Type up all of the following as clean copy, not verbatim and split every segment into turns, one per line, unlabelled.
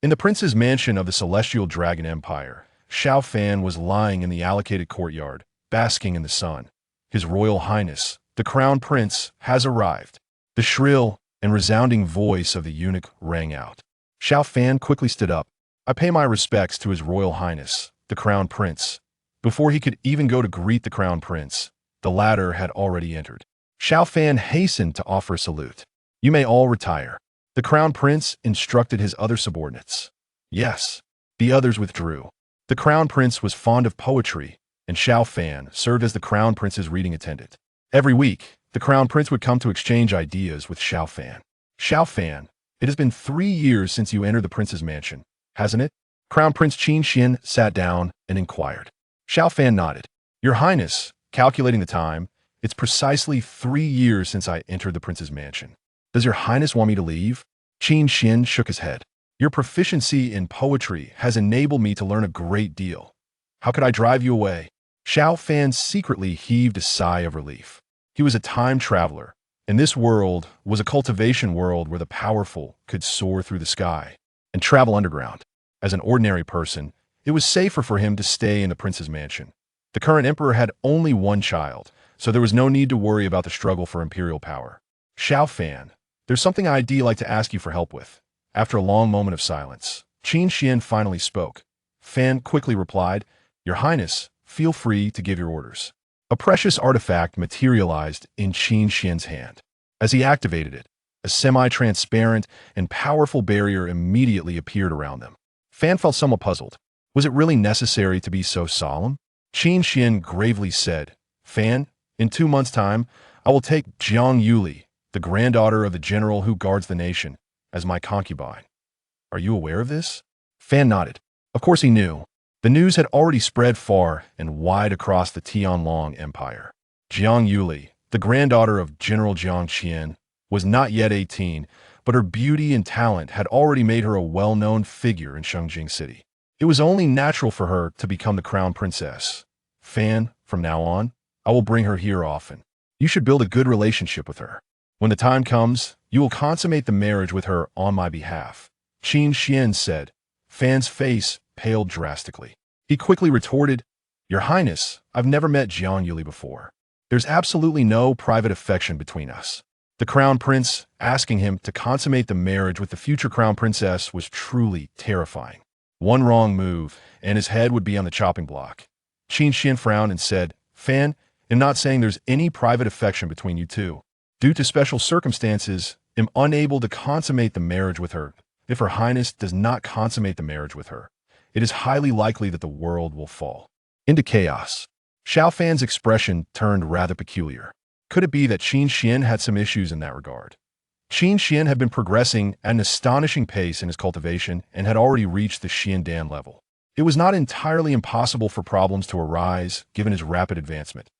In the prince's mansion of the Celestial Dragon Empire, Xiao Fan was lying in the allocated courtyard, basking in the sun. His Royal Highness, the Crown Prince, has arrived. The shrill and resounding voice of the eunuch rang out. Xiao Fan quickly stood up. I pay my respects to His Royal Highness, the Crown Prince. Before he could even go to greet the Crown Prince, the latter had already entered. Xiao Fan hastened to offer a salute. You may all retire. The Crown Prince instructed his other subordinates. Yes. The others withdrew. The Crown Prince was fond of poetry, and Xiao Fan served as the Crown Prince's reading attendant. Every week, the Crown Prince would come to exchange ideas with Xiao Fan. Xiao Fan, it has been 3 years since you entered the prince's mansion, hasn't it? Crown Prince Qin Xian sat down and inquired. Xiao Fan nodded. Your Highness, calculating the time, it's precisely 3 years since I entered the prince's mansion. Does your Highness want me to leave? Qin Xian shook his head. Your proficiency in poetry has enabled me to learn a great deal. How could I drive you away? Xiao Fan secretly heaved a sigh of relief. He was a time traveler, and this world was a cultivation world where the powerful could soar through the sky and travel underground. As an ordinary person, it was safer for him to stay in the prince's mansion. The current emperor had only one child, so there was no need to worry about the struggle for imperial power. Xiao Fan, there's something I'd like to ask you for help with. After a long moment of silence, Qin Xian finally spoke. Fan quickly replied, Your Highness, feel free to give your orders. A precious artifact materialized in Qin Xian's hand. As he activated it, a semi-transparent and powerful barrier immediately appeared around them. Fan felt somewhat puzzled. Was it really necessary to be so solemn? Qin Xian gravely said, Fan, in 2 months' time, I will take Jiang Yuli, the granddaughter of the general who guards the nation, as my concubine. Are you aware of this? Fan nodded. Of course he knew. The news had already spread far and wide across the Tianlong Empire. Jiang Yuli, the granddaughter of General Jiang Qian, was not yet 18, but her beauty and talent had already made her a well-known figure in Shengjing City. It was only natural for her to become the crown princess. Fan, from now on, I will bring her here often. You should build a good relationship with her. When the time comes, you will consummate the marriage with her on my behalf. Qin Xian said. Fan's face paled drastically. He quickly retorted, Your Highness, I've never met Jiang Yuli before. There's absolutely no private affection between us. The crown prince asking him to consummate the marriage with the future crown princess was truly terrifying. One wrong move, and his head would be on the chopping block. Qin Xian frowned and said, Fan, I'm not saying there's any private affection between you two. Due to special circumstances, I'm unable to consummate the marriage with her. If Her Highness does not consummate the marriage with her, it is highly likely that the world will fall into chaos. Xiao Fan's expression turned rather peculiar. Could it be that Qin Xian had some issues in that regard? Qin Xian had been progressing at an astonishing pace in his cultivation and had already reached the Xiandan level. It was not entirely impossible for problems to arise given his rapid advancement.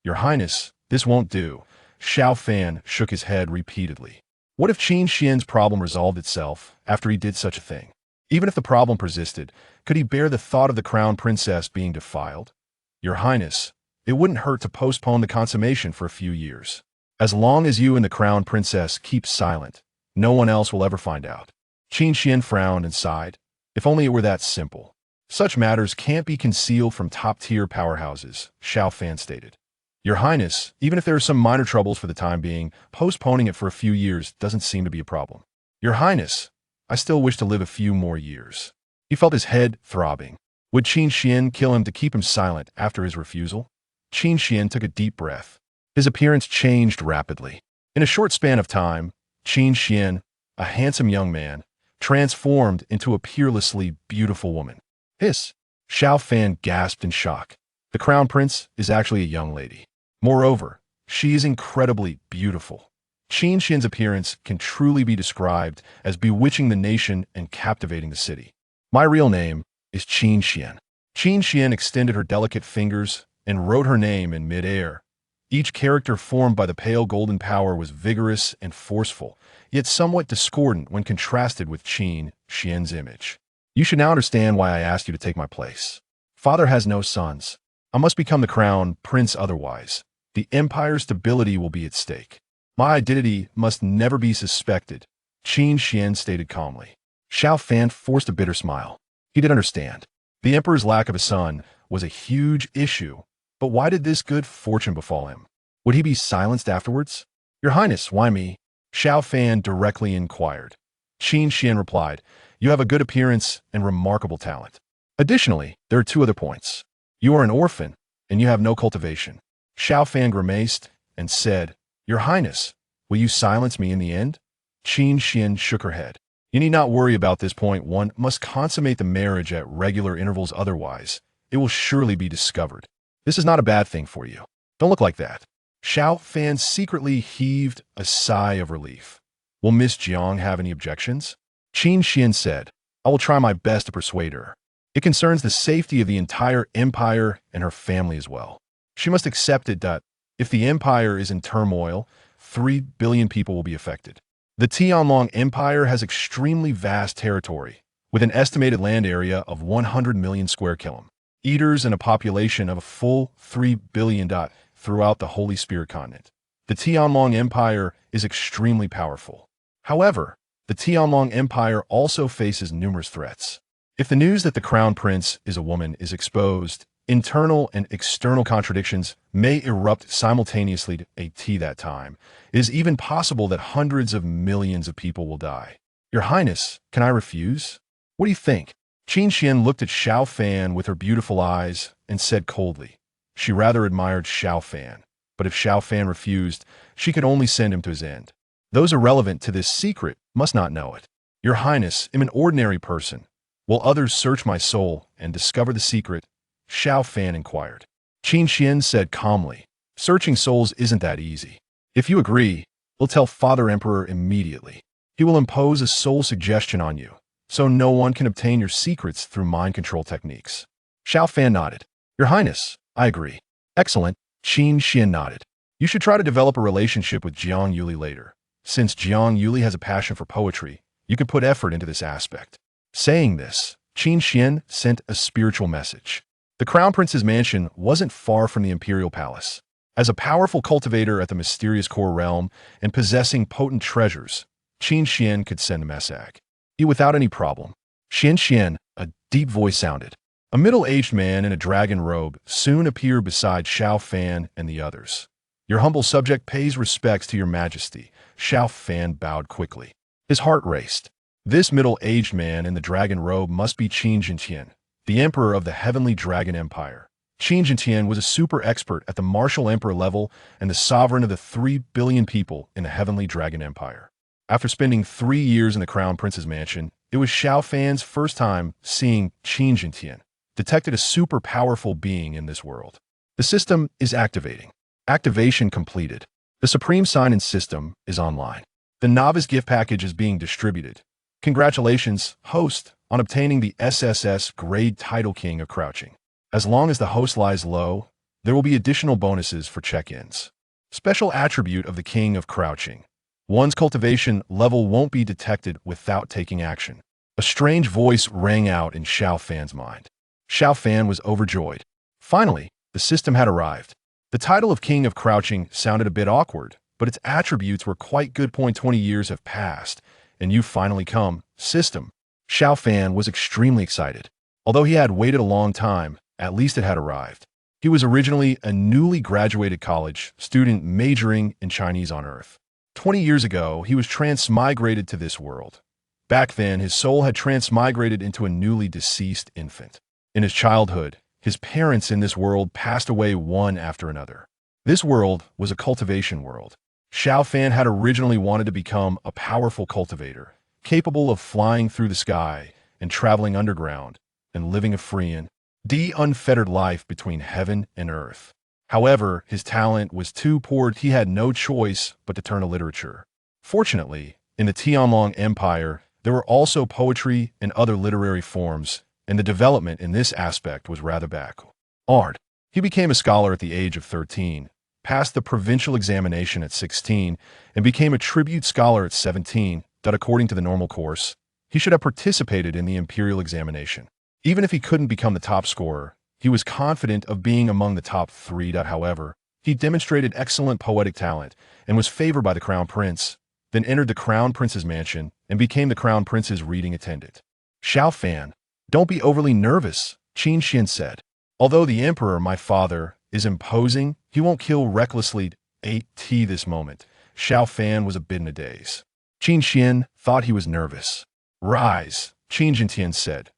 Your Highness, this won't do. Xiao Fan shook his head repeatedly. What if Qin Xian's problem resolved itself after he did such a thing? Even if the problem persisted, could he bear the thought of the crown princess being defiled? Your Highness, it wouldn't hurt to postpone the consummation for a few years. As long as you and the crown princess keep silent, no one else will ever find out. Qin Xian frowned and sighed. If only it were that simple. Such matters can't be concealed from top-tier powerhouses, Xiao Fan stated. Your Highness, even if there are some minor troubles for the time being, postponing it for a few years doesn't seem to be a problem. Your Highness, I still wish to live a few more years. He felt his head throbbing. Would Qin Xian kill him to keep him silent after his refusal? Qin Xian took a deep breath. His appearance changed rapidly. In a short span of time, Qin Xian, a handsome young man, transformed into a peerlessly beautiful woman. Hiss! Xiao Fan gasped in shock. The crown prince is actually a young lady. Moreover, she is incredibly beautiful. Qin Xian's appearance can truly be described as bewitching the nation and captivating the city. My real name is Qin Xian. Qin Xian extended her delicate fingers and wrote her name in mid-air. Each character formed by the pale golden power was vigorous and forceful, yet somewhat discordant when contrasted with Qin Xian's image. You should now understand why I asked you to take my place. Father has no sons. I must become the crown prince otherwise. The empire's stability will be at stake. My identity must never be suspected, Qin Xian stated calmly. Xiao Fan forced a bitter smile. He did understand. The emperor's lack of a son was a huge issue, but why did this good fortune befall him? Would he be silenced afterwards? Your Highness, why me? Xiao Fan directly inquired. Qin Xian replied, you have a good appearance and remarkable talent. Additionally, there are two other points. You are an orphan, and you have no cultivation. Xiao Fan grimaced and said, Your Highness, will you silence me in the end? Qin Xian shook her head. You need not worry about this point. One must consummate the marriage at regular intervals, otherwise, it will surely be discovered. This is not a bad thing for you. Don't look like that. Xiao Fan secretly heaved a sigh of relief. Will Miss Jiang have any objections? Qin Xian said, I will try my best to persuade her. It concerns the safety of the entire empire and her family as well. She must accept it that if the empire is in turmoil, 3 billion people will be affected. The Tianlong Empire has extremely vast territory, with an estimated land area of 100 million square kilometers and a population of a full 3 billion throughout the Holy Spirit continent. The Tianlong Empire is extremely powerful. However, the Tianlong Empire also faces numerous threats. If the news that the crown prince is a woman is exposed, internal and external contradictions may erupt simultaneously at that time. It is even possible that hundreds of millions of people will die. Your Highness, can I refuse? What do you think? Qin Xian looked at Xiao Fan with her beautiful eyes and said coldly. She rather admired Xiao Fan, but if Xiao Fan refused, she could only send him to his end. Those irrelevant to this secret must not know it. Your Highness, I am an ordinary person. Will others search my soul and discover the secret? Xiao Fan inquired. Qin Xian said calmly, searching souls isn't that easy. If you agree, we'll tell Father Emperor immediately. He will impose a soul suggestion on you, so no one can obtain your secrets through mind control techniques. Xiao Fan nodded. Your Highness, I agree. Excellent. Qin Xian nodded. You should try to develop a relationship with Jiang Yuli later. Since Jiang Yuli has a passion for poetry, you can put effort into this aspect. Saying this, Qin Xian sent a spiritual message. The Crown Prince's mansion wasn't far from the Imperial Palace. As a powerful cultivator at the mysterious core realm and possessing potent treasures, Qin Xian could send a message. Without any problem. Xian, a deep voice sounded. A middle-aged man in a dragon robe soon appeared beside Xiao Fan and the others. Your humble subject pays respects to your majesty. Xiao Fan bowed quickly. His heart raced. This middle-aged man in the dragon robe must be Qin Jintian, the emperor of the Heavenly Dragon Empire. Qin Jintian was a super expert at the martial emperor level and the sovereign of the 3 billion people in the Heavenly Dragon Empire. After spending 3 years in the Crown Prince's mansion, it was Xiao Fan's first time seeing Qin Jintian, detected a super powerful being in this world. The system is activating. Activation completed. The Supreme Sign-in system is online. The novice gift package is being distributed. Congratulations, host, on obtaining the SSS grade title King of Crouching. As long as the host lies low, there will be additional bonuses for check-ins. Special attribute of the King of Crouching. One's cultivation level won't be detected without taking action. A strange voice rang out in Xiao Fan's mind. Xiao Fan was overjoyed. Finally, the system had arrived. The title of King of Crouching sounded a bit awkward, but its attributes were quite good. 20 years have passed, and you've finally come. System. Xiao Fan was extremely excited. Although he had waited a long time, at least it had arrived. He was originally a newly graduated college student majoring in Chinese on Earth. 20 years ago, he was transmigrated to this world. Back then, his soul had transmigrated into a newly deceased infant. In his childhood, his parents in this world passed away one after another. This world was a cultivation world. Xiao Fan had originally wanted to become a powerful cultivator, capable of flying through the sky and traveling underground and living a free and unfettered life between heaven and earth. However, his talent was too poor. He had no choice but to turn to literature. Fortunately, in the Tianlong Empire, there were also poetry and other literary forms, and the development in this aspect was rather backward. He became a scholar at the age of 13, passed the provincial examination at 16, and became a tribute scholar at 17, that according to the normal course, he should have participated in the imperial examination. Even if he couldn't become the top scorer, he was confident of being among the top 3. However, he demonstrated excellent poetic talent and was favored by the Crown Prince, then entered the Crown Prince's mansion and became the crown prince's reading attendant. Xiao Fan, don't be overly nervous, Qin Xin said. Although the emperor, my father, is imposing, he won't kill recklessly at this moment. Xiao Fan was a bit in a daze. Qin Xin thought he was nervous. Rise, Qin Jintian said.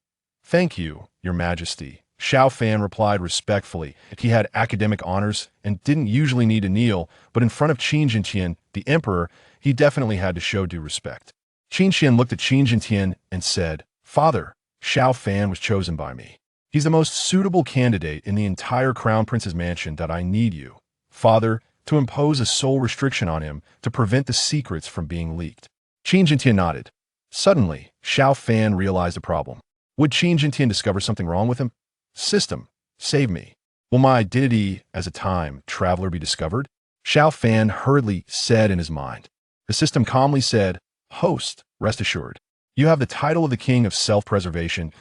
Thank you, your majesty. Xiao Fan replied respectfully. He had academic honors and didn't usually need to kneel, but in front of Qin Jintian, the emperor, he definitely had to show due respect. Qin Xin looked at Qin Jintian and said, Father, Xiao Fan was chosen by me. He's the most suitable candidate in the entire crown prince's mansion that I need you, Father, to impose a sole restriction on him to prevent the secrets from being leaked. Qin Jintian nodded. Suddenly, Xiao Fan realized a problem. Would Qin Jintian discover something wrong with him? System, save me. Will my identity as a time traveler be discovered? Xiao Fan hurriedly said in his mind. The system calmly said, Host, rest assured. You have the title of the king of self-preservation.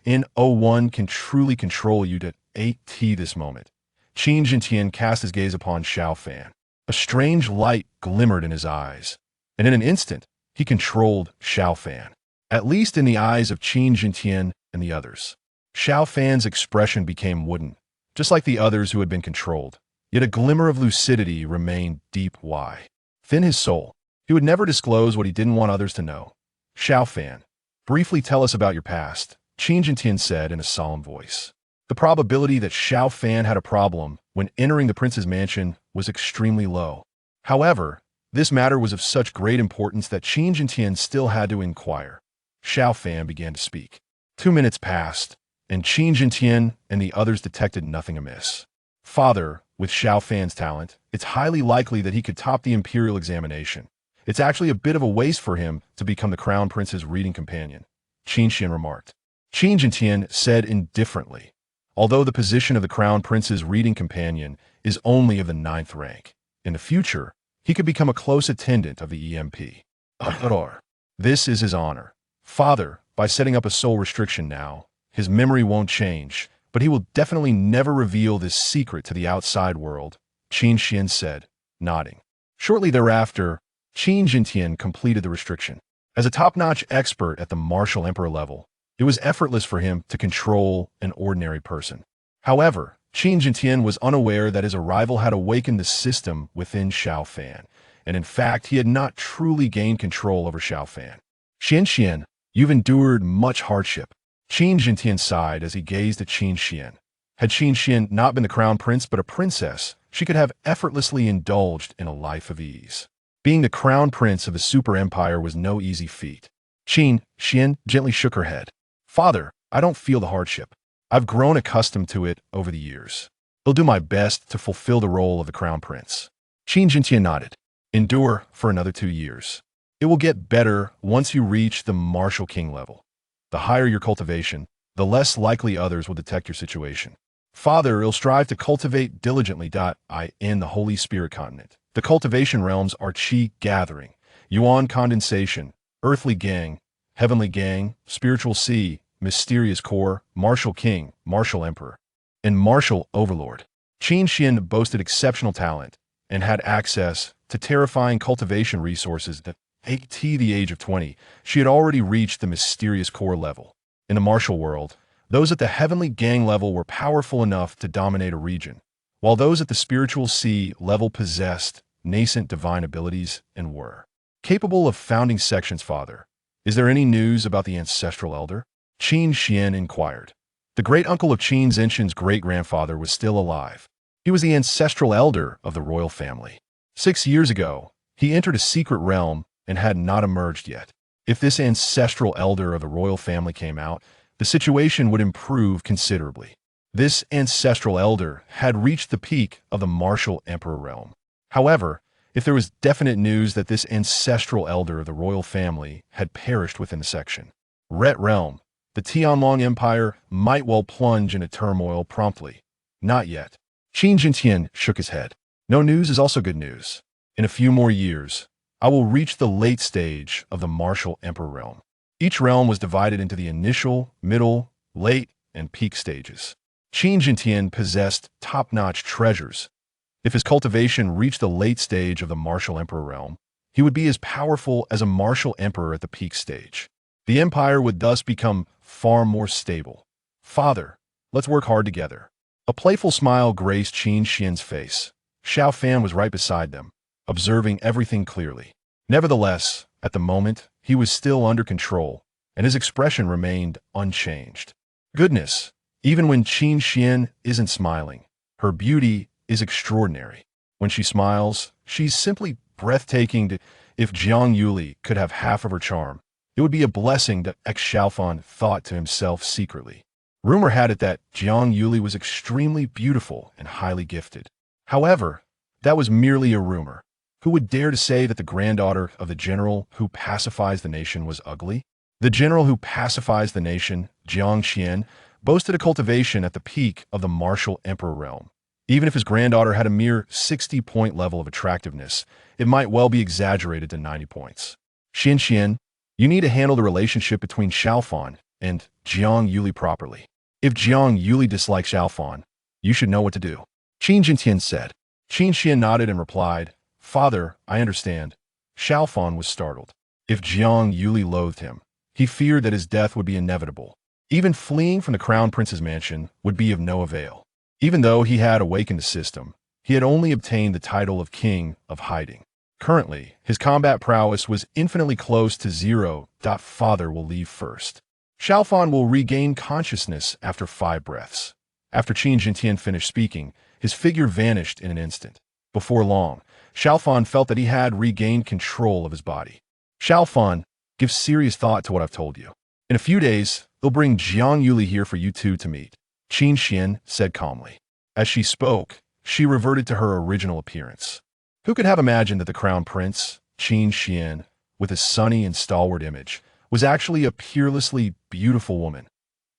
N01 can truly control you to at this moment. Qin Jintian cast his gaze upon Xiao Fan. A strange light glimmered in his eyes, and in an instant, he controlled Xiao Fan, at least in the eyes of Qin Jintian and the others. Xiao Fan's expression became wooden, just like the others who had been controlled, yet a glimmer of lucidity remained deep within his soul. He would never disclose what he didn't want others to know. Xiao Fan, briefly tell us about your past, Qin Jintian said in a solemn voice. The probability that Xiao Fan had a problem when entering the prince's mansion was extremely low. However, this matter was of such great importance that Qin Jintian still had to inquire. Xiao Fan began to speak. 2 minutes passed, and Qin Jintian and the others detected nothing amiss. Father, with Xiao Fan's talent, it's highly likely that he could top the imperial examination. It's actually a bit of a waste for him to become the crown prince's reading companion, Qin Xin remarked. Qin Jintian said indifferently, although the position of the crown prince's reading companion is only of the 9th rank, in the future, he could become a close attendant of the EMP. This is his honor. Father, by setting up a sole restriction now, his memory won't change, but he will definitely never reveal this secret to the outside world, Qin Xin said, nodding. Shortly thereafter, Qin Jintian completed the restriction. As a top-notch expert at the martial emperor level, it was effortless for him to control an ordinary person. However, Qin Jintian was unaware that his arrival had awakened the system within Xiao Fan, and in fact, he had not truly gained control over Xiao Fan. Xian, you've endured much hardship. Qin Jintian sighed as he gazed at Qin Xian. Had Qin Xian not been the crown prince but a princess, she could have effortlessly indulged in a life of ease. Being the crown prince of a super empire was no easy feat. Qin Xian gently shook her head. Father, I don't feel the hardship. I've grown accustomed to it over the years. I'll do my best to fulfill the role of the crown prince. Qin Jintian nodded. Endure for another 2 years. It will get better once you reach the martial king level. The higher your cultivation, the less likely others will detect your situation. Father, you'll strive to cultivate diligently. In the Holy Spirit continent. The cultivation realms are Qi gathering, Yuan condensation, earthly gang, heavenly gang, spiritual sea, mysterious core, martial king, martial emperor, and martial overlord. Qin Xin boasted exceptional talent and had access to terrifying cultivation resources that, at the age of 20, she had already reached the mysterious core level. In the martial world, those at the heavenly gang level were powerful enough to dominate a region, while those at the spiritual sea level possessed nascent divine abilities and were capable of founding sections. Father, is there any news about the ancestral elder? Qin Xian inquired. The great-uncle of Qin Zhenxin's great-grandfather was still alive. He was the ancestral elder of the royal family. 6 years ago, he entered a secret realm and had not emerged yet. If this ancestral elder of the royal family came out, the situation would improve considerably. This ancestral elder had reached the peak of the martial emperor realm. However, if there was definite news that this ancestral elder of the royal family had perished within the section, Ret realm, the Tianlong Empire might well plunge into turmoil promptly. Not yet. Qin Jintian shook his head. No news is also good news. In a few more years, I will reach the late stage of the martial emperor realm. Each realm was divided into the initial, middle, late, and peak stages. Qin Jintian possessed top-notch treasures. If his cultivation reached the late stage of the martial emperor realm, He would be as powerful as a martial emperor at the peak stage. The empire would thus become far more stable. Father, let's work hard together. A playful smile graced Qin Xian's face. Xiao Fan was right beside them, observing everything clearly. Nevertheless, at the moment, he was still under control, and his expression remained unchanged. Goodness, even when Qin Xian isn't smiling, her beauty is extraordinary. When she smiles, she's simply breathtaking. If Jiang Yuli could have half of her charm, it would be a blessing, that X Xiaofan thought to himself secretly. Rumor had it that Jiang Yuli was extremely beautiful and highly gifted. However, that was merely a rumor. Who would dare to say that the granddaughter of the general who pacifies the nation was ugly? The general who pacifies the nation, Jiang Xian, boasted a cultivation at the peak of the martial emperor realm. Even if his granddaughter had a mere 60-point level of attractiveness, it might well be exaggerated to 90 points. Xian, you need to handle the relationship between Xiaofan and Jiang Yuli properly. If Jiang Yuli dislikes Xiaofan, you should know what to do. Qin Jintian said. Qin Xian nodded and replied, Father, I understand. Xiaofan was startled. If Jiang Yuli loathed him, he feared that his death would be inevitable. Even fleeing from the crown prince's mansion would be of no avail. Even though he had awakened the system, he had only obtained the title of King of Hiding. Currently, his combat prowess was infinitely close to zero. Father will leave first. Xiaofan will regain consciousness after 5 breaths. After Qin Jintian finished speaking, his figure vanished in an instant. Before long, Xiaofan felt that he had regained control of his body. Xiaofan, give serious thought to what I've told you. In a few days, they'll bring Jiang Yuli here for you two to meet, Qin Xian said calmly. As she spoke, she reverted to her original appearance. Who could have imagined that the crown prince, Qin Xian, with his sunny and stalwart image, was actually a peerlessly beautiful woman?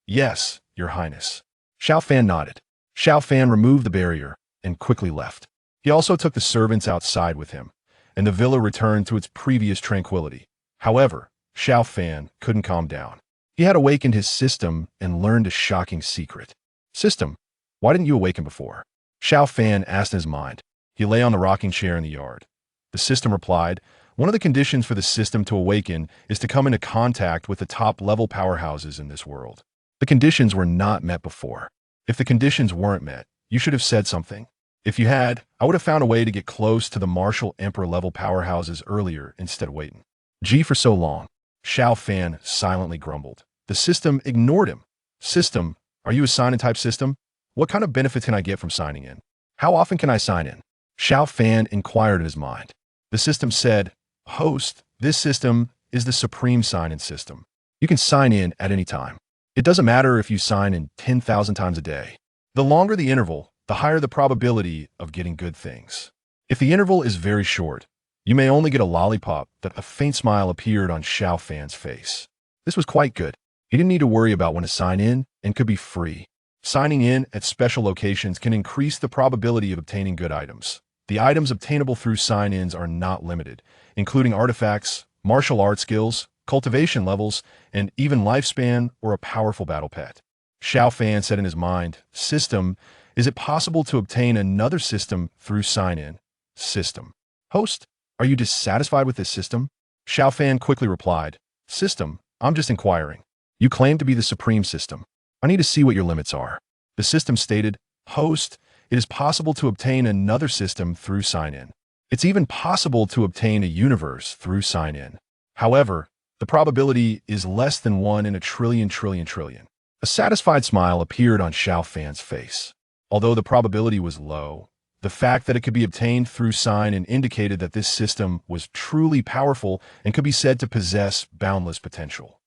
Yes, Your Highness. Xiao Fan nodded. Xiao Fan removed the barrier and quickly left. He also took the servants outside with him, and the villa returned to its previous tranquility. However, Xiao Fan couldn't calm down. He had awakened his system and learned a shocking secret. System, why didn't you awaken before? Xiao Fan asked in his mind. He lay on the rocking chair in the yard. The system replied, one of the conditions for the system to awaken is to come into contact with the top-level powerhouses in this world. The conditions were not met before. If the conditions weren't met, you should have said something. If you had, I would have found a way to get close to the martial emperor level powerhouses earlier instead of waiting. Gee, for so long. Xiao Fan silently grumbled. The system ignored him. System, are you a sign-in type system? What kind of benefits can I get from signing in? How often can I sign in? Xiao Fan inquired in his mind. The system said, Host, this system is the supreme sign-in system. You can sign in at any time. It doesn't matter if you sign in 10,000 times a day. The longer the interval, the higher the probability of getting good things. If the interval is very short, you may only get a lollipop. That a faint smile appeared on Xiao Fan's face. This was quite good. He didn't need to worry about when to sign in and could be free. Signing in at special locations can increase the probability of obtaining good items. The items obtainable through sign-ins are not limited, including artifacts, martial art skills, cultivation levels, and even lifespan or a powerful battle pet. Xiao Fan said in his mind, System, is it possible to obtain another system through sign-in? System. Host, are you dissatisfied with this system? Xiao Fan quickly replied, System, I'm just inquiring. You claim to be the supreme system. I need to see what your limits are. The system stated, Host, it is possible to obtain another system through sign-in. It's even possible to obtain a universe through sign-in. However, the probability is less than 1 in a trillion. A satisfied smile appeared on Xiao Fan's face. Although the probability was low, the fact that it could be obtained through sign-in indicated that this system was truly powerful and could be said to possess boundless potential.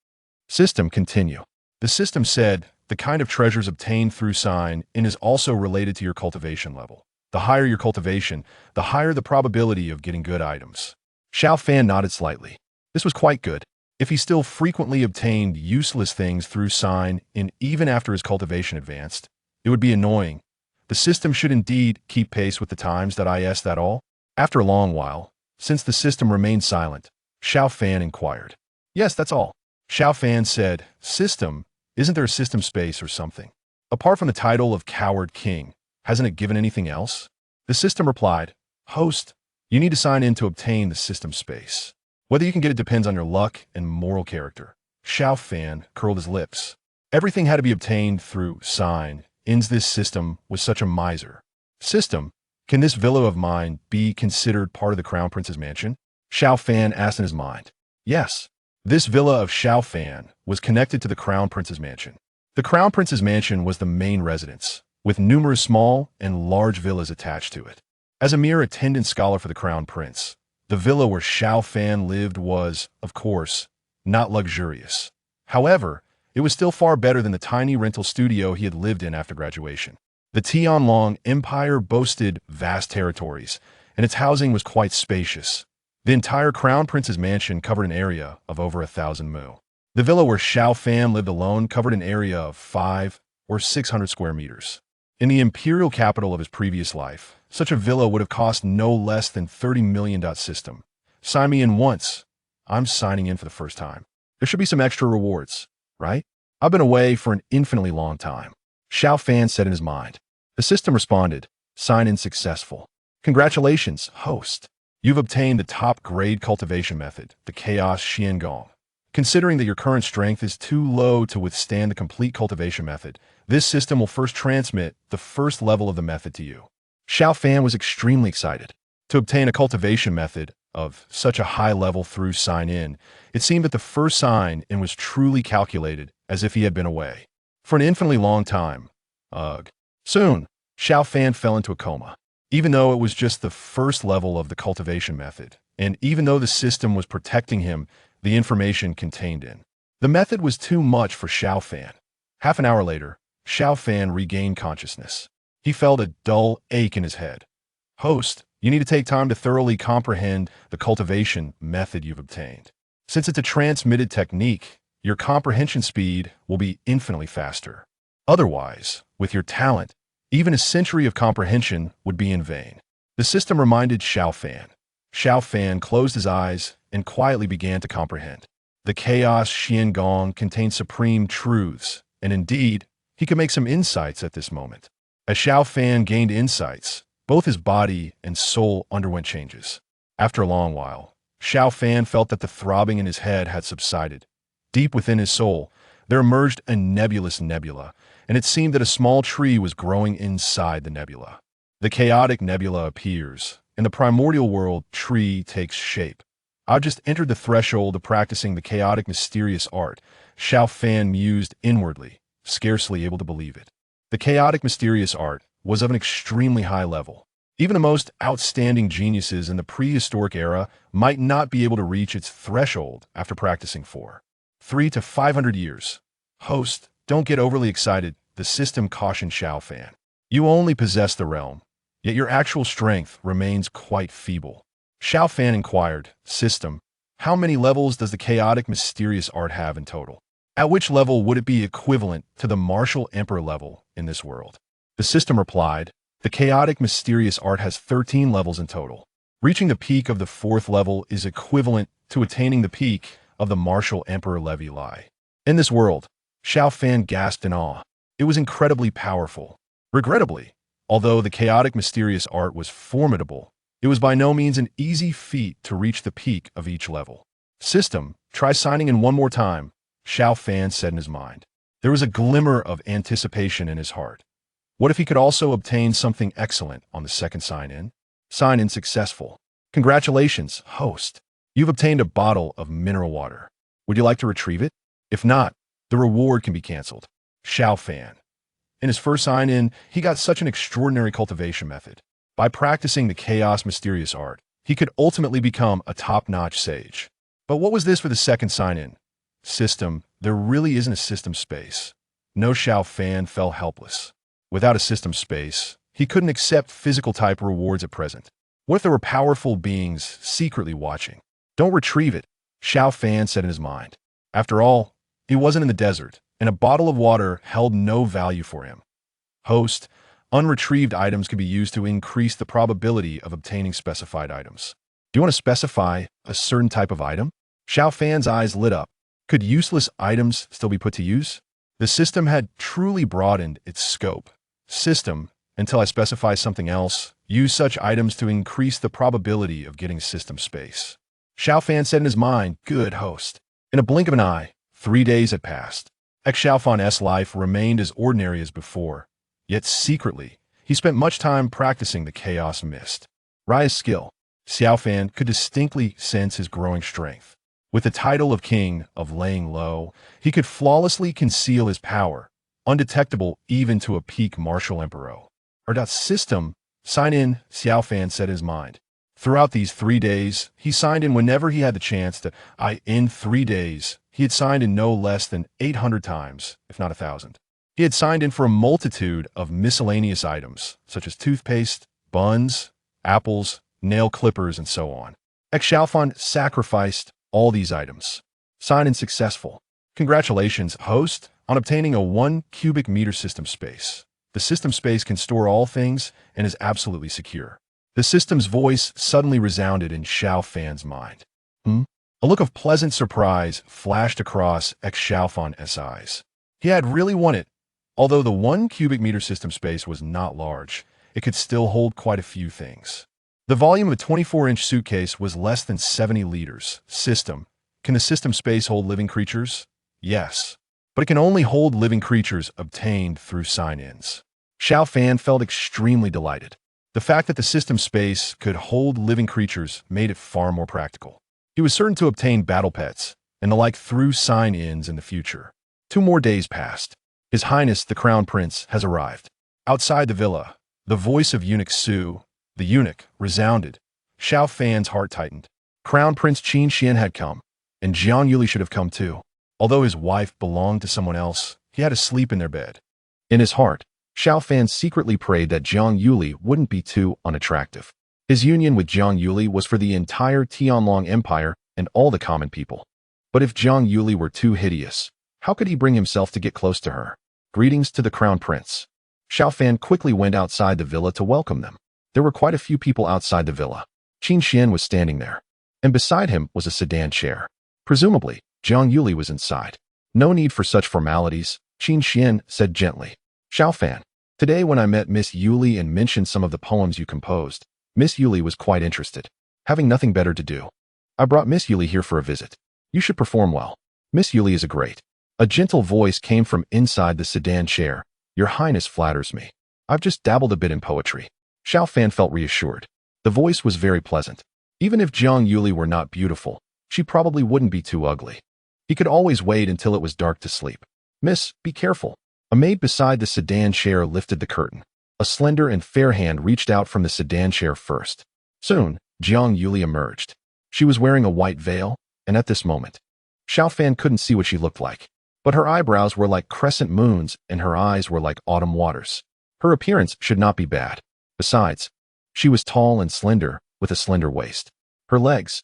System continue. The system said, the kind of treasures obtained through sign-in is also related to your cultivation level. The higher your cultivation, the higher the probability of getting good items. Xiao Fan nodded slightly. This was quite good. If he still frequently obtained useless things through sign-in even after his cultivation advanced, it would be annoying. The system should indeed keep pace with the times. That all? After a long while, since the system remained silent, Xiao Fan inquired. Yes, that's all. Xiao Fan said, System, isn't there a system space or something? Apart from the title of Coward King, hasn't it given anything else? The system replied, Host, You need to sign in to obtain the system space. Whether you can get it depends on your luck and moral character. Xiao Fan curled his lips. Everything had to be obtained through sign-ins. This system was such a miser. System, can this villa of mine be considered part of the Crown Prince's mansion? Xiao Fan asked in his mind. Yes. This villa of Xiao Fan was connected to the Crown Prince's mansion. The Crown Prince's mansion was the main residence, with numerous small and large villas attached to it. As a mere attendant scholar for the Crown Prince, the villa where Xiao Fan lived was, of course, not luxurious. However, it was still far better than the tiny rental studio he had lived in after graduation. The Tianlong Empire boasted vast territories, and its housing was quite spacious. The entire Crown Prince's mansion covered an area of over 1,000 mu. The villa where Xiao Fan lived alone covered an area of 500 or 600 square meters. In the imperial capital of his previous life, such a villa would have cost no less than 30 million. System. Sign me in once. I'm signing in for the first time. There should be some extra rewards, right? I've been away for an infinitely long time. Xiao Fan said in his mind. The system responded, sign in successful. Congratulations, host. You've obtained the top-grade cultivation method, the Chaos Xiangong. Considering that your current strength is too low to withstand the complete cultivation method, this system will first transmit the first level of the method to you. Xiao Fan was extremely excited. To obtain a cultivation method of such a high level through sign-in, it seemed that the first sign-in was truly calculated as if he had been away for an infinitely long time. Ugh. Soon, Xiao Fan fell into a coma. Even though it was just the first level of the cultivation method, and even though the system was protecting him, the information contained in the method was too much for Xiao Fan. Half an hour later, Xiao Fan regained consciousness. He felt a dull ache in his head. Host, you need to take time to thoroughly comprehend the cultivation method you've obtained. Since it's a transmitted technique, your comprehension speed will be infinitely faster. Otherwise, with your talent, even a century of comprehension would be in vain. The system reminded Xiao Fan. Xiao Fan closed his eyes and quietly began to comprehend. The Chaos Xiangong contained supreme truths, and indeed, he could make some insights at this moment. As Xiao Fan gained insights, both his body and soul underwent changes. After a long while, Xiao Fan felt that the throbbing in his head had subsided. Deep within his soul, there emerged a nebulous nebula, and it seemed that a small tree was growing inside the nebula. The chaotic nebula appears. In the primordial world, tree takes shape. I've just entered the threshold of practicing the chaotic mysterious art, Xiao Fan mused inwardly, scarcely able to believe it. The chaotic mysterious art was of an extremely high level. Even the most outstanding geniuses in the prehistoric era might not be able to reach its threshold after practicing for 300 to 500 years. Host, don't get overly excited, the system cautioned Xiao Fan. You only possess the realm, yet your actual strength remains quite feeble. Xiao Fan inquired, System, how many levels does the chaotic mysterious art have in total? At which level would it be equivalent to the martial emperor level in this world? The system replied, the chaotic mysterious art has 13 levels in total. Reaching the peak of the 4th level is equivalent to attaining the peak of the martial emperor Levi. In this world, Xiao Fan gasped in awe. It was incredibly powerful. Regrettably, although the chaotic mysterious art was formidable, it was by no means an easy feat to reach the peak of each level. System, try signing in one more time, Xiao Fan said in his mind. There was a glimmer of anticipation in his heart. What if he could also obtain something excellent on the second sign-in? Sign-in successful. Congratulations, host. You've obtained a bottle of mineral water. Would you like to retrieve it? If not, the reward can be canceled. Xiao Fan. In his first sign-in, he got such an extraordinary cultivation method. By practicing the chaos mysterious art, he could ultimately become a top-notch sage. But what was this for the second sign-in? System, there really isn't a system space. No. Xiao Fan fell helpless. Without a system space, he couldn't accept physical-type rewards at present. What if there were powerful beings secretly watching? Don't retrieve it, Xiao Fan said in his mind. After all, he wasn't in the desert, and a bottle of water held no value for him. Host, unretrieved items can be used to increase the probability of obtaining specified items. Do you want to specify a certain type of item? Xiao Fan's eyes lit up. Could useless items still be put to use? The system had truly broadened its scope. System, until I specify something else, Use such items to increase the probability of getting system space. Xiao Fan said in his mind, good host. In a blink of an eye, 3 days had passed. Ex Xiao Fan's life remained as ordinary as before, yet secretly, he spent much time practicing the chaos mist. Raya's skill. Xiao Fan could distinctly sense his growing strength. With the title of King of Laying Low, he could flawlessly conceal his power, undetectable even to a peak martial emperor. System, sign in, Xiao Fan said in his mind. Throughout these 3 days, he signed in whenever he had the chance to. In 3 days, he had signed in no less than 800 times, if not 1,000. He had signed in for a multitude of miscellaneous items, such as toothpaste, buns, apples, nail clippers, and so on. Ex Xiao Fan sacrificed all these items. Sign in successful. Congratulations, host, on obtaining a 1 cubic meter system space. The system space can store all things and is absolutely secure. The system's voice suddenly resounded in Xiao Fan's mind. A look of pleasant surprise flashed across Ex Xiao Fan's eyes. He had really won it. Although the 1 cubic meter system space was not large, it could still hold quite a few things. The volume of a 24-inch suitcase was less than 70 liters. System. Can the system space hold living creatures? Yes. But it can only hold living creatures obtained through sign-ins. Xiao Fan felt extremely delighted. The fact that the system space could hold living creatures made it far more practical. He was certain to obtain battle pets and the like through sign-ins in the future. 2 more days passed. His Highness the Crown Prince has arrived. Outside the villa, the voice of eunuch Su, the eunuch, resounded. Xiao Fan's heart tightened. Crown Prince Qin Xian had come, and Jiang Yuli should have come too. Although his wife belonged to someone else, he had to sleep in their bed. In his heart, Xiao Fan secretly prayed that Jiang Yuli wouldn't be too unattractive. His union with Jiang Yuli was for the entire Tianlong Empire and all the common people. But if Jiang Yuli were too hideous, how could he bring himself to get close to her? Greetings to the Crown Prince. Xiao Fan quickly went outside the villa to welcome them. There were quite a few people outside the villa. Qin Xian was standing there, and beside him was a sedan chair. Presumably, Jiang Yuli was inside. No need for such formalities, Qin Xian said gently. Xiao Fan, today when I met Miss Yuli and mentioned some of the poems you composed, Miss Yuli was quite interested. Having nothing better to do, I brought Miss Yuli here for a visit. You should perform well. Miss Yuli is a great. A gentle voice came from inside the sedan chair. Your Highness flatters me. I've just dabbled a bit in poetry. Xiao Fan felt reassured. The voice was very pleasant. Even if Jiang Yuli were not beautiful, she probably wouldn't be too ugly. He could always wait until it was dark to sleep. Miss, be careful. A maid beside the sedan chair lifted the curtain. A slender and fair hand reached out from the sedan chair first. Soon, Jiang Yuli emerged. She was wearing a white veil, and at this moment, Xiao Fan couldn't see what she looked like. But her eyebrows were like crescent moons and her eyes were like autumn waters. Her appearance should not be bad. Besides, she was tall and slender, with a slender waist. Her legs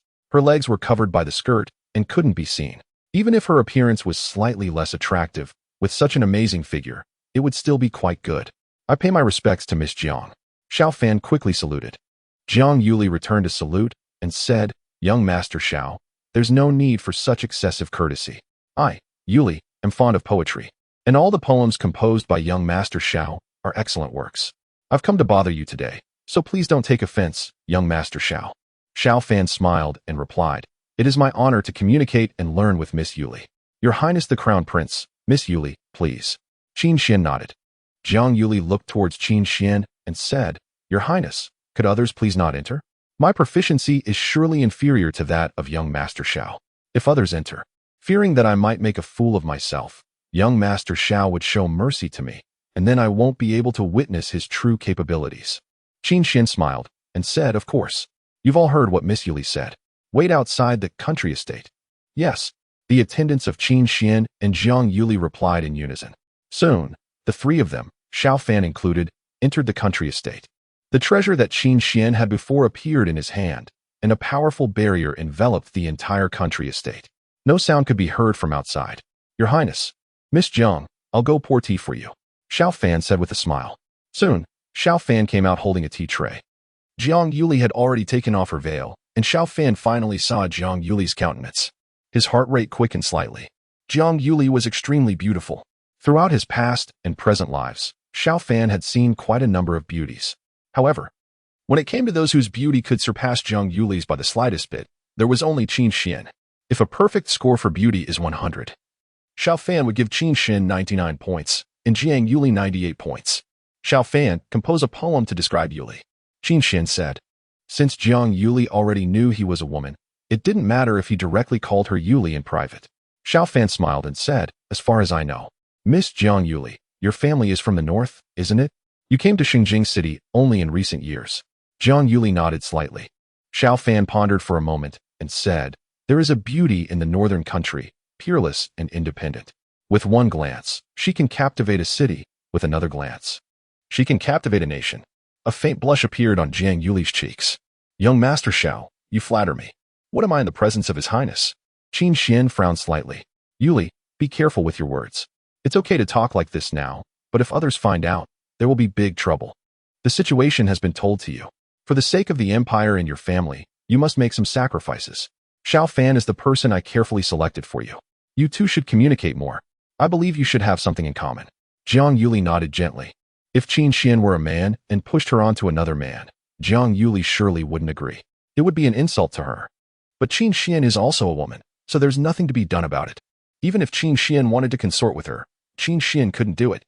were covered by the skirt and couldn't be seen. Even if her appearance was slightly less attractive, with such an amazing figure, it would still be quite good. I pay my respects to Miss Jiang. Xiao Fan quickly saluted. Jiang Yuli returned a salute and said, Young Master Xiao, there's no need for such excessive courtesy. I, Yuli, am fond of poetry, and all the poems composed by young Master Xiao are excellent works. I've come to bother you today, so please don't take offense, young Master Xiao. Xiao Fan smiled and replied, It is my honor to communicate and learn with Miss Yuli. Your Highness the Crown Prince, Miss Yuli, please. Qin Xian nodded. Jiang Yuli looked towards Qin Xian and said, Your Highness, could others please not enter? My proficiency is surely inferior to that of young Master Xiao. If others enter, fearing that I might make a fool of myself, young Master Xiao would show mercy to me, and then I won't be able to witness his true capabilities. Qin Xian smiled and said, Of course. You've all heard what Miss Yuli said. Wait outside the country estate. Yes. The attendants of Qin Xian and Jiang Yuli replied in unison. Soon, the 3 of them, Xiao Fan included, entered the country estate. The treasure that Qin Xian had before appeared in his hand, and a powerful barrier enveloped the entire country estate. No sound could be heard from outside. Your Highness, Miss Jiang, I'll go pour tea for you, Xiao Fan said with a smile. Soon, Xiao Fan came out holding a tea tray. Jiang Yuli had already taken off her veil, and Xiao Fan finally saw Jiang Yuli's countenance. His heart rate quickened slightly. Jiang Yuli was extremely beautiful. Throughout his past and present lives, Xiao Fan had seen quite a number of beauties. However, When it came to those whose beauty could surpass Zhang Yuli's by the slightest bit, there was only Qin Xian. If a perfect score for beauty is 100, Xiao Fan would give Qin Xian 99 points and Jiang Yuli 98 points. Xiao Fan, compose a poem to describe Yuli. Qin Xian said. Since Jiang Yuli already knew he was a woman, it didn't matter if he directly called her Yuli in private. Xiao Fan smiled and said, as far as I know, Miss Jiang Yuli, your family is from the north, isn't it? You came to Xinjing City only in recent years. Jiang Yuli nodded slightly. Xiao Fan pondered for a moment and said, there is a beauty in the northern country, peerless and independent. With one glance, she can captivate a city. With another glance, she can captivate a nation. A faint blush appeared on Jiang Yuli's cheeks. Young Master Xiao, you flatter me. What am I in the presence of His Highness? Qin Xian frowned slightly. Yuli, be careful with your words. It's okay to talk like this now, but if others find out, there will be big trouble. The situation has been told to you. For the sake of the empire and your family, you must make some sacrifices. Xiao Fan is the person I carefully selected for you. You two should communicate more. I believe you should have something in common. Jiang Yuli nodded gently. If Qin Xian were a man and pushed her onto another man, Jiang Yuli surely wouldn't agree. It would be an insult to her. But Qin Xian is also a woman, so there's nothing to be done about it. Even if Qin Xian wanted to consort with her, Qin Xian couldn't do it.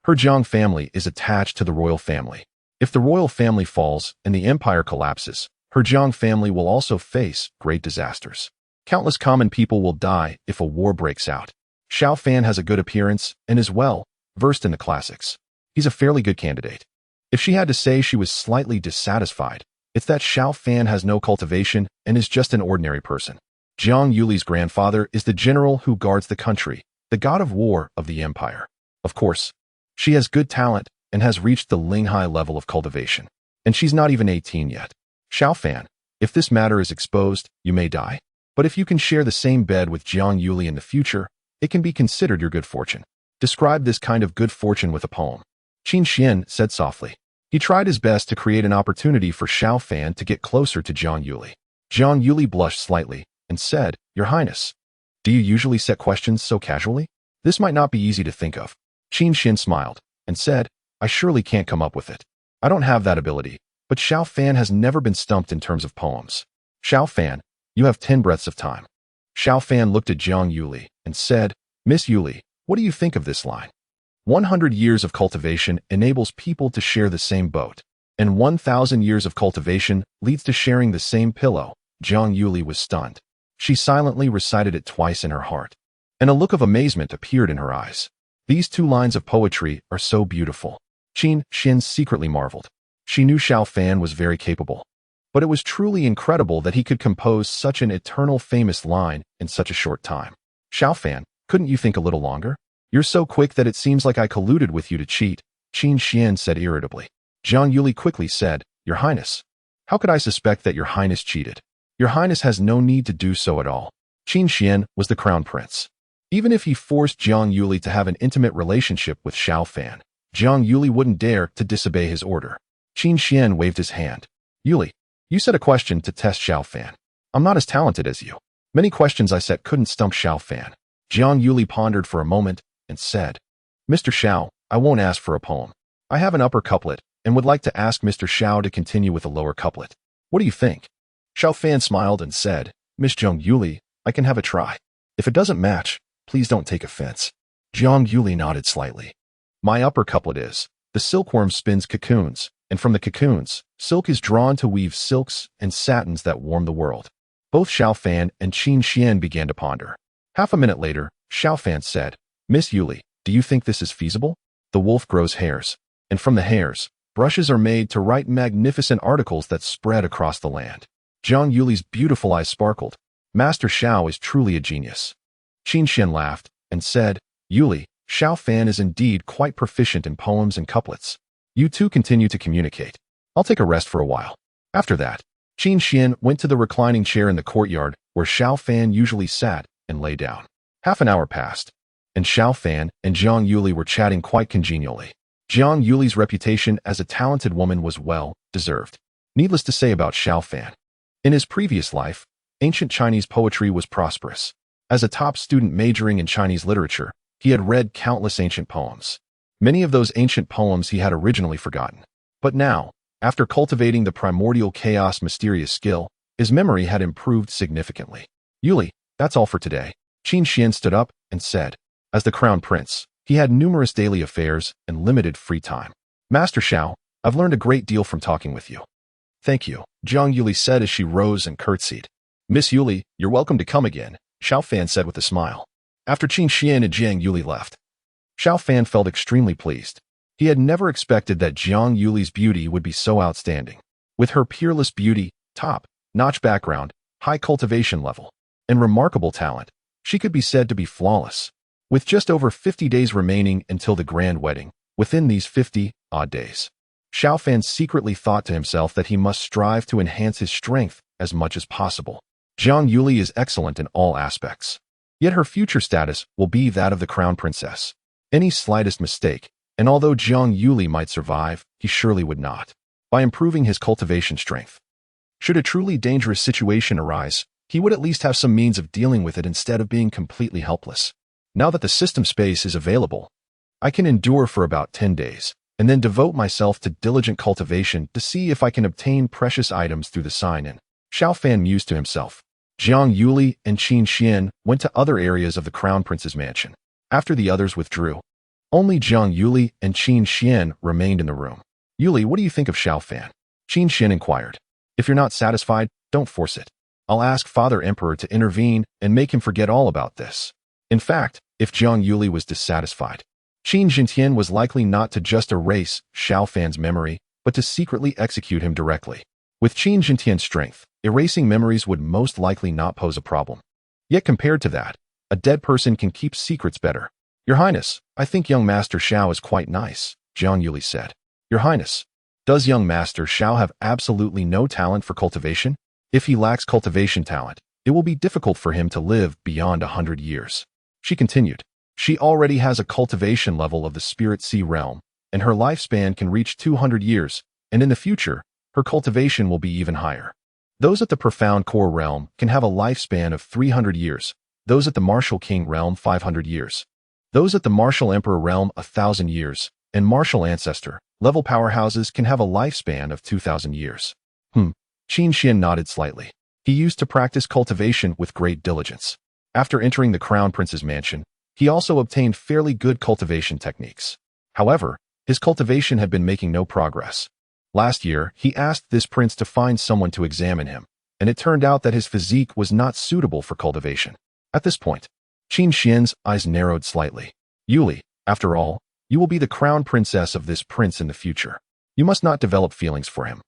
Her Jiang family is attached to the royal family. If the royal family falls and the empire collapses, her Jiang family will also face great disasters. Countless common people will die if a war breaks out. Xiao Fan has a good appearance and is well versed in the classics. He's a fairly good candidate. If she had to say she was slightly dissatisfied, it's that Xiao Fan has no cultivation and is just an ordinary person. Jiang Yuli's grandfather is the general who guards the country, the god of war of the empire. Of course, she has good talent and has reached the Linghai level of cultivation. And she's not even 18 yet. Xiao Fan, if this matter is exposed, you may die. But if you can share the same bed with Jiang Yuli in the future, it can be considered your good fortune. Describe this kind of good fortune with a poem. Qin Xian said softly. He tried his best to create an opportunity for Xiao Fan to get closer to Jiang Yuli. Jiang Yuli blushed slightly and said, Your Highness, do you usually set questions so casually? This might not be easy to think of. Qin Xian smiled and said, I surely can't come up with it. I don't have that ability, but Xiao Fan has never been stumped in terms of poems. Xiao Fan, you have 10 breaths of time. Xiao Fan looked at Jiang Yuli and said, Miss Yuli, what do you think of this line? 100 years of cultivation enables people to share the same boat, and 1,000 years of cultivation leads to sharing the same pillow. Jiang Yuli was stunned. She silently recited it twice in her heart, and a look of amazement appeared in her eyes. These two lines of poetry are so beautiful. Qin Xian secretly marveled. She knew Xiao Fan was very capable, but it was truly incredible that he could compose such an eternal famous line in such a short time. Xiao Fan, couldn't you think a little longer? You're so quick that it seems like I colluded with you to cheat, Qin Xian said irritably. Jiang Yuli quickly said, Your Highness, how could I suspect that Your Highness cheated? Your Highness has no need to do so at all. Qin Xian was the crown prince. Even if he forced Jiang Yuli to have an intimate relationship with Xiao Fan, Jiang Yuli wouldn't dare to disobey his order. Qin Xian waved his hand. Yuli, you set a question to test Xiao Fan. I'm not as talented as you. Many questions I set couldn't stump Xiao Fan. Jiang Yuli pondered for a moment and said, Mr. Xiao, I won't ask for a poem. I have an upper couplet and would like to ask Mr. Xiao to continue with a lower couplet. What do you think? Xiao Fan smiled and said, Miss Jiang Yuli, I can have a try. If it doesn't match, please don't take offense. Jiang Yuli nodded slightly. My upper couplet is, the silkworm spins cocoons, and from the cocoons, silk is drawn to weave silks and satins that warm the world. Both Xiao Fan and Qin Xian began to ponder. Half a minute later, Xiao Fan said, Miss Yuli, do you think this is feasible? The wolf grows hairs, and from the hairs, brushes are made to write magnificent articles that spread across the land. Jiang Yuli's beautiful eyes sparkled. Master Xiao is truly a genius. Qin Xian laughed and said, Yuli, Xiao Fan is indeed quite proficient in poems and couplets. You two continue to communicate. I'll take a rest for a while. After that, Qin Xian went to the reclining chair in the courtyard where Xiao Fan usually sat and lay down. Half an hour passed, and Xiao Fan and Jiang Yuli were chatting quite congenially. Jiang Yuli's reputation as a talented woman was well deserved. Needless to say about Xiao Fan, in his previous life, ancient Chinese poetry was prosperous. As a top student majoring in Chinese literature, he had read countless ancient poems. Many of those ancient poems he had originally forgotten. But now, After cultivating the primordial chaos mysterious skill, his memory had improved significantly. Yuli, that's all for today. Qin Xian stood up and said. As the crown prince, he had numerous daily affairs and limited free time. Master Xiao, I've learned a great deal from talking with you. Thank you, Zhang Yuli said as she rose and curtsied. Miss Yuli, you're welcome to come again, Xiao Fan said with a smile. After Qin Xian and Jiang Yuli left, Xiao Fan felt extremely pleased. He had never expected that Jiang Yuli's beauty would be so outstanding. With her peerless beauty, top-notch background, high cultivation level, and remarkable talent, she could be said to be flawless. With just over 50 days remaining until the grand wedding, within these 50-odd days, Xiao Fan secretly thought to himself that he must strive to enhance his strength as much as possible. Jiang Yuli is excellent in all aspects. Yet her future status will be that of the crown princess. Any slightest mistake, and although Jiang Yuli might survive, he surely would not. By improving his cultivation strength, should a truly dangerous situation arise, he would at least have some means of dealing with it instead of being completely helpless. Now that the system space is available, I can endure for about 10 days, and then devote myself to diligent cultivation to see if I can obtain precious items through the sign-in. Xiao Fan mused to himself. Jiang Yuli and Qin Xian went to other areas of the crown prince's mansion. After the others withdrew, only Jiang Yuli and Qin Xian remained in the room. Yuli, what do you think of Xiao Fan? Qin Xian inquired. If you're not satisfied, don't force it. I'll ask Father Emperor to intervene and make him forget all about this. In fact, if Jiang Yuli was dissatisfied, Qin Jintian was likely not to just erase Xiao Fan's memory, but to secretly execute him directly. With Qin Jintian's strength, erasing memories would most likely not pose a problem. Yet compared to that, a dead person can keep secrets better. Your Highness, I think young Master Xiao is quite nice, Jiang Yuli said. Your Highness, does young Master Xiao have absolutely no talent for cultivation? If he lacks cultivation talent, it will be difficult for him to live beyond 100 years. She continued. She already has a cultivation level of the Spirit Sea realm, and her lifespan can reach 200 years, and in the future, her cultivation will be even higher. Those at the Profound Core realm can have a lifespan of 300 years, those at the Martial King realm 500 years, those at the Martial Emperor realm 1,000 years, and Martial Ancestor level powerhouses can have a lifespan of 2,000 years. Qin Xian nodded slightly. He used to practice cultivation with great diligence. After entering the Crown Prince's mansion, he also obtained fairly good cultivation techniques. However, his cultivation had been making no progress. Last year, he asked this prince to find someone to examine him, and it turned out that his physique was not suitable for cultivation. At this point, Qin Xian's eyes narrowed slightly. Yuli, after all, you will be the crown princess of this prince in the future. You must not develop feelings for him.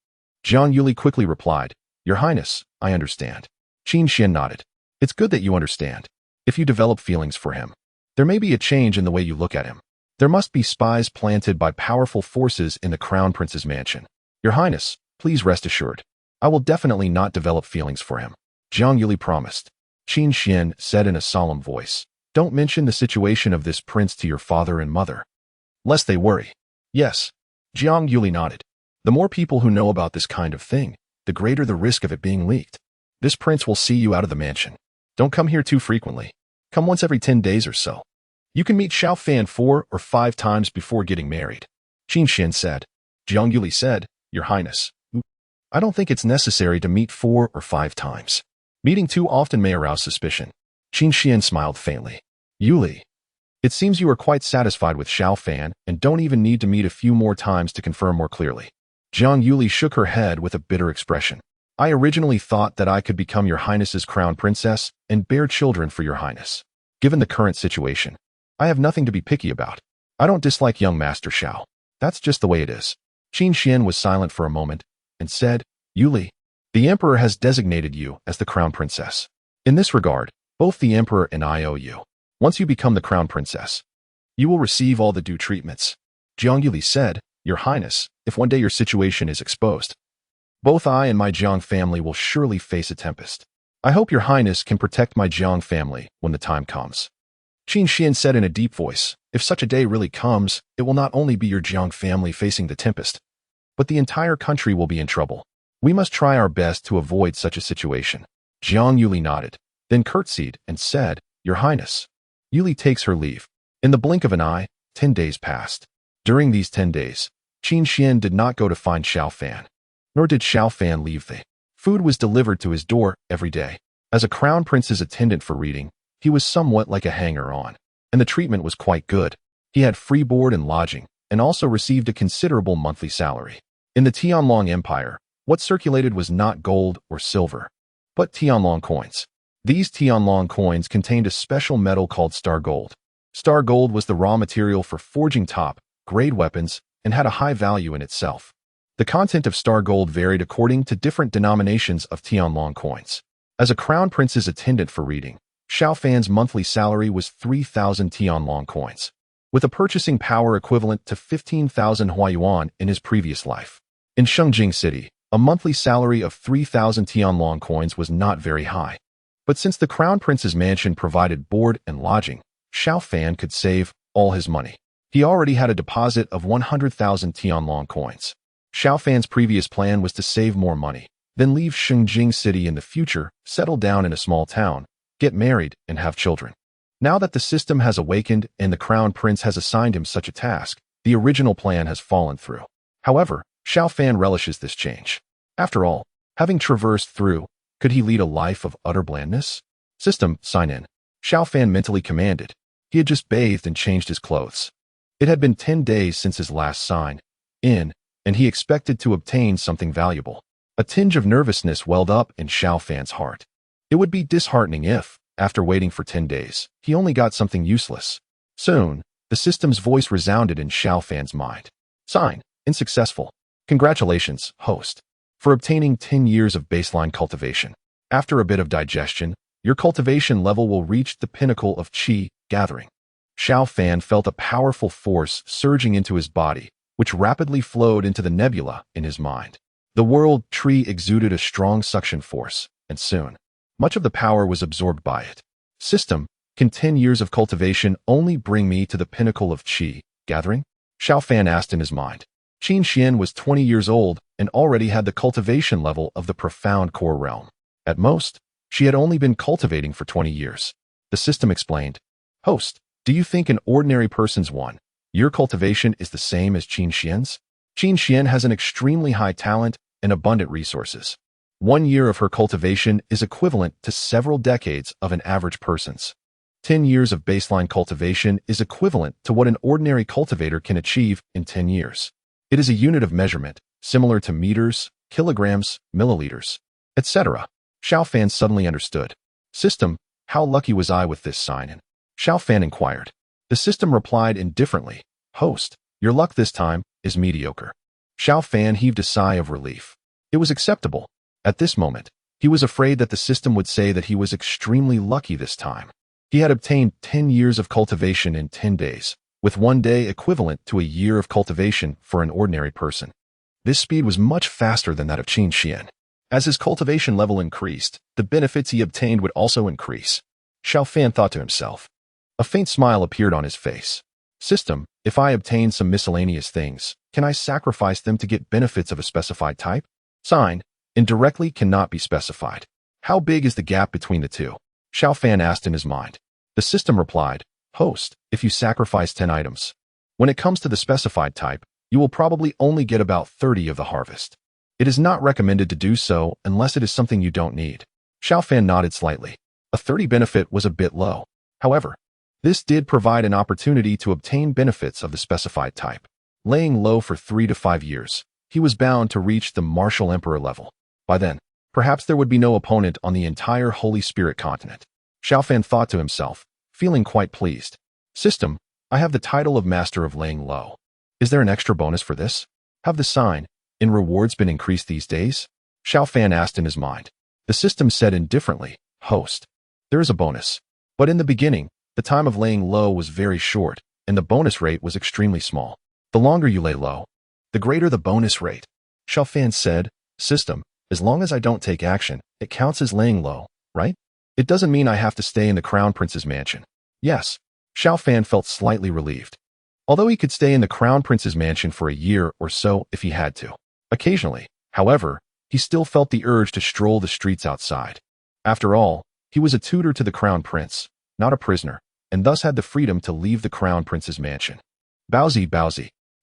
Jiang Yuli quickly replied, Your Highness, I understand. Qin Xian nodded. It's good that you understand. If you develop feelings for him, there may be a change in the way you look at him. There must be spies planted by powerful forces in the Crown Prince's mansion. Your Highness, please rest assured. I will definitely not develop feelings for him. Jiang Yuli promised. Qin Xian said in a solemn voice, Don't mention the situation of this prince to your father and mother, lest they worry. Yes. Jiang Yuli nodded. The more people who know about this kind of thing, the greater the risk of it being leaked. This prince will see you out of the mansion. Don't come here too frequently. Come once every 10 days or so. You can meet Xiao Fan 4 or 5 times before getting married. Qin Xian said. Jiang Yuli said, Your Highness, I don't think it's necessary to meet 4 or 5 times. Meeting too often may arouse suspicion. Qin Xian smiled faintly. Yuli, it seems you are quite satisfied with Xiao Fan and don't even need to meet a few more times to confirm more clearly. Jiang Yuli shook her head with a bitter expression. I originally thought that I could become your Highness's crown princess and bear children for your Highness. Given the current situation, I have nothing to be picky about. I don't dislike young Master Xiao. That's just the way it is. Qin Xian was silent for a moment and said, Yuli, the Emperor has designated you as the crown princess. In this regard, both the Emperor and I owe you. Once you become the crown princess, you will receive all the due treatments. Jiang Yuli said, Your Highness, if one day your situation is exposed, both I and my Jiang family will surely face a tempest. I hope your Highness can protect my Jiang family when the time comes. Qin Xian said in a deep voice, If such a day really comes, it will not only be your Jiang family facing the tempest, but the entire country will be in trouble. We must try our best to avoid such a situation. Jiang Yuli nodded, then curtsied and said, Your Highness. Yuli takes her leave. In the blink of an eye, 10 days passed. During these 10 days, Qin Xian did not go to find Xiao Fan, nor did Xiao Fan leave. The food was delivered to his door every day. As a crown prince's attendant for reading, he was somewhat like a hanger-on, and the treatment was quite good. He had free board and lodging, and also received a considerable monthly salary. In the Tianlong Empire, what circulated was not gold or silver, but Tianlong coins. These Tianlong coins contained a special metal called star gold. Star gold was the raw material for forging top-grade weapons and had a high value in itself. The content of star gold varied according to different denominations of Tianlong coins. As a crown prince's attendant for reading, Xiao Fan's monthly salary was 3,000 Tianlong coins, with a purchasing power equivalent to 15,000 Huayuan in his previous life. In Shengjing City, a monthly salary of 3,000 Tianlong coins was not very high. But since the crown prince's mansion provided board and lodging, Xiao Fan could save all his money. He already had a deposit of 100,000 Tianlong coins. Xiao Fan's previous plan was to save more money, then leave Shengjing City in the future, settle down in a small town, get married, and have children. Now that the system has awakened and the crown prince has assigned him such a task, the original plan has fallen through. However, Xiao Fan relishes this change. After all, having traversed through, could he lead a life of utter blandness? System, sign in. Xiao Fan mentally commanded. He had just bathed and changed his clothes. It had been 10 days since his last sign in, and he expected to obtain something valuable. A tinge of nervousness welled up in Xiao Fan's heart. It would be disheartening if, after waiting for 10 days, he only got something useless. Soon, the system's voice resounded in Xiao Fan's mind. Sign, unsuccessful. Congratulations, host, for obtaining 10 years of baseline cultivation. After a bit of digestion, your cultivation level will reach the pinnacle of qi gathering. Xiao Fan felt a powerful force surging into his body, which rapidly flowed into the nebula in his mind. The world tree exuded a strong suction force, and soon, much of the power was absorbed by it. System, can 10 years of cultivation only bring me to the pinnacle of qi gathering? Xiao Fan asked in his mind. Qin Xian was 20 years old and already had the cultivation level of the profound core realm. At most, she had only been cultivating for 20 years. The system explained. Host, do you think an ordinary person's your cultivation is the same as Qin Xian's? Qin Xian has an extremely high talent and abundant resources. 1 year of her cultivation is equivalent to several decades of an average person's. 10 years of baseline cultivation is equivalent to what an ordinary cultivator can achieve in 10 years. It is a unit of measurement, similar to meters, kilograms, milliliters, etc. Xiao Fan suddenly understood. System, how lucky was I with this sign-in? Xiao Fan inquired. The system replied indifferently. Host, your luck this time is mediocre. Xiao Fan heaved a sigh of relief. It was acceptable. At this moment, he was afraid that the system would say that he was extremely lucky this time. He had obtained 10 years of cultivation in 10 days, with 1 day equivalent to a year of cultivation for an ordinary person. This speed was much faster than that of Qin Xian. As his cultivation level increased, the benefits he obtained would also increase. Xiao Fan thought to himself. A faint smile appeared on his face. System, if I obtain some miscellaneous things, can I sacrifice them to get benefits of a specified type? Sign, indirectly cannot be specified. How big is the gap between the two? Xiao Fan asked in his mind. The system replied, Host, if you sacrifice 10 items. When it comes to the specified type, you will probably only get about 30 of the harvest. It is not recommended to do so unless it is something you don't need. Xiao Fan nodded slightly. A 30 benefit was a bit low. However, this did provide an opportunity to obtain benefits of the specified type. Laying low for 3 to 5 years, he was bound to reach the martial emperor level. By then, perhaps there would be no opponent on the entire Holy Spirit continent. Xiao Fan thought to himself, feeling quite pleased. System, I have the title of Master of Laying Low. Is there an extra bonus for this? Have the sign in rewards been increased these days? Xiao Fan asked in his mind. The system said indifferently, Host, there is a bonus. But in the beginning, the time of laying low was very short, and the bonus rate was extremely small. The longer you lay low, the greater the bonus rate. Xiao Fan said, System, as long as I don't take action, it counts as laying low, right? It doesn't mean I have to stay in the Crown Prince's mansion. Yes. Xiao Fan felt slightly relieved. Although he could stay in the Crown Prince's mansion for a year or so if he had to. Occasionally, however, he still felt the urge to stroll the streets outside. After all, he was a tutor to the Crown Prince, not a prisoner, and thus had the freedom to leave the Crown Prince's mansion. Bowsy,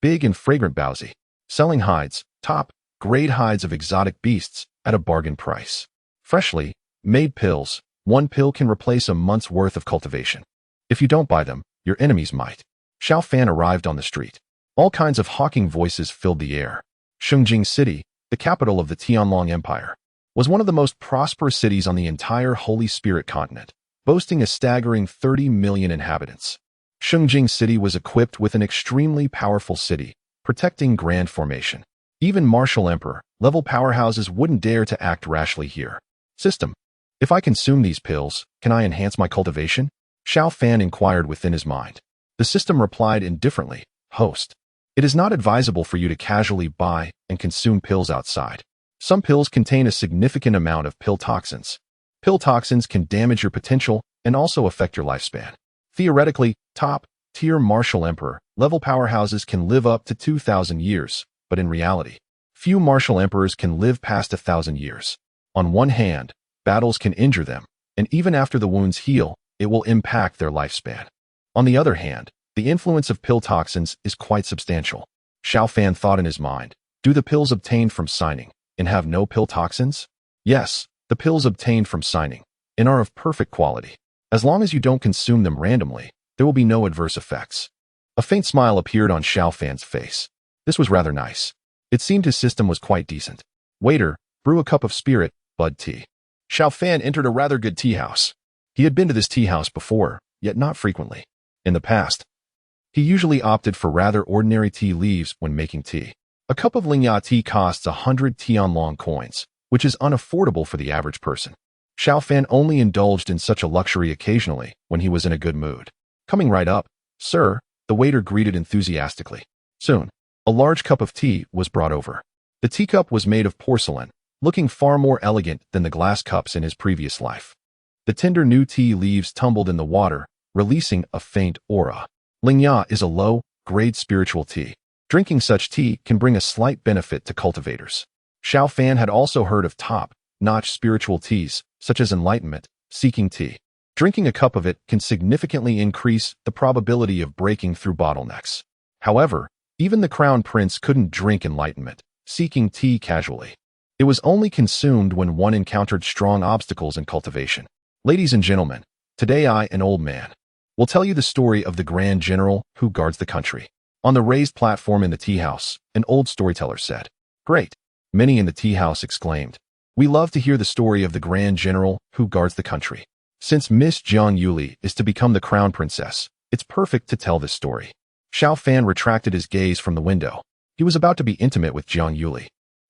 big and fragrant Bowsy. selling hides, top-grade hides of exotic beasts at a bargain price. Freshly made pills. One pill can replace a month's worth of cultivation. If you don't buy them, your enemies might. Xiao Fan arrived on the street. All kinds of hawking voices filled the air. Shengjing City, the capital of the Tianlong Empire, was one of the most prosperous cities on the entire Holy Spirit continent, boasting a staggering 30 million inhabitants. Shengjing City was equipped with an extremely powerful city, protecting Grand Formation. Even martial emperor-level powerhouses wouldn't dare to act rashly here. System. If I consume these pills, can I enhance my cultivation? Xiao Fan inquired within his mind. The system replied indifferently, Host. It is not advisable for you to casually buy and consume pills outside. Some pills contain a significant amount of pill toxins. Pill toxins can damage your potential and also affect your lifespan. Theoretically, top-tier martial emperor-level powerhouses can live up to 2,000 years, but in reality, few martial emperors can live past 1,000 years. On one hand, battles can injure them, and even after the wounds heal, it will impact their lifespan. On the other hand, the influence of pill toxins is quite substantial. Xiao Fan thought in his mind, do the pills obtained from signing and have no pill toxins? Yes, the pills obtained from signing and are of perfect quality. As long as you don't consume them randomly, there will be no adverse effects. A faint smile appeared on Xiao Fan's face. This was rather nice. It seemed his system was quite decent. Waiter, brew a cup of spirit, bud tea. Xiao Fan entered a rather good tea house. He had been to this tea house before, yet not frequently. In the past, he usually opted for rather ordinary tea leaves when making tea. A cup of Lingya tea costs 100 Tianlong coins, which is unaffordable for the average person. Xiao Fan only indulged in such a luxury occasionally when he was in a good mood. Coming right up, sir, the waiter greeted enthusiastically. Soon, a large cup of tea was brought over. The teacup was made of porcelain, looking far more elegant than the glass cups in his previous life. The tender new tea leaves tumbled in the water, releasing a faint aura. Lingya is a low-grade spiritual tea. Drinking such tea can bring a slight benefit to cultivators. Xiao Fan had also heard of top-notch spiritual teas, such as enlightenment-seeking tea. Drinking a cup of it can significantly increase the probability of breaking through bottlenecks. However, even the Crown Prince couldn't drink enlightenment-seeking tea casually. It was only consumed when one encountered strong obstacles in cultivation. Ladies and gentlemen, today I, an old man, will tell you the story of the Grand General who guards the country. On the raised platform in the tea house, an old storyteller said, Great! Many in the tea house exclaimed, We love to hear the story of the Grand General who guards the country. Since Miss Jiang Yuli is to become the Crown Princess, it's perfect to tell this story. Xiao Fan retracted his gaze from the window. He was about to be intimate with Jiang Yuli,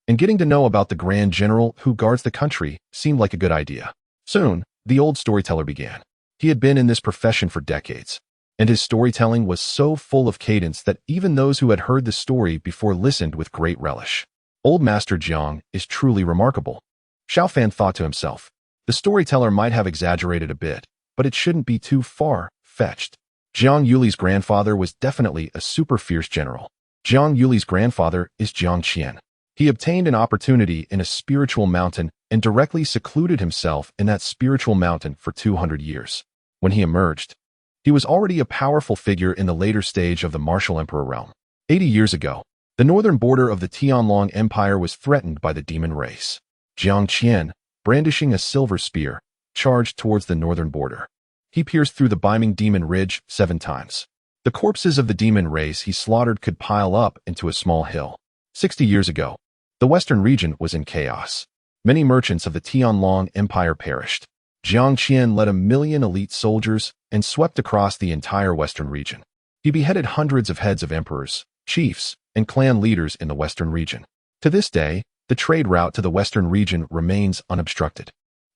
and getting to know about the Grand General who guards the country seemed like a good idea. Soon, the old storyteller began. He had been in this profession for decades, and his storytelling was so full of cadence that even those who had heard the story before listened with great relish. Old Master Jiang is truly remarkable. Xiao Fan thought to himself. The storyteller might have exaggerated a bit, but it shouldn't be too far-fetched. Jiang Yuli's grandfather was definitely a super fierce general. Jiang Yuli's grandfather is Jiang Qian. He obtained an opportunity in a spiritual mountain and directly secluded himself in that spiritual mountain for 200 years. When he emerged, he was already a powerful figure in the later stage of the martial emperor realm. 80 years ago, the northern border of the Tianlong Empire was threatened by the demon race. Jiang Qian, brandishing a silver spear, charged towards the northern border. He pierced through the beaming demon ridge 7 times. The corpses of the demon race he slaughtered could pile up into a small hill. 60 years ago, the western region was in chaos. Many merchants of the Tianlong Empire perished. Jiang Qian led 1 million elite soldiers and swept across the entire western region. He beheaded hundreds of heads of emperors, chiefs, and clan leaders in the western region. To this day, the trade route to the western region remains unobstructed.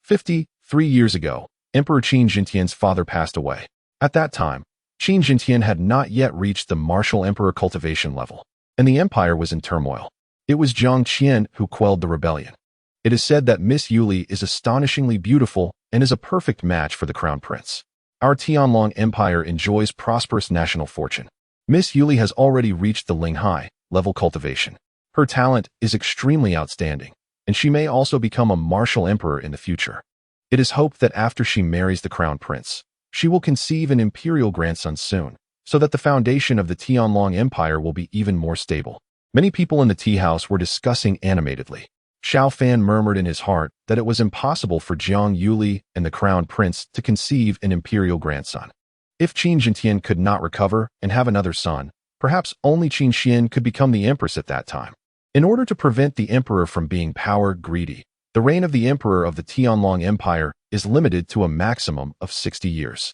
53 years ago, Emperor Qin Jintian's father passed away. At that time, Qin Jintian had not yet reached the martial emperor cultivation level, and the empire was in turmoil. It was Jiang Qian who quelled the rebellion. It is said that Miss Yuli is astonishingly beautiful and is a perfect match for the crown prince. Our Tianlong Empire enjoys prosperous national fortune. Miss Yuli has already reached the Linghai level cultivation. Her talent is extremely outstanding, and she may also become a martial emperor in the future. It is hoped that after she marries the crown prince, she will conceive an imperial grandson soon, so that the foundation of the Tianlong Empire will be even more stable. Many people in the tea house were discussing animatedly. Xiao Fan murmured in his heart that it was impossible for Jiang Yuli and the crown prince to conceive an imperial grandson. If Qin Jintian could not recover and have another son, perhaps only Qin Xian could become the empress at that time. In order to prevent the emperor from being power-greedy, the reign of the emperor of the Tianlong Empire is limited to a maximum of 60 years.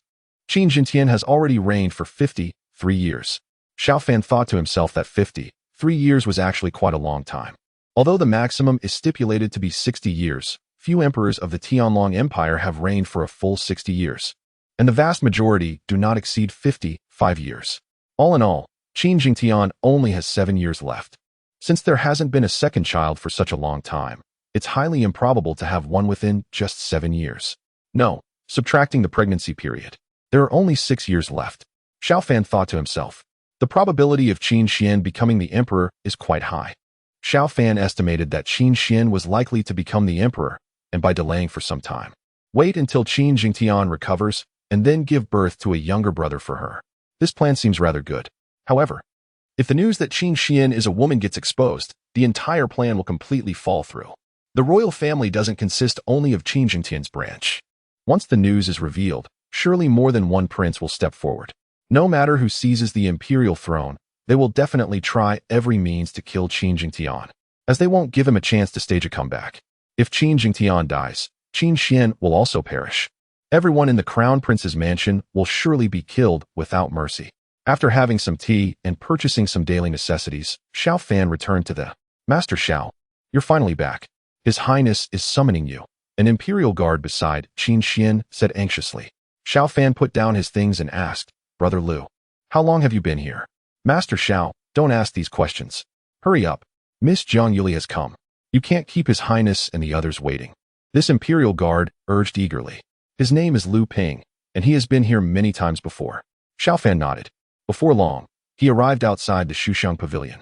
Qin Jintian has already reigned for 53 years. Xiao Fan thought to himself that 53 years was actually quite a long time. Although the maximum is stipulated to be 60 years, few emperors of the Tianlong Empire have reigned for a full 60 years, and the vast majority do not exceed 55 years. All in all, Qin Jintian only has 7 years left. Since there hasn't been a second child for such a long time, it's highly improbable to have one within just 7 years. No, subtracting the pregnancy period, there are only 6 years left. Xiao Fan thought to himself. The probability of Qin Xian becoming the emperor is quite high. Xiao Fan estimated that Qin Xian was likely to become the emperor, and by delaying for some time. Wait until Qin Jingtian recovers, and then give birth to a younger brother for her. This plan seems rather good. However, if the news that Qin Xian is a woman gets exposed, the entire plan will completely fall through. The royal family doesn't consist only of Qin Jingtian's branch. Once the news is revealed, surely more than one prince will step forward. No matter who seizes the imperial throne, they will definitely try every means to kill Qin Jingtian, as they won't give him a chance to stage a comeback. If Qin Jingtian dies, Qin Xian will also perish. Everyone in the crown prince's mansion will surely be killed without mercy. After having some tea and purchasing some daily necessities, Xiao Fan returned to the Master Xiao. You're finally back. His Highness is summoning you. An imperial guard beside Qin Xian said anxiously. Xiao Fan put down his things and asked, Brother Liu, how long have you been here? Master Xiao, don't ask these questions. Hurry up. Miss Jiang Yuli has come. You can't keep His Highness and the others waiting. This imperial guard urged eagerly. His name is Liu Ping, and he has been here many times before. Xiao Fan nodded. Before long, he arrived outside the Shuxiang Pavilion.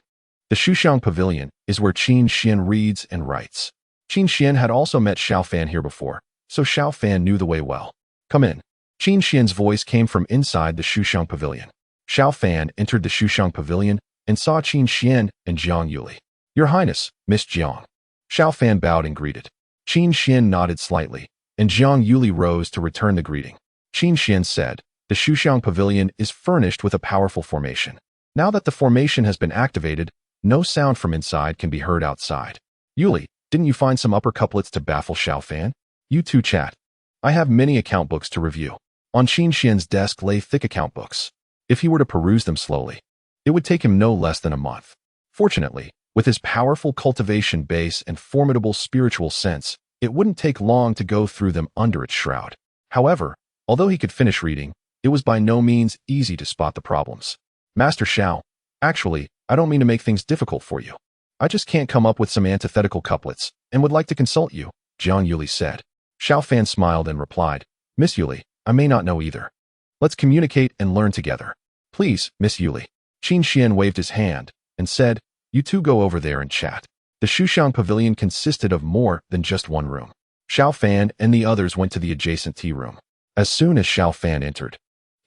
The Shuxiang Pavilion is where Qin Xian reads and writes. Qin Xian had also met Xiao Fan here before, so Xiao Fan knew the way well. Come in. Qin Xian's voice came from inside the Shuxiang Pavilion. Xiao Fan entered the Shuxiang Pavilion and saw Qin Xian and Jiang Yuli. Your Highness, Miss Jiang. Xiao Fan bowed and greeted. Qin Xian nodded slightly, and Jiang Yuli rose to return the greeting. Qin Xian said, the Shuxiang Pavilion is furnished with a powerful formation. Now that the formation has been activated, no sound from inside can be heard outside. Yuli, didn't you find some upper couplets to baffle Xiao Fan? You two chat. I have many account books to review. On Qin Xian's desk lay thick account books. If he were to peruse them slowly, it would take him no less than a month. Fortunately, with his powerful cultivation base and formidable spiritual sense, it wouldn't take long to go through them under its shroud. However, although he could finish reading, it was by no means easy to spot the problems. Master Xiao, actually, I don't mean to make things difficult for you. I just can't come up with some antithetical couplets, and would like to consult you, Jiang Yuli said. Xiao Fan smiled and replied, Miss Yuli, I may not know either. Let's communicate and learn together. Please, Miss Yuli. Qin Xian waved his hand and said, you two go over there and chat. The Shuxiang Pavilion consisted of more than just one room. Xiao Fan and the others went to the adjacent tea room. As soon as Xiao Fan entered,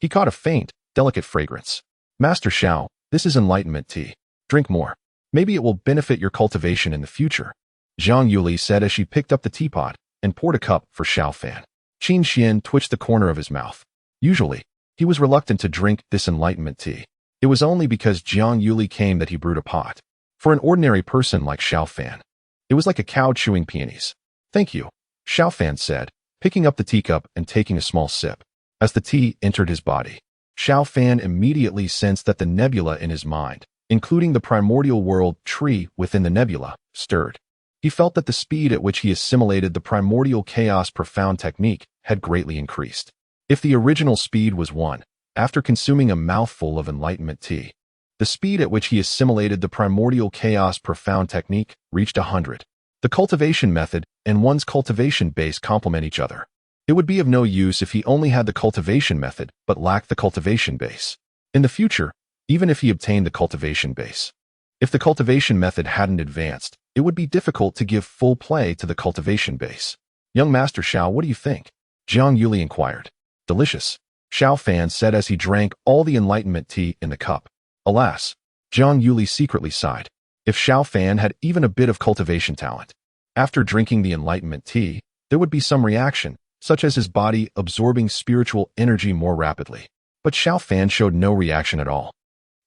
he caught a faint, delicate fragrance. Master Xiao, this is enlightenment tea. Drink more. Maybe it will benefit your cultivation in the future. Jiang Yuli said as she picked up the teapot and poured a cup for Xiao Fan. Qin Xian twitched the corner of his mouth. Usually, he was reluctant to drink this enlightenment tea. It was only because Jiang Yuli came that he brewed a pot. For an ordinary person like Xiao Fan, it was like a cow chewing peonies. Thank you, Xiao Fan said, picking up the teacup and taking a small sip. As the tea entered his body, Xiao Fan immediately sensed that the nebula in his mind, including the primordial world tree within the nebula, stirred. He felt that the speed at which he assimilated the primordial chaos profound technique had greatly increased. If the original speed was 1, after consuming a mouthful of enlightenment tea, the speed at which he assimilated the primordial chaos profound technique reached 100. The cultivation method and one's cultivation base complement each other. It would be of no use if he only had the cultivation method but lacked the cultivation base. In the future, even if he obtained the cultivation base, if the cultivation method hadn't advanced, it would be difficult to give full play to the cultivation base. Young Master Xiao, what do you think? Jiang Yuli inquired. Delicious, Xiao Fan said as he drank all the enlightenment tea in the cup. Alas, Jiang Yuli secretly sighed. If Xiao Fan had even a bit of cultivation talent, after drinking the Enlightenment tea, there would be some reaction, such as his body absorbing spiritual energy more rapidly. But Xiao Fan showed no reaction at all.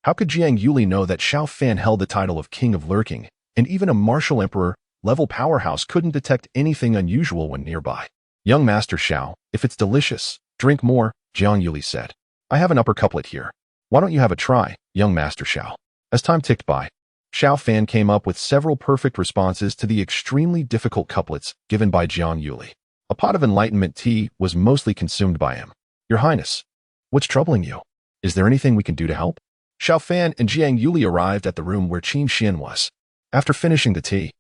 How could Jiang Yuli know that Xiao Fan held the title of King of Lurking, and even a martial emperor-level powerhouse couldn't detect anything unusual when nearby? Young Master Xiao, if it's delicious, drink more, Jiang Yuli said. I have an upper couplet here. Why don't you have a try, young Master Xiao? As time ticked by, Xiao Fan came up with several perfect responses to the extremely difficult couplets given by Jiang Yuli. A pot of enlightenment tea was mostly consumed by him. Your Highness, what's troubling you? Is there anything we can do to help? Xiao Fan and Jiang Yuli arrived at the room where Qin Xian was. After finishing the tea,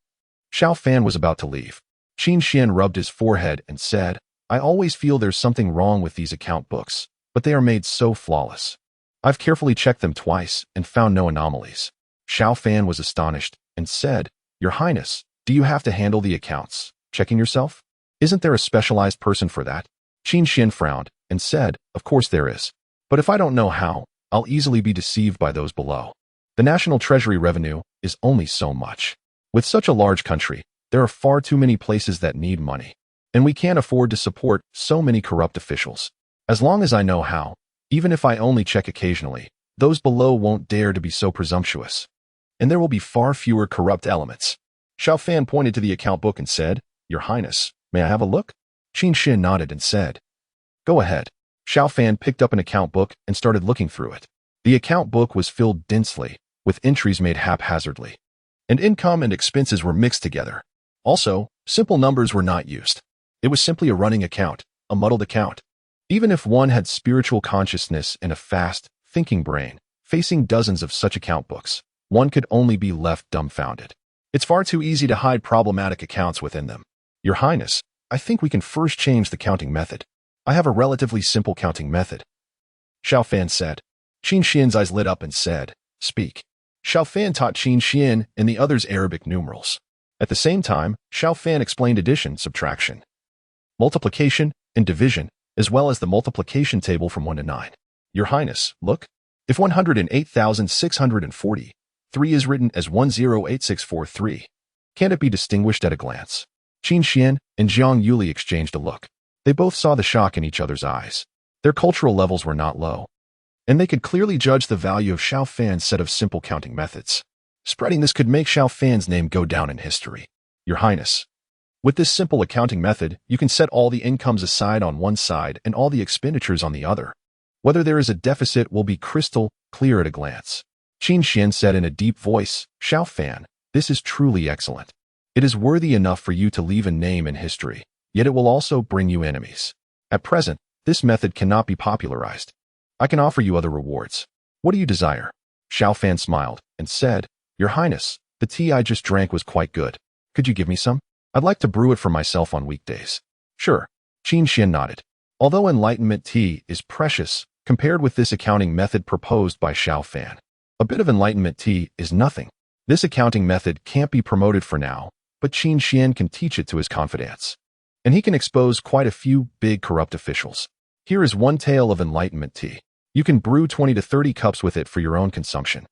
Xiao Fan was about to leave. Qin Xian rubbed his forehead and said, I always feel there's something wrong with these account books, but they are made so flawless. I've carefully checked them twice and found no anomalies. Xiao Fan was astonished and said, Your Highness, do you have to handle the accounts, checking yourself? Isn't there a specialized person for that? Qin Xian frowned and said, Of course there is. But if I don't know how, I'll easily be deceived by those below. The national treasury revenue is only so much. With such a large country, there are far too many places that need money, and we can't afford to support so many corrupt officials. As long as I know how, even if I only check occasionally, those below won't dare to be so presumptuous. And there will be far fewer corrupt elements. Xiao Fan pointed to the account book and said, Your Highness, may I have a look? Qin Xian nodded and said, Go ahead. Xiao Fan picked up an account book and started looking through it. The account book was filled densely, with entries made haphazardly, and income and expenses were mixed together. Also, simple numbers were not used. It was simply a running account, a muddled account. Even if one had spiritual consciousness and a fast, thinking brain, facing dozens of such account books, one could only be left dumbfounded. It's far too easy to hide problematic accounts within them. Your Highness, I think we can first change the counting method. I have a relatively simple counting method. Xiao Fan said. Qin Xian's eyes lit up and said, Speak. Xiao Fan taught Qin Xian and the others Arabic numerals. At the same time, Xiao Fan explained addition, subtraction, multiplication, and division, as well as the multiplication table from 1 to 9. Your Highness, look. If 108,643 is written as 108643, can't it be distinguished at a glance? Qin Xian and Jiang Yuli exchanged a look. They both saw the shock in each other's eyes. Their cultural levels were not low, and they could clearly judge the value of Xiao Fan's set of simple counting methods. Spreading this could make Xiao Fan's name go down in history. Your Highness, with this simple accounting method, you can set all the incomes aside on one side and all the expenditures on the other. Whether there is a deficit will be crystal clear at a glance. Qin Xian said in a deep voice, Xiao Fan, this is truly excellent. It is worthy enough for you to leave a name in history, yet it will also bring you enemies. At present, this method cannot be popularized. I can offer you other rewards. What do you desire? Xiao Fan smiled and said, Your Highness, the tea I just drank was quite good. Could you give me some? I'd like to brew it for myself on weekdays. Sure. Qin Xian nodded. Although enlightenment tea is precious compared with this accounting method proposed by Xiao Fan, a bit of enlightenment tea is nothing. This accounting method can't be promoted for now, but Qin Xian can teach it to his confidants, and he can expose quite a few big corrupt officials. Here is one tale of enlightenment tea. You can brew 20 to 30 cups with it for your own consumption.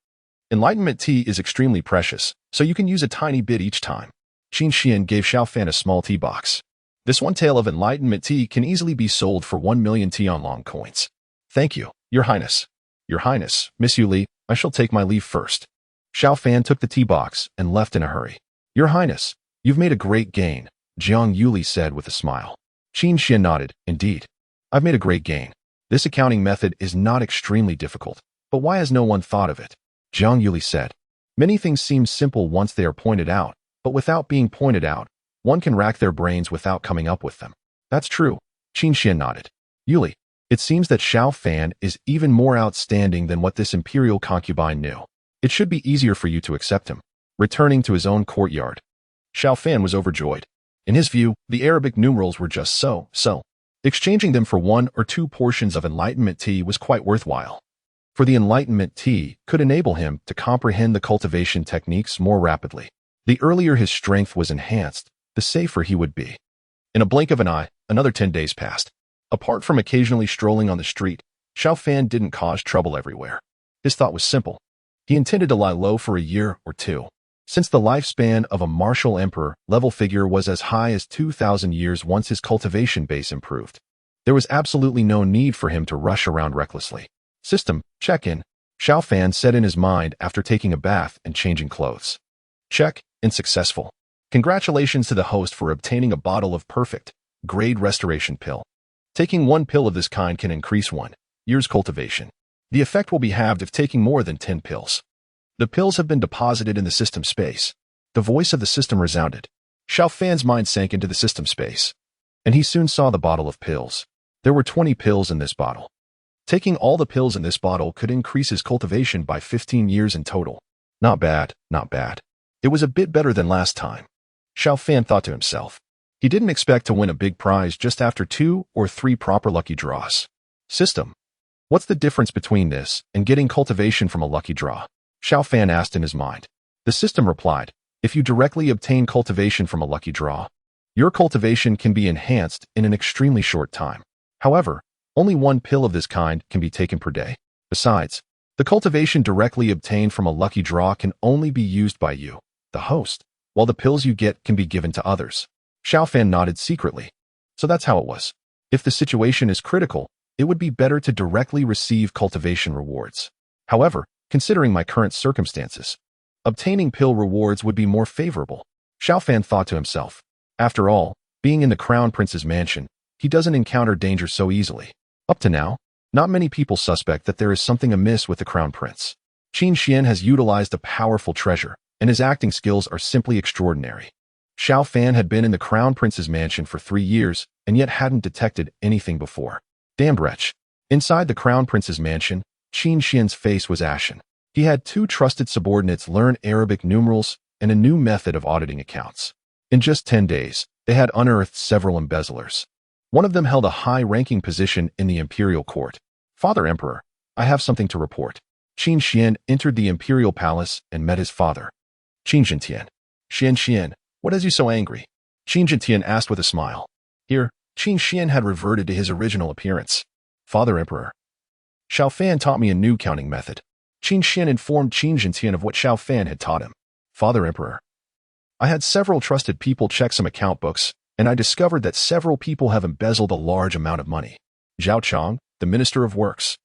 Enlightenment tea is extremely precious, so you can use a tiny bit each time. Qin Xian gave Xiao Fan a small tea box. This one tale of enlightenment tea can easily be sold for 1 million Tianlong coins. Thank you, Your Highness. Your Highness, Miss Yuli, I shall take my leave first. Xiao Fan took the tea box and left in a hurry. Your Highness, you've made a great gain, Jiang Yuli said with a smile. Qin Xian nodded, Indeed. I've made a great gain. This accounting method is not extremely difficult, but why has no one thought of it? Jiang Yuli said. Many things seem simple once they are pointed out, but without being pointed out, one can rack their brains without coming up with them. That's true. Qin Xian nodded. Yuli, it seems that Xiao Fan is even more outstanding than what this imperial concubine knew. It should be easier for you to accept him. Returning to his own courtyard, Xiao Fan was overjoyed. In his view, the Arabic numerals were just so. Exchanging them for 1 or 2 portions of enlightenment tea was quite worthwhile. For the enlightenment tea could enable him to comprehend the cultivation techniques more rapidly. The earlier his strength was enhanced, the safer he would be. In a blink of an eye, another 10 days passed. Apart from occasionally strolling on the street, Xiao Fan didn't cause trouble everywhere. His thought was simple. He intended to lie low for a year or two. Since the lifespan of a martial emperor level figure was as high as 2,000 years once his cultivation base improved, there was absolutely no need for him to rush around recklessly. System, check-in, Xiao Fan said in his mind after taking a bath and changing clothes. Check, in successful. Congratulations to the host for obtaining a bottle of perfect grade restoration pill. Taking one pill of this kind can increase 1 year's cultivation. The effect will be halved if taking more than 10 pills. The pills have been deposited in the system space. The voice of the system resounded. Xiao Fan's mind sank into the system space, and he soon saw the bottle of pills. There were 20 pills in this bottle. Taking all the pills in this bottle could increase his cultivation by 15 years in total. Not bad, not bad. It was a bit better than last time. Xiao Fan thought to himself. He didn't expect to win a big prize just after 2 or 3 proper lucky draws. System. What's the difference between this and getting cultivation from a lucky draw? Xiao Fan asked in his mind. The system replied, if you directly obtain cultivation from a lucky draw, your cultivation can be enhanced in an extremely short time. However, only 1 pill of this kind can be taken per day. Besides, the cultivation directly obtained from a lucky draw can only be used by you, the host, while the pills you get can be given to others. Xiao Fan nodded secretly. So that's how it was. If the situation is critical, it would be better to directly receive cultivation rewards. However, considering my current circumstances, obtaining pill rewards would be more favorable. Xiao Fan thought to himself. After all, being in the Crown Prince's mansion, he doesn't encounter danger so easily. Up to now, not many people suspect that there is something amiss with the Crown Prince. Qin Xian has utilized a powerful treasure, and his acting skills are simply extraordinary. Xiao Fan had been in the Crown Prince's mansion for 3 years, and yet hadn't detected anything before. Damn wretch. Inside the Crown Prince's mansion, Qin Xian's face was ashen. He had 2 trusted subordinates learn Arabic numerals and a new method of auditing accounts. In just 10 days, they had unearthed several embezzlers. One of them held a high-ranking position in the imperial court. Father Emperor, I have something to report. Qin Xian entered the imperial palace and met his father. Qin Zhentian. Xian, what has you so angry? Qin Zhentian asked with a smile. Here, Qin Xian had reverted to his original appearance. Father Emperor. Xiao Fan taught me a new counting method. Qin Xian informed Qin Zhentian of what Xiao Fan had taught him. Father Emperor. I had several trusted people check some account books, and I discovered that several people have embezzled a large amount of money. Zhao Chong, the Minister of Works,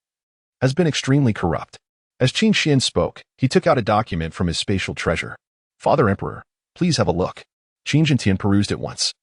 has been extremely corrupt. As Qin Xian spoke, he took out a document from his spatial treasure. Father Emperor, please have a look. Qin Zhentian perused it once,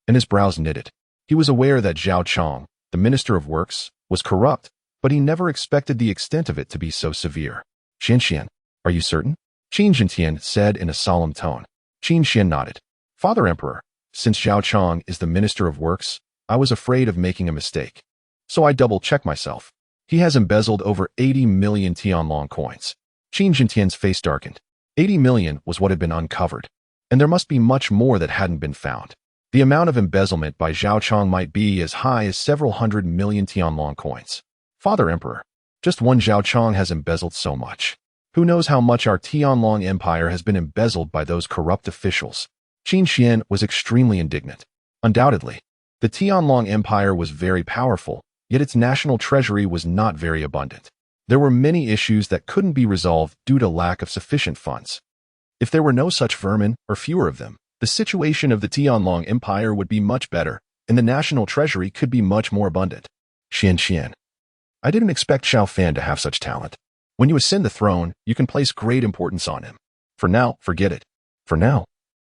and his brows knitted. He was aware that Zhao Chong, the Minister of Works, was corrupt, but he never expected the extent of it to be so severe. Xian, are you certain? Qin Zhentian said in a solemn tone. Qin Xian nodded. Father Emperor, since Zhao Chong is the Minister of Works, I was afraid of making a mistake. So I double-checked myself. He has embezzled over 80 million Tianlong coins. Qin Zhentian's face darkened. 80 million was what had been uncovered, and there must be much more that hadn't been found. The amount of embezzlement by Zhao Chong might be as high as several 100 million Tianlong coins. Father Emperor, just one Zhao Chong has embezzled so much. Who knows how much our Tianlong Empire has been embezzled by those corrupt officials? Qin Xian was extremely indignant. Undoubtedly, the Tianlong Empire was very powerful, yet its national treasury was not very abundant. There were many issues that couldn't be resolved due to lack of sufficient funds. If there were no such vermin, or fewer of them, the situation of the Tianlong Empire would be much better, and the national treasury could be much more abundant. Xian. I didn't expect Xiao Fan to have such talent. When you ascend the throne, you can place great importance on him. For now, forget it. For now,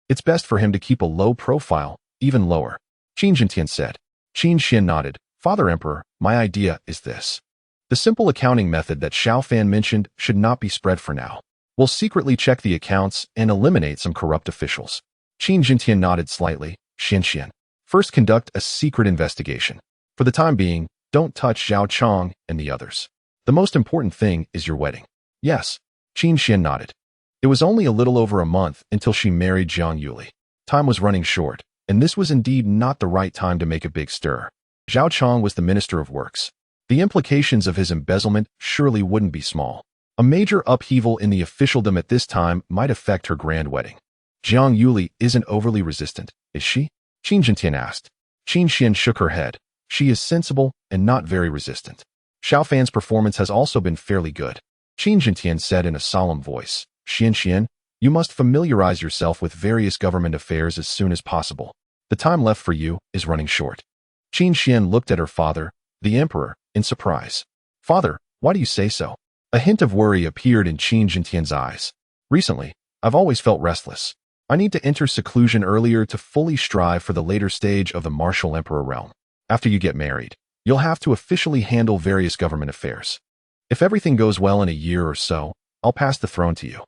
it's best for him to keep a low profile, even lower. Qin Zhentian said. Qin Xian nodded. Father Emperor, my idea is this. The simple accounting method that Xiao Fan mentioned should not be spread for now. We'll secretly check the accounts and eliminate some corrupt officials. Qin Zhentian nodded slightly. Xian. First conduct a secret investigation. For the time being, don't touch Zhao Chong and the others. The most important thing is your wedding. Yes. Qin Xian nodded. It was only a little over a month until she married Jiang Yuli. Time was running short, and this was indeed not the right time to make a big stir. Zhao Chong was the Minister of Works. The implications of his embezzlement surely wouldn't be small. A major upheaval in the officialdom at this time might affect her grand wedding. Jiang Yuli isn't overly resistant, is she? Qin Zhentian asked. Qin Xian shook her head. She is sensible and not very resistant. Xiao Fan's performance has also been fairly good. Qin Zhentian said in a solemn voice. Xian, You must familiarize yourself with various government affairs as soon as possible. The time left for you is running short. Qin Xian looked at her father, the emperor, in surprise. Father, why do you say so? A hint of worry appeared in Qin Jintian's eyes. Recently, I've always felt restless. I need to enter seclusion earlier to fully strive for the later stage of the martial emperor realm. After you get married, you'll have to officially handle various government affairs. If everything goes well in a year or so, I'll pass the throne to you.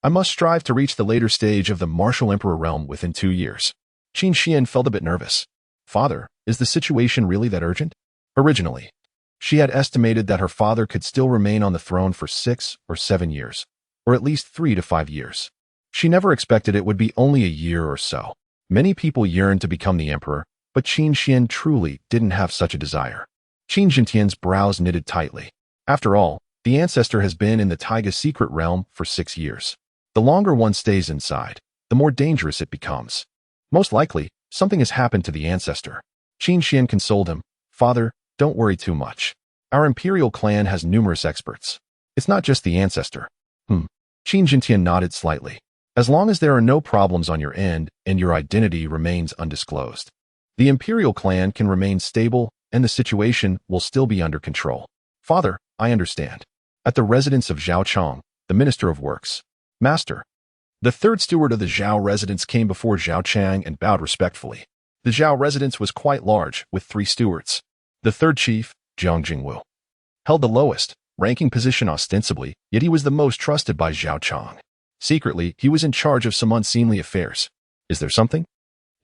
I must strive to reach the later stage of the martial emperor realm within 2 years. Qin Xian felt a bit nervous. Father, is the situation really that urgent? Originally, she had estimated that her father could still remain on the throne for 6 or 7 years, or at least 3 to 5 years. She never expected it would be only a year or so. Many people yearned to become the emperor, but Qin Xian truly didn't have such a desire. Qin Jintian's brows knitted tightly. After all, the ancestor has been in the Taiga secret realm for 6 years. The longer one stays inside, the more dangerous it becomes. Most likely, something has happened to the ancestor. Qin Xian consoled him. Father, don't worry too much. Our imperial clan has numerous experts. It's not just the ancestor. Qin Jintian nodded slightly. As long as there are no problems on your end and your identity remains undisclosed, the imperial clan can remain stable and the situation will still be under control. Father, I understand. At the residence of Zhao Chong, the Minister of Works. Master. The third steward of the Zhao residence came before Zhao Chang and bowed respectfully. The Zhao residence was quite large, with 3 stewards. The third chief, Jiang Jingwu, held the lowest, ranking position ostensibly, yet he was the most trusted by Zhao Chang. Secretly, he was in charge of some unseemly affairs. Is there something?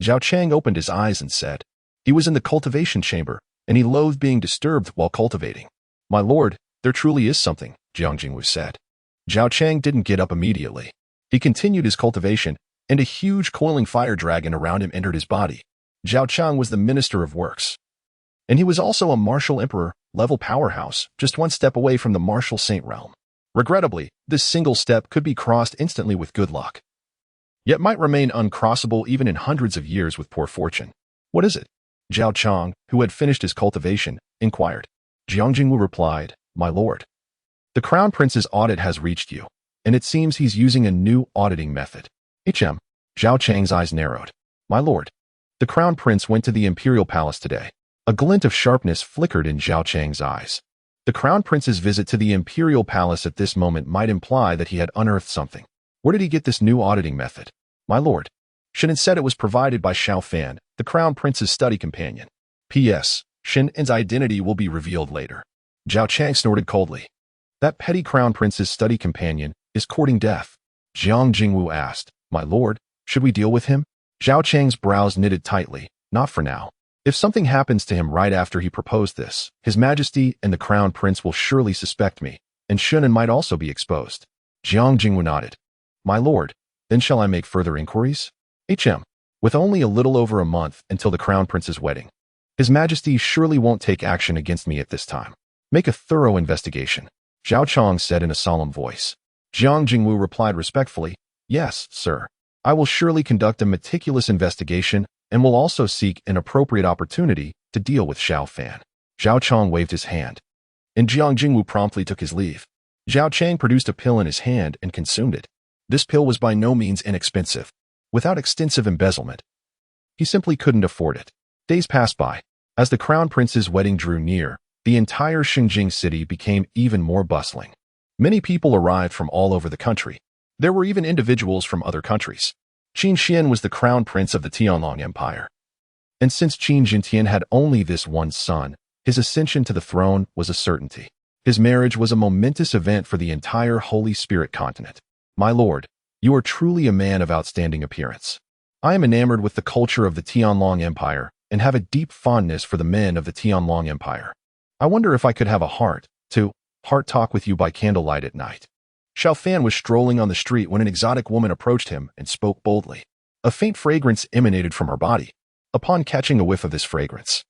Zhao Chang opened his eyes and said. He was in the cultivation chamber, and he loathed being disturbed while cultivating. My lord, there truly is something, Jiang Jingwu said. Zhao Chang didn't get up immediately. He continued his cultivation, and a huge coiling fire dragon around him entered his body. Zhao Chang was the Minister of Works. And he was also a martial emperor, level powerhouse, just one step away from the martial saint realm. Regrettably, this single step could be crossed instantly with good luck, yet might remain uncrossable even in hundreds of years with poor fortune. What is it? Zhao Chang, who had finished his cultivation, inquired. Jiang Jingwu replied, My lord, the Crown Prince's audit has reached you, and it seems he's using a new auditing method. Zhao Chang's eyes narrowed. My lord, the Crown Prince went to the Imperial Palace today. A glint of sharpness flickered in Zhao Chang's eyes. The Crown Prince's visit to the Imperial Palace at this moment might imply that he had unearthed something. Where did he get this new auditing method? My lord, Shen said it was provided by Xiao Fan, the Crown Prince's study companion. P.S. Shen's identity will be revealed later. Zhao Chang snorted coldly. That petty Crown Prince's study companion is courting death. Jiang Jingwu asked, My lord, should we deal with him? Zhao Chang's brows knitted tightly. Not for now. If something happens to him right after he proposed this, His Majesty and the Crown Prince will surely suspect me, and Shunan might also be exposed. Jiang Jingwu nodded. My lord, then shall I make further inquiries? With only a little over a month until the Crown Prince's wedding, His Majesty surely won't take action against me at this time. Make a thorough investigation, Zhao Chang said in a solemn voice. Jiang Jingwu replied respectfully, Yes, sir. I will surely conduct a meticulous investigation and will also seek an appropriate opportunity to deal with Xiao Fan. Zhao Chang waved his hand, and Jiang Jingwu promptly took his leave. Zhao Chang produced a pill in his hand and consumed it. This pill was by no means inexpensive, without extensive embezzlement. He simply couldn't afford it. Days passed by. As the Crown Prince's wedding drew near, the entire Xinjing city became even more bustling. Many people arrived from all over the country. There were even individuals from other countries. Qin Xian was the Crown Prince of the Tianlong Empire. And since Qin Jintian had only this one son, his ascension to the throne was a certainty. His marriage was a momentous event for the entire Holy Spirit continent. My lord, you are truly a man of outstanding appearance. I am enamored with the culture of the Tianlong Empire and have a deep fondness for the men of the Tianlong Empire. I wonder if I could have a heart talk with you by candlelight at night. Xiao Fan was strolling on the street when an exotic woman approached him and spoke boldly. A faint fragrance emanated from her body. Upon catching a whiff of this fragrance,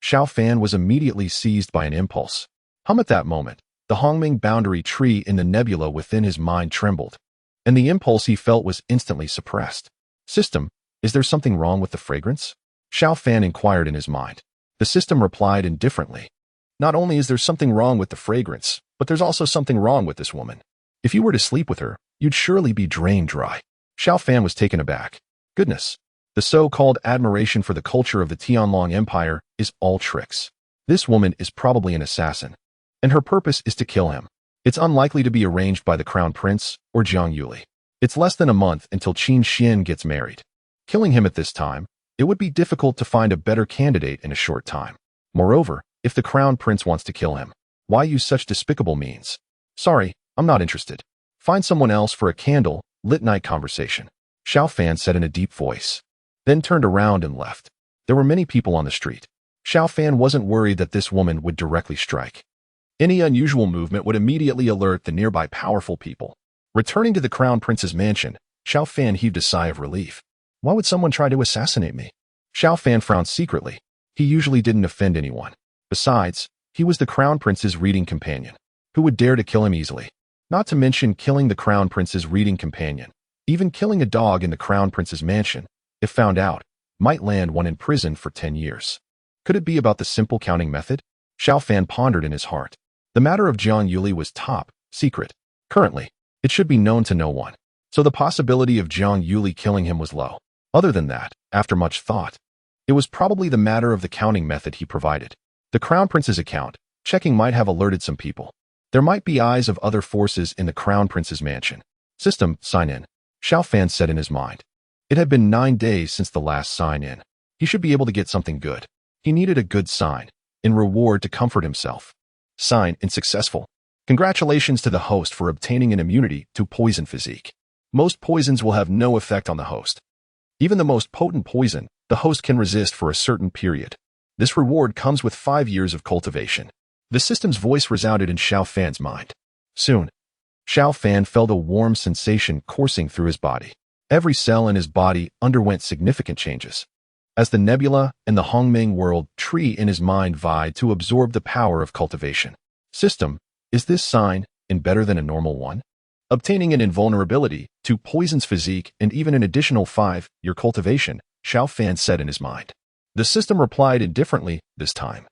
Xiao Fan was immediately seized by an impulse. At that moment, the Hongming boundary tree in the nebula within his mind trembled, and the impulse he felt was instantly suppressed. System, is there something wrong with the fragrance? Xiao Fan inquired in his mind. The system replied indifferently. Not only is there something wrong with the fragrance, but there's also something wrong with this woman. If you were to sleep with her, you'd surely be drained dry. Xiao Fan was taken aback. Goodness. The so-called admiration for the culture of the Tianlong Empire is all tricks. This woman is probably an assassin, and her purpose is to kill him. It's unlikely to be arranged by the Crown Prince or Jiang Yuli. It's less than a month until Qin Xian gets married. Killing him at this time, it would be difficult to find a better candidate in a short time. Moreover, if the Crown Prince wants to kill him, why use such despicable means? Sorry, I'm not interested. Find someone else for a candle-lit night conversation, Xiao Fan said in a deep voice, then turned around and left. There were many people on the street. Xiao Fan wasn't worried that this woman would directly strike. Any unusual movement would immediately alert the nearby powerful people. Returning to the Crown Prince's mansion, Xiao Fan heaved a sigh of relief. Why would someone try to assassinate me? Xiao Fan frowned secretly. He usually didn't offend anyone. Besides, he was the Crown Prince's reading companion. Who would dare to kill him easily? Not to mention killing the Crown Prince's reading companion. Even killing a dog in the Crown Prince's mansion, if found out, might land one in prison for 10 years. Could it be about the simple counting method? Xiao Fan pondered in his heart. The matter of Jiang Yuli was top secret. Currently, it should be known to no one. So the possibility of Jiang Yuli killing him was low. Other than that, after much thought, it was probably the matter of the counting method he provided. The Crown Prince's account, checking might have alerted some people. There might be eyes of other forces in the Crown Prince's mansion. System, sign in, Xiao Fan said in his mind. It had been 9 days since the last sign in. He should be able to get something good. He needed a good sign, in reward to comfort himself. Sign in successful. Congratulations to the host for obtaining an immunity to poison physique. Most poisons will have no effect on the host. Even the most potent poison, the host can resist for a certain period. This reward comes with 5 years of cultivation. The system's voice resounded in Xiao Fan's mind. Soon, Xiao Fan felt a warm sensation coursing through his body. Every cell in his body underwent significant changes. As the nebula and the Hongmeng world tree in his mind vied to absorb the power of cultivation. System, is this sign in better than a normal one? Obtaining an invulnerability to poison's physique and even an additional 5-year cultivation, Xiao Fan said in his mind. The system replied indifferently this time.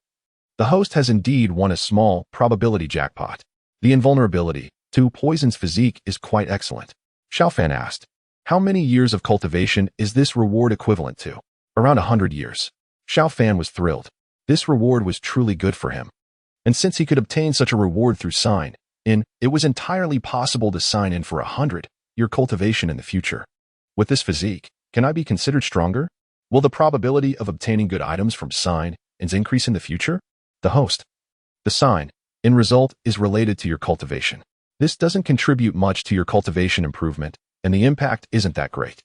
The host has indeed won a small probability jackpot. The invulnerability to poison's physique is quite excellent. Xiao Fan asked, how many years of cultivation is this reward equivalent to? Around 100 years. Xiao Fan was thrilled. This reward was truly good for him. And since he could obtain such a reward through sign in, it was entirely possible to sign in for 100-year cultivation in the future. With this physique, can I be considered stronger? Will the probability of obtaining good items from sign ins increase in the future? The host. The sign in result is related to your cultivation. This doesn't contribute much to your cultivation improvement, and the impact isn't that great.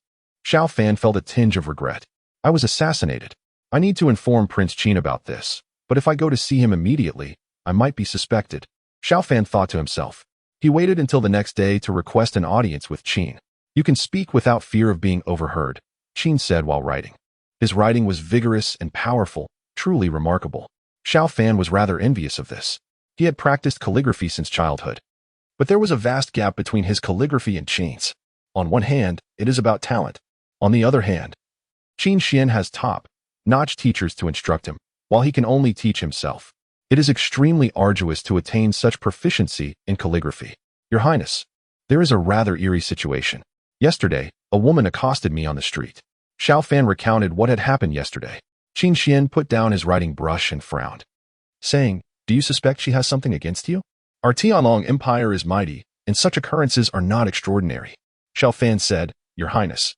Xiao Fan felt a tinge of regret. I was assassinated. I need to inform Prince Qin about this, but if I go to see him immediately, I might be suspected. Xiao Fan thought to himself. He waited until the next day to request an audience with Qin. You can speak without fear of being overheard, Qin said while writing. His writing was vigorous and powerful, truly remarkable. Xiao Fan was rather envious of this. He had practiced calligraphy since childhood. But there was a vast gap between his calligraphy and Qin's. On one hand, it is about talent. On the other hand, Qin Xian has top-notch teachers to instruct him, while he can only teach himself. It is extremely arduous to attain such proficiency in calligraphy. Your Highness, there is a rather eerie situation. Yesterday, a woman accosted me on the street. Xiao Fan recounted what had happened yesterday. Qin Xian put down his writing brush and frowned, saying, do you suspect she has something against you? Our Tianlong Empire is mighty, and such occurrences are not extraordinary. Xiao Fan said, Your Highness.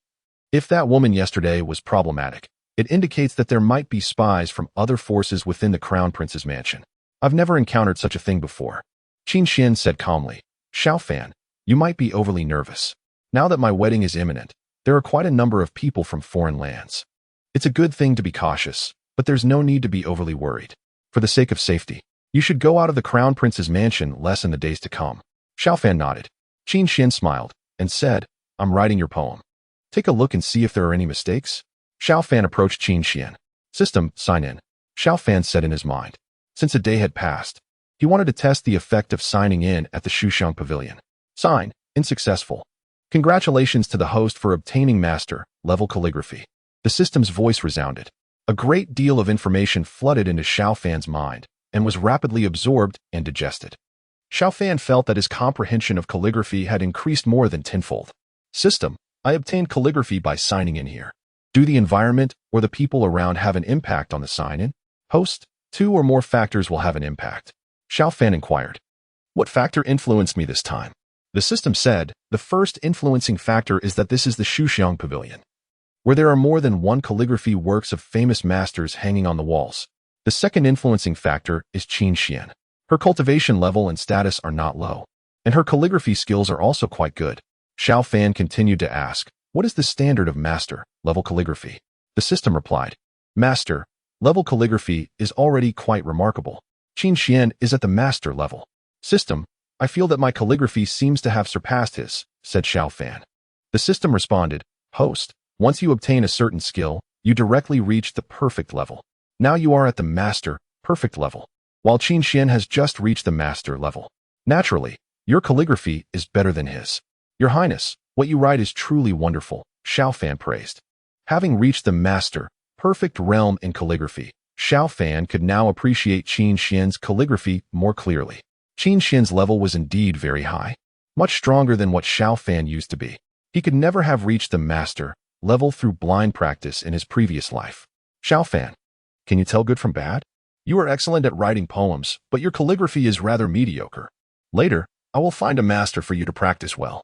If that woman yesterday was problematic, it indicates that there might be spies from other forces within the Crown Prince's mansion. I've never encountered such a thing before. Qin Xian said calmly, Xiao Fan, you might be overly nervous. Now that my wedding is imminent, there are quite a number of people from foreign lands. It's a good thing to be cautious, but there's no need to be overly worried. For the sake of safety, you should go out of the Crown Prince's mansion less in the days to come. Xiao Fan nodded. Qin Xian smiled and said, I'm writing your poem. Take a look and see if there are any mistakes. Xiao Fan approached Qin Xian. System, sign in. Xiao Fan said in his mind. Since a day had passed, he wanted to test the effect of signing in at the Shuxiang Pavilion. Sign, in successful. Congratulations to the host for obtaining master-level calligraphy. The system's voice resounded. A great deal of information flooded into Xiao Fan's mind and was rapidly absorbed and digested. Xiao Fan felt that his comprehension of calligraphy had increased more than tenfold. System, I obtained calligraphy by signing in here. Do the environment or the people around have an impact on the sign-in? Host, 2 or more factors will have an impact. Xiao Fan inquired. What factor influenced me this time? The system said, the first influencing factor is that this is the Shuxiang Pavilion, where there are more than one calligraphy works of famous masters hanging on the walls. The second influencing factor is Qin Xian. Her cultivation level and status are not low, and her calligraphy skills are also quite good. Xiao Fan continued to ask, what is the standard of master-level calligraphy? The system replied, master-level calligraphy is already quite remarkable. Qin Xian is at the master level. System, I feel that my calligraphy seems to have surpassed his, said Xiao Fan. The system responded, host, once you obtain a certain skill, you directly reach the perfect level. Now you are at the master-perfect level, while Qin Xian has just reached the master level. Naturally, your calligraphy is better than his. Your Highness, what you write is truly wonderful, Xiao Fan praised. Having reached the master-perfect realm in calligraphy, Xiao Fan could now appreciate Qin Xian's calligraphy more clearly. Qin Xian's level was indeed very high, much stronger than what Xiao Fan used to be. He could never have reached the master level through blind practice in his previous life. Xiao Fan, can you tell good from bad? You are excellent at writing poems, but your calligraphy is rather mediocre. Later, I will find a master for you to practice well.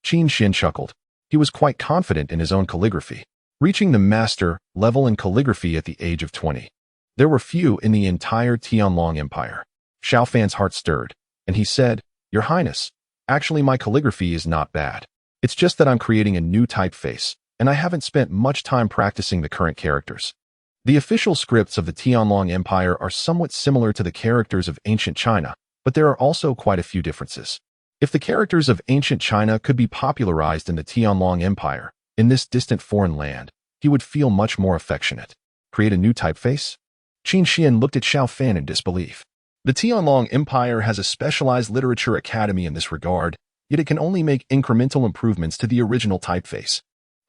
Qin Xian chuckled. He was quite confident in his own calligraphy, reaching the master level in calligraphy at the age of 20. There were few in the entire Tianlong Empire. Xiao Fan's heart stirred, and he said, Your Highness, actually my calligraphy is not bad. It's just that I'm creating a new typeface, and I haven't spent much time practicing the current characters. The official scripts of the Tianlong Empire are somewhat similar to the characters of ancient China, but there are also quite a few differences. If the characters of ancient China could be popularized in the Tianlong Empire, in this distant foreign land, he would feel much more affectionate. Create a new typeface? Qin Xian looked at Xiao Fan in disbelief. The Tianlong Empire has a specialized literature academy in this regard, yet it can only make incremental improvements to the original typeface.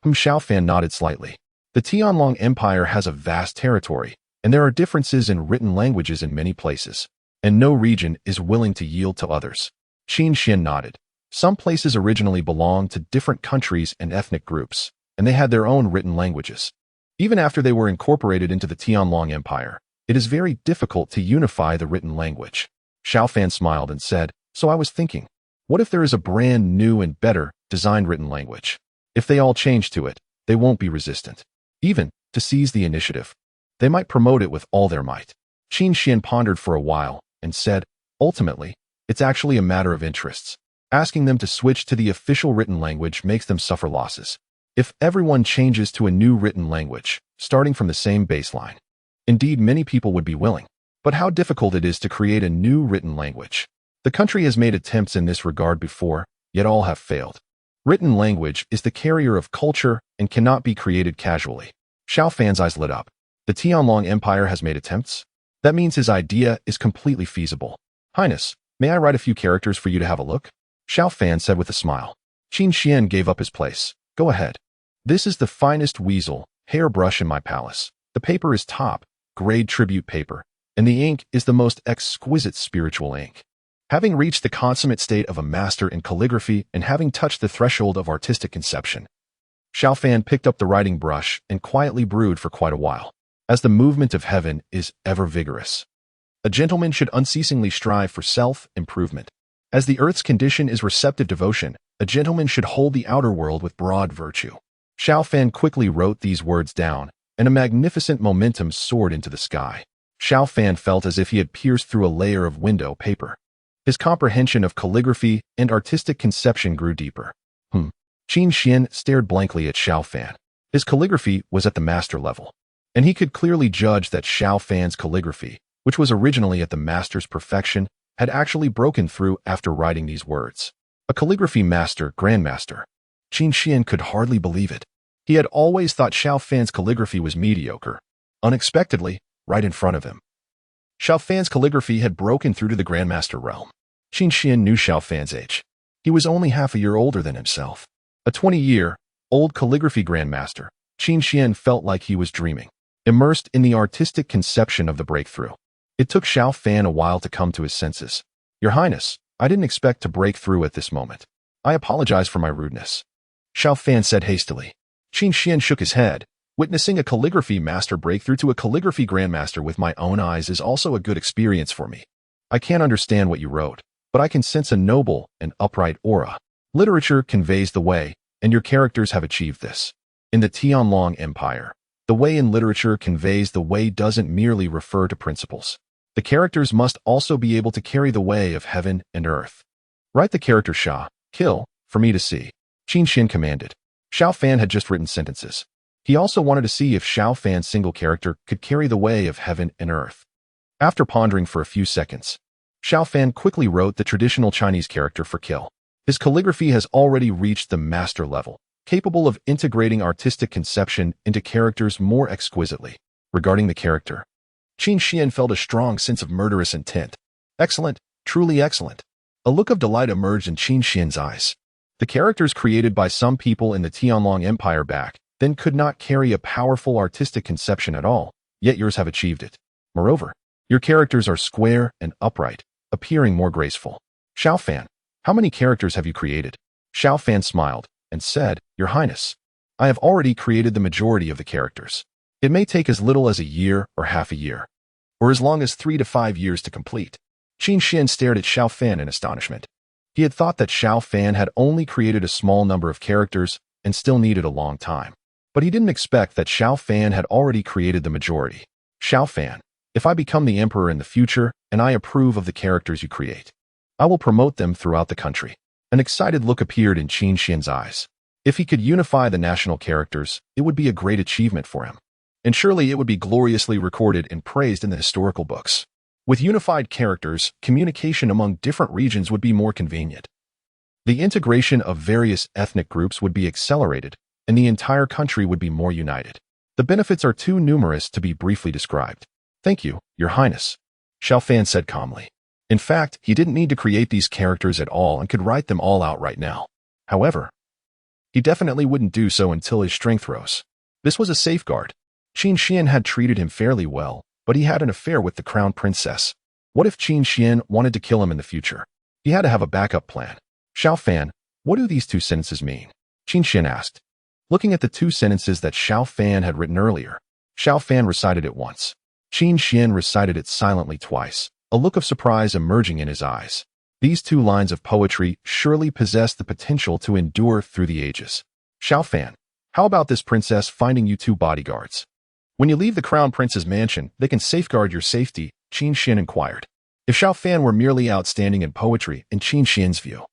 Xiao Fan nodded slightly. The Tianlong Empire has a vast territory, and there are differences in written languages in many places, and no region is willing to yield to others. Qin Xian nodded. Some places originally belonged to different countries and ethnic groups, and they had their own written languages. Even after they were incorporated into the Tianlong Empire, it is very difficult to unify the written language. Xiao Fan smiled and said, so I was thinking, what if there is a brand new and better designed written language? If they all change to it, they won't be resistant. Even to seize the initiative, they might promote it with all their might. Qin Xian pondered for a while and said, ultimately, it's actually a matter of interests. Asking them to switch to the official written language makes them suffer losses. If everyone changes to a new written language, starting from the same baseline, indeed many people would be willing. But how difficult it is to create a new written language. The country has made attempts in this regard before, yet all have failed. Written language is the carrier of culture and cannot be created casually. Xiao Fan's eyes lit up. The Tianlong Empire has made attempts? That means his idea is completely feasible. Highness, may I write a few characters for you to have a look? Xiao Fan said with a smile. Qin Xian gave up his place. Go ahead. This is the finest weasel hairbrush in my palace. The paper is top-grade tribute paper, and the ink is the most exquisite spiritual ink. Having reached the consummate state of a master in calligraphy and having touched the threshold of artistic conception, Xiao Fan picked up the writing brush and quietly brewed for quite a while. As the movement of heaven is ever vigorous, a gentleman should unceasingly strive for self-improvement. As the earth's condition is receptive devotion, a gentleman should hold the outer world with broad virtue. Xiao Fan quickly wrote these words down, and a magnificent momentum soared into the sky. Xiao Fan felt as if he had pierced through a layer of window paper. His comprehension of calligraphy and artistic conception grew deeper. Qin Xian stared blankly at Xiao Fan. His calligraphy was at the master level, and he could clearly judge that Xiao Fan's calligraphy, which was originally at the master's perfection, had actually broken through after writing these words. A calligraphy master, grandmaster. Qin Xian could hardly believe it. He had always thought Xiao Fan's calligraphy was mediocre. Unexpectedly, right in front of him, Xiao Fan's calligraphy had broken through to the grandmaster realm. Qin Xian knew Xiao Fan's age. He was only half a year older than himself. A 20-year-old calligraphy grandmaster, Qin Xian felt like he was dreaming, immersed in the artistic conception of the breakthrough. It took Xiao Fan a while to come to his senses. Your Highness, I didn't expect to break through at this moment. I apologize for my rudeness. Xiao Fan said hastily. Qin Xian shook his head. Witnessing a calligraphy master break through to a calligraphy grandmaster with my own eyes is also a good experience for me. I can't understand what you wrote, but I can sense a noble and upright aura. Literature conveys the way, and your characters have achieved this. In the Tianlong Empire, the way in literature conveys the way doesn't merely refer to principles. The characters must also be able to carry the way of heaven and earth. Write the character Sha, kill, for me to see. Qin Xian commanded. Xiao Fan had just written sentences. He also wanted to see if Xiao Fan's single character could carry the way of heaven and earth. After pondering for a few seconds, Xiao Fan quickly wrote the traditional Chinese character for kill. His calligraphy has already reached the master level, capable of integrating artistic conception into characters more exquisitely. Regarding the character, Qin Xian felt a strong sense of murderous intent. Excellent, truly excellent. A look of delight emerged in Qin Xian's eyes. The characters created by some people in the Tianlong Empire back then could not carry a powerful artistic conception at all, yet yours have achieved it. Moreover, your characters are square and upright, appearing more graceful. Xiao Fan, how many characters have you created? Xiao Fan smiled and said, Your Highness, I have already created the majority of the characters. It may take as little as a year or half a year, or as long as 3 to 5 years to complete. Qin Xian stared at Xiao Fan in astonishment. He had thought that Xiao Fan had only created a small number of characters and still needed a long time. But he didn't expect that Xiao Fan had already created the majority. Xiao Fan, if I become the emperor in the future and I approve of the characters you create, I will promote them throughout the country. An excited look appeared in Qin Xian's eyes. If he could unify the national characters, it would be a great achievement for him. And surely it would be gloriously recorded and praised in the historical books. With unified characters, communication among different regions would be more convenient. The integration of various ethnic groups would be accelerated, and the entire country would be more united. The benefits are too numerous to be briefly described. Thank you, Your Highness, Xiao Fan said calmly. In fact, he didn't need to create these characters at all and could write them all out right now. However, he definitely wouldn't do so until his strength rose. This was a safeguard. Qin Xian had treated him fairly well, but he had an affair with the crown princess. What if Qin Xian wanted to kill him in the future? He had to have a backup plan. Xiao Fan, what do these 2 sentences mean? Qin Xian asked. Looking at the 2 sentences that Xiao Fan had written earlier, Xiao Fan recited it once. Qin Xian recited it silently twice, a look of surprise emerging in his eyes. These 2 lines of poetry surely possess the potential to endure through the ages. Xiao Fan, how about this princess finding you 2 bodyguards? When you leave the crown prince's mansion, they can safeguard your safety, Qin Xian inquired. If Xiao Fan were merely outstanding in poetry, in Qin Xian's view,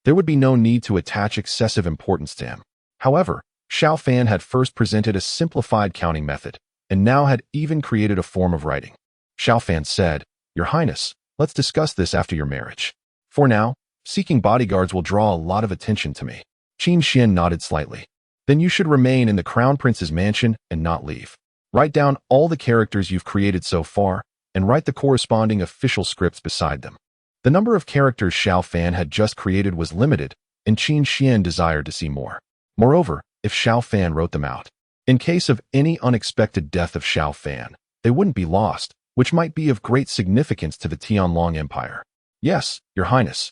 there would be no need to attach excessive importance to him. However, Xiao Fan had first presented a simplified counting method, and now had even created a form of writing. Xiao Fan said, Your Highness, let's discuss this after your marriage. For now, seeking bodyguards will draw a lot of attention to me. Qin Xian nodded slightly. Then you should remain in the crown prince's mansion and not leave. Write down all the characters you've created so far, and write the corresponding official scripts beside them. The number of characters Xiao Fan had just created was limited, and Qin Xian desired to see more. Moreover, if Xiao Fan wrote them out, in case of any unexpected death of Xiao Fan, they wouldn't be lost, which might be of great significance to the Tianlong Empire. Yes, Your Highness.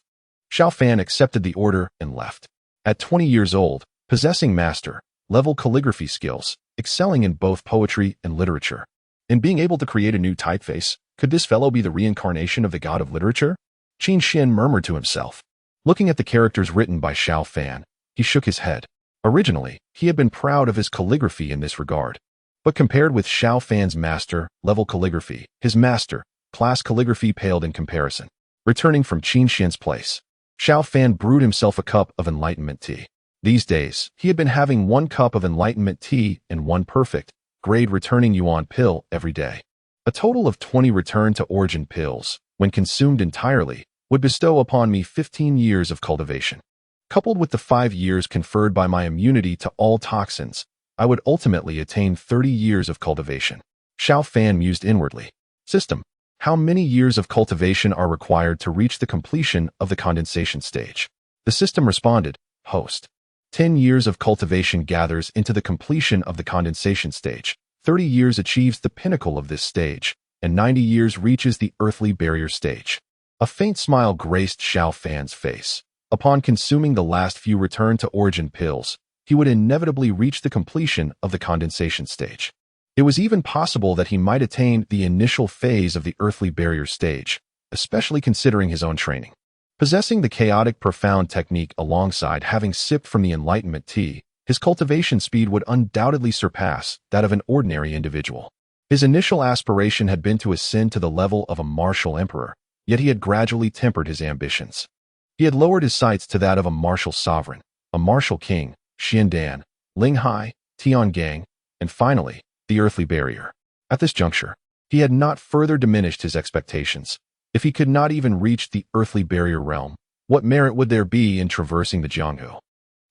Xiao Fan accepted the order and left. At 20 years old, possessing master-level calligraphy skills, excelling in both poetry and literature, and being able to create a new typeface, could this fellow be the reincarnation of the god of literature? Qin Xian murmured to himself. Looking at the characters written by Xiao Fan, he shook his head. Originally, he had been proud of his calligraphy in this regard. But compared with Xiao Fan's master-level calligraphy, his master-class calligraphy paled in comparison. Returning from Qin Xian's place, Xiao Fan brewed himself a cup of enlightenment tea. These days, he had been having 1 cup of enlightenment tea and 1 perfect, grade returning yuan pill every day. A total of 20 return to origin pills, when consumed entirely, would bestow upon me 15 years of cultivation. Coupled with the 5 years conferred by my immunity to all toxins, I would ultimately attain 30 years of cultivation. Xiao Fan mused inwardly. System. How many years of cultivation are required to reach the completion of the condensation stage? The system responded, Host. 10 years of cultivation gathers into the completion of the condensation stage. 30 years achieves the pinnacle of this stage, and 90 years reaches the earthly barrier stage. A faint smile graced Xiao Fan's face. Upon consuming the last few return-to-origin pills, he would inevitably reach the completion of the condensation stage. It was even possible that he might attain the initial phase of the earthly barrier stage, especially considering his own training. Possessing the chaotic profound technique alongside having sipped from the enlightenment tea, his cultivation speed would undoubtedly surpass that of an ordinary individual. His initial aspiration had been to ascend to the level of a martial emperor, yet he had gradually tempered his ambitions. He had lowered his sights to that of a martial sovereign, a martial king, Xiandan, Linghai, Tiangang, and finally, the earthly barrier. At this juncture, he had not further diminished his expectations. If he could not even reach the earthly barrier realm, what merit would there be in traversing the Jianghu?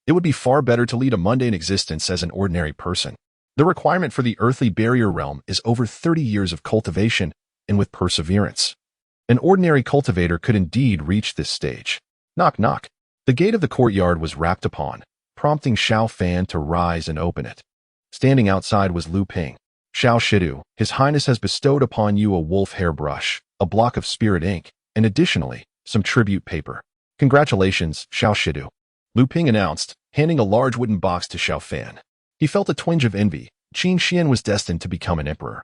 It would be far better to lead a mundane existence as an ordinary person. The requirement for the earthly barrier realm is over 30 years of cultivation, and with perseverance. An ordinary cultivator could indeed reach this stage. Knock, knock. The gate of the courtyard was rapped upon, prompting Xiao Fan to rise and open it. Standing outside was Lu Ping. Xiao Shidu, His Highness has bestowed upon you a wolf hair brush, a block of spirit ink, and additionally, some tribute paper. Congratulations, Xiao Shidu. Lu Ping announced, handing a large wooden box to Xiao Fan. He felt a twinge of envy. Qin Xian was destined to become an emperor.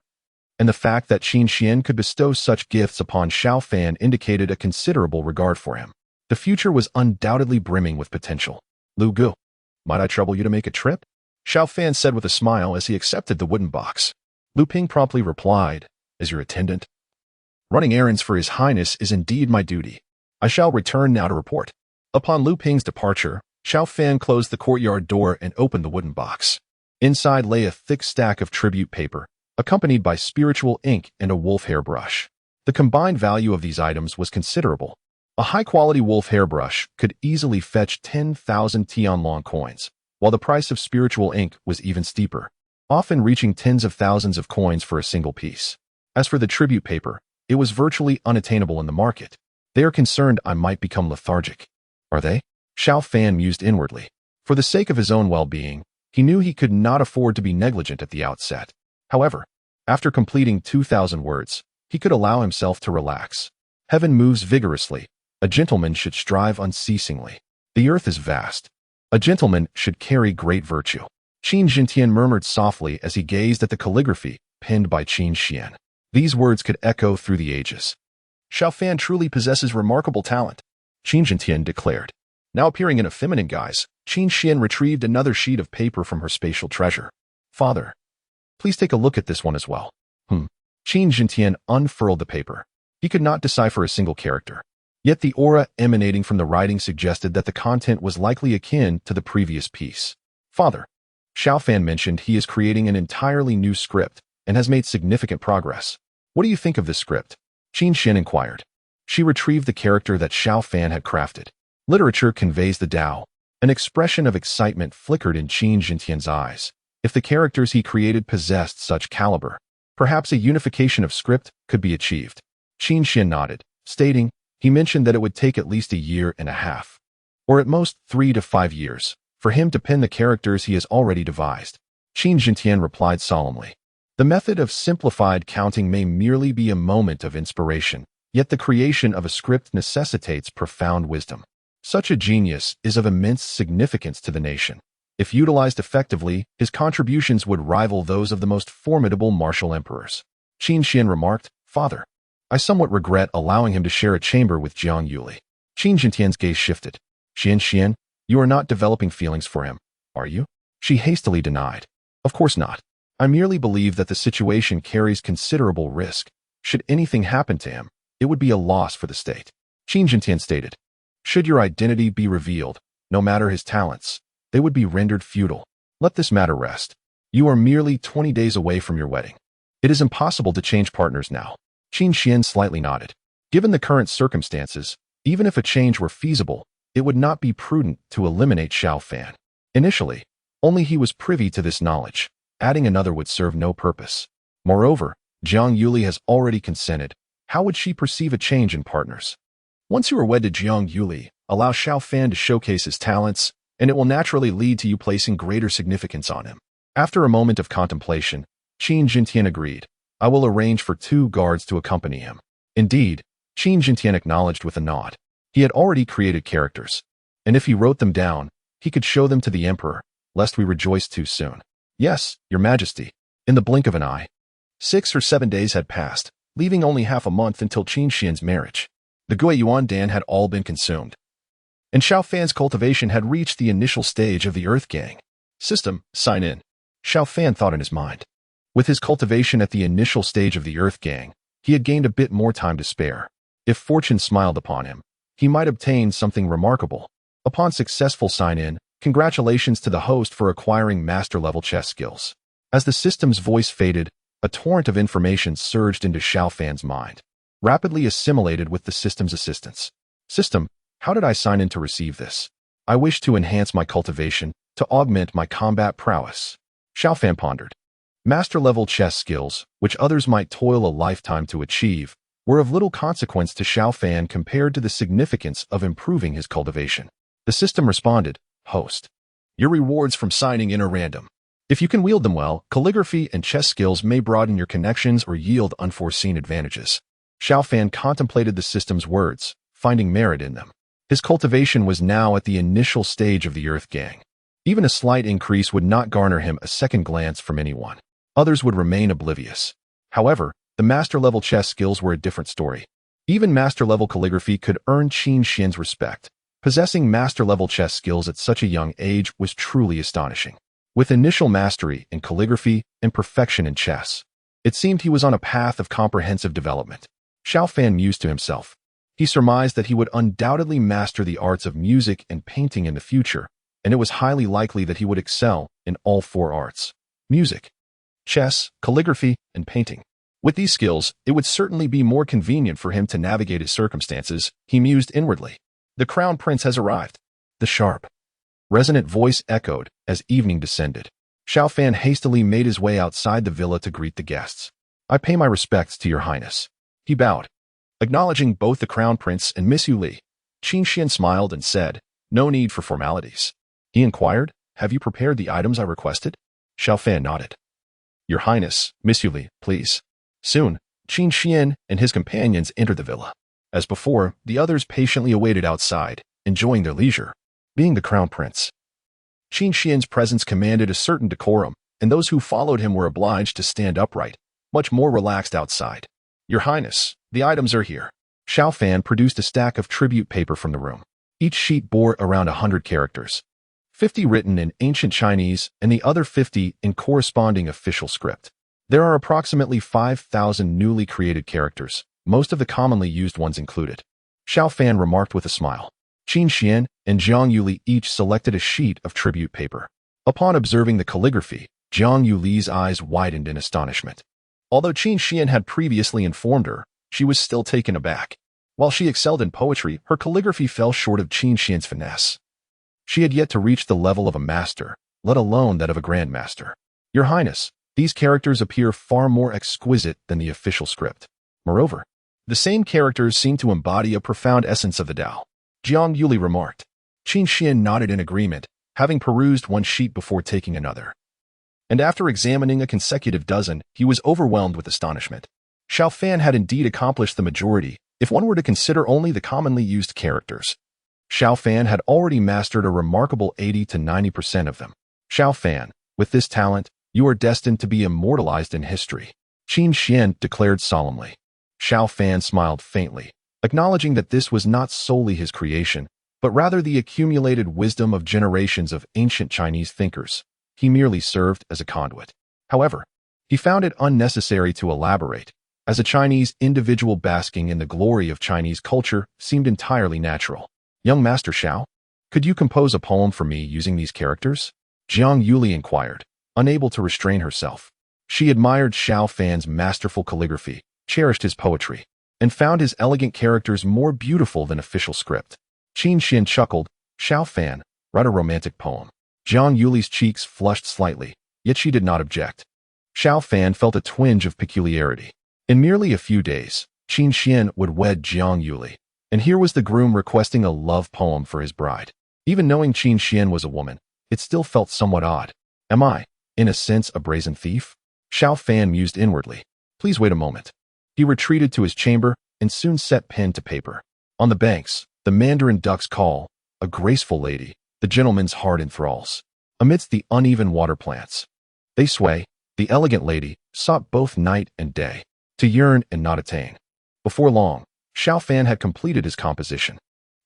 And the fact that Qin Xian could bestow such gifts upon Xiao Fan indicated a considerable regard for him. The future was undoubtedly brimming with potential. Lu Gu, might I trouble you to make a trip? Xiao Fan said with a smile as he accepted the wooden box. Lu Ping promptly replied, as your attendant? Running errands for His Highness is indeed my duty. I shall return now to report. Upon Lu Ping's departure, Xiao Fan closed the courtyard door and opened the wooden box. Inside lay a thick stack of tribute paper, accompanied by spiritual ink and a wolf hair brush. The combined value of these items was considerable. A high-quality wolf hairbrush could easily fetch 10,000 Tianlong coins, while the price of spiritual ink was even steeper, often reaching tens of thousands of coins for a single piece. As for the tribute paper, it was virtually unattainable in the market. They are concerned I might become lethargic. Are they? Xiao Fan mused inwardly. For the sake of his own well-being, he knew he could not afford to be negligent at the outset. However, after completing 2,000 words, he could allow himself to relax. Heaven moves vigorously. A gentleman should strive unceasingly. The earth is vast. A gentleman should carry great virtue. Qin Jintian murmured softly as he gazed at the calligraphy penned by Qin Xian. These words could echo through the ages. Xiao Fan truly possesses remarkable talent, Qin Jintian declared. Now appearing in a feminine guise, Qin Xian retrieved another sheet of paper from her spatial treasure. Father, please take a look at this one as well. Qin Jintian unfurled the paper. He could not decipher a single character. Yet the aura emanating from the writing suggested that the content was likely akin to the previous piece. Father, Xiao Fan mentioned he is creating an entirely new script and has made significant progress. What do you think of this script? Qin Xian inquired. She retrieved the character that Xiao Fan had crafted. Literature conveys the Tao. An expression of excitement flickered in Qin Jintian's eyes. If the characters he created possessed such caliber, perhaps a unification of script could be achieved. Qin Xian nodded, stating, he mentioned that it would take at least a year and a half, or at most 3 to 5 years, for him to pen the characters he has already devised. Qin Jintian replied solemnly. The method of simplified counting may merely be a moment of inspiration, yet the creation of a script necessitates profound wisdom. Such a genius is of immense significance to the nation. If utilized effectively, his contributions would rival those of the most formidable martial emperors. Qin Xian remarked, Father, I somewhat regret allowing him to share a chamber with Jiang Yuli. Qin Jintian's gaze shifted. Xian, you are not developing feelings for him, are you? She hastily denied. Of course not. I merely believe that the situation carries considerable risk. Should anything happen to him, it would be a loss for the state. Qin Jintian stated. Should your identity be revealed, no matter his talents, they would be rendered futile. Let this matter rest. You are merely 20 days away from your wedding. It is impossible to change partners now. Qin Xian slightly nodded. Given the current circumstances, even if a change were feasible, it would not be prudent to eliminate Xiao Fan. Initially, only he was privy to this knowledge. Adding another would serve no purpose. Moreover, Jiang Yuli has already consented. How would she perceive a change in partners? Once you are wed to Jiang Yuli, allow Xiao Fan to showcase his talents, and it will naturally lead to you placing greater significance on him. After a moment of contemplation, Qin Jintian agreed. I will arrange for 2 guards to accompany him. Indeed, Qin Jintian acknowledged with a nod. He had already created characters, and if he wrote them down, he could show them to the emperor, lest we rejoice too soon. Yes, your majesty. In the blink of an eye. 6 or 7 days had passed, leaving only half a month until Qin Xian's marriage. The Guiyuan Dan had all been consumed, and Xiao Fan's cultivation had reached the initial stage of the Earth Gang. System, sign in. Xiao Fan thought in his mind. With his cultivation at the initial stage of the Earth Gang, he had gained a bit more time to spare. If fortune smiled upon him, he might obtain something remarkable. Upon successful sign-in, congratulations to the host for acquiring master-level chess skills. As the system's voice faded, a torrent of information surged into Xiao Fan's mind, rapidly assimilated with the system's assistance. System, how did I sign in to receive this? I wish to enhance my cultivation, to augment my combat prowess. Xiao Fan pondered. Master-level chess skills, which others might toil a lifetime to achieve, were of little consequence to Xiao Fan compared to the significance of improving his cultivation. The system responded, Host. Your rewards from signing in are random. If you can wield them well, calligraphy and chess skills may broaden your connections or yield unforeseen advantages. Xiao Fan contemplated the system's words, finding merit in them. His cultivation was now at the initial stage of the Earth Gang. Even a slight increase would not garner him a second glance from anyone. Others would remain oblivious. However, the master-level chess skills were a different story. Even master-level calligraphy could earn Qin Xian's respect. Possessing master-level chess skills at such a young age was truly astonishing. With initial mastery in calligraphy and perfection in chess, it seemed he was on a path of comprehensive development. Xiao Fan mused to himself. He surmised that he would undoubtedly master the arts of music and painting in the future, and it was highly likely that he would excel in all 4 arts: music, chess, calligraphy, and painting. With these skills, it would certainly be more convenient for him to navigate his circumstances, he mused inwardly. The Crown Prince has arrived. The sharp, resonant voice echoed as evening descended. Xiao Fan hastily made his way outside the villa to greet the guests. I pay my respects to your highness. He bowed, acknowledging both the Crown Prince and Miss Yu Li. Qin Xian smiled and said, No need for formalities. He inquired, Have you prepared the items I requested? Xiao Fan nodded. Your highness, Miss Yu Li, please. Soon, Qin Xian and his companions entered the villa. As before, the others patiently awaited outside, enjoying their leisure. Being the Crown Prince, Qin Xian's presence commanded a certain decorum, and those who followed him were obliged to stand upright, much more relaxed outside. Your Highness, the items are here. Xiao Fan produced a stack of tribute paper from the room. Each sheet bore around 100 characters, 50 written in ancient Chinese and the other 50 in corresponding official script. There are approximately 5,000 newly created characters, most of the commonly used ones included. Xiao Fan remarked with a smile. Qin Xian and Jiang Yuli each selected a sheet of tribute paper. Upon observing the calligraphy, Jiang Yuli's eyes widened in astonishment. Although Qin Xian had previously informed her, she was still taken aback. While she excelled in poetry, her calligraphy fell short of Qin Xian's finesse. She had yet to reach the level of a master, let alone that of a grandmaster. Your Highness, these characters appear far more exquisite than the official script. Moreover, the same characters seem to embody a profound essence of the Tao. Jiang Yuli remarked. Qin Xian nodded in agreement, having perused one sheet before taking another. And after examining a consecutive dozen, he was overwhelmed with astonishment. Xiao Fan had indeed accomplished the majority, if one were to consider only the commonly used characters. Xiao Fan had already mastered a remarkable 80 to 90% of them. Xiao Fan, with this talent, you are destined to be immortalized in history, Qin Xian declared solemnly. Xiao Fan smiled faintly, acknowledging that this was not solely his creation, but rather the accumulated wisdom of generations of ancient Chinese thinkers. He merely served as a conduit. However, he found it unnecessary to elaborate, as a Chinese individual basking in the glory of Chinese culture seemed entirely natural. Young Master Xiao, could you compose a poem for me using these characters? Jiang Yuli inquired, unable to restrain herself. She admired Xiao Fan's masterful calligraphy, cherished his poetry, and found his elegant characters more beautiful than official script. Qin Xian chuckled. Xiao Fan, write a romantic poem. Jiang Yuli's cheeks flushed slightly, yet she did not object. Xiao Fan felt a twinge of peculiarity. In merely a few days, Qin Xian would wed Jiang Yuli, and here was the groom requesting a love poem for his bride. Even knowing Qin Xian was a woman, it still felt somewhat odd. Am I, in a sense, a brazen thief? Xiao Fan mused inwardly. Please wait a moment. He retreated to his chamber, and soon set pen to paper. On the banks, the mandarin ducks call, a graceful lady, the gentleman's heart enthralls. Amidst the uneven water plants, they sway, the elegant lady, sought both night and day, to yearn and not attain. Before long, Xiao Fan had completed his composition.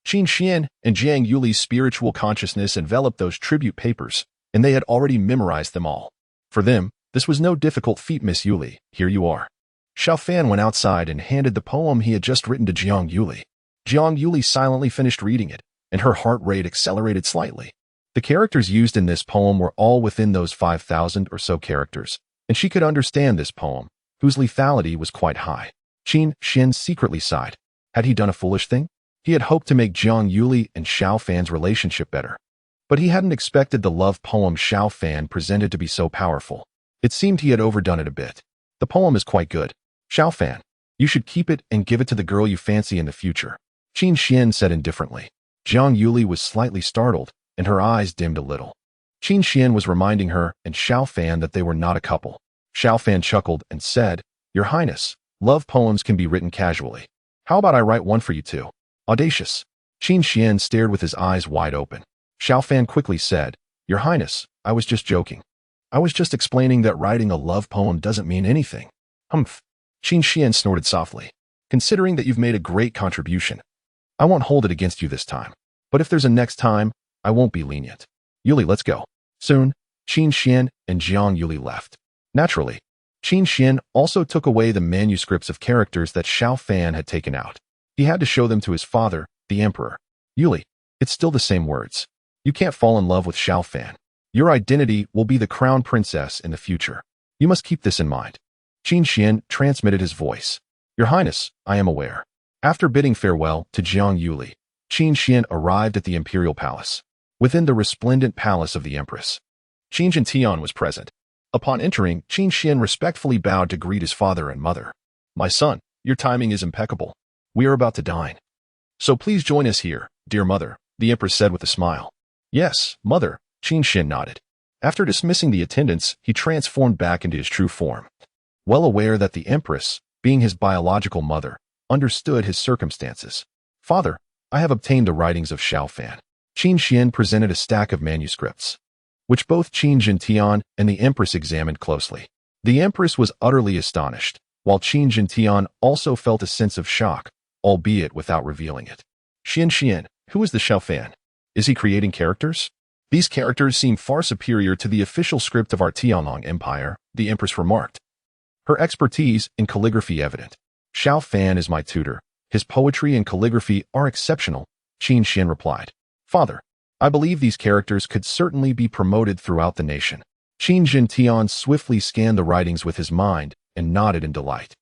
Qin Xian and Jiang Yuli's spiritual consciousness enveloped those tribute papers, and they had already memorized them all. For them, this was no difficult feat. Miss Yuli, here you are. Xiao Fan went outside and handed the poem he had just written to Jiang Yuli. Jiang Yuli silently finished reading it, and her heart rate accelerated slightly. The characters used in this poem were all within those 5,000 or so characters, and she could understand this poem, whose lethality was quite high. Qin Xian secretly sighed. Had he done a foolish thing? He had hoped to make Jiang Yuli and Xiao Fan's relationship better. But he hadn't expected the love poem Xiao Fan presented to be so powerful. It seemed he had overdone it a bit. The poem is quite good. Xiao Fan, you should keep it and give it to the girl you fancy in the future, Qin Xian said indifferently. Jiang Yuli was slightly startled, and her eyes dimmed a little. Qin Xian was reminding her and Xiao Fan that they were not a couple. Xiao Fan chuckled and said, Your Highness, love poems can be written casually. How about I write one for you too? Audacious. Qin Xian stared with his eyes wide open. Xiao Fan quickly said, Your Highness, I was just joking. I was just explaining that writing a love poem doesn't mean anything. Humph. Qin Xian snorted softly. Considering that you've made a great contribution, I won't hold it against you this time. But if there's a next time, I won't be lenient. Yuli, let's go. Soon, Qin Xian and Jiang Yuli left. Naturally, Qin Xian also took away the manuscripts of characters that Xiao Fan had taken out. He had to show them to his father, the emperor. Yuli, it's still the same words. You can't fall in love with Xiao Fan. Your identity will be the crown princess in the future. You must keep this in mind. Qin Xian transmitted his voice. Your Highness, I am aware. After bidding farewell to Jiang Yuli, Qin Xian arrived at the imperial palace. Within the resplendent palace of the Empress, Qin Jintian was present. Upon entering, Qin Xian respectfully bowed to greet his father and mother. My son, your timing is impeccable. We are about to dine. So please join us here, dear mother, the Empress said with a smile. Yes, mother, Qin Xian nodded. After dismissing the attendants, he transformed back into his true form. Well aware that the Empress, being his biological mother, understood his circumstances. Father, I have obtained the writings of Xiao Fan. Qin Xian presented a stack of manuscripts, which both Qin Jintian and the Empress examined closely. The Empress was utterly astonished, while Qin Jintian also felt a sense of shock, albeit without revealing it. Xian, who is the Xiao Fan? Is he creating characters? These characters seem far superior to the official script of our Tianlong Empire, the Empress remarked. Her expertise in calligraphy evident. Xiao Fan is my tutor. His poetry and calligraphy are exceptional, Qin Xian replied. Father, I believe these characters could certainly be promoted throughout the nation. Qin Jintian swiftly scanned the writings with his mind and nodded in delight.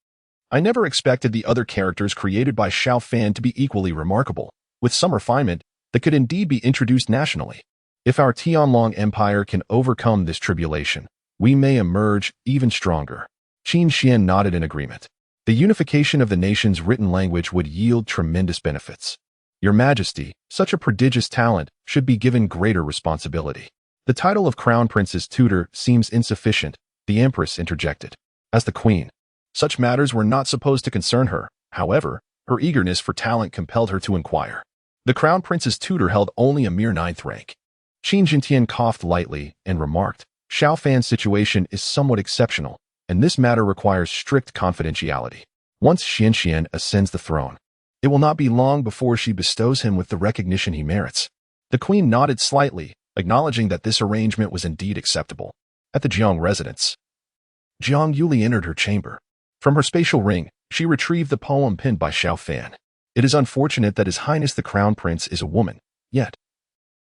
I never expected the other characters created by Xiao Fan to be equally remarkable, with some refinement that could indeed be introduced nationally. If our Tianlong Empire can overcome this tribulation, we may emerge even stronger. Qin Xian nodded in agreement. The unification of the nation's written language would yield tremendous benefits. Your Majesty, such a prodigious talent should be given greater responsibility. The title of Crown Prince's tutor seems insufficient, the Empress interjected. As the Queen, such matters were not supposed to concern her. However, her eagerness for talent compelled her to inquire. The Crown Prince's tutor held only a mere 9th rank. Qin Jintian coughed lightly and remarked, Xiao Fan's situation is somewhat exceptional, and this matter requires strict confidentiality. Once Xian ascends the throne, it will not be long before she bestows him with the recognition he merits. The Queen nodded slightly, acknowledging that this arrangement was indeed acceptable. At the Jiang residence, Jiang Yuli entered her chamber. From her spatial ring, she retrieved the poem penned by Xiao Fan. It is unfortunate that His Highness the Crown Prince is a woman, yet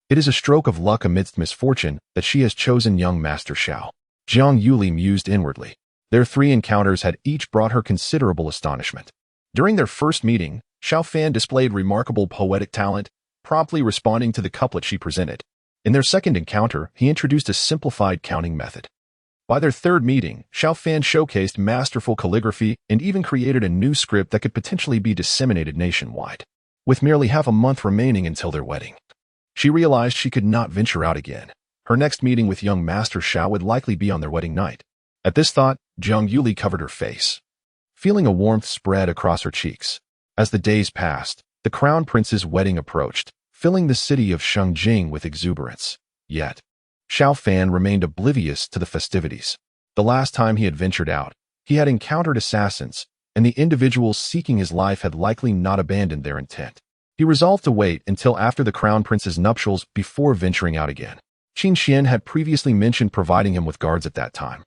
it is a stroke of luck amidst misfortune that she has chosen young Master Xiao. Jiang Yuli mused inwardly. Their 3 encounters had each brought her considerable astonishment. During their first meeting, Xiao Fan displayed remarkable poetic talent, promptly responding to the couplet she presented. In their second encounter, he introduced a simplified counting method. By their third meeting, Xiao Fan showcased masterful calligraphy and even created a new script that could potentially be disseminated nationwide. With merely half a month remaining until their wedding, she realized she could not venture out again. Her next meeting with young Master Xiao would likely be on their wedding night. At this thought, Jiang Yuli covered her face, feeling a warmth spread across her cheeks. As the days passed, the crown prince's wedding approached, filling the city of Shengjing with exuberance. Yet, Xiao Fan remained oblivious to the festivities. The last time he had ventured out, he had encountered assassins, and the individuals seeking his life had likely not abandoned their intent. He resolved to wait until after the crown prince's nuptials before venturing out again. Qin Xian had previously mentioned providing him with guards at that time,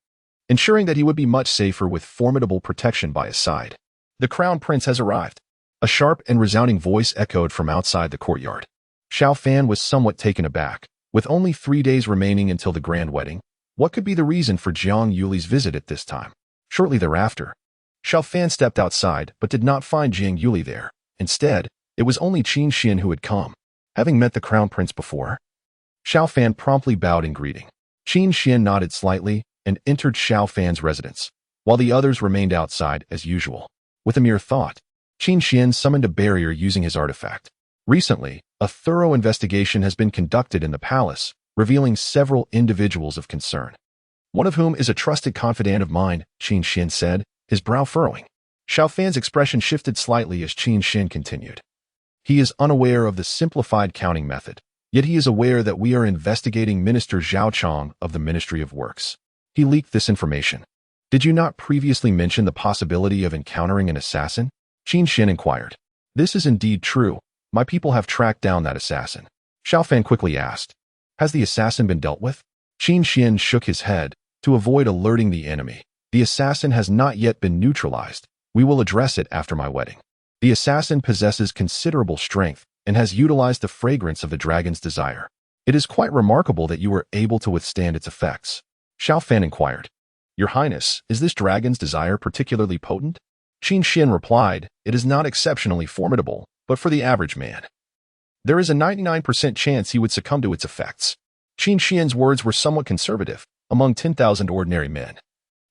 ensuring that he would be much safer with formidable protection by his side. The crown prince has arrived. A sharp and resounding voice echoed from outside the courtyard. Xiao Fan was somewhat taken aback. With only 3 days remaining until the grand wedding, what could be the reason for Jiang Yuli's visit at this time? Shortly thereafter, Xiao Fan stepped outside but did not find Jiang Yuli there. Instead, it was only Qin Xian who had come. Having met the crown prince before, Xiao Fan promptly bowed in greeting. Qin Xian nodded slightly and entered Xiao Fan's residence, while the others remained outside as usual. With a mere thought, Qin Xian summoned a barrier using his artifact. Recently, a thorough investigation has been conducted in the palace, revealing several individuals of concern. One of whom is a trusted confidant of mine, Qin Xian said, his brow furrowing. Xiao Fan's expression shifted slightly as Qin Xian continued. He is unaware of the simplified counting method, yet he is aware that we are investigating Minister Zhao Chong of the Ministry of Works. He leaked this information. Did you not previously mention the possibility of encountering an assassin? Qin Xian inquired. This is indeed true. My people have tracked down that assassin. Xiao Fan quickly asked. Has the assassin been dealt with? Qin Xian shook his head to avoid alerting the enemy. The assassin has not yet been neutralized. We will address it after my wedding. The assassin possesses considerable strength and has utilized the fragrance of the dragon's desire. It is quite remarkable that you were able to withstand its effects. Xiao Fan inquired. Your Highness, is this dragon's desire particularly potent? Qin Xian replied, it is not exceptionally formidable, but for the average man, there is a 99% chance he would succumb to its effects. Qin Xian's words were somewhat conservative. Among 10,000 ordinary men,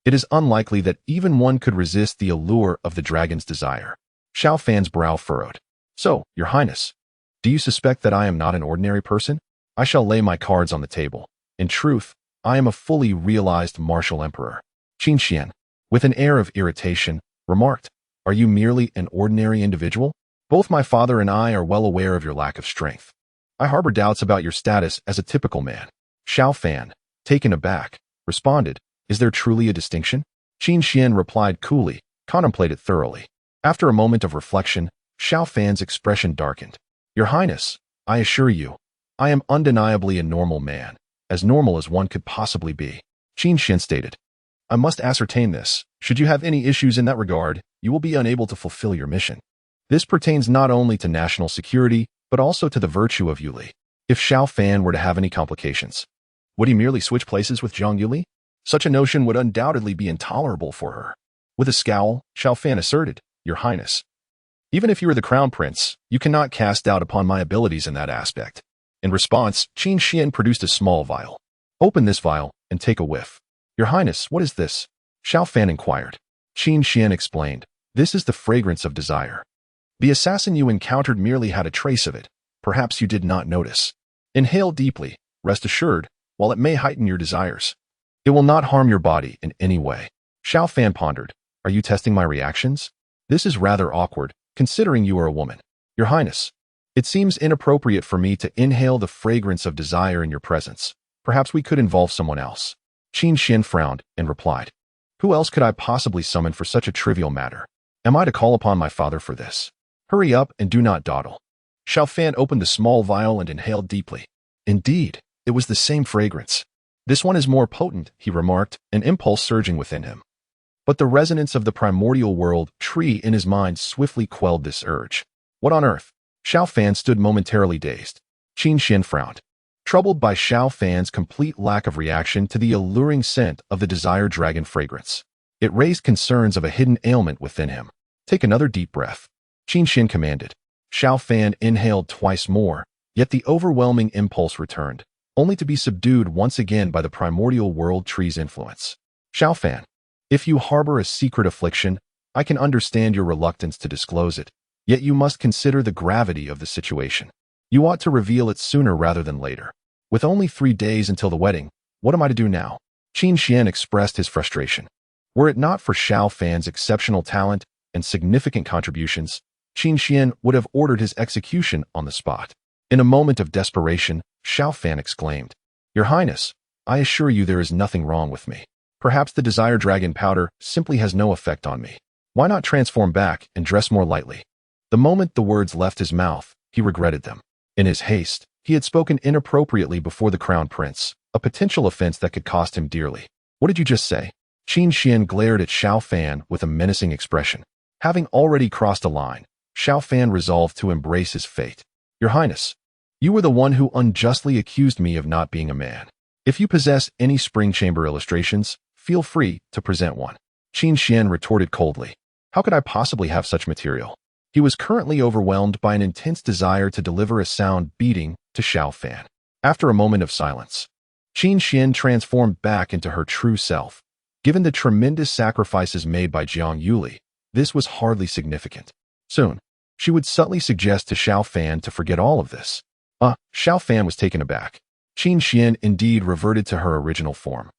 it is unlikely that even one could resist the allure of the dragon's desire. Xiao Fan's brow furrowed. So, Your Highness, do you suspect that I am not an ordinary person? I shall lay my cards on the table. In truth, I am a fully realized martial emperor. Qin Xian, with an air of irritation, remarked, are you merely an ordinary individual? Both my father and I are well aware of your lack of strength. I harbor doubts about your status as a typical man. Xiao Fan, taken aback, responded, is there truly a distinction? Qin Xian replied coolly, contemplate it thoroughly. After a moment of reflection, Xiao Fan's expression darkened. Your Highness, I assure you, I am undeniably a normal man, as normal as one could possibly be. Qin Xian stated, I must ascertain this. Should you have any issues in that regard, you will be unable to fulfill your mission. This pertains not only to national security, but also to the virtue of Yuli. If Xiao Fan were to have any complications, would he merely switch places with Jiang Yuli? Such a notion would undoubtedly be intolerable for her. With a scowl, Xiao Fan asserted, Your Highness, even if you are the crown prince, you cannot cast doubt upon my abilities in that aspect. In response, Qin Xian produced a small vial. Open this vial and take a whiff. Your Highness, what is this? Xiao Fan inquired. Qin Xian explained, this is the fragrance of desire. The assassin you encountered merely had a trace of it. Perhaps you did not notice. Inhale deeply. Rest assured, while it may heighten your desires, it will not harm your body in any way. Xiao Fan pondered. Are you testing my reactions? This is rather awkward, considering you are a woman. Your Highness, it seems inappropriate for me to inhale the fragrance of desire in your presence. Perhaps we could involve someone else. Qin Xian frowned and replied, who else could I possibly summon for such a trivial matter? Am I to call upon my father for this? Hurry up and do not dawdle. Xiao Fan opened the small vial and inhaled deeply. Indeed, it was the same fragrance. This one is more potent, he remarked, an impulse surging within him. But the resonance of the primordial world tree in his mind swiftly quelled this urge. What on earth? Xiao Fan stood momentarily dazed. Qin Xian frowned, troubled by Xiao Fan's complete lack of reaction to the alluring scent of the desired dragon fragrance. It raised concerns of a hidden ailment within him. Take another deep breath. Qin Xian commanded. Xiao Fan inhaled twice more, yet the overwhelming impulse returned, only to be subdued once again by the primordial world tree's influence. Xiao Fan, if you harbor a secret affliction, I can understand your reluctance to disclose it, yet you must consider the gravity of the situation. You ought to reveal it sooner rather than later. With only 3 days until the wedding, what am I to do now? Qin Xian expressed his frustration. Were it not for Xiao Fan's exceptional talent and significant contributions, Qin Xian would have ordered his execution on the spot. In a moment of desperation, Xiao Fan exclaimed, "Your Highness, I assure you there is nothing wrong with me. Perhaps the Desire Dragon powder simply has no effect on me. Why not transform back and dress more lightly?" The moment the words left his mouth, he regretted them. In his haste, he had spoken inappropriately before the Crown Prince, a potential offense that could cost him dearly. "What did you just say?" Qin Xian glared at Xiao Fan with a menacing expression. Having already crossed a line, Xiao Fan resolved to embrace his fate. "Your Highness, you were the one who unjustly accused me of not being a man. If you possess any spring chamber illustrations, feel free to present one." Qin Xian retorted coldly. How could I possibly have such material? He was currently overwhelmed by an intense desire to deliver a sound beating to Xiao Fan. After a moment of silence, Qin Xian transformed back into her true self. Given the tremendous sacrifices made by Jiang Yuli, this was hardly significant. Soon, she would subtly suggest to Xiao Fan to forget all of this. Xiao Fan was taken aback. Qin Xian indeed reverted to her original form.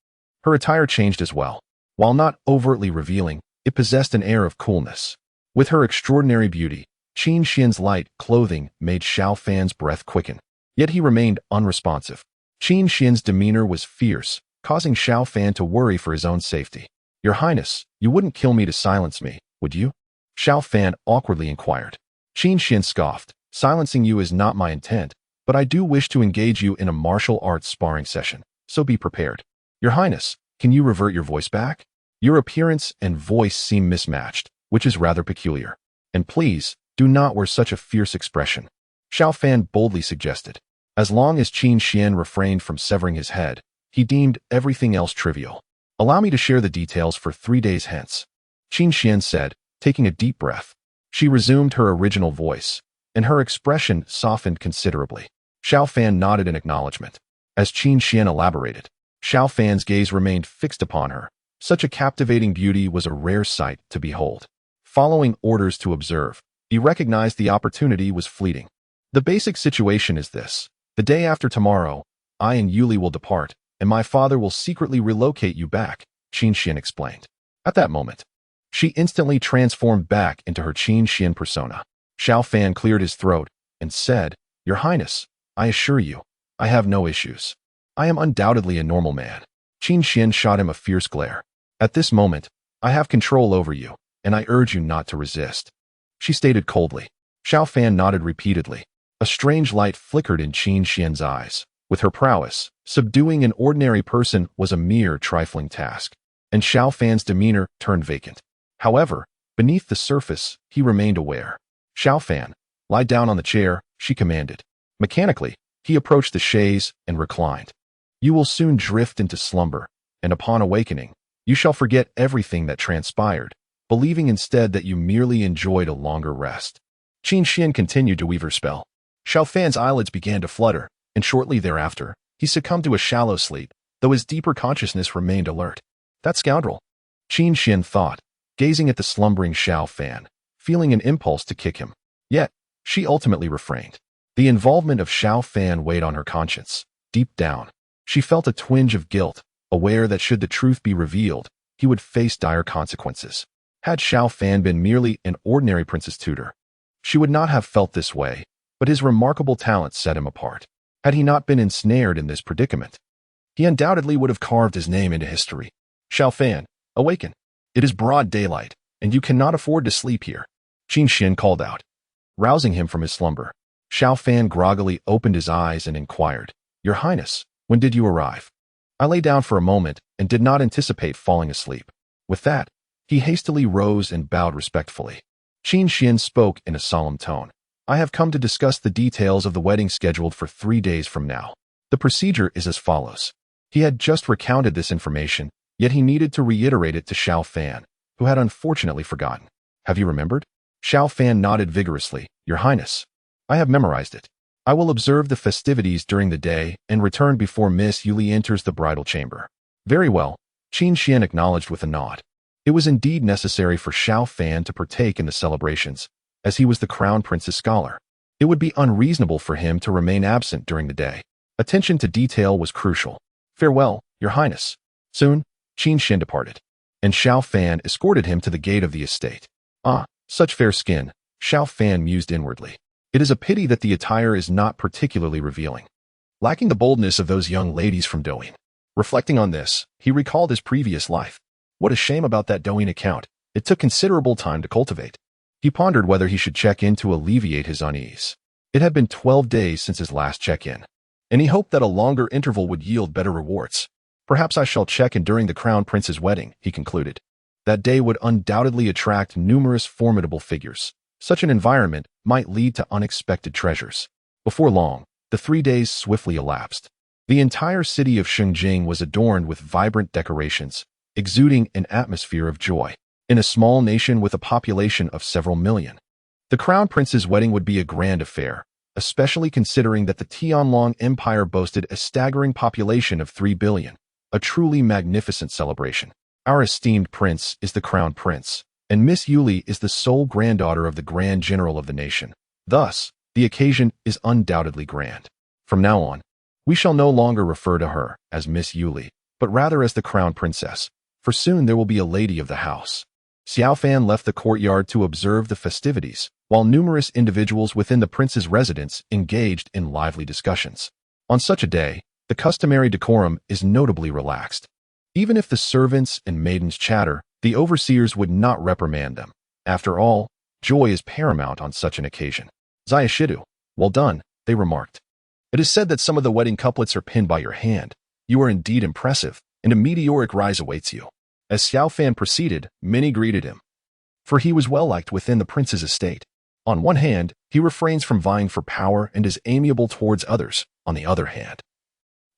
Her attire changed as well. While not overtly revealing, it possessed an air of coolness. With her extraordinary beauty, Qin Xian's light clothing made Xiao Fan's breath quicken. Yet he remained unresponsive. Qin Xian's demeanor was fierce, causing Xiao Fan to worry for his own safety. "Your Highness, you wouldn't kill me to silence me, would you?" Xiao Fan awkwardly inquired. Qin Xian scoffed, "Silencing you is not my intent, but I do wish to engage you in a martial arts sparring session, so be prepared." "Your Highness, can you revert your voice back? Your appearance and voice seem mismatched, which is rather peculiar. And please, do not wear such a fierce expression," Xiao Fan boldly suggested. As long as Qin Xian refrained from severing his head, he deemed everything else trivial. "Allow me to share the details for 3 days hence," Qin Xian said, taking a deep breath. She resumed her original voice, and her expression softened considerably. Xiao Fan nodded in acknowledgement. As Qin Xian elaborated, Xiao Fan's gaze remained fixed upon her. Such a captivating beauty was a rare sight to behold. Following orders to observe, he recognized the opportunity was fleeting. "The basic situation is this. The day after tomorrow, I and Yuli will depart, and my father will secretly relocate you back," Qin Xian explained. At that moment, she instantly transformed back into her Qin Xian persona. Xiao Fan cleared his throat and said, "Your Highness, I assure you, I have no issues. I am undoubtedly a normal man." Qin Xian shot him a fierce glare. "At this moment, I have control over you, and I urge you not to resist," she stated coldly. Xiao Fan nodded repeatedly. A strange light flickered in Qin Xian's eyes. With her prowess, subduing an ordinary person was a mere trifling task, and Xiao Fan's demeanor turned vacant. However, beneath the surface, he remained aware. "Xiao Fan, lie down on the chair," she commanded. Mechanically, he approached the chaise and reclined. "You will soon drift into slumber, and upon awakening, you shall forget everything that transpired, believing instead that you merely enjoyed a longer rest." Qin Xian continued to weave her spell. Xiao Fan's eyelids began to flutter, and shortly thereafter, he succumbed to a shallow sleep, though his deeper consciousness remained alert. "That scoundrel," Qin Xian thought, gazing at the slumbering Xiao Fan, feeling an impulse to kick him. Yet, she ultimately refrained. The involvement of Xiao Fan weighed on her conscience. Deep down, she felt a twinge of guilt, aware that should the truth be revealed, he would face dire consequences. Had Xiao Fan been merely an ordinary prince's tutor, she would not have felt this way, but his remarkable talent set him apart. Had he not been ensnared in this predicament, he undoubtedly would have carved his name into history. "Xiao Fan, awaken. It is broad daylight, and you cannot afford to sleep here," Qin Xian called out, rousing him from his slumber. Xiao Fan groggily opened his eyes and inquired, "Your Highness, when did you arrive?" "I lay down for a moment and did not anticipate falling asleep." With that, he hastily rose and bowed respectfully. Qin Xian spoke in a solemn tone. "I have come to discuss the details of the wedding scheduled for 3 days from now. The procedure is as follows." He had just recounted this information, yet he needed to reiterate it to Xiao Fan, who had unfortunately forgotten. "Have you remembered?" Xiao Fan nodded vigorously. "Your Highness, I have memorized it. I will observe the festivities during the day and return before Miss Yuli enters the bridal chamber." "Very well," Qin Xian acknowledged with a nod. It was indeed necessary for Xiao Fan to partake in the celebrations, as he was the crown prince's scholar. It would be unreasonable for him to remain absent during the day. Attention to detail was crucial. "Farewell, Your Highness." Soon, Qin Xian departed, and Xiao Fan escorted him to the gate of the estate. "Ah, such fair skin, Xiao Fan mused inwardly. It is a pity that the attire is not particularly revealing, lacking the boldness of those young ladies from Douyin. Reflecting on this, he recalled his previous life. What a shame about that Douyin account. It took considerable time to cultivate. He pondered whether he should check in to alleviate his unease. It had been 12 days since his last check-in, and he hoped that a longer interval would yield better rewards. Perhaps I shall check in during the Crown Prince's wedding, he concluded. That day would undoubtedly attract numerous formidable figures. Such an environment might lead to unexpected treasures. Before long, the 3 days swiftly elapsed. The entire city of Shengjing was adorned with vibrant decorations, exuding an atmosphere of joy. In a small nation with a population of several million, the Crown Prince's wedding would be a grand affair, especially considering that the Tianlong Empire boasted a staggering population of 3 billion, a truly magnificent celebration. Our esteemed prince is the Crown Prince, and Miss Yuli is the sole granddaughter of the Grand General of the nation. Thus, the occasion is undoubtedly grand. From now on, we shall no longer refer to her as Miss Yuli, but rather as the Crown Princess, for soon there will be a lady of the house. Xiao Fan left the courtyard to observe the festivities, while numerous individuals within the prince's residence engaged in lively discussions. On such a day, the customary decorum is notably relaxed. Even if the servants and maidens chatter, the overseers would not reprimand them. After all, joy is paramount on such an occasion. Zayashidu, well done, they remarked. It is said that some of the wedding couplets are pinned by your hand. You are indeed impressive, and a meteoric rise awaits you. As Xiao Fan proceeded, many greeted him, for he was well liked within the prince's estate. On one hand, he refrains from vying for power and is amiable towards others. On the other hand,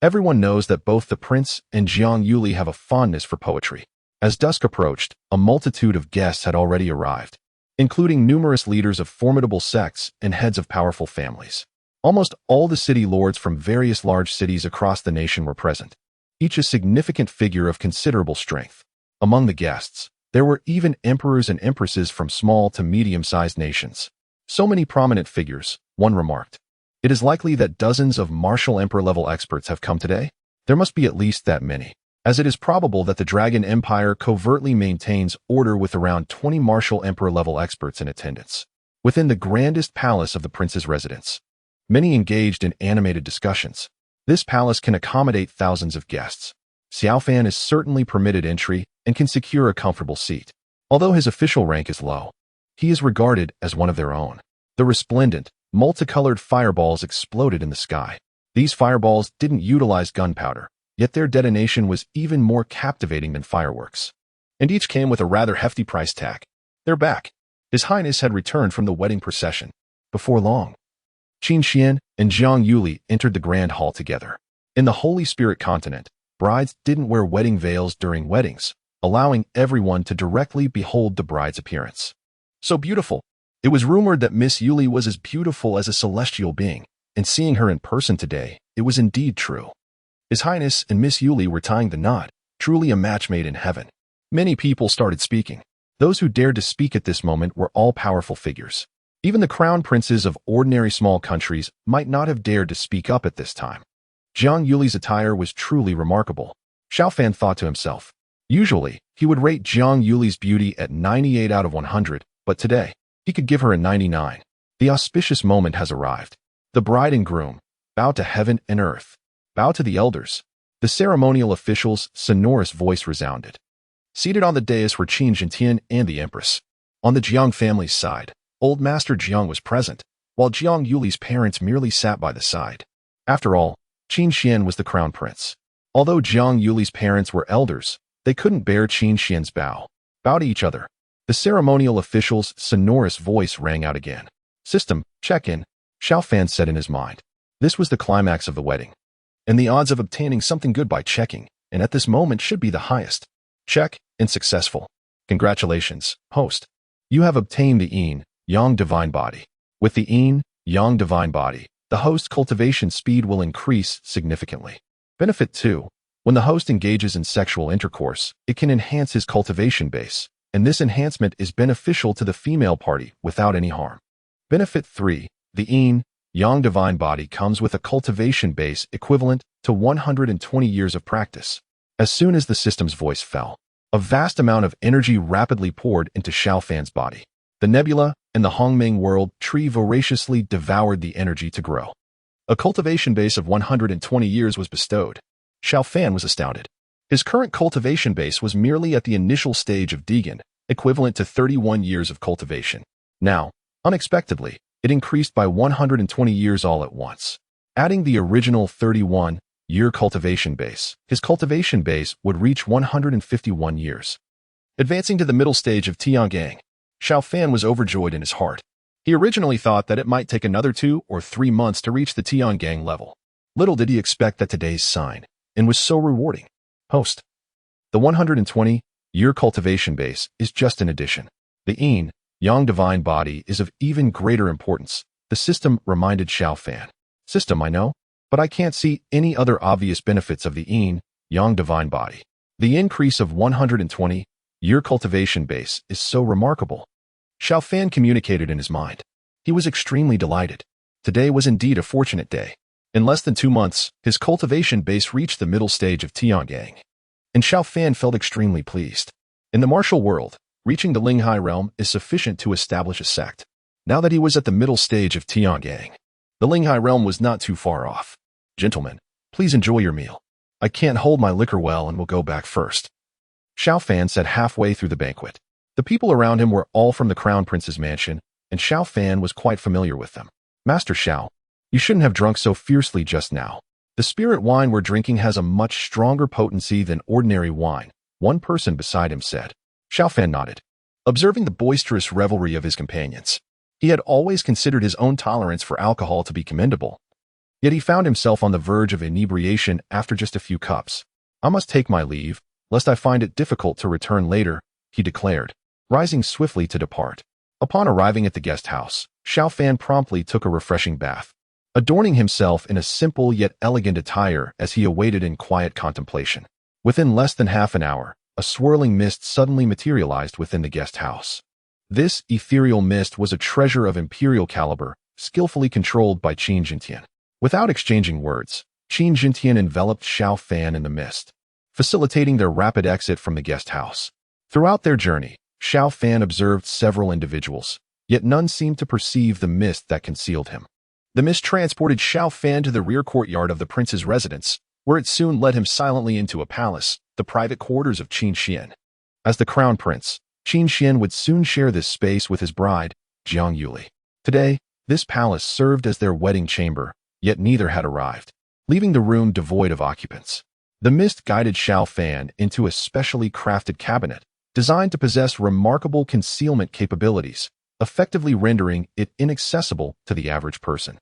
everyone knows that both the prince and Jiang Yuli have a fondness for poetry. As dusk approached, a multitude of guests had already arrived, including numerous leaders of formidable sects and heads of powerful families. Almost all the city lords from various large cities across the nation were present, each a significant figure of considerable strength. Among the guests, there were even emperors and empresses from small to medium-sized nations. So many prominent figures, one remarked. It is likely that dozens of martial emperor-level experts have come today. There must be at least that many, as it is probable that the Dragon Empire covertly maintains order with around 20 martial emperor-level experts in attendance. Within the grandest palace of the prince's residence, many engaged in animated discussions. This palace can accommodate thousands of guests. Xiao Fan is certainly permitted entry and can secure a comfortable seat. Although his official rank is low, he is regarded as one of their own. The resplendent, multicolored fireballs exploded in the sky. These fireballs didn't utilize gunpowder, yet their detonation was even more captivating than fireworks. And each came with a rather hefty price tag. They're back. His Highness had returned from the wedding procession. Before long, Qin Xian and Jiang Yuli entered the grand hall together. In the Holy Spirit continent, brides didn't wear wedding veils during weddings, allowing everyone to directly behold the bride's appearance. So beautiful. It was rumored that Miss Yuli was as beautiful as a celestial being, and seeing her in person today, it was indeed true. His Highness and Miss Yuli were tying the knot, truly a match made in heaven. Many people started speaking. Those who dared to speak at this moment were all powerful figures. Even the crown princes of ordinary small countries might not have dared to speak up at this time. Jiang Yuli's attire was truly remarkable. Xiao Fan thought to himself. Usually, he would rate Jiang Yuli's beauty at 98 out of 100, but today, he could give her a 99. The auspicious moment has arrived. The bride and groom bow to heaven and earth. Bow to the elders. The ceremonial official's sonorous voice resounded. Seated on the dais were Qin Zhentian and the Empress. On the Jiang family's side, Old Master Jiang was present, while Jiang Yuli's parents merely sat by the side. After all, Qin Xian was the crown prince. Although Jiang Yuli's parents were elders, they couldn't bear Qin Xian's bow. Bow to each other. The ceremonial official's sonorous voice rang out again. System, check-in, Xiao Fan said in his mind. This was the climax of the wedding, and the odds of obtaining something good by checking, and at this moment should be the highest. Check, and successful. Congratulations, host. You have obtained the Yin, Yang Divine Body. With the Yin, Yang Divine Body, the host's cultivation speed will increase significantly. Benefit 2. When the host engages in sexual intercourse, it can enhance his cultivation base, and this enhancement is beneficial to the female party without any harm. Benefit 3. The Yin, Yang Divine Body comes with a cultivation base equivalent to 120 years of practice. As soon as the system's voice fell, a vast amount of energy rapidly poured into Xiao Fan's body. The nebula and the Hongming world tree voraciously devoured the energy to grow. A cultivation base of 120 years was bestowed. Xiao Fan was astounded. His current cultivation base was merely at the initial stage of Deegan, equivalent to 31 years of cultivation. Now, unexpectedly, it increased by 120 years all at once. Adding the original 31-year cultivation base, his cultivation base would reach 151 years. Advancing to the middle stage of Tiangang, Xiao Fan was overjoyed in his heart. He originally thought that it might take another 2 or 3 months to reach the Tiangang level. Little did he expect that today's sign, and was so rewarding. Host. The 120-year cultivation base is just an addition. The yin-yang divine body is of even greater importance, the system reminded Xiao Fan. System, I know, but I can't see any other obvious benefits of the yin-yang divine body. The increase of 120-year cultivation base is so remarkable. Xiao Fan communicated in his mind. He was extremely delighted. Today was indeed a fortunate day. In less than 2 months, his cultivation base reached the middle stage of Tiangang. And Xiao Fan felt extremely pleased. In the martial world, reaching the Linghai realm is sufficient to establish a sect. Now that he was at the middle stage of Tiangang, the Linghai realm was not too far off. Gentlemen, please enjoy your meal. I can't hold my liquor well and will go back first. Xiao Fan said halfway through the banquet. The people around him were all from the Crown Prince's mansion, and Xiao Fan was quite familiar with them. Master Xiao, you shouldn't have drunk so fiercely just now. The spirit wine we're drinking has a much stronger potency than ordinary wine, one person beside him said. Xiao Fan nodded, observing the boisterous revelry of his companions. He had always considered his own tolerance for alcohol to be commendable. Yet he found himself on the verge of inebriation after just a few cups. I must take my leave, lest I find it difficult to return later, he declared, rising swiftly to depart. Upon arriving at the guest house, Xiao Fan promptly took a refreshing bath, adorning himself in a simple yet elegant attire as he awaited in quiet contemplation. Within less than half an hour, a swirling mist suddenly materialized within the guest house. This ethereal mist was a treasure of imperial caliber, skillfully controlled by Qin Jintian. Without exchanging words, Qin Jintian enveloped Xiao Fan in the mist, facilitating their rapid exit from the guest house. Throughout their journey, Xiao Fan observed several individuals, yet none seemed to perceive the mist that concealed him. The mist transported Xiao Fan to the rear courtyard of the prince's residence, where it soon led him silently into a palace, the private quarters of Qin Xian. As the crown prince, Qin Xian would soon share this space with his bride, Jiang Yuli. Today, this palace served as their wedding chamber, yet neither had arrived, leaving the room devoid of occupants. The mist guided Xiao Fan into a specially crafted cabinet, designed to possess remarkable concealment capabilities, effectively rendering it inaccessible to the average person.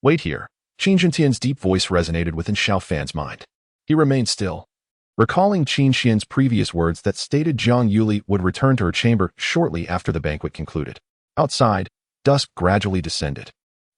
Wait here. Qin Jintian's deep voice resonated within Xiao Fan's mind. He remained still, recalling Qin Xian's previous words that stated Jiang Yuli would return to her chamber shortly after the banquet concluded. Outside, dusk gradually descended.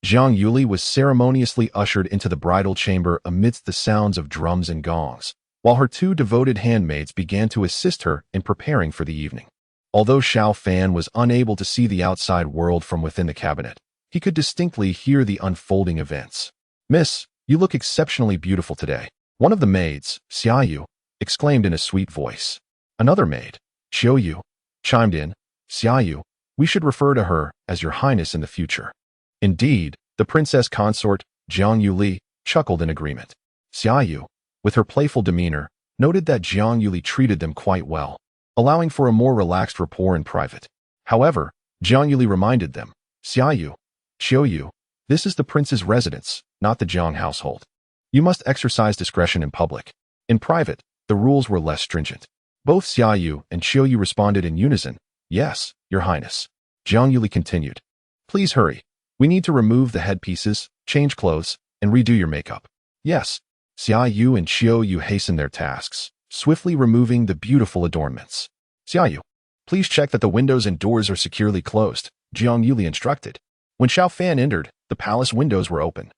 Jiang Yuli was ceremoniously ushered into the bridal chamber amidst the sounds of drums and gongs, while her 2 devoted handmaids began to assist her in preparing for the evening. Although Xiao Fan was unable to see the outside world from within the cabinet, he could distinctly hear the unfolding events. Miss, you look exceptionally beautiful today. One of the maids, Xiaoyu, exclaimed in a sweet voice. Another maid, Xiaoyu, chimed in. Xiaoyu, we should refer to her as Your Highness in the future. Indeed, the princess consort, Jiang Yuli, chuckled in agreement. Xiaoyu, with her playful demeanor, noted that Jiang Yuli treated them quite well, allowing for a more relaxed rapport in private. However, Jiang Yuli reminded them, Xiaoyu, Xiaoyu, this is the prince's residence, not the Jiang household. You must exercise discretion in public. In private, the rules were less stringent. Both Xiaoyu and Xiaoyu responded in unison, Yes, Your Highness. Jiang Yuli continued, Please hurry. We need to remove the headpieces, change clothes, and redo your makeup. Yes. Xiaoyu and Xiaoyu hastened their tasks, swiftly removing the beautiful adornments. Xiaoyu, please check that the windows and doors are securely closed, Jiang Yuli instructed. When Xiao Fan entered, the palace windows were open,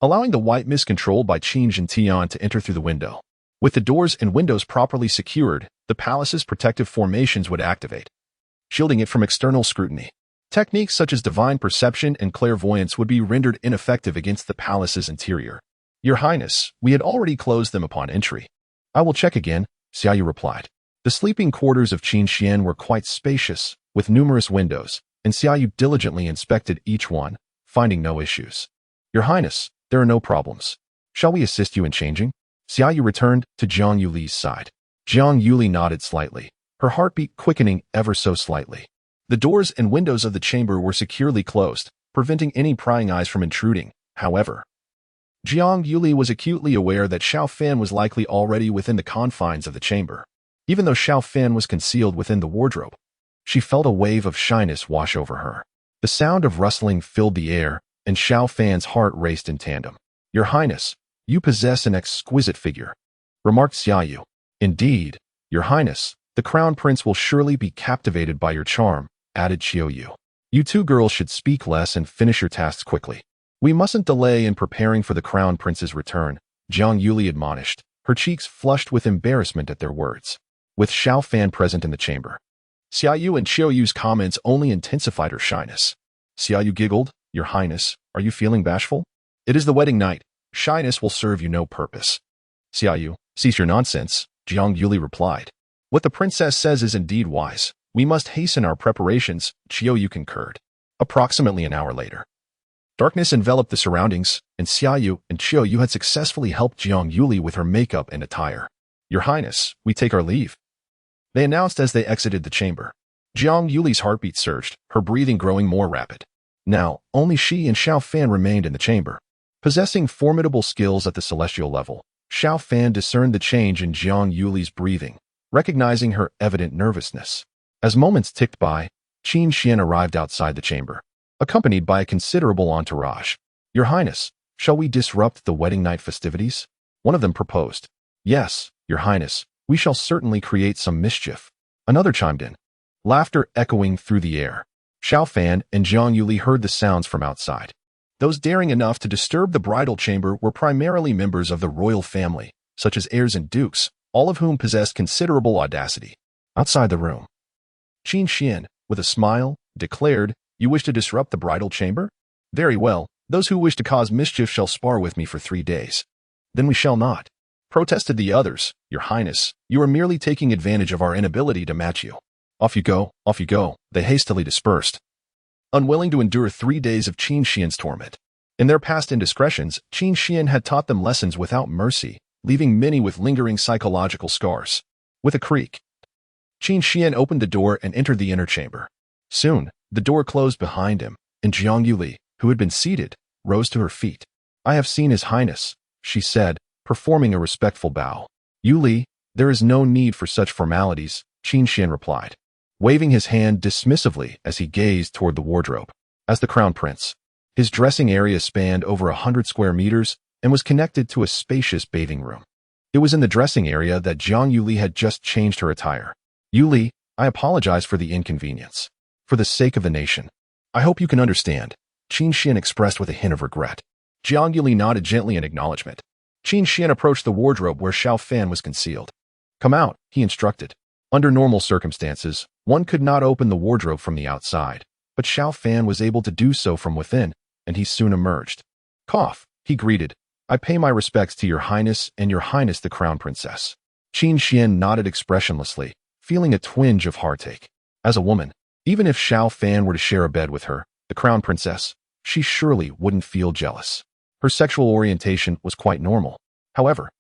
allowing the white mist controlled by Qin Jintian to enter through the window. With the doors and windows properly secured, the palace's protective formations would activate, shielding it from external scrutiny. Techniques such as divine perception and clairvoyance would be rendered ineffective against the palace's interior. Your Highness, we had already closed them upon entry. I will check again, Xiaoyu replied. The sleeping quarters of Qin Xian were quite spacious, with numerous windows, and Xiaoyu diligently inspected each one, finding no issues. Your Highness, there are no problems. Shall we assist you in changing? Xiaoyu returned to Jiang Yuli's side. Jiang Yuli nodded slightly, her heartbeat quickening ever so slightly. The doors and windows of the chamber were securely closed, preventing any prying eyes from intruding. However, Jiang Yuli was acutely aware that Xiao Fan was likely already within the confines of the chamber. Even though Xiao Fan was concealed within the wardrobe, she felt a wave of shyness wash over her. The sound of rustling filled the air, and Xiao Fan's heart raced in tandem. Your Highness, you possess an exquisite figure, remarked Xiaoyu. Indeed, Your Highness, the Crown Prince will surely be captivated by your charm, added Xiaoyu. You two girls should speak less and finish your tasks quickly. We mustn't delay in preparing for the Crown Prince's return, Jiang Yuli admonished, her cheeks flushed with embarrassment at their words. With Xiao Fan present in the chamber, Xiaoyu and Xiaoyu's comments only intensified her shyness. Xiaoyu giggled, Your Highness, are you feeling bashful? It is the wedding night. Shyness will serve you no purpose. Xiaoyu, cease your nonsense, Jiang Yuli replied. What the princess says is indeed wise. We must hasten our preparations, Xiaoyu concurred. Approximately an hour later, darkness enveloped the surroundings, and Xiaoyu and Xiaoyu had successfully helped Jiang Yuli with her makeup and attire. Your Highness, we take our leave, they announced as they exited the chamber. Jiang Yuli's heartbeat surged, her breathing growing more rapid. Now, only she and Xiao Fan remained in the chamber. Possessing formidable skills at the celestial level, Xiao Fan discerned the change in Jiang Yuli's breathing, recognizing her evident nervousness. As moments ticked by, Qin Xian arrived outside the chamber, accompanied by a considerable entourage. Your Highness, shall we disrupt the wedding night festivities? One of them proposed. Yes, Your Highness, we shall certainly create some mischief. Another chimed in, laughter echoing through the air. Xiao Fan and Jiang Yuli heard the sounds from outside. Those daring enough to disturb the bridal chamber were primarily members of the royal family, such as heirs and dukes, all of whom possessed considerable audacity. Outside the room, Qin Xian, with a smile, declared, You wish to disrupt the bridal chamber? Very well, those who wish to cause mischief shall spar with me for 3 days. Then we shall not, protested the others. Your Highness, you are merely taking advantage of our inability to match you. Off you go, they hastily dispersed, unwilling to endure 3 days of Qin Xian's torment. In their past indiscretions, Qin Xian had taught them lessons without mercy, leaving many with lingering psychological scars. With a creak, Qin Xian opened the door and entered the inner chamber. Soon, the door closed behind him, and Jiang Yuli, who had been seated, rose to her feet. I have seen His Highness, she said, performing a respectful bow. Yuli, there is no need for such formalities, Qin Xian replied, waving his hand dismissively as he gazed toward the wardrobe. As the Crown Prince, his dressing area spanned over 100 square meters and was connected to a spacious bathing room. It was in the dressing area that Jiang Yuli had just changed her attire. Yuli, I apologize for the inconvenience. For the sake of the nation, I hope you can understand, Qin Xian expressed with a hint of regret. Jiang Yuli nodded gently in acknowledgement. Qin Xian approached the wardrobe where Xiao Fan was concealed. Come out, he instructed. Under normal circumstances, one could not open the wardrobe from the outside, but Xiao Fan was able to do so from within, and he soon emerged. Cough, he greeted. I pay my respects to Your Highness and Your Highness the Crown Princess. Qin Xian nodded expressionlessly, feeling a twinge of heartache. As a woman, even if Xiao Fan were to share a bed with her, the Crown Princess, she surely wouldn't feel jealous. Her sexual orientation was quite normal. However,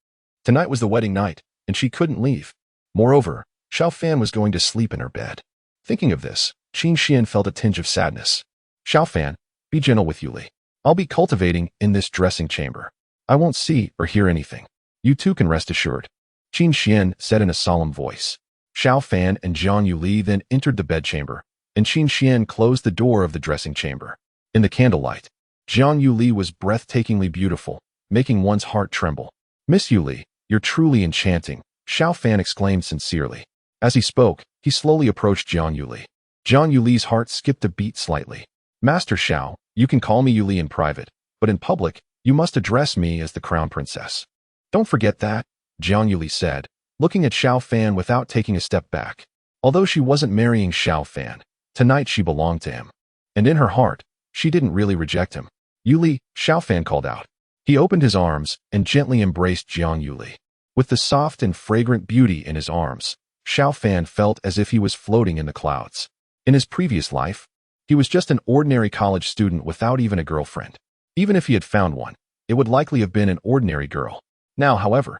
tonight was the wedding night, and she couldn't leave. Moreover, Xiao Fan was going to sleep in her bed. Thinking of this, Qin Xian felt a tinge of sadness. Xiao Fan, be gentle with Yuli. I'll be cultivating in this dressing chamber. I won't see or hear anything. You two can rest assured, Qin Xian said in a solemn voice. Xiao Fan and Jiang Yuli then entered the bedchamber, and Qin Xian closed the door of the dressing chamber. In the candlelight, Jiang Yuli was breathtakingly beautiful, making one's heart tremble. Miss Yuli, you're truly enchanting, Xiao Fan exclaimed sincerely. As he spoke, he slowly approached Jiang Yuli. Jiang Yuli's heart skipped a beat slightly. Master Xiao, you can call me Yuli in private, but in public, you must address me as the Crown Princess. Don't forget that, Jiang Yuli said, looking at Xiao Fan without taking a step back. Although she wasn't marrying Xiao Fan, tonight she belonged to him. And in her heart, she didn't really reject him. Yuli, Xiao Fan called out. He opened his arms and gently embraced Jiang Yuli. With the soft and fragrant beauty in his arms, Xiao Fan felt as if he was floating in the clouds. In his previous life, He was just an ordinary college student without even a girlfriend. Even if he had found one, it would likely have been an ordinary girl. Now, however,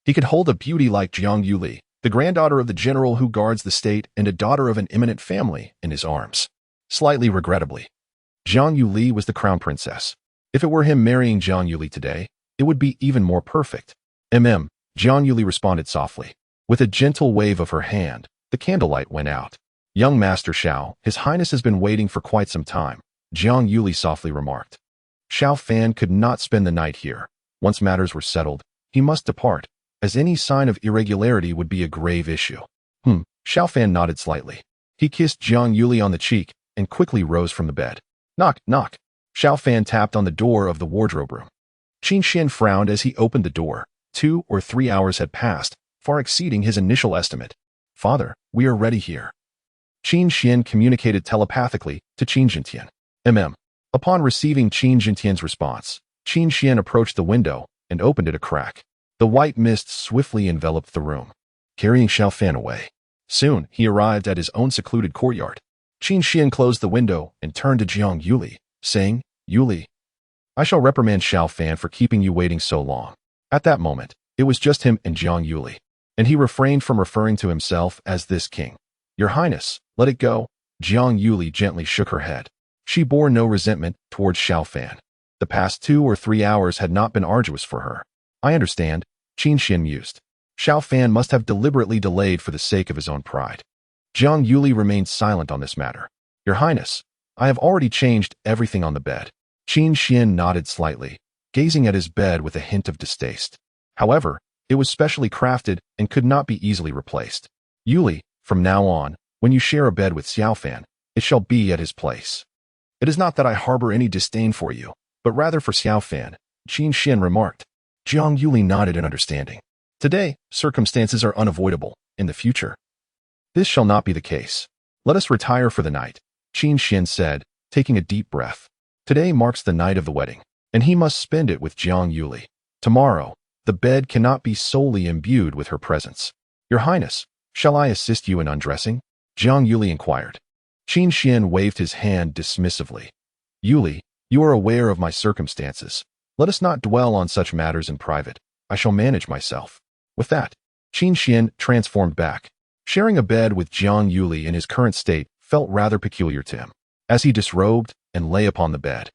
he could hold a beauty like Jiang Yuli, the granddaughter of the general who guards the state and a daughter of an eminent family, in his arms. Slightly regrettably, Jiang Yuli was the crown princess. If it were him marrying Jiang Yuli today, it would be even more perfect. Jiang Yuli responded softly. With a gentle wave of her hand, the candlelight went out. Young Master Xiao, His Highness has been waiting for quite some time, Jiang Yuli softly remarked. Xiao Fan could not spend the night here. Once matters were settled, he must depart, as any sign of irregularity would be a grave issue. Xiao Fan nodded slightly. He kissed Jiang Yuli on the cheek and quickly rose from the bed. Knock, knock. Xiao Fan tapped on the door of the wardrobe room. Qin Xian frowned as he opened the door. 2 or 3 hours had passed, far exceeding his initial estimate. Father, we are ready here. Qin Xian communicated telepathically to Qin Jintian. Upon receiving Qin Jintian's response, Qin Xian approached the window and opened it a crack. The white mist swiftly enveloped the room, carrying Xiao Fan away. Soon, he arrived at his own secluded courtyard. Qin Xian closed the window and turned to Jiang Yuli, saying, Yuli, I shall reprimand Xiao Fan for keeping you waiting so long. At that moment, it was just him and Jiang Yuli, and he refrained from referring to himself as this king. Your Highness, let it go. Jiang Yuli gently shook her head. She bore no resentment towards Xiao Fan. The past 2 or 3 hours had not been arduous for her. I understand, Qin Xian mused. Xiao Fan must have deliberately delayed for the sake of his own pride. Jiang Yuli remained silent on this matter. Your Highness, I have already changed everything on the bed. Qin Xian nodded slightly, gazing at his bed with a hint of distaste. However, it was specially crafted and could not be easily replaced. Yuli, from now on, when you share a bed with Xiao Fan, it shall be at his place. It is not that I harbor any disdain for you, but rather for Xiao Fan, Qin Xian remarked. Jiang Yuli nodded in understanding. Today, circumstances are unavoidable. In the future, this shall not be the case. Let us retire for the night, Qin Xian said, taking a deep breath. Today marks the night of the wedding, and he must spend it with Jiang Yuli. Tomorrow, the bed cannot be solely imbued with her presence. Your Highness, shall I assist you in undressing? Jiang Yuli inquired. Qin Xian waved his hand dismissively. Yuli, you are aware of my circumstances. Let us not dwell on such matters in private. I shall manage myself. With that, Qin Xian transformed back. Sharing a bed with Jiang Yuli in his current state felt rather peculiar to him. As he disrobed and lay upon the bed,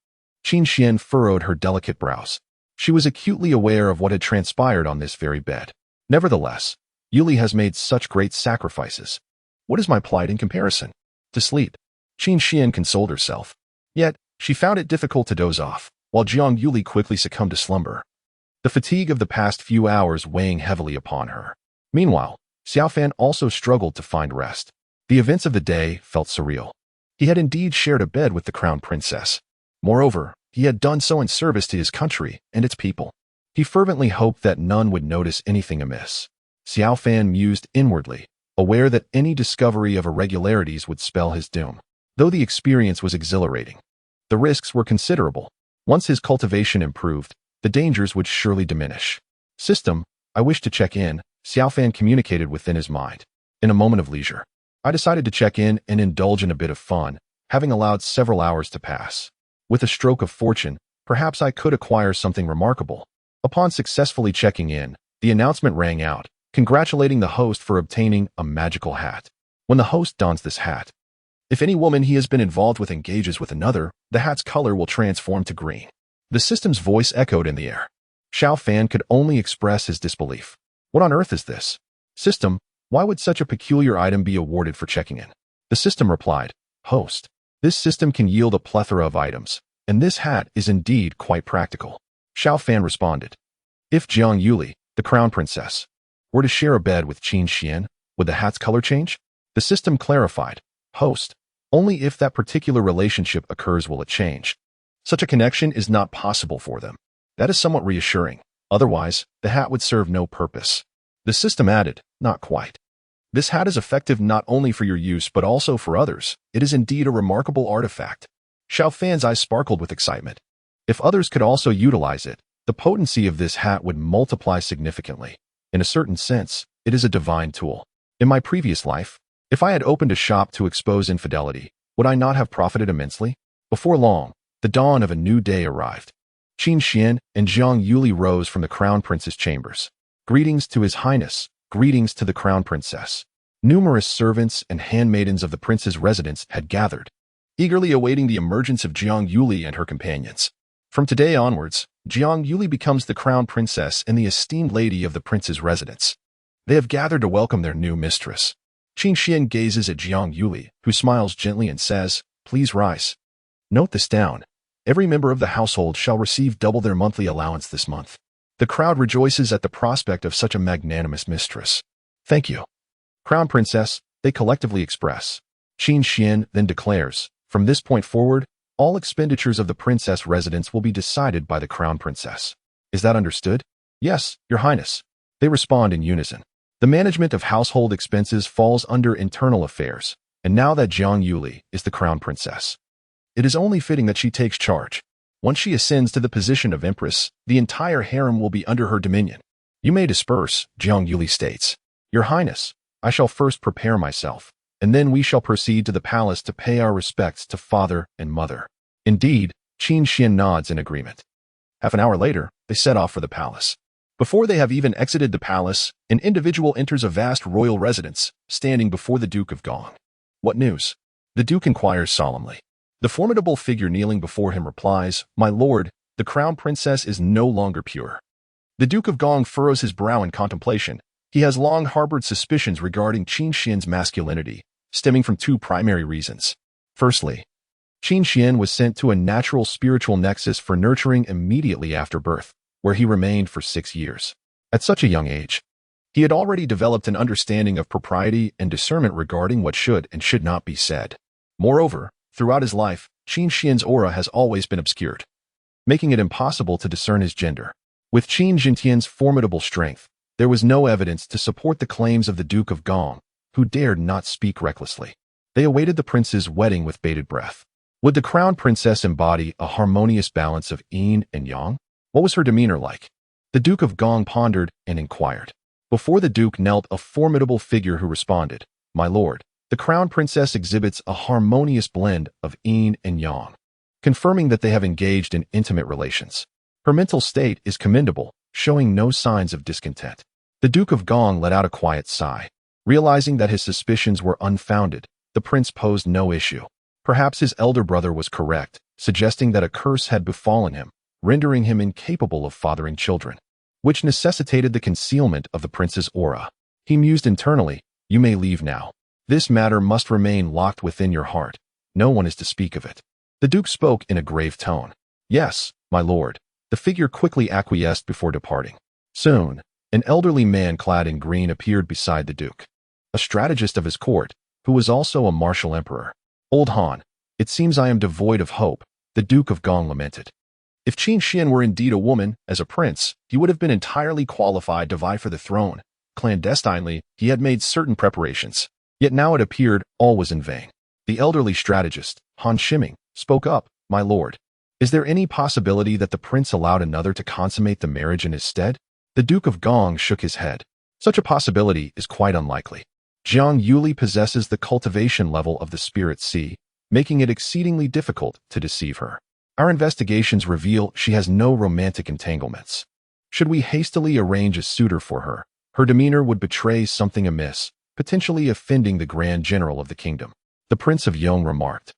Qin Xian furrowed her delicate brows. She was acutely aware of what had transpired on this very bed. Nevertheless, Yuli has made such great sacrifices. What is my plight in comparison? To sleep. Qin Xian consoled herself. Yet, she found it difficult to doze off, while Jiang Yuli quickly succumbed to slumber, the fatigue of the past few hours weighing heavily upon her. Meanwhile, Xiao Fan also struggled to find rest. The events of the day felt surreal. He had indeed shared a bed with the crown princess. Moreover, he had done so in service to his country and its people. He fervently hoped that none would notice anything amiss. Xiao Fan mused inwardly, aware that any discovery of irregularities would spell his doom. Though the experience was exhilarating, the risks were considerable. Once his cultivation improved, the dangers would surely diminish. System, I wish to check in, Xiao Fan communicated within his mind. In a moment of leisure, I decided to check in and indulge in a bit of fun, having allowed several hours to pass. With a stroke of fortune, perhaps I could acquire something remarkable. Upon successfully checking in, the announcement rang out, congratulating the host for obtaining a magical hat. When the host dons this hat, if any woman he has been involved with engages with another, the hat's color will transform to green. The system's voice echoed in the air. Xiao Fan could only express his disbelief. What on earth is this? System, why would such a peculiar item be awarded for checking in? The system replied, Host, this system can yield a plethora of items, and this hat is indeed quite practical. Xiao Fan responded. If Jiang Yuli, the crown princess, were to share a bed with Qin Xian, would the hat's color change? The system clarified, Host, only if that particular relationship occurs will it change. Such a connection is not possible for them. That is somewhat reassuring. Otherwise, the hat would serve no purpose. The system added, not quite. This hat is effective not only for your use but also for others. It is indeed a remarkable artifact. Xiao Fan's eyes sparkled with excitement. If others could also utilize it, the potency of this hat would multiply significantly. In a certain sense, it is a divine tool. In my previous life, if I had opened a shop to expose infidelity, would I not have profited immensely? Before long, the dawn of a new day arrived. Qin Xian and Jiang Yuli rose from the Crown Prince's chambers. Greetings to His Highness, greetings to the Crown Princess. Numerous servants and handmaidens of the prince's residence had gathered, eagerly awaiting the emergence of Jiang Yuli and her companions. From today onwards, Jiang Yuli becomes the Crown Princess and the esteemed lady of the prince's residence. They have gathered to welcome their new mistress. Qin Xian gazes at Jiang Yuli, who smiles gently and says, "Please rise. Note this down. Every member of the household shall receive double their monthly allowance this month." The crowd rejoices at the prospect of such a magnanimous mistress. "Thank you, Crown Princess," they collectively express. Qin Xian then declares, "From this point forward, all expenditures of the princess residence will be decided by the Crown Princess. Is that understood?" "Yes, Your Highness," they respond in unison. The management of household expenses falls under internal affairs, and now that Jiang Yuli is the Crown Princess, it is only fitting that she takes charge. Once she ascends to the position of Empress, the entire harem will be under her dominion. "You may disperse," Jiang Yuli states. "Your Highness, I shall first prepare myself, and then we shall proceed to the palace to pay our respects to father and mother." Indeed, Qin Xian nods in agreement. Half an hour later, they set off for the palace. Before they have even exited the palace, an individual enters a vast royal residence, standing before the Duke of Gong. "What news?" the Duke inquires solemnly. The formidable figure kneeling before him replies, "My lord, the Crown Princess is no longer pure." The Duke of Gong furrows his brow in contemplation. He has long harbored suspicions regarding Qin Xian's masculinity, stemming from two primary reasons. Firstly, Qin Xian was sent to a natural spiritual nexus for nurturing immediately after birth, where he remained for 6 years. At such a young age, he had already developed an understanding of propriety and discernment regarding what should and should not be said. Moreover, throughout his life, Qin Xian's aura has always been obscured, making it impossible to discern his gender. With Qin Jintian's formidable strength, there was no evidence to support the claims of the Duke of Gong, who dared not speak recklessly. They awaited the prince's wedding with bated breath. Would the Crown Princess embody a harmonious balance of yin and yang? What was her demeanor like? The Duke of Gong pondered and inquired. Before the Duke knelt a formidable figure who responded, "My lord, the Crown Princess exhibits a harmonious blend of yin and yang, confirming that they have engaged in intimate relations. Her mental state is commendable, showing no signs of discontent." The Duke of Gong let out a quiet sigh. Realizing that his suspicions were unfounded, the prince posed no issue. Perhaps his elder brother was correct, suggesting that a curse had befallen him, rendering him incapable of fathering children, which necessitated the concealment of the prince's aura. He mused internally, "You may leave now. This matter must remain locked within your heart. No one is to speak of it." The Duke spoke in a grave tone. "Yes, my lord." The figure quickly acquiesced before departing. Soon, an elderly man clad in green appeared beside the Duke, a strategist of his court, who was also a martial emperor. "Old Han, it seems I am devoid of hope," the Duke of Gong lamented. If Qin Xian were indeed a woman, as a prince, he would have been entirely qualified to vie for the throne. Clandestinely, he had made certain preparations. Yet now it appeared all was in vain. The elderly strategist, Han Shiming, spoke up, "My lord, is there any possibility that the prince allowed another to consummate the marriage in his stead?" The Duke of Gong shook his head. "Such a possibility is quite unlikely. Jiang Yuli possesses the cultivation level of the spirit sea, making it exceedingly difficult to deceive her. Our investigations reveal she has no romantic entanglements. Should we hastily arrange a suitor for her, her demeanor would betray something amiss, potentially offending the Grand General of the kingdom," the Prince of Yong remarked.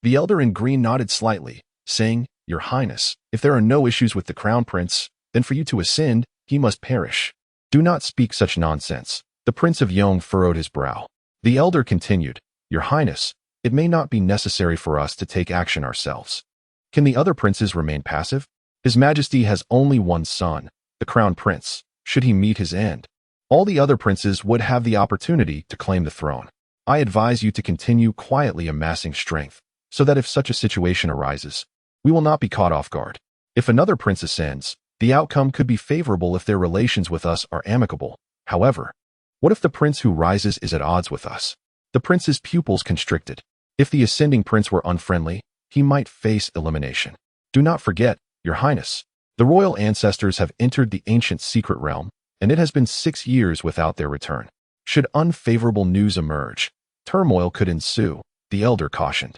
The elder in green nodded slightly, saying, "Your Highness, if there are no issues with the Crown Prince, then for you to ascend, he must perish." "Do not speak such nonsense." The Prince of Yong furrowed his brow. The elder continued, "Your Highness, it may not be necessary for us to take action ourselves. Can the other princes remain passive? His Majesty has only one son, the Crown Prince. Should he meet his end, all the other princes would have the opportunity to claim the throne. I advise you to continue quietly amassing strength, so that if such a situation arises, we will not be caught off guard. If another prince ascends, the outcome could be favorable if their relations with us are amicable. However, what if the prince who rises is at odds with us?" The prince's pupils constricted. If the ascending prince were unfriendly, he might face elimination. "Do not forget, Your Highness, the royal ancestors have entered the ancient secret realm, and it has been 6 years without their return. Should unfavorable news emerge, turmoil could ensue. the elder cautioned.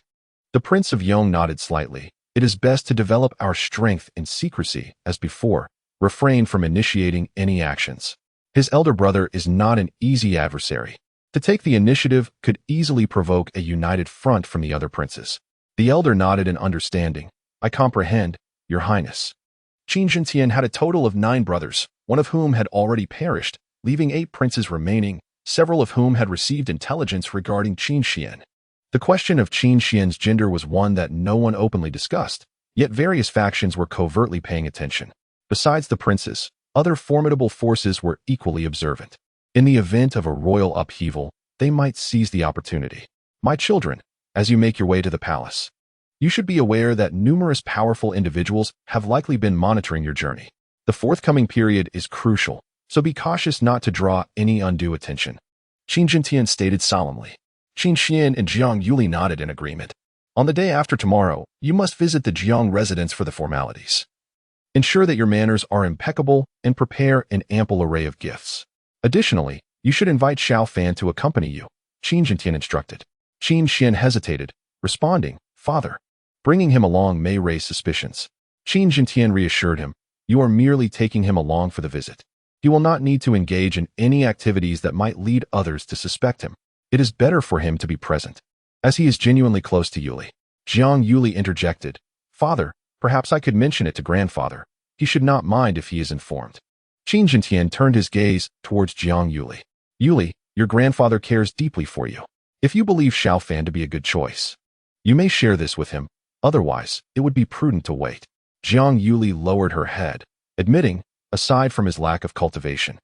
The Prince of Yong nodded slightly. It is best to develop our strength in secrecy, as before, refrain from initiating any actions. His elder brother is not an easy adversary. To take the initiative could easily provoke a united front from the other princes. The elder nodded in understanding. I comprehend, Your Highness. Qin Jintian had a total of 9 brothers, one of whom had already perished, leaving 8 princes remaining, several of whom had received intelligence regarding Qin Xian. The question of Qin Xian's gender was one that no one openly discussed, yet various factions were covertly paying attention. Besides the princes, other formidable forces were equally observant. In the event of a royal upheaval, they might seize the opportunity. My children, as you make your way to the palace, you should be aware that numerous powerful individuals have likely been monitoring your journey. The forthcoming period is crucial, so be cautious not to draw any undue attention. Qin Jintian stated solemnly. Qin Xian and Jiang Yuli nodded in agreement. On the day after tomorrow, you must visit the Jiang residence for the formalities. Ensure that your manners are impeccable and prepare an ample array of gifts. Additionally, you should invite Xiao Fan to accompany you, Qin Jintian instructed. Qin Xian hesitated, responding, Father. Bringing him along may raise suspicions. Qin Jintian reassured him, you are merely taking him along for the visit. He will not need to engage in any activities that might lead others to suspect him. It is better for him to be present, as he is genuinely close to Yuli. Jiang Yuli interjected, Father, perhaps I could mention it to grandfather. He should not mind if he is informed. Qin Jintian turned his gaze towards Jiang Yuli. Yuli, your grandfather cares deeply for you. If you believe Xiao Fan to be a good choice, you may share this with him. Otherwise, it would be prudent to wait. Jiang Yuli lowered her head, admitting, aside from his lack of cultivation,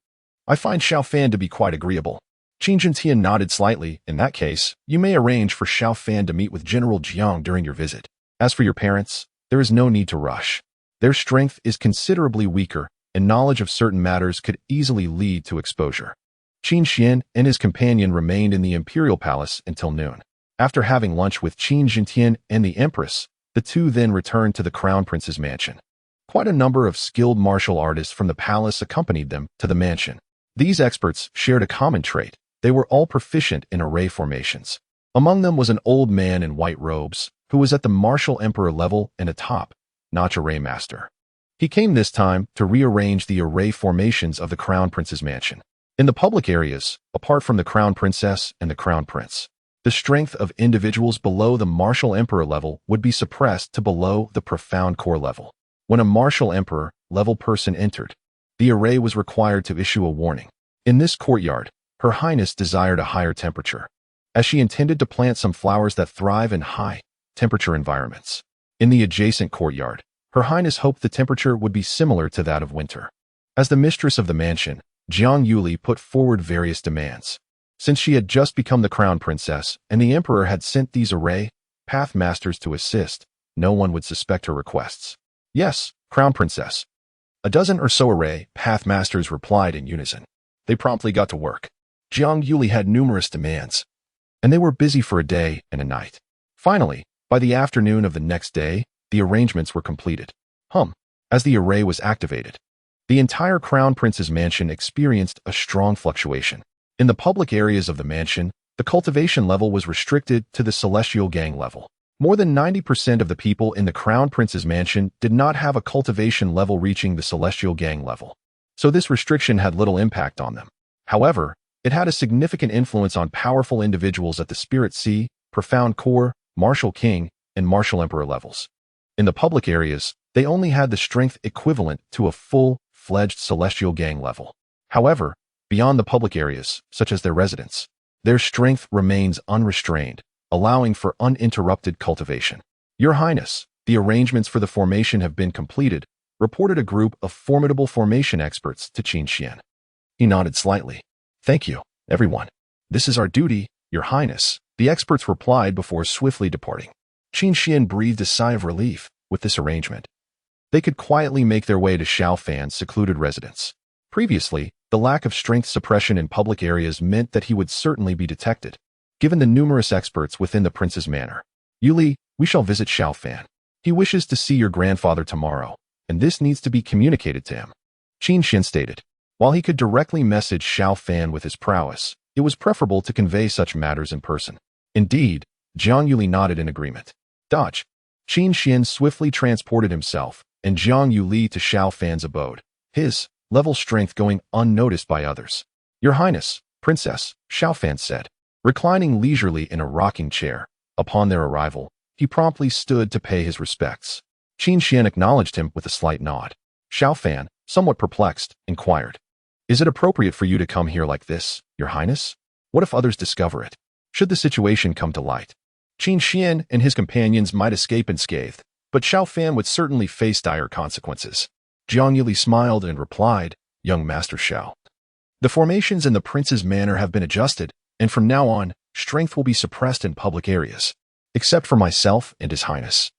I find Xiao Fan to be quite agreeable. Qin Jintian nodded slightly. In that case, you may arrange for Xiao Fan to meet with General Jiang during your visit. As for your parents, there is no need to rush. Their strength is considerably weaker, and knowledge of certain matters could easily lead to exposure. Qin Xian and his companion remained in the imperial palace until noon. After having lunch with Qin Jintian and the Empress, the two then returned to the Crown Prince's mansion. Quite a number of skilled martial artists from the palace accompanied them to the mansion. These experts shared a common trait. They were all proficient in array formations. Among them was an old man in white robes, who was at the martial emperor level and a top-notch array master. He came this time to rearrange the array formations of the Crown Prince's mansion. In the public areas, apart from the Crown Princess and the Crown Prince, the strength of individuals below the martial emperor level would be suppressed to below the profound core level. When a martial emperor level person entered, the array was required to issue a warning. In this courtyard, Her Highness desired a higher temperature, as she intended to plant some flowers that thrive in high-temperature environments. In the adjacent courtyard, Her Highness hoped the temperature would be similar to that of winter. As the mistress of the mansion, Jiang Yuli put forward various demands. Since she had just become the Crown Princess and the Emperor had sent these array path masters to assist, no one would suspect her requests. Yes, Crown Princess. A dozen or so array path masters replied in unison. They promptly got to work. Jiang Yuli had numerous demands, and they were busy for a day and a night. Finally, by the afternoon of the next day, the arrangements were completed. As the array was activated, the entire Crown Prince's mansion experienced a strong fluctuation. In the public areas of the mansion, the cultivation level was restricted to the Celestial Gang level. More than 90% of the people in the Crown Prince's mansion did not have a cultivation level reaching the Celestial Gang level, so this restriction had little impact on them. However, it had a significant influence on powerful individuals at the Spirit Sea, Profound Core, Martial King, and Martial Emperor levels. In the public areas, they only had the strength equivalent to a full-fledged Celestial Gang level. However, beyond the public areas, such as their residence, their strength remains unrestrained, allowing for uninterrupted cultivation. Your Highness, the arrangements for the formation have been completed, reported a group of formidable formation experts to Qin Xian. He nodded slightly. Thank you, everyone. This is our duty, Your Highness, the experts replied before swiftly departing. Qin Xian breathed a sigh of relief. With this arrangement, they could quietly make their way to Xiao Fan's secluded residence. Previously, the lack of strength suppression in public areas meant that he would certainly be detected. Given the numerous experts within the prince's manor, Yuli, we shall visit Xiao Fan. He wishes to see your grandfather tomorrow, and this needs to be communicated to him. Qin Xian stated. While he could directly message Xiao Fan with his prowess, it was preferable to convey such matters in person. Indeed, Jiang Yuli nodded in agreement. Dodge. Qin Xian swiftly transported himself and Jiang Yuli to Xiao Fan's abode, his level strength going unnoticed by others. Your Highness, Princess, Xiao Fan said, reclining leisurely in a rocking chair. Upon their arrival, he promptly stood to pay his respects. Qin Xian acknowledged him with a slight nod. Xiao Fan, somewhat perplexed, inquired, "Is it appropriate for you to come here like this, Your Highness? What if others discover it? Should the situation come to light?" Qin Xian and his companions might escape unscathed, but Xiao Fan would certainly face dire consequences. Jiang Yuli smiled and replied, "Young Master Xiao, the formations in the prince's manor have been adjusted, and from now on, strength will be suppressed in public areas, except for myself and His Highness.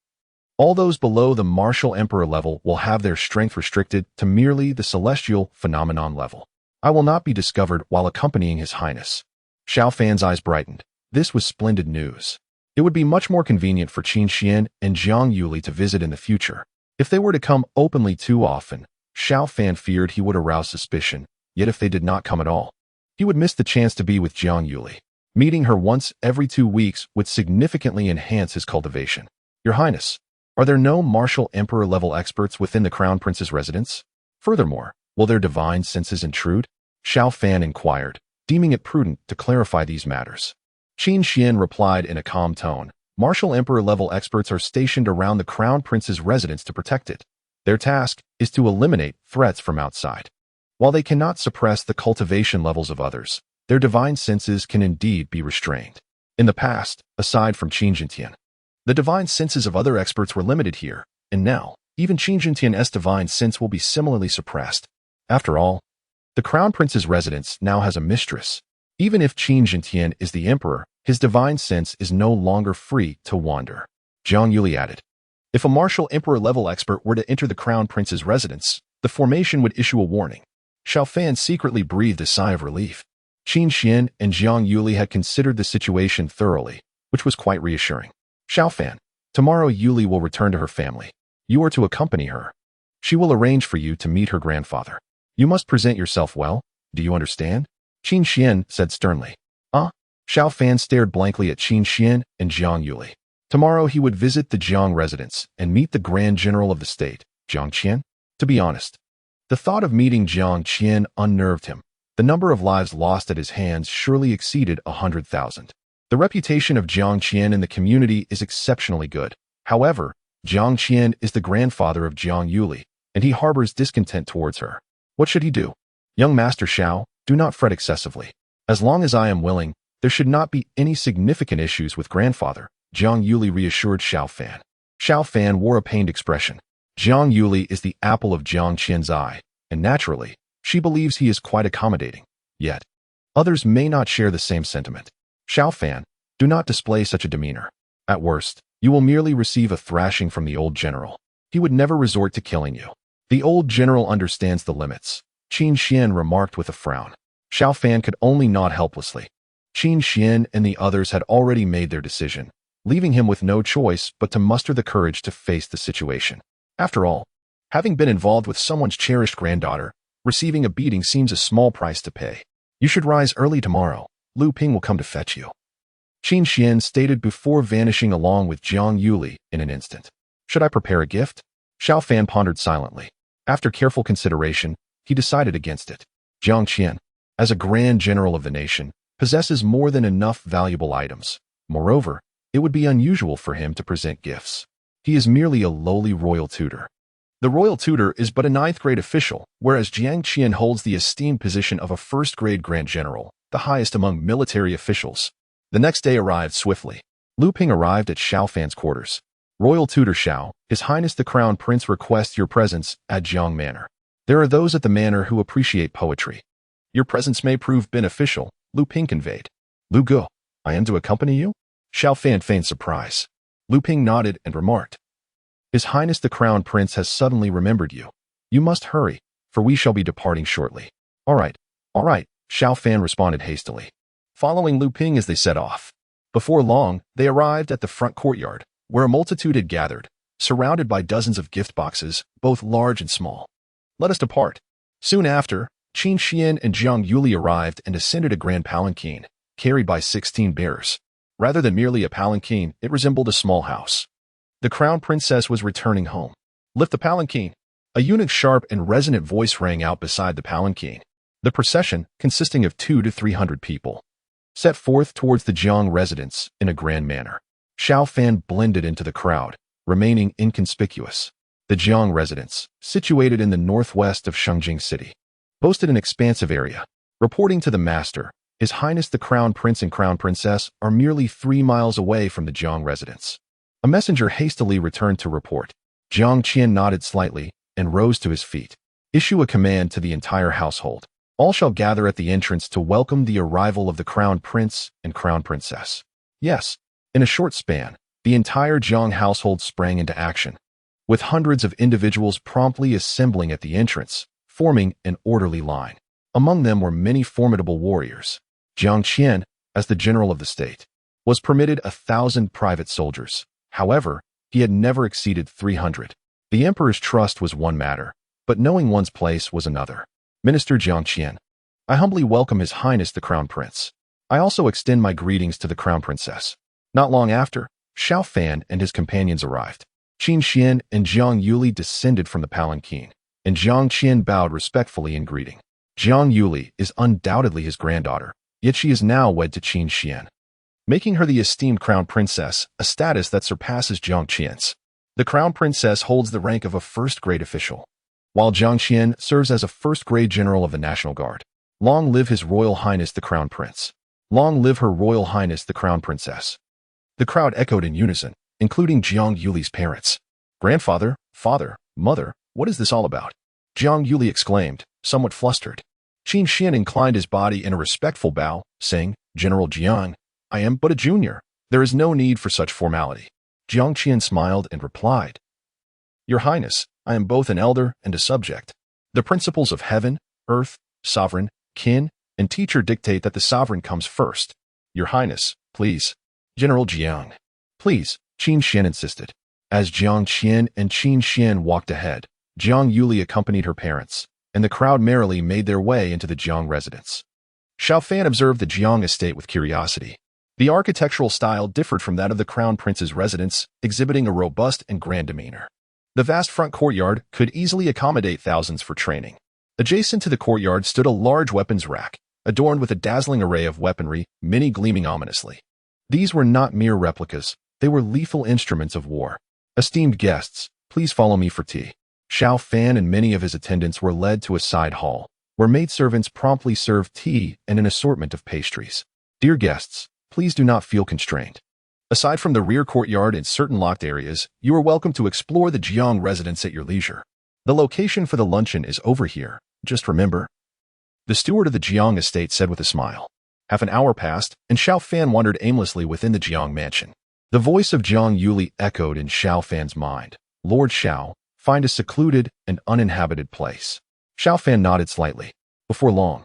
All those below the martial emperor level will have their strength restricted to merely the celestial phenomenon level. I will not be discovered while accompanying His Highness." Xiao Fan's eyes brightened. This was splendid news. It would be much more convenient for Qin Xian and Jiang Yuli to visit in the future. If they were to come openly too often, Xiao Fan feared he would arouse suspicion, yet if they did not come at all, he would miss the chance to be with Jiang Yuli. Meeting her once every 2 weeks would significantly enhance his cultivation. Your Highness, are there no martial emperor-level experts within the Crown Prince's residence? Furthermore, will their divine senses intrude? Xiao Fan inquired, deeming it prudent to clarify these matters. Qin Xian replied in a calm tone, "Martial emperor-level experts are stationed around the Crown Prince's residence to protect it. Their task is to eliminate threats from outside. While they cannot suppress the cultivation levels of others, their divine senses can indeed be restrained. In the past, aside from Qin Jintian, the divine senses of other experts were limited here, and now, even Qin Jintian's divine sense will be similarly suppressed. After all, the Crown Prince's residence now has a mistress. Even if Qin Jintian is the emperor, his divine sense is no longer free to wander." Jiang Yuli added, "If a martial emperor-level expert were to enter the Crown Prince's residence, the formation would issue a warning." Xiao Fan secretly breathed a sigh of relief. Qin Xian and Jiang Yuli had considered the situation thoroughly, which was quite reassuring. "Xiao Fan, tomorrow Yuli will return to her family. You are to accompany her. She will arrange for you to meet her grandfather. You must present yourself well. Do you understand?" Qin Xian said sternly. Xiao Fan stared blankly at Qin Xian and Jiang Yuli. Tomorrow he would visit the Jiang residence and meet the Grand General of the state, Jiang Qian. To be honest, the thought of meeting Jiang Qian unnerved him. The number of lives lost at his hands surely exceeded 100,000. The reputation of Jiang Qian in the community is exceptionally good. However, Jiang Qian is the grandfather of Jiang Yuli, and he harbors discontent towards her. What should he do? Young Master Xiao, do not fret excessively. As long as I am willing, there should not be any significant issues with grandfather, Jiang Yuli reassured Xiao Fan. Xiao Fan wore a pained expression. Jiang Yuli is the apple of Jiang Qian's eye, and naturally, she believes he is quite accommodating. Yet, others may not share the same sentiment. Xiao Fan, do not display such a demeanor. At worst, you will merely receive a thrashing from the old general. He would never resort to killing you. The old general understands the limits, Qin Xian remarked with a frown. Xiao Fan could only nod helplessly. Qin Xian and the others had already made their decision, leaving him with no choice but to muster the courage to face the situation. After all, having been involved with someone's cherished granddaughter, receiving a beating seems a small price to pay. You should rise early tomorrow. Lu Ping will come to fetch you, Qin Xian stated before vanishing along with Jiang Yuli in an instant. Should I prepare a gift? Xiao Fan pondered silently. After careful consideration, he decided against it. Jiang Qian, as a grand general of the nation, possesses more than enough valuable items. Moreover, it would be unusual for him to present gifts. He is merely a lowly royal tutor. The royal tutor is but a 9th-grade official, whereas Jiang Qian holds the esteemed position of a 1st-grade grand general, the highest among military officials. The next day arrived swiftly. Lu Ping arrived at Xiao Fan's quarters. Royal tutor Xiao, His Highness the Crown Prince requests your presence at Jiang Manor. There are those at the manor who appreciate poetry. Your presence may prove beneficial, Lu Ping conveyed. Lu Go, I am to accompany you? Xiao Fan feigned surprise. Lu Ping nodded and remarked, His Highness the Crown Prince has suddenly remembered you. You must hurry, for we shall be departing shortly. All right, Xiao Fan responded hastily, following Lu Ping as they set off. Before long, they arrived at the front courtyard, where a multitude had gathered, surrounded by dozens of gift boxes, both large and small. Let us depart. Soon after, Qin Xian and Jiang Yuli arrived and ascended a grand palanquin, carried by 16 bearers. Rather than merely a palanquin, it resembled a small house. The crown princess was returning home. Lift the palanquin. A eunuch's sharp and resonant voice rang out beside the palanquin. The procession, consisting of 200 to 300 people, set forth towards the Jiang residence in a grand manner. Xiao Fan blended into the crowd, remaining inconspicuous. The Jiang residence, situated in the northwest of Shengjing City, boasted an expansive area. Reporting to the master, His Highness the Crown Prince and Crown Princess are merely 3 miles away from the Jiang residence. A messenger hastily returned to report. Jiang Qian nodded slightly and rose to his feet. Issue a command to the entire household. All shall gather at the entrance to welcome the arrival of the Crown Prince and Crown Princess. Yes, in a short span, the entire Jiang household sprang into action, with hundreds of individuals promptly assembling at the entrance, forming an orderly line. Among them were many formidable warriors. Jiang Qian, as the general of the state, was permitted 1,000 private soldiers. However, he had never exceeded 300. The emperor's trust was one matter, but knowing one's place was another. Minister Jiang Qian, I humbly welcome His Highness the Crown Prince. I also extend my greetings to the Crown Princess. Not long after, Xiao Fan and his companions arrived. Qin Xian and Jiang Yuli descended from the palanquin, and Jiang Qian bowed respectfully in greeting. Jiang Yuli is undoubtedly his granddaughter, yet she is now wed to Qin Xian, making her the esteemed Crown Princess, a status that surpasses Jiang Qian's. The Crown Princess holds the rank of a first-grade official, while Jiang Qian serves as a first-grade general of the National Guard. Long live His Royal Highness the Crown Prince. Long live Her Royal Highness the Crown Princess. The crowd echoed in unison, including Jiang Yuli's parents. Grandfather, father, mother, what is this all about? Jiang Yuli exclaimed, somewhat flustered. Qin Xian inclined his body in a respectful bow, saying, General Jiang, I am but a junior. There is no need for such formality. Jiang Qian smiled and replied, Your Highness, I am both an elder and a subject. The principles of heaven, earth, sovereign, kin, and teacher dictate that the sovereign comes first. Your Highness, please. General Jiang. Please, Qin Xian insisted. As Jiang Qian and Qin Xian walked ahead, Jiang Yuli accompanied her parents, and the crowd merrily made their way into the Jiang residence. Xiao Fan observed the Jiang estate with curiosity. The architectural style differed from that of the Crown Prince's residence, exhibiting a robust and grand demeanor. The vast front courtyard could easily accommodate thousands for training. Adjacent to the courtyard stood a large weapons rack, adorned with a dazzling array of weaponry, many gleaming ominously. These were not mere replicas, they were lethal instruments of war. Esteemed guests, please follow me for tea. Xiao Fan and many of his attendants were led to a side hall, where maidservants promptly served tea and an assortment of pastries. Dear guests, please do not feel constrained. Aside from the rear courtyard and certain locked areas, you are welcome to explore the Jiang residence at your leisure. The location for the luncheon is over here, just remember. The steward of the Jiang estate said with a smile. Half an hour passed, and Xiao Fan wandered aimlessly within the Jiang mansion. The voice of Jiang Yuli echoed in Xiao Fan's mind. Lord Xiao, find a secluded and uninhabited place. Xiao Fan nodded slightly. Before long,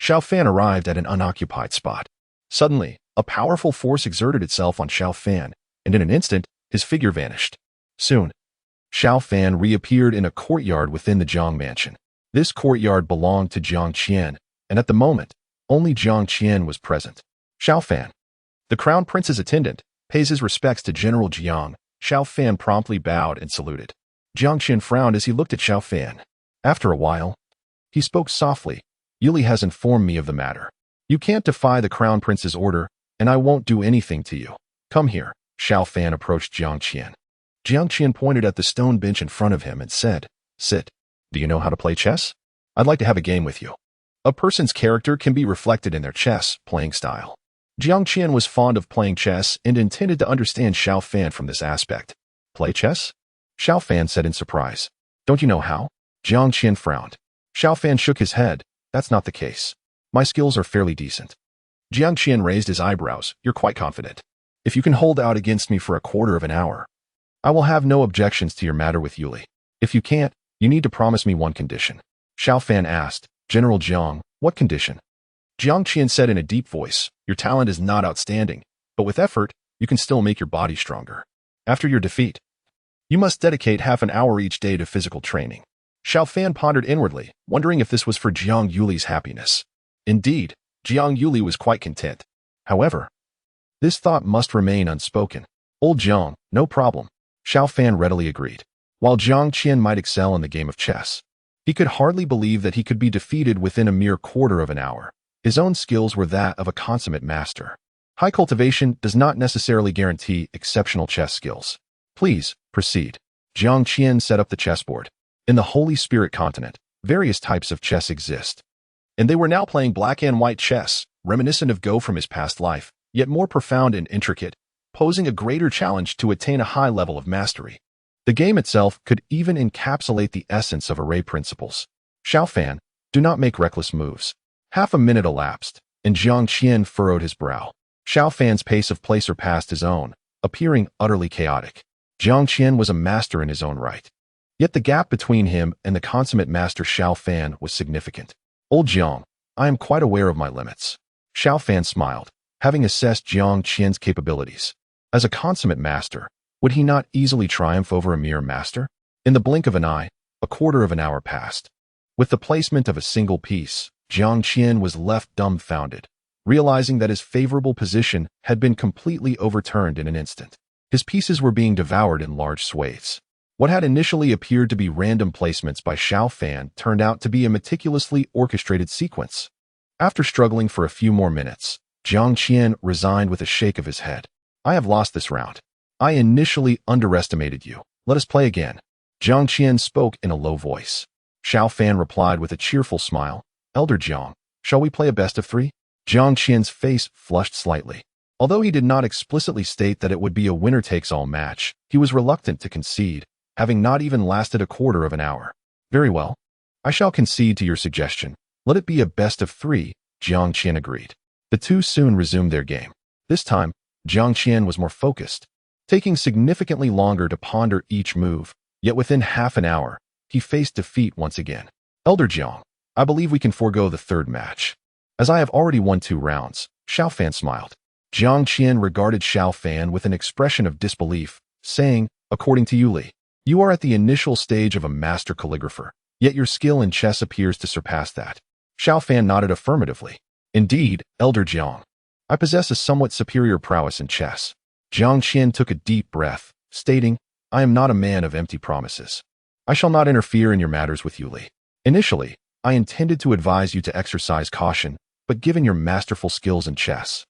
Xiao Fan arrived at an unoccupied spot. Suddenly, a powerful force exerted itself on Xiao Fan, and in an instant, his figure vanished. Soon, Xiao Fan reappeared in a courtyard within the Jiang mansion. This courtyard belonged to Jiang Qian, and at the moment, only Jiang Qian was present. Xiao Fan, the Crown Prince's attendant, pays his respects to General Jiang. Xiao Fan promptly bowed and saluted. Jiang Qian frowned as he looked at Xiao Fan. After a while, he spoke softly. Yuli has informed me of the matter. You can't defy the Crown Prince's order, and I won't do anything to you. Come here. Xiao Fan approached Jiang Qian. Jiang Qian pointed at the stone bench in front of him and said, Sit. Do you know how to play chess? I'd like to have a game with you. A person's character can be reflected in their chess playing style. Jiang Qian was fond of playing chess and intended to understand Xiao Fan from this aspect. Play chess? Xiao Fan said in surprise. Don't you know how? Jiang Qian frowned. Xiao Fan shook his head. That's not the case. My skills are fairly decent. Jiang Qian raised his eyebrows. You're quite confident. If you can hold out against me for a quarter of an hour, I will have no objections to your matter with Yuli. If you can't, you need to promise me one condition. Xiao Fan asked, General Jiang, what condition? Jiang Qian said in a deep voice, Your talent is not outstanding, but with effort, you can still make your body stronger. After your defeat, you must dedicate half an hour each day to physical training. Xiao Fan pondered inwardly, wondering if this was for Jiang Yuli's happiness. Indeed, Jiang Yuli was quite content. However, This thought must remain unspoken. Old Jiang, no problem. Xiao Fan readily agreed. While Jiang Qian might excel in the game of chess, he could hardly believe that he could be defeated within a mere quarter of an hour. His own skills were that of a consummate master. High cultivation does not necessarily guarantee exceptional chess skills. Please, proceed. Jiang Qian set up the chessboard. In the Holy Spirit continent, various types of chess exist. And they were now playing black and white chess, reminiscent of Go from his past life, yet more profound and intricate, posing a greater challenge to attain a high level of mastery. The game itself could even encapsulate the essence of array principles. Xiao Fan, do not make reckless moves. Half a minute elapsed, and Jiang Qian furrowed his brow. Xiao Fan's pace of play surpassed his own, appearing utterly chaotic. Jiang Qian was a master in his own right. Yet the gap between him and the consummate master Xiao Fan was significant. Old Jiang, I am quite aware of my limits. Xiao Fan smiled, having assessed Jiang Qian's capabilities. As a consummate master, would he not easily triumph over a mere master? In the blink of an eye, a quarter of an hour passed. With the placement of a single piece, Jiang Qian was left dumbfounded, realizing that his favorable position had been completely overturned in an instant. His pieces were being devoured in large swathes. What had initially appeared to be random placements by Xiao Fan turned out to be a meticulously orchestrated sequence. After struggling for a few more minutes, Jiang Qian resigned with a shake of his head. I have lost this round. I initially underestimated you. Let us play again. Jiang Qian spoke in a low voice. Xiao Fan replied with a cheerful smile. Elder Jiang, shall we play a best of 3? Jiang Qian's face flushed slightly. Although he did not explicitly state that it would be a winner-takes-all match, he was reluctant to concede, having not even lasted a quarter of an hour. Very well. I shall concede to your suggestion. Let it be a best of 3, Jiang Qian agreed. The two soon resumed their game. This time, Jiang Qian was more focused, taking significantly longer to ponder each move, yet within half an hour, he faced defeat once again. Elder Jiang, I believe we can forego the third match. As I have already won 2 rounds, Xiao Fan smiled. Jiang Qian regarded Xiao Fan with an expression of disbelief, saying, according to Yuli, you are at the initial stage of a master calligrapher, yet your skill in chess appears to surpass that. Xiao Fan nodded affirmatively. Indeed, Elder Jiang, I possess a somewhat superior prowess in chess. Jiang Qian took a deep breath, stating, I am not a man of empty promises. I shall not interfere in your matters with Yuli. Initially, I intended to advise you to exercise caution, but given your masterful skills in chess,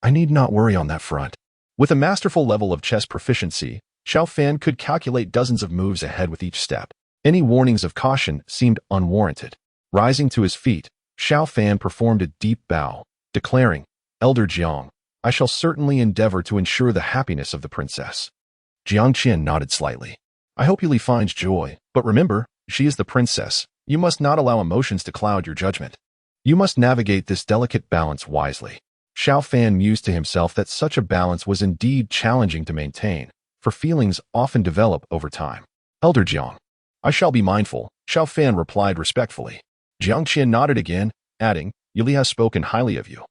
I need not worry on that front. With a masterful level of chess proficiency, Xiao Fan could calculate dozens of moves ahead with each step. Any warnings of caution seemed unwarranted. Rising to his feet, Xiao Fan performed a deep bow, declaring, Elder Jiang, I shall certainly endeavor to ensure the happiness of the princess. Jiang Qian nodded slightly. I hope Yuli finds joy, but remember, she is the princess. You must not allow emotions to cloud your judgment. You must navigate this delicate balance wisely. Xiao Fan mused to himself that such a balance was indeed challenging to maintain, for feelings often develop over time. Elder Jiang, I shall be mindful, Xiao Fan replied respectfully. Jiang Qian nodded again, adding, Yuli has spoken highly of you,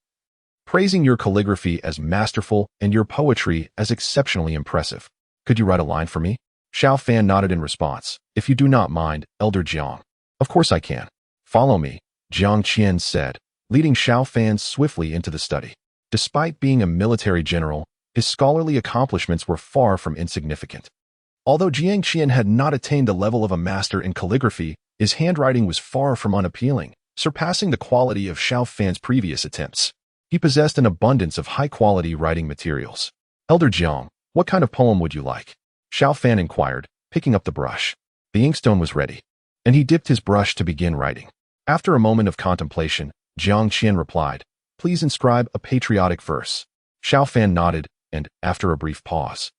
praising your calligraphy as masterful and your poetry as exceptionally impressive. Could you write a line for me? Xiao Fan nodded in response. If you do not mind, Elder Jiang. Of course I can. Follow me, Jiang Qian said, leading Xiao Fan swiftly into the study. Despite being a military general, his scholarly accomplishments were far from insignificant. Although Jiang Qian had not attained the level of a master in calligraphy, his handwriting was far from unappealing, surpassing the quality of Xiao Fan's previous attempts. He possessed an abundance of high-quality writing materials. Elder Jiang, what kind of poem would you like? Xiao Fan inquired, picking up the brush. The inkstone was ready, and he dipped his brush to begin writing. After a moment of contemplation, Jiang Qian replied, Please inscribe a patriotic verse. Xiao Fan nodded, and, after a brief pause,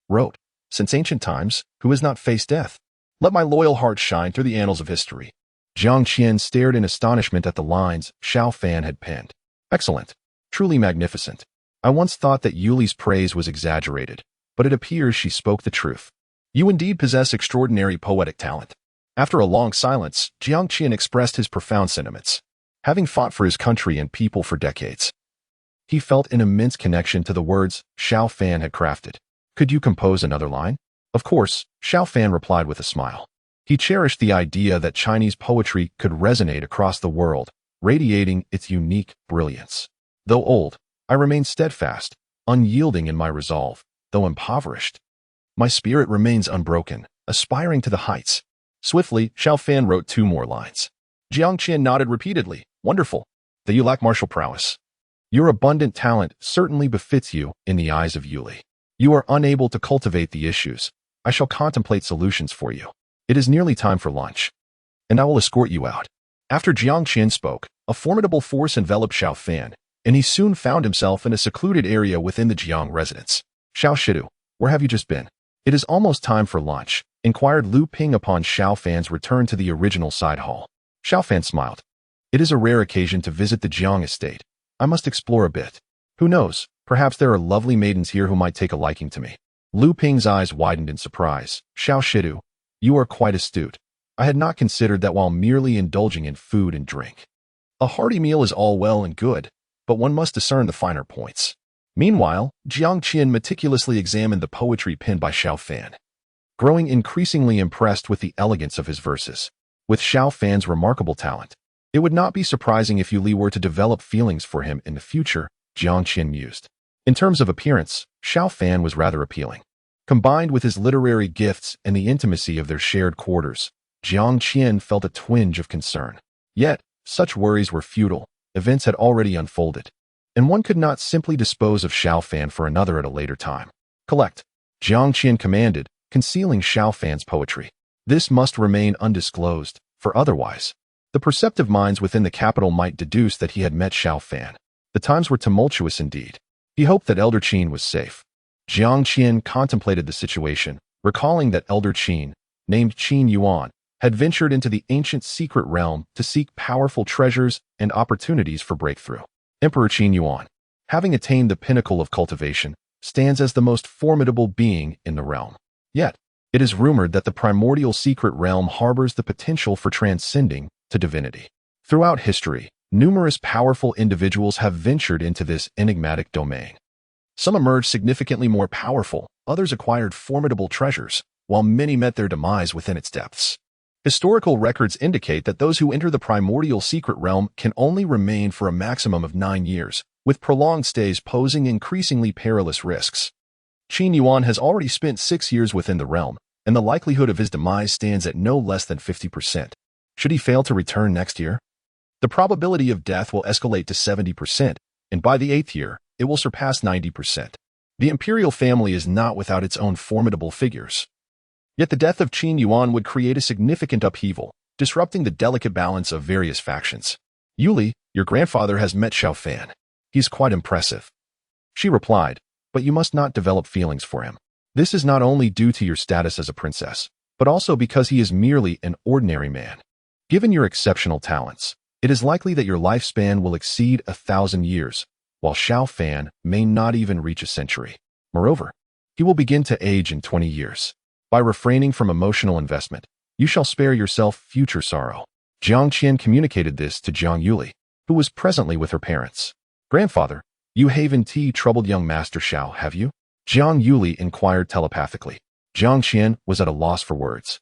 wrote, Since ancient times, who has not faced death? Let my loyal heart shine through the annals of history. Jiang Qian stared in astonishment at the lines Xiao Fan had penned. Excellent. Truly magnificent. I once thought that Yuli's praise was exaggerated, but it appears she spoke the truth. You indeed possess extraordinary poetic talent. After a long silence, Jiang Qian expressed his profound sentiments. Having fought for his country and people for decades, he felt an immense connection to the words Xiao Fan had crafted. Could you compose another line? Of course, Xiao Fan replied with a smile. He cherished the idea that Chinese poetry could resonate across the world, radiating its unique brilliance. Though old, I remain steadfast, unyielding in my resolve, though impoverished. My spirit remains unbroken, aspiring to the heights. Swiftly, Xiao Fan wrote 2 more lines. Jiang Qian nodded repeatedly. Wonderful. That you lack martial prowess. Your abundant talent certainly befits you in the eyes of Yuli. You are unable to cultivate the issues. I shall contemplate solutions for you. It is nearly time for lunch, and I will escort you out. After Jiang Qian spoke, a formidable force enveloped Xiao Fan, and he soon found himself in a secluded area within the Jiang residence. Xiao Shidu, where have you just been? It is almost time for lunch, inquired Lu Ping upon Xiao Fan's return to the original side hall. Xiao Fan smiled. It is a rare occasion to visit the Jiang estate. I must explore a bit. Who knows, perhaps there are lovely maidens here who might take a liking to me. Lu Ping's eyes widened in surprise. Xiao Shidu, you are quite astute. I had not considered that while merely indulging in food and drink. A hearty meal is all well and good, but one must discern the finer points. Meanwhile, Jiang Qian meticulously examined the poetry penned by Xiao Fan, growing increasingly impressed with the elegance of his verses. With Xiao Fan's remarkable talent, it would not be surprising if Yuli were to develop feelings for him in the future, Jiang Qian mused. In terms of appearance, Xiao Fan was rather appealing. Combined with his literary gifts and the intimacy of their shared quarters, Jiang Qian felt a twinge of concern. Yet, such worries were futile. Events had already unfolded, and one could not simply dispose of Xiao Fan for another at a later time. Collect, Jiang Qian commanded, concealing Xiao Fan's poetry. This must remain undisclosed, for otherwise, the perceptive minds within the capital might deduce that he had met Xiao Fan. The times were tumultuous indeed. He hoped that Elder Qin was safe. Jiang Qian contemplated the situation, recalling that Elder Qin, named Qin Yuan, had ventured into the ancient secret realm to seek powerful treasures and opportunities for breakthrough. Emperor Qin Yuan, having attained the pinnacle of cultivation, stands as the most formidable being in the realm. Yet, it is rumored that the primordial secret realm harbors the potential for transcending to divinity. Throughout history, numerous powerful individuals have ventured into this enigmatic domain. Some emerged significantly more powerful, others acquired formidable treasures, while many met their demise within its depths. Historical records indicate that those who enter the primordial secret realm can only remain for a maximum of 9 years, with prolonged stays posing increasingly perilous risks. Qin Yuan has already spent 6 years within the realm, and the likelihood of his demise stands at no less than 50%. Should he fail to return next year, the probability of death will escalate to 70%, and by the 8th year, it will surpass 90%. The imperial family is not without its own formidable figures. Yet the death of Qin Yuan would create a significant upheaval, disrupting the delicate balance of various factions. Yuli, your grandfather has met Xiao Fan. He's quite impressive. She replied, but you must not develop feelings for him. This is not only due to your status as a princess, but also because he is merely an ordinary man. Given your exceptional talents, it is likely that your lifespan will exceed 1,000 years, while Xiao Fan may not even reach a century. Moreover, he will begin to age in 20 years. By refraining from emotional investment, you shall spare yourself future sorrow. Jiang Qian communicated this to Jiang Yuli, who was presently with her parents. Grandfather, you haven't troubled young Master Xiao, have you? Jiang Yuli inquired telepathically. Jiang Qian was at a loss for words.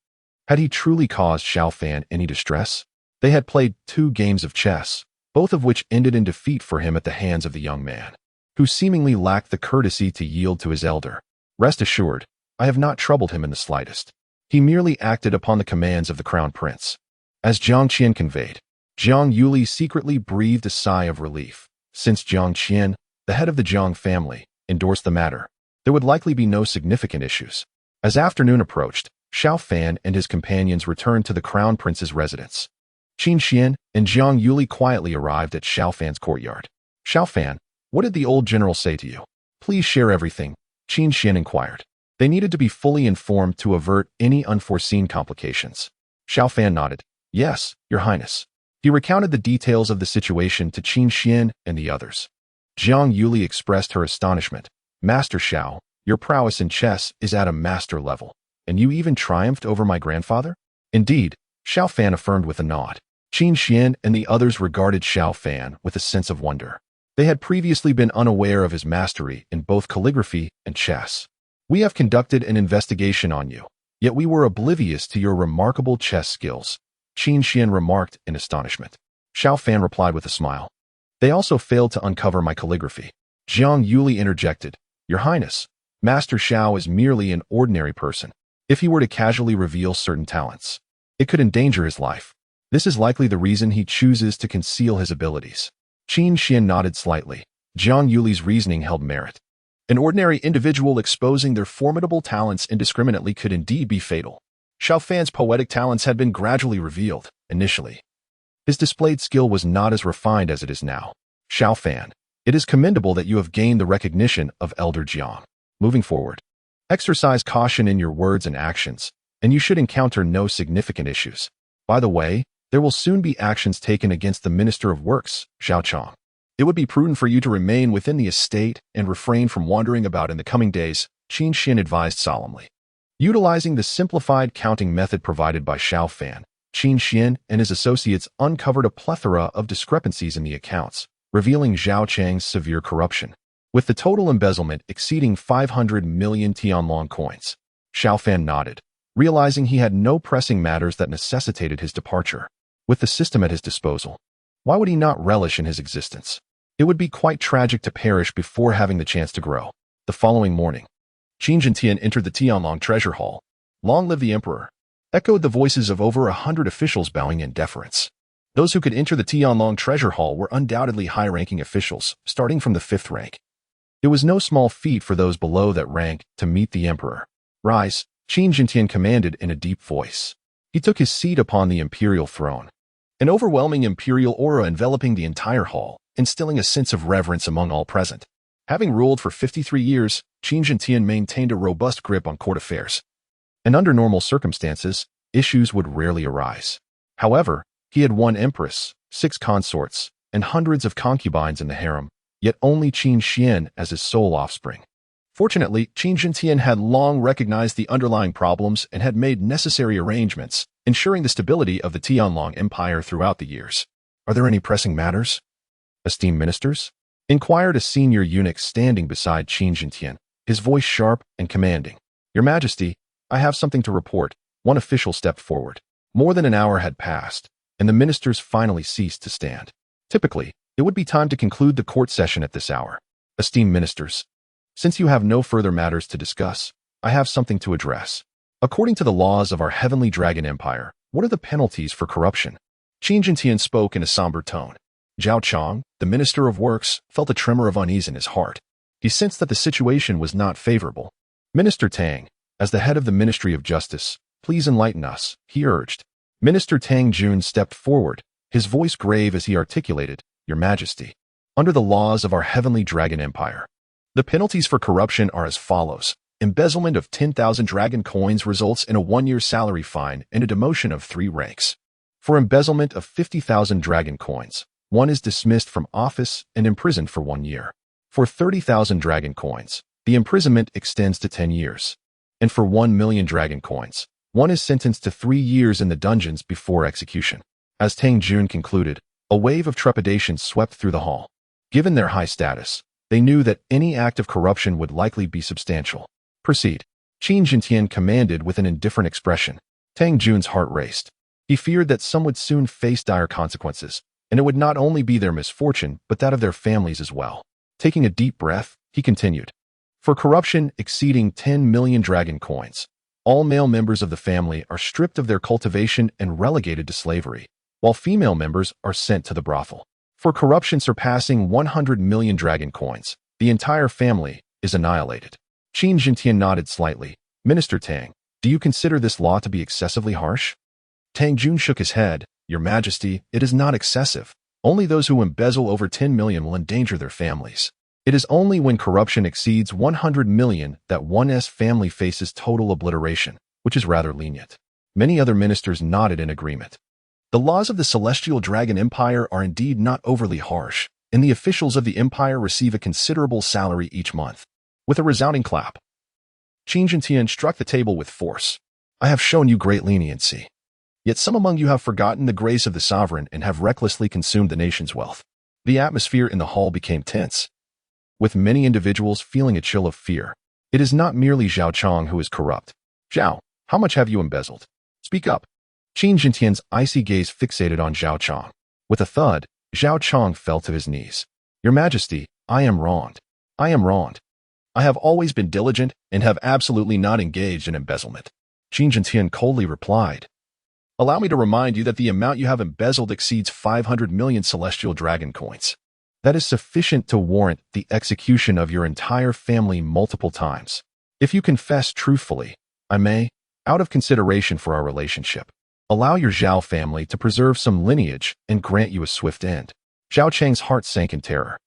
Had he truly caused Xiao Fan any distress? They had played 2 games of chess, both of which ended in defeat for him at the hands of the young man, who seemingly lacked the courtesy to yield to his elder. Rest assured, I have not troubled him in the slightest. He merely acted upon the commands of the crown prince. As Jiang Qian conveyed, Jiang Yuli secretly breathed a sigh of relief. Since Jiang Qian, the head of the Jiang family, endorsed the matter, there would likely be no significant issues. As afternoon approached, Xiao Fan and his companions returned to the crown prince's residence. Qin Xian and Jiang Yuli quietly arrived at Xiao Fan's courtyard. Xiao Fan, what did the old general say to you? Please share everything, Qin Xian inquired. They needed to be fully informed to avert any unforeseen complications. Xiao Fan nodded. Yes, Your Highness. He recounted the details of the situation to Qin Xian and the others. Jiang Yuli expressed her astonishment. Master Xiao, your prowess in chess is at a master level, and you even triumphed over my grandfather? Indeed, Xiao Fan affirmed with a nod. Qin Xian and the others regarded Xiao Fan with a sense of wonder. They had previously been unaware of his mastery in both calligraphy and chess. We have conducted an investigation on you, yet we were oblivious to your remarkable chess skills, Qin Xian remarked in astonishment. Xiao Fan replied with a smile. They also failed to uncover my calligraphy. Jiang Yuli interjected. Your Highness, Master Xiao is merely an ordinary person. If he were to casually reveal certain talents, it could endanger his life. This is likely the reason he chooses to conceal his abilities. Qin Xian nodded slightly. Jiang Yuli's reasoning held merit. An ordinary individual exposing their formidable talents indiscriminately could indeed be fatal. Xiao Fan's poetic talents had been gradually revealed, initially. His displayed skill was not as refined as it is now. Xiao Fan, it is commendable that you have gained the recognition of Elder Jiang. Moving forward, exercise caution in your words and actions, and you should encounter no significant issues. By the way, there will soon be actions taken against the Minister of Works, Xiao Chong. It would be prudent for you to remain within the estate and refrain from wandering about in the coming days, Qin Xian advised solemnly. Utilizing the simplified counting method provided by Xiao Fan, Qin Xian and his associates uncovered a plethora of discrepancies in the accounts, revealing Zhao Chang's severe corruption. With the total embezzlement exceeding 500 million Tianlong coins, Xiao Fan nodded, realizing he had no pressing matters that necessitated his departure. With the system at his disposal, why would he not relish in his existence? It would be quite tragic to perish before having the chance to grow. The following morning, Qin Jintian entered the Tianlong treasure hall. Long live the emperor! Echoed the voices of over 100 officials bowing in deference. Those who could enter the Tianlong treasure hall were undoubtedly high-ranking officials, starting from the 5th rank. It was no small feat for those below that rank to meet the emperor. Rise, Qin Jintian commanded in a deep voice. He took his seat upon the imperial throne. An overwhelming imperial aura enveloping the entire hall, instilling a sense of reverence among all present. Having ruled for 53 years, Qin Jintian maintained a robust grip on court affairs. And under normal circumstances, issues would rarely arise. However, he had one empress, 6 consorts, and hundreds of concubines in the harem, yet only Qin Xian as his sole offspring. Fortunately, Qin Jintian had long recognized the underlying problems and had made necessary arrangements, ensuring the stability of the Tianlong Empire throughout the years. Are there any pressing matters? Esteemed ministers? Inquired a senior eunuch standing beside Qin Jintian, his voice sharp and commanding. Your Majesty, I have something to report. One official stepped forward. More than an hour had passed, and the ministers finally ceased to stand. Typically, it would be time to conclude the court session at this hour. Esteemed ministers, since you have no further matters to discuss, I have something to address. According to the laws of our heavenly dragon empire, what are the penalties for corruption? Qin Jintian spoke in a somber tone. Zhao Chong, the Minister of Works, felt a tremor of unease in his heart. He sensed that the situation was not favorable. Minister Tang, as the head of the Ministry of Justice, please enlighten us, he urged. Minister Tang Jun stepped forward, his voice grave as he articulated, Your Majesty, under the laws of our heavenly dragon empire, the penalties for corruption are as follows. Embezzlement of 10,000 dragon coins results in a 1-year salary fine and a demotion of 3 ranks. For embezzlement of 50,000 dragon coins, one is dismissed from office and imprisoned for 1 year. For 30,000 dragon coins, the imprisonment extends to 10 years. And for 1 million dragon coins, one is sentenced to 3 years in the dungeons before execution. As Tang Jun concluded, a wave of trepidation swept through the hall. Given their high status, they knew that any act of corruption would likely be substantial. Proceed. Qin Jintian commanded with an indifferent expression. Tang Jun's heart raced. He feared that some would soon face dire consequences, and it would not only be their misfortune, but that of their families as well. Taking a deep breath, he continued. For corruption exceeding 10 million dragon coins, all male members of the family are stripped of their cultivation and relegated to slavery, while female members are sent to the brothel. For corruption surpassing 100 million dragon coins, the entire family is annihilated. Qin Jintian nodded slightly. Minister Tang, do you consider this law to be excessively harsh? Tang Jun shook his head. Your Majesty, it is not excessive. Only those who embezzle over 10 million will endanger their families. It is only when corruption exceeds 100 million that one's family faces total obliteration, which is rather lenient. Many other ministers nodded in agreement. The laws of the Celestial Dragon Empire are indeed not overly harsh, and the officials of the empire receive a considerable salary each month. With a resounding clap, Qin Jintian struck the table with force. I have shown you great leniency. Yet some among you have forgotten the grace of the sovereign and have recklessly consumed the nation's wealth. The atmosphere in the hall became tense, with many individuals feeling a chill of fear. It is not merely Zhao Chong who is corrupt. Zhao, how much have you embezzled? Speak up. Qin Jintian's icy gaze fixated on Zhao Chong. With a thud, Zhao Chong fell to his knees. Your Majesty, I am wronged. I am wronged. I have always been diligent and have absolutely not engaged in embezzlement. Qin Jintian coldly replied. Allow me to remind you that the amount you have embezzled exceeds 500 million celestial dragon coins. That is sufficient to warrant the execution of your entire family multiple times. If you confess truthfully, I may, out of consideration for our relationship, allow your Zhao family to preserve some lineage and grant you a swift end. Zhao Cheng's heart sank in terror.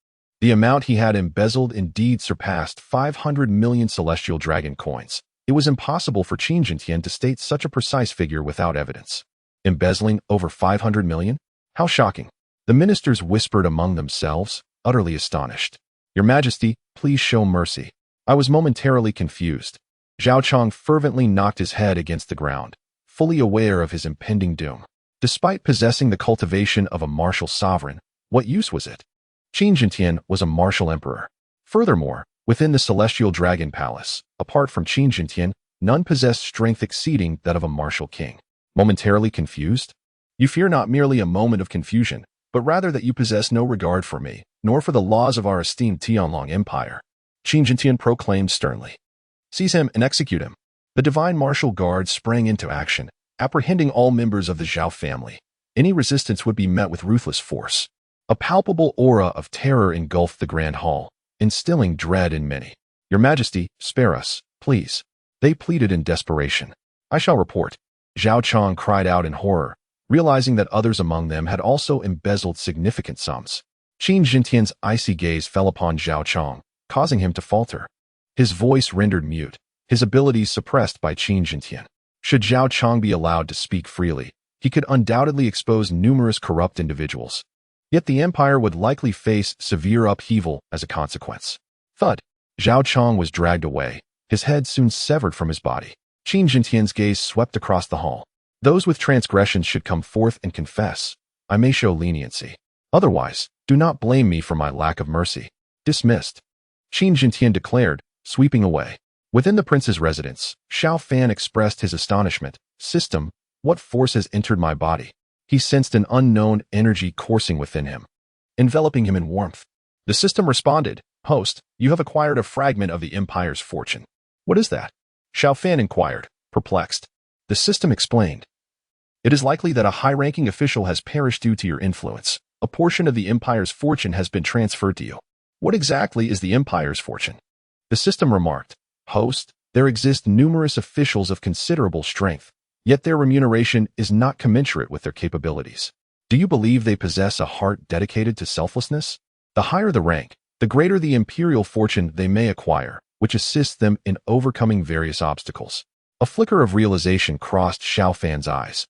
The amount he had embezzled indeed surpassed 500 million celestial dragon coins. It was impossible for Qin Jintian to state such a precise figure without evidence. Embezzling over 500 million? How shocking! The ministers whispered among themselves, utterly astonished. Your Majesty, please show mercy. I was momentarily confused. Zhao Chong fervently knocked his head against the ground, fully aware of his impending doom. Despite possessing the cultivation of a martial sovereign, what use was it? Qin Jintian was a martial emperor. Furthermore, within the Celestial Dragon Palace, apart from Qin Jintian, none possessed strength exceeding that of a martial king. Momentarily confused? You fear not merely a moment of confusion, but rather that you possess no regard for me, nor for the laws of our esteemed Tianlong Empire. Qin Jintian proclaimed sternly. Seize him and execute him. The divine martial guard sprang into action, apprehending all members of the Zhao family. Any resistance would be met with ruthless force. A palpable aura of terror engulfed the grand hall, instilling dread in many. Your Majesty, spare us, please. They pleaded in desperation. I shall report. Zhao Chong cried out in horror, realizing that others among them had also embezzled significant sums. Qin Jintian's icy gaze fell upon Zhao Chong, causing him to falter. His voice rendered mute, his abilities suppressed by Qin Jintian. Should Zhao Chong be allowed to speak freely, he could undoubtedly expose numerous corrupt individuals. Yet the empire would likely face severe upheaval as a consequence. Thud! Zhao Chong was dragged away, his head soon severed from his body. Qin Jintian's gaze swept across the hall. Those with transgressions should come forth and confess. I may show leniency. Otherwise, do not blame me for my lack of mercy. Dismissed. Qin Jintian declared, sweeping away. Within the prince's residence, Xiao Fan expressed his astonishment. System, what force has entered my body? He sensed an unknown energy coursing within him, enveloping him in warmth. The system responded, Host, you have acquired a fragment of the Empire's fortune. What is that? Xiao Fan inquired, perplexed. The system explained. It is likely that a high-ranking official has perished due to your influence. A portion of the Empire's fortune has been transferred to you. What exactly is the Empire's fortune? The system remarked, Host, there exist numerous officials of considerable strength, yet their remuneration is not commensurate with their capabilities. Do you believe they possess a heart dedicated to selflessness? The higher the rank, the greater the imperial fortune they may acquire, which assists them in overcoming various obstacles. A flicker of realization crossed Xiao Fan's eyes.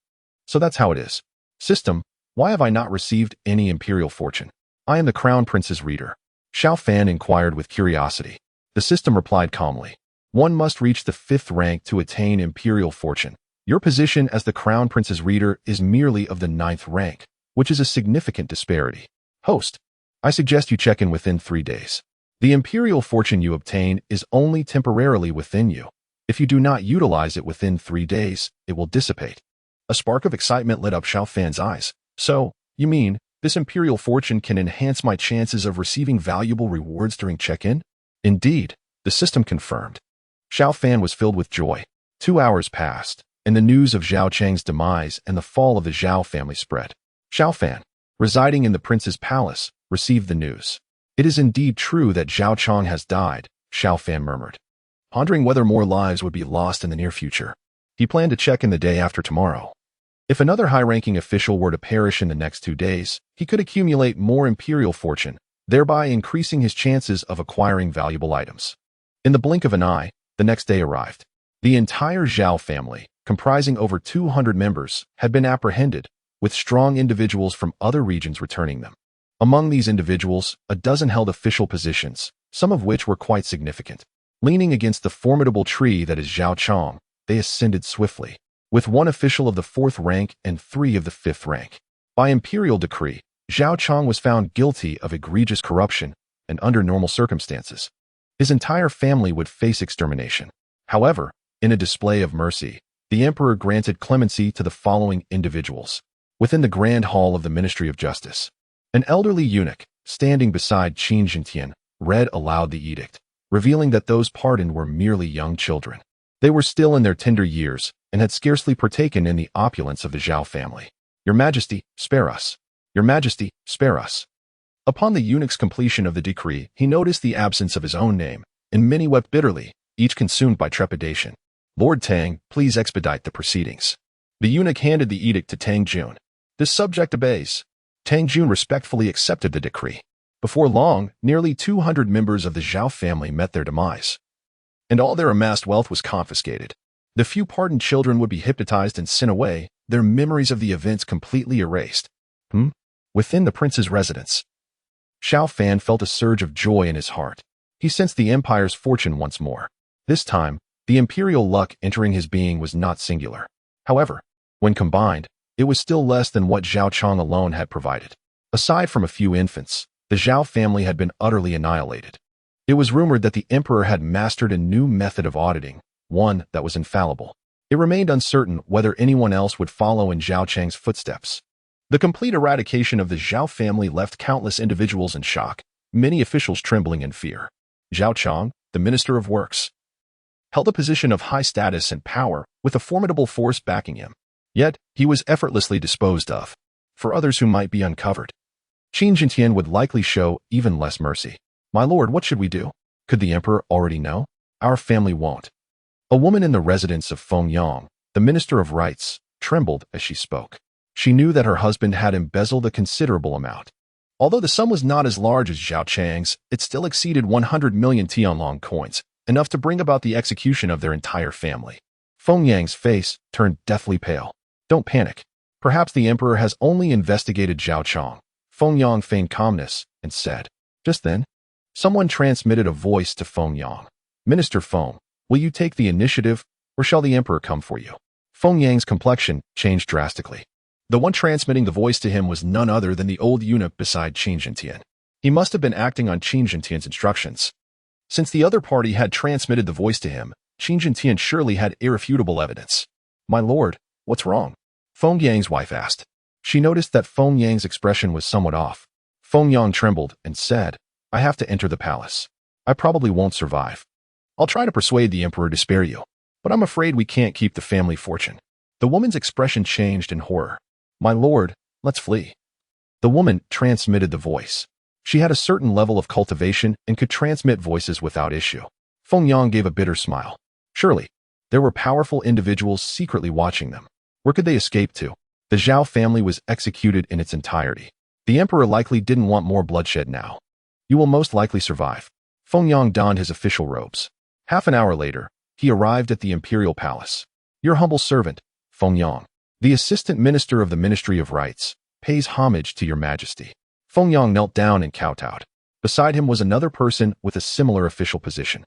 So that's how it is. System, why have I not received any imperial fortune? I am the Crown Prince's reader. Xiao Fan inquired with curiosity. The system replied calmly. One must reach the 5th rank to attain imperial fortune. Your position as the Crown Prince's reader is merely of the 9th rank, which is a significant disparity. Host, I suggest you check in within 3 days. The imperial fortune you obtain is only temporarily within you. If you do not utilize it within 3 days, it will dissipate. A spark of excitement lit up Xiao Fan's eyes. So, you mean, this imperial fortune can enhance my chances of receiving valuable rewards during check-in? Indeed, the system confirmed. Xiao Fan was filled with joy. 2 hours passed, and the news of Zhao Cheng's demise and the fall of the Zhao family spread. Xiao Fan, residing in the prince's palace, received the news. It is indeed true that Zhao Chong has died, Xiao Fan murmured, pondering whether more lives would be lost in the near future. He planned to check in the day after tomorrow. If another high-ranking official were to perish in the next 2 days, he could accumulate more imperial fortune, thereby increasing his chances of acquiring valuable items. In the blink of an eye, the next day arrived. The entire Zhao family, comprising over 200 members, had been apprehended, with strong individuals from other regions returning them. Among these individuals, a dozen held official positions, some of which were quite significant. Leaning against the formidable tree that is Zhao Chong, they ascended swiftly, with 1 official of the 4th rank and 3 of the 5th rank. By imperial decree, Zhao Chong was found guilty of egregious corruption, and under normal circumstances, his entire family would face extermination. However, in a display of mercy, the emperor granted clemency to the following individuals. Within the grand hall of the Ministry of Justice, an elderly eunuch, standing beside Qin Jintian, read aloud the edict, revealing that those pardoned were merely young children. They were still in their tender years and had scarcely partaken in the opulence of the Zhao family. Your Majesty, spare us. Your Majesty, spare us. Upon the eunuch's completion of the decree, he noticed the absence of his own name, and many wept bitterly, each consumed by trepidation. Lord Tang, please expedite the proceedings. The eunuch handed the edict to Tang Jun. This subject obeys. Tang Jun respectfully accepted the decree. Before long, nearly 200 members of the Zhao family met their demise, and all their amassed wealth was confiscated. The few pardoned children would be hypnotized and sent away, their memories of the events completely erased. Within the prince's residence, Xiao Fan felt a surge of joy in his heart. He sensed the empire's fortune once more. This time, the imperial luck entering his being was not singular. However, when combined, it was still less than what Zhao Chong alone had provided. Aside from a few infants, the Zhao family had been utterly annihilated. It was rumored that the emperor had mastered a new method of auditing, one that was infallible. It remained uncertain whether anyone else would follow in Zhao Chang's footsteps. The complete eradication of the Zhao family left countless individuals in shock, many officials trembling in fear. Zhao Chong, the Minister of Works, held a position of high status and power with a formidable force backing him. Yet, he was effortlessly disposed of. For others who might be uncovered, Qin Jintian would likely show even less mercy. My lord, what should we do? Could the emperor already know? Our family won't. A woman in the residence of Feng Yang, the Minister of Rights, trembled as she spoke. She knew that her husband had embezzled a considerable amount. Although the sum was not as large as Zhao Chang's, it still exceeded 100 million Tianlong coins, enough to bring about the execution of their entire family. Feng Yang's face turned deathly pale. Don't panic. Perhaps the emperor has only investigated Zhao Chong. Feng Yang feigned calmness and said. Just then, someone transmitted a voice to Feng Yang. Minister Feng, will you take the initiative, or shall the emperor come for you? Feng Yang's complexion changed drastically. The one transmitting the voice to him was none other than the old eunuch beside Qin Jintian. He must have been acting on Qin Jintian's instructions. Since the other party had transmitted the voice to him, Qin Jintian surely had irrefutable evidence. My lord, what's wrong? Feng Yang's wife asked. She noticed that Feng Yang's expression was somewhat off. Feng Yang trembled and said, I have to enter the palace. I probably won't survive. I'll try to persuade the emperor to spare you, but I'm afraid we can't keep the family fortune. The woman's expression changed in horror. My lord, let's flee. The woman transmitted the voice. She had a certain level of cultivation and could transmit voices without issue. Feng Yang gave a bitter smile. Surely, there were powerful individuals secretly watching them. Where could they escape to? The Zhao family was executed in its entirety. The emperor likely didn't want more bloodshed now. You will most likely survive. Feng Yang donned his official robes. Half an hour later, he arrived at the imperial palace. Your humble servant, Feng Yang, the assistant minister of the Ministry of Rights, pays homage to your majesty. Feng Yang knelt down and kowtowed. Beside him was another person with a similar official position.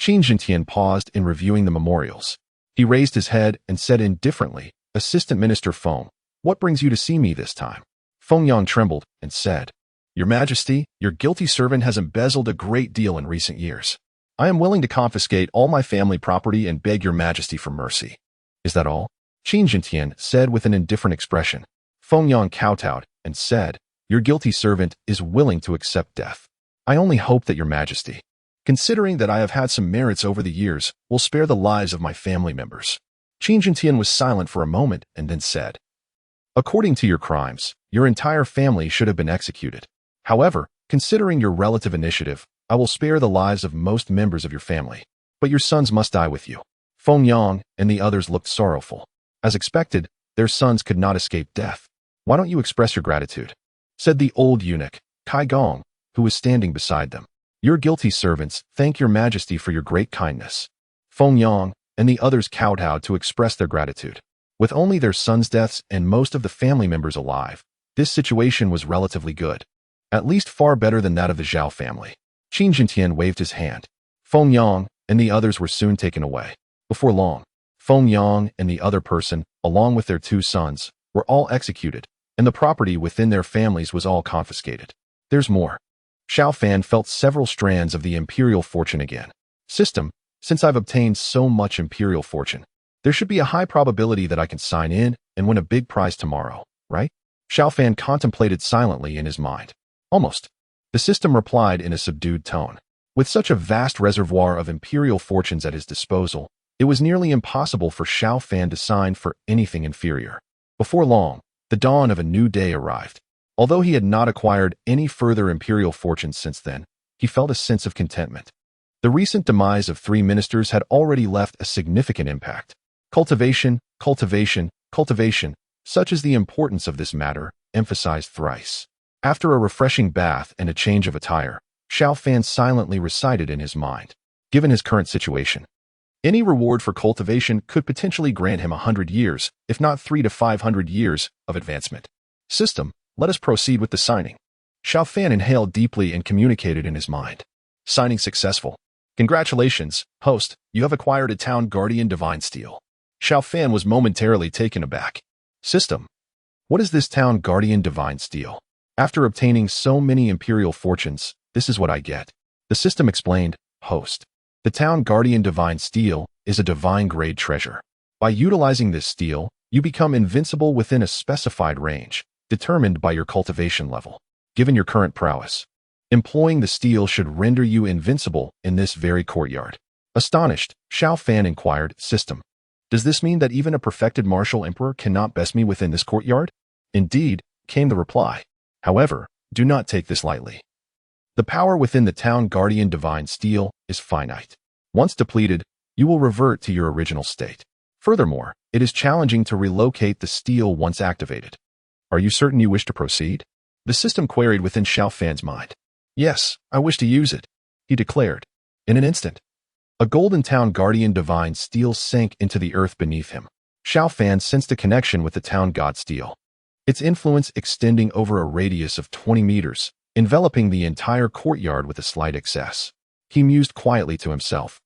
Qin Jintian paused in reviewing the memorials. He raised his head and said indifferently, Assistant Minister Feng, what brings you to see me this time? Feng Yang trembled and said, Your Majesty, your guilty servant has embezzled a great deal in recent years. I am willing to confiscate all my family property and beg your Majesty for mercy. Is that all? Qin Jintian said with an indifferent expression. Feng Yang kowtowed and said, Your guilty servant is willing to accept death. I only hope that your Majesty, considering that I have had some merits over the years, will spare the lives of my family members. Qin Jintian was silent for a moment and then said, According to your crimes, your entire family should have been executed. However, considering your relative initiative, I will spare the lives of most members of your family. But your sons must die with you. Feng Yang and the others looked sorrowful. As expected, their sons could not escape death. Why don't you express your gratitude? Said the old eunuch, Kai Gong, who was standing beside them. Your guilty servants thank your Majesty for your great kindness. Feng Yang and the others kowtowed to express their gratitude. With only their sons' deaths and most of the family members alive, this situation was relatively good. At least far better than that of the Zhao family. Qin Jintian waved his hand. Feng Yang and the others were soon taken away. Before long, Feng Yang and the other person, along with their 2 sons, were all executed, and the property within their families was all confiscated. There's more. Xiao Fan felt several strands of the imperial fortune again. System, since I've obtained so much imperial fortune, there should be a high probability that I can sign in and win a big prize tomorrow, right? Xiao Fan contemplated silently in his mind. Almost. The system replied in a subdued tone. With such a vast reservoir of imperial fortunes at his disposal, it was nearly impossible for Xiao Fan to sign for anything inferior. Before long, the dawn of a new day arrived. Although he had not acquired any further imperial fortunes since then, he felt a sense of contentment. The recent demise of 3 ministers had already left a significant impact. Cultivation, cultivation, cultivation, such is the importance of this matter, emphasized thrice. After a refreshing bath and a change of attire, Xiao Fan silently recited in his mind. Given his current situation, any reward for cultivation could potentially grant him 100 years, if not 300 to 500 years, of advancement. System, let us proceed with the signing. Xiao Fan inhaled deeply and communicated in his mind. Signing successful. Congratulations, host, you have acquired a town guardian divine steel. Xiao Fan was momentarily taken aback. System, what is this town guardian divine steel? After obtaining so many imperial fortunes, this is what I get. The system explained, host. The town guardian divine steel is a divine grade treasure. By utilizing this steel, you become invincible within a specified range, determined by your cultivation level. Given your current prowess, employing the steel should render you invincible in this very courtyard. Astonished, Xiao Fan inquired, system. Does this mean that even a perfected martial emperor cannot best me within this courtyard? Indeed, came the reply. However, do not take this lightly. The power within the town guardian divine steel is finite. Once depleted, you will revert to your original state. Furthermore, it is challenging to relocate the steel once activated. Are you certain you wish to proceed? The system queried within Xiao Fan's mind. Yes, I wish to use it, he declared. In an instant, a golden town guardian divine steel sank into the earth beneath him. Xiao Fan sensed a connection with the town god steel, its influence extending over a radius of 20 meters, enveloping the entire courtyard with a slight excess. He mused quietly to himself,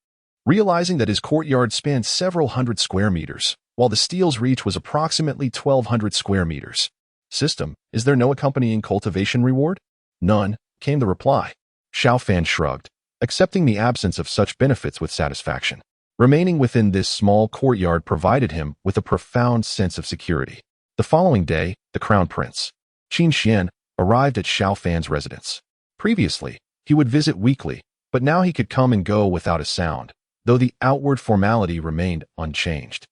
realizing that his courtyard spanned several hundred square meters, while the steel's reach was approximately 1,200 square meters. System, is there no accompanying cultivation reward? None, came the reply. Xiao Fan shrugged, accepting the absence of such benefits with satisfaction. Remaining within this small courtyard provided him with a profound sense of security. The following day, the crown prince, Qin Xian, arrived at Xiao Fan's residence. Previously, he would visit weekly, but now he could come and go without a sound, though the outward formality remained unchanged.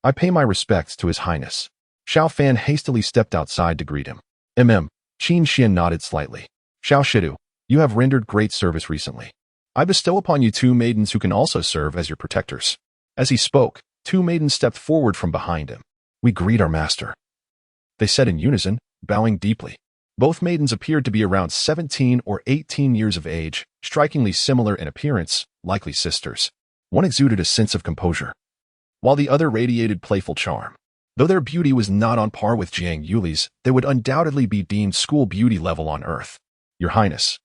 I pay my respects to His Highness. Xiao Fan hastily stepped outside to greet him. Qin Xian nodded slightly. Xiao Shidu, you have rendered great service recently. I bestow upon you 2 maidens who can also serve as your protectors. As he spoke, 2 maidens stepped forward from behind him. We greet our master, they said in unison, bowing deeply. Both maidens appeared to be around 17 or 18 years of age, strikingly similar in appearance, likely sisters. One exuded a sense of composure, while the other radiated playful charm. Though their beauty was not on par with Jiang Yuli's, they would undoubtedly be deemed school beauty level on Earth. Your Highness,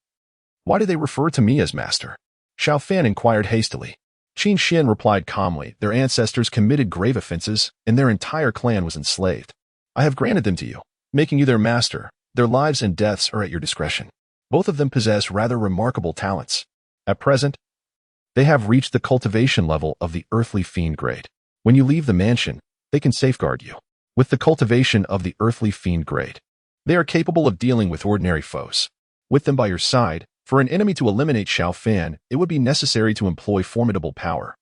why do they refer to me as master? Xiao Fan inquired hastily. Qin Xian replied calmly, their ancestors committed grave offenses, and their entire clan was enslaved. I have granted them to you, making you their master. Their lives and deaths are at your discretion. Both of them possess rather remarkable talents. At present, they have reached the cultivation level of the earthly fiend grade. When you leave the mansion, they can safeguard you. With the cultivation of the earthly fiend grade, they are capable of dealing with ordinary foes. With them by your side, for an enemy to eliminate Xiao Fan, it would be necessary to employ formidable power,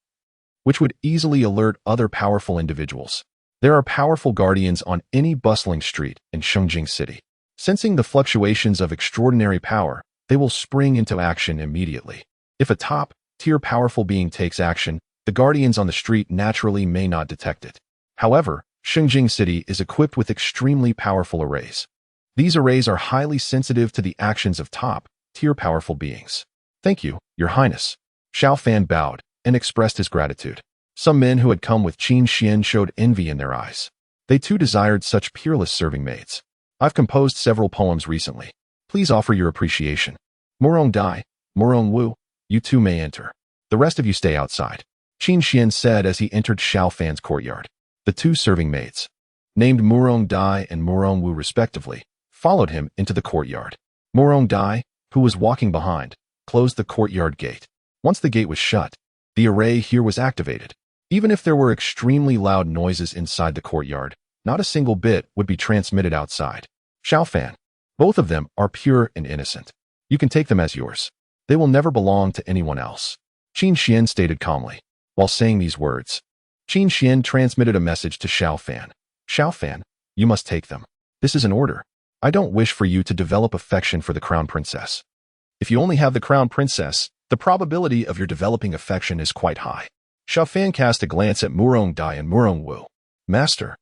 which would easily alert other powerful individuals. There are powerful guardians on any bustling street in Shengjing City. Sensing the fluctuations of extraordinary power, they will spring into action immediately. If a top-tier powerful being takes action, the guardians on the street naturally may not detect it. However, Shengjing City is equipped with extremely powerful arrays. These arrays are highly sensitive to the actions of top-tier powerful beings. Thank you, Your Highness. Xiao Fan bowed and expressed his gratitude. Some men who had come with Qin Xian showed envy in their eyes. They too desired such peerless serving maids. I've composed several poems recently. Please offer your appreciation. Murong Dai, Murong Wu, you two may enter. The rest of you stay outside, Qin Xian said as he entered Xiao Fan's courtyard. The 2 serving maids, named Murong Dai and Murong Wu respectively, followed him into the courtyard. Murong Dai, who was walking behind, closed the courtyard gate. Once the gate was shut, the array here was activated. Even if there were extremely loud noises inside the courtyard, not a single bit would be transmitted outside. Xiao Fan, both of them are pure and innocent. You can take them as yours. They will never belong to anyone else. Qin Xian stated calmly. While saying these words, Qin Xian transmitted a message to Xiao Fan. Xiao Fan, you must take them. This is an order. I don't wish for you to develop affection for the crown princess. If you only have the crown princess, the probability of your developing affection is quite high. Xiao Fan cast a glance at Murong Dai and Murong Wu. Master,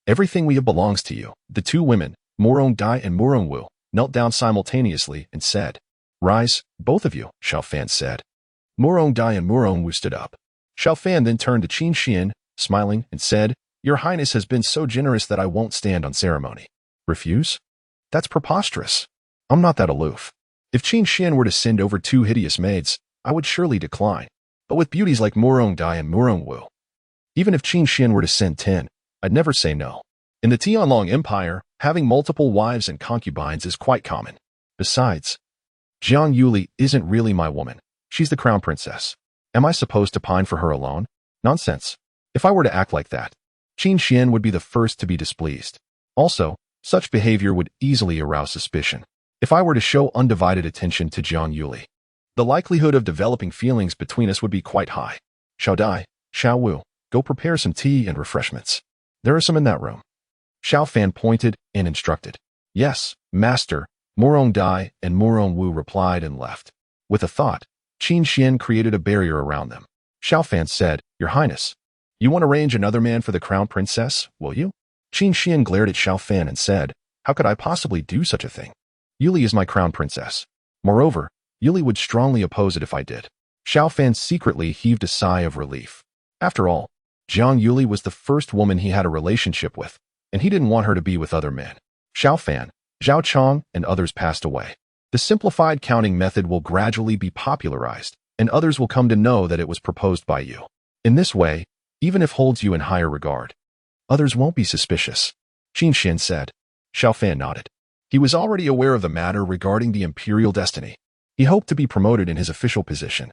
everything we have belongs to you. The two women, Murong Dai and Murong Wu, knelt down simultaneously and said, Rise, both of you, Xiao Fan said. Murong Dai and Murong Wu stood up. Xiao Fan then turned to Qin Xian, smiling, and said, Your Highness has been so generous that I won't stand on ceremony. Refuse? That's preposterous. I'm not that aloof. If Qin Xian were to send over 2 hideous maids, I would surely decline. But with beauties like Murong Dai and Murong Wu, even if Qin Xian were to send 10, I'd never say no. In the Tianlong Empire, having multiple wives and concubines is quite common. Besides, Jiang Yuli isn't really my woman. She's the crown princess. Am I supposed to pine for her alone? Nonsense. If I were to act like that, Qin Xian would be the first to be displeased. Also, such behavior would easily arouse suspicion. If I were to show undivided attention to Jiang Yuli, the likelihood of developing feelings between us would be quite high. Xiao Dai, Xiao Wu, go prepare some tea and refreshments. There are some in that room. Xiao Fan pointed and instructed. Yes, master, Murong Dai and Murong Wu replied and left. With a thought, Qin Xian created a barrier around them. Xiao Fan said, Your Highness, you want to arrange another man for the crown princess, will you? Qin Xian glared at Xiao Fan and said, How could I possibly do such a thing? Yuli is my crown princess. Moreover, Yuli would strongly oppose it if I did. Xiao Fan secretly heaved a sigh of relief. After all, Jiang Yuli was the first woman he had a relationship with, and he didn't want her to be with other men. Xiao Fan, Zhao Chong, and others passed away. The simplified counting method will gradually be popularized, and others will come to know that it was proposed by you. In this way, even if holds you in higher regard, others won't be suspicious. Qin Xian said. Xiao Fan nodded. He was already aware of the matter regarding the imperial destiny. He hoped to be promoted in his official position,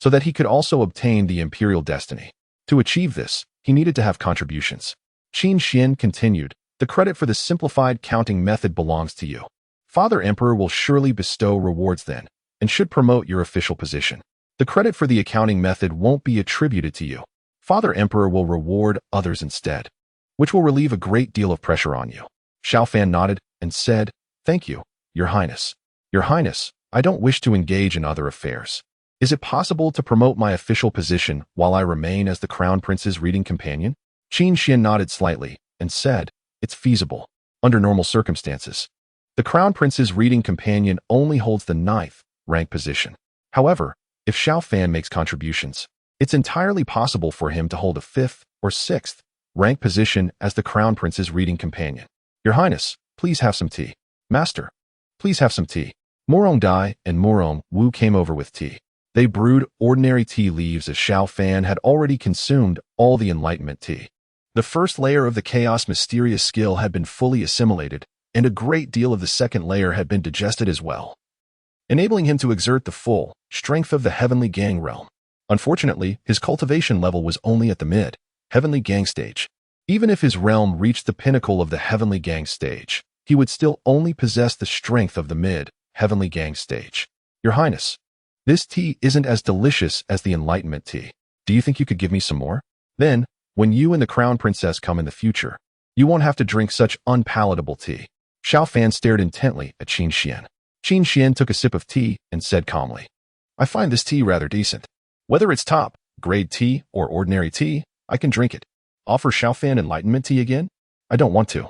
so that he could also obtain the imperial destiny. To achieve this, he needed to have contributions. Qin Xian continued, The credit for the simplified counting method belongs to you. Father Emperor will surely bestow rewards then, and should promote your official position. The credit for the accounting method won't be attributed to you. Father Emperor will reward others instead, which will relieve a great deal of pressure on you. Xiao Fan nodded and said, Thank you, Your Highness. Your Highness, I don't wish to engage in other affairs. Is it possible to promote my official position while I remain as the Crown Prince's reading companion? Qin Xian nodded slightly and said, It's feasible, under normal circumstances. The Crown Prince's reading companion only holds the 9th rank position. However, if Xiao Fan makes contributions, it's entirely possible for him to hold a 5th or 6th rank position as the Crown Prince's reading companion. Your Highness, please have some tea. Master, please have some tea. Murong Dai and Murong Wu came over with tea. They brewed ordinary tea leaves as Xiao Fan had already consumed all the enlightenment tea. The first layer of the chaos mysterious skill had been fully assimilated, and a great deal of the second layer had been digested as well, enabling him to exert the full strength of the Heavenly Gang realm. Unfortunately, his cultivation level was only at the mid-Heavenly Gang stage. Even if his realm reached the pinnacle of the Heavenly Gang stage, he would still only possess the strength of the mid-Heavenly Gang stage. Your Highness, this tea isn't as delicious as the Enlightenment tea. Do you think you could give me some more? Then, when you and the Crown Princess come in the future, you won't have to drink such unpalatable tea. Xiao Fan stared intently at Qin Xian. Qin Xian took a sip of tea and said calmly, I find this tea rather decent. Whether it's top-grade tea or ordinary tea, I can drink it. Offer Xiao Fan enlightenment tea again? I don't want to.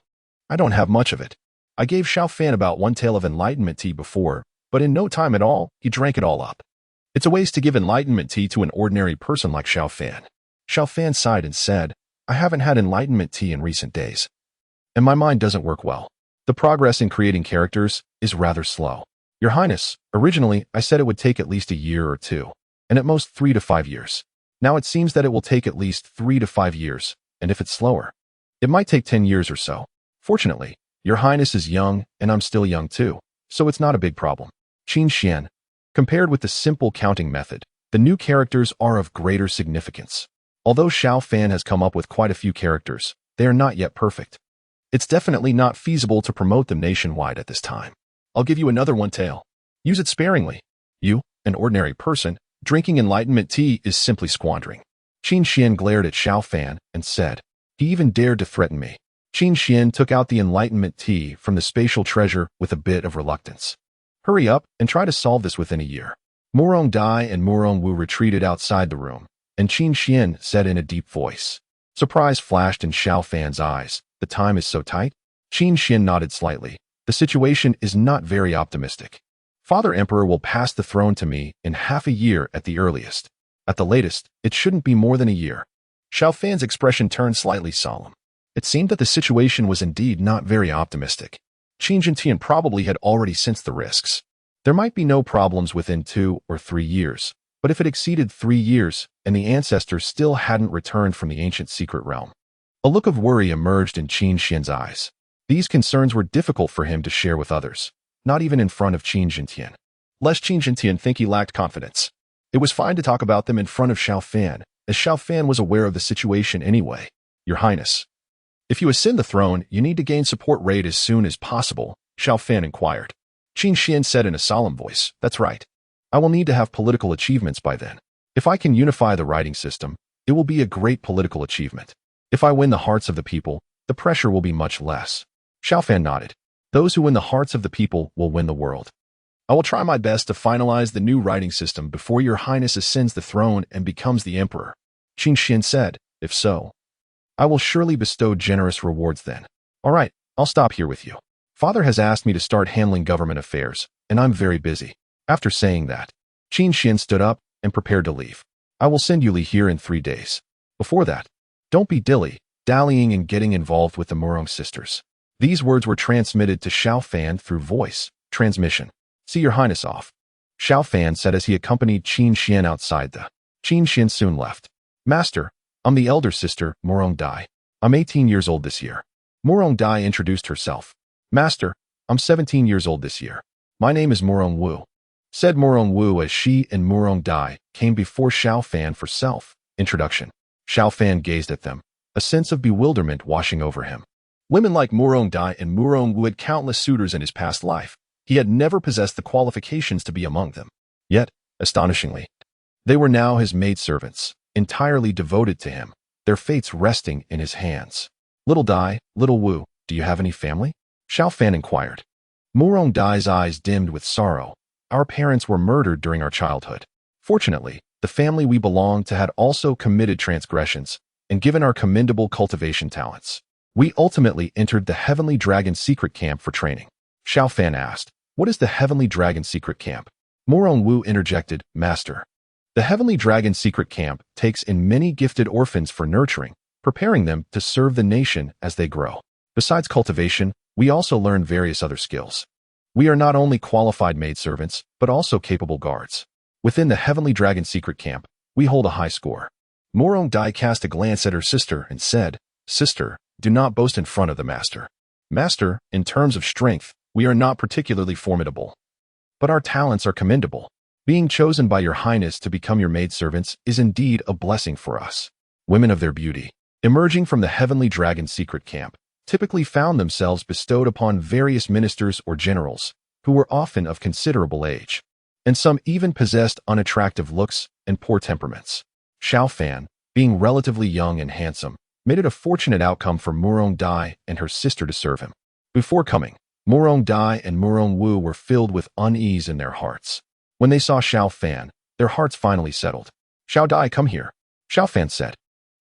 I don't have much of it. I gave Xiao Fan about 1 tael of enlightenment tea before, but in no time at all, he drank it all up. It's a waste to give enlightenment tea to an ordinary person like Xiao Fan. Xiao Fan sighed and said, I haven't had enlightenment tea in recent days, and my mind doesn't work well. The progress in creating characters is rather slow. Your Highness, originally I said it would take at least a year or 2, and at most 3 to 5 years. Now it seems that it will take at least 3 to 5 years, and if it's slower, it might take 10 years or so. Fortunately, Your Highness is young, and I'm still young too, so it's not a big problem. Qin Xian, compared with the simple counting method, the new characters are of greater significance. Although Xiao Fan has come up with quite a few characters, they are not yet perfect. It's definitely not feasible to promote them nationwide at this time. I'll give you another 1 tael. Use it sparingly. You, an ordinary person, drinking enlightenment tea is simply squandering. Qin Xian glared at Xiao Fan and said, he even dared to threaten me. Qin Xian took out the enlightenment tea from the spatial treasure with a bit of reluctance. Hurry up and try to solve this within a year. Murong Dai and Murong Wu retreated outside the room, and Qin Xian said in a deep voice. Surprise flashed in Xiao Fan's eyes. The time is so tight? Qin Xian nodded slightly. The situation is not very optimistic. Father Emperor will pass the throne to me in half a year at the earliest. At the latest, it shouldn't be more than a year. Xiao Fan's expression turned slightly solemn. It seemed that the situation was indeed not very optimistic. Qin Jintian probably had already sensed the risks. There might be no problems within 2 or 3 years, but if it exceeded 3 years and the ancestors still hadn't returned from the ancient secret realm. A look of worry emerged in Qin Xian's eyes. These concerns were difficult for him to share with others, not even in front of Qin Jintian. Lest Qin Jintian think he lacked confidence. It was fine to talk about them in front of Xiao Fan, as Xiao Fan was aware of the situation anyway. Your Highness, if you ascend the throne, you need to gain support rate as soon as possible, Xiao Fan inquired. Qin Xian said in a solemn voice, that's right. I will need to have political achievements by then. If I can unify the writing system, it will be a great political achievement. If I win the hearts of the people, the pressure will be much less. Xiao Fan nodded. Those who win the hearts of the people will win the world. I will try my best to finalize the new writing system before your Highness ascends the throne and becomes the emperor. Qin Xian said, if so, I will surely bestow generous rewards then. All right, I'll stop here with you. Father has asked me to start handling government affairs, and I'm very busy. After saying that, Qin Xian stood up and prepared to leave. I will send Yuli here in 3 days. Before that, don't be dallying and getting involved with the Murong sisters. These words were transmitted to Xiao Fan through voice transmission. See your Highness off. Xiao Fan said as he accompanied Qin Xian outside the. Qin Xian soon left. Master, I'm the elder sister, Murong Dai. I'm 18 years old this year. Murong Dai introduced herself. Master, I'm 17 years old this year. My name is Murong Wu. Said Murong Wu as she and Murong Dai came before Xiao Fan for self-introduction. Xiao Fan gazed at them, a sense of bewilderment washing over him. Women like Murong Dai and Murong Wu had countless suitors in his past life. He had never possessed the qualifications to be among them. Yet, astonishingly, they were now his maidservants, entirely devoted to him, their fates resting in his hands. Little Dai, little Wu, do you have any family? Xiao Fan inquired. Murong Dai's eyes dimmed with sorrow. Our parents were murdered during our childhood. Fortunately, the family we belonged to had also committed transgressions and given our commendable cultivation talents. We ultimately entered the Heavenly Dragon Secret Camp for training. Xiao Fan asked, what is the Heavenly Dragon Secret Camp? Murong Wu interjected, Master. The Heavenly Dragon Secret Camp takes in many gifted orphans for nurturing, preparing them to serve the nation as they grow. Besides cultivation, we also learn various other skills. We are not only qualified maidservants, but also capable guards. Within the Heavenly Dragon Secret Camp, we hold a high score. Murong Dai cast a glance at her sister and said, Sister, do not boast in front of the Master. Master, in terms of strength, we are not particularly formidable. But our talents are commendable. Being chosen by your Highness to become your maidservants is indeed a blessing for us. Women of their beauty, emerging from the Heavenly Dragon Secret Camp, typically found themselves bestowed upon various ministers or generals, who were often of considerable age, and some even possessed unattractive looks and poor temperaments. Xiao Fan, being relatively young and handsome, made it a fortunate outcome for Murong Dai and her sister to serve him. Before coming, Murong Dai and Murong Wu were filled with unease in their hearts. When they saw Xiao Fan, their hearts finally settled. Xiao Dai, come here, Xiao Fan said.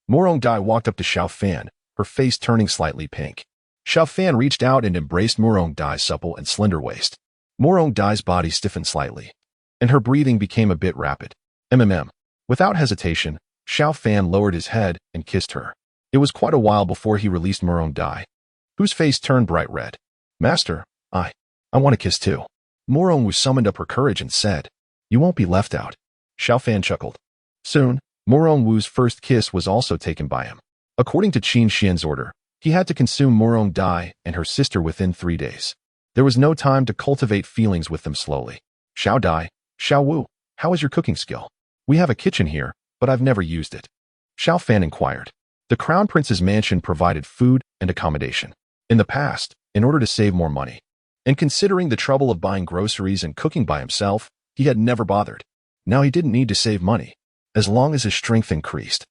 Murong Dai walked up to Xiao Fan, her face turning slightly pink. Xiao Fan reached out and embraced Murong Dai's supple and slender waist. Murong Dai's body stiffened slightly, and her breathing became a bit rapid. Without hesitation, Xiao Fan lowered his head and kissed her. It was quite a while before he released Murong Dai, whose face turned bright red. Master, I want to kiss too. Murong Wu summoned up her courage and said, You won't be left out. Xiao Fan chuckled. Soon, Murong Wu's first kiss was also taken by him. According to Qin Xian's order, he had to consume Murong Dai and her sister within 3 days. There was no time to cultivate feelings with them slowly. Xiao Dai, Xiao Wu, how is your cooking skill? We have a kitchen here, but I've never used it. Xiao Fan inquired. The Crown Prince's mansion provided food and accommodation. In the past, in order to save more money, And considering the trouble of buying groceries and cooking by himself, he had never bothered. Now he didn't need to save money, as long as his strength increased.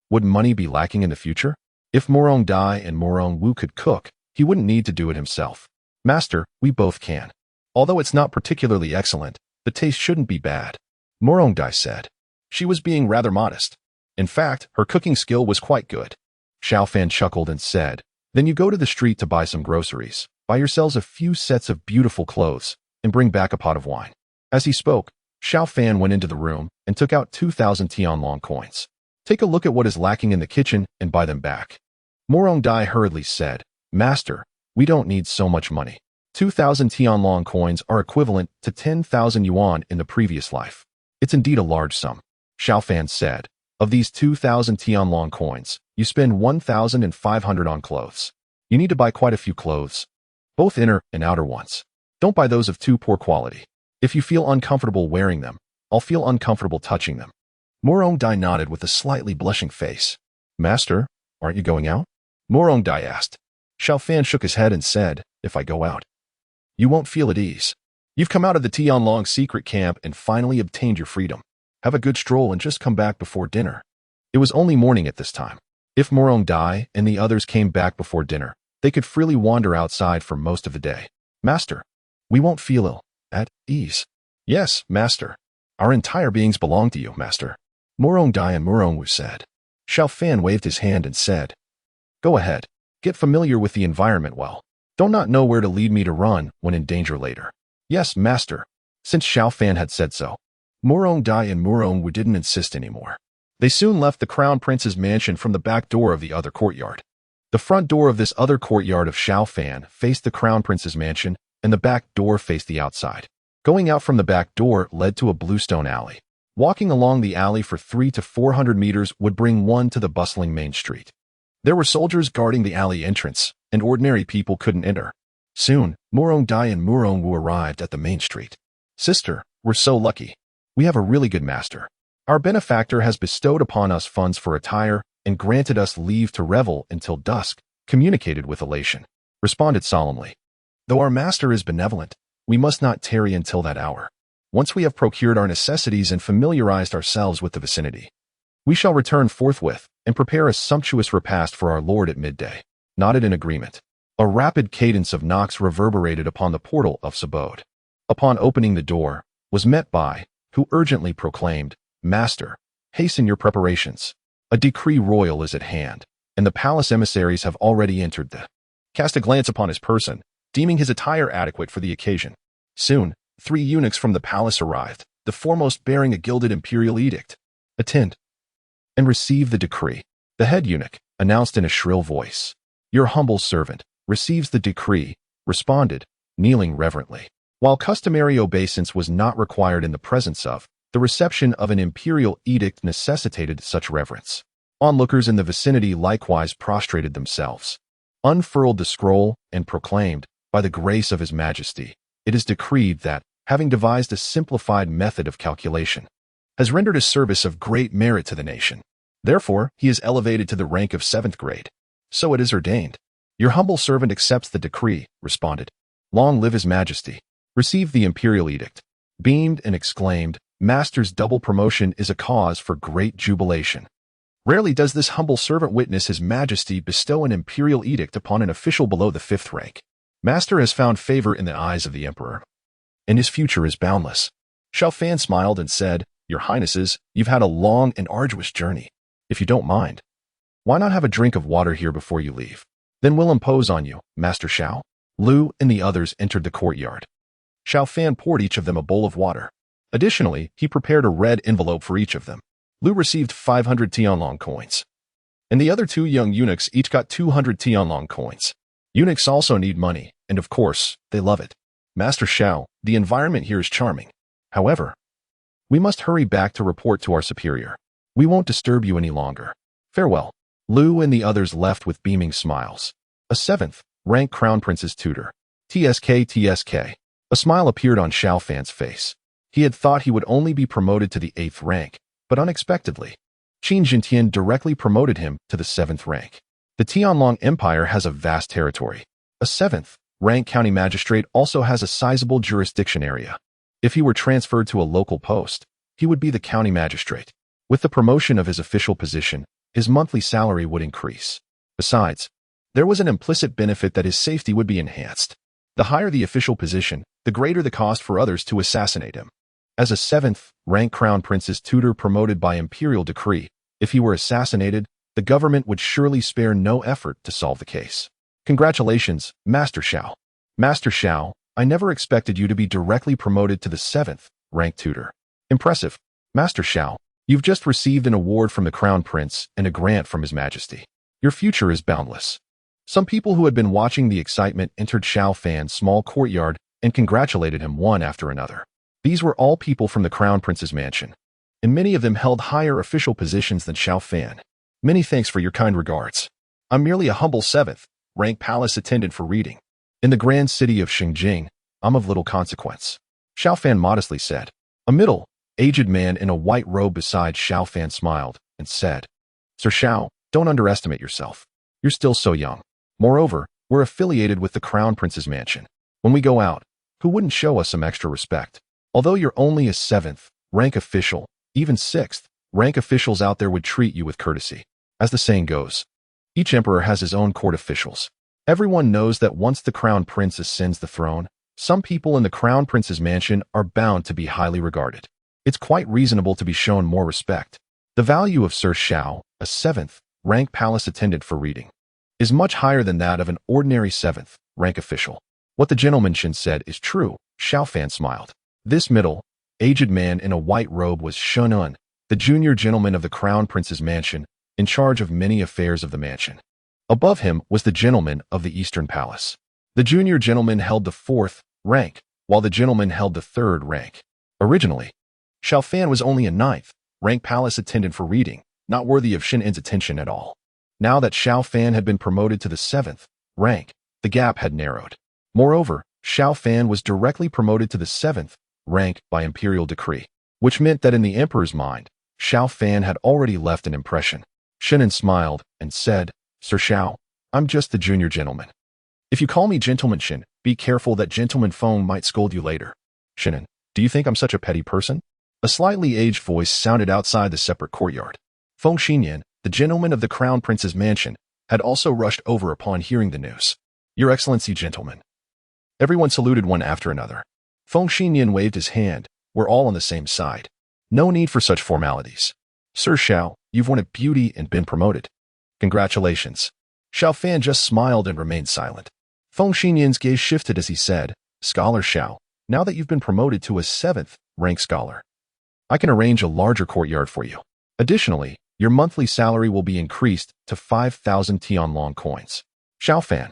Would money be lacking in the future? If Morong Dai and Morong Wu could cook, he wouldn't need to do it himself. Master, we both can. Although it's not particularly excellent, the taste shouldn't be bad, Morong Dai said. She was being rather modest. In fact, her cooking skill was quite good. Xiao Fan chuckled and said, then you go to the street to buy some groceries, buy yourselves a few sets of beautiful clothes, and bring back a pot of wine. As he spoke, Xiao Fan went into the room and took out 2,000 Tianlong coins. Take a look at what is lacking in the kitchen and buy them back. Morong Dai hurriedly said, Master, we don't need so much money. 2,000 Tianlong coins are equivalent to 10,000 yuan in the previous life. It's indeed a large sum. Xiao Fan said, of these 2,000 Tianlong coins, you spend 1,500 on clothes. You need to buy quite a few clothes, both inner and outer ones. Don't buy those of too poor quality. If you feel uncomfortable wearing them, I'll feel uncomfortable touching them. Morong Dai nodded with a slightly blushing face. Master, aren't you going out? Morong Dai asked. Xiao Fan shook his head and said, if I go out, you won't feel at ease. You've come out of the Tianlong secret camp and finally obtained your freedom. Have a good stroll and just come back before dinner. It was only morning at this time. If Morong Dai and the others came back before dinner, they could freely wander outside for most of the day. Master, we won't feel ill, at ease. Yes, Master. Our entire beings belong to you, Master. Morong Dai and Morong Wu said. Xiao Fan waved his hand and said, go ahead. Get familiar with the environment well. Don't not know where to lead me to run when in danger later. Yes, Master. Since Xiao Fan had said so, Morong Dai and Morong Wu didn't insist anymore. They soon left the Crown Prince's mansion from the back door of the other courtyard. The front door of this other courtyard of Xiao Fan faced the Crown Prince's mansion, and the back door faced the outside. Going out from the back door led to a bluestone alley. Walking along the alley for 300 to 400 meters would bring one to the bustling main street. There were soldiers guarding the alley entrance, and ordinary people couldn't enter. Soon, Morong Dai and Morong Wu arrived at the main street. Sister, we're so lucky. We have a really good master. Our benefactor has bestowed upon us funds for attire and granted us leave to revel until dusk, communicated with elation. Responded solemnly. Though our master is benevolent, we must not tarry until that hour. Once we have procured our necessities and familiarized ourselves with the vicinity, we shall return forthwith and prepare a sumptuous repast for our lord at midday. Nodded in agreement. A rapid cadence of knocks reverberated upon the portal of Sabode. Upon opening the door, was met by, who urgently proclaimed, Master, hasten your preparations. A decree royal is at hand, and the palace emissaries have already entered the. Cast a glance upon his person, deeming his attire adequate for the occasion. Soon, 3 eunuchs from the palace arrived, the foremost bearing a gilded imperial edict. Attend and receive the decree. The head eunuch announced in a shrill voice. Your humble servant receives the decree, responded, kneeling reverently. While customary obeisance was not required in the presence of, the reception of an imperial edict necessitated such reverence. Onlookers in the vicinity likewise prostrated themselves, unfurled the scroll, and proclaimed, by the grace of His Majesty, it is decreed that, having devised a simplified method of calculation, has rendered a service of great merit to the nation. Therefore, he is elevated to the rank of 7th grade. So it is ordained. Your humble servant accepts the decree, responded. Long live His Majesty. Received the imperial edict, beamed and exclaimed, Master's double promotion is a cause for great jubilation. Rarely does this humble servant witness His Majesty bestow an imperial edict upon an official below the 5th rank. Master has found favor in the eyes of the Emperor, and his future is boundless. Xiao Fan smiled and said, Your Highnesses, you've had a long and arduous journey. If you don't mind, why not have a drink of water here before you leave? Then we'll impose on you, Master Xiao. Lu and the others entered the courtyard. Xiao Fan poured each of them a bowl of water. Additionally, he prepared a red envelope for each of them. Lu received 500 Tianlong coins, and the other 2 young eunuchs each got 200 Tianlong coins. Eunuchs also need money, and of course, they love it. Master Xiao, the environment here is charming. However, we must hurry back to report to our superior. We won't disturb you any longer. Farewell. Lu and the others left with beaming smiles. A 7th rank Crown Prince's tutor. TSK. A smile appeared on Xiao Fan's face. He had thought he would only be promoted to the 8th rank, but unexpectedly, Qin Jintian directly promoted him to the 7th rank. The Tianlong Empire has a vast territory. A 7th rank county magistrate also has a sizable jurisdiction area. If he were transferred to a local post, he would be the county magistrate. With the promotion of his official position, his monthly salary would increase. Besides, there was an implicit benefit that his safety would be enhanced. The higher the official position, the greater the cost for others to assassinate him. As a 7th rank crown prince's tutor promoted by imperial decree, if he were assassinated, the government would surely spare no effort to solve the case. Congratulations, Master Xiao. Master Xiao, I never expected you to be directly promoted to the 7th rank tutor. Impressive. Master Xiao, you've just received an award from the Crown Prince and a grant from His Majesty. Your future is boundless. Some people who had been watching the excitement entered Xiao Fan's small courtyard and congratulated him one after another. These were all people from the Crown Prince's mansion, and many of them held higher official positions than Xiao Fan. Many thanks for your kind regards. I'm merely a humble 7th rank palace attendant for reading. In the grand city of Xingjing, I'm of little consequence. Xiao Fan modestly said. A middle-aged man in a white robe beside Xiao Fan smiled and said, Sir Xiao, don't underestimate yourself. You're still so young. Moreover, we're affiliated with the Crown Prince's mansion. When we go out, who wouldn't show us some extra respect? Although you're only a 7th rank official, even 6th rank officials out there would treat you with courtesy. As the saying goes, each emperor has his own court officials. Everyone knows that once the Crown Prince ascends the throne, some people in the Crown Prince's mansion are bound to be highly regarded. It's quite reasonable to be shown more respect. The value of Sir Xiao, a 7th rank palace attendant for reading, is much higher than that of an ordinary 7th rank official. What the gentleman Shin said is true, Xiao Fan smiled. This middle-aged man in a white robe was Shun Un, the junior gentleman of the Crown Prince's mansion, in charge of many affairs of the mansion. Above him was the gentleman of the Eastern Palace. The junior gentleman held the 4th rank, while the gentleman held the 3rd rank. Originally, Xiao Fan was only a 9th rank palace attendant for reading, not worthy of Shin En's attention at all. Now that Xiao Fan had been promoted to the 7th rank, the gap had narrowed. Moreover, Xiao Fan was directly promoted to the 7th rank by imperial decree, which meant that in the emperor's mind, Xiao Fan had already left an impression. Shin smiled and said, Sir Xiao, I'm just the junior gentleman. If you call me Gentleman Shin, be careful that Gentleman Feng might scold you later. Shin, do you think I'm such a petty person? A slightly aged voice sounded outside the separate courtyard. Feng Xinyan, the gentleman of the Crown Prince's mansion, had also rushed over upon hearing the news. Your Excellency, gentlemen. Everyone saluted one after another. Feng Xinyan waved his hand. We're all on the same side. No need for such formalities. Sir Xiao, you've won at beauty and been promoted. Congratulations. Xiao Fan just smiled and remained silent. Feng Xinyan's gaze shifted as he said, Scholar Xiao, now that you've been promoted to a 7th rank scholar, I can arrange a larger courtyard for you. Additionally, your monthly salary will be increased to 5,000 Tianlong coins. Xiao Fan,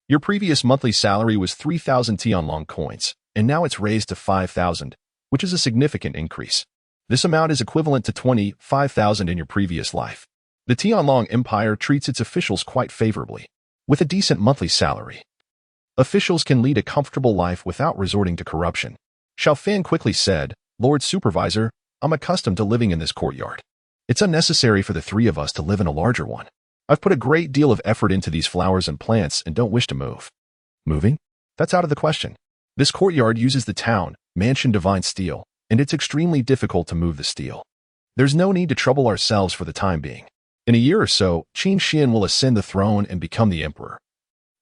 your previous monthly salary was 3,000 Tianlong coins, and now it's raised to 5,000, which is a significant increase. This amount is equivalent to 25,000 in your previous life. The Tianlong Empire treats its officials quite favorably. With a decent monthly salary, officials can lead a comfortable life without resorting to corruption. Xiao Fan quickly said, Lord Supervisor, I'm accustomed to living in this courtyard. It's unnecessary for the 3 of us to live in a larger one. I've put a great deal of effort into these flowers and plants and don't wish to move. Moving? That's out of the question. This courtyard uses the town, mansion divine steel, and it's extremely difficult to move the steel. There's no need to trouble ourselves for the time being. In a year or so, Qin Xian will ascend the throne and become the emperor.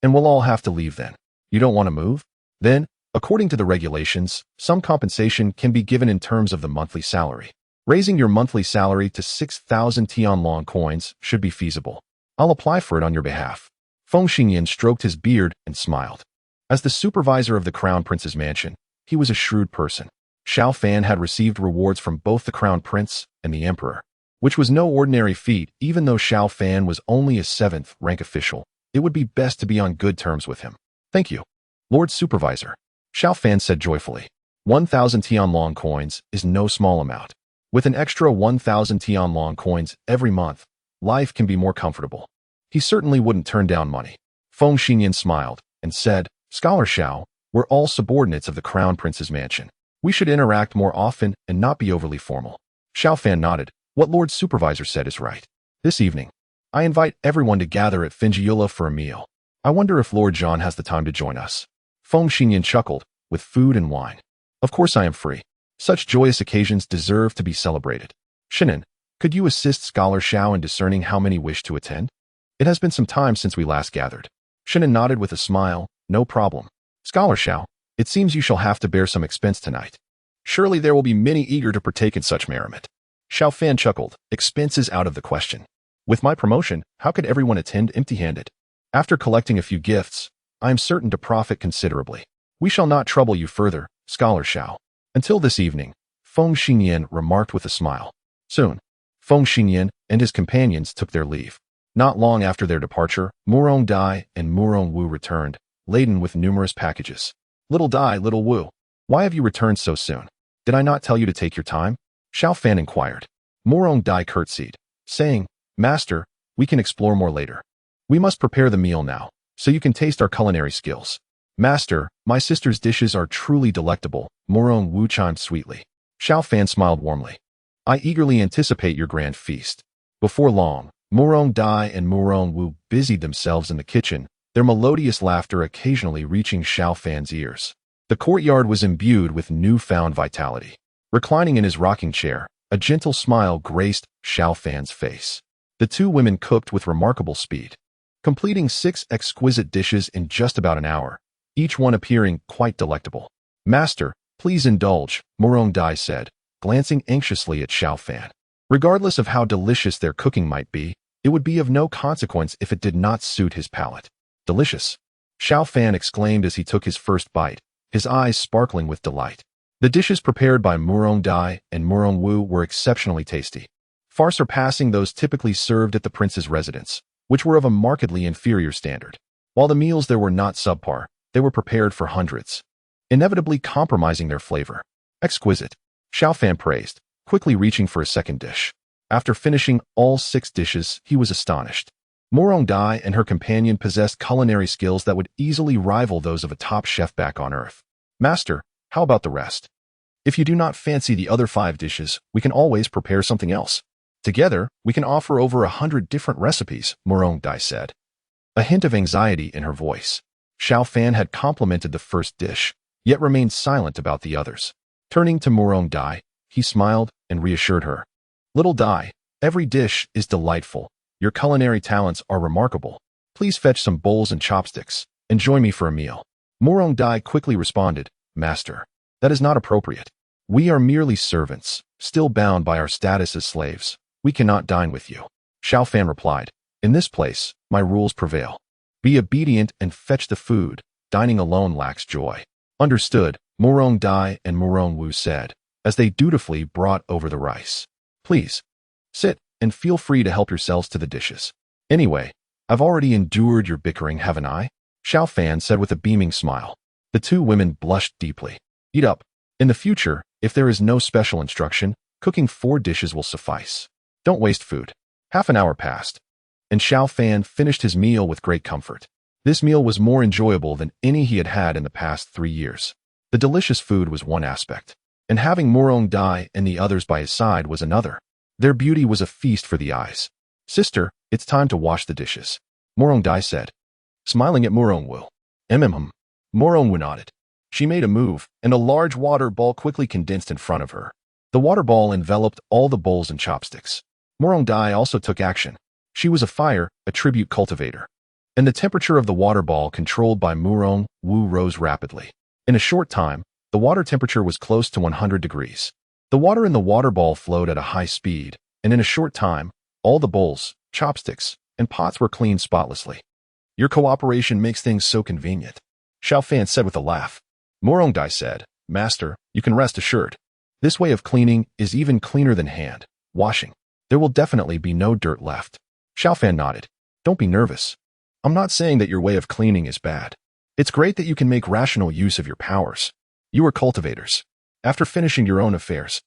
And we'll all have to leave then. You don't want to move? Then, according to the regulations, some compensation can be given in terms of the monthly salary. Raising your monthly salary to 6,000 Tianlong coins should be feasible. I'll apply for it on your behalf. Feng Xinyan stroked his beard and smiled. As the supervisor of the Crown Prince's mansion, he was a shrewd person. Xiao Fan had received rewards from both the Crown Prince and the Emperor, which was no ordinary feat. Even though Xiao Fan was only a 7th rank official, it would be best to be on good terms with him. Thank you, Lord Supervisor. Xiao Fan said joyfully. 1,000 Tianlong coins is no small amount. With an extra 1,000 Tianlong coins every month, life can be more comfortable. He certainly wouldn't turn down money. Feng Xinyan smiled and said, Scholar Xiao, we're all subordinates of the Crown Prince's mansion. We should interact more often and not be overly formal. Xiao Fan nodded. What Lord Supervisor said is right. This evening, I invite everyone to gather at Fingiula for a meal. I wonder if Lord John has the time to join us. Feng Xinyan chuckled, with food and wine. Of course I am free. Such joyous occasions deserve to be celebrated. Shinan, could you assist Scholar Xiao in discerning how many wish to attend? It has been some time since we last gathered. Shinan nodded with a smile. No problem. Scholar Xiao, it seems you shall have to bear some expense tonight. Surely there will be many eager to partake in such merriment. Xiao Fan chuckled. Expense is out of the question. With my promotion, how could everyone attend empty-handed? After collecting a few gifts, I am certain to profit considerably. We shall not trouble you further, Scholar Xiao. Until this evening, Feng Xinyan remarked with a smile. Soon, Feng Xinyan and his companions took their leave. Not long after their departure, Murong Dai and Murong Wu returned, laden with numerous packages. Little Dai, little Wu, why have you returned so soon? Did I not tell you to take your time? Xiao Fan inquired. Murong Dai curtsied, saying, Master, we can explore more later. We must prepare the meal now, so you can taste our culinary skills. Master, my sister's dishes are truly delectable, Murong Wu chimed sweetly. Xiao Fan smiled warmly. I eagerly anticipate your grand feast. Before long, Murong Dai and Murong Wu busied themselves in the kitchen, their melodious laughter occasionally reaching Xiao Fan's ears. The courtyard was imbued with newfound vitality. Reclining in his rocking chair, a gentle smile graced Xiao Fan's face. The two women cooked with remarkable speed, completing 6 exquisite dishes in just about an hour, each one appearing quite delectable. Master, please indulge, Murong Dai said, glancing anxiously at Xiao Fan. Regardless of how delicious their cooking might be, it would be of no consequence if it did not suit his palate. Delicious! Xiao Fan exclaimed as he took his first bite, his eyes sparkling with delight. The dishes prepared by Murong Dai and Murong Wu were exceptionally tasty, far surpassing those typically served at the prince's residence, which were of a markedly inferior standard. While the meals there were not subpar, they were prepared for hundreds, inevitably compromising their flavor. Exquisite, Xiao Fan praised, quickly reaching for a second dish. After finishing all 6 dishes, he was astonished. Murong Dai and her companion possessed culinary skills that would easily rival those of a top chef back on Earth. Master, how about the rest? If you do not fancy the other 5 dishes, we can always prepare something else. Together, we can offer over 100 different recipes, Murong Dai said, a hint of anxiety in her voice. Xiao Fan had complimented the first dish, yet remained silent about the others. Turning to Murong Dai, he smiled and reassured her. Little Dai, every dish is delightful. Your culinary talents are remarkable. Please fetch some bowls and chopsticks, and join me for a meal. Murong Dai quickly responded, Master, that is not appropriate. We are merely servants, still bound by our status as slaves. We cannot dine with you. Xiao Fan replied, In this place, my rules prevail. Be obedient and fetch the food. Dining alone lacks joy. Understood, Murong Dai and Murong Wu said, as they dutifully brought over the rice. Please, sit, and feel free to help yourselves to the dishes. Anyway, I've already endured your bickering, haven't I? Xiao Fan said with a beaming smile. The two women blushed deeply. Eat up. In the future, if there is no special instruction, cooking 4 dishes will suffice. Don't waste food. Half an hour passed, and Xiao Fan finished his meal with great comfort. This meal was more enjoyable than any he had had in the past 3 years. The delicious food was one aspect, and having Murong Dai and the others by his side was another. Their beauty was a feast for the eyes. Sister, it's time to wash the dishes, Murong Dai said, smiling at Murong Wu. Murong Wu nodded. She made a move, and a large water ball quickly condensed in front of her. The water ball enveloped all the bowls and chopsticks. Murong Dai also took action. She was a fire, attribute cultivator, and the temperature of the water ball controlled by Murong Wu rose rapidly. In a short time, the water temperature was close to 100 degrees. The water in the water ball flowed at a high speed, and in a short time, all the bowls, chopsticks, and pots were cleaned spotlessly. Your cooperation makes things so convenient, Xiao Fan said with a laugh. Murong Dai said, Master, you can rest assured. This way of cleaning is even cleaner than hand washing. There will definitely be no dirt left. Xiao Fan nodded. Don't be nervous. I'm not saying that your way of cleaning is bad. It's great that you can make rational use of your powers. You are cultivators. After finishing your own affairs,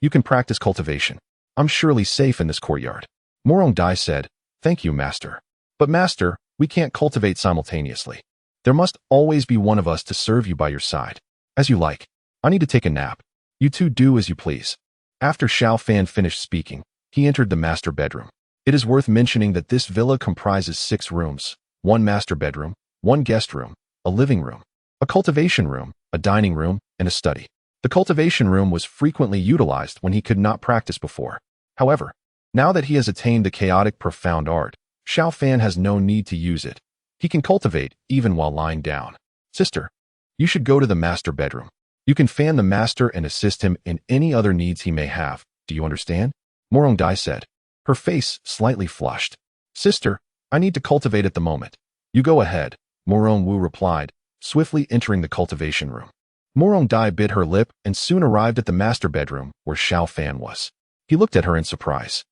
you can practice cultivation. I'm surely safe in this courtyard. Murong Dai said, Thank you, Master. But Master, we can't cultivate simultaneously. There must always be one of us to serve you by your side. As you like. I need to take a nap. You two do as you please. After Xiao Fan finished speaking, he entered the master bedroom. It is worth mentioning that this villa comprises 6 rooms, one master bedroom, one guest room, a living room, a cultivation room, a dining room, and a study. The cultivation room was frequently utilized when he could not practice before. However, now that he has attained the chaotic profound art, Xiao Fan has no need to use it. He can cultivate even while lying down. Sister, you should go to the master bedroom. You can fan the master and assist him in any other needs he may have. Do you understand? Morong Dai said, her face slightly flushed. Sister, I need to cultivate at the moment. You go ahead, Morong Wu replied, swiftly entering the cultivation room. Morong Dai bit her lip and soon arrived at the master bedroom where Xiao Fan was. He looked at her in surprise.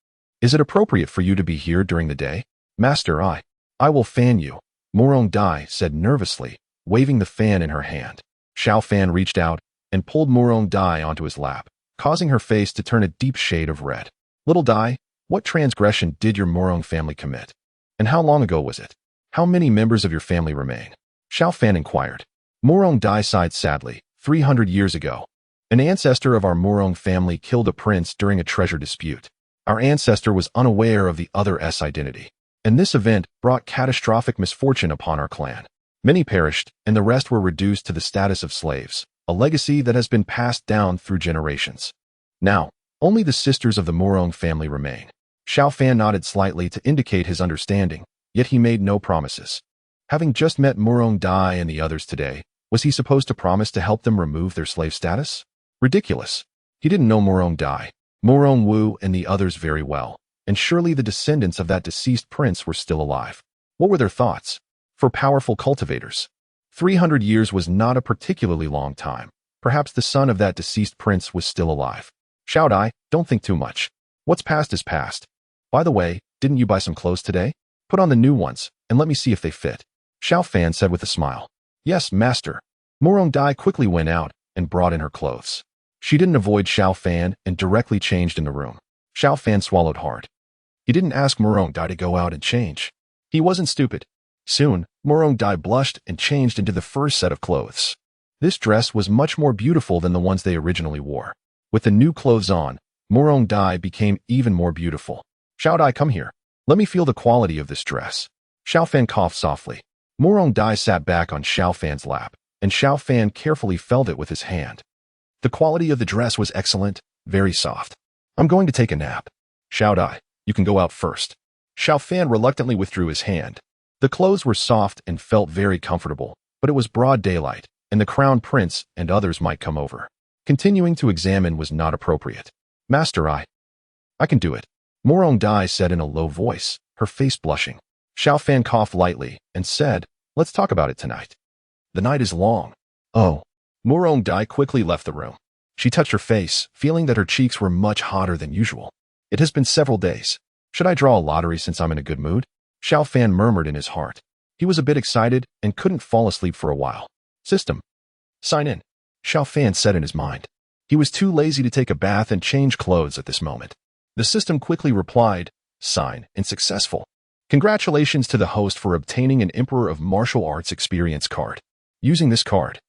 Is it appropriate for you to be here during the day? Master, I will fan you, Morong Dai said nervously, waving the fan in her hand. Xiao Fan reached out and pulled Morong Dai onto his lap, causing her face to turn a deep shade of red. Little Dai, what transgression did your Morong family commit? And how long ago was it? How many members of your family remain? Xiao Fan inquired. Morong Dai sighed sadly. 300 years ago, an ancestor of our Morong family killed a prince during a treasure dispute. Our ancestor was unaware of the other's identity, and this event brought catastrophic misfortune upon our clan. Many perished, and the rest were reduced to the status of slaves, a legacy that has been passed down through generations. Now, only the sisters of the Morong family remain. Xiao Fan nodded slightly to indicate his understanding, yet he made no promises. Having just met Morong Dai and the others today, was he supposed to promise to help them remove their slave status? Ridiculous. He didn't know Morong Dai, Morong Wu, and the others very well, and surely the descendants of that deceased prince were still alive. What were their thoughts? For powerful cultivators, 300 years was not a particularly long time. Perhaps the son of that deceased prince was still alive. Xiao Dai, don't think too much. What's past is past. By the way, didn't you buy some clothes today? Put on the new ones, and let me see if they fit. Xiao Fan said with a smile. Yes, master. Morong Dai quickly went out and brought in her clothes. She didn't avoid Xiao Fan and directly changed in the room. Xiao Fan swallowed hard. He didn't ask Morong Dai to go out and change. He wasn't stupid. Soon, Morong Dai blushed and changed into the first set of clothes. This dress was much more beautiful than the ones they originally wore. With the new clothes on, Morong Dai became even more beautiful. Xiao Dai, come here. Let me feel the quality of this dress. Xiao Fan coughed softly. Morong Dai sat back on Xiao Fan's lap, and Xiao Fan carefully felt it with his hand. The quality of the dress was excellent, very soft. I'm going to take a nap. Xiao Dai, you can go out first. Xiao Fan reluctantly withdrew his hand. The clothes were soft and felt very comfortable, but it was broad daylight, and the crown prince and others might come over. Continuing to examine was not appropriate. Master, I can do it, Morong Dai said in a low voice, her face blushing. Xiao Fan coughed lightly and said, let's talk about it tonight. The night is long. Oh. Morong Dai quickly left the room. She touched her face, feeling that her cheeks were much hotter than usual. It has been several days. Should I draw a lottery since I'm in a good mood? Xiao Fan murmured in his heart. He was a bit excited and couldn't fall asleep for a while. System. Sign in. Xiao Fan said in his mind. He was too lazy to take a bath and change clothes at this moment. The system quickly replied, sign and successful. Congratulations to the host for obtaining an Emperor of Martial Arts experience card. Using this card,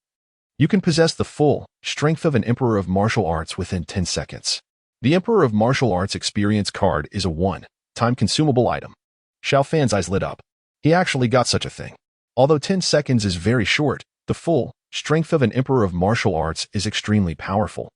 you can possess the full strength of an Emperor of Martial Arts within 10 seconds. The Emperor of Martial Arts experience card is a one-time consumable item. Xiao Fan's eyes lit up. He actually got such a thing. Although 10 seconds is very short, the full strength of an Emperor of Martial Arts is extremely powerful.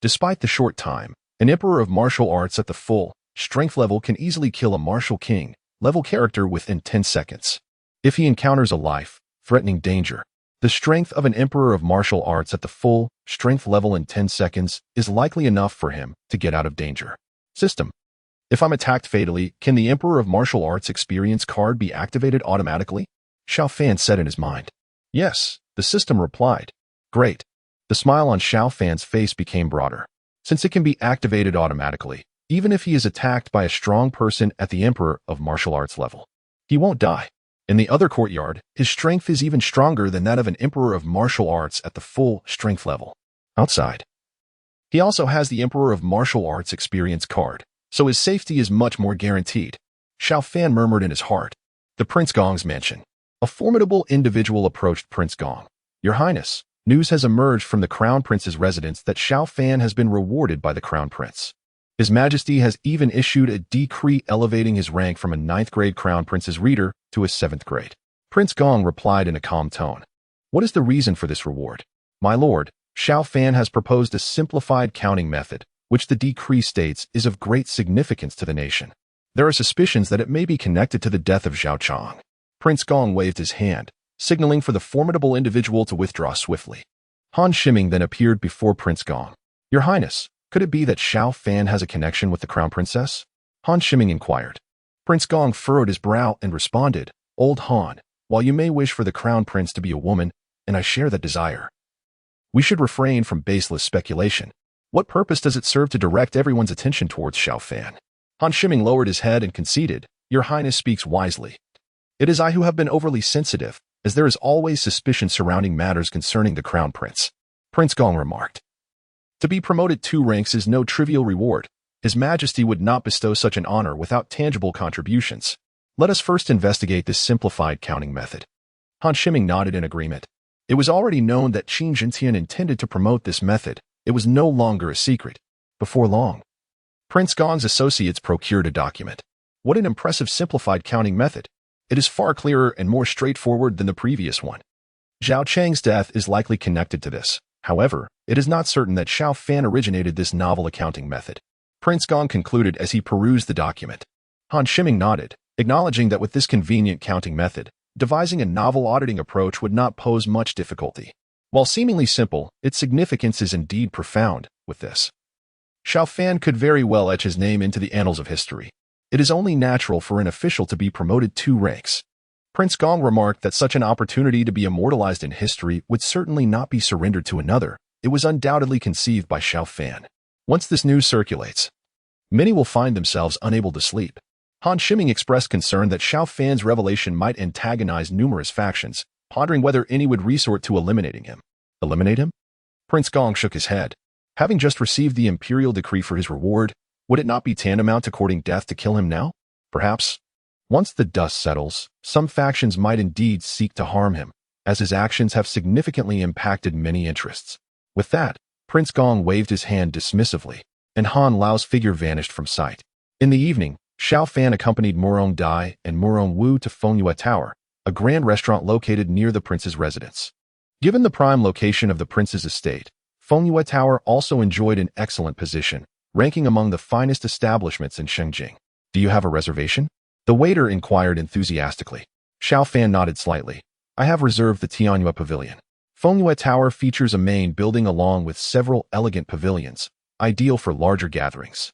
Despite the short time, an Emperor of Martial Arts at the full strength level can easily kill a martial king level character within 10 seconds. If he encounters a life-threatening danger, the strength of an Emperor of Martial Arts at the full strength level in 10 seconds is likely enough for him to get out of danger. System. If I'm attacked fatally, can the Emperor of Martial Arts experience card be activated automatically? Xiao Fan said in his mind. Yes, the system replied. Great. The smile on Xiao Fan's face became broader. Since it can be activated automatically, even if he is attacked by a strong person at the Emperor of Martial Arts level, he won't die. In the other courtyard, his strength is even stronger than that of an Emperor of Martial Arts at the full strength level. Outside, he also has the Emperor of Martial Arts experience card, so his safety is much more guaranteed. Xiao Fan murmured in his heart. The Prince Gong's mansion. A formidable individual approached Prince Gong. Your Highness, news has emerged from the Crown Prince's residence that Xiao Fan has been rewarded by the Crown Prince. His Majesty has even issued a decree elevating his rank from a 9th grade Crown Prince's reader to a 7th grade. Prince Gong replied in a calm tone. What is the reason for this reward? My lord, Xiao Fan has proposed a simplified counting method, which the decree states is of great significance to the nation. There are suspicions that it may be connected to the death of Zhao Chang. Prince Gong waved his hand, signaling for the formidable individual to withdraw swiftly. Han Shiming then appeared before Prince Gong. Your Highness, could it be that Xiao Fan has a connection with the Crown Princess? Han Shiming inquired. Prince Gong furrowed his brow and responded, Old Han, while you may wish for the Crown Prince to be a woman, and I share that desire, we should refrain from baseless speculation. What purpose does it serve to direct everyone's attention towards Xiao Fan? Han Shiming lowered his head and conceded, Your Highness speaks wisely. It is I who have been overly sensitive, as there is always suspicion surrounding matters concerning the Crown Prince. Prince Gong remarked. To be promoted 2 ranks is no trivial reward. His Majesty would not bestow such an honor without tangible contributions. Let us first investigate this simplified counting method. Han Shiming nodded in agreement. It was already known that Qin Jintian intended to promote this method. It was no longer a secret. Before long, Prince Gong's associates procured a document. What an impressive simplified counting method. It is far clearer and more straightforward than the previous one. Zhao Chang's death is likely connected to this. However, it is not certain that Xiao Fan originated this novel accounting method. Prince Gong concluded as he perused the document. Han Shiming nodded, acknowledging that with this convenient counting method, devising a novel auditing approach would not pose much difficulty. While seemingly simple, its significance is indeed profound. With this, Xiao Fan could very well etch his name into the annals of history. It is only natural for an official to be promoted 2 ranks. Prince Gong remarked that such an opportunity to be immortalized in history would certainly not be surrendered to another. It was undoubtedly conceived by Xiao Fan. Once this news circulates, many will find themselves unable to sleep. Han Shiming expressed concern that Xiao Fan's revelation might antagonize numerous factions, pondering whether any would resort to eliminating him. Eliminate him? Prince Gong shook his head. Having just received the imperial decree for his reward, would it not be tantamount to courting death to kill him now? Perhaps. Once the dust settles, some factions might indeed seek to harm him, as his actions have significantly impacted many interests. With that, Prince Gong waved his hand dismissively, and Han Lao's figure vanished from sight. In the evening, Xiao Fan accompanied Murong Dai and Murong Wu to Fengyue Tower, a grand restaurant located near the prince's residence. Given the prime location of the prince's estate, Fengyue Tower also enjoyed an excellent position, ranking among the finest establishments in Shengjing. Do you have a reservation? The waiter inquired enthusiastically. Xiao Fan nodded slightly. I have reserved the Tianyue Pavilion. Fengyue Tower features a main building along with several elegant pavilions, ideal for larger gatherings.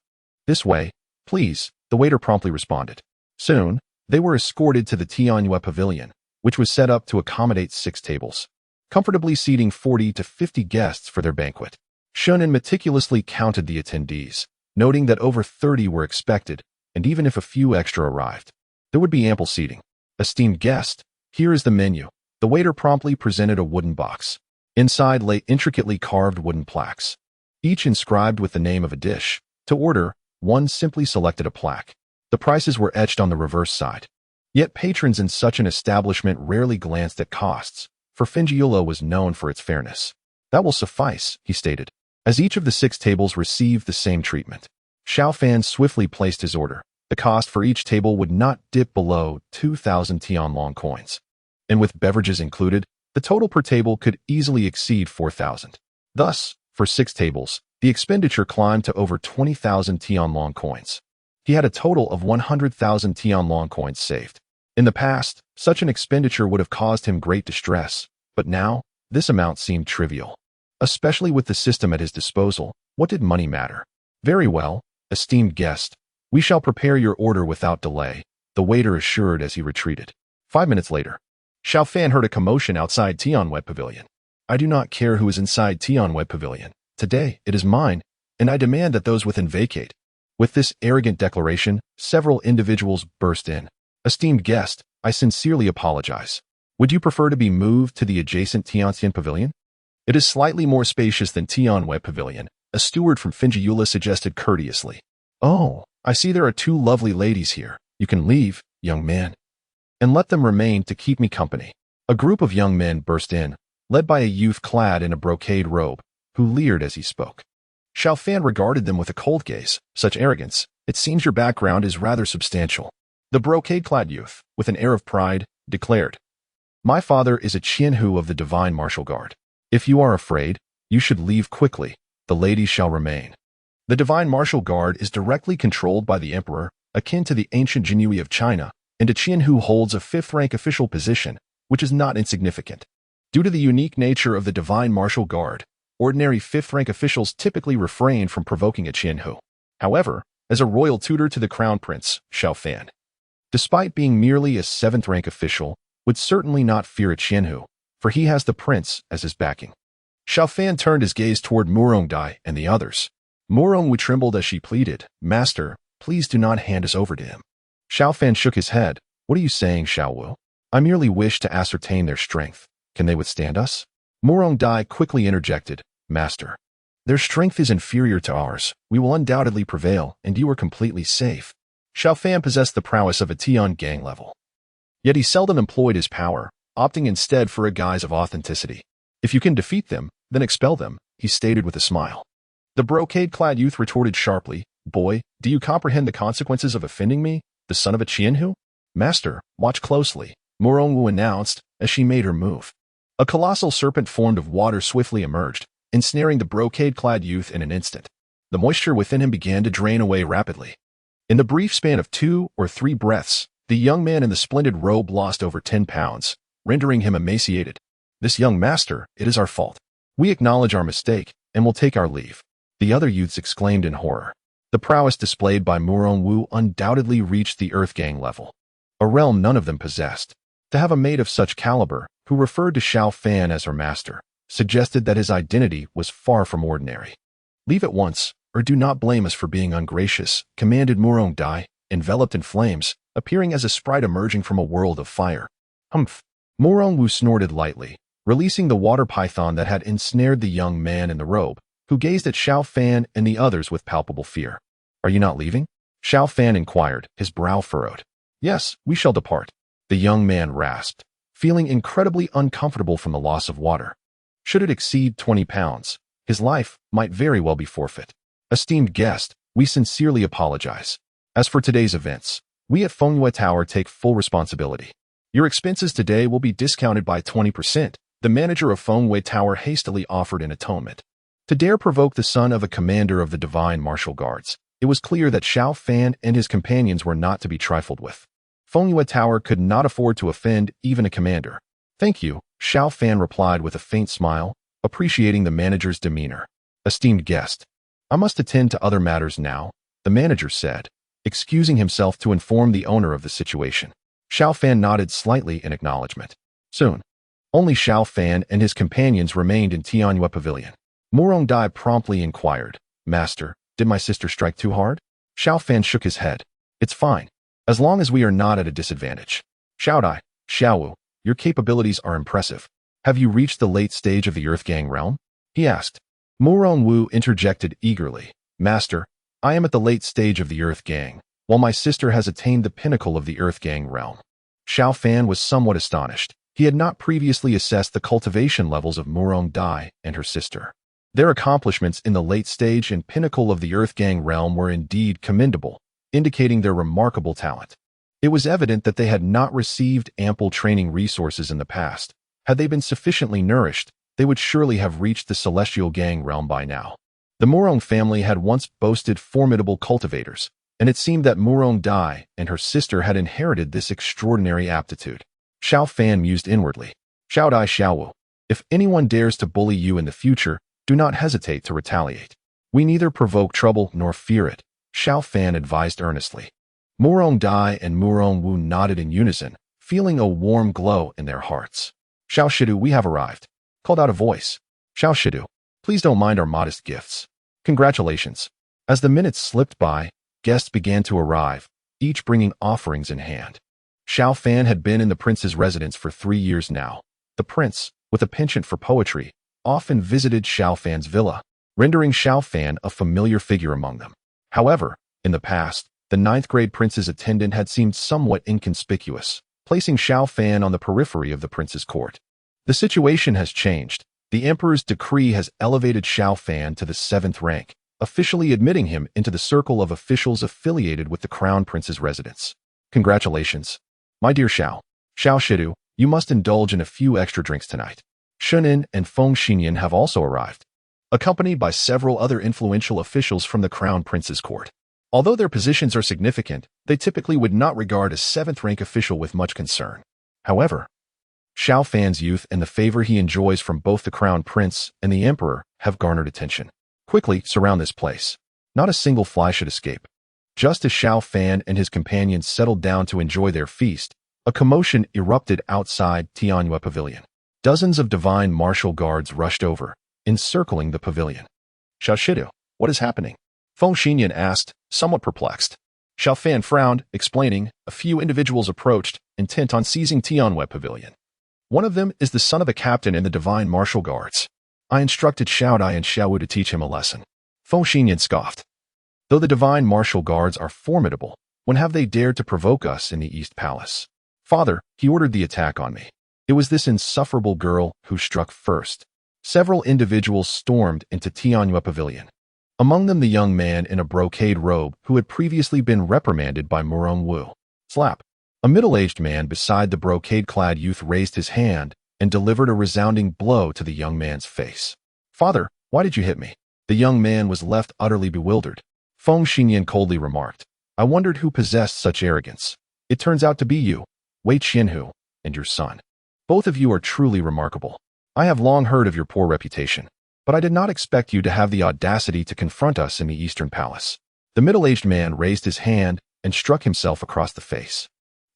This way, please, the waiter promptly responded. Soon, they were escorted to the Tianyue Pavilion, which was set up to accommodate 6 tables, comfortably seating 40 to 50 guests for their banquet. Shunan meticulously counted the attendees, noting that over 30 were expected, and even if a few extra arrived, there would be ample seating. Esteemed guest, here is the menu. The waiter promptly presented a wooden box. Inside lay intricately carved wooden plaques, each inscribed with the name of a dish. To order, one simply selected a plaque. The prices were etched on the reverse side. Yet patrons in such an establishment rarely glanced at costs, for Fengyue was known for its fairness. That will suffice, he stated, as each of the 6 tables received the same treatment. Xiao Fan swiftly placed his order. The cost for each table would not dip below 2,000 Tianlong coins. And with beverages included, the total per table could easily exceed 4,000. Thus, for 6 tables, the expenditure climbed to over 20,000 Tianlong coins. He had a total of 100,000 Tianlong coins saved. In the past, such an expenditure would have caused him great distress, but now, this amount seemed trivial. Especially with the system at his disposal, what did money matter? Very well, esteemed guest. We shall prepare your order without delay, the waiter assured as he retreated. 5 minutes later, Xiao Fan heard a commotion outside Tianyue Pavilion. I do not care who is inside Tianyue Pavilion. Today, it is mine, and I demand that those within vacate. With this arrogant declaration, several individuals burst in. Esteemed guest, I sincerely apologize. Would you prefer to be moved to the adjacent Tianxian Pavilion? It is slightly more spacious than Tianyue Pavilion, a steward from Fengyue suggested courteously. Oh, I see there are 2 lovely ladies here. You can leave, young man, and let them remain to keep me company. A group of young men burst in, led by a youth clad in a brocade robe, who leered as he spoke. Xiao Fan regarded them with a cold gaze. Such arrogance, it seems your background is rather substantial. The brocade-clad youth, with an air of pride, declared, My father is a Qianhu of the Divine Martial Guard. If you are afraid, you should leave quickly. The ladies shall remain. The Divine Martial Guard is directly controlled by the Emperor, akin to the ancient Jinhui of China, and a Qianhu holds a fifth-rank official position, which is not insignificant. Due to the unique nature of the Divine Martial Guard, ordinary fifth-rank officials typically refrain from provoking a Qianhu. However, as a royal tutor to the Crown Prince, Xiao Fan, despite being merely a seventh-rank official, would certainly not fear a Qianhu, for he has the prince as his backing. Xiao Fan turned his gaze toward Murong Dai and the others. Murong Wu trembled as she pleaded, "Master, please do not hand us over to him." Xiao Fan shook his head. "What are you saying, Xiao Wu? I merely wish to ascertain their strength. Can they withstand us?" Murong Dai quickly interjected, "Master, their strength is inferior to ours. We will undoubtedly prevail, and you are completely safe." Xiao Fan possessed the prowess of a Tian gang level. Yet he seldom employed his power, opting instead for a guise of authenticity. "If you can defeat them, then expel them," he stated with a smile. The brocade-clad youth retorted sharply, "Boy, do you comprehend the consequences of offending me, the son of a Qianhu?" "Master, watch closely," Murong Wu announced as she made her move. A colossal serpent formed of water swiftly emerged, ensnaring the brocade-clad youth in an instant. The moisture within him began to drain away rapidly. In the brief span of 2 or 3 breaths, the young man in the splendid robe lost over 10 pounds, rendering him emaciated. "This young master, it is our fault. We acknowledge our mistake, and will take our leave," the other youths exclaimed in horror. The prowess displayed by Murong Wu undoubtedly reached the Earth Gang level, a realm none of them possessed. To have a mate of such caliber, who referred to Xiao Fan as her master, suggested that his identity was far from ordinary. "Leave at once, or do not blame us for being ungracious," commanded Murong Dai, enveloped in flames, appearing as a sprite emerging from a world of fire. "Humph!" Murong Wu snorted lightly, releasing the water python that had ensnared the young man in the robe, who gazed at Xiao Fan and the others with palpable fear. "Are you not leaving?" Xiao Fan inquired, his brow furrowed. "Yes, we shall depart," the young man rasped, feeling incredibly uncomfortable from the loss of water. Should it exceed 20 pounds, his life might very well be forfeit. "Esteemed guest, we sincerely apologize. As for today's events, we at Fengyue Tower take full responsibility. Your expenses today will be discounted by 20%, the manager of Fengyue Tower hastily offered in atonement. To dare provoke the son of a commander of the Divine Martial Guards, it was clear that Xiao Fan and his companions were not to be trifled with. Fengyue Tower could not afford to offend even a commander. "Thank you," Xiao Fan replied with a faint smile, appreciating the manager's demeanor. "Esteemed guest, I must attend to other matters now," the manager said, excusing himself to inform the owner of the situation. Xiao Fan nodded slightly in acknowledgement. Soon, only Xiao Fan and his companions remained in Tianyue Pavilion. Murong Dai promptly inquired, "Master, did my sister strike too hard?" Xiao Fan shook his head. "It's fine, as long as we are not at a disadvantage." "Xiao Dai, Xiao Wu, your capabilities are impressive. Have you reached the late stage of the Earth Gang realm?" he asked. Murong Wu interjected eagerly, "Master, I am at the late stage of the Earth Gang, while my sister has attained the pinnacle of the Earth Gang realm." Xiao Fan was somewhat astonished. He had not previously assessed the cultivation levels of Murong Dai and her sister. Their accomplishments in the late stage and pinnacle of the Earth Gang realm were indeed commendable, indicating their remarkable talent. It was evident that they had not received ample training resources in the past. Had they been sufficiently nourished, they would surely have reached the Celestial Gang realm by now. The Murong family had once boasted formidable cultivators, and it seemed that Murong Dai and her sister had inherited this extraordinary aptitude. Xiao Fan mused inwardly. "Xiao Dai Xiao Wu, if anyone dares to bully you in the future, do not hesitate to retaliate. We neither provoke trouble nor fear it," Xiao Fan advised earnestly. Murong Dai and Murong Wu nodded in unison, feeling a warm glow in their hearts. "Xiao Shidu, we have arrived," called out a voice. "Xiao Shidu, please don't mind our modest gifts. Congratulations." As the minutes slipped by, guests began to arrive, each bringing offerings in hand. Xiao Fan had been in the prince's residence for 3 years now. The prince, with a penchant for poetry, often visited Xiao Fan's villa, rendering Xiao Fan a familiar figure among them. However, in the past, the 9th-grade prince's attendant had seemed somewhat inconspicuous, placing Xiao Fan on the periphery of the prince's court. The situation has changed. The emperor's decree has elevated Xiao Fan to the 7th rank, officially admitting him into the circle of officials affiliated with the crown prince's residence. "Congratulations, my dear Xiao." Xiao Shidu, You must indulge in a few extra drinks tonight. Shunin and Feng Xinyan have also arrived, accompanied by several other influential officials from the Crown Prince's court. Although their positions are significant, they typically would not regard a seventh-rank official with much concern. However, Xiao Fan's youth and the favor he enjoys from both the Crown Prince and the Emperor have garnered attention. Quickly surround this place. Not a single fly should escape. Just as Xiao Fan and his companions settled down to enjoy their feast, a commotion erupted outside Tianyue Pavilion. Dozens of divine martial guards rushed over, encircling the pavilion. Xiao Shidu, what is happening? Feng Xinyan asked, somewhat perplexed. Xiao Fan frowned, explaining. A few individuals approached, intent on seizing Tianyue Pavilion. One of them is the son of a captain in the divine martial guards. I instructed Xiao Dai and Xiao Wu to teach him a lesson. Feng Xinyan scoffed. Though the divine martial guards are formidable, when have they dared to provoke us in the East Palace? Father, he ordered the attack on me. It was this insufferable girl who struck first. Several individuals stormed into Tianyue Pavilion. Among them the young man in a brocade robe who had previously been reprimanded by Murong Wu. Slap. A middle-aged man beside the brocade-clad youth raised his hand and delivered a resounding blow to the young man's face. Father, why did you hit me? The young man was left utterly bewildered. Feng Xinyan coldly remarked, I wondered who possessed such arrogance. It turns out to be you, Wei Qianhu, and your son. Both of you are truly remarkable. I have long heard of your poor reputation, but I did not expect you to have the audacity to confront us in the Eastern Palace. The middle-aged man raised his hand and struck himself across the face.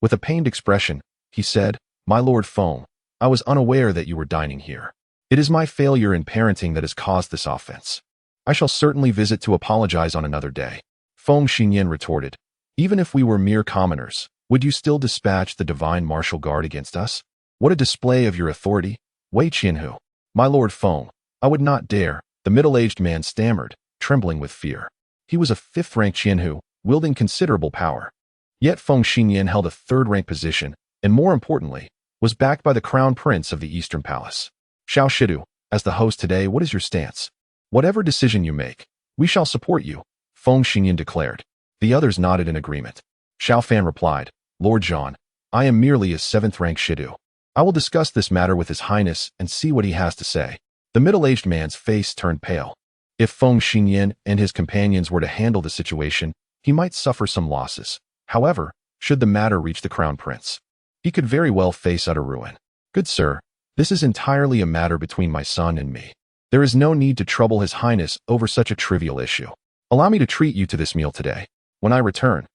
With a pained expression, he said, My Lord Feng, I was unaware that you were dining here. It is my failure in parenting that has caused this offense. I shall certainly visit to apologize on another day. Feng Xinyan retorted, Even if we were mere commoners, would you still dispatch the divine martial guard against us? What a display of your authority, Wei Qianhu. My Lord Feng, I would not dare, the middle-aged man stammered, trembling with fear. He was a fifth-rank Qianhu, wielding considerable power. Yet Feng Xinyan held a third-rank position, and more importantly, was backed by the Crown Prince of the Eastern Palace. Xiao Shidu, as the host today, what is your stance? Whatever decision you make, we shall support you, Feng Xinyan declared. The others nodded in agreement. Xiao Fan replied, Lord Zhan, I am merely a seventh-rank Shidu. I will discuss this matter with His Highness and see what he has to say. The middle-aged man's face turned pale. If Feng Xinyan and his companions were to handle the situation, he might suffer some losses. However, should the matter reach the Crown Prince, he could very well face utter ruin. Good sir, this is entirely a matter between my son and me. There is no need to trouble His Highness over such a trivial issue. Allow me to treat you to this meal today. When I return,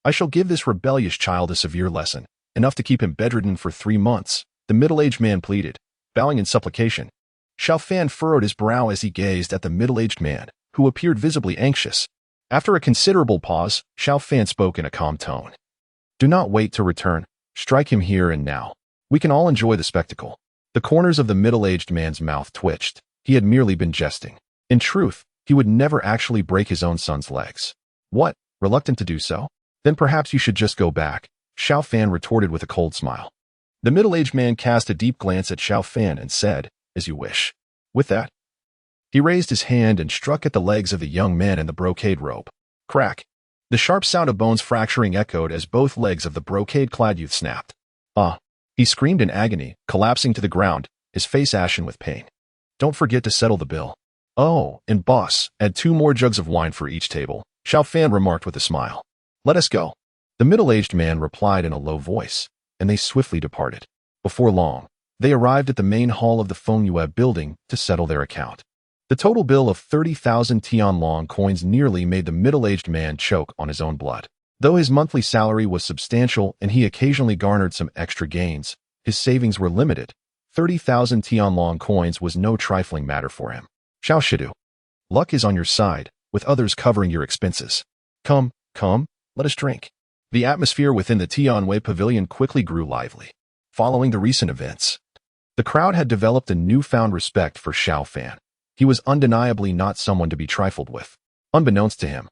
I shall give this rebellious child a severe lesson, enough to keep him bedridden for 3 months, the middle-aged man pleaded, bowing in supplication. Xiao Fan furrowed his brow as he gazed at the middle-aged man, who appeared visibly anxious. After a considerable pause, Xiao Fan spoke in a calm tone. Do not wait to return. Strike him here and now. We can all enjoy the spectacle. The corners of the middle-aged man's mouth twitched. He had merely been jesting. In truth, he would never actually break his own son's legs. What? Reluctant to do so? Then perhaps you should just go back, Xiao Fan retorted with a cold smile. The middle-aged man cast a deep glance at Xiao Fan and said, As you wish. With that, he raised his hand and struck at the legs of the young man in the brocade robe. Crack. The sharp sound of bones fracturing echoed as both legs of the brocade-clad youth snapped. Ah! He screamed in agony, collapsing to the ground, his face ashen with pain. Don't forget to settle the bill. Oh, and boss, add 2 more jugs of wine for each table, Xiao Fan remarked with a smile. Let us go. The middle-aged man replied in a low voice, and they swiftly departed. Before long, they arrived at the main hall of the Fengyue building to settle their account. The total bill of 30,000 Tianlong coins nearly made the middle-aged man choke on his own blood. Though his monthly salary was substantial and he occasionally garnered some extra gains, his savings were limited. 30,000 Tianlong coins was no trifling matter for him. Xiao Shidu, luck is on your side, with others covering your expenses. Come, let us drink. The atmosphere within the Tianyue Pavilion quickly grew lively. Following the recent events, the crowd had developed a newfound respect for Xiao Fan. He was undeniably not someone to be trifled with. Unbeknownst to him,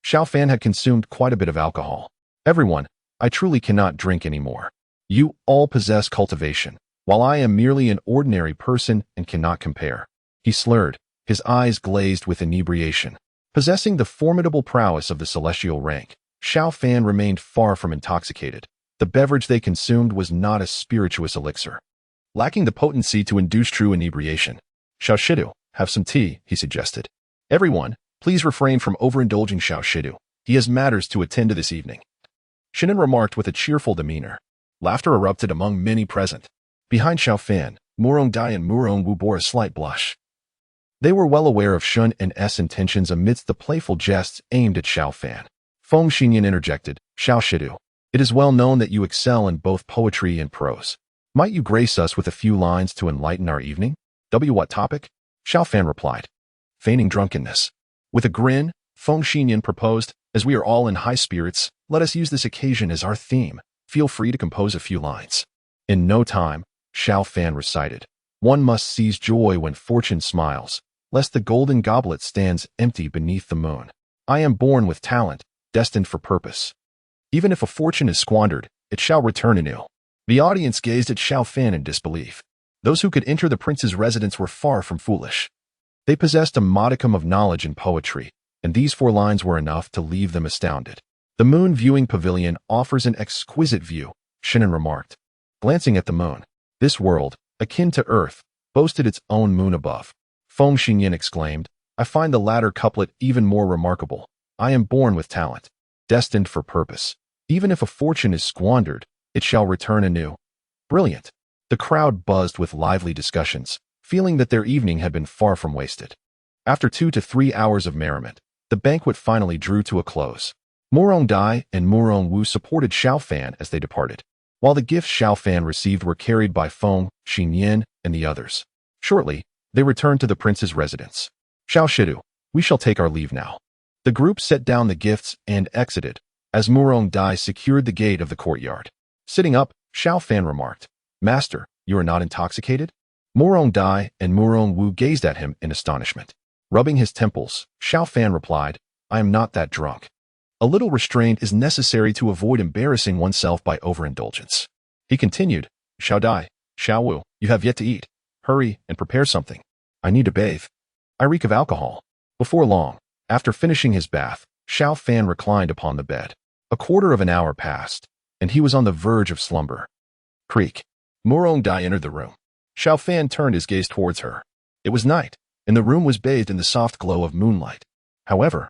Xiao Fan had consumed quite a bit of alcohol. Everyone, I truly cannot drink anymore. You all possess cultivation, while I am merely an ordinary person and cannot compare. He slurred, his eyes glazed with inebriation. Possessing the formidable prowess of the celestial rank, Xiao Fan remained far from intoxicated. The beverage they consumed was not a spirituous elixir, lacking the potency to induce true inebriation. Xiao Shidu, have some tea, he suggested. Everyone, please refrain from overindulging Xiao Shidu. He has matters to attend to this evening. Shinan remarked with a cheerful demeanor. Laughter erupted among many present. Behind Xiao Fan, Murong Dai and Murong Wu bore a slight blush. They were well aware of Shun and S intentions amidst the playful jests aimed at Xiao Fan. Feng Xinyan interjected, Xiao Shidu, it is well known that you excel in both poetry and prose. Might you grace us with a few lines to enlighten our evening? What topic? Xiao Fan replied. Feigning drunkenness. With a grin, Feng Xinyan proposed, as we are all in high spirits, let us use this occasion as our theme. Feel free to compose a few lines. In no time, Xiao Fan recited, one must seize joy when fortune smiles, lest the golden goblet stands empty beneath the moon. I am born with talent, destined for purpose. Even if a fortune is squandered, it shall return anew. The audience gazed at Xiao Fan in disbelief. Those who could enter the prince's residence were far from foolish. They possessed a modicum of knowledge in poetry, and these 4 lines were enough to leave them astounded. The moon viewing pavilion offers an exquisite view, Shinan remarked. Glancing at the moon, this world, akin to Earth, boasted its own moon above. Feng Xinyan exclaimed, I find the latter couplet even more remarkable. I am born with talent, destined for purpose. Even if a fortune is squandered, it shall return anew. Brilliant. The crowd buzzed with lively discussions, feeling that their evening had been far from wasted. After 2 to 3 hours of merriment, the banquet finally drew to a close. Murong Dai and Murong Wu supported Xiao Fan as they departed, while the gifts Xiao Fan received were carried by Feng, Xinyan, and the others. Shortly, they returned to the prince's residence. Xiao Shidu, we shall take our leave now. The group set down the gifts and exited, as Murong Dai secured the gate of the courtyard. Sitting up, Xiao Fan remarked, Master, you are not intoxicated? Murong Dai and Murong Wu gazed at him in astonishment. Rubbing his temples, Xiao Fan replied, I am not that drunk. A little restraint is necessary to avoid embarrassing oneself by overindulgence. He continued, Xiao Dai, Xiao Wu, you have yet to eat. Hurry and prepare something. I need to bathe. I reek of alcohol. Before long, after finishing his bath, Xiao Fan reclined upon the bed. A quarter of an hour passed, and he was on the verge of slumber. Creak. Murong Dai entered the room. Xiao Fan turned his gaze towards her. It was night, and the room was bathed in the soft glow of moonlight. However,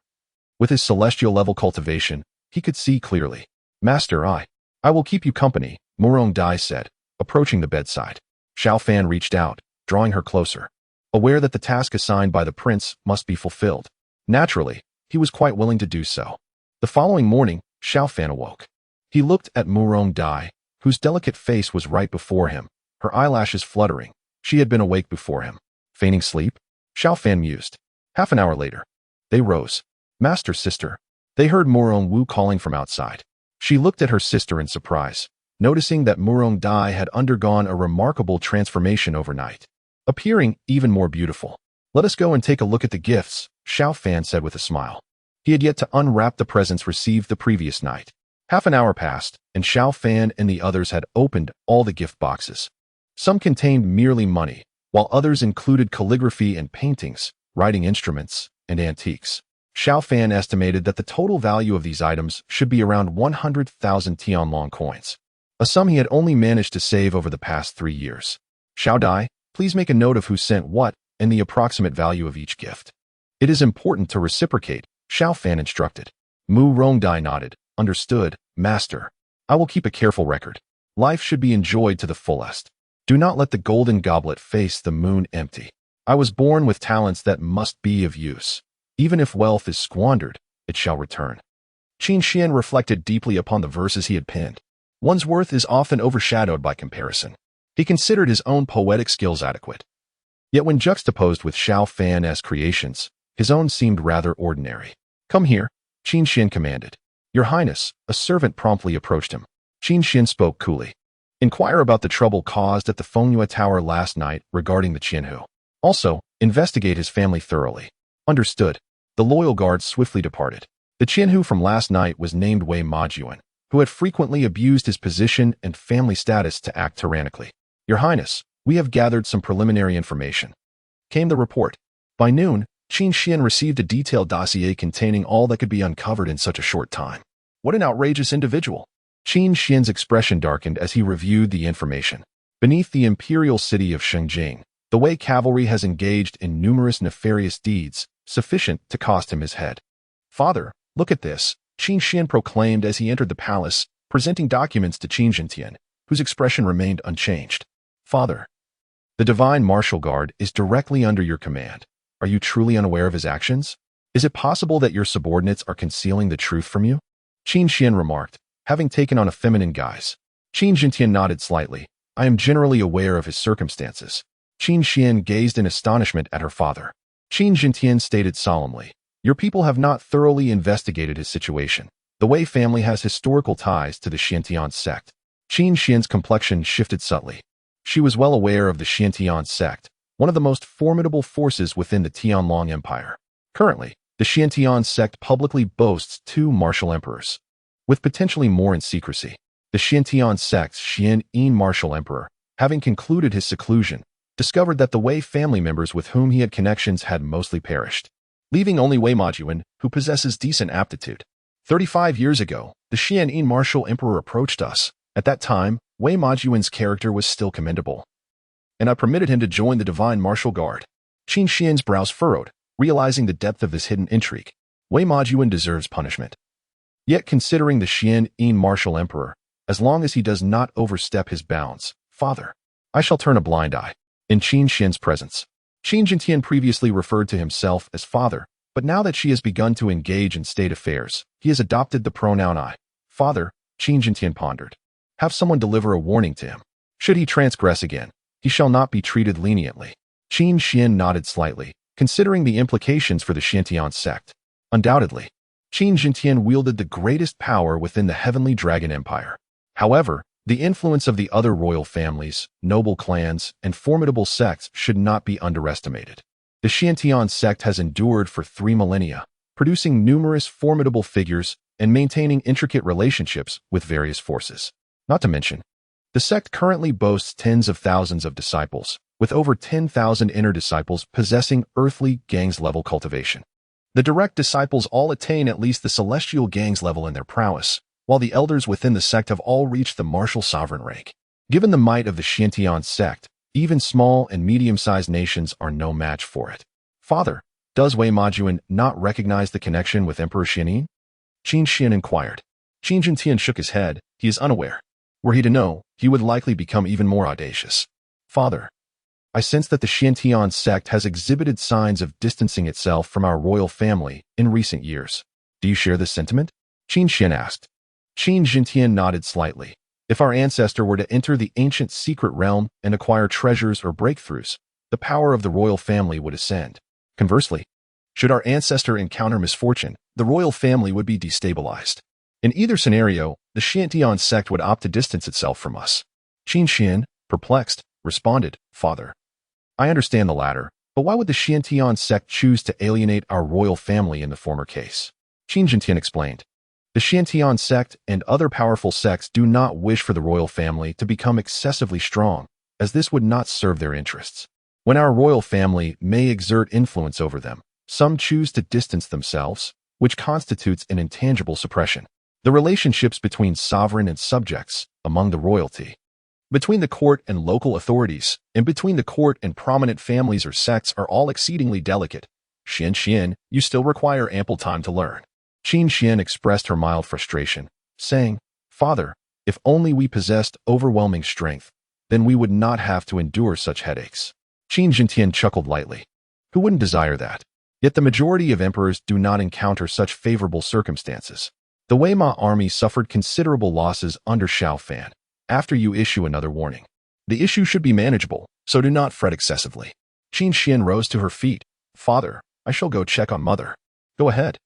with his celestial level cultivation, he could see clearly. Master, I will keep you company, Murong Dai said, approaching the bedside. Xiao Fan reached out, drawing her closer, aware that the task assigned by the prince must be fulfilled. Naturally, he was quite willing to do so. The following morning, Xiao Fan awoke. He looked at Murong Dai, whose delicate face was right before him, her eyelashes fluttering. She had been awake before him. Feigning sleep? Xiao Fan mused. Half an hour later, they rose. Master, sister. They heard Murong Wu calling from outside. She looked at her sister in surprise, noticing that Murong Dai had undergone a remarkable transformation overnight, appearing even more beautiful. Let us go and take a look at the gifts, Xiao Fan said with a smile. He had yet to unwrap the presents received the previous night. Half an hour passed, and Xiao Fan and the others had opened all the gift boxes. Some contained merely money, while others included calligraphy and paintings, writing instruments, and antiques. Xiao Fan estimated that the total value of these items should be around 100,000 Tianlong coins, a sum he had only managed to save over the past 3 years. Xiao Dai, please make a note of who sent what and the approximate value of each gift. It is important to reciprocate, Xiao Fan instructed. Murong Dai nodded. Understood, master. I will keep a careful record. Life should be enjoyed to the fullest. Do not let the golden goblet face the moon empty. I was born with talents that must be of use. Even if wealth is squandered, it shall return. Qin Xian reflected deeply upon the verses he had penned. One's worth is often overshadowed by comparison. He considered his own poetic skills adequate. Yet when juxtaposed with Xiao Fan's creations, his own seemed rather ordinary. Come here, Qin Xian commanded. Your Highness, a servant promptly approached him. Qin Xian spoke coolly. Inquire about the trouble caused at the Fengyue Tower last night regarding the Qianhu. Also, investigate his family thoroughly. Understood. The loyal guard swiftly departed. The Qianhu from last night was named Wei Majuan, who had frequently abused his position and family status to act tyrannically. Your Highness, we have gathered some preliminary information. Came the report. By noon, Qin Xian received a detailed dossier containing all that could be uncovered in such a short time. What an outrageous individual! Qin Xian's expression darkened as he reviewed the information. Beneath the imperial city of Shengjing, the Wei cavalry has engaged in numerous nefarious deeds, sufficient to cost him his head. Father, look at this, Qin Xian proclaimed as he entered the palace, presenting documents to Qin Jintian, whose expression remained unchanged. Father, the Divine Martial Guard is directly under your command. Are you truly unaware of his actions? Is it possible that your subordinates are concealing the truth from you? Qin Xian remarked, having taken on a feminine guise. Qin Jintian nodded slightly. I am generally aware of his circumstances. Qin Xian gazed in astonishment at her father. Qin Jintian stated solemnly, your people have not thoroughly investigated his situation. The Wei family has historical ties to the Xiantian sect. Qin Xian's complexion shifted subtly. She was well aware of the Xiantian sect, one of the most formidable forces within the Tianlong Empire. Currently, the Xiantian sect publicly boasts 2 martial emperors, with potentially more in secrecy. The Xiantian sect's Xian martial emperor, having concluded his seclusion, discovered that the Wei family members with whom he had connections had mostly perished, leaving only Wei Majuan, who possesses decent aptitude. 35 years ago, the Xian martial emperor approached us. At that time, Wei Majuan's character was still commendable, and I permitted him to join the Divine Martial Guard. Qin Xian's brows furrowed, realizing the depth of this hidden intrigue. Wei Majuan deserves punishment. Yet considering the Xian martial emperor, as long as he does not overstep his bounds, Father, I shall turn a blind eye. In Qin Xian's presence, Qin Jintian previously referred to himself as father, but now that she has begun to engage in state affairs, he has adopted the pronoun I. Father, Qin Jintian pondered. Have someone deliver a warning to him. Should he transgress again, he shall not be treated leniently. Qin Xian nodded slightly, considering the implications for the Xiantian sect. Undoubtedly, Qin Jintian wielded the greatest power within the Heavenly Dragon Empire. However, the influence of the other royal families, noble clans, and formidable sects should not be underestimated. The Xiantian sect has endured for 3 millennia, producing numerous formidable figures and maintaining intricate relationships with various forces. Not to mention, the sect currently boasts tens of thousands of disciples, with over 10,000 inner disciples possessing earthly gangs level cultivation. The direct disciples all attain at least the celestial gangs level in their prowess, while the elders within the sect have all reached the martial sovereign rank. Given the might of the Xiantian sect, even small and medium-sized nations are no match for it. Father, does Wei Majuan not recognize the connection with Emperor Xianin? Qin Xian inquired. Qin Jintian shook his head. He is unaware. Were he to know, he would likely become even more audacious. Father, I sense that the Xiantian sect has exhibited signs of distancing itself from our royal family in recent years. Do you share this sentiment? Qin Xian asked. Qin Jintian nodded slightly. If our ancestor were to enter the ancient secret realm and acquire treasures or breakthroughs, the power of the royal family would ascend. Conversely, should our ancestor encounter misfortune, the royal family would be destabilized. In either scenario, the Xiantian sect would opt to distance itself from us. Qin Xian, perplexed, responded, Father, I understand the latter, but why would the Xiantian sect choose to alienate our royal family in the former case? Qin Jintian explained. The Xiantian sect and other powerful sects do not wish for the royal family to become excessively strong, as this would not serve their interests. When our royal family may exert influence over them, some choose to distance themselves, which constitutes an intangible suppression. The relationships between sovereign and subjects, among the royalty, between the court and local authorities, and between the court and prominent families or sects are all exceedingly delicate. Xian, you still require ample time to learn. Qin Xian expressed her mild frustration, saying, Father, if only we possessed overwhelming strength, then we would not have to endure such headaches. Qin Jintian chuckled lightly. Who wouldn't desire that? Yet the majority of emperors do not encounter such favorable circumstances. The Weimar army suffered considerable losses under Xiao Fan. After you issue another warning, the issue should be manageable, so do not fret excessively. Qin Xian rose to her feet. Father, I shall go check on Mother. Go ahead.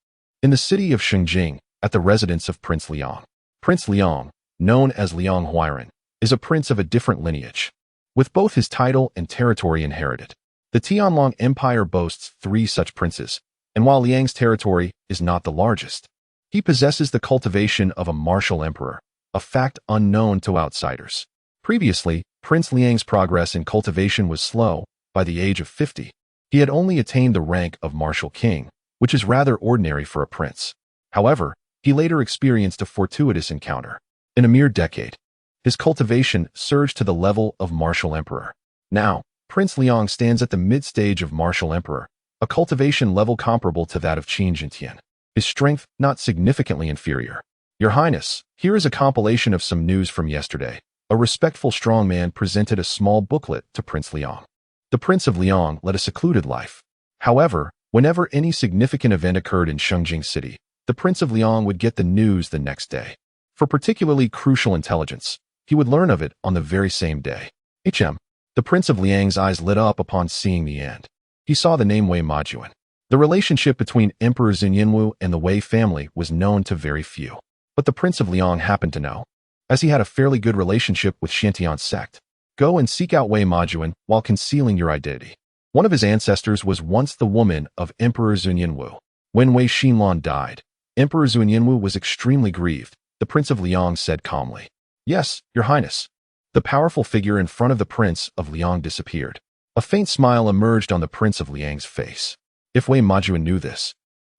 In the city of Shengjing, at the residence of Prince Liang. Prince Liang, known as Liang Huairan, is a prince of a different lineage, with both his title and territory inherited. The Tianlong Empire boasts 3 such princes, and while Liang's territory is not the largest, he possesses the cultivation of a martial emperor, a fact unknown to outsiders. Previously, Prince Liang's progress in cultivation was slow. By the age of 50, he had only attained the rank of martial king, which is rather ordinary for a prince. However, he later experienced a fortuitous encounter. In a mere decade, his cultivation surged to the level of martial emperor. Now, Prince Liang stands at the mid-stage of martial emperor, a cultivation level comparable to that of Qin Jintian. His strength not significantly inferior. Your Highness, here is a compilation of some news from yesterday. A respectful strong man presented a small booklet to Prince Liang. The Prince of Liang led a secluded life. However, whenever any significant event occurred in Shengjing City, the Prince of Liang would get the news the next day. For particularly crucial intelligence, he would learn of it on the very same day. The Prince of Liang's eyes lit up upon seeing the end. He saw the name Wei Majuan. The relationship between Emperor Xinyanwu and the Wei family was known to very few. But the Prince of Liang happened to know, as he had a fairly good relationship with Xiantian sect. Go and seek out Wei Majuan while concealing your identity. One of his ancestors was once the woman of Emperor Xinyanwu. When Wei Xinlan died, Emperor Xinyanwu was extremely grieved. The Prince of Liang said calmly, "Yes, Your Highness." The powerful figure in front of the Prince of Liang disappeared. A faint smile emerged on the Prince of Liang's face. If Wei Majuan knew this,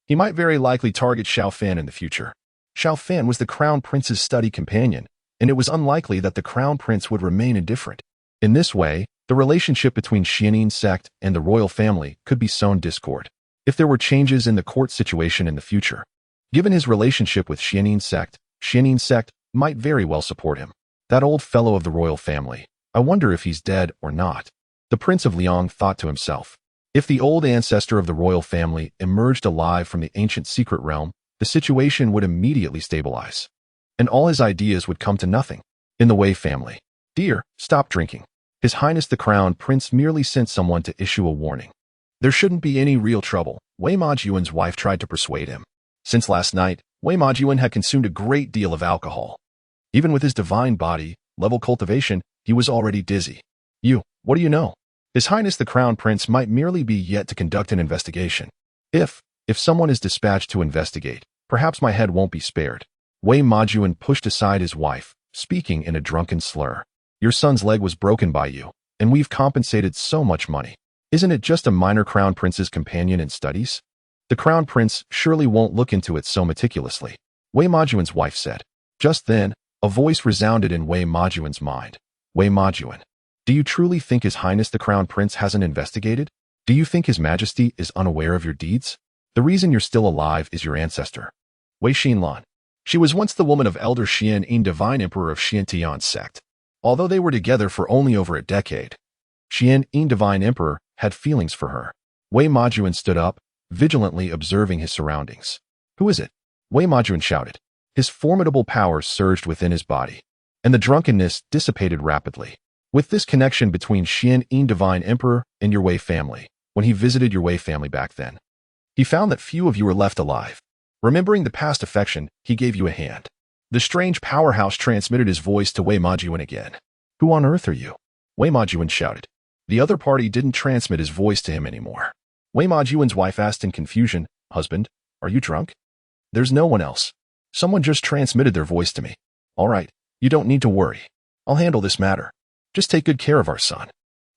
he might very likely target Xiao Fan in the future. Xiao Fan was the Crown Prince's study companion, and it was unlikely that the Crown Prince would remain indifferent. In this way, the relationship between Xianyin sect and the royal family could be sown discord. If there were changes in the court situation in the future, given his relationship with Xianyin sect might very well support him. That old fellow of the royal family, I wonder if he's dead or not. The Prince of Liang thought to himself. If the old ancestor of the royal family emerged alive from the ancient secret realm, the situation would immediately stabilize, and all his ideas would come to nothing. In the Wei family, "Dear, stop drinking." His Highness the Crown Prince merely sent someone to issue a warning. There shouldn't be any real trouble, Wei Majuan's wife tried to persuade him. Since last night, Wei Majuan had consumed a great deal of alcohol. Even with his divine body, level cultivation, he was already dizzy. What do you know? His Highness the Crown Prince might merely be yet to conduct an investigation. If someone is dispatched to investigate, perhaps my head won't be spared. Wei Majuan pushed aside his wife, speaking in a drunken slur. Your son's leg was broken by you, and we've compensated so much money. Isn't it just a minor Crown Prince's companion in studies? The Crown Prince surely won't look into it so meticulously, Wei Majuan's wife said. Just then, a voice resounded in Wei Majuan's mind. Wei Majuan, do you truly think His Highness the Crown Prince hasn't investigated? Do you think His Majesty is unaware of your deeds? The reason you're still alive is your ancestor, Wei Xinlan. She was once the woman of Elder Xian Yin, divine emperor of Xiantian sect. Although they were together for only over a decade, Xian Yin, divine emperor, had feelings for her. Wei Majuan stood up, vigilantly observing his surroundings. Who is it? Wei Majuan shouted. His formidable power surged within his body, and the drunkenness dissipated rapidly. With this connection between Xian Yin, divine emperor, and your Wei family, when he visited your Wei family back then, he found that few of you were left alive. Remembering the past affection, he gave you a hand. The strange powerhouse transmitted his voice to Wei Majuan again. Who on earth are you? Wei Majuan shouted. The other party didn't transmit his voice to him anymore. Wei Majuan's wife asked in confusion, Husband, are you drunk? There's no one else. Someone just transmitted their voice to me. All right, you don't need to worry. I'll handle this matter. Just take good care of our son.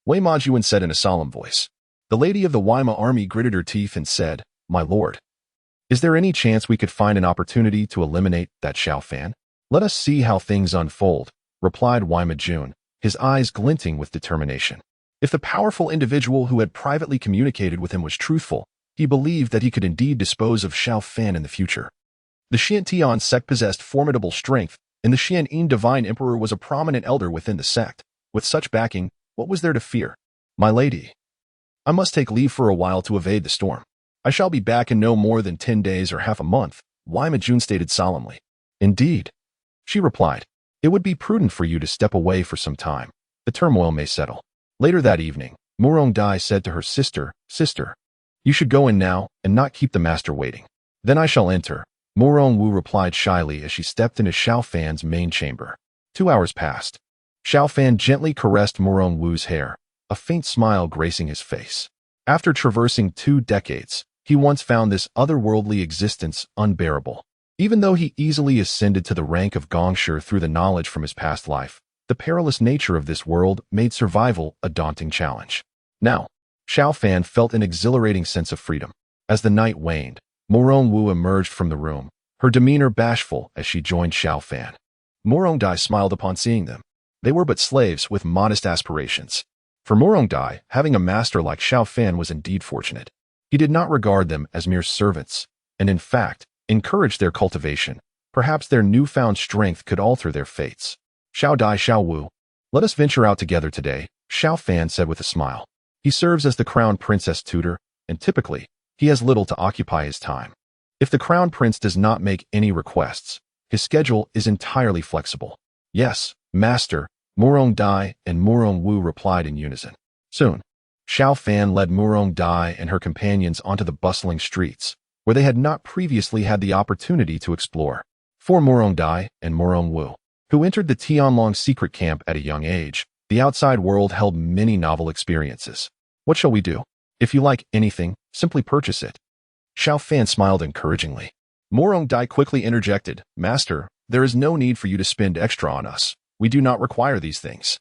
Wei Majuan said in a solemn voice. The lady of the Weima army gritted her teeth and said, My lord, is there any chance we could find an opportunity to eliminate that Xiao Fan? Let us see how things unfold, replied Wei Majuan, his eyes glinting with determination. If the powerful individual who had privately communicated with him was truthful, he believed that he could indeed dispose of Xiao Fan in the future. The Xiantian sect possessed formidable strength, and the Xian Yin divine emperor was a prominent elder within the sect. With such backing, what was there to fear? My lady, I must take leave for a while to evade the storm. I shall be back in no more than 10 days or half a month, Wei Majuan stated solemnly. Indeed, she replied. It would be prudent for you to step away for some time. The turmoil may settle. Later that evening, Murong Dai said to her sister, Sister, you should go in now and not keep the master waiting. Then I shall enter, Murong Wu replied shyly as she stepped into Xiao Fan's main chamber. 2 hours passed. Xiao Fan gently caressed Murong Wu's hair, a faint smile gracing his face. After traversing 2 decades, he once found this otherworldly existence unbearable. Even though he easily ascended to the rank of Gongshi through the knowledge from his past life, the perilous nature of this world made survival a daunting challenge. Now, Xiao Fan felt an exhilarating sense of freedom. As the night waned, Murong Wu emerged from the room, her demeanor bashful as she joined Xiao Fan. Morong Dai smiled upon seeing them. They were but slaves with modest aspirations. For Morong Dai, having a master like Xiao Fan was indeed fortunate. He did not regard them as mere servants, and in fact, encouraged their cultivation. Perhaps their newfound strength could alter their fates. Xiao Dai, Xiao Wu, let us venture out together today, Xiao Fan said with a smile. He serves as the crown princess tutor, and typically, he has little to occupy his time. If the crown prince does not make any requests, his schedule is entirely flexible. Yes, master, Morong Dai and Morong Wu replied in unison. Soon, Xiao Fan led Morong Dai and her companions onto the bustling streets, where they had not previously had the opportunity to explore. For Morong Dai and Morong Wu, who entered the Tianlong secret camp at a young age, the outside world held many novel experiences. What shall we do? If you like anything, simply purchase it. Xiao Fan smiled encouragingly. Morong Dai quickly interjected, Master, there is no need for you to spend extra on us. We do not require these things.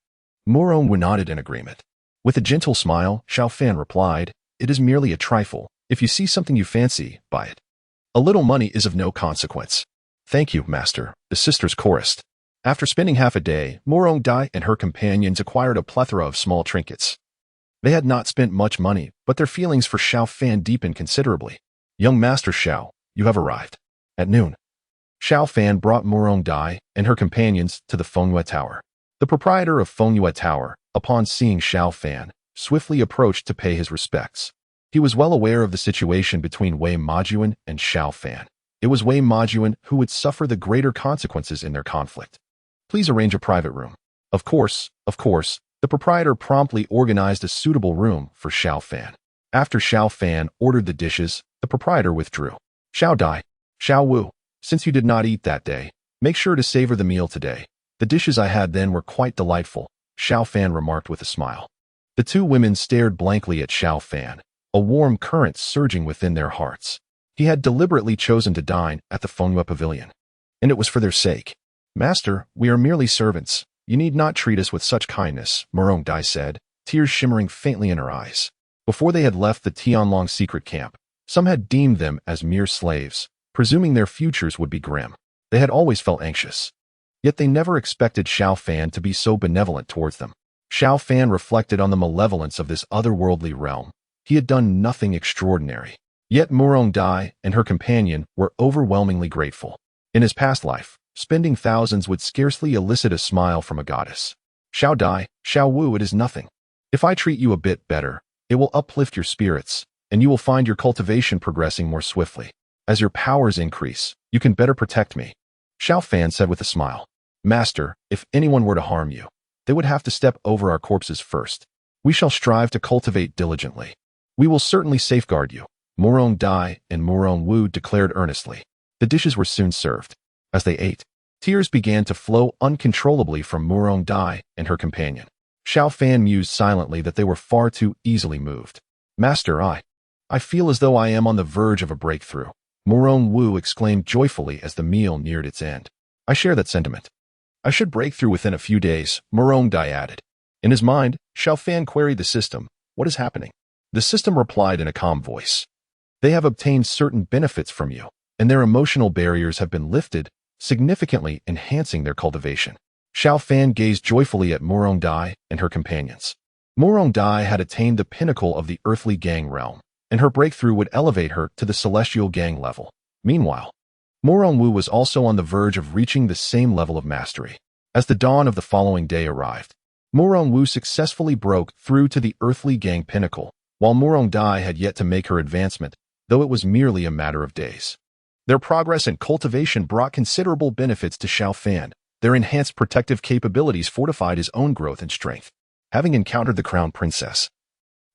Morong Wu nodded in agreement. With a gentle smile, Xiao Fan replied, It is merely a trifle. If you see something you fancy, buy it. A little money is of no consequence. Thank you, Master, the sisters chorused. After spending half a day, Morong Dai and her companions acquired a plethora of small trinkets. They had not spent much money, but their feelings for Xiao Fan deepened considerably. Young Master Xiao, you have arrived. At noon, Xiao Fan brought Morong Dai and her companions to the Fengyue Tower. The proprietor of Fengyue Tower, upon seeing Xiao Fan, swiftly approached to pay his respects. He was well aware of the situation between Wei Majuan and Xiao Fan. It was Wei Majuan who would suffer the greater consequences in their conflict. Please arrange a private room. Of course, the proprietor promptly organized a suitable room for Xiao Fan. After Xiao Fan ordered the dishes, the proprietor withdrew. Xiao Dai, Xiao Wu, since you did not eat that day, make sure to savor the meal today. The dishes I had then were quite delightful, Xiao Fan remarked with a smile. The two women stared blankly at Xiao Fan, a warm current surging within their hearts. He had deliberately chosen to dine at the Fengyue Pavilion, and it was for their sake. Master, we are merely servants. You need not treat us with such kindness, Morong Dai said, tears shimmering faintly in her eyes. Before they had left the Tianlong secret camp, some had deemed them as mere slaves, presuming their futures would be grim. They had always felt anxious. Yet they never expected Xiao Fan to be so benevolent towards them. Xiao Fan reflected on the malevolence of this otherworldly realm. He had done nothing extraordinary. Yet Morong Dai and her companion were overwhelmingly grateful. In his past life, spending thousands would scarcely elicit a smile from a goddess. Xiao Dai, Xiao Wu, it is nothing. If I treat you a bit better, it will uplift your spirits, and you will find your cultivation progressing more swiftly. As your powers increase, you can better protect me. Xiao Fan said with a smile. Master, if anyone were to harm you, they would have to step over our corpses first. We shall strive to cultivate diligently. We will certainly safeguard you, Morong Dai and Morong Wu declared earnestly. The dishes were soon served. As they ate, tears began to flow uncontrollably from Morong Dai and her companion. Xiao Fan mused silently that they were far too easily moved. Master, I feel as though I am on the verge of a breakthrough, Morong Wu exclaimed joyfully as the meal neared its end. I share that sentiment. I should break through within a few days, Morong Dai added. In his mind, Xiao Fan queried the system. What is happening? The system replied in a calm voice. They have obtained certain benefits from you, and their emotional barriers have been lifted, significantly enhancing their cultivation. Xiao Fan gazed joyfully at Morong Dai and her companions. Morong Dai had attained the pinnacle of the earthly gang realm, and her breakthrough would elevate her to the celestial gang level. Meanwhile, Morong Wu was also on the verge of reaching the same level of mastery. As the dawn of the following day arrived, Morong Wu successfully broke through to the earthly gang pinnacle, while Morong Dai had yet to make her advancement, though it was merely a matter of days. Their progress and cultivation brought considerable benefits to Xiao Fan. Their enhanced protective capabilities fortified his own growth and strength. Having encountered the crown princess,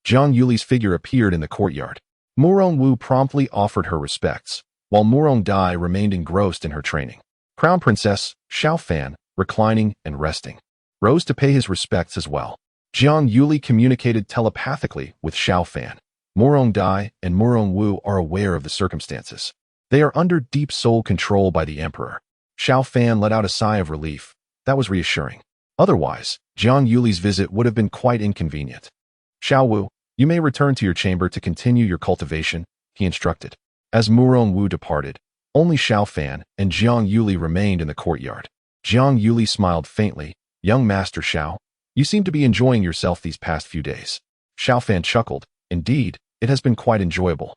Jiang Yuli's figure appeared in the courtyard. Morong Wu promptly offered her respects, while Morong Dai remained engrossed in her training. Crown Princess, Xiao Fan, reclining and resting, rose to pay his respects as well. Jiang Yuli communicated telepathically with Xiao Fan. Morong Dai and Morong Wu are aware of the circumstances. They are under deep soul control by the Emperor. Xiao Fan let out a sigh of relief. That was reassuring. Otherwise, Jiang Yuli's visit would have been quite inconvenient. Xiao Wu, you may return to your chamber to continue your cultivation, he instructed. As Morong Wu departed, only Xiao Fan and Jiang Yuli remained in the courtyard. Jiang Yuli smiled faintly. Young Master Xiao, you seem to be enjoying yourself these past few days. Xiao Fan chuckled. Indeed, it has been quite enjoyable.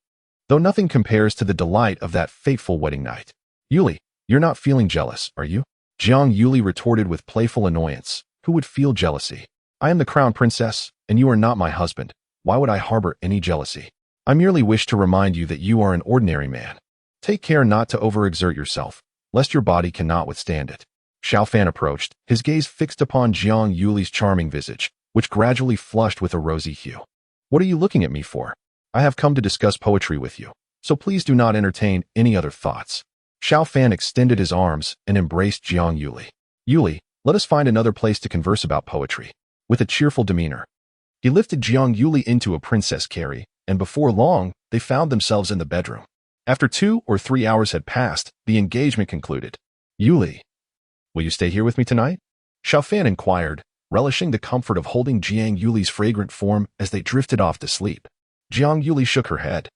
Though nothing compares to the delight of that fateful wedding night. Yuli, you're not feeling jealous, are you? Jiang Yuli retorted with playful annoyance. Who would feel jealousy? I am the crown princess, and you are not my husband. Why would I harbor any jealousy? I merely wish to remind you that you are an ordinary man. Take care not to overexert yourself, lest your body cannot withstand it. Xiao Fan approached, his gaze fixed upon Jiang Yuli's charming visage, which gradually flushed with a rosy hue. What are you looking at me for? I have come to discuss poetry with you, so please do not entertain any other thoughts. Xiao Fan extended his arms and embraced Jiang Yuli. Yuli, let us find another place to converse about poetry. With a cheerful demeanor, he lifted Jiang Yuli into a princess carry, and before long, they found themselves in the bedroom. After 2 or 3 hours had passed, the engagement concluded. Yuli, will you stay here with me tonight? Xiao Fan inquired, relishing the comfort of holding Jiang Yuli's fragrant form as they drifted off to sleep. Jiang Yuli shook her head.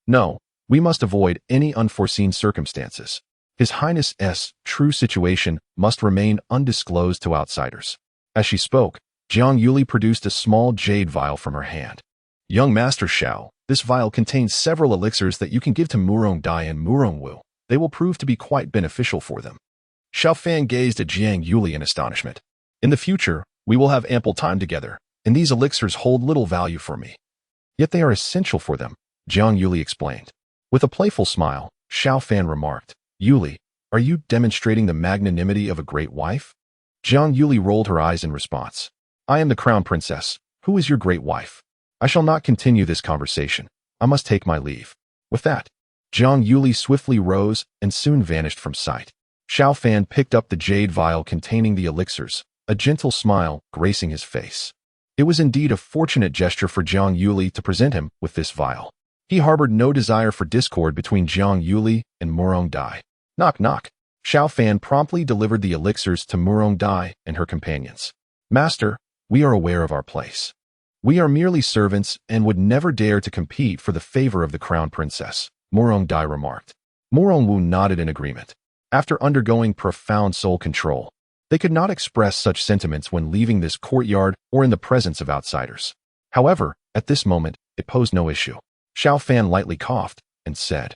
No, we must avoid any unforeseen circumstances. His Highness's true situation must remain undisclosed to outsiders. As she spoke, Jiang Yuli produced a small jade vial from her hand. Young Master Xiao, this vial contains several elixirs that you can give to Murong Dai and Murong Wu. They will prove to be quite beneficial for them. Xiao Fan gazed at Jiang Yuli in astonishment. In the future, we will have ample time together, and these elixirs hold little value for me. Yet they are essential for them, Jiang Yuli explained. With a playful smile, Xiao Fan remarked, Yuli, are you demonstrating the magnanimity of a great wife? Jiang Yuli rolled her eyes in response. I am the crown princess. Who is your great wife? I shall not continue this conversation. I must take my leave. With that, Jiang Yuli swiftly rose and soon vanished from sight. Xiao Fan picked up the jade vial containing the elixirs, a gentle smile gracing his face. It was indeed a fortunate gesture for Jiang Yuli to present him with this vial. He harbored no desire for discord between Jiang Yuli and Murong Dai. Knock knock. Xiao Fan promptly delivered the elixirs to Murong Dai and her companions. Master, we are aware of our place. We are merely servants and would never dare to compete for the favor of the crown princess, Murong Dai remarked. Murong Wu nodded in agreement. After undergoing profound soul control, they could not express such sentiments when leaving this courtyard or in the presence of outsiders. However, at this moment, it posed no issue. Xiao Fan lightly coughed and said,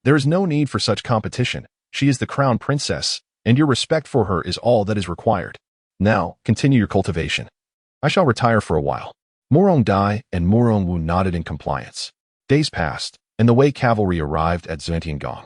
There is no need for such competition. She is the crown princess, and your respect for her is all that is required. Now, continue your cultivation. I shall retire for a while. Murong Dai and Murong Wu nodded in compliance. Days passed, and the Wei cavalry arrived at Zhuantiangong.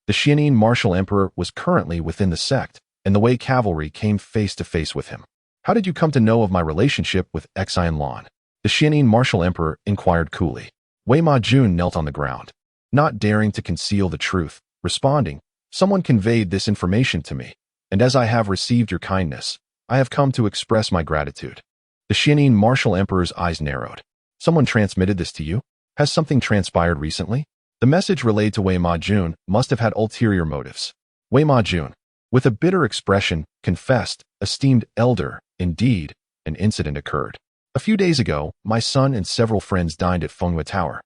The Xianin martial emperor was currently within the sect, and the Wei cavalry came face to face with him. How did you come to know of my relationship with Xian Lan? The Xianin martial emperor inquired coolly. Wei Ma Jun knelt on the ground, not daring to conceal the truth, responding, Someone conveyed this information to me, and as I have received your kindness, I have come to express my gratitude. The Xianin martial emperor's eyes narrowed. Someone transmitted this to you? Has something transpired recently? The message relayed to Wei Ma Jun must have had ulterior motives. Wei Ma Jun, with a bitter expression, confessed, Esteemed elder, indeed, an incident occurred. A few days ago, my son and several friends dined at Fengyue Tower.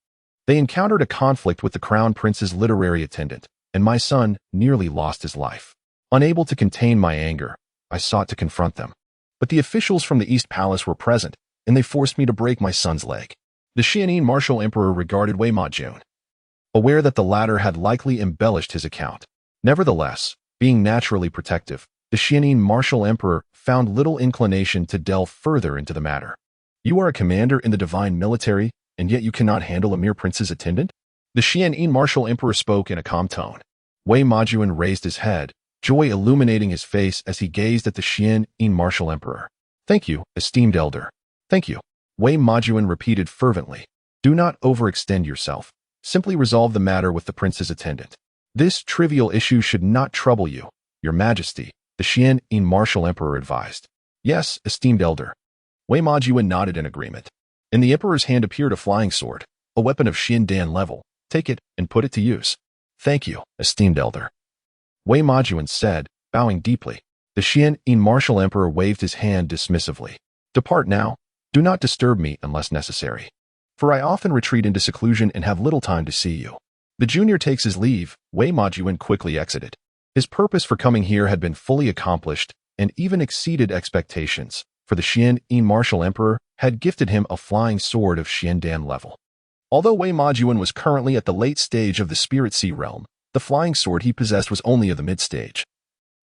They encountered a conflict with the crown prince's literary attendant, and my son nearly lost his life. Unable to contain my anger, I sought to confront them. But the officials from the East Palace were present, and they forced me to break my son's leg. The Xianin martial emperor regarded Wei Ma Jun, aware that the latter had likely embellished his account. Nevertheless, being naturally protective, the Xianin martial emperor found little inclination to delve further into the matter. You are a commander in the divine military, and yet you cannot handle a mere prince's attendant? The Xianin martial emperor spoke in a calm tone. Wei Ma Jun raised his head, joy illuminating his face as he gazed at the Xianin martial emperor. Thank you, esteemed elder. Thank you. Wei Ma Jun repeated fervently. Do not overextend yourself. Simply resolve the matter with the prince's attendant. This trivial issue should not trouble you, your majesty, the Xianin martial emperor advised. Yes, esteemed elder. Wei Ma Jun nodded in agreement. In the emperor's hand appeared a flying sword, a weapon of Xindan level. Take it and put it to use. Thank you, esteemed elder. Wei Ma Jun said, bowing deeply. The Xianin martial emperor waved his hand dismissively. Depart now. Do not disturb me unless necessary. For I often retreat into seclusion and have little time to see you. The junior takes his leave. Wei Ma Jun quickly exited. His purpose for coming here had been fully accomplished, and even exceeded expectations, for the Xian martial emperor had gifted him a flying sword of Xiandan level. Although Wei Majuan was currently at the late stage of the Spirit Sea realm, the flying sword he possessed was only of the mid-stage,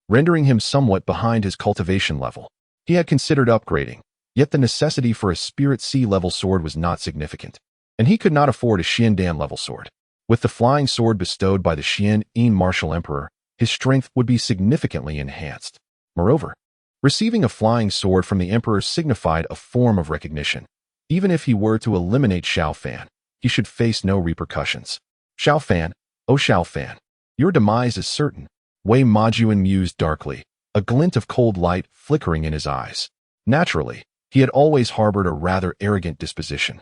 rendering him somewhat behind his cultivation level. He had considered upgrading, yet the necessity for a Spirit Sea level sword was not significant, and he could not afford a Xiandan level sword. With the flying sword bestowed by the Xian martial emperor, his strength would be significantly enhanced. Moreover, receiving a flying sword from the emperor signified a form of recognition. Even if he were to eliminate Xiao Fan, he should face no repercussions. Xiao Fan, oh Xiao Fan, your demise is certain, Wei Majuan mused darkly, a glint of cold light flickering in his eyes. Naturally, he had always harbored a rather arrogant disposition,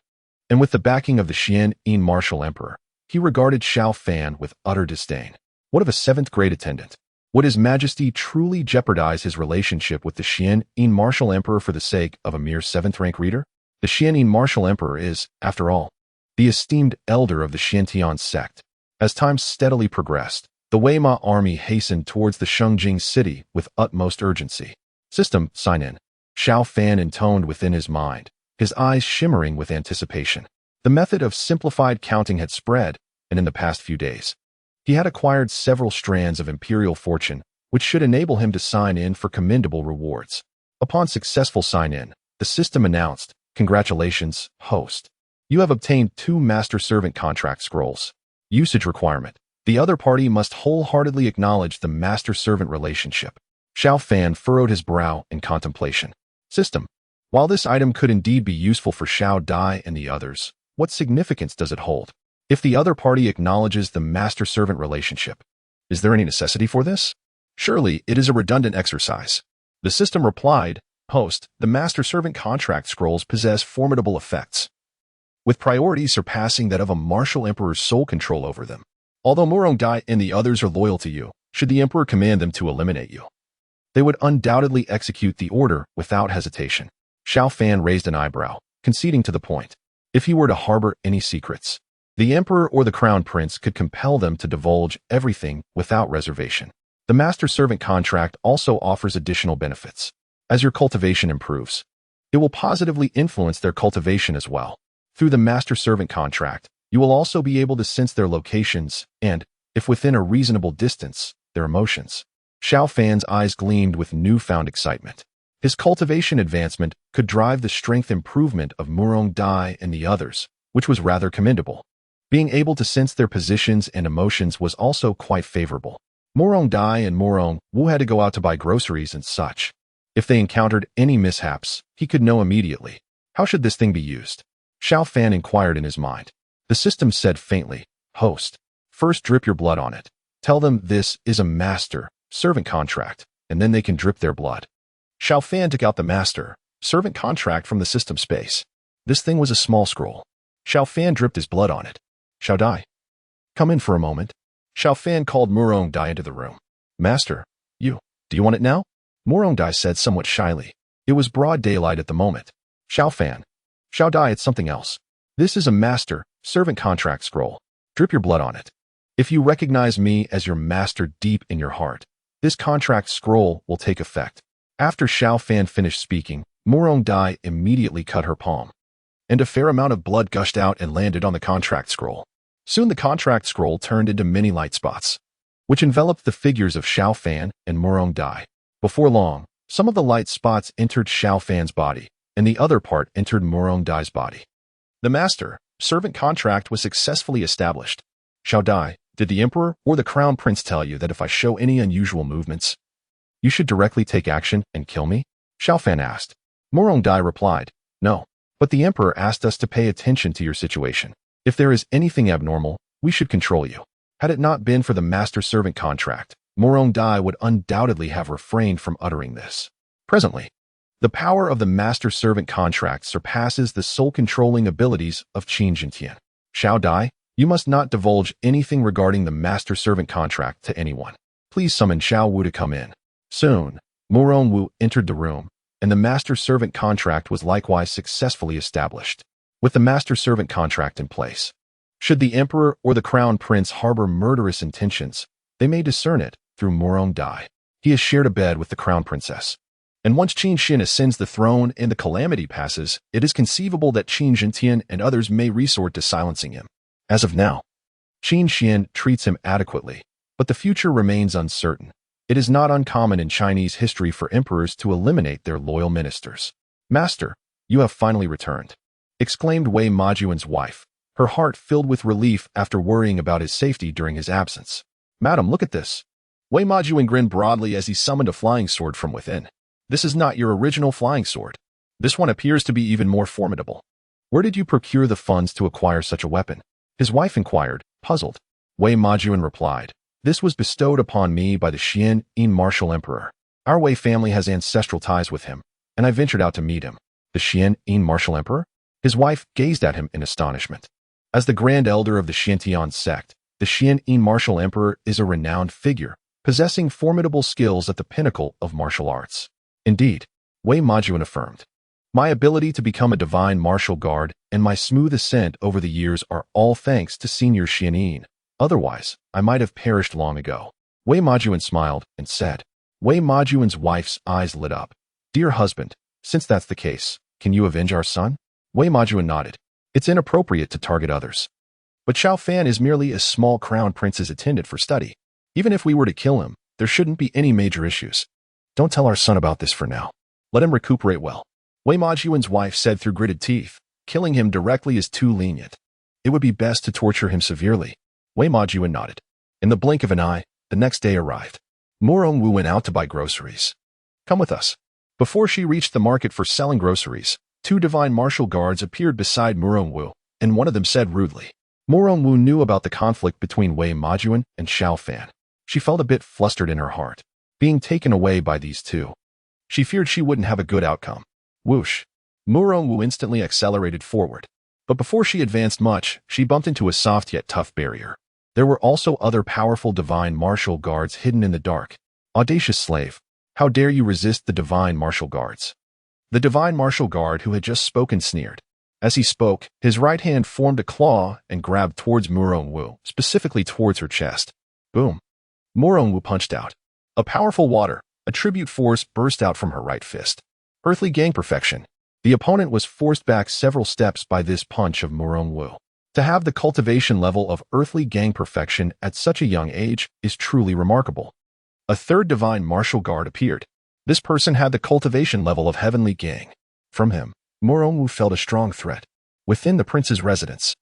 and with the backing of the Xian martial emperor, he regarded Xiao Fan with utter disdain. What of a seventh-grade attendant? Would His Majesty truly jeopardize his relationship with the Xian martial emperor for the sake of a mere seventh-rank reader? The Xian martial emperor is, after all, the esteemed elder of the Xiantian sect. As time steadily progressed, the Weima army hastened towards the Shengjing city with utmost urgency. System, sign in. Xiao Fan intoned within his mind, his eyes shimmering with anticipation. The method of simplified counting had spread, and in the past few days, he had acquired several strands of imperial fortune, which should enable him to sign in for commendable rewards. Upon successful sign-in, the system announced, "Congratulations, host. You have obtained 2 Master Servant Contract Scrolls. Usage requirement. The other party must wholeheartedly acknowledge the Master Servant relationship." Xiao Fan furrowed his brow in contemplation. System. While this item could indeed be useful for Xiao Dai and the others, what significance does it hold? If the other party acknowledges the master-servant relationship, is there any necessity for this? Surely it is a redundant exercise. The system replied, "Host, the master-servant contract scrolls possess formidable effects, with priority surpassing that of a martial emperor's sole control over them. Although Murong Dai and the others are loyal to you, should the emperor command them to eliminate you, they would undoubtedly execute the order without hesitation." Xiao Fan raised an eyebrow, conceding to the point. If he were to harbor any secrets, the emperor or the crown prince could compel them to divulge everything without reservation. The master-servant contract also offers additional benefits. As your cultivation improves, it will positively influence their cultivation as well. Through the master-servant contract, you will also be able to sense their locations and, if within a reasonable distance, their emotions. Xiao Fan's eyes gleamed with newfound excitement. His cultivation advancement could drive the strength improvement of Murong Dai and the others, which was rather commendable. Being able to sense their positions and emotions was also quite favorable. Murong Dai and Murong Wu had to go out to buy groceries and such. If they encountered any mishaps, he could know immediately. How should this thing be used? Xiao Fan inquired in his mind. The system said faintly, "Host, first drip your blood on it. Tell them this is a master-servant contract, and then they can drip their blood." Xiao Fan took out the master-servant contract from the system space. This thing was a small scroll. Xiao Fan dripped his blood on it. "Xiao Dai, come in for a moment." Xiao Fan called Murong Dai into the room. "Master, do you want it now?" Murong Dai said somewhat shyly. It was broad daylight at the moment. Xiao Dai, it's something else. This is a master-servant contract scroll. Drip your blood on it. If you recognize me as your master deep in your heart, this contract scroll will take effect. After Xiao Fan finished speaking, Murong Dai immediately cut her palm, and a fair amount of blood gushed out and landed on the contract scroll. Soon the contract scroll turned into many light spots, which enveloped the figures of Xiao Fan and Murong Dai. Before long, some of the light spots entered Xiao Fan's body, and the other part entered Murong Dai's body. The master-servant contract was successfully established. Xiao Dai, did the emperor or the crown prince tell you that if I show any unusual movements, you should directly take action and kill me? Xiao Fan asked. Murong Dai replied, "No, but the emperor asked us to pay attention to your situation. If there is anything abnormal, we should control you." Had it not been for the master-servant contract, Murong Dai would undoubtedly have refrained from uttering this. Presently, the power of the master-servant contract surpasses the soul-controlling abilities of Qin Jintian. Xiao Dai, you must not divulge anything regarding the master-servant contract to anyone. Please summon Xiao Wu to come in. Soon, Murong Wu entered the room, and the master-servant contract was likewise successfully established. With the master-servant contract in place, should the emperor or the crown prince harbor murderous intentions, they may discern it through Murong Dai. He has shared a bed with the crown princess. And once Qin Xin ascends the throne and the calamity passes, it is conceivable that Qin Zhentian and others may resort to silencing him. As of now, Qin Xin treats him adequately, but the future remains uncertain. It is not uncommon in Chinese history for emperors to eliminate their loyal ministers. "Master, you have finally returned," exclaimed Wei Majuan's wife, her heart filled with relief after worrying about his safety during his absence. "Madam, look at this." Wei Majuan grinned broadly as he summoned a flying sword from within. "This is not your original flying sword. This one appears to be even more formidable. Where did you procure the funds to acquire such a weapon?" His wife inquired, puzzled. Wei Majuan replied, "This was bestowed upon me by the Xian martial emperor. Our Wei family has ancestral ties with him, and I ventured out to meet him." "The Xian martial emperor?" His wife gazed at him in astonishment. As the grand elder of the Xiantian sect, the Xian martial emperor is a renowned figure, possessing formidable skills at the pinnacle of martial arts. "Indeed," Wei Majuan affirmed. "My ability to become a divine martial guard and my smooth ascent over the years are all thanks to Senior Xian. Otherwise, I might have perished long ago." Wei Majuan smiled and said. Wei Majuan's wife's eyes lit up. "Dear husband, since that's the case, can you avenge our son?" Wei Majuan nodded. "It's inappropriate to target others. But Xiao Fan is merely a small crown prince's attendant for study. Even if we were to kill him, there shouldn't be any major issues. Don't tell our son about this for now. Let him recuperate well." Wei Majuan's wife said through gritted teeth. "Killing him directly is too lenient. It would be best to torture him severely." Wei Majuan nodded. In the blink of an eye, the next day arrived. Murong Wu went out to buy groceries. "Come with us." Before she reached the market for selling groceries, two divine martial guards appeared beside Murong Wu, and one of them said rudely. Murong Wu knew about the conflict between Wei Majuan and Xiao Fan. She felt a bit flustered in her heart, being taken away by these two. She feared she wouldn't have a good outcome. Whoosh! Murong Wu instantly accelerated forward. But before she advanced much, she bumped into a soft yet tough barrier. There were also other powerful divine martial guards hidden in the dark. "Audacious slave! How dare you resist the divine martial guards?" The divine martial guard who had just spoken sneered. As he spoke, his right hand formed a claw and grabbed towards Murong Wu, specifically towards her chest. Boom! Murong Wu punched out. A powerful water, attribute force burst out from her right fist. Earthly gang perfection. The opponent was forced back several steps by this punch of Murong Wu. To have the cultivation level of earthly gang perfection at such a young age is truly remarkable. A third divine martial guard appeared. This person had the cultivation level of heavenly gang. From him, Murong Wu felt a strong threat. Within the prince's residence,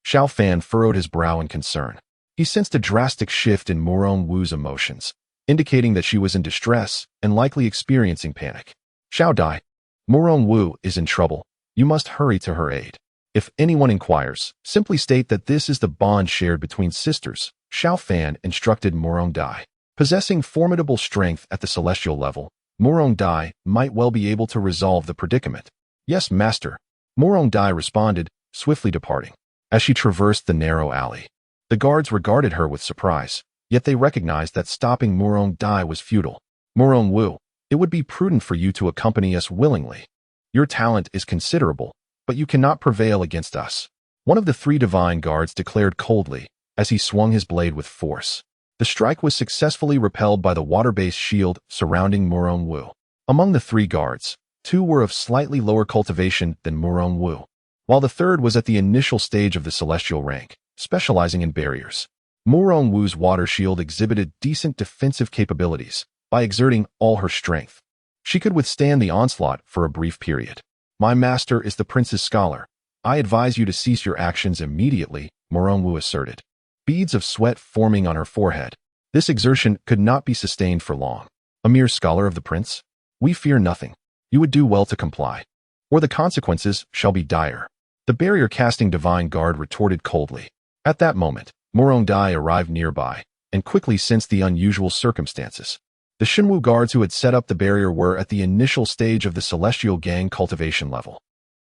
Xiao Fan furrowed his brow in concern. He sensed a drastic shift in Murong Wu's emotions, indicating that she was in distress and likely experiencing panic. "Xiao Dai, Murong Wu is in trouble. You must hurry to her aid. If anyone inquires, simply state that this is the bond shared between sisters," Xiao Fan instructed Murong Dai. Possessing formidable strength at the celestial level, Murong Dai might well be able to resolve the predicament. "Yes, master," Murong Dai responded, swiftly departing. As she traversed the narrow alley, the guards regarded her with surprise, yet they recognized that stopping Murong Dai was futile. "Murong Wu, it would be prudent for you to accompany us willingly. Your talent is considerable, but you cannot prevail against us," one of the three divine guards declared coldly as he swung his blade with force. The strike was successfully repelled by the water-based shield surrounding Murong Wu. Among the three guards, two were of slightly lower cultivation than Murong Wu, while the third was at the initial stage of the celestial rank, specializing in barriers. Murong Wu's water shield exhibited decent defensive capabilities by exerting all her strength. She could withstand the onslaught for a brief period. "My master is the prince's scholar. I advise you to cease your actions immediately," Murong Wu asserted. Beads of sweat forming on her forehead. This exertion could not be sustained for long. "A mere scholar of the prince? We fear nothing. You would do well to comply, or the consequences shall be dire," the barrier-casting divine guard retorted coldly. At that moment, Murong Dai arrived nearby and quickly sensed the unusual circumstances. The Shenwu guards who had set up the barrier were at the initial stage of the celestial gang cultivation level.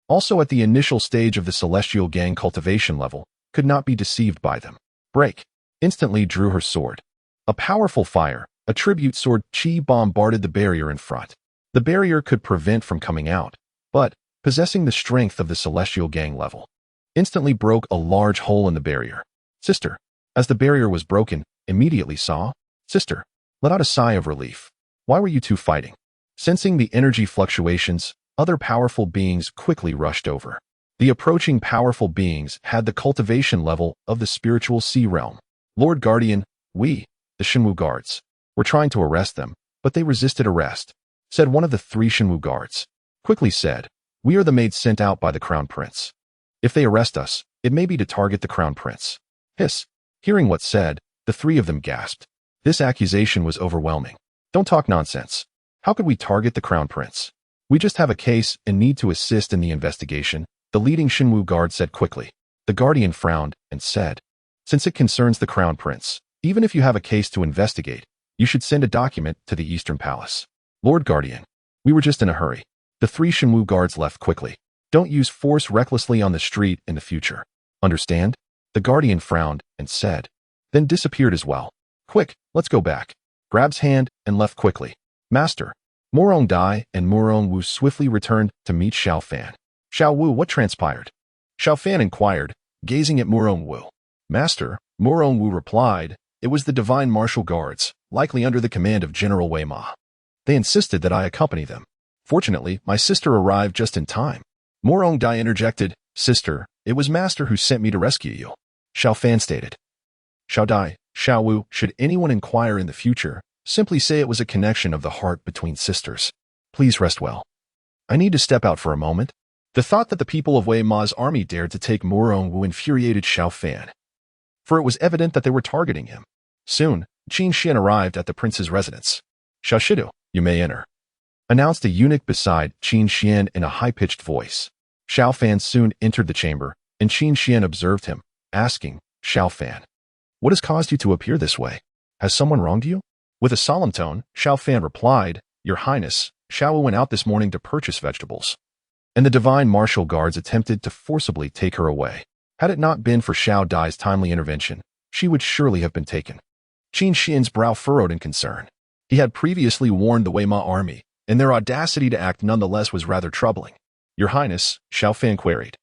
Also at the initial stage of the celestial gang cultivation level, could not be deceived by them. Break! Instantly drew her sword. A powerful fire, a tribute sword chi bombarded the barrier in front. The barrier could prevent from coming out, but, possessing the strength of the celestial gang level, instantly broke a large hole in the barrier. Sister, as the barrier was broken, immediately saw, Sister, let out a sigh of relief. "Why were you two fighting?" Sensing the energy fluctuations, other powerful beings quickly rushed over. The approaching powerful beings had the cultivation level of the spiritual sea realm. Lord Guardian, we, the Shenwu guards, were trying to arrest them, but they resisted arrest, said one of the 3 Shenwu guards. Quickly said, we are the maids sent out by the Crown Prince. If they arrest us, it may be to target the Crown Prince. Hiss. Hearing what's said, the 3 of them gasped. This accusation was overwhelming. Don't talk nonsense. How could we target the Crown Prince? We just have a case and need to assist in the investigation, the leading Shenwu guard said quickly. The Guardian frowned and said, since it concerns the Crown Prince, even if you have a case to investigate, you should send a document to the Eastern Palace. Lord Guardian, we were just in a hurry. The 3 Shenwu guards left quickly. Don't use force recklessly on the street in the future. Understand? The Guardian frowned and said, then disappeared as well. Quick, let's go back. Grabs hand and left quickly. Master. Morong Dai and Morong Wu swiftly returned to meet Xiao Fan. Xiao Wu, what transpired? Xiao Fan inquired, gazing at Morong Wu. Master, Morong Wu replied, it was the Divine Martial Guards, likely under the command of General Wei Ma. They insisted that I accompany them. Fortunately, my sister arrived just in time. Morong Dai interjected, sister, it was Master who sent me to rescue you. Xiao Fan stated. Xiao Dai, Xiao Wu, should anyone inquire in the future, simply say it was a connection of the heart between sisters. Please rest well. I need to step out for a moment. The thought that the people of Wei Ma's army dared to take Morong Wu infuriated Xiao Fan, for it was evident that they were targeting him. Soon, Qin Xian arrived at the prince's residence. Xiao Shidu, you may enter, announced a eunuch beside Qin Xian in a high-pitched voice. Xiao Fan soon entered the chamber, and Qin Xian observed him, asking, Xiao Fan, what has caused you to appear this way? Has someone wronged you? With a solemn tone, Xiao Fan replied, Your Highness, Xiao Wu went out this morning to purchase vegetables, and the Divine Martial Guards attempted to forcibly take her away. Had it not been for Xiao Dai's timely intervention, she would surely have been taken. Qin Xian's brow furrowed in concern. He had previously warned the Wei Ma army, and their audacity to act nonetheless was rather troubling. Your Highness, Xiao Fan queried.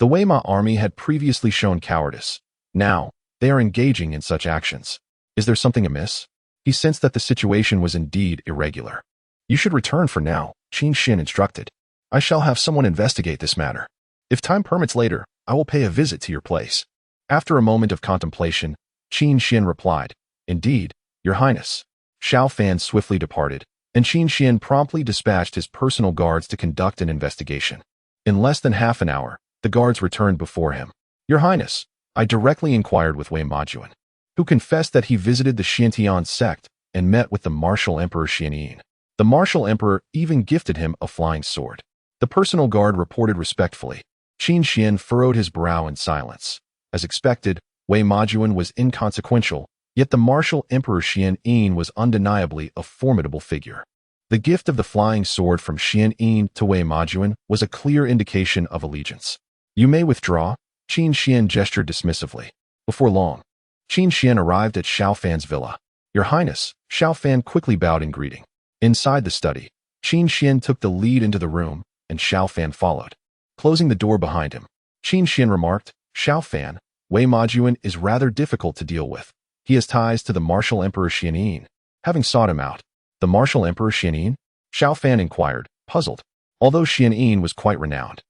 The Wei Ma army had previously shown cowardice. Now, they are engaging in such actions. Is there something amiss? He sensed that the situation was indeed irregular. You should return for now, Qin Xian instructed. I shall have someone investigate this matter. If time permits later, I will pay a visit to your place. After a moment of contemplation, Qin Xian replied, Indeed, Your Highness. Xiao Fan swiftly departed, and Qin Xian promptly dispatched his personal guards to conduct an investigation. In less than half an hour, the guards returned before him. Your Highness, I directly inquired with Wei Majuan, who confessed that he visited the Xiantian sect and met with the martial emperor Xianyin. The martial emperor even gifted him a flying sword. The personal guard reported respectfully. Qin Xian furrowed his brow in silence. As expected, Wei Majuan was inconsequential, yet the martial emperor Xianyin was undeniably a formidable figure. The gift of the flying sword from Xianyin to Wei Majuan was a clear indication of allegiance. You may withdraw, Qin Xian gestured dismissively. Before long, Qin Xian arrived at Xiao Fan's villa. Your Highness, Xiao Fan quickly bowed in greeting. Inside the study, Qin Xian took the lead into the room, and Xiao Fan followed. Closing the door behind him, Qin Xian remarked, Xiao Fan, Wei Majuan is rather difficult to deal with. He has ties to the martial emperor Xianyin. Having sought him out, the martial emperor Xianyin? Xiao Fan inquired, puzzled. Although Xianyin was quite renowned,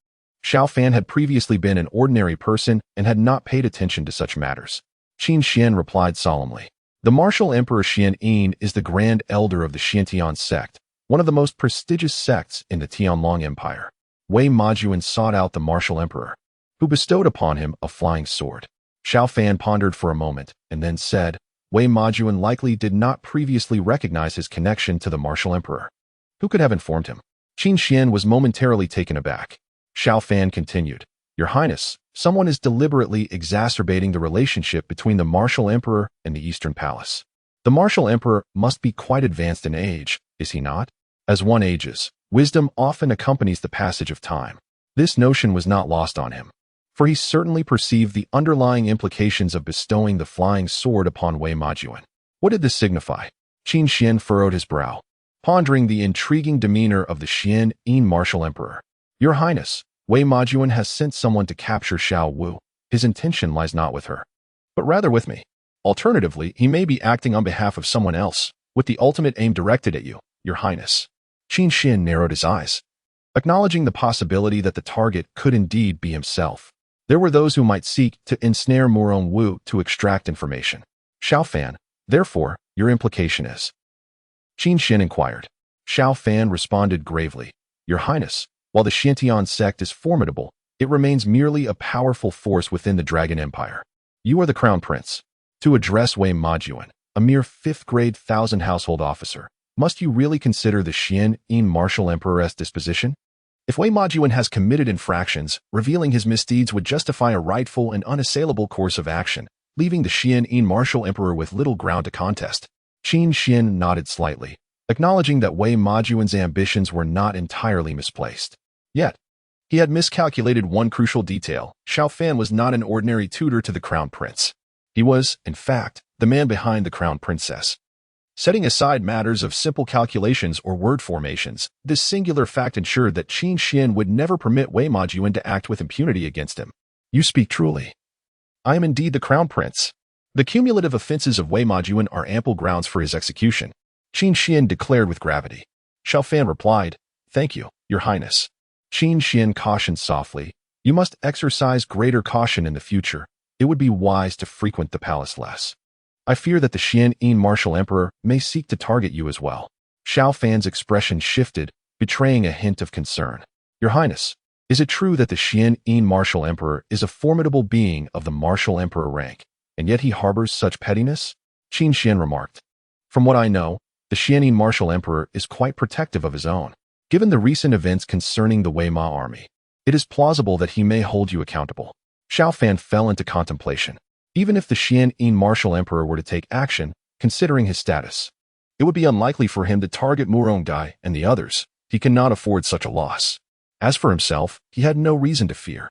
Xiao Fan had previously been an ordinary person and had not paid attention to such matters. Qin Xian replied solemnly. The martial emperor Xianyin is the grand elder of the Xiantian sect, one of the most prestigious sects in the Tianlong Empire. Wei Majuan sought out the martial emperor, who bestowed upon him a flying sword. Xiao Fan pondered for a moment and then said, Wei Majuan likely did not previously recognize his connection to the martial emperor. Who could have informed him? Qin Xian was momentarily taken aback. Xiao Fan continued, Your Highness, someone is deliberately exacerbating the relationship between the martial emperor and the Eastern Palace. The martial emperor must be quite advanced in age, is he not? As one ages, wisdom often accompanies the passage of time. This notion was not lost on him, for he certainly perceived the underlying implications of bestowing the flying sword upon Wei Majuan. What did this signify? Qin Xian furrowed his brow, pondering the intriguing demeanor of the Xianyin martial emperor. Your Highness, Wei Majuan has sent someone to capture Xiao Wu. His intention lies not with her, but rather with me. Alternatively, he may be acting on behalf of someone else, with the ultimate aim directed at you, Your Highness. Qin Xin narrowed his eyes, acknowledging the possibility that the target could indeed be himself. There were those who might seek to ensnare Murong Wu to extract information. Xiao Fan, therefore, your implication is? Qin Xin inquired. Xiao Fan responded gravely. Your Highness, while the Xiantian sect is formidable, it remains merely a powerful force within the Dragon Empire. You are the Crown Prince. To address Wei Majuan, a mere 5th-grade 1,000 household officer, must you really consider the Xian-Yin martial emperor's disposition? If Wei Majuan has committed infractions, revealing his misdeeds would justify a rightful and unassailable course of action, leaving the Xian-Yin martial emperor with little ground to contest. Qin Xin nodded slightly, acknowledging that Wei Majuan's ambitions were not entirely misplaced. Yet, he had miscalculated one crucial detail. Xiao Fan was not an ordinary tutor to the Crown Prince. He was, in fact, the man behind the Crown Princess. Setting aside matters of simple calculations or word formations, this singular fact ensured that Qin Xin would never permit Wei Majuan to act with impunity against him. You speak truly. I am indeed the Crown Prince. The cumulative offenses of Wei Majuan are ample grounds for his execution, Qin Xin declared with gravity. Xiao Fan replied, Thank you, Your Highness. Qin Xin cautioned softly, You must exercise greater caution in the future. It would be wise to frequent the palace less. I fear that the Xian-Yin martial emperor may seek to target you as well. Xiao Fan's expression shifted, betraying a hint of concern. Your Highness, is it true that the Xian-Yin martial emperor is a formidable being of the martial emperor rank, and yet he harbors such pettiness? Qin Xin remarked. From what I know, the Xian-Yin martial emperor is quite protective of his own. Given the recent events concerning the Wei Ma army, it is plausible that he may hold you accountable. Xiao Fan fell into contemplation. Even if the Xian-Yin martial emperor were to take action, considering his status, it would be unlikely for him to target Murong Dai and the others. He cannot afford such a loss. As for himself, he had no reason to fear.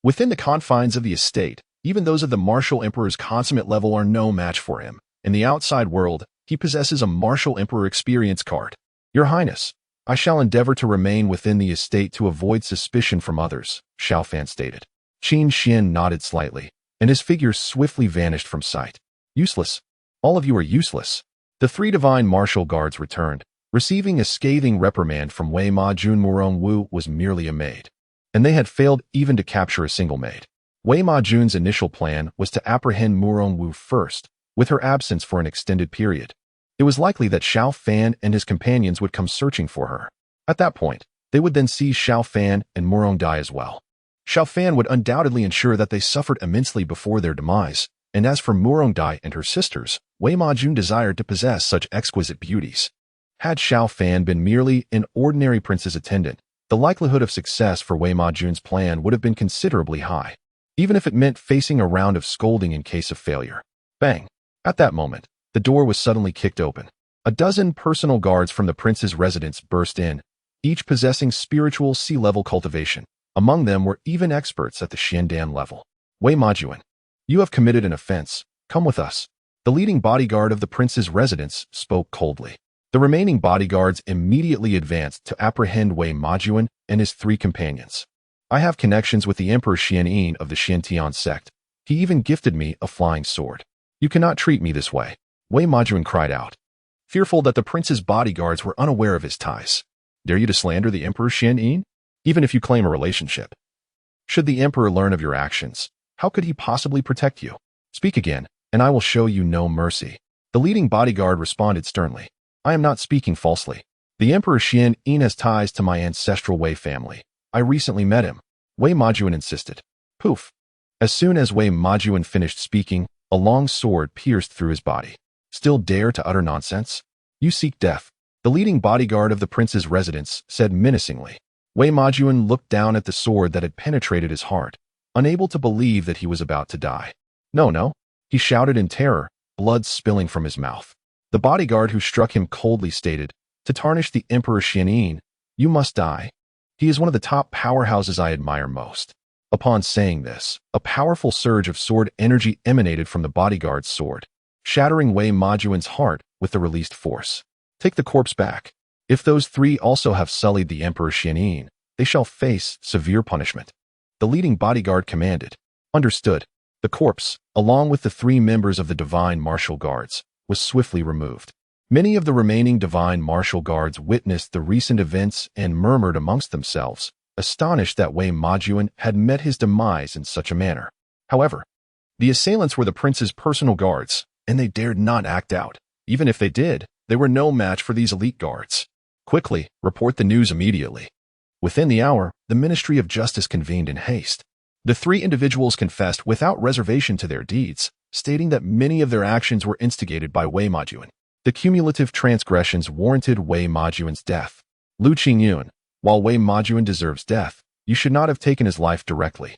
Within the confines of the estate, even those of the martial emperor's consummate level are no match for him. In the outside world, he possesses a martial emperor experience card. Your Highness, I shall endeavor to remain within the estate to avoid suspicion from others, Xiao Fan stated. Qin Xin nodded slightly, and his figure swiftly vanished from sight. Useless. All of you are useless. The 3 divine martial guards returned. Receiving a scathing reprimand from Wei Majuan. Murong Wu was merely a maid, and they had failed even to capture a single maid. Wei Majuan's initial plan was to apprehend Murong Wu first, with her absence for an extended period. It was likely that Xiao Fan and his companions would come searching for her. At that point, they would then seize Xiao Fan and Murong Dai as well. Xiao Fan would undoubtedly ensure that they suffered immensely before their demise, and as for Murong Dai and her sisters, Wei Majuan desired to possess such exquisite beauties. Had Xiao Fan been merely an ordinary prince's attendant, the likelihood of success for Wei Majuan's plan would have been considerably high, even if it meant facing a round of scolding in case of failure. Bang! At that moment, the door was suddenly kicked open. A dozen personal guards from the prince's residence burst in, each possessing spiritual sea-level cultivation. Among them were even experts at the Xiandan level. Wei Majuan, you have committed an offense. Come with us. The leading bodyguard of the prince's residence spoke coldly. The remaining bodyguards immediately advanced to apprehend Wei Majuan and his 3 companions. I have connections with the Emperor Xianyin of the Xiantian sect. He even gifted me a flying sword. You cannot treat me this way, Wei Majuan cried out, fearful that the prince's bodyguards were unaware of his ties. Dare you to slander the Emperor Xianyin? Even if you claim a relationship. Should the emperor learn of your actions, how could he possibly protect you? Speak again, and I will show you no mercy. The leading bodyguard responded sternly. I am not speaking falsely. The Emperor Xianyin has ties to my ancestral Wei family. I recently met him. Wei Majuan insisted. Poof. As soon as Wei Majuan finished speaking, a long sword pierced through his body. Still dare to utter nonsense? You seek death. The leading bodyguard of the prince's residence said menacingly. Wei Majuan looked down at the sword that had penetrated his heart, unable to believe that he was about to die. No, he shouted in terror, blood spilling from his mouth. The bodyguard who struck him coldly stated, to tarnish the Emperor Xianyin, you must die. He is one of the top powerhouses I admire most. Upon saying this, a powerful surge of sword energy emanated from the bodyguard's sword, shattering Wei Majuan's heart with the released force. Take the corpse back. If those 3 also have sullied the Emperor Xianyin, they shall face severe punishment. The leading bodyguard commanded. Understood. The corpse, along with the 3 members of the divine martial guards, was swiftly removed. Many of the remaining divine martial guards witnessed the recent events and murmured amongst themselves, astonished that Wei Majuan had met his demise in such a manner. However, the assailants were the prince's personal guards, and they dared not act out. Even if they did, they were no match for these elite guards. Quickly, report the news immediately. Within the hour, the Ministry of Justice convened in haste. The three individuals confessed without reservation to their deeds, stating that many of their actions were instigated by Wei Majuan. The cumulative transgressions warranted Wei Majuan's death. Lu Qingyun, while Wei Majuan deserves death, you should not have taken his life directly.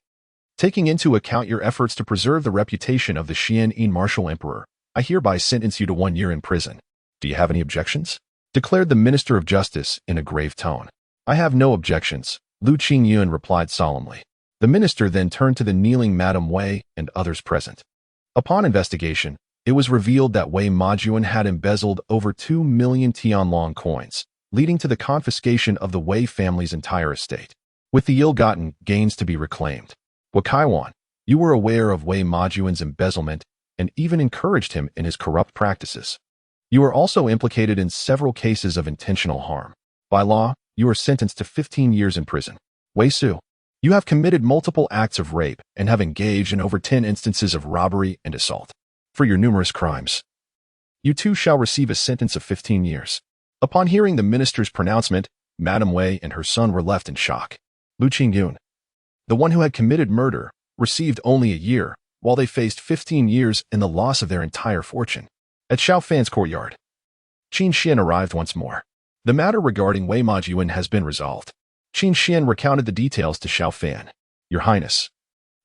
Taking into account your efforts to preserve the reputation of the Xian'an martial emperor, I hereby sentence you to 1 year in prison. Do you have any objections? Declared the Minister of Justice in a grave tone. I have no objections, Lu Qingyun replied solemnly. The minister then turned to the kneeling Madame Wei and others present. Upon investigation, it was revealed that Wei Majuan had embezzled over 2 million Tianlong coins, leading to the confiscation of the Wei family's entire estate, with the ill-gotten gains to be reclaimed. Wakaiwan, you were aware of Wei Majuan's embezzlement and even encouraged him in his corrupt practices. You are also implicated in several cases of intentional harm. By law, you are sentenced to 15 years in prison. Wei Su, you have committed multiple acts of rape and have engaged in over 10 instances of robbery and assault. For your numerous crimes, you too shall receive a sentence of 15 years. Upon hearing the minister's pronouncement, Madame Wei and her son were left in shock. Lu Qingyun, the one who had committed murder, received only a year, while they faced 15 years and the loss of their entire fortune. At Xiao Fan's courtyard, Qin Xian arrived once more. The matter regarding Wei Majuan has been resolved. Qin Xian recounted the details to Xiao Fan. Your Highness,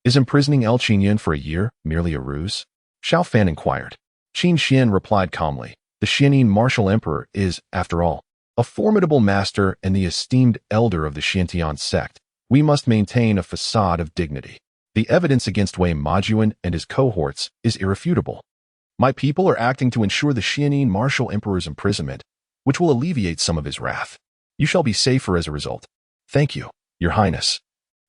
is imprisoning El Qingyun for a year merely a ruse? Xiao Fan inquired. Qin Xian replied calmly. The Xian'an martial emperor is, after all, a formidable master and the esteemed elder of the Xiantian sect. We must maintain a facade of dignity. The evidence against Wei Majuan and his cohorts is irrefutable. My people are acting to ensure the Xian'an martial emperor's imprisonment, which will alleviate some of his wrath. You shall be safer as a result. Thank you, Your Highness.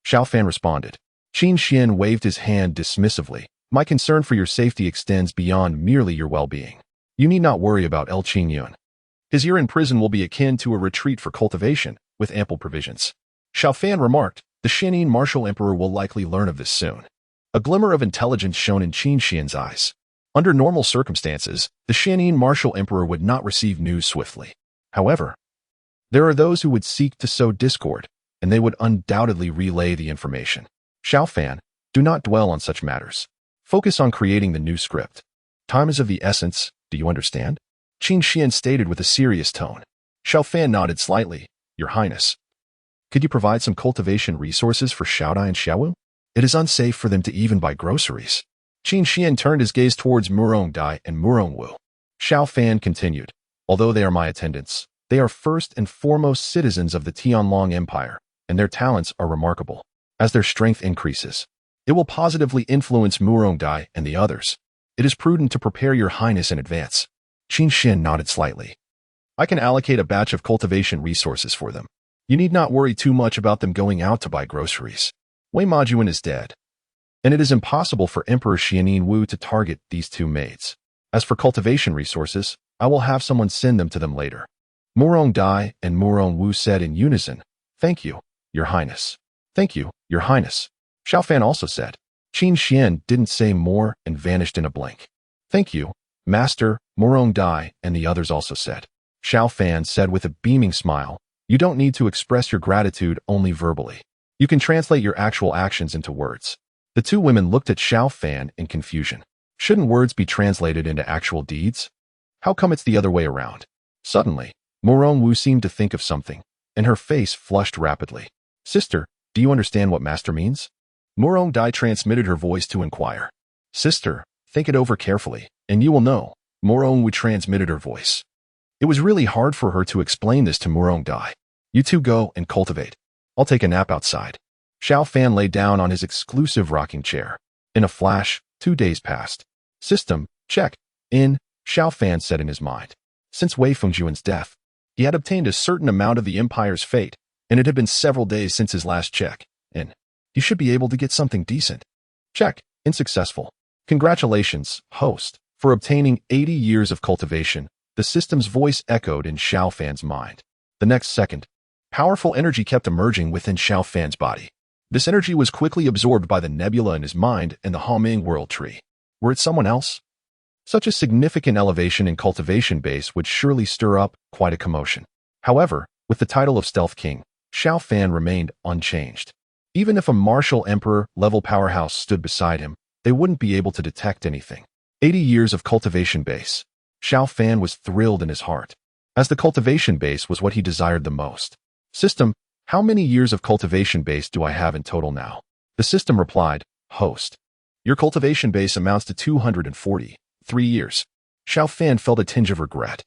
Xiao Fan responded. Qin Xian waved his hand dismissively. My concern for your safety extends beyond merely your well-being. You need not worry about El Qingyun. His year in prison will be akin to a retreat for cultivation, with ample provisions. Xiao Fan remarked, the Xian'an martial emperor will likely learn of this soon. A glimmer of intelligence shone in Qin Xian's eyes. Under normal circumstances, the Xian'an martial emperor would not receive news swiftly. However, there are those who would seek to sow discord, and they would undoubtedly relay the information. Xiao Fan, do not dwell on such matters. Focus on creating the new script. Time is of the essence, do you understand? Qin Xian stated with a serious tone. Xiao Fan nodded slightly. Your Highness, could you provide some cultivation resources for Xiaodai and Xiaowu? It is unsafe for them to even buy groceries. Qin Xian turned his gaze towards Murong Dai and Murong Wu. Xiao Fan continued. Although they are my attendants, they are first and foremost citizens of the Tianlong Empire, and their talents are remarkable. As their strength increases, it will positively influence Murong Dai and the others. It is prudent to prepare your Highness in advance. Qin Xian nodded slightly. I can allocate a batch of cultivation resources for them. You need not worry too much about them going out to buy groceries. Wei Majuan is dead, and it is impossible for Emperor Xian'an Wu to target these two maids. As for cultivation resources, I will have someone send them to them later. Murong Dai and Murong Wu said in unison, Thank you, Your Highness. Thank you, Your Highness. Xiao Fan also said. Qin Xian didn't say more and vanished in a blink. Thank you, Master, Murong Dai and the others also said. Xiao Fan said with a beaming smile, You don't need to express your gratitude only verbally. You can translate your actual actions into words. The two women looked at Xiao Fan in confusion. Shouldn't words be translated into actual deeds? How come it's the other way around? Suddenly, Murong Wu seemed to think of something, and her face flushed rapidly. Sister, do you understand what master means? Murong Dai transmitted her voice to inquire. Sister, think it over carefully, and you will know. Murong Wu transmitted her voice. It was really hard for her to explain this to Murong Dai. You two go and cultivate. I'll take a nap outside. Xiao Fan lay down on his exclusive rocking chair. In a flash, 2 days passed. System, check. In, Xiao Fan said in his mind. Since Wei Fengjuan's death, he had obtained a certain amount of the Empire's fate, and it had been several days since his last check. In, you should be able to get something decent. Check, unsuccessful. Congratulations, host, for obtaining 80 years of cultivation, The system's voice echoed in Xiao Fan's mind. The next second, powerful energy kept emerging within Xiao Fan's body. This energy was quickly absorbed by the nebula in his mind and the Haoming World Tree. Were it someone else? Such a significant elevation in cultivation base would surely stir up quite a commotion. However, with the title of Stealth King, Xiao Fan remained unchanged. Even if a martial emperor-level powerhouse stood beside him, they wouldn't be able to detect anything. 80 years of cultivation base. Xiao Fan was thrilled in his heart, as the cultivation base was what he desired the most. System, how many years of cultivation base do I have in total now? The system replied, Host. Your cultivation base amounts to 243 years. Xiao Fan felt a tinge of regret.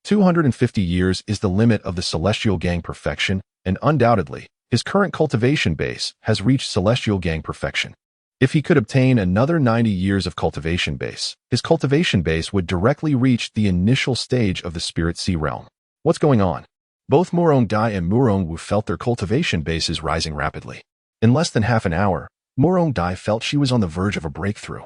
250 years is the limit of the Celestial Gang perfection, and undoubtedly, his current cultivation base has reached Celestial Gang perfection. If he could obtain another 90 years of cultivation base, his cultivation base would directly reach the initial stage of the Spirit Sea realm. What's going on? Both Murong Dai and Murong Wu felt their cultivation bases rising rapidly. In less than half an hour, Murong Dai felt she was on the verge of a breakthrough.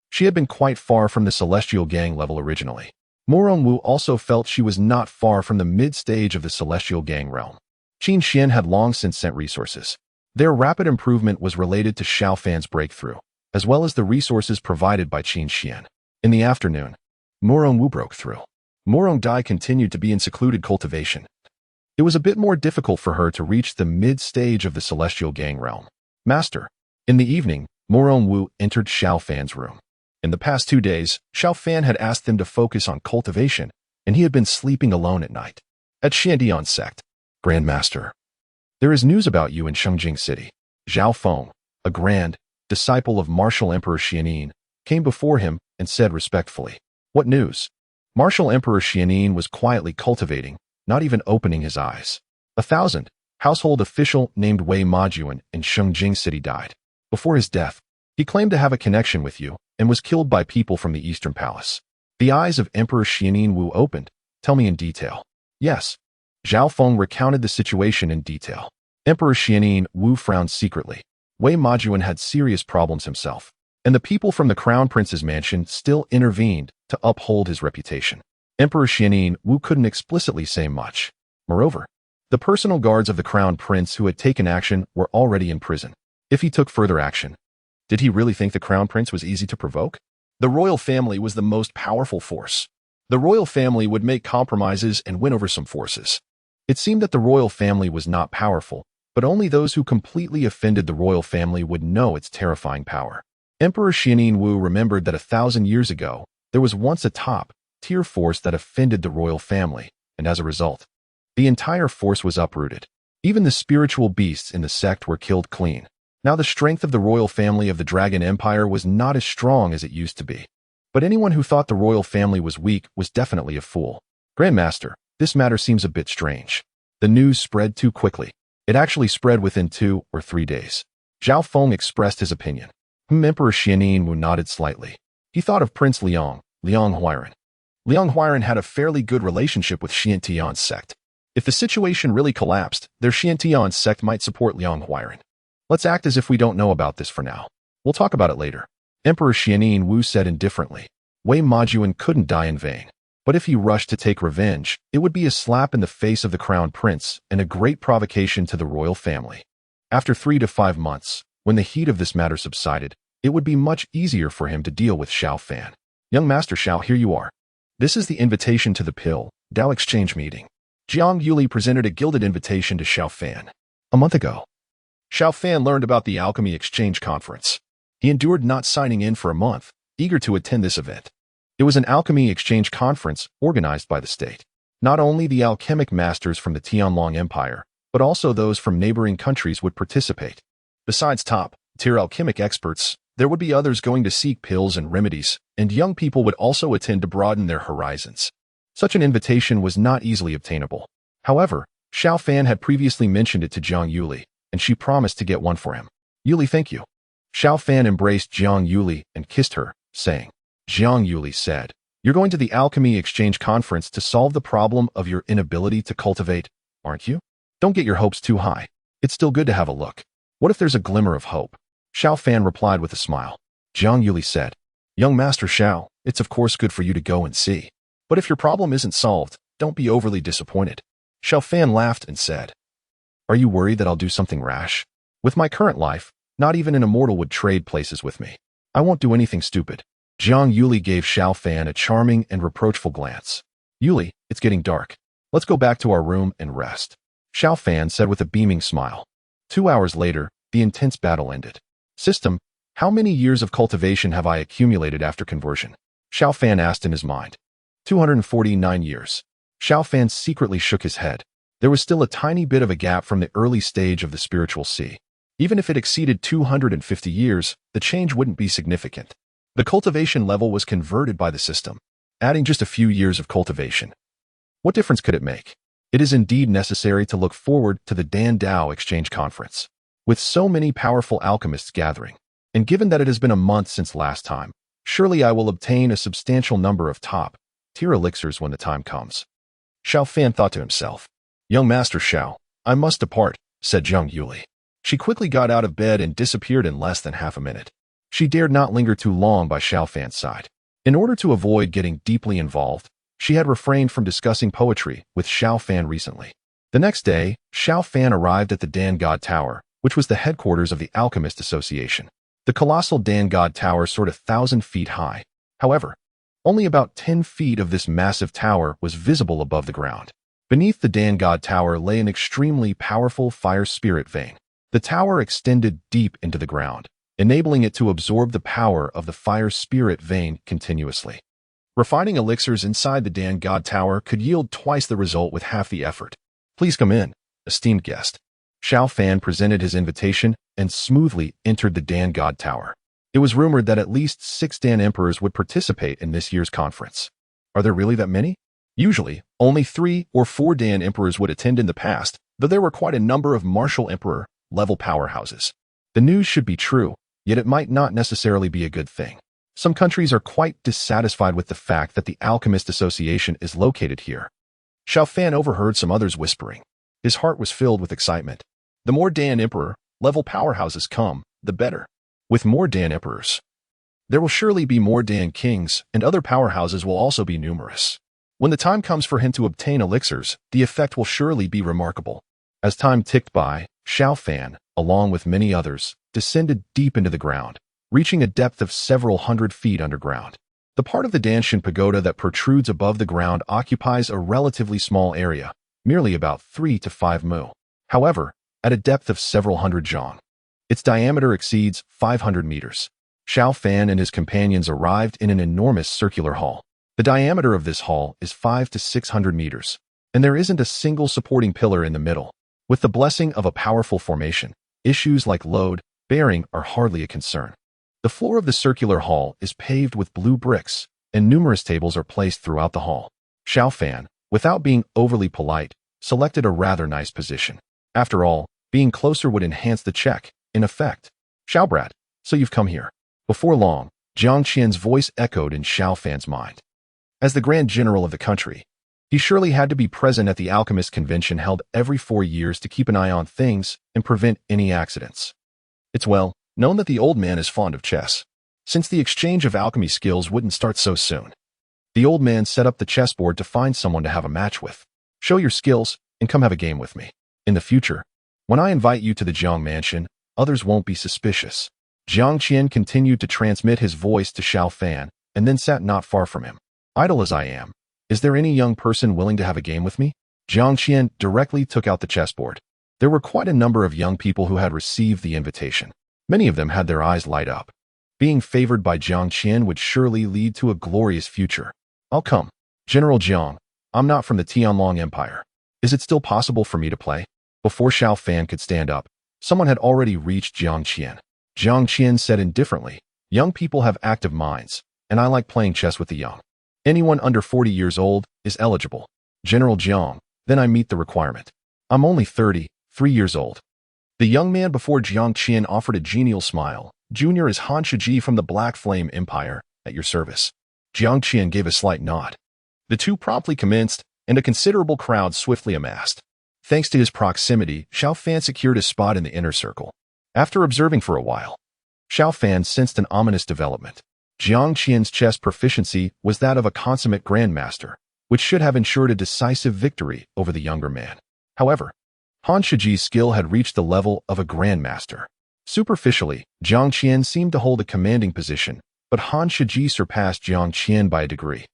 She had been quite far from the Celestial Gang level originally. Murong Wu also felt she was not far from the mid-stage of the Celestial Gang realm. Qin Xian had long since sent resources. Their rapid improvement was related to Xiao Fan's breakthrough, as well as the resources provided by Qin Xian. In the afternoon, Murong Wu broke through. Murong Dai continued to be in secluded cultivation. It was a bit more difficult for her to reach the mid-stage of the Celestial Gang realm. Master. In the evening, Murong Wu entered Xiao Fan's room. In the past 2 days, Xiao Fan had asked him to focus on cultivation, and he had been sleeping alone at night. At Xiandian sect, Grandmaster. There is news about you in Shengjing City. Zhao Feng, a grand disciple of Martial Emperor Xianin, came before him and said respectfully, What news? Martial Emperor Xianin was quietly cultivating, not even opening his eyes. 1,000 household official named Wei Majuan in Shengjing City died. Before his death, he claimed to have a connection with you and was killed by people from the Eastern Palace. The eyes of Emperor Xianin Wu opened. Tell me in detail. Yes. Zhao Feng recounted the situation in detail. Emperor Xianin Wu frowned secretly. Wei Majuan had serious problems himself, and the people from the Crown Prince's mansion still intervened to uphold his reputation. Emperor Xianin Wu couldn't explicitly say much. Moreover, the personal guards of the Crown Prince who had taken action were already in prison. If he took further action, did he really think the Crown Prince was easy to provoke? The royal family was the most powerful force. The royal family would make compromises and win over some forces. It seemed that the royal family was not powerful, but only those who completely offended the royal family would know its terrifying power. Emperor Xianin Wu remembered that 1,000 years ago, there was once a top-tier force that offended the royal family, and as a result, the entire force was uprooted. Even the spiritual beasts in the sect were killed clean. Now the strength of the royal family of the Dragon Empire was not as strong as it used to be. But anyone who thought the royal family was weak was definitely a fool. Grandmaster, this matter seems a bit strange. The news spread too quickly. It actually spread within 2 or 3 days. Zhao Feng expressed his opinion. Emperor Xianin Wu nodded slightly. He thought of Prince Liang Huiran. Liang Huiran had a fairly good relationship with Xiantian's sect. If the situation really collapsed, their Xiantian sect might support Liang Huiran. Let's act as if we don't know about this for now. We'll talk about it later. Emperor Xianin Wu said indifferently. Wei Majuan couldn't die in vain. But if he rushed to take revenge, it would be a slap in the face of the Crown Prince and a great provocation to the royal family. After 3 to 5 months, when the heat of this matter subsided, it would be much easier for him to deal with Xiao Fan. Young Master Xiao, here you are. This is the invitation to the Pill Dao Exchange meeting. Jiang Yuli presented a gilded invitation to Xiao Fan. A month ago, Xiao Fan learned about the Alchemy Exchange Conference. He endured not signing in for a month, eager to attend this event. It was an alchemy exchange conference organized by the state. Not only the alchemic masters from the Tianlong Empire, but also those from neighboring countries would participate. Besides top-tier alchemic experts, there would be others going to seek pills and remedies, and young people would also attend to broaden their horizons. Such an invitation was not easily obtainable. However, Xiao Fan had previously mentioned it to Jiang Yuli, and she promised to get one for him. Yuli, thank you. Xiao Fan embraced Jiang Yuli and kissed her, saying, Jiang Yuli said, You're going to the Alchemy Exchange Conference to solve the problem of your inability to cultivate, aren't you? Don't get your hopes too high. It's still good to have a look. What if there's a glimmer of hope? Xiao Fan replied with a smile. Jiang Yuli said, Young Master Xiao, it's of course good for you to go and see. But if your problem isn't solved, don't be overly disappointed. Xiao Fan laughed and said, Are you worried that I'll do something rash? With my current life, not even an immortal would trade places with me. I won't do anything stupid. Jiang Yuli gave Xiao Fan a charming and reproachful glance. Yuli, it's getting dark. Let's go back to our room and rest. Xiao Fan said with a beaming smile. 2 hours later, the intense battle ended. System, how many years of cultivation have I accumulated after conversion? Xiao Fan asked in his mind. 249 years. Xiao Fan secretly shook his head. There was still a tiny bit of a gap from the early stage of the spiritual sea. Even if it exceeded 250 years, the change wouldn't be significant. The cultivation level was converted by the system, adding just a few years of cultivation. What difference could it make? It is indeed necessary to look forward to the Dan Dao Exchange Conference. With so many powerful alchemists gathering, and given that it has been a month since last time, surely I will obtain a substantial number of top-tier elixirs when the time comes. Xiao Fan thought to himself. Young Master Xiao, I must depart, said Jiang Yuli. She quickly got out of bed and disappeared in less than half a minute. She dared not linger too long by Xiao Fan's side. In order to avoid getting deeply involved, she had refrained from discussing poetry with Xiao Fan recently. The next day, Xiao Fan arrived at the Dan God Tower, which was the headquarters of the Alchemist Association. The colossal Dan God Tower soared 1,000 feet high. However, only about 10 feet of this massive tower was visible above the ground. Beneath the Dan God Tower lay an extremely powerful fire spirit vein. The tower extended deep into the ground, enabling it to absorb the power of the fire spirit vein continuously. Refining elixirs inside the Dan God Tower could yield twice the result with half the effort. Please come in, esteemed guest. Xiao Fan presented his invitation and smoothly entered the Dan God Tower. It was rumored that at least 6 Dan Emperors would participate in this year's conference. Are there really that many? Usually, only 3 or 4 Dan Emperors would attend in the past, though there were quite a number of martial emperor-level powerhouses. The news should be true, yet it might not necessarily be a good thing. Some countries are quite dissatisfied with the fact that the Alchemist Association is located here. Xiao Fan overheard some others whispering. His heart was filled with excitement. The more Dan Emperor-level powerhouses come, the better. With more Dan Emperors, there will surely be more Dan Kings, and other powerhouses will also be numerous. When the time comes for him to obtain elixirs, the effect will surely be remarkable. As time ticked by, Xiao Fan, along with many others, descended deep into the ground, reaching a depth of several hundred feet underground. The part of the Danshan Pagoda that protrudes above the ground occupies a relatively small area, merely about 3 to 5 mu. However, at a depth of several hundred zhang, its diameter exceeds 500 meters. Xiao Fan and his companions arrived in an enormous circular hall. The diameter of this hall is 500 to 600 meters, and there isn't a single supporting pillar in the middle. With the blessing of a powerful formation, issues like load bearing are hardly a concern. The floor of the circular hall is paved with blue bricks, and numerous tables are placed throughout the hall. Xiao Fan, without being overly polite, selected a rather nice position. After all, being closer would enhance the check, in effect. Xiao Brat, so you've come here. Before long, Jiang Qian's voice echoed in Xiao Fan's mind. As the Grand General of the country, he surely had to be present at the Alchemist Convention held every 4 years to keep an eye on things and prevent any accidents. It's well known that the old man is fond of chess, since the exchange of alchemy skills wouldn't start so soon. The old man set up the chessboard to find someone to have a match with. Show your skills and come have a game with me. In the future, when I invite you to the Jiang Mansion, others won't be suspicious. Jiang Qian continued to transmit his voice to Xiao Fan and then sat not far from him. Idle as I am, is there any young person willing to have a game with me? Jiang Qian directly took out the chessboard. There were quite a number of young people who had received the invitation. Many of them had their eyes light up. Being favored by Jiang Qian would surely lead to a glorious future. I'll come. General Jiang, I'm not from the Tianlong Empire. Is it still possible for me to play? Before Xiao Fan could stand up, someone had already reached Jiang Qian. Jiang Qian said indifferently, young people have active minds, and I like playing chess with the young. Anyone under 40 years old is eligible. General Jiang, then I meet the requirement. I'm only 33 years old. The young man before Jiang Qian offered a genial smile. Junior is Han Shiji from the Black Flame Empire, at your service. Jiang Qian gave a slight nod. The two promptly commenced, and a considerable crowd swiftly amassed. Thanks to his proximity, Xiao Fan secured a spot in the inner circle. After observing for a while, Xiao Fan sensed an ominous development. Jiang Qian's chess proficiency was that of a consummate grandmaster, which should have ensured a decisive victory over the younger man. However, Han Shiji's skill had reached the level of a grandmaster. Superficially, Jiang Qian seemed to hold a commanding position, but Han Shiji surpassed Jiang Qian by a degree.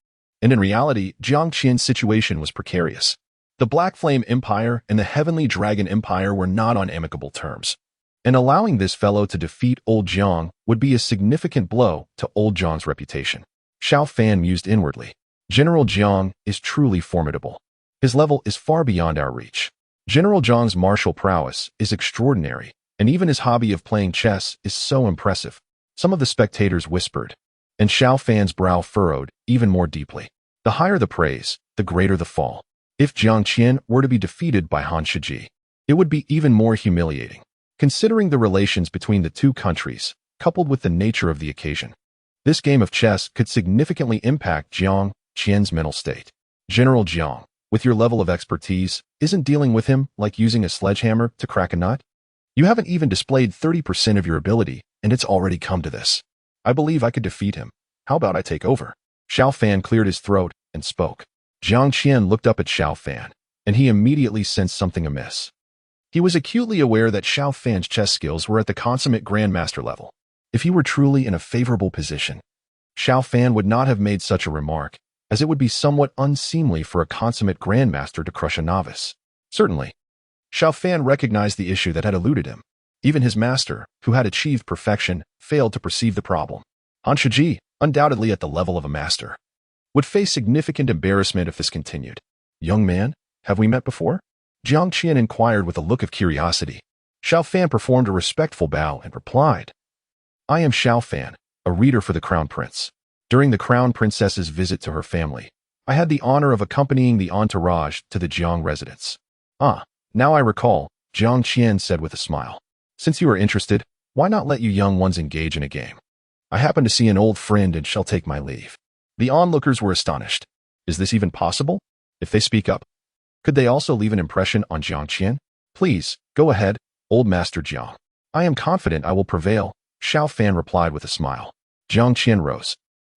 And in reality, Jiang Qian's situation was precarious. The Black Flame Empire and the Heavenly Dragon Empire were not on amicable terms, and allowing this fellow to defeat Old Jiang would be a significant blow to Old Jiang's reputation. Xiao Fan mused inwardly. General Jiang is truly formidable. His level is far beyond our reach. General Jiang's martial prowess is extraordinary, and even his hobby of playing chess is so impressive. Some of the spectators whispered, and Xiao Fan's brow furrowed even more deeply. The higher the praise, the greater the fall. If Jiang Qian were to be defeated by Han Shiji, it would be even more humiliating, considering the relations between the two countries, coupled with the nature of the occasion. This game of chess could significantly impact Jiang Qian's mental state. General Jiang, with your level of expertise, isn't dealing with him like using a sledgehammer to crack a nut? You haven't even displayed 30% of your ability, and it's already come to this. I believe I could defeat him. How about I take over? Xiao Fan cleared his throat and spoke. Jiang Qian looked up at Xiao Fan, and he immediately sensed something amiss. He was acutely aware that Xiao Fan's chess skills were at the consummate grandmaster level. If he were truly in a favorable position, Xiao Fan would not have made such a remark, as it would be somewhat unseemly for a consummate grandmaster to crush a novice. Certainly, Xiao Fan recognized the issue that had eluded him. Even his master, who had achieved perfection, failed to perceive the problem. Han Shiji, undoubtedly at the level of a master, would face significant embarrassment if this continued. Young man, have we met before? Jiang Qian inquired with a look of curiosity. Xiao Fan performed a respectful bow and replied, I am Xiao Fan, a reader for the Crown Prince. During the Crown Princess's visit to her family, I had the honor of accompanying the entourage to the Jiang residence. Ah, now I recall, Jiang Qian said with a smile. Since you are interested, why not let you young ones engage in a game? I happen to see an old friend and shall take my leave. The onlookers were astonished. Is this even possible? If they speak up, could they also leave an impression on Jiang Qian? Please, go ahead, old Master Jiang. I am confident I will prevail, Xiao Fan replied with a smile. Jiang Qian rose,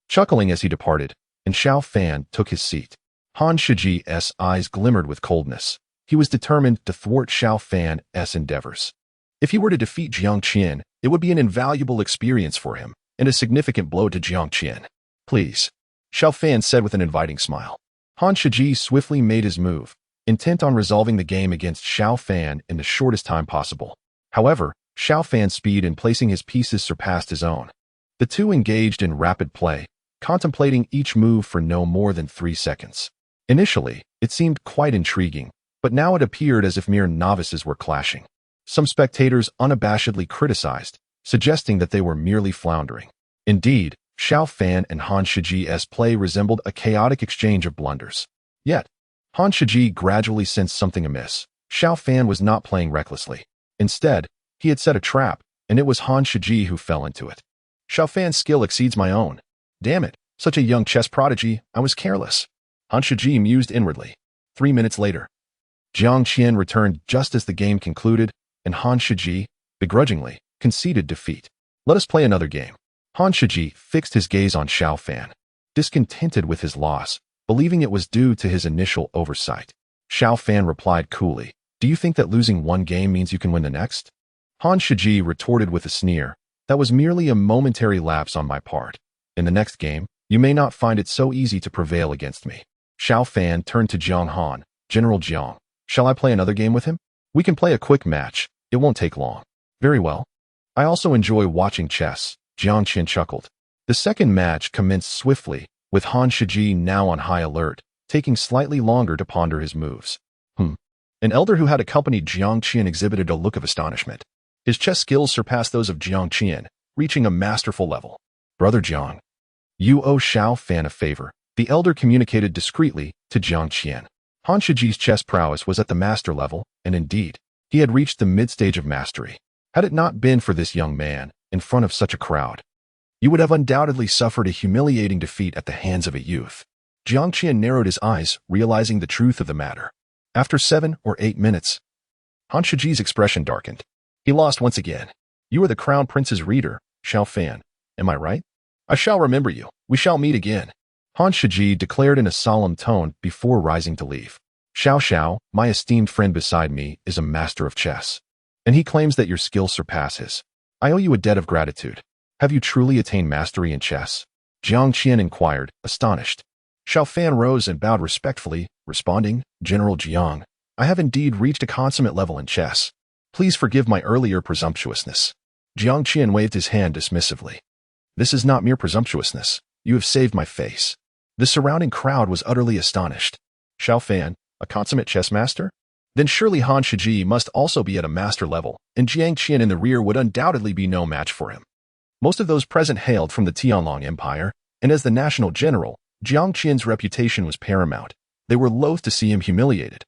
chuckling as he departed, and Xiao Fan took his seat. Han Shiji's eyes glimmered with coldness. He was determined to thwart Xiao Fan's endeavors. If he were to defeat Jiang Qian, it would be an invaluable experience for him, and a significant blow to Jiang Qian. Please, Xiao Fan said with an inviting smile. Han Shiji swiftly made his move, intent on resolving the game against Xiao Fan in the shortest time possible. However, Xiao Fan's speed in placing his pieces surpassed his own. The two engaged in rapid play, contemplating each move for no more than 3 seconds. Initially, it seemed quite intriguing, but now it appeared as if mere novices were clashing. Some spectators unabashedly criticized, suggesting that they were merely floundering. Indeed, Xiao Fan and Han Shiji's play resembled a chaotic exchange of blunders. Yet, Han Shiji gradually sensed something amiss. Xiao Fan was not playing recklessly. Instead, he had set a trap, and it was Han Shiji who fell into it. Xiao Fan's skill exceeds my own. Damn it, such a young chess prodigy, I was careless. Han Shiji mused inwardly. 3 minutes later, Jiang Qian returned just as the game concluded, and Han Shiji, begrudgingly, conceded defeat. Let us play another game. Han Shiji fixed his gaze on Xiao Fan, discontented with his loss, believing it was due to his initial oversight. Xiao Fan replied coolly, Do you think that losing one game means you can win the next? Han Shiji retorted with a sneer, That was merely a momentary lapse on my part. In the next game, you may not find it so easy to prevail against me. Xiao Fan turned to Jiang Han, General Jiang. Shall I play another game with him? We can play a quick match. It won't take long. Very well. I also enjoy watching chess, Jiang Qian chuckled. The second match commenced swiftly, with Han Shiji now on high alert, taking slightly longer to ponder his moves. An elder who had accompanied Jiang Qian exhibited a look of astonishment. His chess skills surpassed those of Jiang Qian, reaching a masterful level. Brother Jiang, you owe Xiao Fan a favor, the elder communicated discreetly to Jiang Qian. Han Shiji's chess prowess was at the master level, and indeed, he had reached the mid-stage of mastery. Had it not been for this young man, in front of such a crowd, you would have undoubtedly suffered a humiliating defeat at the hands of a youth. Jiang Qian narrowed his eyes, realizing the truth of the matter. After 7 or 8 minutes, Han Shiji's expression darkened. He lost once again. You are the Crown Prince's reader, Xiao Fan. Am I right? I shall remember you. We shall meet again. Han Shiji declared in a solemn tone before rising to leave. Xiao Xiao, my esteemed friend beside me, is a master of chess, and he claims that your skills surpass his. I owe you a debt of gratitude. Have you truly attained mastery in chess? Jiang Qian inquired, astonished. Xiao Fan rose and bowed respectfully, responding, General Jiang, I have indeed reached a consummate level in chess. Please forgive my earlier presumptuousness. Jiang Qian waved his hand dismissively. This is not mere presumptuousness. You have saved my face. The surrounding crowd was utterly astonished. Xiao Fan, a consummate chess master? Then surely Han Shiji must also be at a master level, and Jiang Qian in the rear would undoubtedly be no match for him. Most of those present hailed from the Tianlong Empire, and as the national general, Jiang Qian's reputation was paramount. They were loath to see him humiliated,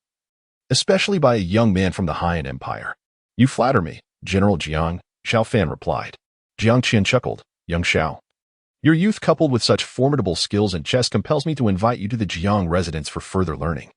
especially by a young man from the Han Empire. You flatter me, General Jiang, Xiao Fan replied. Jiang Qian chuckled, Young Xiao. Your youth coupled with such formidable skills in chess compels me to invite you to the Jiang residence for further learning.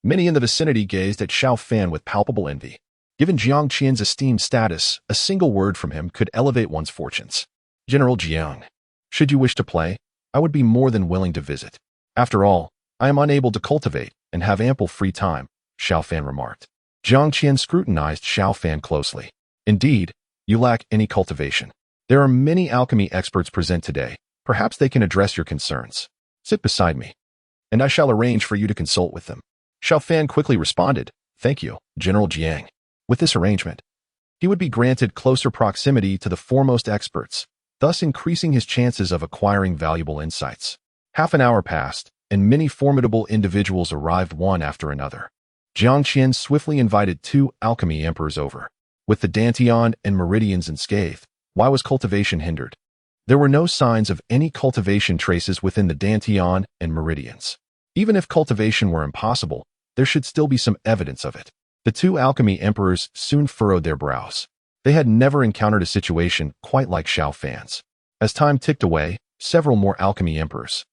Many in the vicinity gazed at Xiao Fan with palpable envy. Given Jiang Qian's esteemed status, a single word from him could elevate one's fortunes. General Jiang, should you wish to play, I would be more than willing to visit. After all, I am unable to cultivate and have ample free time, Xiao Fan remarked. Jiang Qian scrutinized Xiao Fan closely. Indeed, you lack any cultivation. There are many alchemy experts present today. Perhaps they can address your concerns. Sit beside me, and I shall arrange for you to consult with them. Xiao Fan quickly responded, Thank you, General Jiang. With this arrangement, he would be granted closer proximity to the foremost experts, thus increasing his chances of acquiring valuable insights. Half an hour passed, and many formidable individuals arrived one after another. Jiang Qian swiftly invited 2 alchemy emperors over. With the Dantian and Meridians unscathed, why was cultivation hindered? There were no signs of any cultivation traces within the Dantian and Meridians. Even if cultivation were impossible, there should still be some evidence of it. The 2 alchemy emperors soon furrowed their brows. They had never encountered a situation quite like Xiao Fan's. As time ticked away, several more alchemy emperors,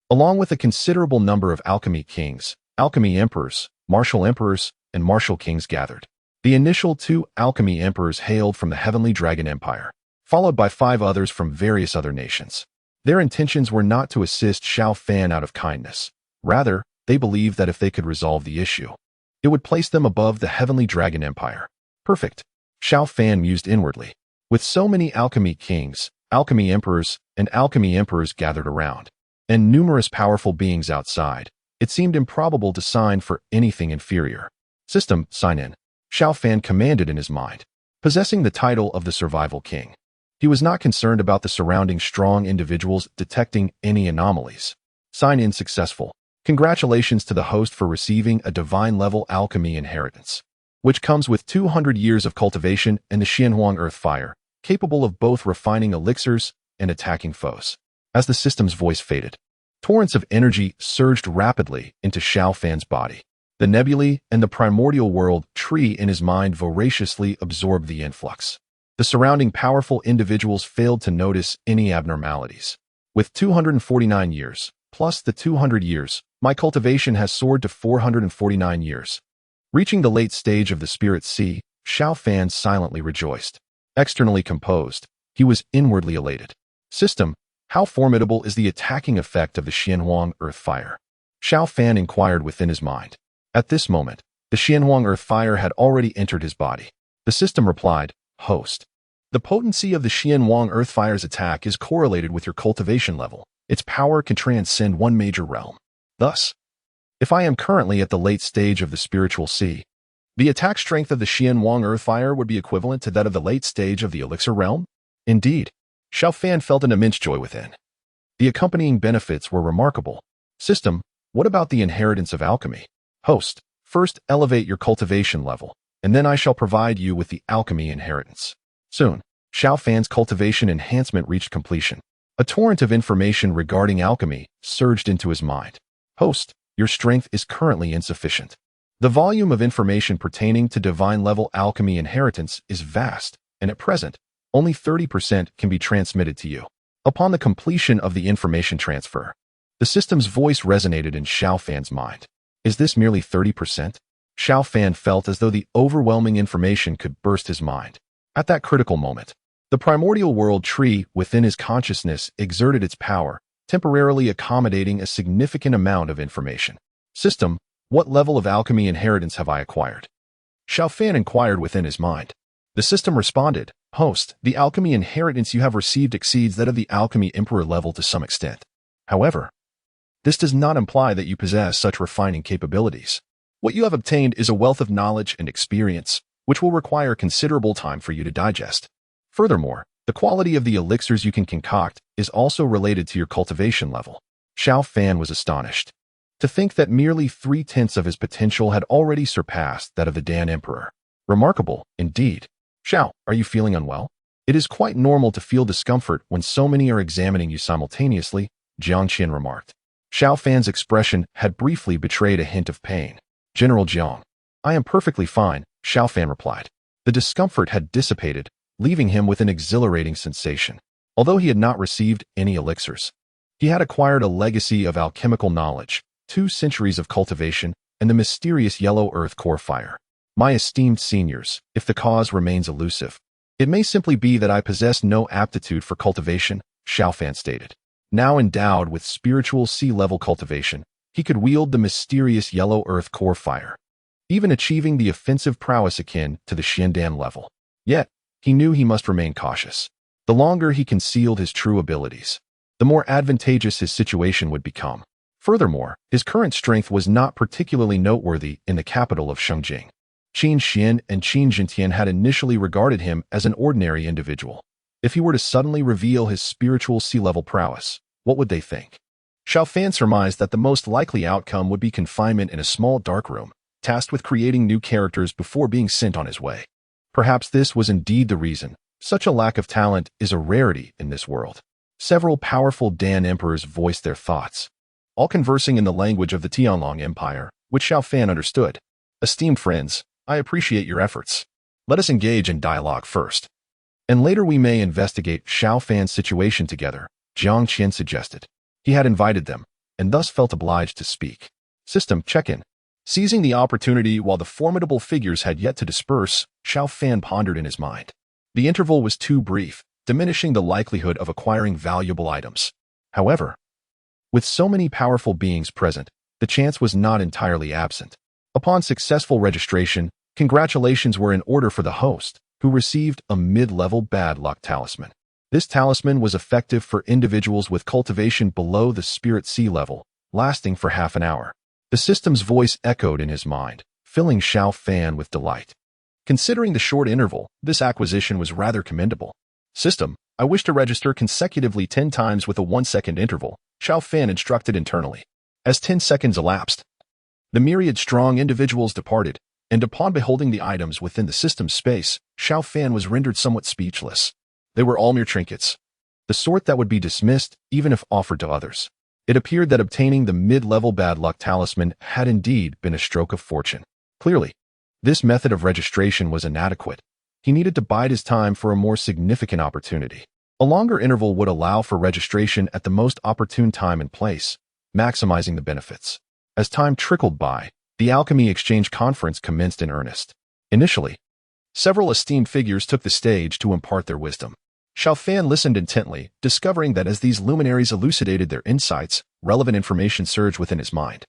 along with a considerable number of alchemy kings, alchemy emperors, martial emperors, and martial kings gathered. The initial 2 alchemy emperors hailed from the Heavenly Dragon Empire, followed by 5 others from various other nations. Their intentions were not to assist Xiao Fan out of kindness. Rather, they believed that if they could resolve the issue, it would place them above the Heavenly Dragon Empire. Perfect, Xiao Fan mused inwardly. With so many alchemy kings, alchemy emperors, and alchemy emperors gathered around, and numerous powerful beings outside, it seemed improbable to sign for anything inferior. System, sign in, Xiao Fan commanded in his mind. Possessing the title of the Survival King, he was not concerned about the surrounding strong individuals detecting any anomalies. Sign in successful. Congratulations to the host for receiving a divine-level alchemy inheritance, which comes with 200 years of cultivation and the Xianhuang Earth Fire, capable of both refining elixirs and attacking foes. As the system's voice faded, torrents of energy surged rapidly into Xiao Fan's body. The nebulae and the primordial world tree in his mind voraciously absorbed the influx. The surrounding powerful individuals failed to notice any abnormalities. With 249 years, plus the 200 years, my cultivation has soared to 449 years. Reaching the late stage of the Spirit Sea, Xiao Fan silently rejoiced. Externally composed, he was inwardly elated. System, how formidable is the attacking effect of the Xianhuang Earth Fire? Xiao Fan inquired within his mind. At this moment, the Xianhuang Earth Fire had already entered his body. The system replied, Host. The potency of the Xianhuang Earth Fire's attack is correlated with your cultivation level. Its power can transcend one major realm. Thus, if I am currently at the late stage of the spiritual sea, the attack strength of the Xianhuang Earth Fire would be equivalent to that of the late stage of the elixir realm? Indeed, Xiao Fan felt an immense joy within. The accompanying benefits were remarkable. System, what about the inheritance of alchemy? Host, first elevate your cultivation level, and then I shall provide you with the alchemy inheritance. Soon, Xiao Fan's cultivation enhancement reached completion. A torrent of information regarding alchemy surged into his mind. Host, your strength is currently insufficient. The volume of information pertaining to divine-level alchemy inheritance is vast, and at present, only 30% can be transmitted to you. Upon the completion of the information transfer, the system's voice resonated in Xiao Fan's mind. Is this merely 30%? Xiao Fan felt as though the overwhelming information could burst his mind. At that critical moment, the primordial world tree within his consciousness exerted its power, temporarily accommodating a significant amount of information. System, what level of alchemy inheritance have I acquired? Xiao Fan inquired within his mind. The system responded, Host, the alchemy inheritance you have received exceeds that of the alchemy emperor level to some extent. However, this does not imply that you possess such refining capabilities. What you have obtained is a wealth of knowledge and experience, which will require considerable time for you to digest. Furthermore, the quality of the elixirs you can concoct is also related to your cultivation level. Xiao Fan was astonished. To think that merely 3/10 of his potential had already surpassed that of the Dan Emperor. Remarkable, indeed. Xiao, are you feeling unwell? It is quite normal to feel discomfort when so many are examining you simultaneously, Jiang Qian remarked. Xiao Fan's expression had briefly betrayed a hint of pain. General Jiang, I am perfectly fine, Xiao Fan replied. The discomfort had dissipated, leaving him with an exhilarating sensation. Although he had not received any elixirs, he had acquired a legacy of alchemical knowledge, 2 centuries of cultivation, and the mysterious yellow earth core fire. My esteemed seniors, if the cause remains elusive, it may simply be that I possess no aptitude for cultivation, Xiao Fan stated. Now endowed with spiritual sea-level cultivation, he could wield the mysterious yellow earth core fire, even achieving the offensive prowess akin to the Xiandan level. Yet, he knew he must remain cautious. The longer he concealed his true abilities, the more advantageous his situation would become. Furthermore, his current strength was not particularly noteworthy in the capital of Shengjing. Qin Xian and Qin Zhentian had initially regarded him as an ordinary individual. If he were to suddenly reveal his spiritual sea-level prowess, what would they think? Xiao Fan surmised that the most likely outcome would be confinement in a small dark room, tasked with creating new characters before being sent on his way. Perhaps this was indeed the reason. Such a lack of talent is a rarity in this world. Several powerful Dan emperors voiced their thoughts, all conversing in the language of the Tianlong Empire, which Xiao Fan understood. Esteemed friends, I appreciate your efforts. Let us engage in dialogue first, and later we may investigate Xiao Fan's situation together, Jiang Qian suggested. He had invited them, and thus felt obliged to speak. System check-in. Seizing the opportunity while the formidable figures had yet to disperse, Xiao Fan pondered in his mind. The interval was too brief, diminishing the likelihood of acquiring valuable items. However, with so many powerful beings present, the chance was not entirely absent. Upon successful registration, congratulations were in order for the host, who received a mid-level bad luck talisman. This talisman was effective for individuals with cultivation below the spirit sea level, lasting for half an hour. The system's voice echoed in his mind, filling Xiao Fan with delight. Considering the short interval, this acquisition was rather commendable. System, I wish to register consecutively 10 times with a 1-second interval, Xiao Fan instructed internally. As 10 seconds elapsed, the myriad strong individuals departed, and upon beholding the items within the system's space, Xiao Fan was rendered somewhat speechless. They were all mere trinkets, the sort that would be dismissed even if offered to others. It appeared that obtaining the mid-level bad luck talisman had indeed been a stroke of fortune. Clearly, this method of registration was inadequate. He needed to bide his time for a more significant opportunity. A longer interval would allow for registration at the most opportune time and place, maximizing the benefits. As time trickled by, the Alchemy Exchange Conference commenced in earnest. Initially, several esteemed figures took the stage to impart their wisdom. Xiao Fan listened intently, discovering that as these luminaries elucidated their insights, relevant information surged within his mind,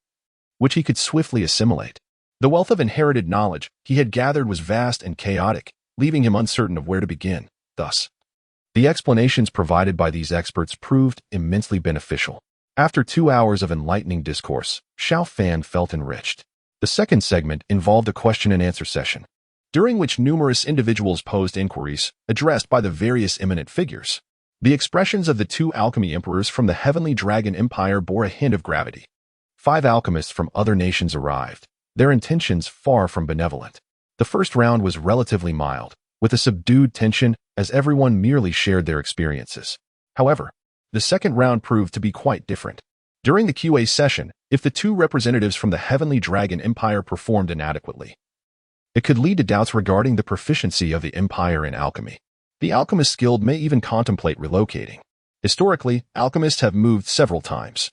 which he could swiftly assimilate. The wealth of inherited knowledge he had gathered was vast and chaotic, leaving him uncertain of where to begin. Thus, the explanations provided by these experts proved immensely beneficial. After 2 hours of enlightening discourse, Xiao Fan felt enriched. The second segment involved a question-and-answer session, during which numerous individuals posed inquiries addressed by the various eminent figures. The expressions of the 2 alchemy emperors from the Heavenly Dragon Empire bore a hint of gravity. 5 alchemists from other nations arrived, their intentions far from benevolent. The first round was relatively mild, with a subdued tension as everyone merely shared their experiences. However, the second round proved to be quite different. During the QA session, if the 2 representatives from the Heavenly Dragon Empire performed inadequately, it could lead to doubts regarding the proficiency of the Empire in alchemy. The Alchemist Guild may even contemplate relocating. Historically, alchemists have moved several times,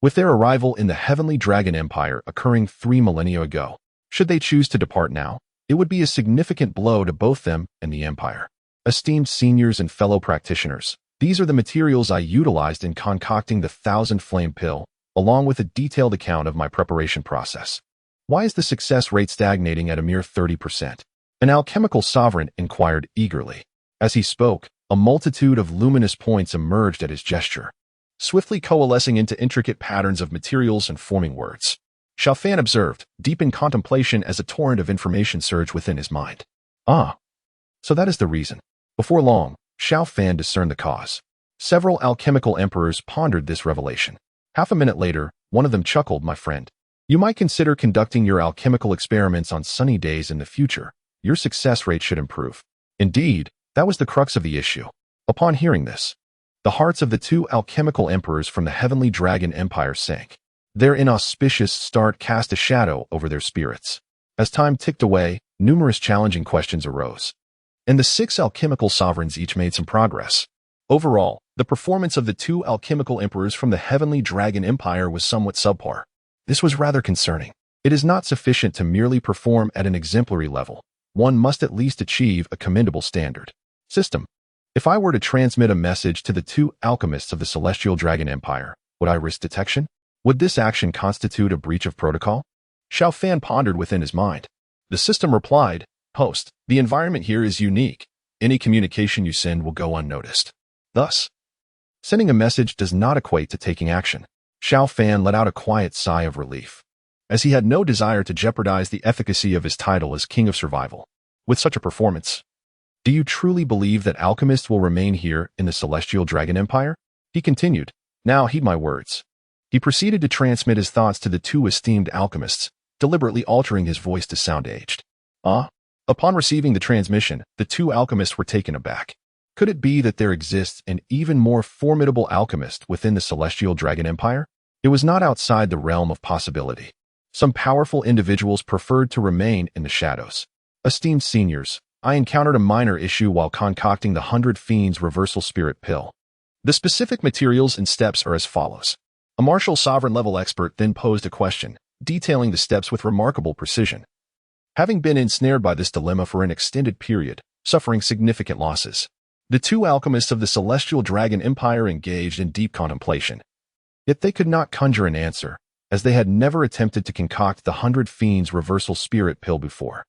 with their arrival in the Heavenly Dragon Empire occurring 3 millennia ago. Should they choose to depart now, it would be a significant blow to both them and the Empire. Esteemed seniors and fellow practitioners, These are the materials I utilized in concocting the 1,000-flame pill, along with a detailed account of my preparation process. Why is the success rate stagnating at a mere 30%? An alchemical sovereign inquired eagerly. As he spoke, a multitude of luminous points emerged at his gesture, swiftly coalescing into intricate patterns of materials and forming words. Xiao Fan observed, deep in contemplation as a torrent of information surged within his mind. Ah, so that is the reason. Before long, Xiao Fan discerned the cause. Several alchemical emperors pondered this revelation. Half a minute later, one of them chuckled, "My friend, you might consider conducting your alchemical experiments on sunny days in the future. Your success rate should improve." Indeed, that was the crux of the issue. Upon hearing this, the hearts of the two alchemical emperors from the Heavenly Dragon Empire sank. Their inauspicious start cast a shadow over their spirits. As time ticked away, numerous challenging questions arose, and the 6 alchemical sovereigns each made some progress. Overall, the performance of the 2 alchemical emperors from the Heavenly Dragon Empire was somewhat subpar. This was rather concerning. It is not sufficient to merely perform at an exemplary level. One must at least achieve a commendable standard. System. If I were to transmit a message to the 2 alchemists of the Celestial Dragon Empire, would I risk detection? Would this action constitute a breach of protocol? Xiao Fan pondered within his mind. The system replied, "Host, the environment here is unique. Any communication you send will go unnoticed. Thus, sending a message does not equate to taking action." Xiao Fan let out a quiet sigh of relief, as he had no desire to jeopardize the efficacy of his title as King of Survival. With such a performance, do you truly believe that alchemists will remain here in the Celestial Dragon Empire? He continued. Now heed my words. He proceeded to transmit his thoughts to the 2 esteemed alchemists, deliberately altering his voice to sound aged. Upon receiving the transmission, the 2 alchemists were taken aback. Could it be that there exists an even more formidable alchemist within the Celestial Dragon Empire? It was not outside the realm of possibility. Some powerful individuals preferred to remain in the shadows. Esteemed seniors, I encountered a minor issue while concocting the 100 Fiends Reversal Spirit Pill. The specific materials and steps are as follows. A martial sovereign level expert then posed a question, detailing the steps with remarkable precision. Having been ensnared by this dilemma for an extended period, suffering significant losses, the 2 alchemists of the Celestial Dragon Empire engaged in deep contemplation. Yet they could not conjure an answer, as they had never attempted to concoct the 100 Fiends Reversal Spirit Pill before.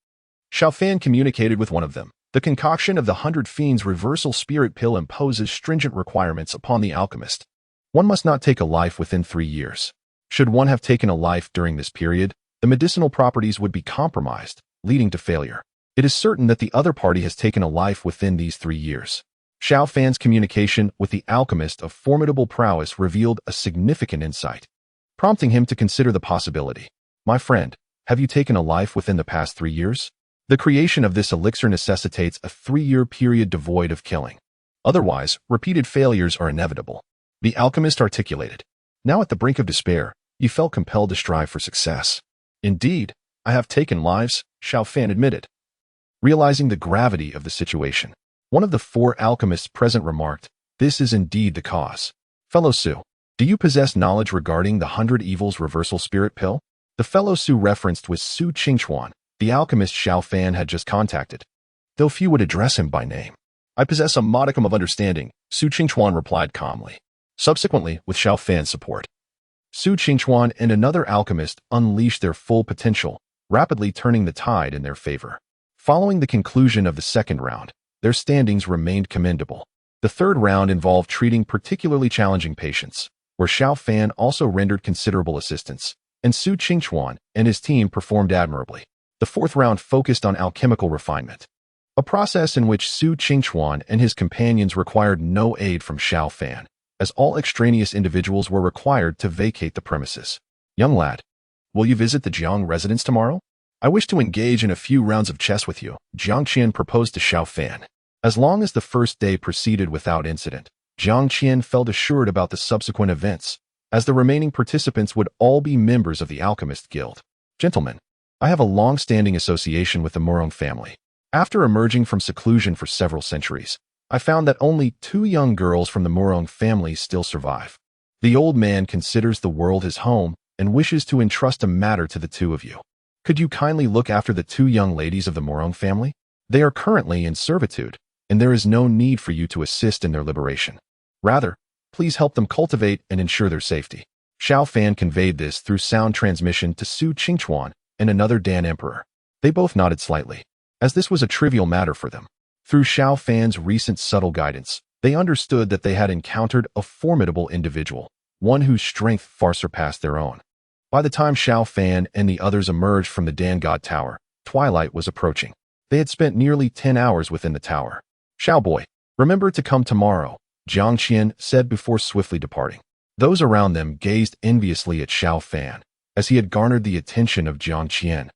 Xiao Fan communicated with one of them. The concoction of the 100 Fiends Reversal Spirit Pill imposes stringent requirements upon the alchemist. One must not take a life within 3 years. Should one have taken a life during this period, the medicinal properties would be compromised, leading to failure. It is certain that the other party has taken a life within these 3 years. Xiao Fan's communication with the alchemist of formidable prowess revealed a significant insight, prompting him to consider the possibility. My friend, have you taken a life within the past 3 years? The creation of this elixir necessitates a 3-year period devoid of killing. Otherwise, repeated failures are inevitable. The alchemist articulated. Now at the brink of despair, you felt compelled to strive for success. Indeed, I have taken lives, Xiao Fan admitted. Realizing the gravity of the situation, one of the 4 alchemists present remarked, "This is indeed the cause. Fellow Su, do you possess knowledge regarding the 100 Evils Reversal Spirit Pill?" The fellow Su referenced was Su Qingchuan, the alchemist Xiao Fan had just contacted, though few would address him by name. "I possess a modicum of understanding," Su Qingchuan replied calmly. Subsequently, with Xiao Fan's support, Su Qingchuan and another alchemist unleashed their full potential, rapidly turning the tide in their favor. Following the conclusion of the second round, their standings remained commendable. The third round involved treating particularly challenging patients, where Xiao Fan also rendered considerable assistance, and Su Qingchuan and his team performed admirably. The fourth round focused on alchemical refinement, a process in which Su Qingchuan and his companions required no aid from Xiao Fan, as all extraneous individuals were required to vacate the premises. "Young lad, will you visit the Jiang residence tomorrow? I wish to engage in a few rounds of chess with you," Jiang Qian proposed to Xiao Fan. As long as the first day proceeded without incident, Jiang Qian felt assured about the subsequent events, as the remaining participants would all be members of the Alchemist Guild. "Gentlemen, I have a long-standing association with the Murong family. After emerging from seclusion for several centuries, I found that only 2 young girls from the Murong family still survive. The old man considers the world his home and wishes to entrust a matter to the 2 of you. Could you kindly look after the 2 young ladies of the Murong family? They are currently in servitude, and there is no need for you to assist in their liberation." Rather, please help them cultivate and ensure their safety. Xiao Fan conveyed this through sound transmission to Su Qingchuan and another Dan Emperor. They both nodded slightly, as this was a trivial matter for them. Through Xiao Fan's recent subtle guidance, they understood that they had encountered a formidable individual, one whose strength far surpassed their own. By the time Xiao Fan and the others emerged from the Dan God Tower, twilight was approaching. They had spent nearly 10 hours within the tower. Xiao boy, remember to come tomorrow, Jiang Qian said before swiftly departing. Those around them gazed enviously at Xiao Fan, as he had garnered the attention of Jiang Qian.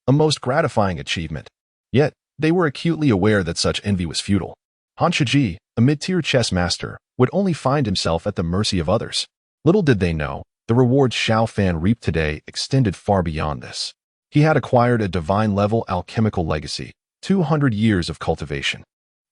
A most gratifying achievement. Yet, they were acutely aware that such envy was futile. Han Shiji, a mid-tier chess master, would only find himself at the mercy of others. Little did they know, the rewards Xiao Fan reaped today extended far beyond this. He had acquired a divine-level alchemical legacy, 200 years of cultivation,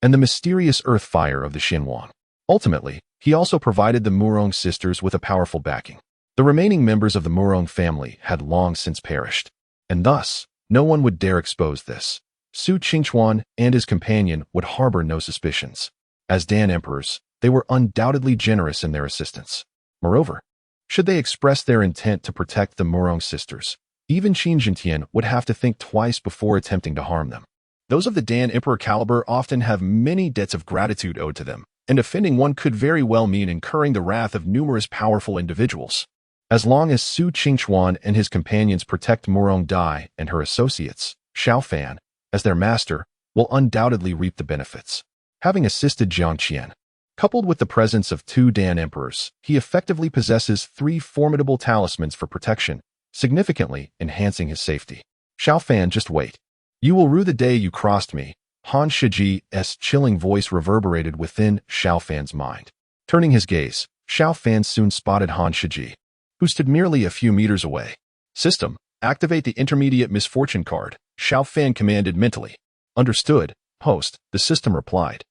and the mysterious earth fire of the Xinhuang. Ultimately, he also provided the Murong sisters with a powerful backing. The remaining members of the Murong family had long since perished, and thus, no one would dare expose this. Su Qingchuan and his companion would harbor no suspicions. As Dan Emperors, they were undoubtedly generous in their assistance. Moreover, should they express their intent to protect the Murong sisters, even Qin Jintian would have to think twice before attempting to harm them. Those of the Dan Emperor caliber often have many debts of gratitude owed to them, and offending one could very well mean incurring the wrath of numerous powerful individuals. As long as Su Qingchuan and his companions protect Murong Dai and her associates, Xiao Fan, as their master, will undoubtedly reap the benefits. Having assisted Jiang Qian, coupled with the presence of 2 Dan Emperors, he effectively possesses 3 formidable talismans for protection, significantly enhancing his safety. Xiao Fan, just wait. You will rue the day you crossed me. Han Shiji's chilling voice reverberated within Xiao Fan's mind. Turning his gaze, Xiao Fan soon spotted Han Shiji, who stood merely a few meters away. System, activate the intermediate misfortune card, Xiao Fan commanded mentally. Understood, host, the system replied.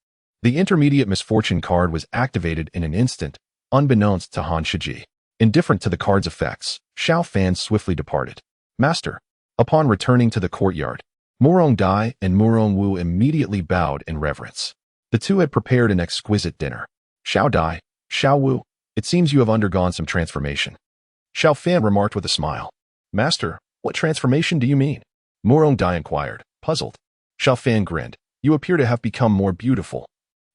The intermediate misfortune card was activated in an instant, unbeknownst to Han Shiji. Indifferent to the card's effects, Xiao Fan swiftly departed. Master. Upon returning to the courtyard, Murong Dai and Murong Wu immediately bowed in reverence. The two had prepared an exquisite dinner. Xiao Dai, Xiao Wu, it seems you have undergone some transformation. Xiao Fan remarked with a smile. Master, what transformation do you mean? Murong Dai inquired, puzzled. Xiao Fan grinned. You appear to have become more beautiful,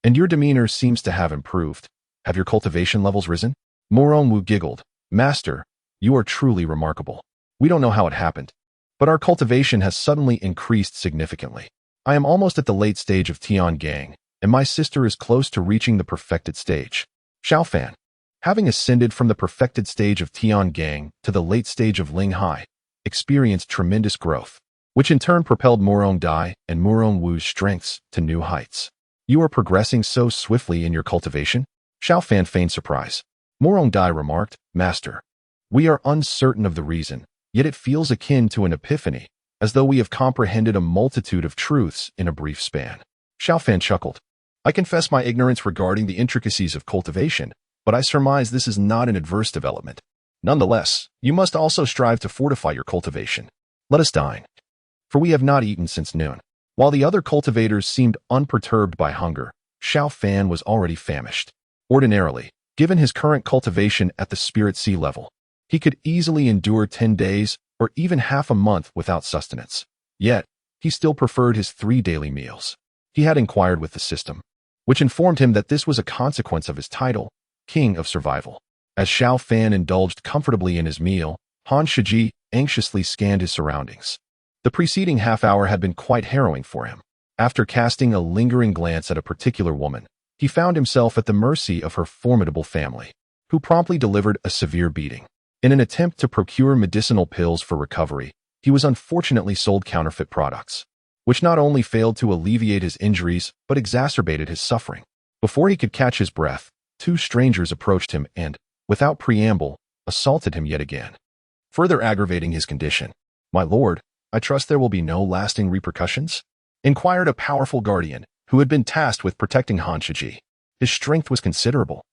and your demeanor seems to have improved. Have your cultivation levels risen? Murong Wu giggled. Master, you are truly remarkable. We don't know how it happened, but our cultivation has suddenly increased significantly. I am almost at the late stage of Tian Gang, and my sister is close to reaching the perfected stage. Xiao Fan, having ascended from the perfected stage of Tian Gang to the late stage of Ling Hai, experienced tremendous growth, which in turn propelled Murong Dai and Murong Wu's strengths to new heights. You are progressing so swiftly in your cultivation? Xiao Fan feigned surprise. Murong Dai remarked, Master, we are uncertain of the reason, yet it feels akin to an epiphany, as though we have comprehended a multitude of truths in a brief span. Xiao Fan chuckled. I confess my ignorance regarding the intricacies of cultivation, but I surmise this is not an adverse development. Nonetheless, you must also strive to fortify your cultivation. Let us dine, for we have not eaten since noon. While the other cultivators seemed unperturbed by hunger, Xiao Fan was already famished. Ordinarily, given his current cultivation at the Spirit Sea level, he could easily endure 10 days or even half a month without sustenance. Yet, he still preferred his 3 daily meals. He had inquired with the system, which informed him that this was a consequence of his title, King of Survival. As Xiao Fan indulged comfortably in his meal, Han Shiji anxiously scanned his surroundings. The preceding half-hour had been quite harrowing for him. After casting a lingering glance at a particular woman, he found himself at the mercy of her formidable family, who promptly delivered a severe beating. In an attempt to procure medicinal pills for recovery, he was unfortunately sold counterfeit products, which not only failed to alleviate his injuries but exacerbated his suffering. Before he could catch his breath, 2 strangers approached him and, without preamble, assaulted him yet again, further aggravating his condition. My lord, I trust there will be no lasting repercussions? Inquired a powerful guardian who had been tasked with protecting Han Shiji. His strength was considerable,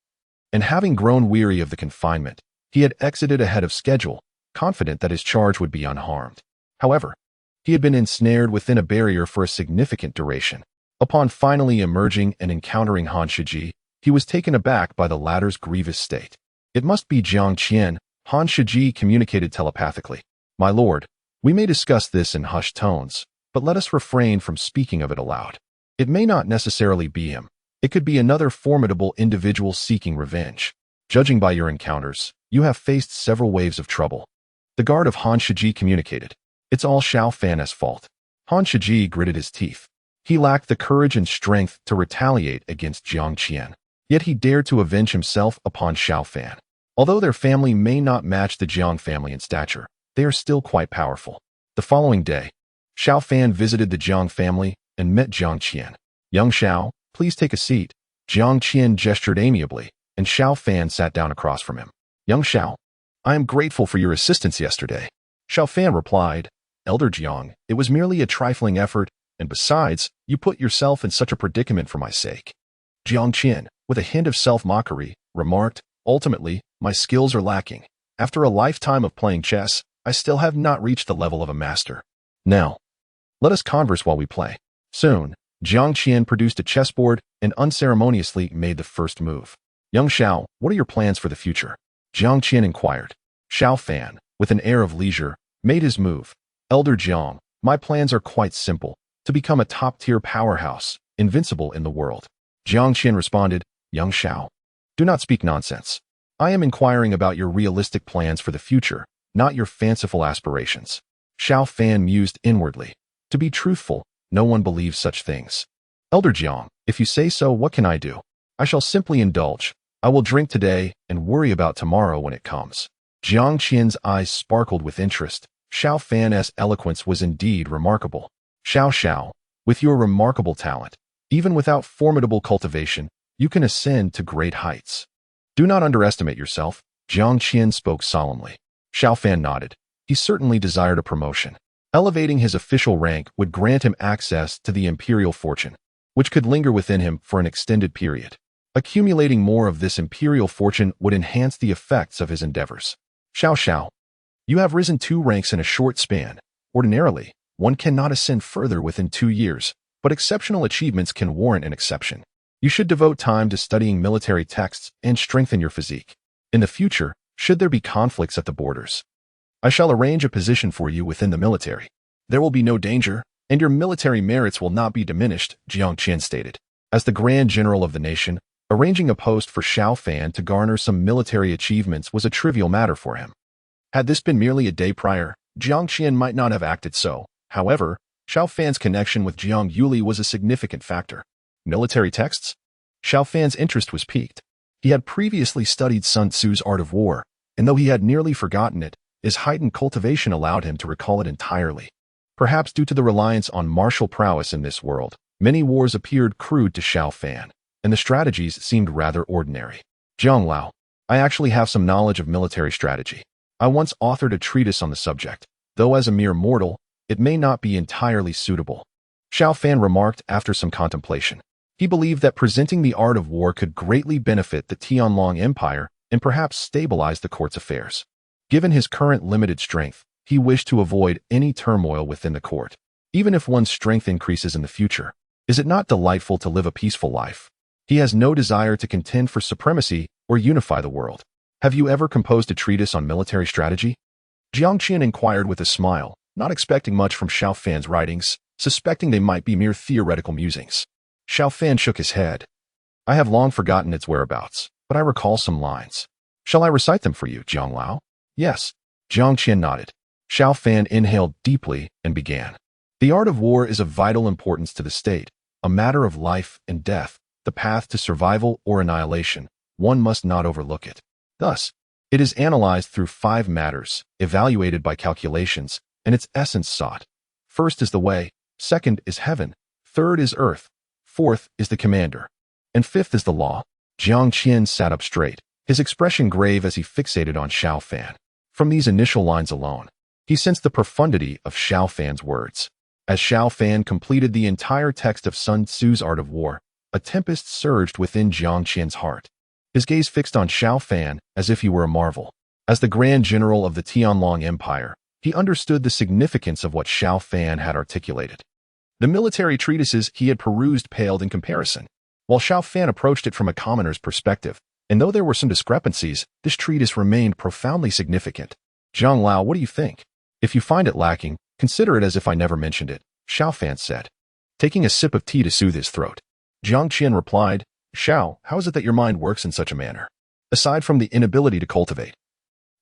and having grown weary of the confinement, he had exited ahead of schedule, confident that his charge would be unharmed. However, he had been ensnared within a barrier for a significant duration. Upon finally emerging and encountering Han Shiji, He was taken aback by the latter's grievous state. It must be Jiang Qian, Han Shiji communicated telepathically. My lord, we may discuss this in hushed tones, but let us refrain from speaking of it aloud. It may not necessarily be him. It could be another formidable individual seeking revenge. Judging by your encounters, you have faced several waves of trouble. The guard of Han Shiji communicated. It's all Xiao Fan's fault. Han Shiji gritted his teeth. He lacked the courage and strength to retaliate against Jiang Qian. Yet he dared to avenge himself upon Xiao Fan. Although their family may not match the Jiang family in stature, they are still quite powerful. The following day, Xiao Fan visited the Jiang family and met Jiang Qian. Young Xiao, please take a seat. Jiang Qian gestured amiably, and Xiao Fan sat down across from him. Young Xiao, I am grateful for your assistance yesterday. Xiao Fan replied, Elder Jiang, it was merely a trifling effort, and besides, you put yourself in such a predicament for my sake. Jiang Qian, with a hint of self-mockery, remarked, ultimately, my skills are lacking. After a lifetime of playing chess, I still have not reached the level of a master. Now, let us converse while we play. Soon, Jiang Qian produced a chessboard and unceremoniously made the first move. Young Xiao, what are your plans for the future? Jiang Qian inquired. Xiao Fan, with an air of leisure, made his move. Elder Jiang, my plans are quite simple. To become a top-tier powerhouse, invincible in the world. Jiang Qian responded, Young Xiao, do not speak nonsense. I am inquiring about your realistic plans for the future, not your fanciful aspirations. Xiao Fan mused inwardly. To be truthful, no one believes such things. Elder Jiang, if you say so, what can I do? I shall simply indulge. I will drink today and worry about tomorrow when it comes. Jiang Qian's eyes sparkled with interest. Xiao Fan's eloquence was indeed remarkable. Xiao, with your remarkable talent, even without formidable cultivation, you can ascend to great heights. Do not underestimate yourself, Jiang Qian spoke solemnly. Xiao Fan nodded. He certainly desired a promotion. Elevating his official rank would grant him access to the imperial fortune, which could linger within him for an extended period. Accumulating more of this imperial fortune would enhance the effects of his endeavors. Xiao, you have risen 2 ranks in a short span. Ordinarily, one cannot ascend further within 2 years, but exceptional achievements can warrant an exception. You should devote time to studying military texts and strengthen your physique. In the future, should there be conflicts at the borders, I shall arrange a position for you within the military. There will be no danger, and your military merits will not be diminished, Jiang Qian stated. As the Grand General of the nation, arranging a post for Xiao Fan to garner some military achievements was a trivial matter for him. Had this been merely a day prior, Jiang Qian might not have acted so. However, Xiao Fan's connection with Jiang Yuli was a significant factor. Military texts? Xiao Fan's interest was piqued. He had previously studied Sun Tzu's Art of War, and though he had nearly forgotten it, his heightened cultivation allowed him to recall it entirely. Perhaps due to the reliance on martial prowess in this world, many wars appeared crude to Xiao Fan, and the strategies seemed rather ordinary. Jiang Lao, I actually have some knowledge of military strategy. I once authored a treatise on the subject, though as a mere mortal, it may not be entirely suitable. Xiao Fan remarked after some contemplation. He believed that presenting the art of war could greatly benefit the Tianlong Empire and perhaps stabilize the court's affairs. Given his current limited strength, he wished to avoid any turmoil within the court. Even if one's strength increases in the future, is it not delightful to live a peaceful life? He has no desire to contend for supremacy or unify the world. Have you ever composed a treatise on military strategy? Jiang Qian inquired with a smile, not expecting much from Xiao Fan's writings, suspecting they might be mere theoretical musings. Xiao Fan shook his head. I have long forgotten its whereabouts, but I recall some lines. Shall I recite them for you, Jiang Lao? Yes. Jiang Qian nodded. Xiao Fan inhaled deeply and began. The art of war is of vital importance to the state, a matter of life and death, the path to survival or annihilation. One must not overlook it. Thus, it is analyzed through 5 matters, evaluated by calculations, and its essence sought. First is the way, second is heaven, third is earth, fourth is the commander, and fifth is the law. Jiang Qian sat up straight, his expression grave as he fixated on Xiao Fan. From these initial lines alone, he sensed the profundity of Xiao Fan's words. As Xiao Fan completed the entire text of Sun Tzu's Art of War, a tempest surged within Jiang Qian's heart. His gaze fixed on Xiao Fan as if he were a marvel. As the Grand General of the Tianlong Empire, he understood the significance of what Xiao Fan had articulated. The military treatises he had perused paled in comparison. while Xiao Fan approached it from a commoner's perspective. And though there were some discrepancies, this treatise remained profoundly significant. Zhang Lao, what do you think? If you find it lacking, consider it as if I never mentioned it, Xiao Fan said, taking a sip of tea to soothe his throat. Jiang Qian replied, Xiao, how is it that your mind works in such a manner? Aside from the inability to cultivate,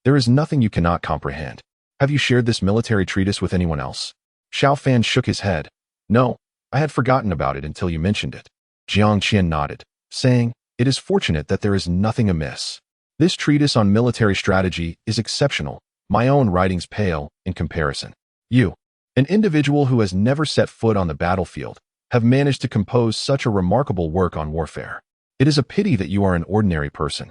there is nothing you cannot comprehend. Have you shared this military treatise with anyone else? Xiao Fan shook his head. No, I had forgotten about it until you mentioned it. Jiang Qian nodded, saying, it is fortunate that there is nothing amiss. This treatise on military strategy is exceptional. My own writings pale in comparison. You, an individual who has never set foot on the battlefield, have managed to compose such a remarkable work on warfare. It is a pity that you are an ordinary person.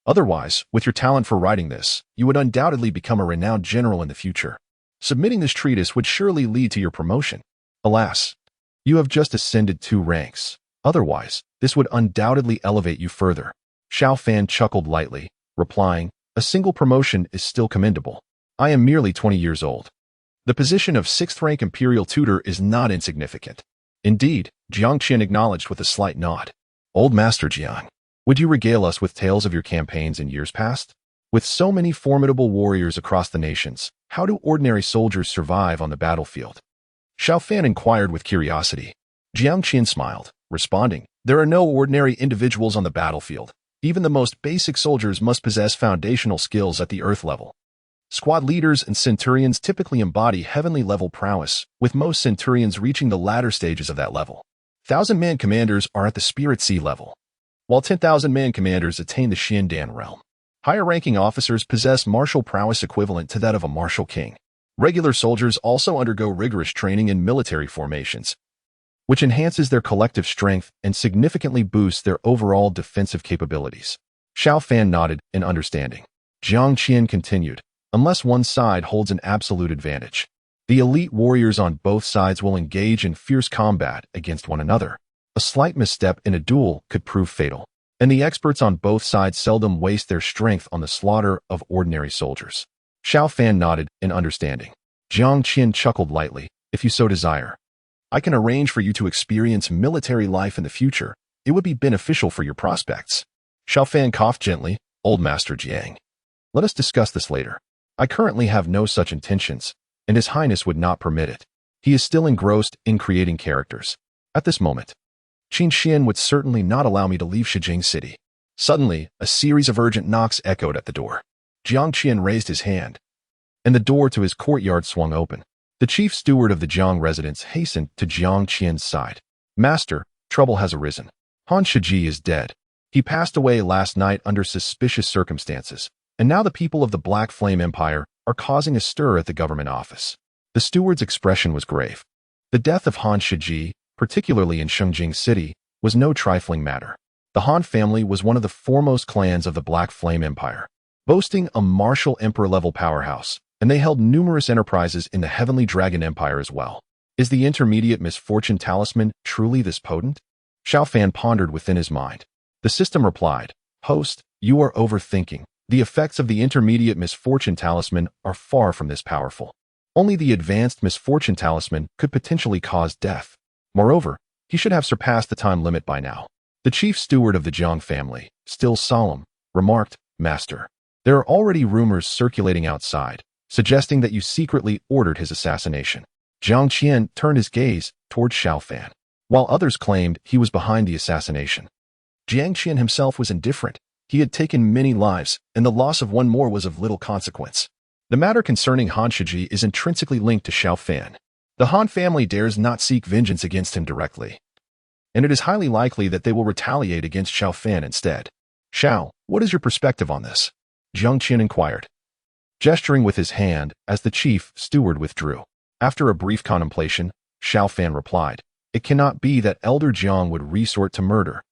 Otherwise, with your talent for writing this, you would undoubtedly become a renowned general in the future. Submitting this treatise would surely lead to your promotion. Alas, you have just ascended 2 ranks. Otherwise, this would undoubtedly elevate you further. Xiao Fan chuckled lightly, replying, a single promotion is still commendable. I am merely 20 years old. The position of 6th rank imperial tutor is not insignificant. Indeed, Jiang Qian acknowledged with a slight nod. Old Master Jiang, would you regale us with tales of your campaigns in years past? With so many formidable warriors across the nations, how do ordinary soldiers survive on the battlefield? Xiao Fan inquired with curiosity. Jiang Qian smiled, responding, there are no ordinary individuals on the battlefield. Even the most basic soldiers must possess foundational skills at the earth level. Squad leaders and centurions typically embody heavenly-level prowess, with most centurions reaching the latter stages of that level. 1,000-man commanders are at the spirit sea level, while 10,000-man commanders attain the Xiandan realm. Higher-ranking officers possess martial prowess equivalent to that of a martial king. Regular soldiers also undergo rigorous training in military formations, which enhances their collective strength and significantly boosts their overall defensive capabilities. Xiao Fan nodded in understanding. Jiang Qian continued, unless one side holds an absolute advantage, the elite warriors on both sides will engage in fierce combat against one another. A slight misstep in a duel could prove fatal, and the experts on both sides seldom waste their strength on the slaughter of ordinary soldiers. Xiao Fan nodded in understanding. Jiang Qian chuckled lightly, if you so desire, I can arrange for you to experience military life in the future. It would be beneficial for your prospects. Xiao Fan coughed gently, Old Master Jiang. Let us discuss this later. I currently have no such intentions, and His Highness would not permit it. He is still engrossed in creating characters. At this moment, Qin Xian would certainly not allow me to leave Shijing City. Suddenly, a series of urgent knocks echoed at the door. Jiang Qian raised his hand, and the door to his courtyard swung open. The chief steward of the Jiang residence hastened to Jiang Qian's side. Master, trouble has arisen. Han Shiji is dead. He passed away last night under suspicious circumstances, and now the people of the Black Flame Empire are causing a stir at the government office. The steward's expression was grave. The death of Han Shiji, particularly in Shengjing City, was no trifling matter. The Han family was one of the foremost clans of the Black Flame Empire, boasting a martial emperor-level powerhouse, and they held numerous enterprises in the Heavenly Dragon Empire as well. Is the intermediate misfortune talisman truly this potent? Xiao Fan pondered within his mind. The system replied, Host, you are overthinking. The effects of the intermediate misfortune talisman are far from this powerful. Only the advanced misfortune talisman could potentially cause death. Moreover, he should have surpassed the time limit by now. The chief steward of the Jiang family, still solemn, remarked, Master, there are already rumors circulating outside, suggesting that you secretly ordered his assassination. Jiang Qian turned his gaze toward Xiao Fan, while others claimed he was behind the assassination. Jiang Qian himself was indifferent. He had taken many lives, and the loss of one more was of little consequence. The matter concerning Han Shiji is intrinsically linked to Xiao Fan. The Han family dares not seek vengeance against him directly, and it is highly likely that they will retaliate against Xiao Fan instead. Xiao, what is your perspective on this? Jiang Qian inquired, gesturing with his hand as the chief steward withdrew. After a brief contemplation, Xiao Fan replied, It cannot be that Elder Jiang would resort to murder.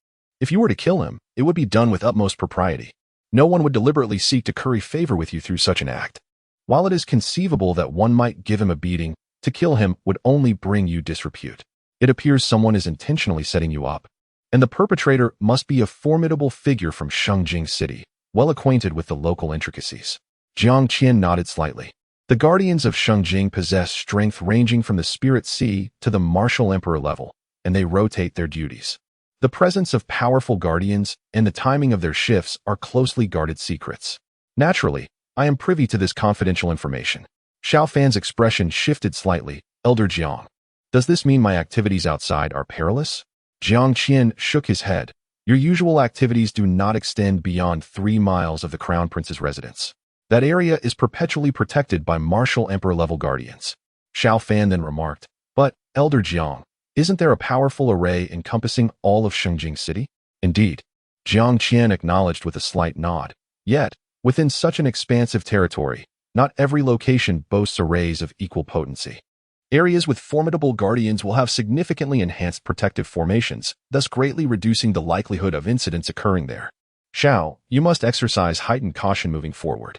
If you were to kill him, it would be done with utmost propriety. No one would deliberately seek to curry favor with you through such an act. While it is conceivable that one might give him a beating, to kill him would only bring you disrepute. It appears someone is intentionally setting you up, and the perpetrator must be a formidable figure from Shengjing City, well acquainted with the local intricacies. Jiang Qian nodded slightly. The guardians of Shengjing possess strength ranging from the Spirit Sea to the Martial Emperor level, and they rotate their duties. The presence of powerful guardians and the timing of their shifts are closely guarded secrets. Naturally, I am privy to this confidential information. Xiao Fan's expression shifted slightly. Elder Jiang, does this mean my activities outside are perilous? Jiang Qian shook his head. Your usual activities do not extend beyond 3 miles of the Crown Prince's residence. That area is perpetually protected by martial emperor-level guardians. Xiao Fan then remarked, but, Elder Jiang, isn't there a powerful array encompassing all of Shengjing City? Indeed. Jiang Qian acknowledged with a slight nod. Yet, within such an expansive territory, not every location boasts arrays of equal potency. Areas with formidable guardians will have significantly enhanced protective formations, thus greatly reducing the likelihood of incidents occurring there. Xiao, you must exercise heightened caution moving forward.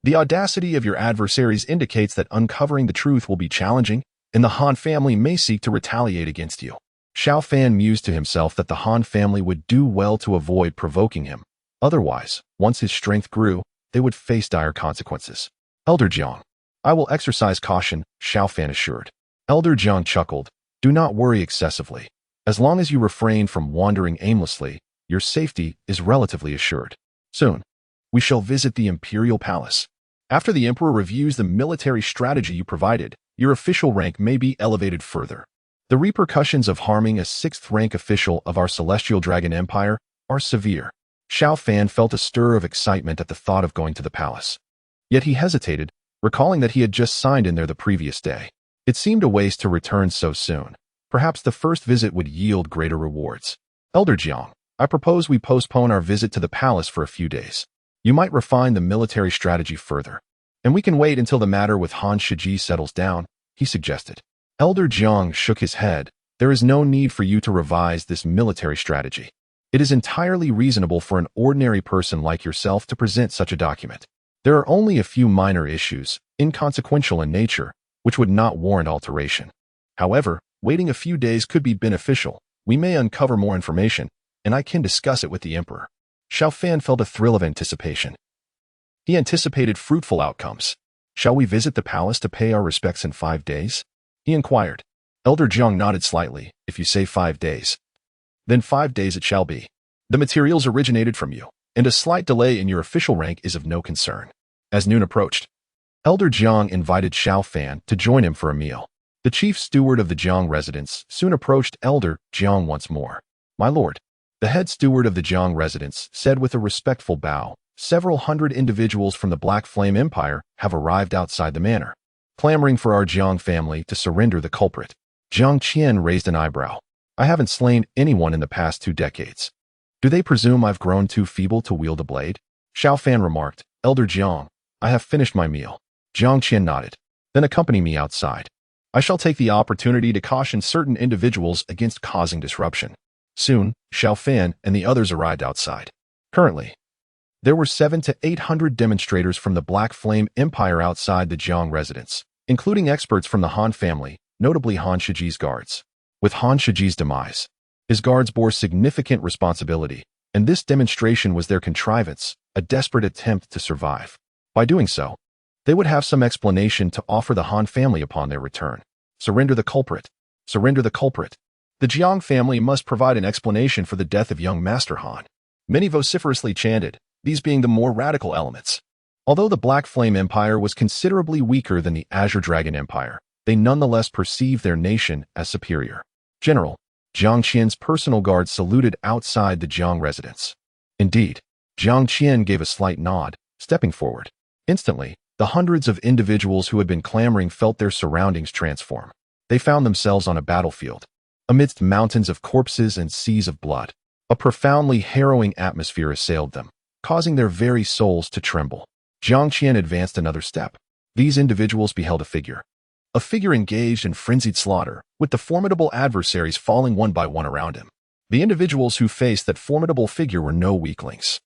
The audacity of your adversaries indicates that uncovering the truth will be challenging, and the Han family may seek to retaliate against you. Xiao Fan mused to himself that the Han family would do well to avoid provoking him. Otherwise, once his strength grew, they would face dire consequences. Elder Jiang, I will exercise caution, Xiao Fan assured. Elder Jiang chuckled. Do not worry excessively. As long as you refrain from wandering aimlessly, your safety is relatively assured. Soon, we shall visit the Imperial Palace. After the Emperor reviews the military strategy you provided, your official rank may be elevated further. The repercussions of harming a 6th-rank official of our Celestial Dragon Empire are severe. Xiao Fan felt a stir of excitement at the thought of going to the palace. Yet he hesitated, recalling that he had just signed in there the previous day. It seemed a waste to return so soon. Perhaps the first visit would yield greater rewards. Elder Jiang, I propose we postpone our visit to the palace for a few days. You might refine the military strategy further. And we can wait until the matter with Han Shiji settles down, he suggested. Elder Jiang shook his head. There is no need for you to revise this military strategy. It is entirely reasonable for an ordinary person like yourself to present such a document. There are only a few minor issues, inconsequential in nature, which would not warrant alteration. However, waiting a few days could be beneficial. We may uncover more information, and I can discuss it with the Emperor. Xiao Fan felt a thrill of anticipation. He anticipated fruitful outcomes. Shall we visit the palace to pay our respects in 5 days? He inquired. Elder Jiang nodded slightly. If you say 5 days, then 5 days it shall be. The materials originated from you, and a slight delay in your official rank is of no concern. As noon approached, Elder Jiang invited Xiao Fan to join him for a meal. The chief steward of the Jiang residence soon approached Elder Jiang once more. My lord, the head steward of the Jiang residence said with a respectful bow, several hundred individuals from the Black Flame Empire have arrived outside the manor, clamoring for our Jiang family to surrender the culprit. Jiang Qian raised an eyebrow. I haven't slain anyone in the past 2 decades. Do they presume I've grown too feeble to wield a blade? Xiao Fan remarked. Elder Jiang, I have finished my meal. Jiang Qian nodded. Then accompany me outside. I shall take the opportunity to caution certain individuals against causing disruption. Soon, Xiao Fan and the others arrived outside. Currently, there were 700 to 800 demonstrators from the Black Flame Empire outside the Jiang residence, including experts from the Han family, notably Han Shiji's guards. With Han Shiji's demise, his guards bore significant responsibility, and this demonstration was their contrivance, a desperate attempt to survive. By doing so, they would have some explanation to offer the Han family upon their return. Surrender the culprit. Surrender the culprit. The Jiang family must provide an explanation for the death of young Master Han. Many vociferously chanted, these being the more radical elements. Although the Black Flame Empire was considerably weaker than the Azure Dragon Empire, they nonetheless perceived their nation as superior. General, Jiang Qian's personal guard saluted outside the Jiang residence. Indeed, Jiang Qian gave a slight nod, stepping forward. Instantly, the hundreds of individuals who had been clamoring felt their surroundings transform. They found themselves on a battlefield, amidst mountains of corpses and seas of blood. A profoundly harrowing atmosphere assailed them, causing their very souls to tremble. Jiang Qian advanced another step. These individuals beheld a figure engaged in frenzied slaughter, with the formidable adversaries falling one by one around him. The individuals who faced that formidable figure were no weaklings.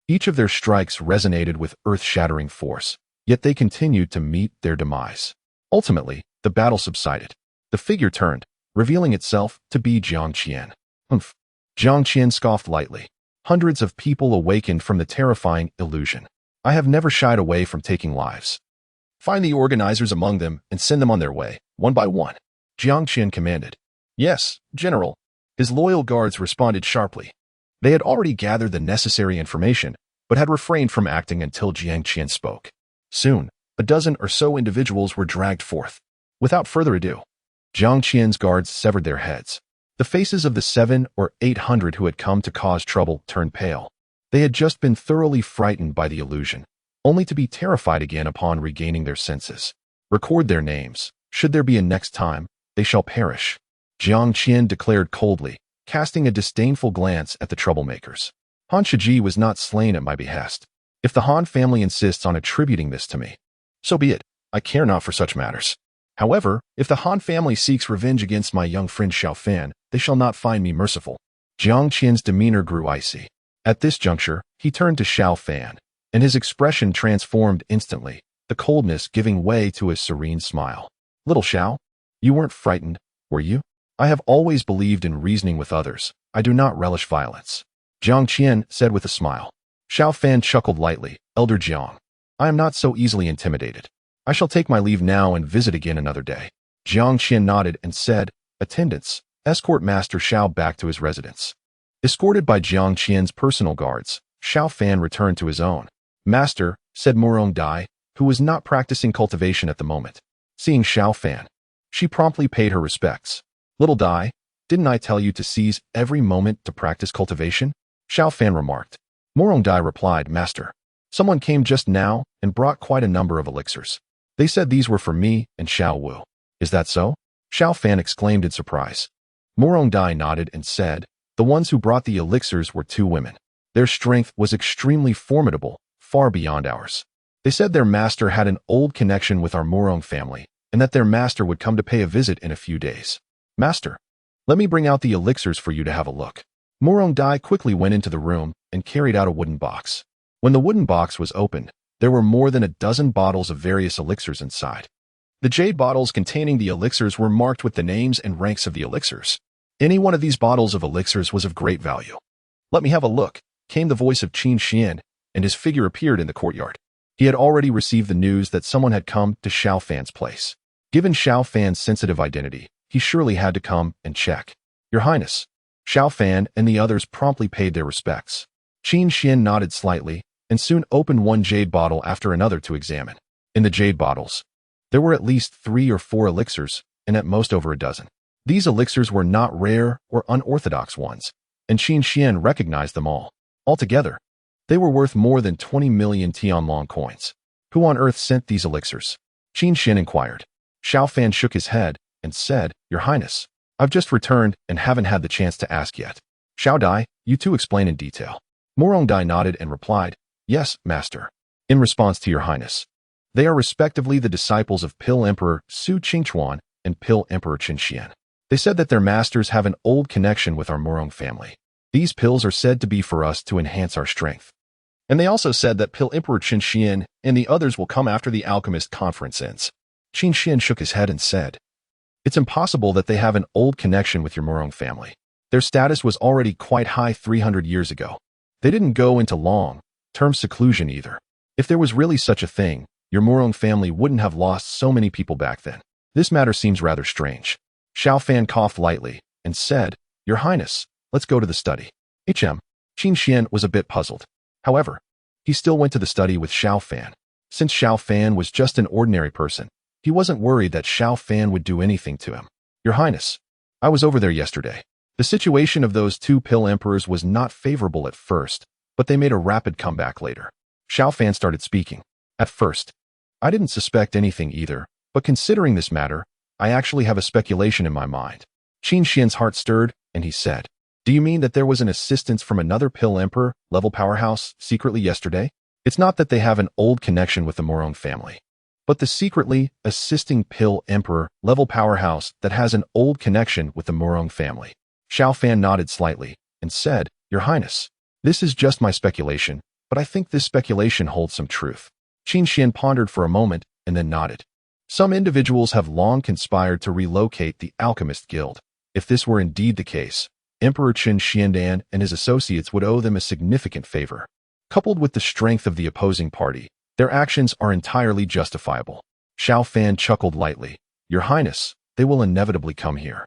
Each of their strikes resonated with earth-shattering force, yet they continued to meet their demise. Ultimately, the battle subsided. The figure turned, revealing itself to be Jiang Qian. Humph. Jiang Qian scoffed lightly. Hundreds of people awakened from the terrifying illusion. I have never shied away from taking lives. Find the organizers among them and send them on their way, one by one. Jiang Qian commanded. Yes, General. His loyal guards responded sharply. They had already gathered the necessary information, but had refrained from acting until Jiang Qian spoke. Soon, a dozen or so individuals were dragged forth. Without further ado, Jiang Qian's guards severed their heads. The faces of the 700 or 800 who had come to cause trouble turned pale. They had just been thoroughly frightened by the illusion, only to be terrified again upon regaining their senses. Record their names. Should there be a next time, they shall perish, Jiang Qian declared coldly, casting a disdainful glance at the troublemakers. Han Shiji was not slain at my behest. If the Han family insists on attributing this to me, so be it. I care not for such matters. However, if the Han family seeks revenge against my young friend Xiao Fan, they shall not find me merciful. Jiang Qian's demeanor grew icy. At this juncture, he turned to Xiao Fan, and his expression transformed instantly, the coldness giving way to a serene smile. Little Xiao, you weren't frightened, were you? I have always believed in reasoning with others. I do not relish violence, Jiang Qian said with a smile. Xiao Fan chuckled lightly. Elder Jiang, I am not so easily intimidated. I shall take my leave now and visit again another day. Jiang Qian nodded and said, Attendants, escort Master Xiao back to his residence. Escorted by Jiang Qian's personal guards, Xiao Fan returned to his own. Master, said Murong Dai, who was not practicing cultivation at the moment. Seeing Xiao Fan, she promptly paid her respects. Little Dai, didn't I tell you to seize every moment to practice cultivation? Xiao Fan remarked. Murong Dai replied, Master, someone came just now and brought quite a number of elixirs. They said these were for me and Xiao Wu. Is that so? Xiao Fan exclaimed in surprise. Murong Dai nodded and said, the ones who brought the elixirs were 2 women. Their strength was extremely formidable, far beyond ours. They said their master had an old connection with our Murong family, and that their master would come to pay a visit in a few days. Master, let me bring out the elixirs for you to have a look. Murong Dai quickly went into the room and carried out a wooden box. When the wooden box was opened, there were more than a dozen bottles of various elixirs inside. The jade bottles containing the elixirs were marked with the names and ranks of the elixirs. Any one of these bottles of elixirs was of great value. Let me have a look, came the voice of Qin Xian, and his figure appeared in the courtyard. He had already received the news that someone had come to Xiao Fan's place. Given Xiao Fan's sensitive identity, he surely had to come and check. Your Highness. Xiao Fan and the others promptly paid their respects. Qin Xian nodded slightly, and soon opened one jade bottle after another to examine. In the jade bottles, there were at least 3 or 4 elixirs, and at most over a dozen. These elixirs were not rare or unorthodox ones, and Qin Xian recognized them all. Altogether, they were worth more than 20 million Tianlong coins. Who on earth sent these elixirs? Qin Xian inquired. Xiao Fan shook his head and said, Your Highness, I've just returned and haven't had the chance to ask yet. Xiao Dai, you two explain in detail. Murong Dai nodded and replied, Yes, Master. In response to Your Highness. They are respectively the disciples of Pill Emperor Su Qingchuan and Pill Emperor Qin Xian. They said that their masters have an old connection with our Murong family. These pills are said to be for us to enhance our strength. And they also said that Pill Emperor Qin Xian and the others will come after the alchemist conference ends. Qin Xian shook his head and said, It's impossible that they have an old connection with your Murong family. Their status was already quite high 300 years ago. They didn't go into long-term seclusion either. If there was really such a thing, your Murong family wouldn't have lost so many people back then. This matter seems rather strange. Xiao Fan coughed lightly and said, Your Highness, let's go to the study. Qin Xian was a bit puzzled. However, he still went to the study with Xiao Fan. Since Xiao Fan was just an ordinary person, he wasn't worried that Xiao Fan would do anything to him. Your Highness, I was over there yesterday. The situation of those 2 pill emperors was not favorable at first, but they made a rapid comeback later. Xiao Fan started speaking. At first, I didn't suspect anything either, but considering this matter, I actually have a speculation in my mind. Qin Xian's heart stirred, and he said, Do you mean that there was an assistance from another pill emperor, level powerhouse, secretly yesterday? It's not that they have an old connection with the Murong family, but the secretly assisting pill emperor, level powerhouse that has an old connection with the Murong family. Xiao Fan nodded slightly and said, Your Highness, this is just my speculation, but I think this speculation holds some truth. Qin Xian pondered for a moment and then nodded. Some individuals have long conspired to relocate the Alchemist Guild. If this were indeed the case, Emperor Qin Xiandan and his associates would owe them a significant favor. Coupled with the strength of the opposing party, their actions are entirely justifiable. Xiao Fan chuckled lightly. Your Highness, they will inevitably come here.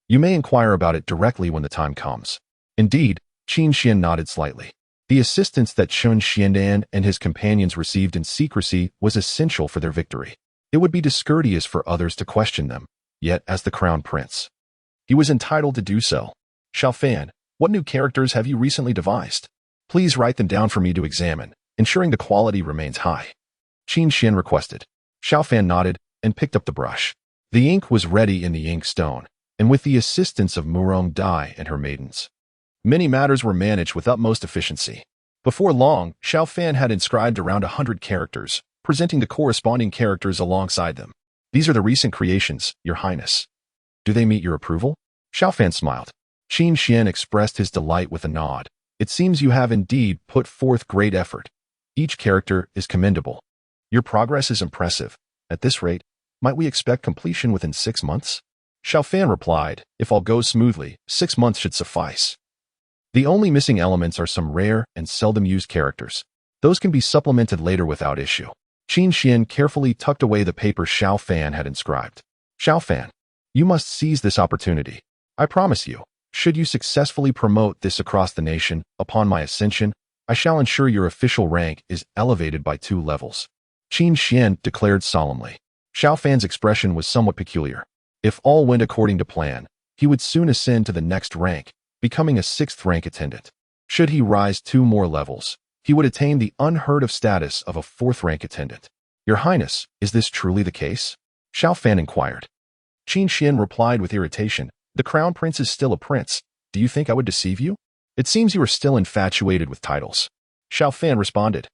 You may inquire about it directly when the time comes. Indeed, Qin Xian nodded slightly. The assistance that Chun Xiandan and his companions received in secrecy was essential for their victory. It would be discourteous for others to question them, yet as the crown prince, he was entitled to do so. Xiao Fan, what new characters have you recently devised? Please write them down for me to examine, ensuring the quality remains high. Qin Xian requested. Xiao Fan nodded and picked up the brush. The ink was ready in the ink stone, and with the assistance of Murong Dai and her maidens, many matters were managed with utmost efficiency. Before long, Xiao Fan had inscribed around 100 characters, presenting the corresponding characters alongside them. These are the recent creations, Your Highness. Do they meet your approval? Xiao Fan smiled. Qin Xian expressed his delight with a nod. It seems you have indeed put forth great effort. Each character is commendable. Your progress is impressive. At this rate, might we expect completion within 6 months? Xiao Fan replied, if all goes smoothly, 6 months should suffice. The only missing elements are some rare and seldom used characters. Those can be supplemented later without issue. Qin Xian carefully tucked away the paper Xiao Fan had inscribed. Xiao Fan, you must seize this opportunity. I promise you, should you successfully promote this across the nation, upon my ascension, I shall ensure your official rank is elevated by 2 levels. Qin Xian declared solemnly. Xiao Fan's expression was somewhat peculiar. If all went according to plan, he would soon ascend to the next rank, becoming a 6th rank attendant. Should he rise 2 more levels, he would attain the unheard-of status of a 4th rank attendant. Your Highness, is this truly the case? Xiao Fan inquired. Qin Xian replied with irritation, the crown prince is still a prince. Do you think I would deceive you? It seems you are still infatuated with titles. Xiao Fan responded.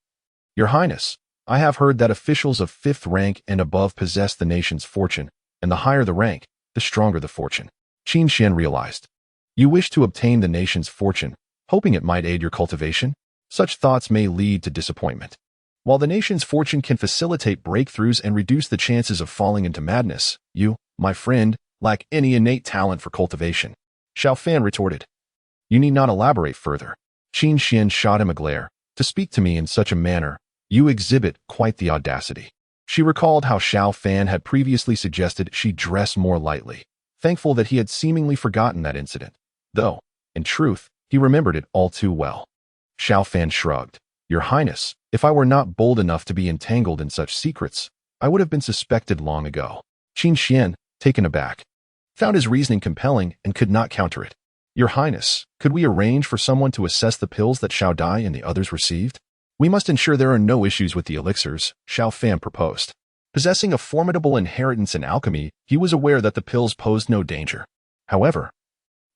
Your Highness, I have heard that officials of 5th rank and above possess the nation's fortune, and the higher the rank, the stronger the fortune. Qin Xian realized. You wish to obtain the nation's fortune, hoping it might aid your cultivation? Such thoughts may lead to disappointment. While the nation's fortune can facilitate breakthroughs and reduce the chances of falling into madness, you, my friend, lack any innate talent for cultivation. Xiao Fan retorted. You need not elaborate further. Qin Xian shot him a glare. To speak to me in such a manner, you exhibit quite the audacity. She recalled how Xiao Fan had previously suggested she dress more lightly, thankful that he had seemingly forgotten that incident, though, in truth, he remembered it all too well. Xiao Fan shrugged. Your Highness, if I were not bold enough to be entangled in such secrets, I would have been suspected long ago. Qin Xian, taken aback, found his reasoning compelling and could not counter it. Your Highness, could we arrange for someone to assess the pills that Xiao Dai and the others received? We must ensure there are no issues with the elixirs, Xiao Fan proposed. Possessing a formidable inheritance in alchemy, he was aware that the pills posed no danger. However,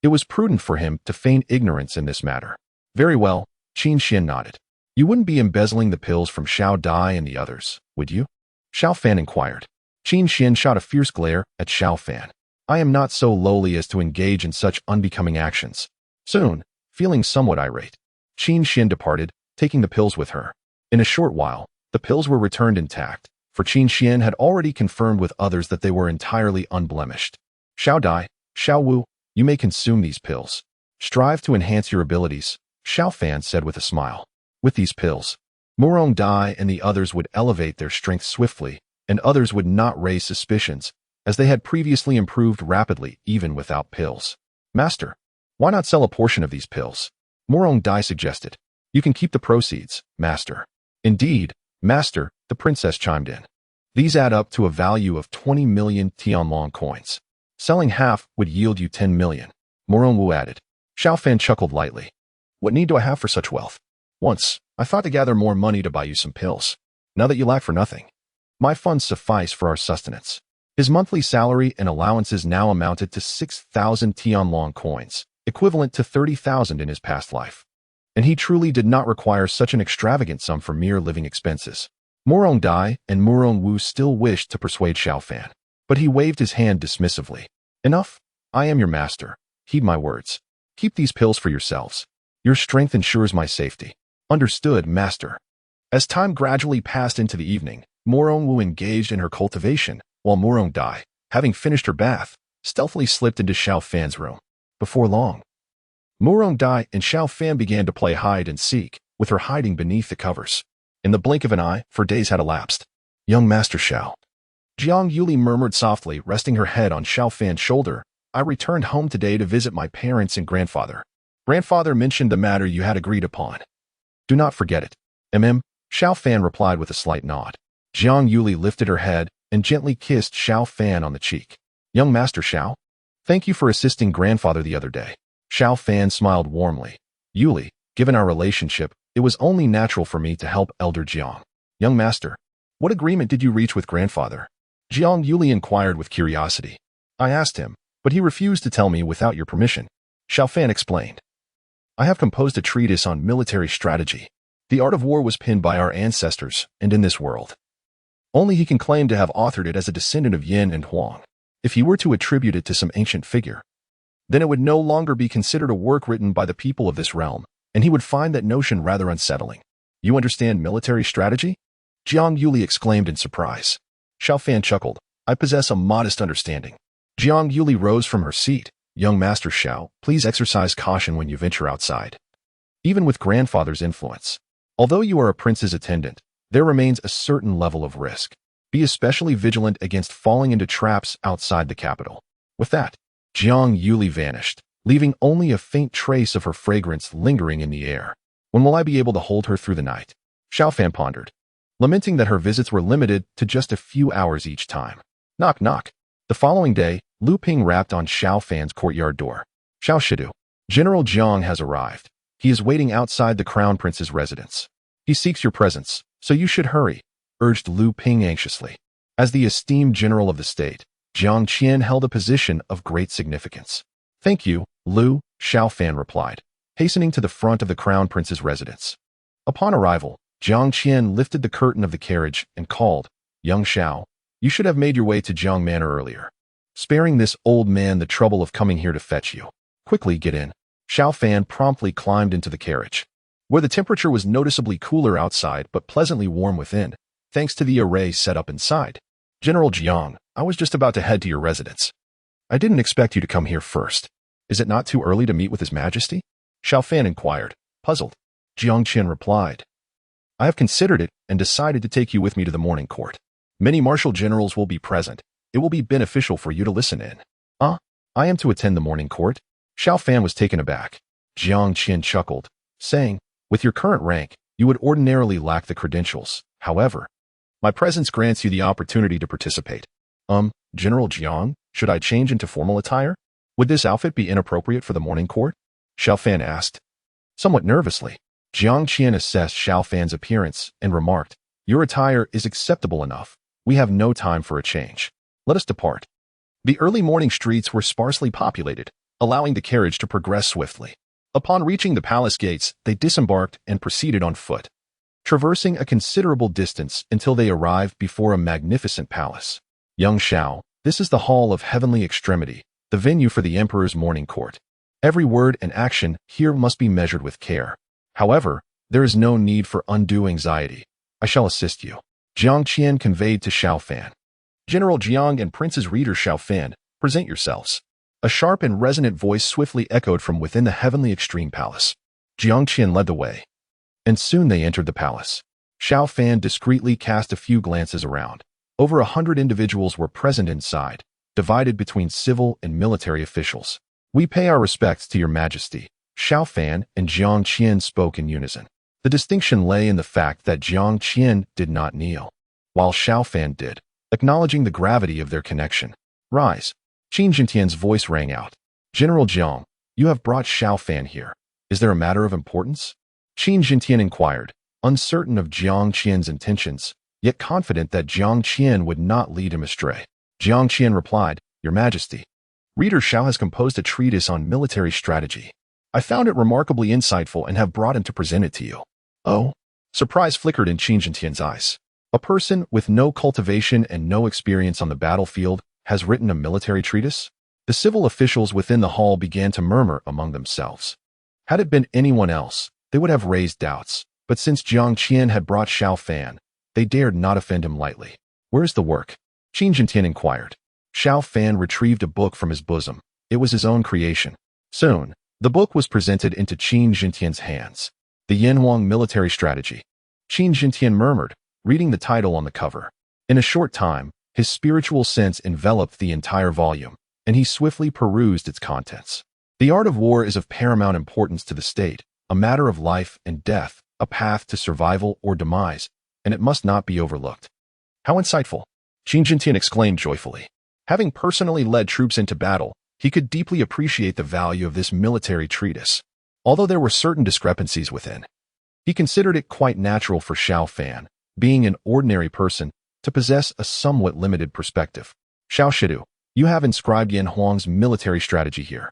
it was prudent for him to feign ignorance in this matter. Very well, Qin Xian nodded. You wouldn't be embezzling the pills from Xiao Dai and the others, would you? Xiao Fan inquired. Qin Xian shot a fierce glare at Xiao Fan. I am not so lowly as to engage in such unbecoming actions. Soon, feeling somewhat irate, Qin Xian departed, taking the pills with her. In a short while, the pills were returned intact, for Qin Xian had already confirmed with others that they were entirely unblemished. Xiao Dai, Xiao Wu, you may consume these pills. Strive to enhance your abilities, Xiao Fan said with a smile. With these pills, Murong Dai and the others would elevate their strength swiftly, and others would not raise suspicions, as they had previously improved rapidly even without pills. Master, why not sell a portion of these pills? Murong Dai suggested. You can keep the proceeds, Master. Indeed, Master, the princess chimed in. These add up to a value of 20 million Tianlong coins. Selling half would yield you 10 million. Murong Wu added. Xiao Fan chuckled lightly. What need do I have for such wealth? Once, I thought to gather more money to buy you some pills. Now that you lack for nothing, my funds suffice for our sustenance. His monthly salary and allowances now amounted to 6,000 Tianlong coins, equivalent to 30,000 in his past life. And he truly did not require such an extravagant sum for mere living expenses. Murong Dai and Murong Wu still wished to persuade Xiao Fan, but he waved his hand dismissively. Enough. I am your master. Heed my words. Keep these pills for yourselves. Your strength ensures my safety. Understood, Master. As time gradually passed into the evening, Murong Wu engaged in her cultivation, while Murong Dai, having finished her bath, stealthily slipped into Xiao Fan's room. Before long, Murong Dai and Xiao Fan began to play hide and seek, with her hiding beneath the covers. In the blink of an eye, for days had elapsed. Young Master Xiao. Jiang Yuli murmured softly, resting her head on Xiao Fan's shoulder. I returned home today to visit my parents and grandfather. Grandfather mentioned the matter you had agreed upon. Do not forget it. Xiao Fan replied with a slight nod. Jiang Yuli lifted her head and gently kissed Xiao Fan on the cheek. Young Master Xiao, thank you for assisting grandfather the other day. Xiao Fan smiled warmly. Yuli, given our relationship, it was only natural for me to help Elder Jiang. Young Master, what agreement did you reach with grandfather? Jiang Yuli inquired with curiosity. I asked him, but he refused to tell me without your permission. Xiao Fan explained. I have composed a treatise on military strategy. The art of war was penned by our ancestors, and in this world. Only he can claim to have authored it as a descendant of Yin and Huang. If he were to attribute it to some ancient figure, then it would no longer be considered a work written by the people of this realm, and he would find that notion rather unsettling. You understand military strategy? Jiang Yuli exclaimed in surprise. Xiao Fan chuckled. I possess a modest understanding. Jiang Yuli rose from her seat. Young Master Xiao, please exercise caution when you venture outside. Even with grandfather's influence, although you are a prince's attendant, there remains a certain level of risk. Be especially vigilant against falling into traps outside the capital. With that, Jiang Yuli vanished, leaving only a faint trace of her fragrance lingering in the air. When will I be able to hold her through the night? Xiao Fan pondered, lamenting that her visits were limited to just a few hours each time. Knock, knock. The following day, Lu Ping rapped on Xiao Fan's courtyard door. Xiao Shidu, General Jiang has arrived. He is waiting outside the Crown Prince's residence. He seeks your presence, so you should hurry, urged Lu Ping anxiously. As the esteemed general of the state, Jiang Qian held a position of great significance. Thank you, Lu, Xiao Fan replied, hastening to the front of the Crown Prince's residence. Upon arrival, Jiang Qian lifted the curtain of the carriage and called, Young Xiao, you should have made your way to Jiang Manor earlier, sparing this old man the trouble of coming here to fetch you. Quickly get in. Xiao Fan promptly climbed into the carriage, where the temperature was noticeably cooler outside but pleasantly warm within, thanks to the array set up inside. General Jiang, I was just about to head to your residence. I didn't expect you to come here first. Is it not too early to meet with His Majesty? Xiao Fan inquired, puzzled. Jiang Qian replied, I have considered it and decided to take you with me to the morning court. Many martial generals will be present. It will be beneficial for you to listen in. I am to attend the morning court? Xiao Fan was taken aback. Jiang Qian chuckled, saying, with your current rank, you would ordinarily lack the credentials. However, my presence grants you the opportunity to participate. General Jiang, should I change into formal attire? Would this outfit be inappropriate for the morning court? Xiao Fan asked. Somewhat nervously, Jiang Qian assessed Xiao Fan's appearance and remarked, your attire is acceptable enough. We have no time for a change. Let us depart. The early morning streets were sparsely populated, allowing the carriage to progress swiftly. Upon reaching the palace gates, they disembarked and proceeded on foot, traversing a considerable distance until they arrived before a magnificent palace. Young Xiao, this is the Hall of Heavenly Extremity, the venue for the Emperor's morning court. Every word and action here must be measured with care. However, there is no need for undue anxiety. I shall assist you. Jiang Qian conveyed to Xiao Fan. General Jiang and Prince's Reader Xiao Fan, present yourselves. A sharp and resonant voice swiftly echoed from within the Heavenly Extreme Palace. Jiang Qian led the way, and soon they entered the palace. Xiao Fan discreetly cast a few glances around. Over 100 individuals were present inside, divided between civil and military officials. We pay our respects to your majesty. Xiao Fan and Jiang Qian spoke in unison. The distinction lay in the fact that Jiang Qian did not kneel, while Xiao Fan did, acknowledging the gravity of their connection. Rise. Qin Jintian's voice rang out. General Jiang, you have brought Xiao Fan here. Is there a matter of importance? Qin Jintian inquired, uncertain of Jiang Qian's intentions, yet confident that Jiang Qian would not lead him astray. Jiang Qian replied, Your Majesty, Reader Xiao has composed a treatise on military strategy. I found it remarkably insightful and have brought him to present it to you. Oh? Surprise flickered in Qin Jintian's eyes. A person with no cultivation and no experience on the battlefield has written a military treatise? The civil officials within the hall began to murmur among themselves. Had it been anyone else, they would have raised doubts, but since Jiang Qian had brought Xiao Fan, they dared not offend him lightly. Where's the work? Qin Jintian inquired. Xiao Fan retrieved a book from his bosom. It was his own creation. Soon, the book was presented into Qin Jintian's hands. The Yanhuang Military Strategy. Qin Jintian murmured, reading the title on the cover. In a short time, his spiritual sense enveloped the entire volume, and he swiftly perused its contents. The art of war is of paramount importance to the state, a matter of life and death, a path to survival or demise, and it must not be overlooked. How insightful! Qin Jintian exclaimed joyfully. Having personally led troops into battle, he could deeply appreciate the value of this military treatise. Although there were certain discrepancies within, he considered it quite natural for Xiao Fan, being an ordinary person, to possess a somewhat limited perspective. Xiao Shidu, you have inscribed Yan Huang's military strategy here.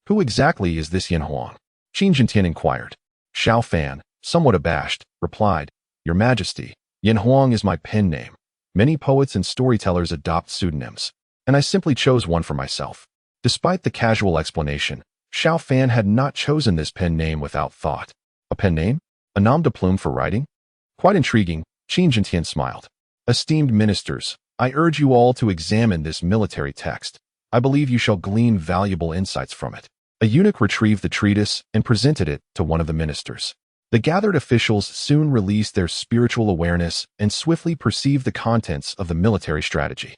Who exactly is this Yan Huang? Qin Jintian inquired. Xiao Fan, somewhat abashed, replied, Your Majesty, Yan Huang is my pen name. Many poets and storytellers adopt pseudonyms, and I simply chose one for myself. Despite the casual explanation, Xiao Fan had not chosen this pen name without thought. A pen name? A nom de plume for writing? Quite intriguing, Qin Jintian smiled. Esteemed ministers, I urge you all to examine this military text. I believe you shall glean valuable insights from it. A eunuch retrieved the treatise and presented it to one of the ministers. The gathered officials soon released their spiritual awareness and swiftly perceived the contents of the military strategy.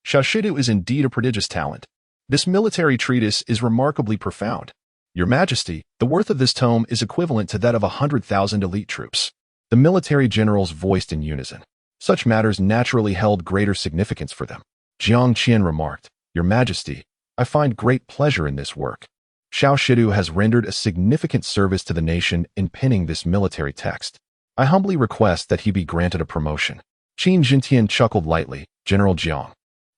Xiao Shidu is indeed a prodigious talent. This military treatise is remarkably profound. Your Majesty, the worth of this tome is equivalent to that of 100,000 elite troops. The military generals voiced in unison. Such matters naturally held greater significance for them. Jiang Qian remarked, Your Majesty, I find great pleasure in this work. Xiao Shidu has rendered a significant service to the nation in penning this military text. I humbly request that he be granted a promotion. Qin Jintian chuckled lightly, General Jiang.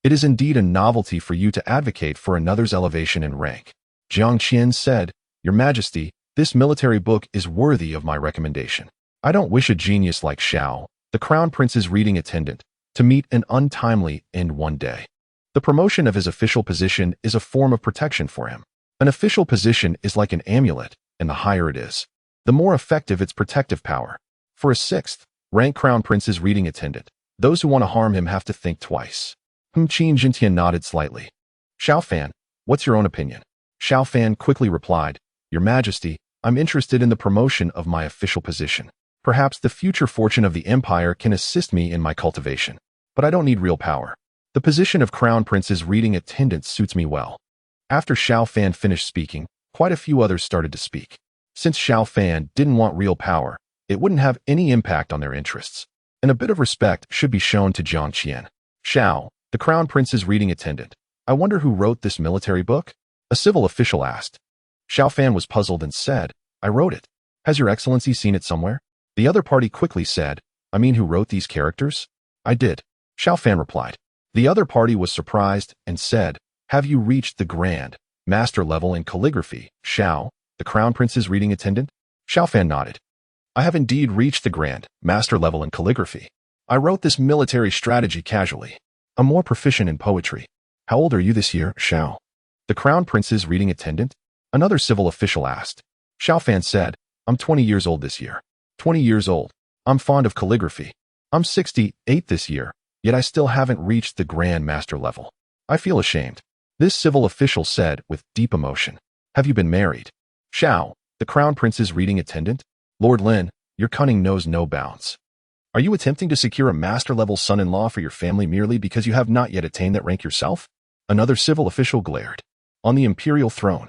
It is indeed a novelty for you to advocate for another's elevation in rank. Jiang Qian said, Your Majesty, this military book is worthy of my recommendation. I don't wish a genius like Xiao, the Crown Prince's reading attendant, to meet an untimely end one day. The promotion of his official position is a form of protection for him. An official position is like an amulet, and the higher it is, the more effective its protective power. For a 6th-rank Crown Prince's reading attendant, those who want to harm him have to think twice. Qin Jintian nodded slightly. Xiao Fan, what's your own opinion? Xiao Fan quickly replied, Your Majesty, I'm interested in the promotion of my official position. Perhaps the future fortune of the empire can assist me in my cultivation. But I don't need real power. The position of Crown Prince's reading attendant suits me well. After Xiao Fan finished speaking, quite a few others started to speak. Since Xiao Fan didn't want real power, it wouldn't have any impact on their interests. And a bit of respect should be shown to Jiang Qian. Xiao, the Crown Prince's reading attendant, I wonder who wrote this military book? A civil official asked. Xiao Fan was puzzled and said, I wrote it. Has your excellency seen it somewhere? The other party quickly said, I mean who wrote these characters? I did. Xiao Fan replied. The other party was surprised and said, Have you reached the Grand Master level in calligraphy, Xiao, the Crown Prince's reading attendant? Xiao Fan nodded. I have indeed reached the Grand Master level in calligraphy. I wrote this military strategy casually. I'm more proficient in poetry. How old are you this year, Xiao? The Crown Prince's reading attendant? Another civil official asked. Xiao Fan said, I'm 20 years old this year. 20 years old. I'm fond of calligraphy. I'm 68 this year, yet I still haven't reached the Grand Master level. I feel ashamed. This civil official said with deep emotion. Have you been married? Xiao, the Crown Prince's reading attendant? Lord Lin, your cunning knows no bounds. Are you attempting to secure a master-level son-in-law for your family merely because you have not yet attained that rank yourself? Another civil official glared. On the imperial throne.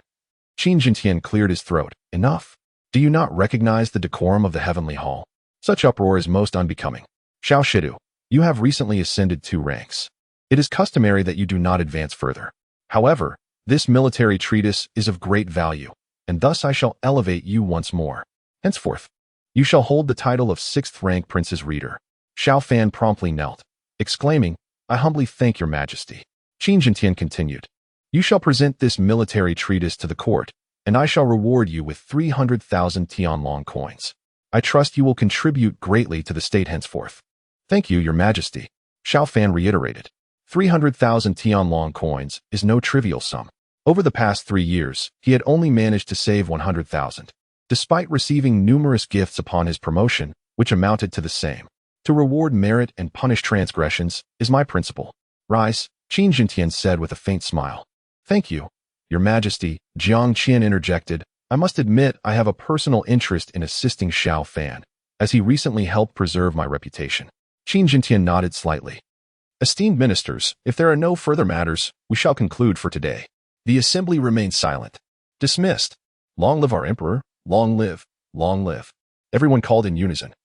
Qin Jintian cleared his throat. Enough. Do you not recognize the decorum of the heavenly hall? Such uproar is most unbecoming. Xiao Shidu, you have recently ascended 2 ranks. It is customary that you do not advance further. However, this military treatise is of great value, and thus I shall elevate you once more. Henceforth, you shall hold the title of 6th-rank Prince's Reader. Xiao Fan promptly knelt, exclaiming, I humbly thank your Majesty. Qin Jintian continued, You shall present this military treatise to the court, and I shall reward you with 300,000 Tianlong coins. I trust you will contribute greatly to the state henceforth. Thank you, your Majesty. Xiao Fan reiterated. 300,000 Tianlong coins is no trivial sum. Over the past 3 years, he had only managed to save 100,000. Despite receiving numerous gifts upon his promotion, which amounted to the same. To reward merit and punish transgressions is my principle. Rise, Qin Jintian said with a faint smile. Thank you, your Majesty, Jiang Qian interjected. I must admit I have a personal interest in assisting Xiao Fan, as he recently helped preserve my reputation. Qin Jintian nodded slightly. Esteemed ministers, if there are no further matters, we shall conclude for today. The assembly remained silent. Dismissed. Long live our emperor, long live, long live. Everyone called in unison.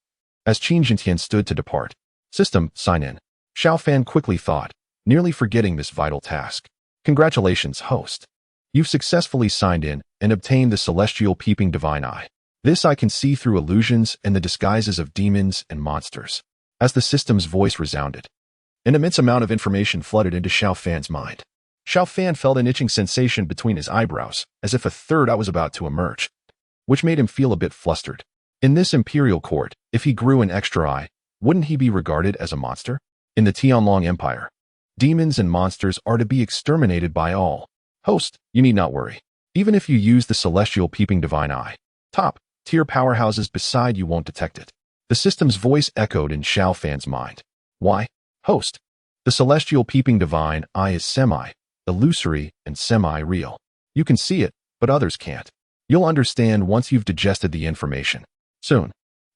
As Qin Jintian stood to depart, system, sign in. Xiao Fan quickly thought, nearly forgetting this vital task. Congratulations, host. You've successfully signed in and obtained the celestial peeping divine eye. This I can see through illusions and the disguises of demons and monsters. As the system's voice resounded, an immense amount of information flooded into Xiao Fan's mind. Xiao Fan felt an itching sensation between his eyebrows, as if a third eye was about to emerge, which made him feel a bit flustered. In this imperial court, if he grew an extra eye, wouldn't he be regarded as a monster? In the Tianlong Empire, demons and monsters are to be exterminated by all. Host, you need not worry. Even if you use the celestial peeping divine eye, top-tier powerhouses beside you won't detect it. The system's voice echoed in Xiao Fan's mind. Why? Host, the celestial peeping divine eye is semi-illusory and semi-real. You can see it, but others can't. You'll understand once you've digested the information. Soon,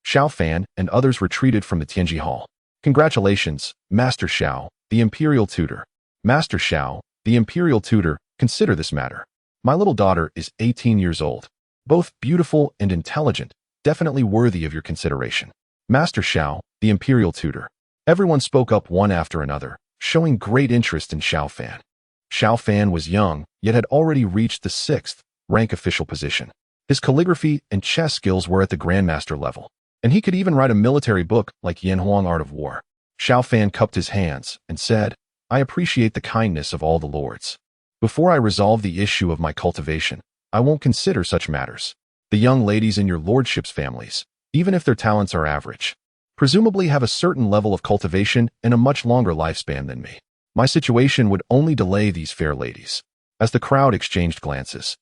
Xiao Fan and others retreated from the Tianji Hall. Congratulations, Master Xiao, the Imperial Tutor. Master Xiao, the Imperial Tutor, consider this matter. My little daughter is 18 years old. Both beautiful and intelligent, definitely worthy of your consideration. Master Xiao, the Imperial Tutor. Everyone spoke up one after another, showing great interest in Xiao Fan. Xiao Fan was young, yet had already reached the 6th rank official position. His calligraphy and chess skills were at the Grandmaster level, and he could even write a military book like Yanhuang Art of War. Xiao Fan cupped his hands and said, I appreciate the kindness of all the lords. Before I resolve the issue of my cultivation, I won't consider such matters. The young ladies in your lordship's families, even if their talents are average, presumably have a certain level of cultivation and a much longer lifespan than me. My situation would only delay these fair ladies. As the crowd exchanged glances,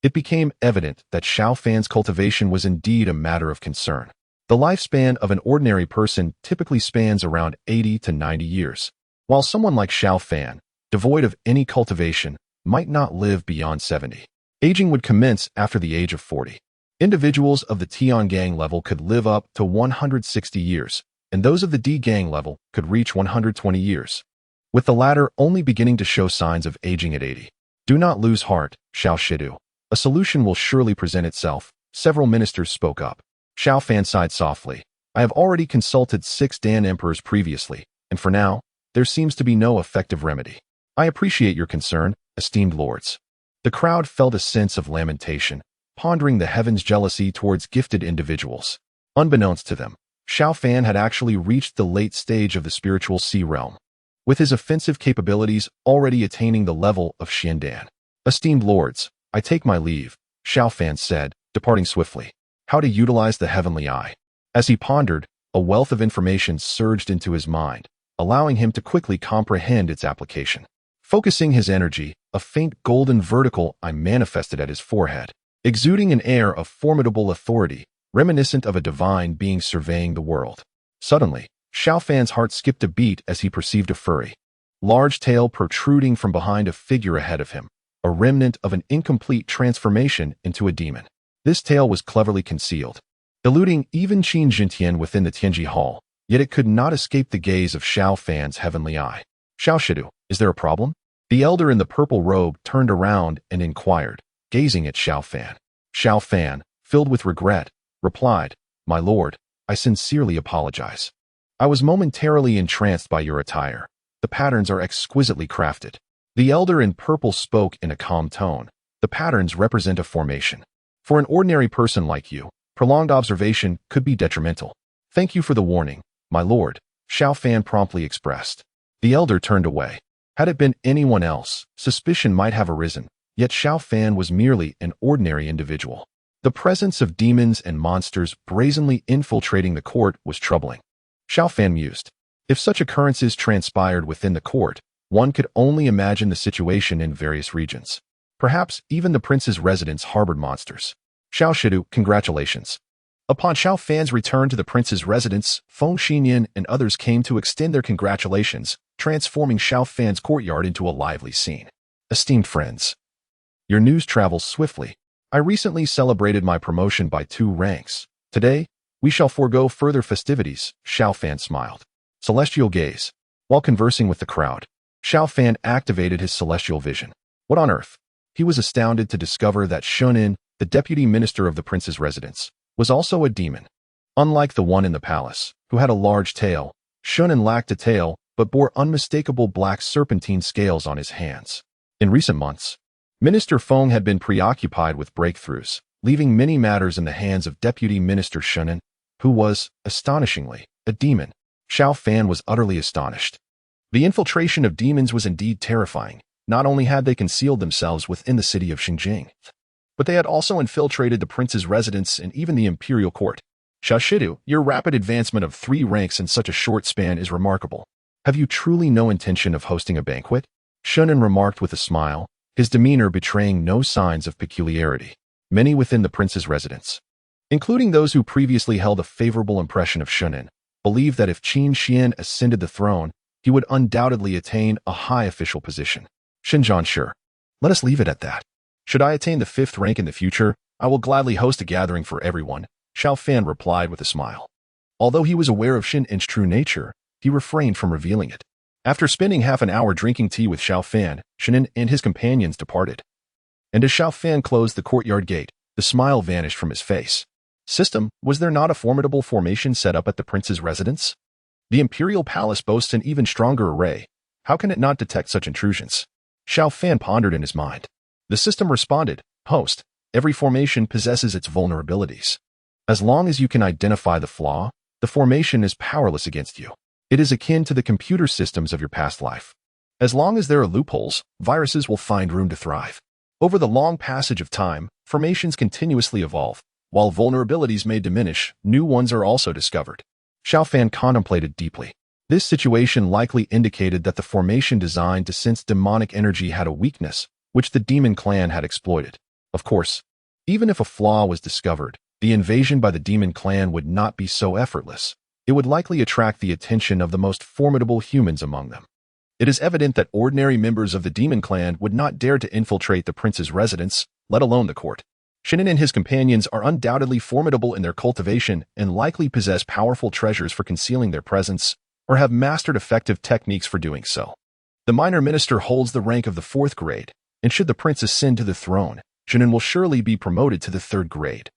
it became evident that Xiao Fan's cultivation was indeed a matter of concern. The lifespan of an ordinary person typically spans around 80 to 90 years, while someone like Xiao Fan, devoid of any cultivation, might not live beyond 70. Aging would commence after the age of 40. Individuals of the Tian Gang level could live up to 160 years, and those of the D Gang level could reach 120 years, with the latter only beginning to show signs of aging at 80. Do not lose heart, Xiao Shidu. A solution will surely present itself. Several ministers spoke up. Xiao Fan sighed softly. I have already consulted 6 Dan emperors previously, and for now, there seems to be no effective remedy. I appreciate your concern, esteemed lords. The crowd felt a sense of lamentation, pondering the heavens' jealousy towards gifted individuals. Unbeknownst to them, Xiao Fan had actually reached the late stage of the spiritual sea realm, with his offensive capabilities already attaining the level of Xiandan. Esteemed lords, I take my leave, Xiao Fan said, departing swiftly. How to utilize the heavenly eye. As he pondered, a wealth of information surged into his mind, allowing him to quickly comprehend its application. Focusing his energy, a faint golden vertical eye manifested at his forehead, exuding an air of formidable authority, reminiscent of a divine being surveying the world. Suddenly, Xiao Fan's heart skipped a beat as he perceived a furry, large tail protruding from behind a figure ahead of him, a remnant of an incomplete transformation into a demon. This tail was cleverly concealed, eluding even Qin Jintian within the Tianji Hall, yet it could not escape the gaze of Xiao Fan's heavenly eye. Xiao Shidu, is there a problem? The elder in the purple robe turned around and inquired, gazing at Xiao Fan. Xiao Fan, filled with regret, replied, My lord, I sincerely apologize. I was momentarily entranced by your attire. The patterns are exquisitely crafted. The elder in purple spoke in a calm tone. The patterns represent a formation. For an ordinary person like you, prolonged observation could be detrimental. Thank you for the warning, my lord, Xiao Fan promptly expressed. The elder turned away. Had it been anyone else, suspicion might have arisen, yet Xiao Fan was merely an ordinary individual. The presence of demons and monsters brazenly infiltrating the court was troubling. Xiao Fan mused. If such occurrences transpired within the court, one could only imagine the situation in various regions. Perhaps even the prince's residence harbored monsters. Xiao Shidu, congratulations. Upon Xiao Fan's return to the prince's residence, Feng Xinyan and others came to extend their congratulations, transforming Xiao Fan's courtyard into a lively scene. Esteemed friends, your news travels swiftly. I recently celebrated my promotion by 2 ranks. Today, we shall forego further festivities, Xiao Fan smiled. Celestial gaze. While conversing with the crowd, Xiao Fan activated his celestial vision. What on earth? He was astounded to discover that Shunin, the deputy minister of the prince's residence, was also a demon. Unlike the one in the palace, who had a large tail, Shunin lacked a tail but bore unmistakable black serpentine scales on his hands. In recent months, Minister Feng had been preoccupied with breakthroughs, leaving many matters in the hands of Deputy Minister Shunin, who was, astonishingly, a demon. Xiao Fan was utterly astonished. The infiltration of demons was indeed terrifying. Not only had they concealed themselves within the city of Xinjiang, but they had also infiltrated the prince's residence and even the imperial court. Shashidu, your rapid advancement of 3 ranks in such a short span is remarkable. Have you truly no intention of hosting a banquet? Shunin remarked with a smile, his demeanor betraying no signs of peculiarity. Many within the prince's residence, including those who previously held a favorable impression of Shunin, believed that if Qin Xian ascended the throne, he would undoubtedly attain a high official position. Xinjiang, sure. Let us leave it at that. Should I attain the 5th rank in the future, I will gladly host a gathering for everyone, Xiao Fan replied with a smile. Although he was aware of Xinin's true nature, he refrained from revealing it. After spending half an hour drinking tea with Xiao Fan, Shinin and his companions departed. And as Xiao Fan closed the courtyard gate, the smile vanished from his face. System, was there not a formidable formation set up at the prince's residence? The imperial palace boasts an even stronger array. How can it not detect such intrusions? Xiao Fan pondered in his mind. The system responded, Host, every formation possesses its vulnerabilities. As long as you can identify the flaw, the formation is powerless against you. It is akin to the computer systems of your past life. As long as there are loopholes, viruses will find room to thrive. Over the long passage of time, formations continuously evolve. While vulnerabilities may diminish, new ones are also discovered. Xiao Fan contemplated deeply. This situation likely indicated that the formation designed to sense demonic energy had a weakness, which the demon clan had exploited. Of course, even if a flaw was discovered, the invasion by the demon clan would not be so effortless. It would likely attract the attention of the most formidable humans among them. It is evident that ordinary members of the demon clan would not dare to infiltrate the prince's residence, let alone the court. Shinin and his companions are undoubtedly formidable in their cultivation and likely possess powerful treasures for concealing their presence, or have mastered effective techniques for doing so. The minor minister holds the rank of the 4th grade, and should the prince ascend to the throne, Shinin will surely be promoted to the 3rd grade,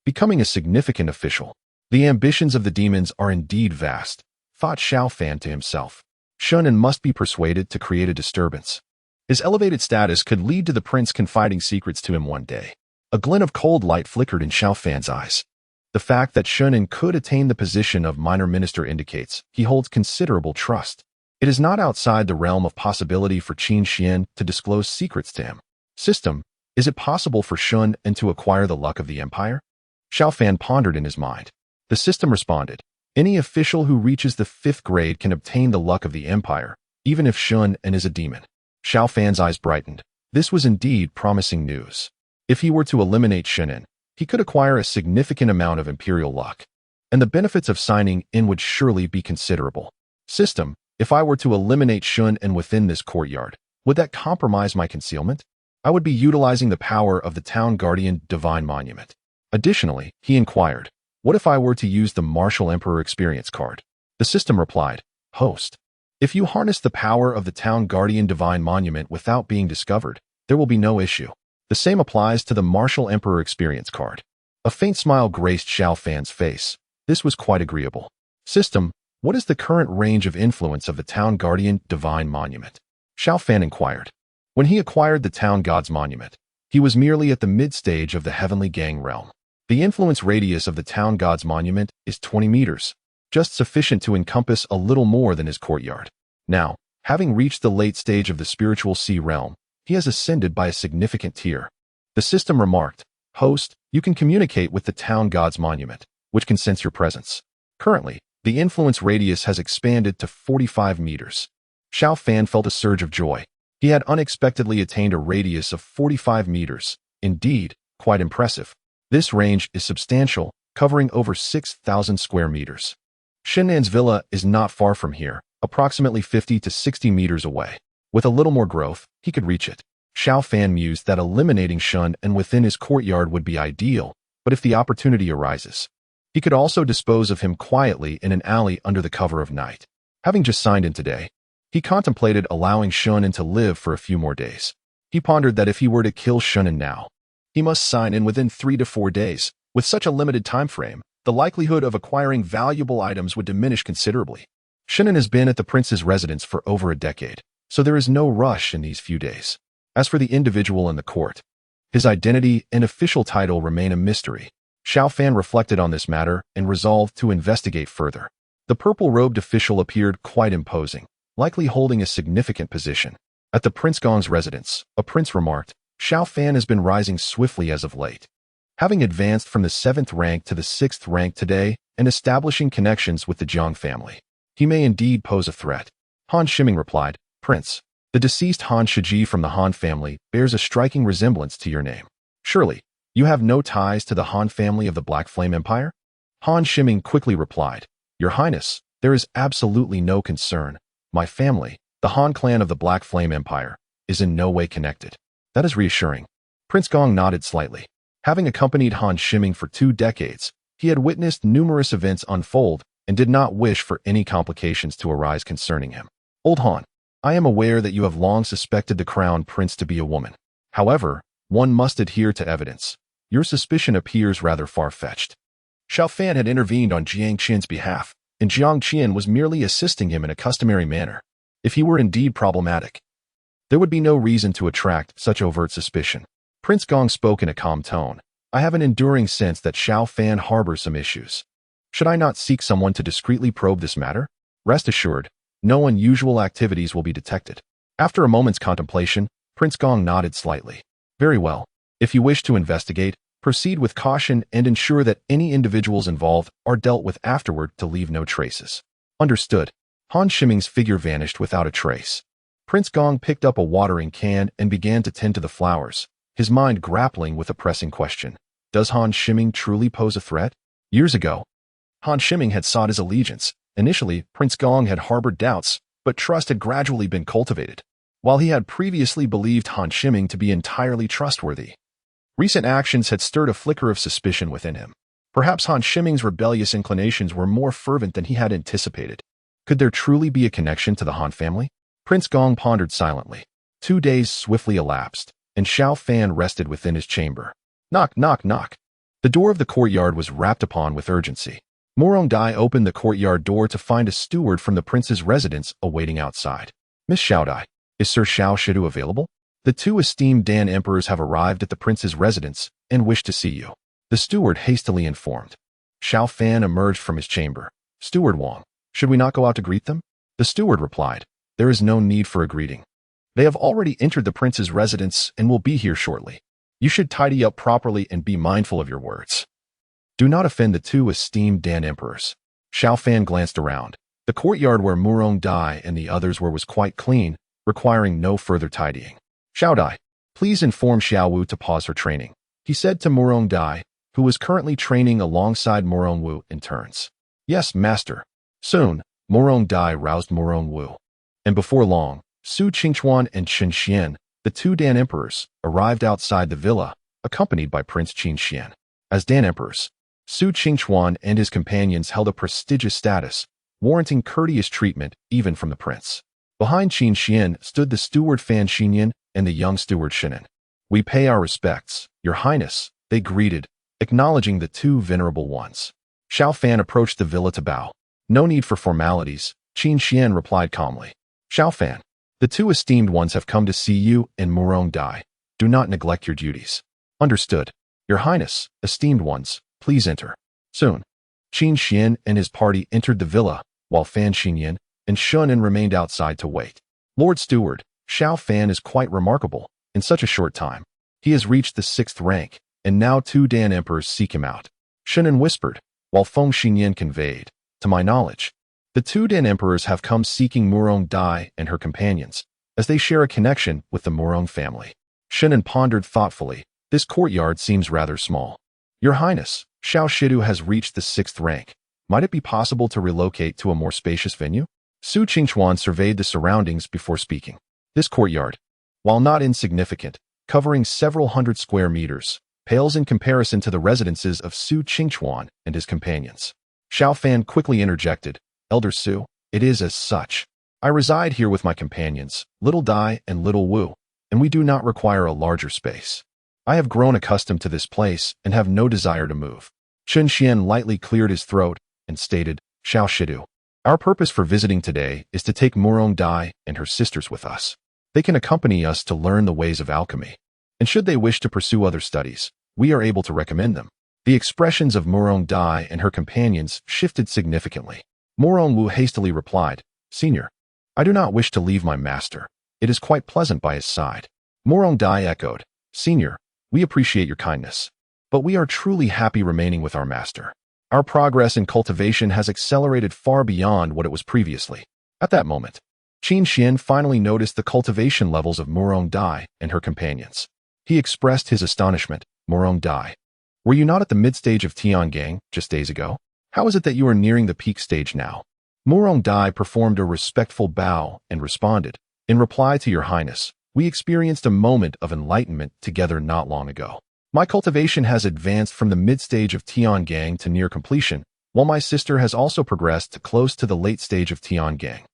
becoming a significant official. The ambitions of the demons are indeed vast, thought Xiao Fan to himself. Shunin must be persuaded to create a disturbance. His elevated status could lead to the prince confiding secrets to him one day. A glint of cold light flickered in Xiao Fan's eyes. The fact that Shunin could attain the position of minor minister indicates he holds considerable trust. It is not outside the realm of possibility for Qin Xian to disclose secrets to him. System, is it possible for Shunin to acquire the luck of the empire? Xiao Fan pondered in his mind. The system responded, any official who reaches the 5th grade can obtain the luck of the empire, even if Shunin is a demon. Xiao Fan's eyes brightened. This was indeed promising news. If he were to eliminate Shunin, he could acquire a significant amount of imperial luck, and the benefits of signing in would surely be considerable. System, if I were to eliminate Shunin within this courtyard, would that compromise my concealment? I would be utilizing the power of the Town Guardian Divine Monument. Additionally, he inquired, what if I were to use the Martial Emperor Experience card? The system replied, Host, if you harness the power of the Town Guardian Divine Monument without being discovered, there will be no issue. The same applies to the Martial Emperor Experience card. A faint smile graced Xiao Fan's face. This was quite agreeable. System, what is the current range of influence of the Town Guardian Divine Monument? Xiao Fan inquired. When he acquired the Town God's Monument, he was merely at the mid-stage of the Heavenly Gang realm. The influence radius of the Town God's Monument is 20 meters, just sufficient to encompass a little more than his courtyard. Now, having reached the late stage of the spiritual sea realm, he has ascended by a significant tier. The system remarked, Host, you can communicate with the Town God's Monument, which can sense your presence. Currently, the influence radius has expanded to 45 meters. Xiao Fan felt a surge of joy. He had unexpectedly attained a radius of 45 meters. Indeed, quite impressive. This range is substantial, covering over 6,000 square meters. Shinnan's villa is not far from here, approximately 50 to 60 meters away. With a little more growth, he could reach it. Xiao Fan mused that eliminating Shun and within his courtyard would be ideal, but if the opportunity arises, he could also dispose of him quietly in an alley under the cover of night. Having just signed in today, he contemplated allowing Shunin to live for a few more days. He pondered that if he were to kill Shunin now, he must sign in within 3 to 4 days. With such a limited time frame, the likelihood of acquiring valuable items would diminish considerably. Shunin has been at the prince's residence for over a decade, so there is no rush in these few days. As for the individual in the court, his identity and official title remain a mystery. Xiao Fan reflected on this matter and resolved to investigate further. The purple-robed official appeared quite imposing, likely holding a significant position. At the Prince Gong's residence, a prince remarked, Xiao Fan has been rising swiftly as of late, having advanced from the 7th rank to the 6th rank today and establishing connections with the Jiang family. He may indeed pose a threat. Han Shiming replied, Prince, the deceased Han Shiji from the Han family bears a striking resemblance to your name. Surely, you have no ties to the Han family of the Black Flame Empire? Han Shiming quickly replied, Your Highness, there is absolutely no concern. My family, the Han clan of the Black Flame Empire, is in no way connected. That is reassuring. Prince Gong nodded slightly. Having accompanied Han Shiming for 2 decades, he had witnessed numerous events unfold and did not wish for any complications to arise concerning him. Old Han, I am aware that you have long suspected the crown prince to be a woman. However, one must adhere to evidence. Your suspicion appears rather far-fetched. Xiao Fan had intervened on Jiang Qian's behalf, and Jiang Qian was merely assisting him in a customary manner. If he were indeed problematic, there would be no reason to attract such overt suspicion. Prince Gong spoke in a calm tone. I have an enduring sense that Xiao Fan harbors some issues. Should I not seek someone to discreetly probe this matter? Rest assured, no unusual activities will be detected. After a moment's contemplation, Prince Gong nodded slightly. Very well. If you wish to investigate, proceed with caution and ensure that any individuals involved are dealt with afterward to leave no traces. Understood. Han Shiming's figure vanished without a trace. Prince Gong picked up a watering can and began to tend to the flowers, his mind grappling with a pressing question. Does Han Shiming truly pose a threat? Years ago, Han Shiming had sought his allegiance. Initially, Prince Gong had harbored doubts, but trust had gradually been cultivated. While he had previously believed Han Shiming to be entirely trustworthy, recent actions had stirred a flicker of suspicion within him. Perhaps Han Shiming's rebellious inclinations were more fervent than he had anticipated. Could there truly be a connection to the Han family? Prince Gong pondered silently. 2 days swiftly elapsed, and Xiao Fan rested within his chamber. Knock, knock, knock. The door of the courtyard was rapped upon with urgency. Murong Dai opened the courtyard door to find a steward from the prince's residence awaiting outside. Miss Xiao Dai, is Sir Xiao Shidu available? The 2 esteemed Dan emperors have arrived at the prince's residence and wish to see you. The steward hastily informed. Xiao Fan emerged from his chamber. Steward Wang, should we not go out to greet them? The steward replied, there is no need for a greeting. They have already entered the prince's residence and will be here shortly. You should tidy up properly and be mindful of your words. Do not offend the 2 esteemed Dan emperors. Xiao Fan glanced around. The courtyard where Murong Dai and the others were was quite clean, requiring no further tidying. Xiao Dai, please inform Xiao Wu to pause her training, he said to Murong Dai, who was currently training alongside Murong Wu in turns. Yes, master. Soon, Murong Dai roused Murong Wu. And before long, Su Qingchuan and Chen Xian, the 2 Dan emperors, arrived outside the villa, accompanied by Prince Qin Xian. As Dan emperors, Su Qingchuan and his companions held a prestigious status, warranting courteous treatment even from the prince. Behind Qin Xian stood the steward Fan Xinyan and the young steward Shinan. We pay our respects, Your Highness, they greeted, acknowledging the 2 venerable ones. Xiao Fan approached the villa to bow. No need for formalities, Qin Xian replied calmly. Xiao Fan, the 2 esteemed ones have come to see you and Murong Dai. Do not neglect your duties. Understood. Your Highness, esteemed ones, please enter. Soon, Qin Xian and his party entered the villa, while Fan Xinyan and Shunan remained outside to wait. Lord Steward, Xiao Fan is quite remarkable. In such a short time, he has reached the 6th rank, and now 2 Dan emperors seek him out. Shunan whispered, while Feng Xinyan conveyed, to my knowledge, the 2 Dan emperors have come seeking Murong Dai and her companions, as they share a connection with the Murong family. Shunan pondered thoughtfully. This courtyard seems rather small. Your Highness, Xiao Shidu has reached the 6th rank. Might it be possible to relocate to a more spacious venue? Su Qingchuan surveyed the surroundings before speaking. This courtyard, while not insignificant, covering several hundred square meters, pales in comparison to the residences of Su Qingchuan and his companions. Xiao Fan quickly interjected, Elder Su, It is as such. I reside here with my companions, Little Dai and Little Wu, and we do not require a larger space. I have grown accustomed to this place and have no desire to move. Chun Xian lightly cleared his throat and stated, Xiao Shidu. Our purpose for visiting today is to take Murong Dai and her sisters with us. They can accompany us to learn the ways of alchemy, and should they wish to pursue other studies, we are able to recommend them. The expressions of Murong Dai and her companions shifted significantly. Murong Wu hastily replied, Senior, I do not wish to leave my master. It is quite pleasant by his side. Murong Dai echoed, Senior, we appreciate your kindness, but we are truly happy remaining with our master. Our progress in cultivation has accelerated far beyond what it was previously. At that moment, Qin Xian finally noticed the cultivation levels of Murong Dai and her companions. He expressed his astonishment. Murong Dai, were you not at the mid-stage of Tiangang just days ago? How is it that you are nearing the peak stage now? Murong Dai performed a respectful bow and responded, In reply to your highness, we experienced a moment of enlightenment together not long ago. My cultivation has advanced from the mid-stage of Tiangang to near completion, while my sister has also progressed to close to the late stage of Tiangang.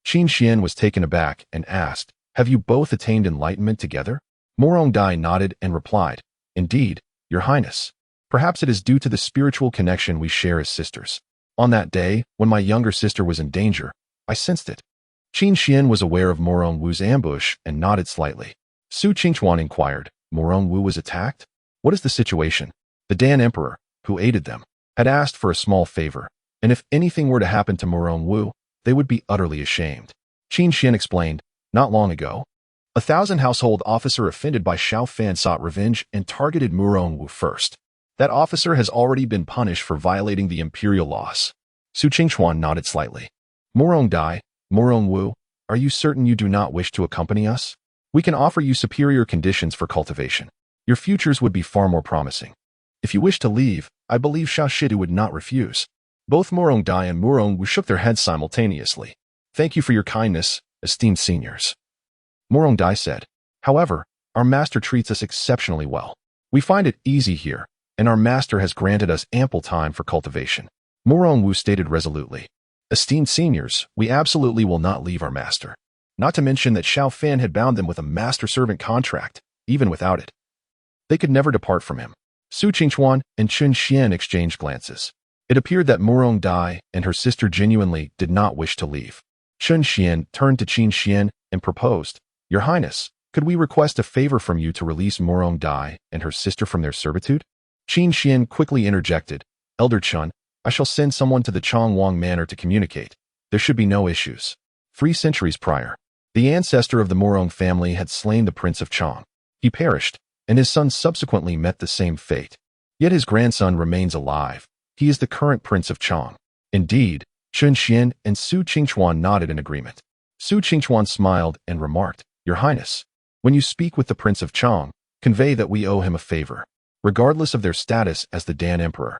Qin Xian was taken aback and asked, Have you both attained enlightenment together? Murong Dai nodded and replied, Indeed, your highness. Perhaps it is due to the spiritual connection we share as sisters. On that day, when my younger sister was in danger, I sensed it. Qin Xian was aware of Murong Wu's ambush and nodded slightly. Su Qingchuan inquired, Murong Wu was attacked? What is the situation? The Dan Emperor, who aided them, had asked for a small favor, and if anything were to happen to Murong Wu, they would be utterly ashamed. Qin Xian explained, Not long ago, 1,000 household officer offended by Xiao Fan sought revenge and targeted Murong Wu first. That officer has already been punished for violating the imperial laws. Su Qingchuan nodded slightly. Murong Dai, Murong Wu, are you certain you do not wish to accompany us? We can offer you superior conditions for cultivation. Your futures would be far more promising. If you wish to leave, I believe Xiao Shidu would not refuse. Both Murong Dai and Murong Wu shook their heads simultaneously. Thank you for your kindness, esteemed seniors. Murong Dai said, However, our master treats us exceptionally well. We find it easy here, and our master has granted us ample time for cultivation. Murong Wu stated resolutely, Esteemed seniors, we absolutely will not leave our master. Not to mention that Xiao Fan had bound them with a master-servant contract, even without it. They could never depart from him. Su Qingchuan and Chun Xian exchanged glances. It appeared that Murong Dai and her sister genuinely did not wish to leave. Chun Xian turned to Qin Xian and proposed, Your Highness, could we request a favor from you to release Murong Dai and her sister from their servitude? Qin Xian quickly interjected, Elder Chun, I shall send someone to the Chongwang Manor to communicate. There should be no issues. 3 centuries prior, the ancestor of the Murong family had slain the Prince of Chong. He perished, and his son subsequently met the same fate. Yet his grandson remains alive. He is the current Prince of Chong. Indeed, Chun Xian and Su Qingchuan nodded in agreement. Su Qingchuan smiled and remarked, Your Highness, when you speak with the Prince of Chong, convey that we owe him a favor, regardless of their status as the Dan Emperor.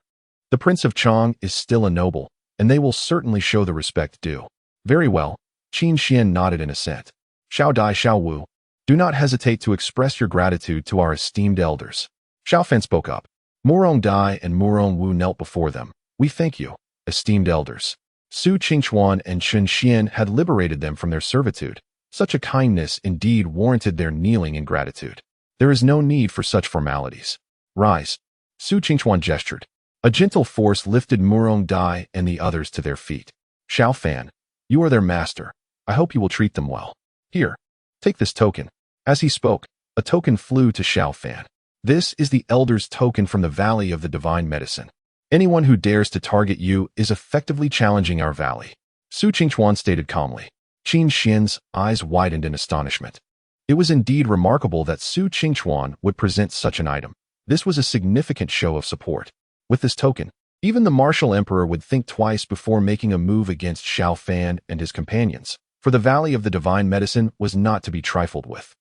The Prince of Chong is still a noble, and they will certainly show the respect due. Very well, Qin Xian nodded in assent. Xiao Dai, Xiao Wu, do not hesitate to express your gratitude to our esteemed elders. Xiao Fan spoke up. Murong Dai and Murong Wu knelt before them. We thank you, esteemed elders. Su Qingchuan and Chun Xian had liberated them from their servitude. Such a kindness indeed warranted their kneeling in gratitude. There is no need for such formalities. Rise. Su Qingchuan gestured. A gentle force lifted Murong Dai and the others to their feet. Xiao Fan, you are their master. I hope you will treat them well. Here, take this token. As he spoke, a token flew to Xiao Fan. This is the Elder's token from the Valley of the Divine Medicine. Anyone who dares to target you is effectively challenging our valley. Su Qingchuan stated calmly. Qin Xian's eyes widened in astonishment. It was indeed remarkable that Su Qingchuan would present such an item. This was a significant show of support. With this token, even the martial emperor would think twice before making a move against Xiao Fan and his companions, for the Valley of the Divine Medicine was not to be trifled with.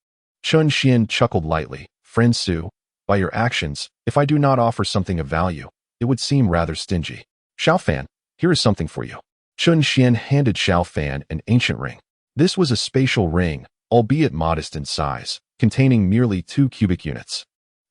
Chun Xian chuckled lightly. Friend Su, by your actions, if I do not offer something of value, it would seem rather stingy. Xiao Fan, here is something for you. Chun Xian handed Xiao Fan an ancient ring. This was a spatial ring, albeit modest in size, containing merely 2 cubic units.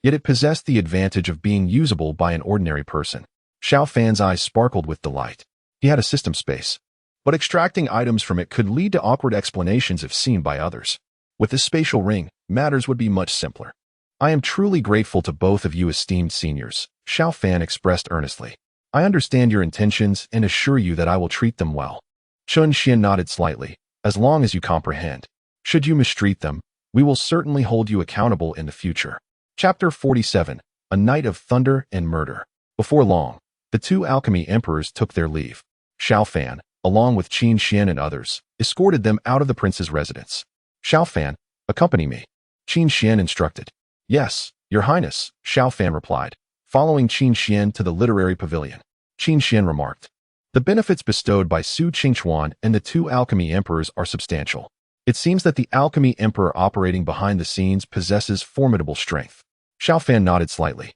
Yet it possessed the advantage of being usable by an ordinary person. Xiao Fan's eyes sparkled with delight. He had a system space. but extracting items from it could lead to awkward explanations if seen by others. With this spatial ring, matters would be much simpler. I am truly grateful to both of you esteemed seniors, Xiao Fan expressed earnestly. I understand your intentions and assure you that I will treat them well. Chun Xian nodded slightly. As long as you comprehend. Should you mistreat them, we will certainly hold you accountable in the future. Chapter 47. A Night of Thunder and Murder. Before long, the two alchemy emperors took their leave. Xiao Fan, along with Qin Xian and others, escorted them out of the prince's residence. Xiao Fan, accompany me. Qin Xian instructed. Yes, your highness, Xiao Fan replied, following Qin Xian to the literary pavilion. Qin Xian remarked. The benefits bestowed by Su Qingchuan and the two alchemy emperors are substantial. It seems that the alchemy emperor operating behind the scenes possesses formidable strength. Xiao Fan nodded slightly.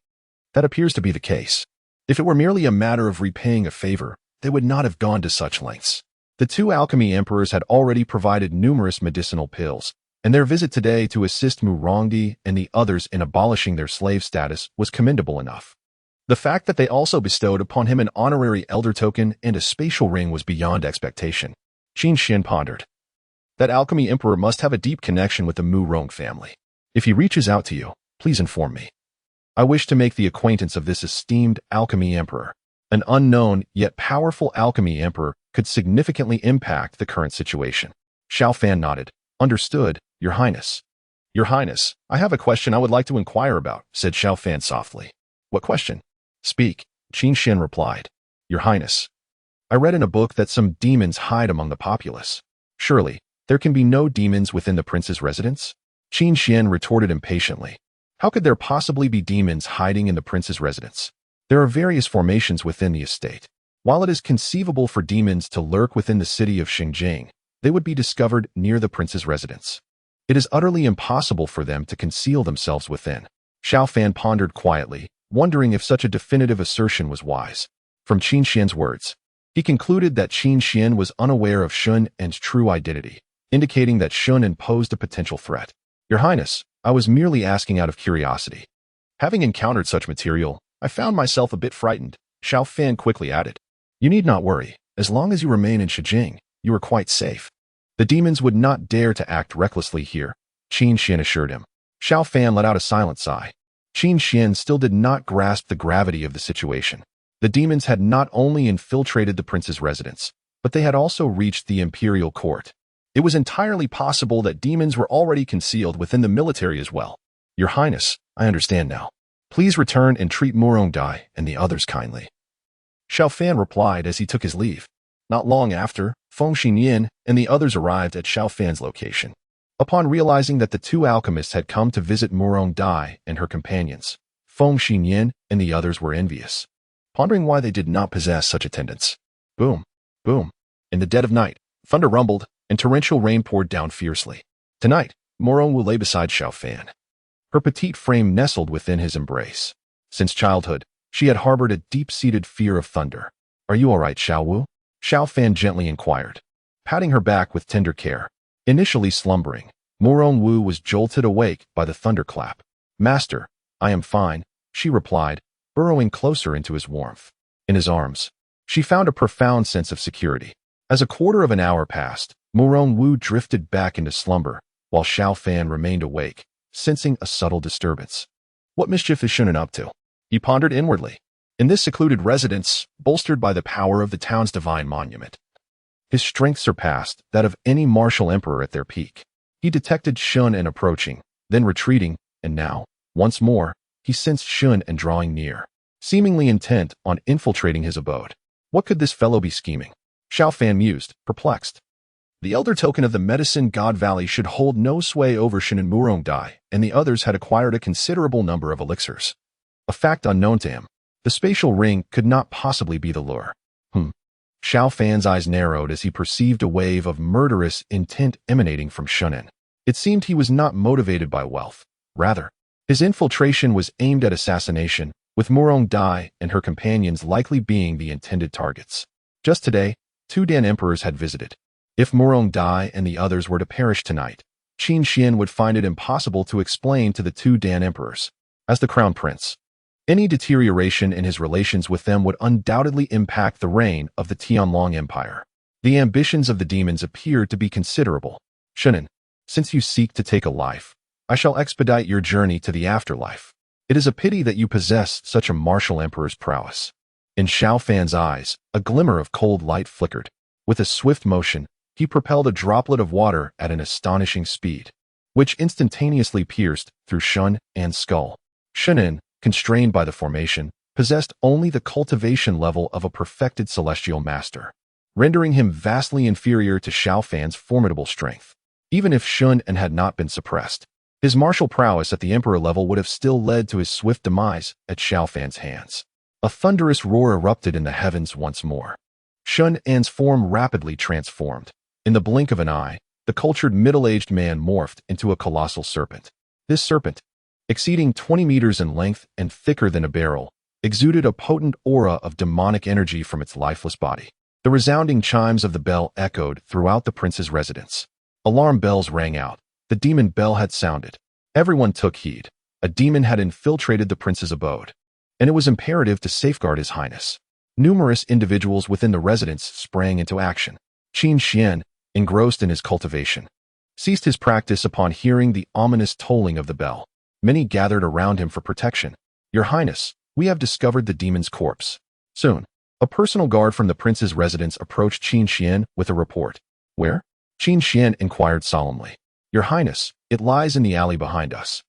That appears to be the case. If it were merely a matter of repaying a favor, they would not have gone to such lengths. The two alchemy emperors had already provided numerous medicinal pills, and their visit today to assist Mu Rongdi and the others in abolishing their slave status was commendable enough. The fact that they also bestowed upon him an honorary elder token and a spatial ring was beyond expectation. Qin Xian pondered. That alchemy emperor must have a deep connection with the Mu Rong family. If he reaches out to you, please inform me. I wish to make the acquaintance of this esteemed alchemy emperor. An unknown yet powerful alchemy emperor could significantly impact the current situation. Xiao Fan nodded. Understood, Your Highness. Your Highness, I have a question I would like to inquire about, said Xiao Fan softly. What question? Speak, Qin Xian replied. Your Highness. I read in a book that some demons hide among the populace. Surely, there can be no demons within the prince's residence? Qin Xian retorted impatiently. How could there possibly be demons hiding in the prince's residence? There are various formations within the estate. While it is conceivable for demons to lurk within the city of Xinjiang, they would be discovered near the prince's residence. It is utterly impossible for them to conceal themselves within. Xiao Fan pondered quietly, wondering if such a definitive assertion was wise. From Qin Xian's words, he concluded that Qin Xian was unaware of Shun En's true identity, indicating that Shun En posed a potential threat. Your Highness, I was merely asking out of curiosity. Having encountered such material, I found myself a bit frightened, Xiao Fan quickly added. You need not worry. As long as you remain in Xinjiang, you are quite safe. The demons would not dare to act recklessly here, Qin Xian assured him. Xiao Fan let out a silent sigh. Qin Xian still did not grasp the gravity of the situation. The demons had not only infiltrated the prince's residence, but they had also reached the imperial court. It was entirely possible that demons were already concealed within the military as well. Your Highness, I understand now. Please return and treat Murong Dai and the others kindly. Xiao Fan replied as he took his leave. Not long after, Feng Xinyan and the others arrived at Xiao Fan's location. Upon realizing that the two alchemists had come to visit Murong Dai and her companions, Feng Xinyan and the others were envious, pondering why they did not possess such attendants. Boom, boom. In the dead of night, thunder rumbled, and torrential rain poured down fiercely. Tonight, Murong Wu lay beside Xiao Fan. Her petite frame nestled within his embrace. Since childhood, she had harbored a deep-seated fear of thunder. Are you all right, Xiao Wu? Xiao Fan gently inquired, patting her back with tender care. Initially slumbering, Murong Wu was jolted awake by the thunderclap. Master, I am fine, she replied, burrowing closer into his warmth. In his arms, she found a profound sense of security. As a quarter of an hour passed, Murong Wu drifted back into slumber, while Xiao Fan remained awake, sensing a subtle disturbance. What mischief is Shunan up to? He pondered inwardly. In this secluded residence, bolstered by the power of the town's divine monument, his strength surpassed that of any martial emperor at their peak. He detected Shun En approaching, then retreating, and now, once more, he sensed Shun En drawing near, seemingly intent on infiltrating his abode. What could this fellow be scheming? Xiao Fan mused, perplexed. The elder token of the Medicine God Valley should hold no sway over Shun and Murong Dai, and the others had acquired a considerable number of elixirs. A fact unknown to him. The spatial ring could not possibly be the lure. Xiao Fan's eyes narrowed as he perceived a wave of murderous intent emanating from Shun En. It seemed he was not motivated by wealth. Rather, his infiltration was aimed at assassination, with Murong Dai and her companions likely being the intended targets. Just today, two Dan emperors had visited. If Murong Dai and the others were to perish tonight, Qin Xian would find it impossible to explain to the two Dan emperors. As the crown prince, any deterioration in his relations with them would undoubtedly impact the reign of the Tianlong Empire. The ambitions of the demons appeared to be considerable. Shunin, since you seek to take a life, I shall expedite your journey to the afterlife. It is a pity that you possess such a martial emperor's prowess. In Xiao Fan's eyes, a glimmer of cold light flickered. With a swift motion, he propelled a droplet of water at an astonishing speed, which instantaneously pierced through Shun An's skull. Shunin, constrained by the formation, possessed only the cultivation level of a perfected celestial master, rendering him vastly inferior to Xiao Fan's formidable strength. Even if Shun An had not been suppressed, his martial prowess at the emperor level would have still led to his swift demise at Xiao Fan's hands. A thunderous roar erupted in the heavens once more. Shun An's form rapidly transformed. In the blink of an eye, the cultured middle-aged man morphed into a colossal serpent. This serpent, exceeding 20 meters in length and thicker than a barrel, exuded a potent aura of demonic energy from its lifeless body. The resounding chimes of the bell echoed throughout the prince's residence. Alarm bells rang out. The demon bell had sounded. Everyone took heed. A demon had infiltrated the prince's abode, and it was imperative to safeguard his highness. Numerous individuals within the residence sprang into action. Qin Xian, engrossed in his cultivation, ceased his practice upon hearing the ominous tolling of the bell. Many gathered around him for protection. Your Highness, we have discovered the demon's corpse. Soon, a personal guard from the prince's residence approached Qin Xian with a report. Where? Qin Xian inquired solemnly. Your Highness, it lies in the alley behind us.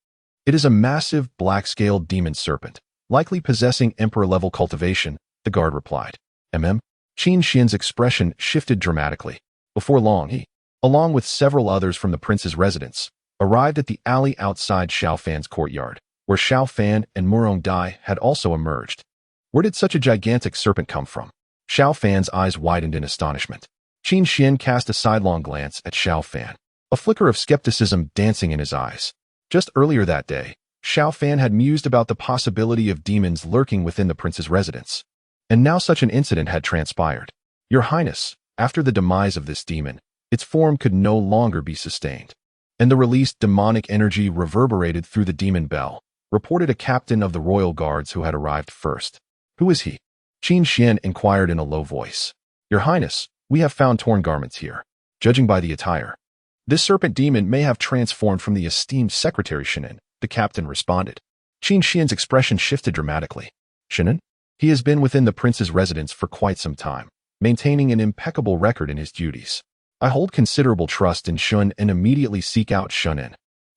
It is a massive, black-scaled demon serpent, likely possessing emperor-level cultivation, the guard replied. Qin Xian's expression shifted dramatically. Before long, he, along with several others from the prince's residence, arrived at the alley outside Xiao Fan's courtyard, where Xiao Fan and Murong Dai had also emerged. Where did such a gigantic serpent come from? Xiao Fan's eyes widened in astonishment. Qin Xian cast a sidelong glance at Xiao Fan, a flicker of skepticism dancing in his eyes. Just earlier that day, Xiao Fan had mused about the possibility of demons lurking within the prince's residence. And now such an incident had transpired. Your Highness, after the demise of this demon, its form could no longer be sustained, and the released demonic energy reverberated through the demon bell, reported a captain of the royal guards who had arrived first. Who is he? Qin Xian inquired in a low voice. Your Highness, we have found torn garments here. Judging by the attire, this serpent demon may have transformed from the esteemed Secretary Shinin, the captain responded. Qin Xian's expression shifted dramatically. Shinin? He has been within the prince's residence for quite some time, maintaining an impeccable record in his duties. I hold considerable trust in Shun and immediately seek out Shun An.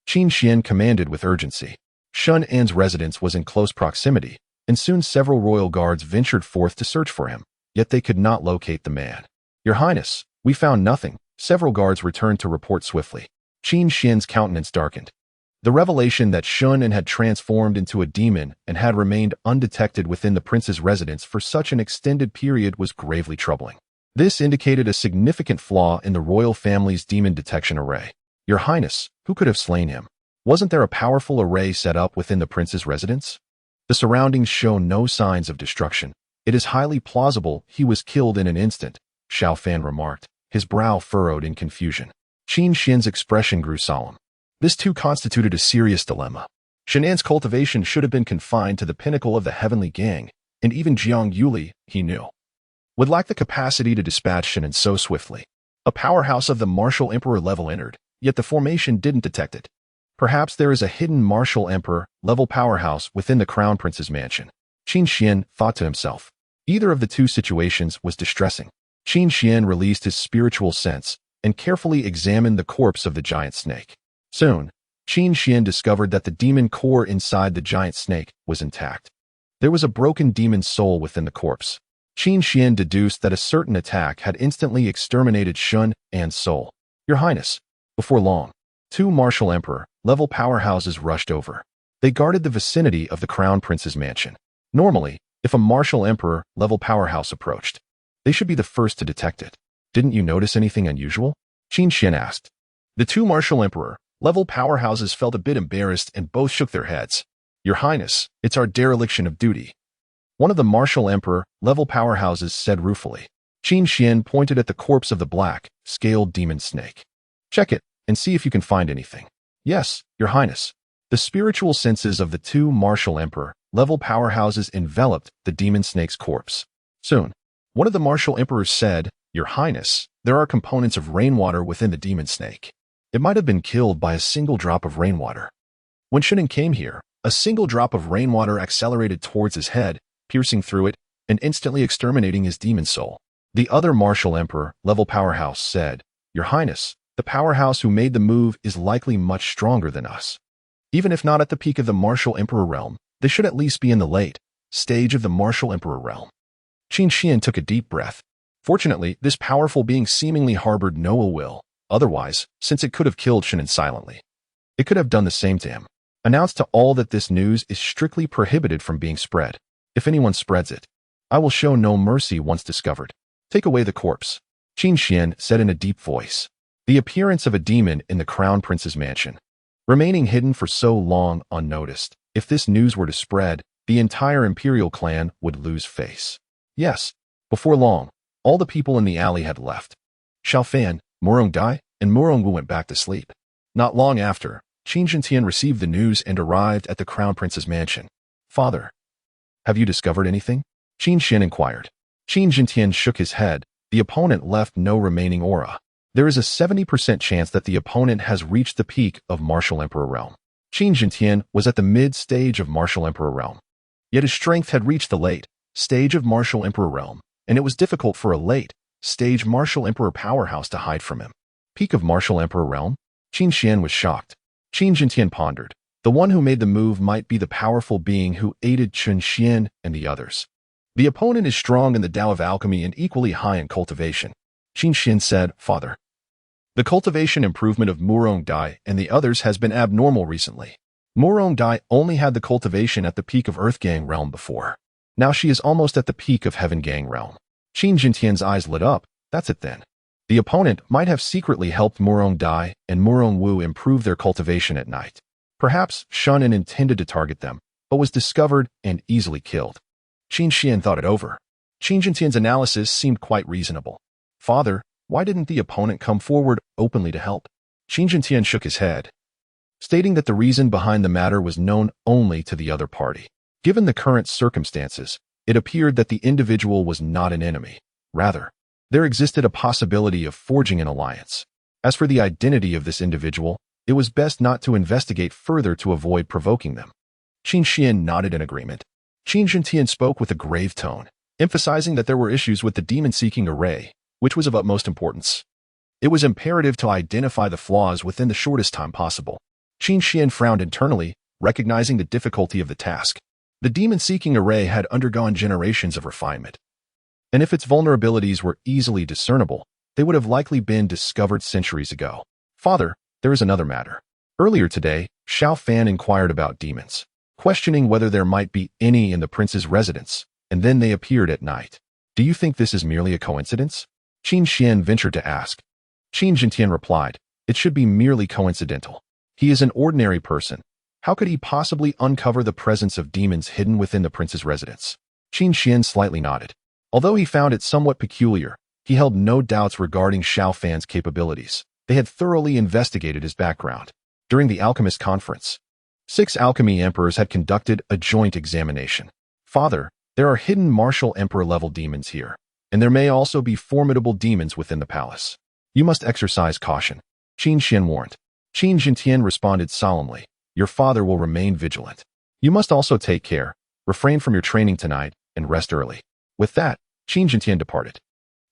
Qin Xian commanded with urgency. Shun An's residence was in close proximity, and soon several royal guards ventured forth to search for him, yet they could not locate the man. Your Highness, we found nothing. Several guards returned to report swiftly. Qin Xian's countenance darkened. The revelation that Shun An had transformed into a demon and had remained undetected within the prince's residence for such an extended period was gravely troubling. This indicated a significant flaw in the royal family's demon detection array. Your Highness, who could have slain him? Wasn't there a powerful array set up within the prince's residence? The surroundings show no signs of destruction. It is highly plausible he was killed in an instant, Xiao Fan remarked, his brow furrowed in confusion. Qin Xian's expression grew solemn. This too constituted a serious dilemma. Shenan's cultivation should have been confined to the pinnacle of the heavenly gang, and even Jiang Yuli, he knew, would lack the capacity to dispatch Shenan so swiftly. A powerhouse of the martial emperor level entered, yet the formation didn't detect it. Perhaps there is a hidden martial emperor level powerhouse within the crown prince's mansion. Qin Xian thought to himself. Either of the two situations was distressing. Qin Xian released his spiritual sense and carefully examined the corpse of the giant snake. Soon, Qin Xian discovered that the demon core inside the giant snake was intact. There was a broken demon soul within the corpse. Qin Xian deduced that a certain attack had instantly exterminated Shun An's soul. Your Highness, before long, two martial emperor level powerhouses rushed over. They guarded the vicinity of the crown prince's mansion. Normally, if a martial emperor level powerhouse approached, they should be the first to detect it. Didn't you notice anything unusual? Qin Xian asked. The two martial emperor level powerhouses felt a bit embarrassed and both shook their heads. Your Highness, it's our dereliction of duty. One of the martial emperor level powerhouses said ruefully. Qin Xian pointed at the corpse of the black, scaled demon snake. Check it and see if you can find anything. Yes, Your Highness. The spiritual senses of the two martial emperor level powerhouses enveloped the demon snake's corpse. Soon, one of the martial emperors said, Your Highness, there are components of rainwater within the demon snake. It might have been killed by a single drop of rainwater. When Shunin came here, a single drop of rainwater accelerated towards his head, piercing through it and instantly exterminating his demon soul. The other martial emperor, level powerhouse, said, Your Highness, the powerhouse who made the move is likely much stronger than us. Even if not at the peak of the martial emperor realm, they should at least be in the late stage of the martial emperor realm. Qin Xian took a deep breath. Fortunately, this powerful being seemingly harbored no ill will. Otherwise, since it could have killed Shunin silently, it could have done the same to him. Announce to all that this news is strictly prohibited from being spread. If anyone spreads it, I will show no mercy once discovered. Take away the corpse. Qin Xian said in a deep voice. The appearance of a demon in the crown prince's mansion, remaining hidden for so long unnoticed. If this news were to spread, the entire imperial clan would lose face. Yes, before long, all the people in the alley had left. Xiao Fan, Murong Dai, and Murong Wu went back to sleep. Not long after, Qin Jintian received the news and arrived at the crown prince's mansion. Father, have you discovered anything? Qin Xian inquired. Qin Jintian shook his head. The opponent left no remaining aura. There is a 70% chance that the opponent has reached the peak of martial emperor realm. Qin Jintian was at the mid-stage of martial emperor realm. Yet his strength had reached the late stage of martial emperor realm, and it was difficult for a late stage martial emperor powerhouse to hide from him. Peak of martial emperor realm? Qin Xian was shocked. Qin Jintian pondered. The one who made the move might be the powerful being who aided Qin Xian and the others. The opponent is strong in the Tao of alchemy and equally high in cultivation. Qin Xian said, Father, the cultivation improvement of Murong Dai and the others has been abnormal recently. Murong Dai only had the cultivation at the peak of Earth Gang realm before. Now she is almost at the peak of Heaven Gang realm. Qin Jintian's eyes lit up. That's it then. The opponent might have secretly helped Murong Dai and Murong Wu improve their cultivation at night. Perhaps Shunin intended to target them, but was discovered and easily killed. Qin Xian thought it over. Qin Jintian's analysis seemed quite reasonable. Father, why didn't the opponent come forward openly to help? Qin Jintian shook his head, stating that the reason behind the matter was known only to the other party. Given the current circumstances, it appeared that the individual was not an enemy. Rather, there existed a possibility of forging an alliance. As for the identity of this individual, it was best not to investigate further to avoid provoking them. Qin Xian nodded in agreement. Qin Jintian spoke with a grave tone, emphasizing that there were issues with the demon-seeking array, which was of utmost importance. It was imperative to identify the flaws within the shortest time possible. Qin Xian frowned internally, recognizing the difficulty of the task. The demon-seeking array had undergone generations of refinement, and if its vulnerabilities were easily discernible, they would have likely been discovered centuries ago. Father, there is another matter. Earlier today, Xiao Fan inquired about demons, questioning whether there might be any in the prince's residence, and then they appeared at night. Do you think this is merely a coincidence? Qin Xian ventured to ask. Qin Jintian replied, It should be merely coincidental. He is an ordinary person. How could he possibly uncover the presence of demons hidden within the prince's residence? Qin Xian slightly nodded. Although he found it somewhat peculiar, he held no doubts regarding Xiao Fan's capabilities. They had thoroughly investigated his background. During the alchemist conference, 6 alchemy emperors had conducted a joint examination. Father, there are hidden martial emperor-level demons here, and there may also be formidable demons within the palace. You must exercise caution. Qin Xian warned. Qin Jintian responded solemnly. Your father will remain vigilant. You must also take care, refrain from your training tonight, and rest early. With that, Qin Jintian departed.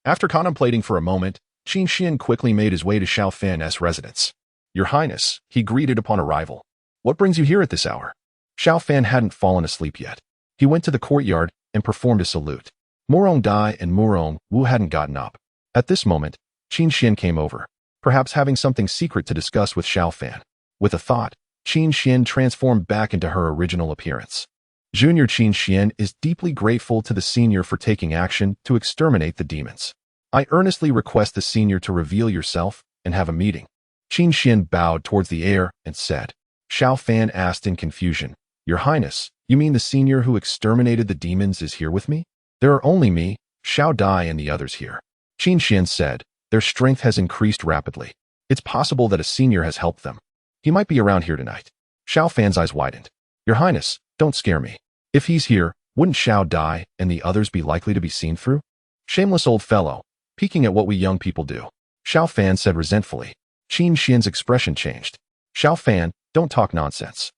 After contemplating for a moment, Qin Xian quickly made his way to Xiao Fan's residence. Your Highness, he greeted upon arrival. What brings you here at this hour? Xiao Fan hadn't fallen asleep yet. He went to the courtyard and performed a salute. Murong Dai and Murong Wu hadn't gotten up. At this moment, Qin Xian came over, perhaps having something secret to discuss with Xiao Fan. With a thought, Qin Xian transformed back into her original appearance. Junior Qin Xian is deeply grateful to the senior for taking action to exterminate the demons. I earnestly request the senior to reveal yourself and have a meeting. Qin Xian bowed towards the air and said. Xiao Fan asked in confusion, Your Highness, you mean the senior who exterminated the demons is here with me? There are only me, Xiao Dai and the others here. Qin Xian said, Their strength has increased rapidly. It's possible that a senior has helped them. He might be around here tonight. Xiao Fan's eyes widened. Your Highness, don't scare me. If he's here, wouldn't Xiao Dai and the others be likely to be seen through? Shameless old fellow. peeking at what we young people do," Xiao Fan said resentfully. Qin Xian's expression changed. "Xiao Fan, don't talk nonsense.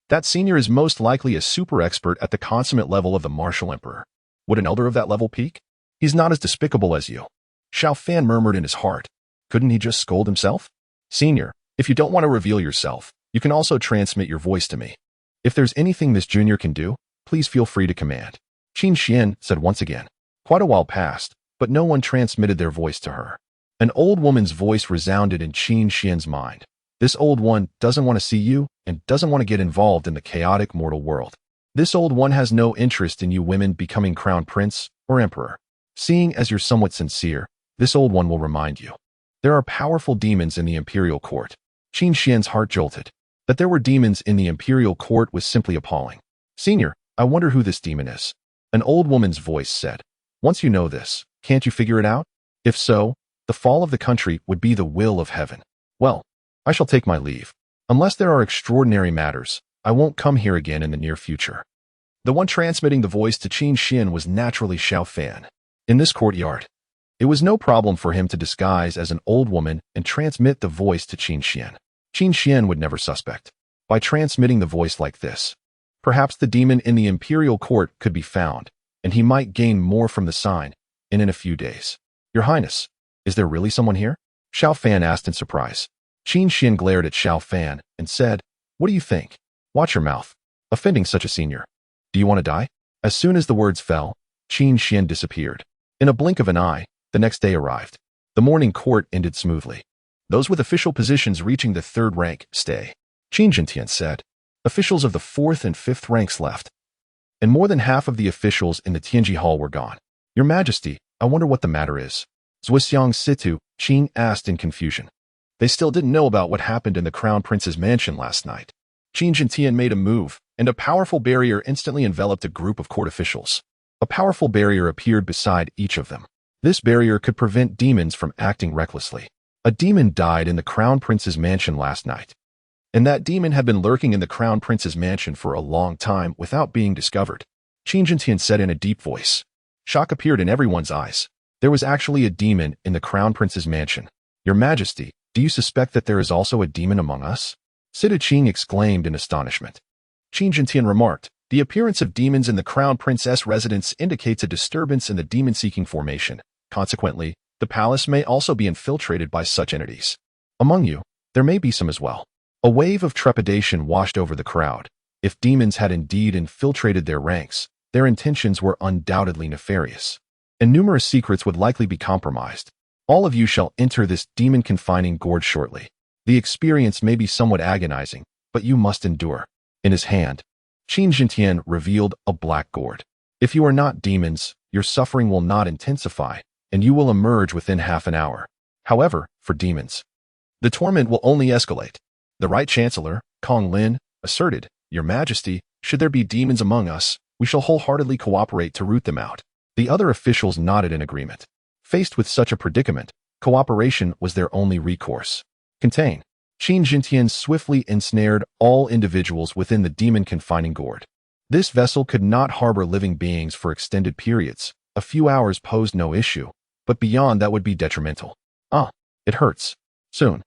That senior is most likely a super expert at the consummate level of the martial emperor. Would an elder of that level peek? He's not as despicable as you." Xiao Fan murmured in his heart. Couldn't he just scold himself? "Senior, if you don't want to reveal yourself, you can also transmit your voice to me. If there's anything this junior can do, please feel free to command," Qin Xian said once again. Quite a while passed, but no one transmitted their voice to her. An old woman's voice resounded in Qin Xian's mind. This old one doesn't want to see you and doesn't want to get involved in the chaotic mortal world. This old one has no interest in you women becoming crown prince or emperor. Seeing as you're somewhat sincere, this old one will remind you. There are powerful demons in the imperial court. Qin Xian's heart jolted. That there were demons in the imperial court was simply appalling. "Senior, I wonder who this demon is," an old woman's voice said. "Once you know this, can't you figure it out? If so, the fall of the country would be the will of heaven. Well, I shall take my leave. Unless there are extraordinary matters, I won't come here again in the near future." The one transmitting the voice to Qin Xian was naturally Xiao Fan. In this courtyard, it was no problem for him to disguise as an old woman and transmit the voice to Qin Xian. Qin Xian would never suspect. By transmitting the voice like this, perhaps the demon in the imperial court could be found, and he might gain more from the sign, and in a few days. "Your Highness, is there really someone here?" Xiao Fan asked in surprise. Qin Xian glared at Xiao Fan and said, "What do you think? Watch your mouth. Offending such a senior. Do you want to die?" As soon as the words fell, Qin Xian disappeared. In a blink of an eye, the next day arrived. The morning court ended smoothly. Those with official positions reaching the third rank stay. Qin Jintian said. Officials of the fourth and fifth ranks left, and more than half of the officials in the Tianji Hall were gone. "Your Majesty, I wonder what the matter is." Zhuxiang Situ, Qin asked in confusion. They still didn't know about what happened in the Crown Prince's mansion last night. Qin Jintian made a move, and a powerful barrier instantly enveloped a group of court officials. A powerful barrier appeared beside each of them. This barrier could prevent demons from acting recklessly. A demon died in the Crown Prince's mansion last night, and that demon had been lurking in the Crown Prince's mansion for a long time without being discovered. Qin Jintian said in a deep voice. Shock appeared in everyone's eyes. There was actually a demon in the Crown Prince's mansion. "Your Majesty, do you suspect that there is also a demon among us?" Situ Qing exclaimed in astonishment. Qin Jintian remarked, "The appearance of demons in the Crown Prince's residence indicates a disturbance in the demon-seeking formation. Consequently, the palace may also be infiltrated by such entities. Among you, there may be some as well." A wave of trepidation washed over the crowd. If demons had indeed infiltrated their ranks, their intentions were undoubtedly nefarious, and numerous secrets would likely be compromised. "All of you shall enter this demon-confining gorge shortly. The experience may be somewhat agonizing, but you must endure." In his hand, Qin Jintian revealed a black gourd. "If you are not demons, your suffering will not intensify, and you will emerge within half an hour. However, for demons, the torment will only escalate." The Right Chancellor, Kong Lin, asserted, "Your Majesty, should there be demons among us, we shall wholeheartedly cooperate to root them out." The other officials nodded in agreement. Faced with such a predicament, cooperation was their only recourse. Contain. Qin Jintian swiftly ensnared all individuals within the demon-confining gourd. This vessel could not harbor living beings for extended periods. A few hours posed no issue, but beyond that would be detrimental. It hurts. Soon.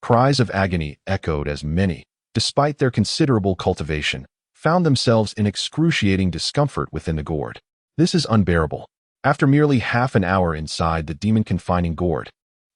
Cries of agony echoed as many, despite their considerable cultivation, found themselves in excruciating discomfort within the gourd. This is unbearable. After merely half an hour inside the demon-confining gourd,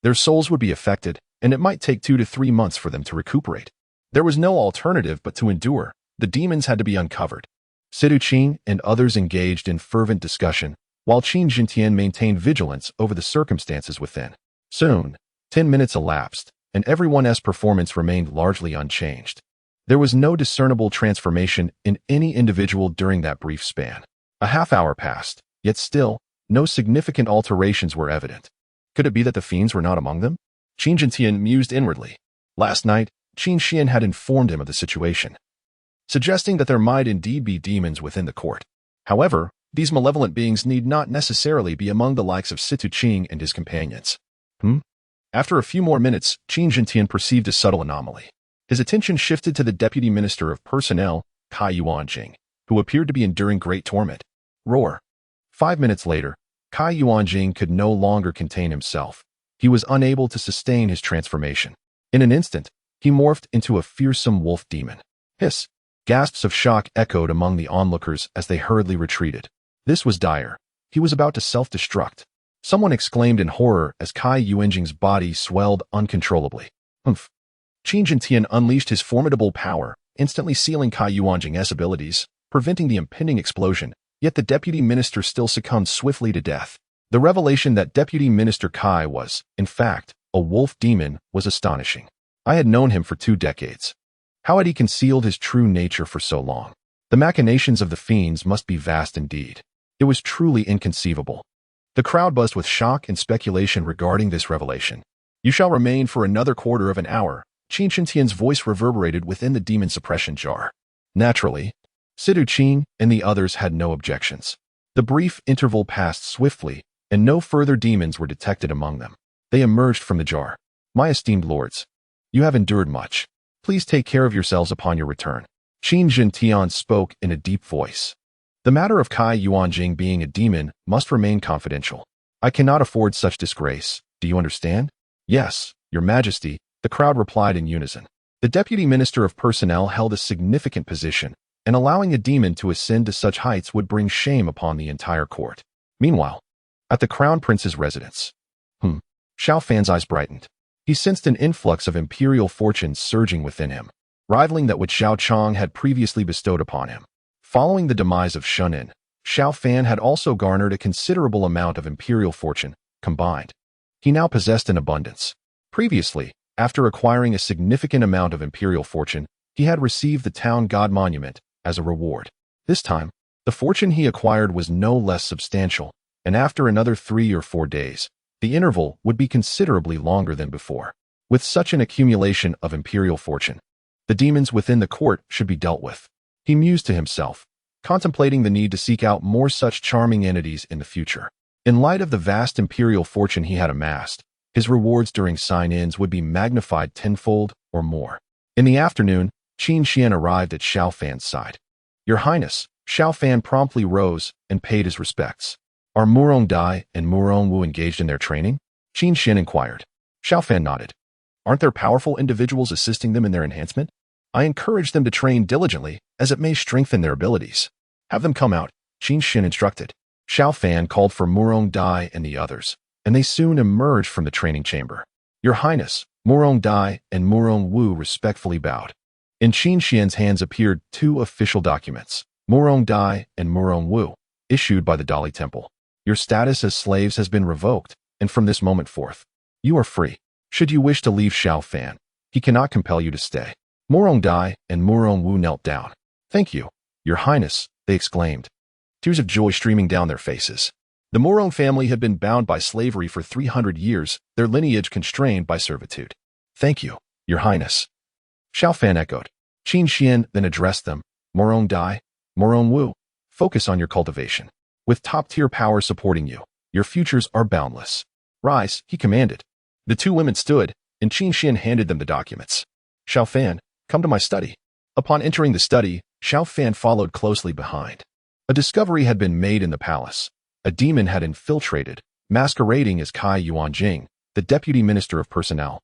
their souls would be affected, and it might take 2 to 3 months for them to recuperate. There was no alternative but to endure. The demons had to be uncovered. Situ Qing and others engaged in fervent discussion, while Qin Jintian maintained vigilance over the circumstances within. Soon, 10 minutes elapsed, and everyone's performance remained largely unchanged. There was no discernible transformation in any individual during that brief span. A half hour passed, yet still, no significant alterations were evident. Could it be that the fiends were not among them? Qin Jintian mused inwardly. Last night, Qin Xian had informed him of the situation, suggesting that there might indeed be demons within the court. However, these malevolent beings need not necessarily be among the likes of Situ Qing and his companions. After a few more minutes, Qin Jintian perceived a subtle anomaly. His attention shifted to the Deputy Minister of Personnel, Kai Yuanjing, who appeared to be enduring great torment. Roar. 5 minutes later, Kai Yuanjing could no longer contain himself. He was unable to sustain his transformation. In an instant, he morphed into a fearsome wolf demon. Hiss! Gasps of shock echoed among the onlookers as they hurriedly retreated. This was dire. He was about to self-destruct. Someone exclaimed in horror as Kai Yuanjing's body swelled uncontrollably. Humph! Qin Jintian unleashed his formidable power, instantly sealing Kai Yuanjing's abilities, preventing the impending explosion, yet the deputy minister still succumbed swiftly to death. The revelation that Deputy Minister Kai was, in fact, a wolf demon was astonishing. I had known him for 2 decades. How had he concealed his true nature for so long? The machinations of the fiends must be vast indeed. It was truly inconceivable. The crowd buzzed with shock and speculation regarding this revelation. You shall remain for another quarter of an hour. Qin Shintian's voice reverberated within the demon suppression jar. Naturally, Sidu Qing and the others had no objections. The brief interval passed swiftly, and no further demons were detected among them. They emerged from the jar. My esteemed lords, you have endured much. Please take care of yourselves upon your return. Qin Jintian spoke in a deep voice. The matter of Kai Yuanjing being a demon must remain confidential. I cannot afford such disgrace. Do you understand? Yes, Your Majesty, the crowd replied in unison. The Deputy Minister of Personnel held a significant position, and allowing a demon to ascend to such heights would bring shame upon the entire court. Meanwhile, at the Crown Prince's residence. Xiao Fan's eyes brightened. He sensed an influx of imperial fortunes surging within him, rivaling that which Xiao Chong had previously bestowed upon him. Following the demise of Shunin, Xiao Fan had also garnered a considerable amount of imperial fortune, combined. He now possessed an abundance. Previously, after acquiring a significant amount of imperial fortune, he had received the town god monument as a reward. This time, the fortune he acquired was no less substantial, and after another 3 or 4 days, the interval would be considerably longer than before. With such an accumulation of imperial fortune, the demons within the court should be dealt with. He mused to himself, contemplating the need to seek out more such charming entities in the future. In light of the vast imperial fortune he had amassed, his rewards during sign-ins would be magnified tenfold or more. In the afternoon, Qin Xian arrived at Xiao Fan's side. Your Highness, Xiao Fan promptly rose and paid his respects. Are Murong Dai and Murong Wu engaged in their training? Qin Xian inquired. Xiao Fan nodded. Aren't there powerful individuals assisting them in their enhancement? I encourage them to train diligently, as it may strengthen their abilities. Have them come out, Qin Xian instructed. Xiao Fan called for Murong Dai and the others, and they soon emerged from the training chamber. Your Highness, Murong Dai and Murong Wu respectfully bowed. In Qin Xian's hands appeared 2 official documents, Murong Dai and Murong Wu, issued by the Dali Temple. Your status as slaves has been revoked, and from this moment forth, you are free. Should you wish to leave Xiao Fan, he cannot compel you to stay. Murong Dai and Murong Wu knelt down. Thank you, Your Highness, they exclaimed, tears of joy streaming down their faces. The Murong family had been bound by slavery for 300 years, their lineage constrained by servitude. Thank you, Your Highness. Xiao Fan echoed. Qin Xian then addressed them. Murong Dai, Murong Wu, focus on your cultivation. With top-tier power supporting you, your futures are boundless. Rise, he commanded. The 2 women stood, and Qin Xian handed them the documents. Xiao Fan, come to my study. Upon entering the study, Xiao Fan followed closely behind. A discovery had been made in the palace. A demon had infiltrated, masquerading as Kai Yuanjing, the Deputy Minister of Personnel,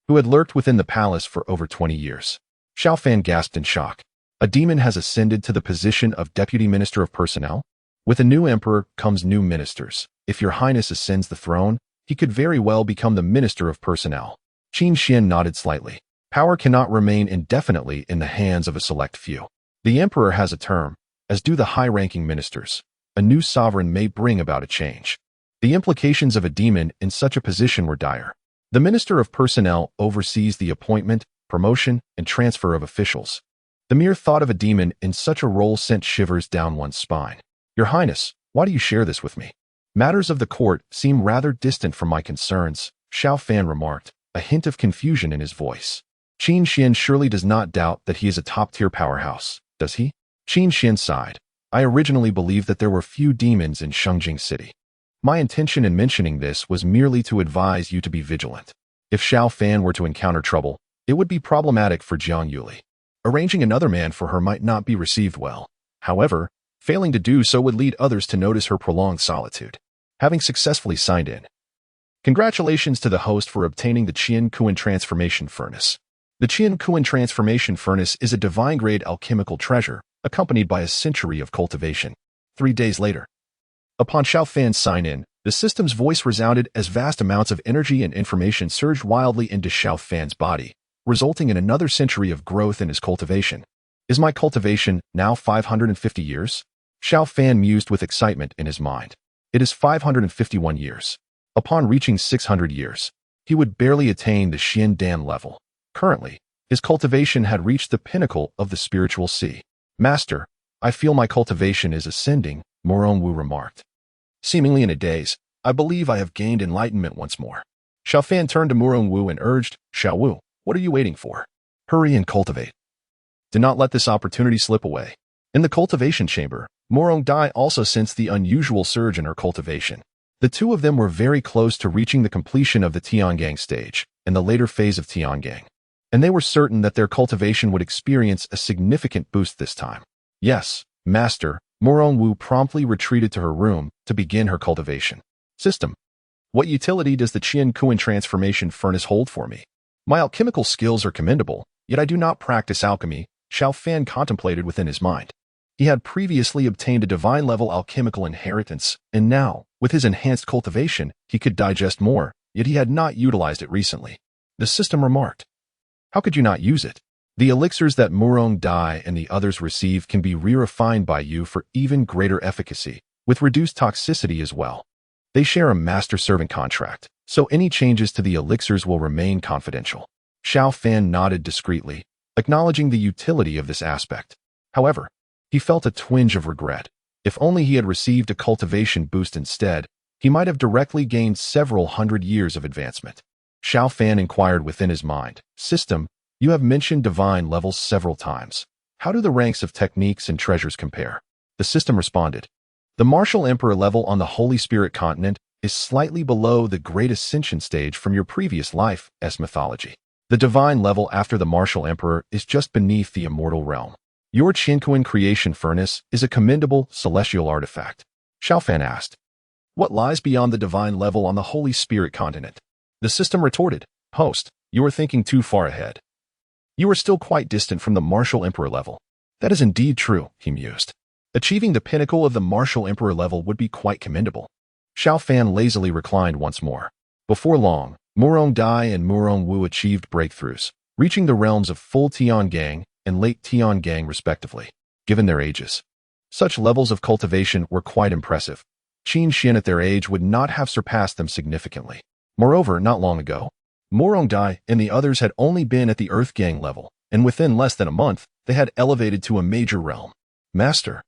who had lurked within the palace for over 20 years. Xiao Fan gasped in shock. A demon has ascended to the position of Deputy Minister of Personnel? With a new emperor comes new ministers. If Your Highness ascends the throne, he could very well become the Minister of Personnel. Qin Xian nodded slightly. Power cannot remain indefinitely in the hands of a select few. The emperor has a term, as do the high-ranking ministers. A new sovereign may bring about a change. The implications of a demon in such a position were dire. The Minister of Personnel oversees the appointment, promotion, and transfer of officials. The mere thought of a demon in such a role sent shivers down one's spine. Your Highness, why do you share this with me? Matters of the court seem rather distant from my concerns, Xiao Fan remarked, a hint of confusion in his voice. Qin Xian surely does not doubt that he is a top-tier powerhouse, does he? Qin Xian sighed. I originally believed that there were few demons in Shengjing City. My intention in mentioning this was merely to advise you to be vigilant. If Xiao Fan were to encounter trouble, it would be problematic for Jiang Yuli. Arranging another man for her might not be received well. However, failing to do so would lead others to notice her prolonged solitude. having successfully signed in. Congratulations to the host for obtaining the Qian Kuan Transformation Furnace. The Qian Kuan Transformation Furnace is a divine-grade alchemical treasure, accompanied by a century of cultivation. 3 days later. Upon Xiao Fan's sign-in, the system's voice resounded as vast amounts of energy and information surged wildly into Xiao Fan's body, resulting in another century of growth in his cultivation. Is my cultivation now 550 years? Xiao Fan mused with excitement in his mind. It is 551 years. Upon reaching 600 years, he would barely attain the Xian Dan level. Currently, his cultivation had reached the pinnacle of the spiritual sea. Master, I feel my cultivation is ascending, Morong Wu remarked. Seemingly in a daze, I believe I have gained enlightenment once more. Xiao Fan turned to Morong Wu and urged, Xiao Wu, what are you waiting for? Hurry and cultivate. Do not let this opportunity slip away. In the cultivation chamber, Morong Dai also sensed the unusual surge in her cultivation. The two of them were very close to reaching the completion of the Tiangang stage and the later phase of Tiangang, and they were certain that their cultivation would experience a significant boost this time. Yes, Master, Morong Wu promptly retreated to her room to begin her cultivation. System. What utility does the Qian Kuan Transformation Furnace hold for me? My alchemical skills are commendable, yet I do not practice alchemy, Xiao Fan contemplated within his mind. He had previously obtained a divine-level alchemical inheritance, and now, with his enhanced cultivation, he could digest more, yet he had not utilized it recently. The system remarked. How could you not use it? The elixirs that Morong Dai and the others receive can be re-refined by you for even greater efficacy, with reduced toxicity as well. They share a master-servant contract, so any changes to the elixirs will remain confidential. Xiao Fan nodded discreetly, acknowledging the utility of this aspect. However, he felt a twinge of regret. If only he had received a cultivation boost instead, he might have directly gained several hundred years of advancement. Xiao Fan inquired within his mind, System, you have mentioned divine levels several times. How do the ranks of techniques and treasures compare? The system responded. The Martial Emperor level on the Holy Spirit continent is slightly below the Great Ascension stage from your previous life, S mythology. The divine level after the Martial Emperor is just beneath the immortal realm. Your Qiankuan creation furnace is a commendable celestial artifact. Xiao Fan asked. What lies beyond the divine level on the Holy Spirit continent? The system retorted. Host, you are thinking too far ahead. You are still quite distant from the Martial Emperor level. That is indeed true, he mused. Achieving the pinnacle of the Martial Emperor level would be quite commendable. Xiao Fan lazily reclined once more. Before long, Morong Dai and Morong Wu achieved breakthroughs, reaching the realms of full Tiangang and late Tiangang respectively, given their ages. Such levels of cultivation were quite impressive. Qin Xian at their age would not have surpassed them significantly. Moreover, not long ago, Morong Dai and the others had only been at the Earth Gang level, and within less than a month, they had elevated to a major realm. Master,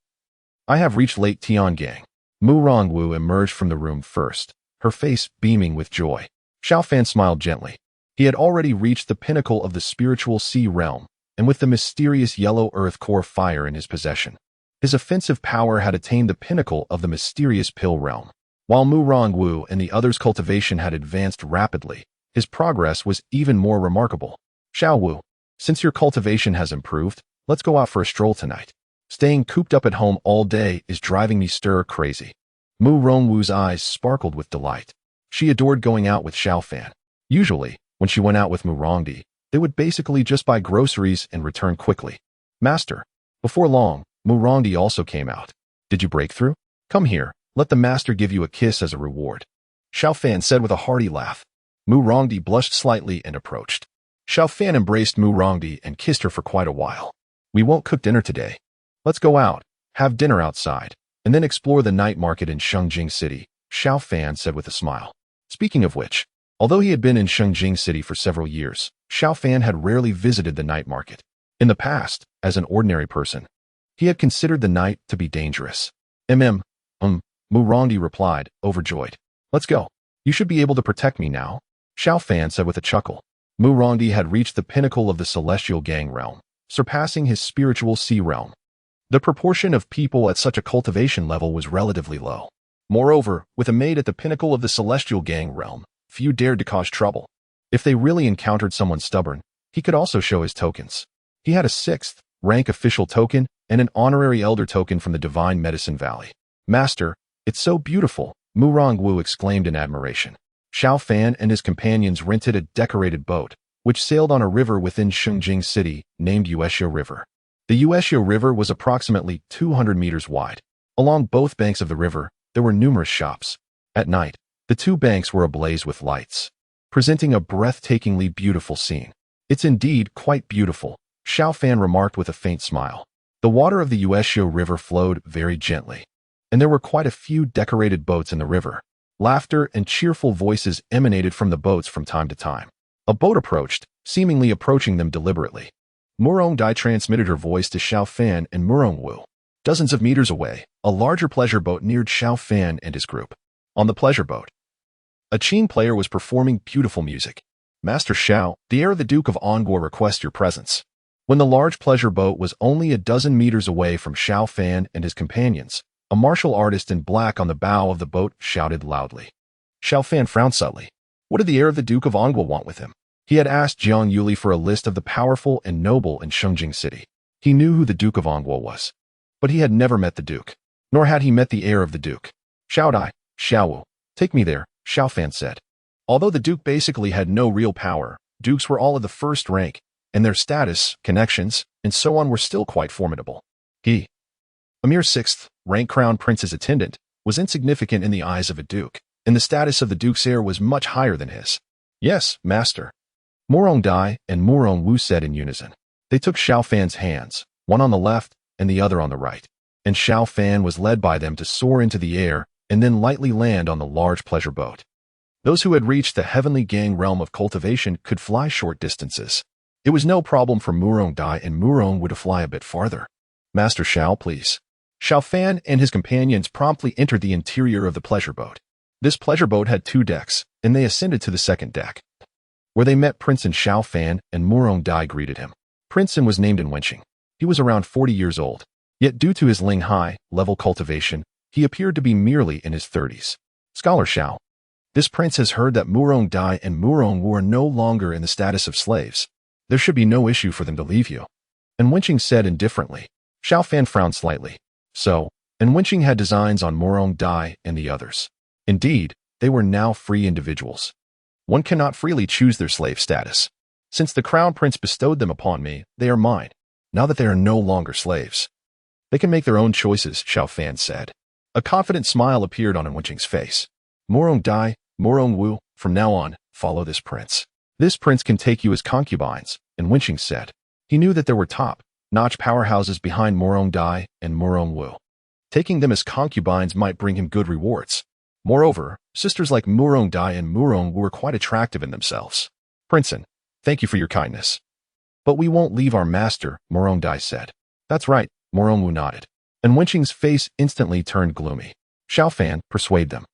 I have reached late Tiangang. Morong Wu emerged from the room first, her face beaming with joy. Xiao Fan smiled gently. He had already reached the pinnacle of the spiritual sea realm, and with the mysterious yellow earth core fire in his possession. His offensive power had attained the pinnacle of the mysterious pill realm. While Morong Wu and the others' cultivation had advanced rapidly, his progress was even more remarkable. Xiao Wu, since your cultivation has improved, let's go out for a stroll tonight. Staying cooped up at home all day is driving me stir crazy. Morong Wu's eyes sparkled with delight. She adored going out with Xiao Fan. Usually, when she went out with Morongdi, they would basically just buy groceries and return quickly. Master, before long, Morongdi also came out. Did you break through? Come here, let the master give you a kiss as a reward. Xiao Fan said with a hearty laugh. Morongdi blushed slightly and approached. Xiao Fan embraced Morongdi and kissed her for quite a while. We won't cook dinner today. Let's go out, have dinner outside, and then explore the night market in Shengjing City, Xiao Fan said with a smile. Speaking of which, although he had been in Shengjing City for several years, Xiao Fan had rarely visited the night market. In the past, as an ordinary person, he had considered the night to be dangerous. Morongdi replied, overjoyed. Let's go. You should be able to protect me now, Xiao Fan said with a chuckle. Morongdi had reached the pinnacle of the celestial gang realm, surpassing his spiritual sea realm. The proportion of people at such a cultivation level was relatively low. Moreover, with a maid at the pinnacle of the celestial gang realm, few dared to cause trouble. If they really encountered someone stubborn, he could also show his tokens. He had a 6th rank official token and an honorary elder token from the Divine Medicine Valley. Master, it's so beautiful, Murong Wu exclaimed in admiration. Xiao Fan and his companions rented a decorated boat, which sailed on a river within Shengjing City named Yueshio River. The Yueshio River was approximately 200 meters wide. Along both banks of the river, there were numerous shops. At night, the two banks were ablaze with lights, presenting a breathtakingly beautiful scene. It's indeed quite beautiful, Xiao Fan remarked with a faint smile. The water of the Yueshio River flowed very gently, and there were quite a few decorated boats in the river. Laughter and cheerful voices emanated from the boats from time to time. A boat approached, seemingly approaching them deliberately. Murong Dai transmitted her voice to Xiao Fan and Murong Wu. Dozens of meters away, a larger pleasure boat neared Xiao Fan and his group. On the pleasure boat, a Qing player was performing beautiful music. Master Xiao, the heir of the Duke of Angguo requests your presence. When the large pleasure boat was only a dozen meters away from Xiao Fan and his companions, a martial artist in black on the bow of the boat shouted loudly. Xiao Fan frowned subtly. What did the heir of the Duke of Angguo want with him? He had asked Jiang Yuli for a list of the powerful and noble in Shengjing City. He knew who the Duke of Angguo was, but he had never met the Duke, nor had he met the heir of the Duke. Xiao Dai, Xiao Wu, take me there, Xiao Fan said. Although the Duke basically had no real power, Dukes were all of the first rank, and their status, connections, and so on were still quite formidable. He, a mere sixth-rank crown prince's attendant, was insignificant in the eyes of a Duke, and the status of the Duke's heir was much higher than his. Yes, master. Murong Dai and Murong Wu said in unison. They took Xiao Fan's hands, one on the left and the other on the right, and Xiao Fan was led by them to soar into the air and then lightly land on the large pleasure boat. Those who had reached the heavenly gang realm of cultivation could fly short distances. It was no problem for Murong Dai and Murong Wu to fly a bit farther. Master Xiao, please. Xiao Fan and his companions promptly entered the interior of the pleasure boat. This pleasure boat had 2 decks, and they ascended to the second deck, where they met Prince and Xiao Fan, and Murong Dai greeted him. Prince was named Wenqing. He was around 40 years old, yet due to his Ling high-level cultivation, he appeared to be merely in his 30s. Scholar Xiao. This prince has heard that Murong Dai and Murong Wu are no longer in the status of slaves. There should be no issue for them to leave you. And Wenqing said indifferently. Xiao Fan frowned slightly. So, and Wenqing had designs on Murong Dai and the others. Indeed, they were now free individuals. One cannot freely choose their slave status. Since the crown prince bestowed them upon me, they are mine, now that they are no longer slaves. They can make their own choices, Xiao Fan said. A confident smile appeared on Wenqing's face. Murong Dai, Murong Wu, from now on, follow this prince. This prince can take you as concubines, and Wenqing said. He knew that there were top-notch powerhouses behind Murong Dai and Murong Wu. Taking them as concubines might bring him good rewards. Moreover, sisters like Murong Dai and Murong Wu were quite attractive in themselves. Princein, thank you for your kindness. But we won't leave our master, Murong Dai said. That's right, Murong Wu nodded. And Wenqing's face instantly turned gloomy. Xiao Fan, persuade them.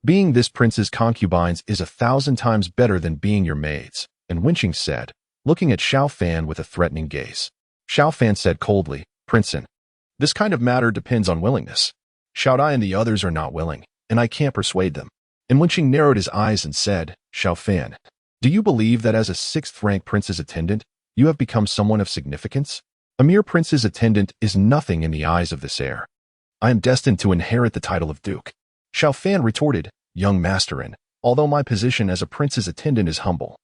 Being this prince's concubines is 1,000 times better than being your maids, and Wenqing said, looking at Xiao Fan with a threatening gaze. Xiao Fan said coldly, Princein, this kind of matter depends on willingness. Xiao Dai and the others are not willing, and I can't persuade them. And Wenqing narrowed his eyes and said, Xiao Fan, do you believe that as a 6th-rank prince's attendant, you have become someone of significance? A mere prince's attendant is nothing in the eyes of this heir. I am destined to inherit the title of Duke. Xiao Fan retorted, young masterin, although my position as a prince's attendant is humble.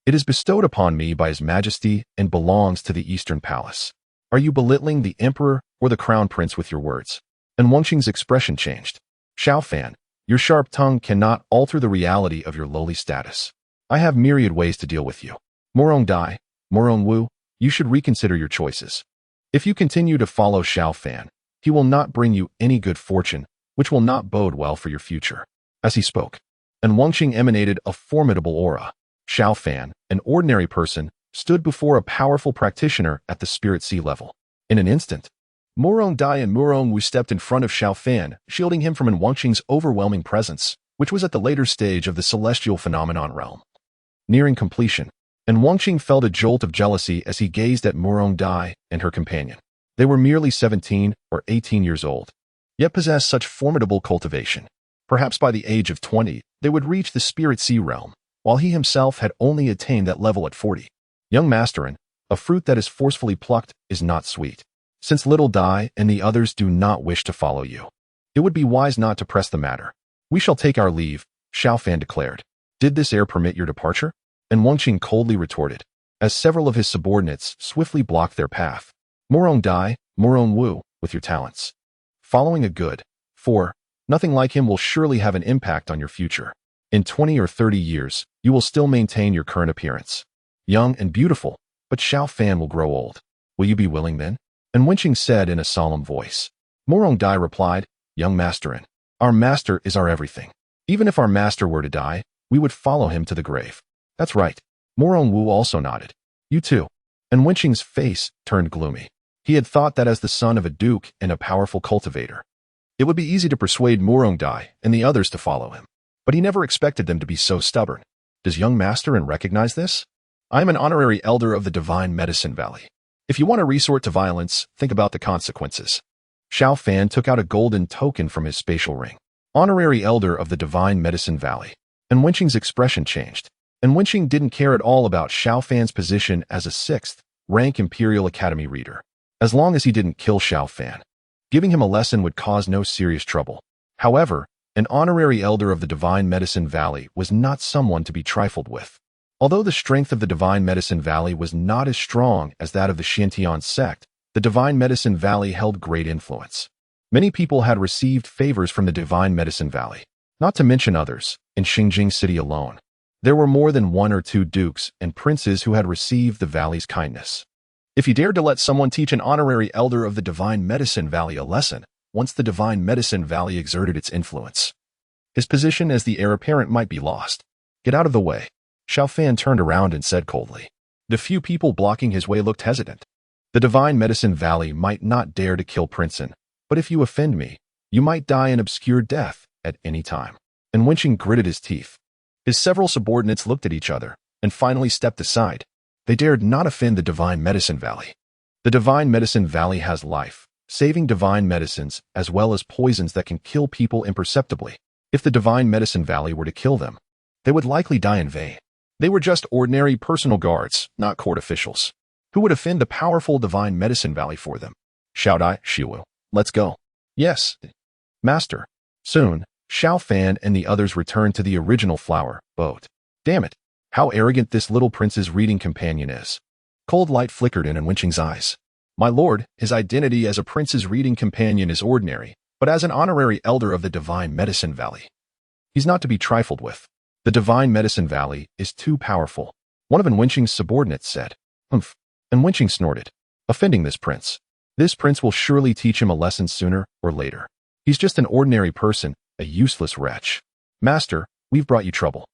It is bestowed upon me by His Majesty and belongs to the Eastern Palace. Are you belittling the Emperor or the Crown Prince with your words? And Wenqing's expression changed. Xiao Fan, your sharp tongue cannot alter the reality of your lowly status. I have myriad ways to deal with you. Murong Dai, Murong Wu, you should reconsider your choices. If you continue to follow Xiao Fan, he will not bring you any good fortune, which will not bode well for your future. As he spoke, and Wenqing emanated a formidable aura. Xiao Fan, an ordinary person, stood before a powerful practitioner at the spirit sea level. In an instant, Murong Dai and Murong Wu stepped in front of Xiao Fan, shielding him from Wenqing's overwhelming presence, which was at the later stage of the celestial phenomenon realm. Nearing completion, and Wenqing felt a jolt of jealousy as he gazed at Murong Dai and her companion. They were merely 17 or 18 years old, yet possessed such formidable cultivation. Perhaps by the age of 20, they would reach the spirit sea realm, while he himself had only attained that level at 40. Young masterin, a fruit that is forcefully plucked is not sweet. Since little Dai and the others do not wish to follow you, it would be wise not to press the matter. We shall take our leave, Xiao Fan declared. Did this heir permit your departure? And Wenqing coldly retorted, as several of his subordinates swiftly blocked their path. Morong Dai, Morong Wu, with your talents. Following a good, for nothing like him will surely have an impact on your future. In 20 or 30 years, you will still maintain your current appearance. Young and beautiful, but Xiao Fan will grow old. Will you be willing then? And Wenqing said in a solemn voice. Morong Dai replied, Young masterin, our master is our everything. Even if our master were to die, we would follow him to the grave. That's right. Morong Wu also nodded. You too. And Wenqing's face turned gloomy. He had thought that as the son of a duke and a powerful cultivator, it would be easy to persuade Morong Dai and the others to follow him. But he never expected them to be so stubborn. Does young masterin recognize this? I am an honorary elder of the Divine Medicine Valley. If you want to resort to violence, think about the consequences. Xiao Fan took out a golden token from his spatial ring. Honorary elder of the Divine Medicine Valley. And Wenqing's expression changed. And Wenqing didn't care at all about Xiao Fan's position as a 6th rank Imperial Academy reader. As long as he didn't kill Xiao Fan. Giving him a lesson would cause no serious trouble. However, an honorary elder of the Divine Medicine Valley was not someone to be trifled with. Although the strength of the Divine Medicine Valley was not as strong as that of the Xintian sect, the Divine Medicine Valley held great influence. Many people had received favors from the Divine Medicine Valley, not to mention others, in Xinjing City alone. There were more than 1 or 2 dukes and princes who had received the valley's kindness. If he dared to let someone teach an honorary elder of the Divine Medicine Valley a lesson, once the Divine Medicine Valley exerted its influence, his position as the heir apparent might be lost. Get out of the way. Xiao Fan turned around and said coldly. The few people blocking his way looked hesitant. The Divine Medicine Valley might not dare to kill Princeton, but if you offend me, you might die an obscure death at any time. And Wenqing gritted his teeth. His several subordinates looked at each other and finally stepped aside. They dared not offend the Divine Medicine Valley. The Divine Medicine Valley has life, saving divine medicines as well as poisons that can kill people imperceptibly. If the Divine Medicine Valley were to kill them, they would likely die in vain. They were just ordinary personal guards, not court officials. Who would offend the powerful Divine Medicine Valley for them? Xiao Dai, Shiwu, let's go. Yes, master. Soon, Xiao Fan and the others returned to the original flower boat. Damn it, how arrogant this little prince's reading companion is. Cold light flickered in Wenqing's eyes. My lord, his identity as a prince's reading companion is ordinary, but as an honorary elder of the Divine Medicine Valley, he's not to be trifled with. The Divine Medicine Valley is too powerful. One of Wenqing's subordinates said. Humph. And Wenqing snorted. Offending this prince. This prince will surely teach him a lesson sooner or later. He's just an ordinary person, a useless wretch. Master, we've brought you trouble.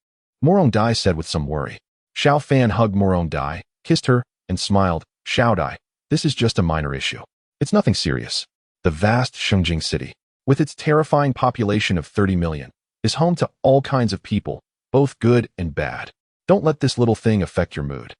Morong Dai said with some worry. Xiao Fan hugged Morong Dai, kissed her, and smiled. Xiao Dai, this is just a minor issue. It's nothing serious. The vast Xinjing city, with its terrifying population of 30 million, is home to all kinds of people, both good and bad. Don't let this little thing affect your mood.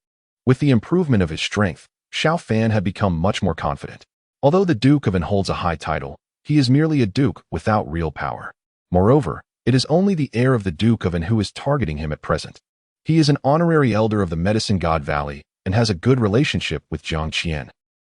With the improvement of his strength, Xiao Fan had become much more confident. Although the Duke of An holds a high title, he is merely a duke without real power. Moreover, it is only the heir of the Duke of An who is targeting him at present. He is an honorary elder of the Medicine God Valley and has a good relationship with Jiang Qian.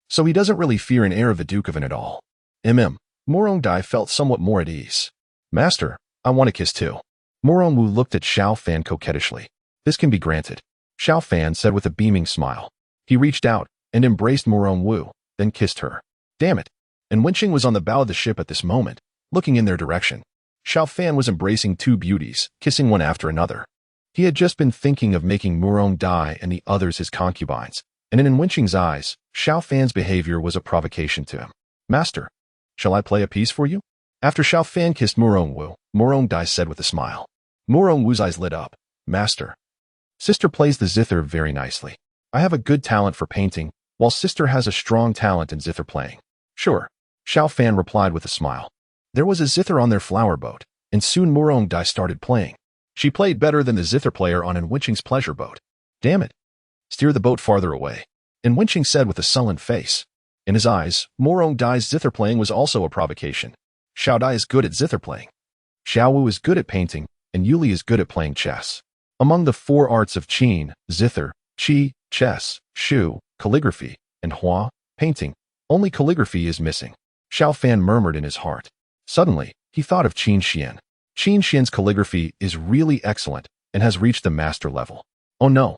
So he doesn't really fear an heir of the Duke of An at all. Morong Dai felt somewhat more at ease. Master, I want a kiss too. Morong Wu looked at Xiao Fan coquettishly. This can be granted. Xiao Fan said with a beaming smile. He reached out and embraced Morong Wu, then kissed her. Damn it. And Wenqing was on the bow of the ship at this moment, looking in their direction. Xiao Fan was embracing 2 beauties, kissing one after another. He had just been thinking of making Morong Dai and the others his concubines, and in Wenqing's eyes, Xiao Fan's behavior was a provocation to him. Master, shall I play a piece for you? After Xiao Fan kissed Morong Wu, Morong Dai said with a smile. Morong Wu's eyes lit up. Master, sister plays the zither very nicely. I have a good talent for painting, while sister has a strong talent in zither playing. Sure, Xiao Fan replied with a smile. There was a zither on their flower boat, and soon Morong Dai started playing. She played better than the zither player on Wenqing's pleasure boat. Damn it. Steer the boat farther away. And Wenqing said with a sullen face. In his eyes, Morong Dai's zither playing was also a provocation. Xiao Dai is good at zither playing. Xiao Wu is good at painting, and Yuli is good at playing chess. Among the 4 arts of Qin, zither, qi, chess, shu, calligraphy, and hua, painting, only calligraphy is missing. Xiao Fan murmured in his heart. Suddenly, he thought of Qin Xian. Qin Xian's calligraphy is really excellent and has reached the master level. Oh no,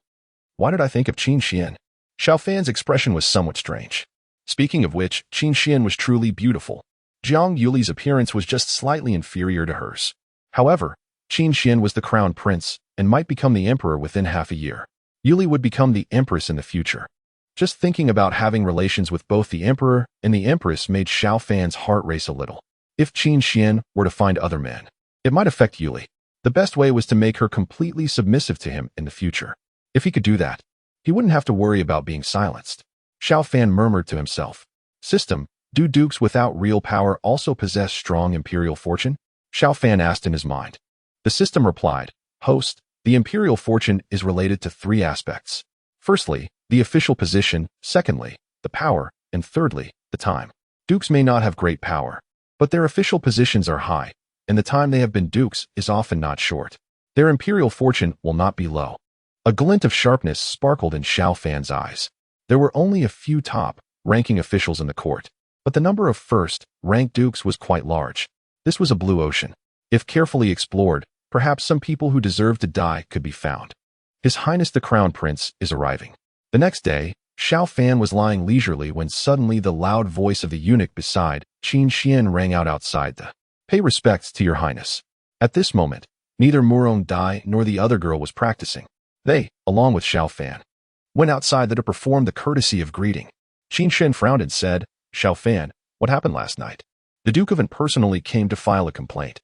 why did I think of Qin Xian? Xiao Fan's expression was somewhat strange. Speaking of which, Qin Xian was truly beautiful. Jiang Yuli's appearance was just slightly inferior to hers. However, Qin Xian was the crown prince and might become the emperor within half a year. Yuli would become the empress in the future. Just thinking about having relations with both the emperor and the empress made Xiao Fan's heart race a little. If Qin Xian were to find other men, it might affect Yuli. The best way was to make her completely submissive to him in the future. If he could do that, he wouldn't have to worry about being silenced. Xiao Fan murmured to himself. System, do dukes without real power also possess strong imperial fortune? Xiao Fan asked in his mind. The system replied, Host, the imperial fortune is related to three aspects. Firstly, the official position, secondly, the power, and thirdly, the time. Dukes may not have great power, but their official positions are high, and the time they have been dukes is often not short. Their imperial fortune will not be low. A glint of sharpness sparkled in Xiao Fan's eyes. There were only a few top-ranking officials in the court, but the number of first-rank dukes was quite large. This was a blue ocean. If carefully explored, perhaps some people who deserved to die could be found. His Highness the Crown Prince is arriving. The next day, Xiao Fan was lying leisurely when suddenly the loud voice of the eunuch beside Qin Xian rang out outside the Pay respects to your highness. At this moment, neither Murong Dai nor the other girl was practicing. They, along with Xiao Fan, went outside to perform the courtesy of greeting. Qin Xian frowned and said, Xiao Fan, what happened last night? The Duke of An personally came to file a complaint,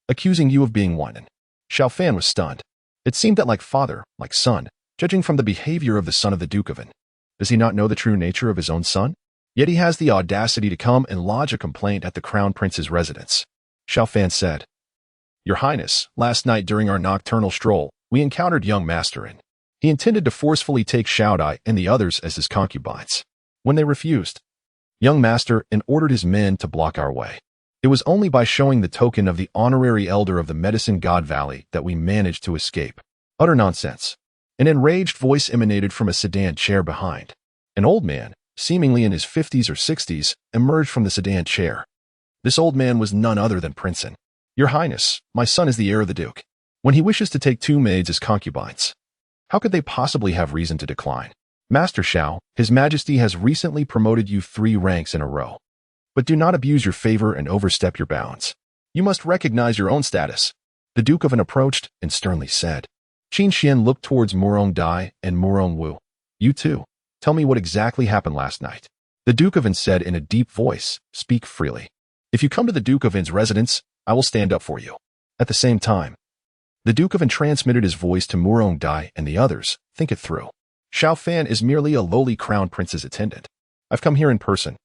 accusing you of being one. Xiao Fan was stunned. It seemed that like father, like son, judging from the behavior of the son of the Duke of An. Does he not know the true nature of his own son? Yet he has the audacity to come and lodge a complaint at the Crown Prince's residence. Xiao Fan said, Your Highness, last night during our nocturnal stroll, we encountered young Master and he intended to forcefully take Xiao Dai and the others as his concubines. When they refused, young Master and ordered his men to block our way. It was only by showing the token of the honorary elder of the Medicine God Valley that we managed to escape. Utter nonsense. An enraged voice emanated from a sedan chair behind. An old man, seemingly in his 50s or 60s, emerged from the sedan chair. This old man was none other than Prince An. Your Highness, my son is the heir of the Duke. When he wishes to take 2 maids as concubines, how could they possibly have reason to decline? Master Xiao, His Majesty has recently promoted you 3 ranks in a row. But do not abuse your favor and overstep your bounds. You must recognize your own status. The Duke of An approached and sternly said. Qin Xian looked towards Murong Dai and Murong Wu. You too. Tell me what exactly happened last night. The Duke of An said in a deep voice, Speak freely. If you come to the Duke of An's residence, I will stand up for you. At the same time, the Duke of An transmitted his voice to Murong Dai and the others. Think it through. Xiao Fan is merely a lowly crown prince's attendant. I've come here in person.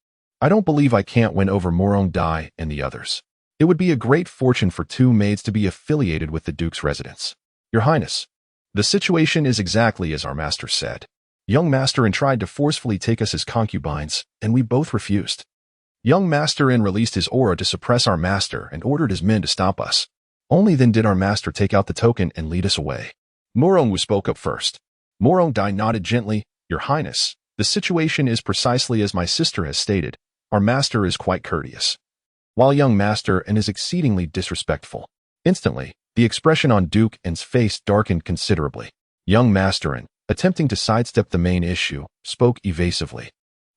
I don't believe I can't win over Murong Dai and the others. It would be a great fortune for 2 maids to be affiliated with the Duke's residence. Your Highness, the situation is exactly as our master said. Young Master An tried to forcefully take us as concubines, and we both refused. Young Master An released his aura to suppress our master and ordered his men to stop us. Only then did our master take out the token and lead us away. Murong Wu spoke up first. Murong Dai nodded gently. Your Highness, the situation is precisely as my sister has stated. Our master is quite courteous, while young Master An is exceedingly disrespectful. Instantly, the expression on Duke An's face darkened considerably. Young Master An, attempting to sidestep the main issue, spoke evasively,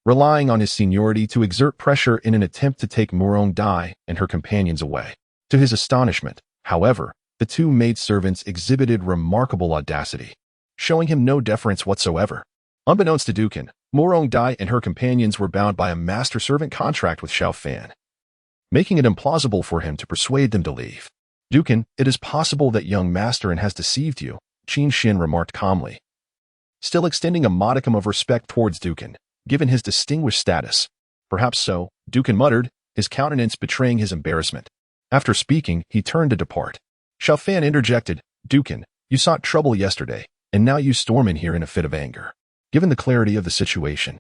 relying on his seniority to exert pressure in an attempt to take Murong Dai and her companions away. To his astonishment, however, the 2 maidservants exhibited remarkable audacity, showing him no deference whatsoever. Unbeknownst to Duke An, Murong Dai and her companions were bound by a master-servant contract with Xiao Fan, making it implausible for him to persuade them to leave. Duke An, it is possible that young Master An has deceived you, Qin Xian remarked calmly, still extending a modicum of respect towards Duke An, given his distinguished status. Perhaps so, Duke An muttered, his countenance betraying his embarrassment. After speaking, he turned to depart. Xiao Fan interjected, Duke An, you sought trouble yesterday, and now you storm in here in a fit of anger. Given the clarity of the situation,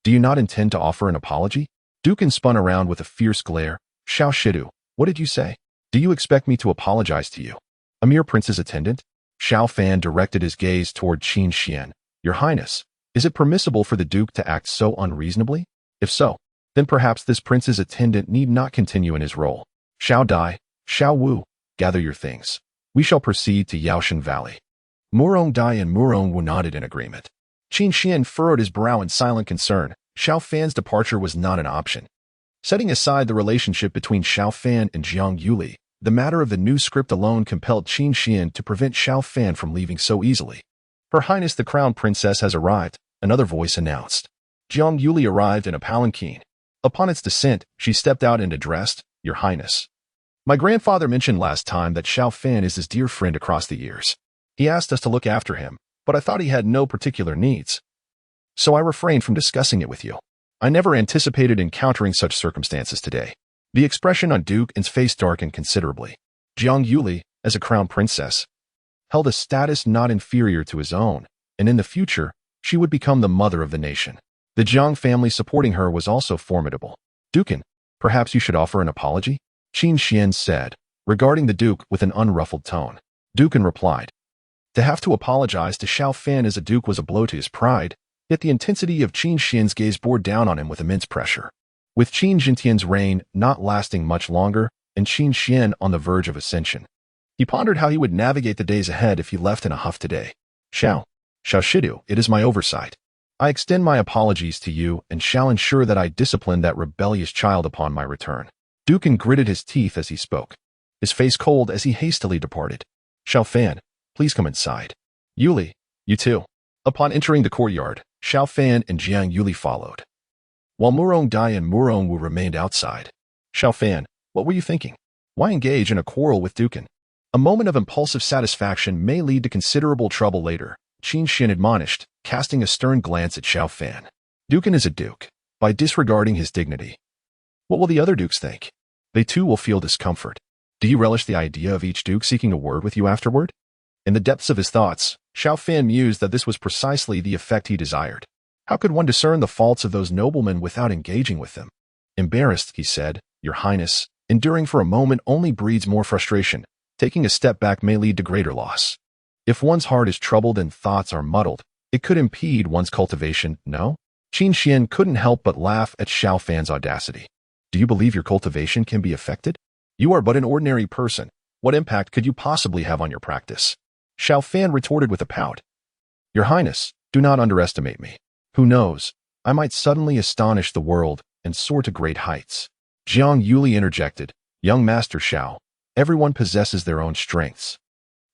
do you not intend to offer an apology? Duke An spun around with a fierce glare. Xiao Shidu, what did you say? Do you expect me to apologize to you? A mere prince's attendant? Xiao Fan directed his gaze toward Qin Xian. Your Highness, is it permissible for the Duke to act so unreasonably? If so, then perhaps this prince's attendant need not continue in his role. Xiao Dai, Xiao Wu, gather your things. We shall proceed to Yaoshan Valley. Murong Dai and Murong Wu nodded in agreement. Qin Xian furrowed his brow in silent concern. Xiao Fan's departure was not an option. Setting aside the relationship between Xiao Fan and Jiang Yuli, the matter of the new script alone compelled Qin Xian to prevent Xiao Fan from leaving so easily. Her Highness the Crown Princess has arrived, another voice announced. Jiang Yuli arrived in a palanquin. Upon its descent, she stepped out and addressed, Your Highness. My grandfather mentioned last time that Xiao Fan is his dear friend across the years. He asked us to look after him, but I thought he had no particular needs. So I refrained from discussing it with you. I never anticipated encountering such circumstances today. The expression on Duke N's face darkened considerably. Jiang Yuli, as a crown princess, held a status not inferior to his own, and in the future, she would become the mother of the nation. The Jiang family supporting her was also formidable. Duke, perhaps you should offer an apology? Qin Xian said, regarding the Duke with an unruffled tone. Duke replied, To have to apologize to Xiao Fan as a duke was a blow to his pride, yet the intensity of Qin Xian's gaze bore down on him with immense pressure. With Qin Jintian's reign not lasting much longer and Qin Xian on the verge of ascension, he pondered how he would navigate the days ahead if he left in a huff today. Xiao Shidu, it is my oversight. I extend my apologies to you and shall ensure that I discipline that rebellious child upon my return. Duke gritted his teeth as he spoke, his face cold as he hastily departed. Xiao Fan, please come inside. Yuli, you too. Upon entering the courtyard, Xiao Fan and Jiang Yuli followed, while Murong Dai and Murong Wu remained outside. Xiao Fan, what were you thinking? Why engage in a quarrel with Duke? A moment of impulsive satisfaction may lead to considerable trouble later, Qin Xian admonished, casting a stern glance at Xiao Fan. Duke is a duke, by disregarding his dignity. What will the other dukes think? They too will feel discomfort. Do you relish the idea of each duke seeking a word with you afterward? In the depths of his thoughts, Xiao Fan mused that this was precisely the effect he desired. How could one discern the faults of those noblemen without engaging with them? Embarrassed, he said, Your Highness, enduring for a moment only breeds more frustration. Taking a step back may lead to greater loss. If one's heart is troubled and thoughts are muddled, it could impede one's cultivation, no? Qin Xian couldn't help but laugh at Xiao Fan's audacity. Do you believe your cultivation can be affected? You are but an ordinary person. What impact could you possibly have on your practice? Xiao Fan retorted with a pout. Your Highness, do not underestimate me. Who knows, I might suddenly astonish the world and soar to great heights. Jiang Yuli interjected, Young Master Xiao, everyone possesses their own strengths.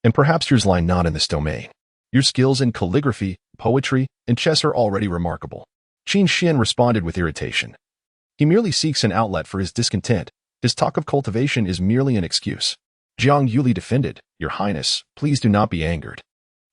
And perhaps yours lie not in this domain. Your skills in calligraphy, poetry, and chess are already remarkable. Qin Xian responded with irritation. He merely seeks an outlet for his discontent. His talk of cultivation is merely an excuse. Jiang Yuli defended, Your Highness, please do not be angered.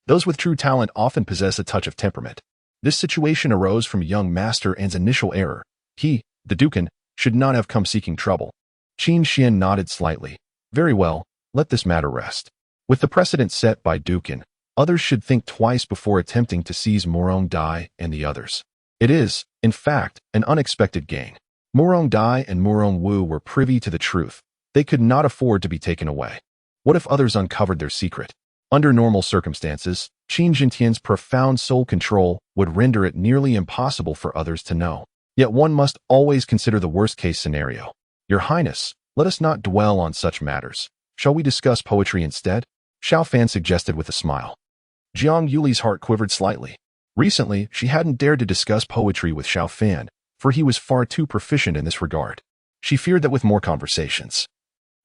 Those with true talent often possess a touch of temperament. This situation arose from young Master An's initial error. He, the Dukan, should not have come seeking trouble. Qin Xian nodded slightly. Very well, let this matter rest. With the precedent set by Dukan, others should think twice before attempting to seize Murong Dai and the others. It is, in fact, an unexpected gain. Murong Dai and Murong Wu were privy to the truth. They could not afford to be taken away. What if others uncovered their secret? Under normal circumstances, Qin Jintian's profound soul control would render it nearly impossible for others to know. Yet one must always consider the worst-case scenario. Your Highness, let us not dwell on such matters. Shall we discuss poetry instead? Xiao Fan suggested with a smile. Jiang Yuli's heart quivered slightly. Recently, she hadn't dared to discuss poetry with Xiao Fan, for he was far too proficient in this regard. She feared that with more conversations,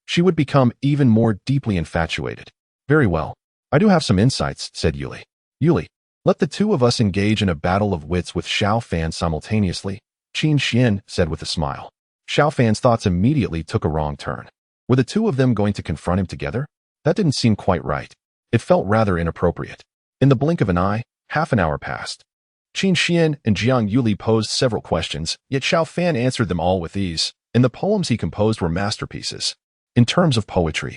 she would become even more deeply infatuated. Very well. I do have some insights, said Yuli. Yuli, let the two of us engage in a battle of wits with Xiao Fan simultaneously, Qin Xian said with a smile. Xiao Fan's thoughts immediately took a wrong turn. Were the two of them going to confront him together? That didn't seem quite right. It felt rather inappropriate. In the blink of an eye, half an hour passed. Qin Xian and Jiang Yuli posed several questions, yet Xiao Fan answered them all with ease, and the poems he composed were masterpieces. In terms of poetry,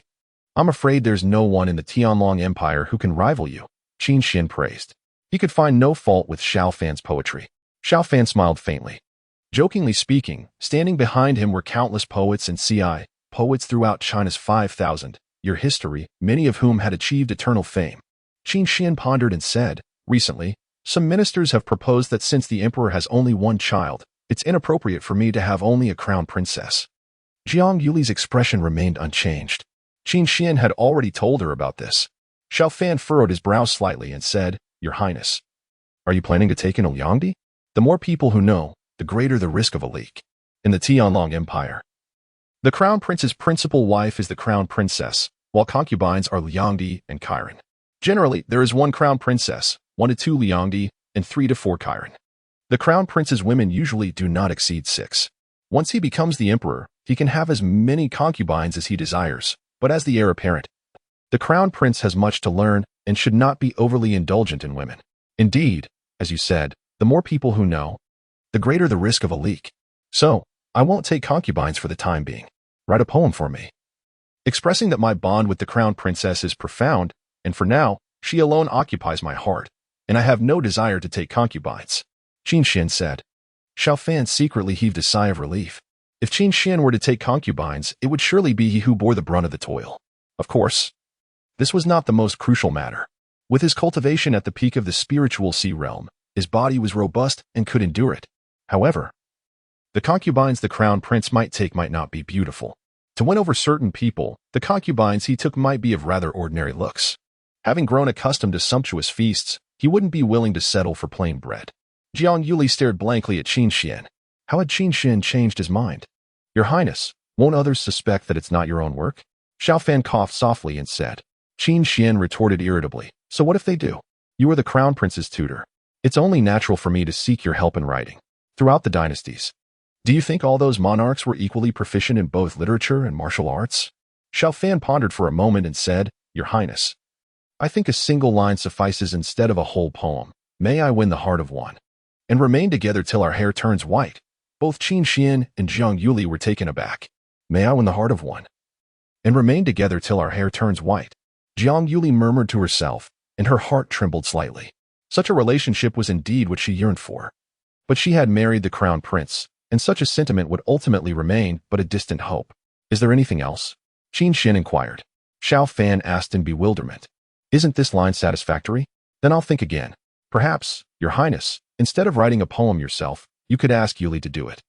I'm afraid there's no one in the Tianlong Empire who can rival you, Qin Xian praised. He could find no fault with Xiao Fan's poetry. Xiao Fan smiled faintly. Jokingly speaking, standing behind him were countless poets and poets throughout China's 5,000-year history, many of whom had achieved eternal fame. Qin Xian pondered and said, Recently, some ministers have proposed that since the emperor has only one child, it's inappropriate for me to have only a crown princess. Jiang Yuli's expression remained unchanged. Qin Xian had already told her about this. Xiao Fan furrowed his brow slightly and said, Your Highness, are you planning to take in Liangdi? The more people who know, the greater the risk of a leak. In the Tianlong Empire, the crown prince's principal wife is the crown princess, while concubines are Liangdi and Chiron. Generally, there is one crown princess, 1 to 2 Liangdi, and 3 to 4 Chiron. The crown prince's women usually do not exceed 6. Once he becomes the emperor, he can have as many concubines as he desires, but as the heir apparent, the crown prince has much to learn and should not be overly indulgent in women. Indeed, as you said, the more people who know, the greater the risk of a leak. So, I won't take concubines for the time being. Write a poem for me, expressing that my bond with the crown princess is profound, and for now, she alone occupies my heart, and I have no desire to take concubines. Qin Xian said. Xiao Fan secretly heaved a sigh of relief. If Qin Xian were to take concubines, it would surely be he who bore the brunt of the toil. Of course, this was not the most crucial matter. With his cultivation at the peak of the spiritual sea realm, his body was robust and could endure it. However, the concubines the crown prince might take might not be beautiful. To win over certain people, the concubines he took might be of rather ordinary looks. Having grown accustomed to sumptuous feasts, he wouldn't be willing to settle for plain bread. Jiang Yuli stared blankly at Qin Xian. How had Qin Xian changed his mind? Your Highness, won't others suspect that it's not your own work? Xiao Fan coughed softly and said. Qin Xian retorted irritably. So what if they do? You are the crown prince's tutor. It's only natural for me to seek your help in writing. Throughout the dynasties, do you think all those monarchs were equally proficient in both literature and martial arts? Xiao Fan pondered for a moment and said, Your Highness, I think a single line suffices instead of a whole poem. May I win the heart of one, and remain together till our hair turns white. Both Qin Xian and Jiang Yuli were taken aback. May I win the heart of one, and remain together till our hair turns white. Jiang Yuli murmured to herself, and her heart trembled slightly. Such a relationship was indeed what she yearned for. But she had married the crown prince, and such a sentiment would ultimately remain but a distant hope. Is there anything else? Qin Xian inquired. Xiao Fan asked in bewilderment. Isn't this line satisfactory? Then I'll think again. Perhaps, Your Highness, instead of writing a poem yourself, you could ask Yuli to do it.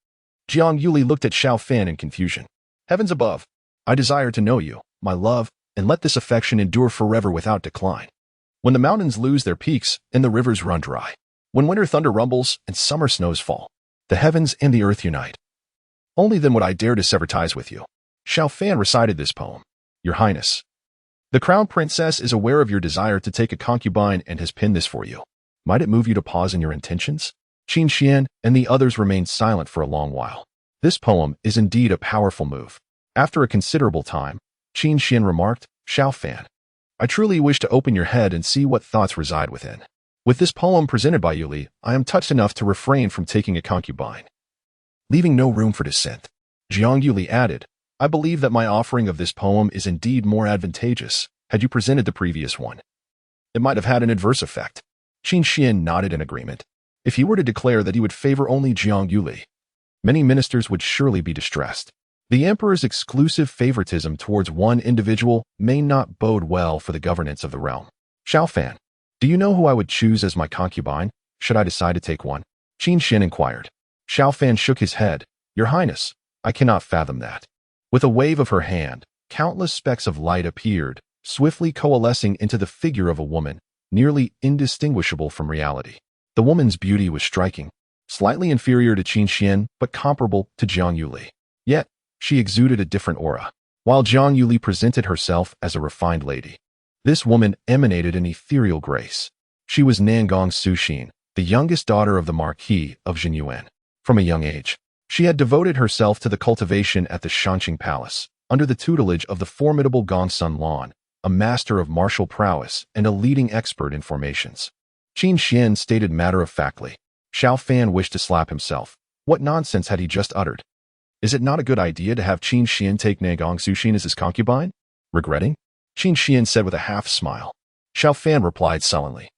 Jiang Yuli looked at Xiao Fan in confusion. Heavens above, I desire to know you, my love, and let this affection endure forever without decline. When the mountains lose their peaks and the rivers run dry, when winter thunder rumbles and summer snows fall, the heavens and the earth unite. Only then would I dare to sever ties with you. Xiao Fan recited this poem. Your Highness, the crown princess is aware of your desire to take a concubine and has penned this for you. Might it move you to pause in your intentions? Qin Xian and the others remained silent for a long while. This poem is indeed a powerful move. After a considerable time, Qin Xian remarked, Xiao Fan, I truly wish to open your head and see what thoughts reside within. With this poem presented by Yuli, I am touched enough to refrain from taking a concubine. Leaving no room for dissent, Jiang Yuli added, I believe that my offering of this poem is indeed more advantageous. Had you presented the previous one, it might have had an adverse effect. Qin Xian nodded in agreement. If he were to declare that he would favor only Jiang Yuli, many ministers would surely be distressed. The emperor's exclusive favoritism towards one individual may not bode well for the governance of the realm. Xiao Fan, do you know who I would choose as my concubine, should I decide to take one? Qin Xian inquired. Xiao Fan shook his head. Your Highness, I cannot fathom that. With a wave of her hand, countless specks of light appeared, swiftly coalescing into the figure of a woman, nearly indistinguishable from reality. The woman's beauty was striking, slightly inferior to Qin Xian, but comparable to Jiang Yuli. Yet, she exuded a different aura. While Jiang Yuli presented herself as a refined lady, this woman emanated an ethereal grace. She was Nangong Suxin, the youngest daughter of the Marquis of Jinyuan. From a young age, she had devoted herself to the cultivation at the Shanqing Palace, under the tutelage of the formidable Gongsun Lan, a master of martial prowess and a leading expert in formations. Qin Xian stated matter-of-factly. Xiao Fan wished to slap himself. What nonsense had he just uttered? Is it not a good idea to have Qin Xian take Nangong Suxin as his concubine? Regretting? Qin Xian said with a half-smile. Xiao Fan replied sullenly.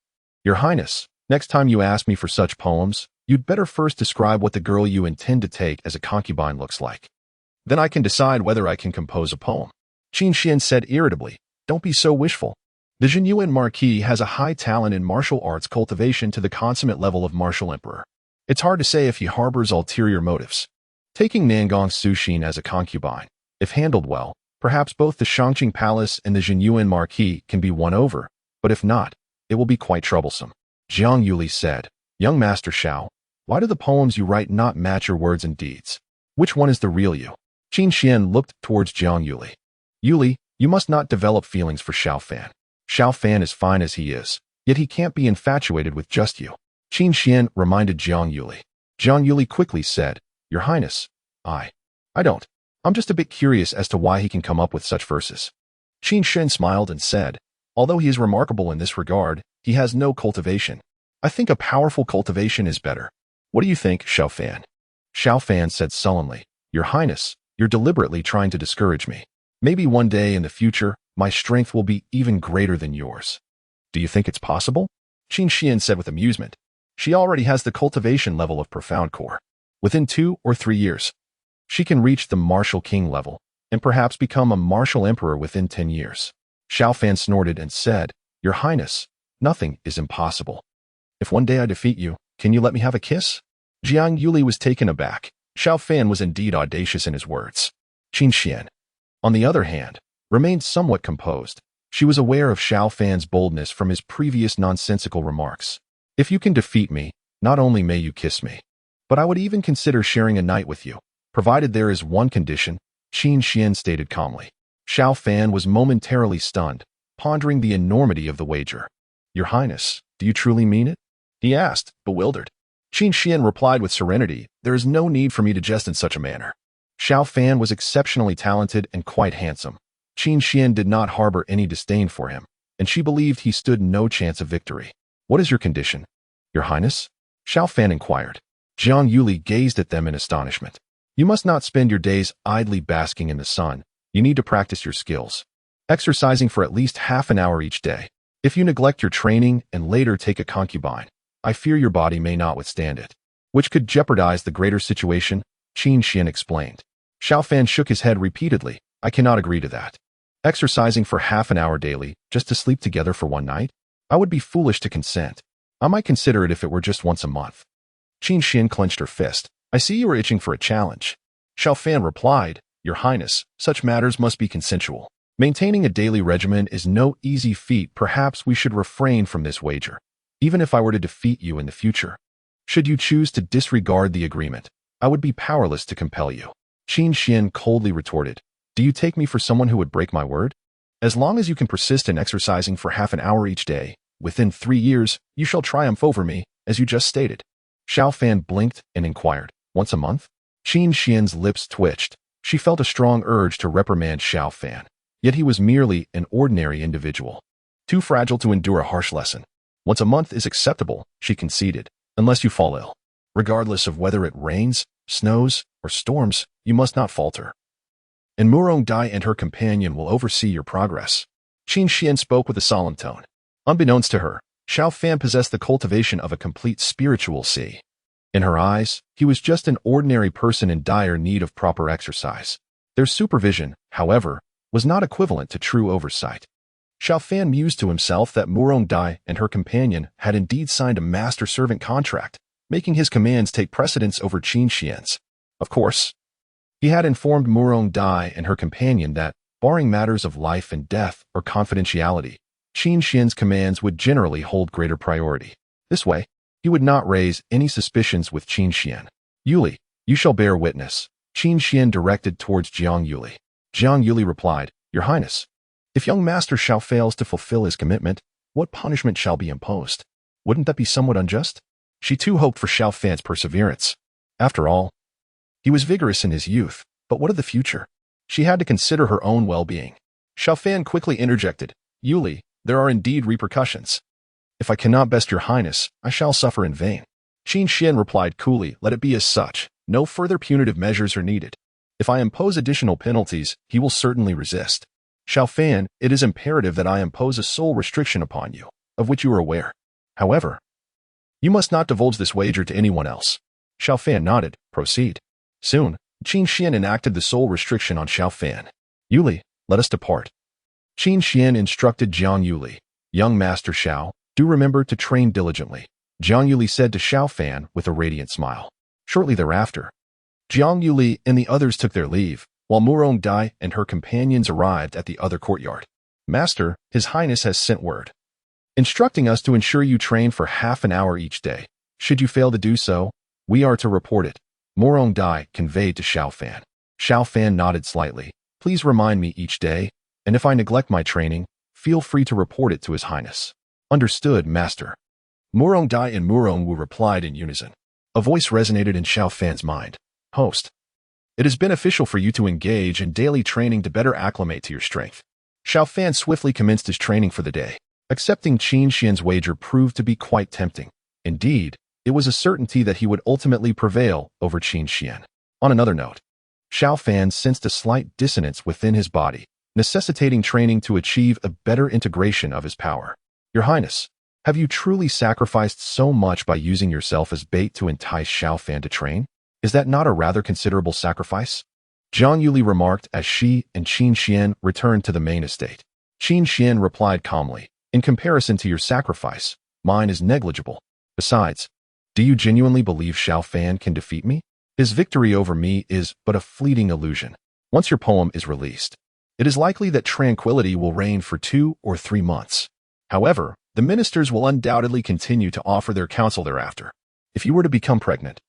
Your Highness, next time you ask me for such poems, you'd better first describe what the girl you intend to take as a concubine looks like. Then I can decide whether I can compose a poem. Qin Xian said irritably, Don't be so wishful. The Jinyuan Marquis has a high talent in martial arts cultivation to the consummate level of martial emperor. It's hard to say if he harbors ulterior motives. Taking Nangong Suxin as a concubine, if handled well, Perhaps both the Shangqing Palace and the Jinyuan Marquis can be won over, but if not, it will be quite troublesome. Jiang Yuli said, Young Master Xiao, why do the poems you write not match your words and deeds? Which one is the real you? Qin Xian looked towards Jiang Yuli. Yuli, you must not develop feelings for Xiao Fan. Xiao Fan is fine as he is, yet he can't be infatuated with just you. Qin Xian reminded Jiang Yuli. Jiang Yuli quickly said, Your Highness, I don't. I'm just a bit curious as to why he can come up with such verses. Qin Xian smiled and said, Although he is remarkable in this regard, he has no cultivation. I think a powerful cultivation is better. What do you think, Xiao Fan? Xiao Fan said sullenly, Your Highness, you're deliberately trying to discourage me. Maybe one day in the future, my strength will be even greater than yours. Do you think it's possible? Qin Xian said with amusement. She already has the cultivation level of profound core. Within 2 or 3 years, she can reach the martial king level, and perhaps become a martial emperor within 10 years. Xiao Fan snorted and said, Your Highness, nothing is impossible. If one day I defeat you, can you let me have a kiss? Jiang Yuli was taken aback. Xiao Fan was indeed audacious in his words. Qin Xian, on the other hand, remained somewhat composed. She was aware of Xiao Fan's boldness from his previous nonsensical remarks. If you can defeat me, not only may you kiss me, but I would even consider sharing a night with you, provided there is one condition, Qin Xian stated calmly. Xiao Fan was momentarily stunned, pondering the enormity of the wager. Your Highness, do you truly mean it? He asked, bewildered. Qin Xian replied with serenity, There is no need for me to jest in such a manner. Xiao Fan was exceptionally talented and quite handsome. Qin Xian did not harbor any disdain for him, and she believed he stood no chance of victory. What is your condition? Your Highness? Xiao Fan inquired. Jiang Yuli gazed at them in astonishment. You must not spend your days idly basking in the sun. You need to practice your skills, exercising for at least half an hour each day. If you neglect your training and later take a concubine, I fear your body may not withstand it, which could jeopardize the greater situation, Qin Xian explained. Xiao Fan shook his head repeatedly. I cannot agree to that. Exercising for half an hour daily, just to sleep together for one night? I would be foolish to consent. I might consider it if it were just once a month. Qin Xian clenched her fist. I see you are itching for a challenge. Xiao Fan replied, Your Highness, such matters must be consensual. Maintaining a daily regimen is no easy feat. Perhaps we should refrain from this wager, even if I were to defeat you in the future. Should you choose to disregard the agreement, I would be powerless to compel you. Qin Xian coldly retorted, Do you take me for someone who would break my word? As long as you can persist in exercising for half an hour each day, within 3 years, you shall triumph over me, as you just stated. Xiao Fan blinked and inquired, Once a month? Qin Xian's lips twitched. She felt a strong urge to reprimand Xiao Fan. Yet he was merely an ordinary individual, too fragile to endure a harsh lesson. Once a month is acceptable, she conceded, unless you fall ill. Regardless of whether it rains, snows, or storms, you must not falter. And Murong Dai and her companion will oversee your progress. Qin Xian spoke with a solemn tone. Unbeknownst to her, Xiao Fan possessed the cultivation of a complete spiritual sea. In her eyes, he was just an ordinary person in dire need of proper exercise. Their supervision, however, was not equivalent to true oversight. Xiao Fan mused to himself that Murong Dai and her companion had indeed signed a master-servant contract, making his commands take precedence over Qin Xian's. Of course, he had informed Murong Dai and her companion that, barring matters of life and death or confidentiality, Qin Xian's commands would generally hold greater priority. This way, he would not raise any suspicions with Qin Xian. Yuli, you shall bear witness, Qin Xian directed towards Jiang Yuli. Jiang Yuli replied, Your Highness, if young Master Xiao fails to fulfill his commitment, what punishment shall be imposed? Wouldn't that be somewhat unjust? She too hoped for Xiao Fan's perseverance. After all, he was vigorous in his youth, but what of the future? She had to consider her own well-being. Xiao Fan quickly interjected, Yuli, there are indeed repercussions. If I cannot best your Highness, I shall suffer in vain. Qin Xian replied coolly, Let it be as such. No further punitive measures are needed. If I impose additional penalties, he will certainly resist. Xiao Fan, it is imperative that I impose a sole restriction upon you, of which you are aware. However, you must not divulge this wager to anyone else. Xiao Fan nodded. Proceed. Soon, Qin Xian enacted the sole restriction on Xiao Fan. Yuli, let us depart. Qin Xian instructed Jiang Yuli. Young Master Xiao, do remember to train diligently, Jiang Yuli said to Xiao Fan with a radiant smile. Shortly thereafter, Jiang Yuli and the others took their leave, while Murong Dai and her companions arrived at the other courtyard. "Master, His Highness has sent word, instructing us to ensure you train for half an hour each day. Should you fail to do so, we are to report it," Murong Dai conveyed to Xiao Fan. Xiao Fan nodded slightly. "Please remind me each day, and if I neglect my training, feel free to report it to His Highness." "Understood, Master." Murong Dai and Murong Wu replied in unison. A voice resonated in Xiao Fan's mind. "Host, it is beneficial for you to engage in daily training to better acclimate to your strength." Xiao Fan swiftly commenced his training for the day. Accepting Qin Xian's wager proved to be quite tempting. Indeed, it was a certainty that he would ultimately prevail over Qin Xian. On another note, Xiao Fan sensed a slight dissonance within his body, necessitating training to achieve a better integration of his power. "Your Highness, have you truly sacrificed so much by using yourself as bait to entice Xiao Fan to train? Is that not a rather considerable sacrifice?" Zhang Yuli remarked as she and Qin Xian returned to the main estate. Qin Xian replied calmly, "In comparison to your sacrifice, mine is negligible. Besides, do you genuinely believe Xiao Fan can defeat me? His victory over me is but a fleeting illusion. Once your poem is released, it is likely that tranquility will reign for 2 or 3 months. However, the ministers will undoubtedly continue to offer their counsel thereafter. If you were to become pregnant,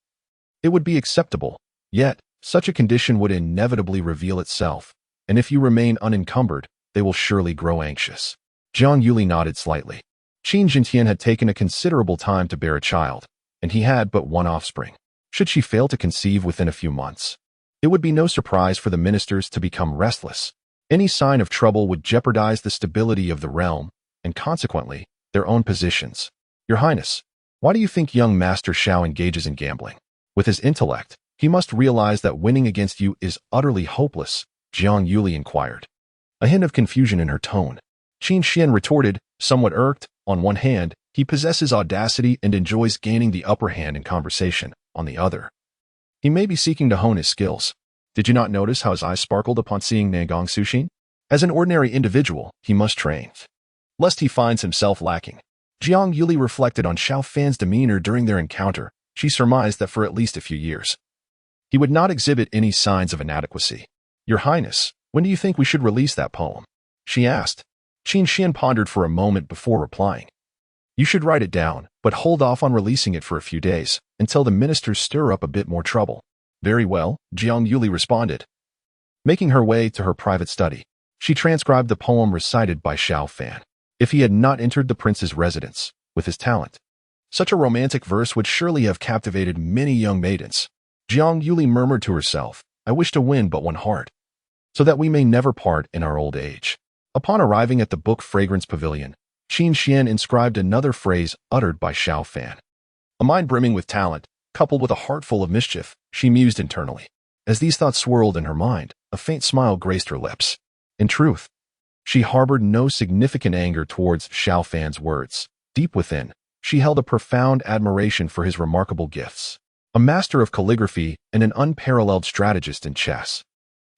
it would be acceptable. Yet, such a condition would inevitably reveal itself, and if you remain unencumbered, they will surely grow anxious." Zhang Yuli nodded slightly. Qin Jintian had taken a considerable time to bear a child, and he had but one offspring. Should she fail to conceive within a few months, it would be no surprise for the ministers to become restless. Any sign of trouble would jeopardize the stability of the realm, and consequently, their own positions. "Your Highness, why do you think young Master Xiao engages in gambling? With his intellect, he must realize that winning against you is utterly hopeless," Zhang Yuli inquired. A hint of confusion in her tone. Qin Xian retorted, somewhat irked. "On one hand, he possesses audacity and enjoys gaining the upper hand in conversation. On the other, he may be seeking to hone his skills. Did you not notice how his eyes sparkled upon seeing Nangong Suxin? As an ordinary individual, he must train, lest he finds himself lacking." Zhang Yuli reflected on Xiao Fan's demeanor during their encounter. She surmised that for at least a few years, he would not exhibit any signs of inadequacy. "Your Highness, when do you think we should release that poem?" she asked. Qin Xian pondered for a moment before replying. "You should write it down, but hold off on releasing it for a few days, until the ministers stir up a bit more trouble." "Very well," Zhang Yuli responded. Making her way to her private study, she transcribed the poem recited by Xiao Fan. If he had not entered the prince's residence, with his talent, such a romantic verse would surely have captivated many young maidens. Zhang Yuli murmured to herself, "I wish to win but one heart, so that we may never part in our old age." Upon arriving at the Book Fragrance Pavilion, Qin Xian inscribed another phrase uttered by Xiao Fan. A mind brimming with talent, coupled with a heart full of mischief, she mused internally. As these thoughts swirled in her mind, a faint smile graced her lips. In truth, she harbored no significant anger towards Xiao Fan's words. Deep within, she held a profound admiration for his remarkable gifts. A master of calligraphy and an unparalleled strategist in chess,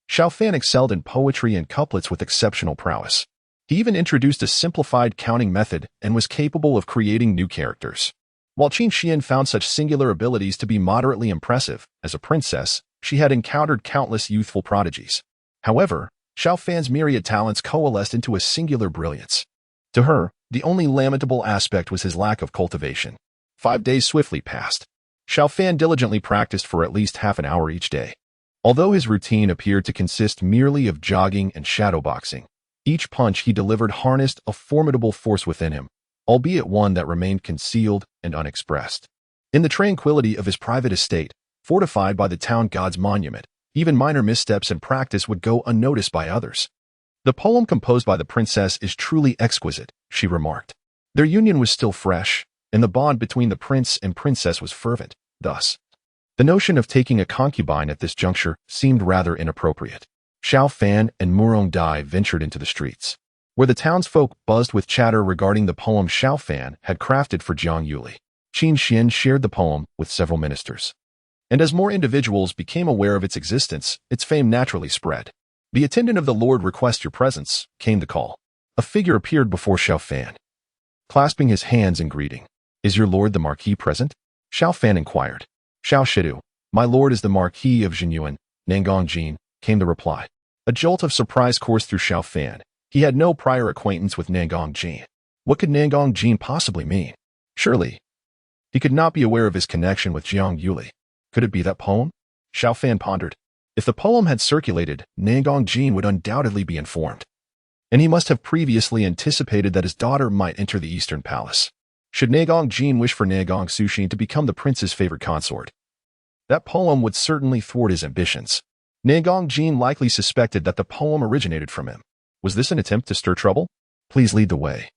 Xiao Fan excelled in poetry and couplets with exceptional prowess. He even introduced a simplified counting method and was capable of creating new characters. While Qin Xian found such singular abilities to be moderately impressive, as a princess, she had encountered countless youthful prodigies. However, Xiao Fan's myriad talents coalesced into a singular brilliance. To her, the only lamentable aspect was his lack of cultivation. 5 days swiftly passed. Xiao Fan diligently practiced for at least half an hour each day. Although his routine appeared to consist merely of jogging and shadowboxing, each punch he delivered harnessed a formidable force within him, albeit one that remained concealed and unexpressed. In the tranquility of his private estate, fortified by the town god's monument, even minor missteps in practice would go unnoticed by others. "The poem composed by the princess is truly exquisite," she remarked. Their union was still fresh, and the bond between the prince and princess was fervent. Thus, the notion of taking a concubine at this juncture seemed rather inappropriate. Xiao Fan and Murong Dai ventured into the streets, where the townsfolk buzzed with chatter regarding the poem Xiao Fan had crafted for Zhang Yuli. Qin Xian shared the poem with several ministers, and as more individuals became aware of its existence, its fame naturally spread. "The attendant of the Lord requests your presence," came the call. A figure appeared before Xiao Fan, clasping his hands in greeting. "Is your lord the Marquis present?" Xiao Fan inquired. "Xiao Shidu, my lord is the Marquis of Jinyuan, Nangong Jin," came the reply. A jolt of surprise coursed through Xiao Fan. He had no prior acquaintance with Nangong Jin. What could Nangong Jin possibly mean? Surely, he could not be aware of his connection with Jiang Yuli. Could it be that poem? Xiao Fan pondered. If the poem had circulated, Nangong Jin would undoubtedly be informed. And he must have previously anticipated that his daughter might enter the Eastern Palace. Should Nangong Jin wish for Nangong Sushin to become the prince's favorite consort, that poem would certainly thwart his ambitions. Nangong Jin likely suspected that the poem originated from him. Was this an attempt to stir trouble? Please lead the way.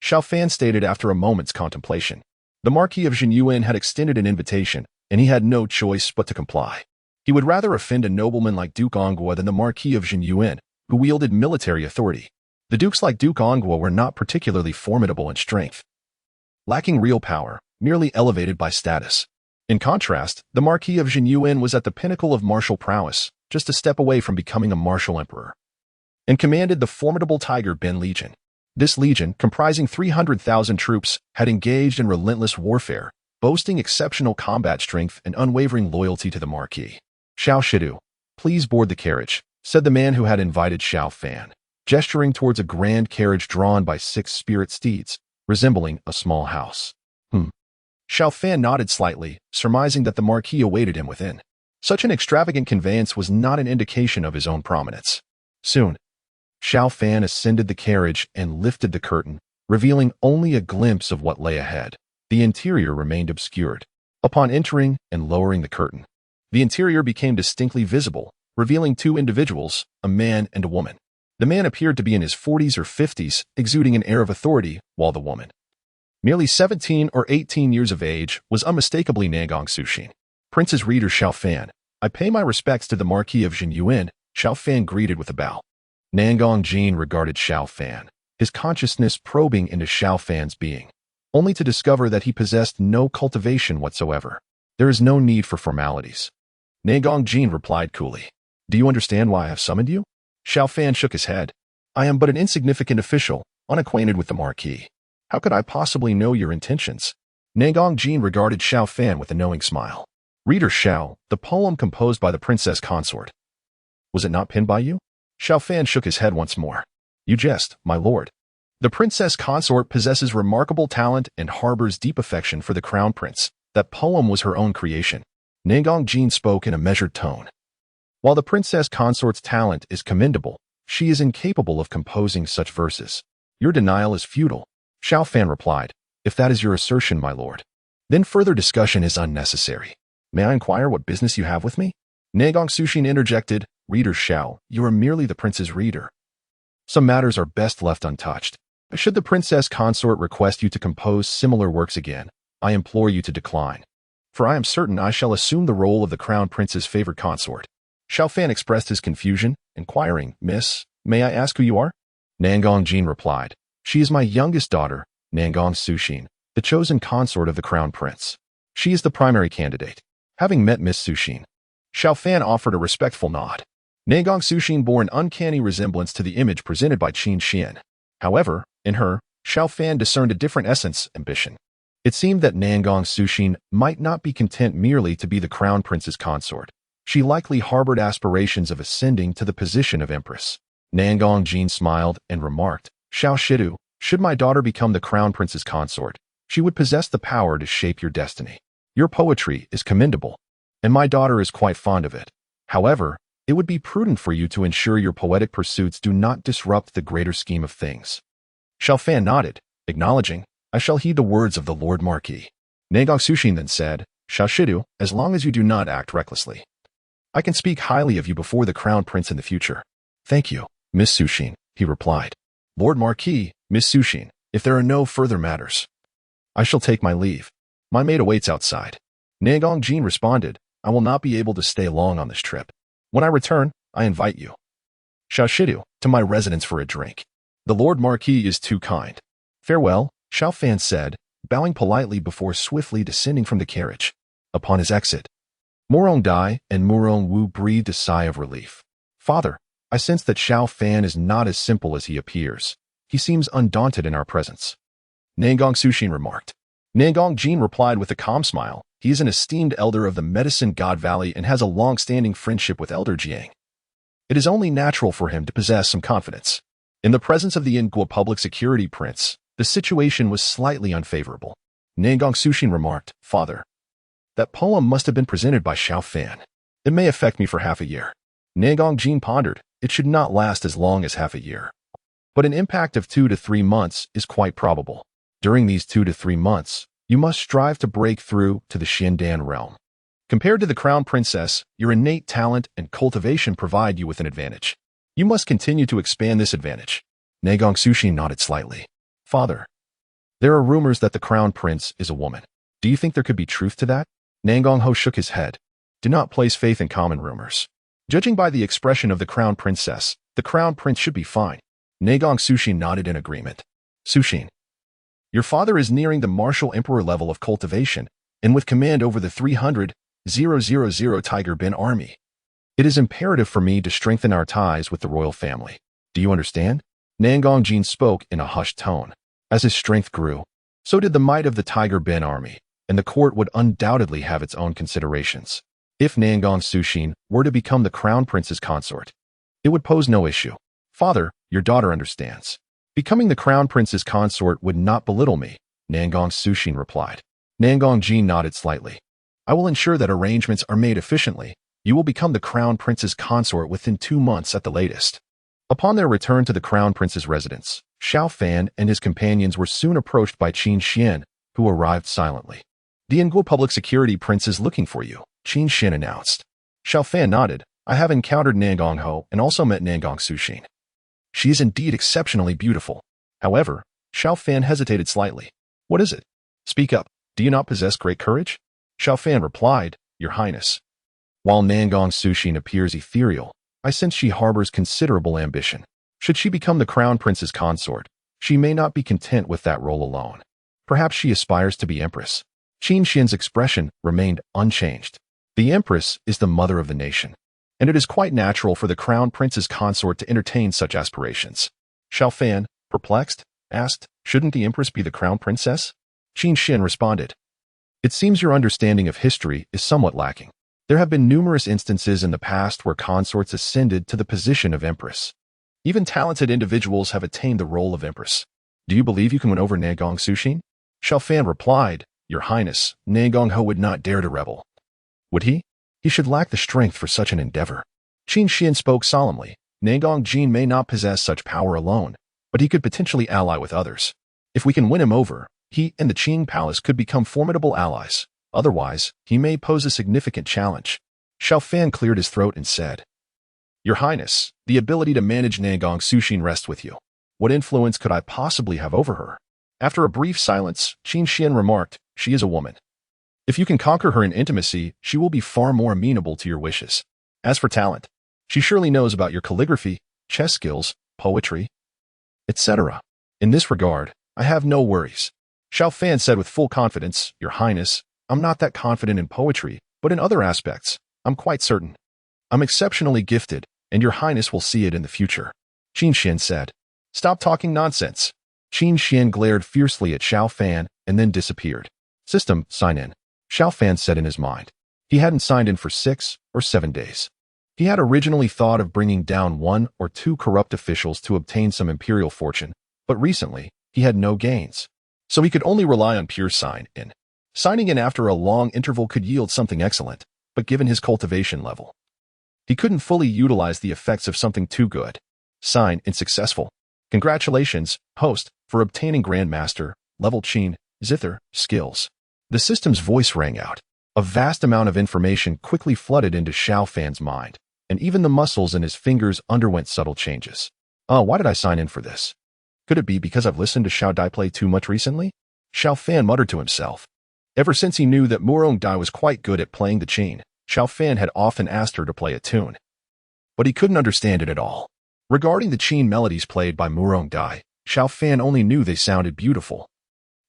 Xiao Fan stated after a moment's contemplation. The Marquis of Jinyuan had extended an invitation, and he had no choice but to comply. He would rather offend a nobleman like Duke Ongwa than the Marquis of Jinyuan, who wielded military authority. The dukes like Duke Ongwa were not particularly formidable in strength, lacking real power, merely elevated by status. In contrast, the Marquis of Jinyuan was at the pinnacle of martial prowess, just a step away from becoming a martial emperor, and commanded the formidable Tiger Ben Legion. This legion, comprising 300,000 troops, had engaged in relentless warfare, boasting exceptional combat strength and unwavering loyalty to the Marquis. Xiao Shidu, please board the carriage, said the man who had invited Xiao Fan, gesturing towards a grand carriage drawn by 6 spirit steeds, resembling a small house. Xiao Fan nodded slightly, surmising that the Marquis awaited him within. Such an extravagant conveyance was not an indication of his own prominence. Soon, Xiao Fan ascended the carriage and lifted the curtain, revealing only a glimpse of what lay ahead. The interior remained obscured. Upon entering and lowering the curtain, the interior became distinctly visible, revealing 2 individuals, a man and a woman. The man appeared to be in his 40s or 50s, exuding an air of authority, while the woman, merely 17 or 18 years of age, was unmistakably Nangong Sushin. Prince's reader Xiao Fan, I pay my respects to the Marquis of Jinyuan, Xiao Fan greeted with a bow. Nangong Jin regarded Xiao Fan, his consciousness probing into Xiao Fan's being, only to discover that he possessed no cultivation whatsoever. There is no need for formalities. Nangong Jin replied coolly. Do you understand why I have summoned you? Xiao Fan shook his head. I am but an insignificant official, unacquainted with the Marquis. How could I possibly know your intentions? Nangong Jin regarded Xiao Fan with a knowing smile. Reader Xiao, the poem composed by the princess consort, was it not penned by you? Xiao Fan shook his head once more. You jest, my lord. The princess consort possesses remarkable talent and harbors deep affection for the crown prince. That poem was her own creation. Nangong Jin spoke in a measured tone. While the princess consort's talent is commendable, she is incapable of composing such verses. Your denial is futile. Xiao Fan replied, if that is your assertion, my lord, then further discussion is unnecessary. May I inquire what business you have with me? Nangong Sushin interjected, Reader Xiao, you are merely the prince's reader. Some matters are best left untouched. Should the princess consort request you to compose similar works again, I implore you to decline. For I am certain I shall assume the role of the crown prince's favorite consort. Xiao Fan expressed his confusion, inquiring, Miss, may I ask who you are? Nangong Jin replied, she is my youngest daughter, Nangong Sushin, the chosen consort of the crown prince. She is the primary candidate. Having met Miss Sushin, Xiao Fan offered a respectful nod. Nangong Sushin bore an uncanny resemblance to the image presented by Qin Xian. However, in her, Xiao Fan discerned a different essence, ambition. It seemed that Nangong Sushin might not be content merely to be the crown prince's consort. She likely harbored aspirations of ascending to the position of Empress. Nangong Jin smiled and remarked, Xiao Shidu, should my daughter become the crown prince's consort, she would possess the power to shape your destiny. Your poetry is commendable, and my daughter is quite fond of it. However, it would be prudent for you to ensure your poetic pursuits do not disrupt the greater scheme of things. Xiao Fan nodded, acknowledging, I shall heed the words of the Lord Marquis. Nangong Sushin then said, Xiao Shidu, as long as you do not act recklessly, I can speak highly of you before the crown prince in the future. Thank you, Miss Sushin, he replied. Lord Marquis, Miss Sushin, if there are no further matters, I shall take my leave. My maid awaits outside. Nangong Jin responded, I will not be able to stay long on this trip. When I return, I invite you, Xiao Shidu, to my residence for a drink. The Lord Marquis is too kind. Farewell, Xiao Fan said, bowing politely before swiftly descending from the carriage. Upon his exit, Murong Dai and Murong Wu breathed a sigh of relief. Father, I sense that Xiao Fan is not as simple as he appears. He seems undaunted in our presence. Nangong Sushin remarked. Nangong Jin replied with a calm smile. He is an esteemed elder of the Medicine God Valley and has a long-standing friendship with Elder Jiang. It is only natural for him to possess some confidence. In the presence of the Ingwa public security prince, the situation was slightly unfavorable. Nangong Sushin remarked, "Father, that poem must have been presented by Xiao Fan. It may affect me for half a year." Nangong Jin pondered, it should not last as long as half a year. But an impact of 2 to 3 months is quite probable. During these 2 to 3 months, you must strive to break through to the Xiandan realm. Compared to the crown princess, your innate talent and cultivation provide you with an advantage. You must continue to expand this advantage. Nangong Sushin nodded slightly. "Father, there are rumors that the crown prince is a woman. Do you think there could be truth to that?" Nangong Ho shook his head. "Do not place faith in common rumors. Judging by the expression of the crown princess, the crown prince should be fine." Nangong Sushin nodded in agreement. "Sushin, your father is nearing the martial emperor level of cultivation, and with command over the 300,000 Tiger Bin army. It is imperative for me to strengthen our ties with the royal family. Do you understand?" Nangong Jin spoke in a hushed tone. As his strength grew, so did the might of the Tiger Bin army, and the court would undoubtedly have its own considerations. If Nangong Sushin were to become the crown prince's consort, it would pose no issue. "Father, your daughter understands. Becoming the crown prince's consort would not belittle me," Nangong Sushin replied. Nangong Jin nodded slightly. "I will ensure that arrangements are made efficiently. You will become the crown prince's consort within 2 months at the latest." Upon their return to the crown prince's residence, Xiao Fan and his companions were soon approached by Qin Xian, who arrived silently. "The Ingwa public security prince is looking for you," Qin Xian announced. Xiao Fan nodded. "I have encountered Nangong Ho and also met Nangong Sushin. She is indeed exceptionally beautiful." However, Xiao Fan hesitated slightly. "What is it? Speak up. Do you not possess great courage?" Xiao Fan replied, "Your Highness, while Nangong Sushin appears ethereal, I sense she harbors considerable ambition. Should she become the crown prince's consort, she may not be content with that role alone. Perhaps she aspires to be Empress." Qin Xian's expression remained unchanged. The Empress is the mother of the nation, and it is quite natural for the crown prince's consort to entertain such aspirations. Xiao Fan, perplexed, asked, "Shouldn't the Empress be the crown princess?" Qin Xian responded, "It seems your understanding of history is somewhat lacking. There have been numerous instances in the past where consorts ascended to the position of Empress. Even talented individuals have attained the role of Empress. Do you believe you can win over Nangong Sushin?" Xiao Fan replied, "Your Highness, Nangong Ho would not dare to rebel." "Would he? He should lack the strength for such an endeavor." Qin Xian spoke solemnly. "Nangong Jin may not possess such power alone, but he could potentially ally with others. If we can win him over, he and the Qing Palace could become formidable allies. Otherwise, he may pose a significant challenge." Xiao Fan cleared his throat and said, "Your Highness, the ability to manage Nangong Sushin rests with you. What influence could I possibly have over her?" After a brief silence, Qin Xian remarked, "She is a woman. If you can conquer her in intimacy, she will be far more amenable to your wishes. As for talent, she surely knows about your calligraphy, chess skills, poetry, etc. In this regard, I have no worries." Xiao Fan said with full confidence, "Your Highness, I'm not that confident in poetry, but in other aspects, I'm quite certain. I'm exceptionally gifted, and your Highness will see it in the future." Qin Xian said, "Stop talking nonsense." Qin Xian glared fiercely at Xiao Fan and then disappeared. "System, sign in," Xiao Fan said in his mind. He hadn't signed in for 6 or 7 days. He had originally thought of bringing down 1 or 2 corrupt officials to obtain some imperial fortune, but recently, he had no gains. So he could only rely on pure sign-in. Signing in after a long interval could yield something excellent, but given his cultivation level, he couldn't fully utilize the effects of something too good. Sign-in successful. Congratulations, host, for obtaining Grandmaster, level Qin, Zither, skills. The system's voice rang out. A vast amount of information quickly flooded into Xiao Fan's mind, and even the muscles in his fingers underwent subtle changes. Why did I sign in for this? Could it be because I've listened to Xiao Dai play too much recently? Xiao Fan muttered to himself. Ever since he knew that Murong Dai was quite good at playing the Qin, Xiao Fan had often asked her to play a tune. But he couldn't understand it at all. Regarding the Qin melodies played by Murong Dai, Xiao Fan only knew they sounded beautiful.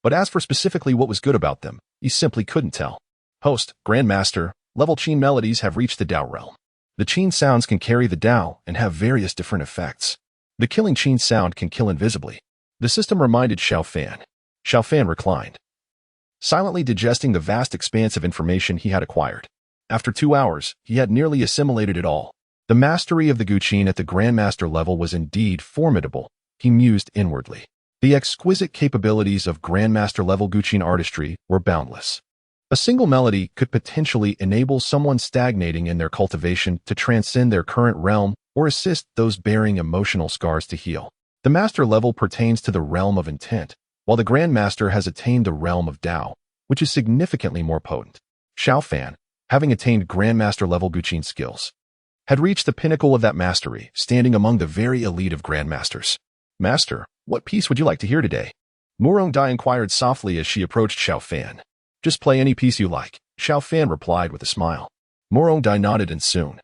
But as for specifically what was good about them, he simply couldn't tell. Host, Grandmaster, level Qin melodies have reached the Dao realm. The Qin sounds can carry the Dao and have various different effects. The killing Qin sound can kill invisibly. The system reminded Xiao Fan. Xiao Fan reclined, silently digesting the vast expanse of information he had acquired. After 2 hours, he had nearly assimilated it all. The mastery of the Guqin at the Grandmaster level was indeed formidable, he mused inwardly. The exquisite capabilities of Grandmaster-level Guqin artistry were boundless. A single melody could potentially enable someone stagnating in their cultivation to transcend their current realm or assist those bearing emotional scars to heal. The master level pertains to the realm of intent, while the Grandmaster has attained the realm of Tao, which is significantly more potent. Xiao Fan, having attained Grandmaster-level Guqin skills, had reached the pinnacle of that mastery, standing among the very elite of Grandmasters. Master, what piece would you like to hear today? Murong Dai inquired softly as she approached Xiao Fan. Just play any piece you like, Xiao Fan replied with a smile. Murong Dai nodded and soon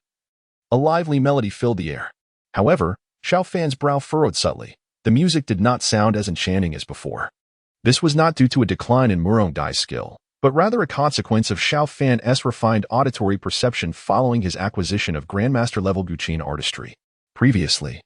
a lively melody filled the air. However, Xiao Fan's brow furrowed subtly. The music did not sound as enchanting as before. This was not due to a decline in Murong Dai's skill, but rather a consequence of Xiao Fan's refined auditory perception following his acquisition of Grandmaster-level Guqin artistry. Previously,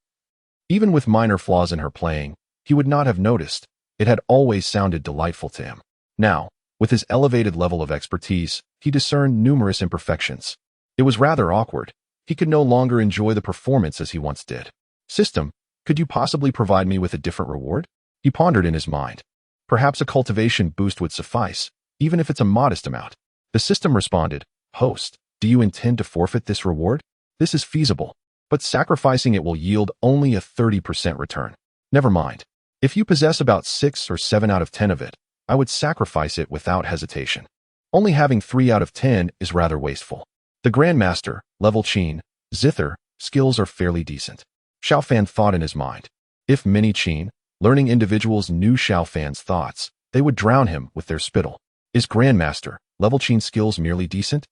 even with minor flaws in her playing, he would not have noticed. It had always sounded delightful to him. Now, with his elevated level of expertise, he discerned numerous imperfections. It was rather awkward. He could no longer enjoy the performance as he once did. System, could you possibly provide me with a different reward? He pondered in his mind. Perhaps a cultivation boost would suffice, even if it's a modest amount. The system responded, Host, do you intend to forfeit this reward? This is feasible, but sacrificing it will yield only a 30% return. Never mind. If you possess about 6 or 7 out of 10 of it, I would sacrifice it without hesitation. Only having 3 out of 10 is rather wasteful. The Grandmaster, level Qin, Zither, skills are fairly decent. Xiao Fan thought in his mind. If many Qin, learning individuals knew Xiao Fan's thoughts, they would drown him with their spittle. Is Grandmaster, level Qin skills merely decent?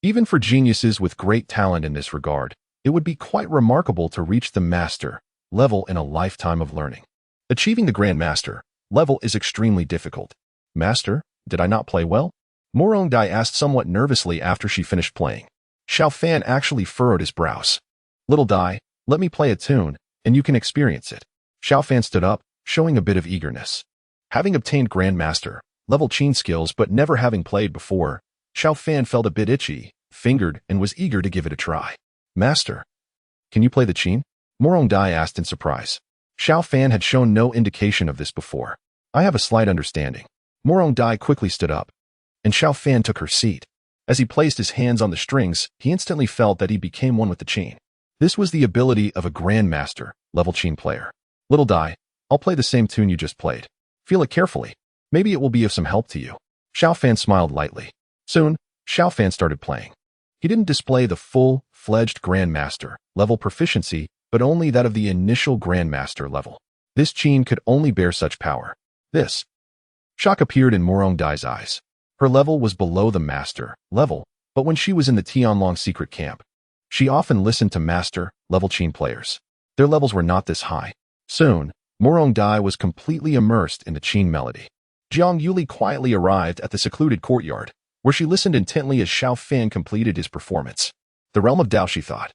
Even for geniuses with great talent in this regard, it would be quite remarkable to reach the Master level in a lifetime of learning. Achieving the Grandmaster level is extremely difficult. Master, did I not play well? Murong Dai asked somewhat nervously after she finished playing. Xiao Fan actually furrowed his brows. Little Dai, let me play a tune, and you can experience it. Xiao Fan stood up, showing a bit of eagerness. Having obtained Grandmaster level Qin skills but never having played before, Xiao Fan felt a bit itchy, fingered, and was eager to give it a try. Master, can you play the Qin? Murong Dai asked in surprise. Xiao Fan had shown no indication of this before. I have a slight understanding. Murong Dai quickly stood up, and Xiao Fan took her seat. As he placed his hands on the strings, he instantly felt that he became one with the Qin. This was the ability of a Grandmaster level Qin player. Little Dai, I'll play the same tune you just played. Feel it carefully. Maybe it will be of some help to you. Xiao Fan smiled lightly. Soon, Xiao Fan started playing. He didn't display the full-fledged Grandmaster level proficiency, but only that of the initial Grandmaster level. This Qin could only bear such power. This shock appeared in Murong Dai's eyes. Her level was below the Master level, but when she was in the Tianlong secret camp, she often listened to Master level Qin players. Their levels were not this high. Soon, Murong Dai was completely immersed in the Qin melody. Jiang Yuli quietly arrived at the secluded courtyard, where she listened intently as Xiao Fan completed his performance. The realm of Tao, she thought,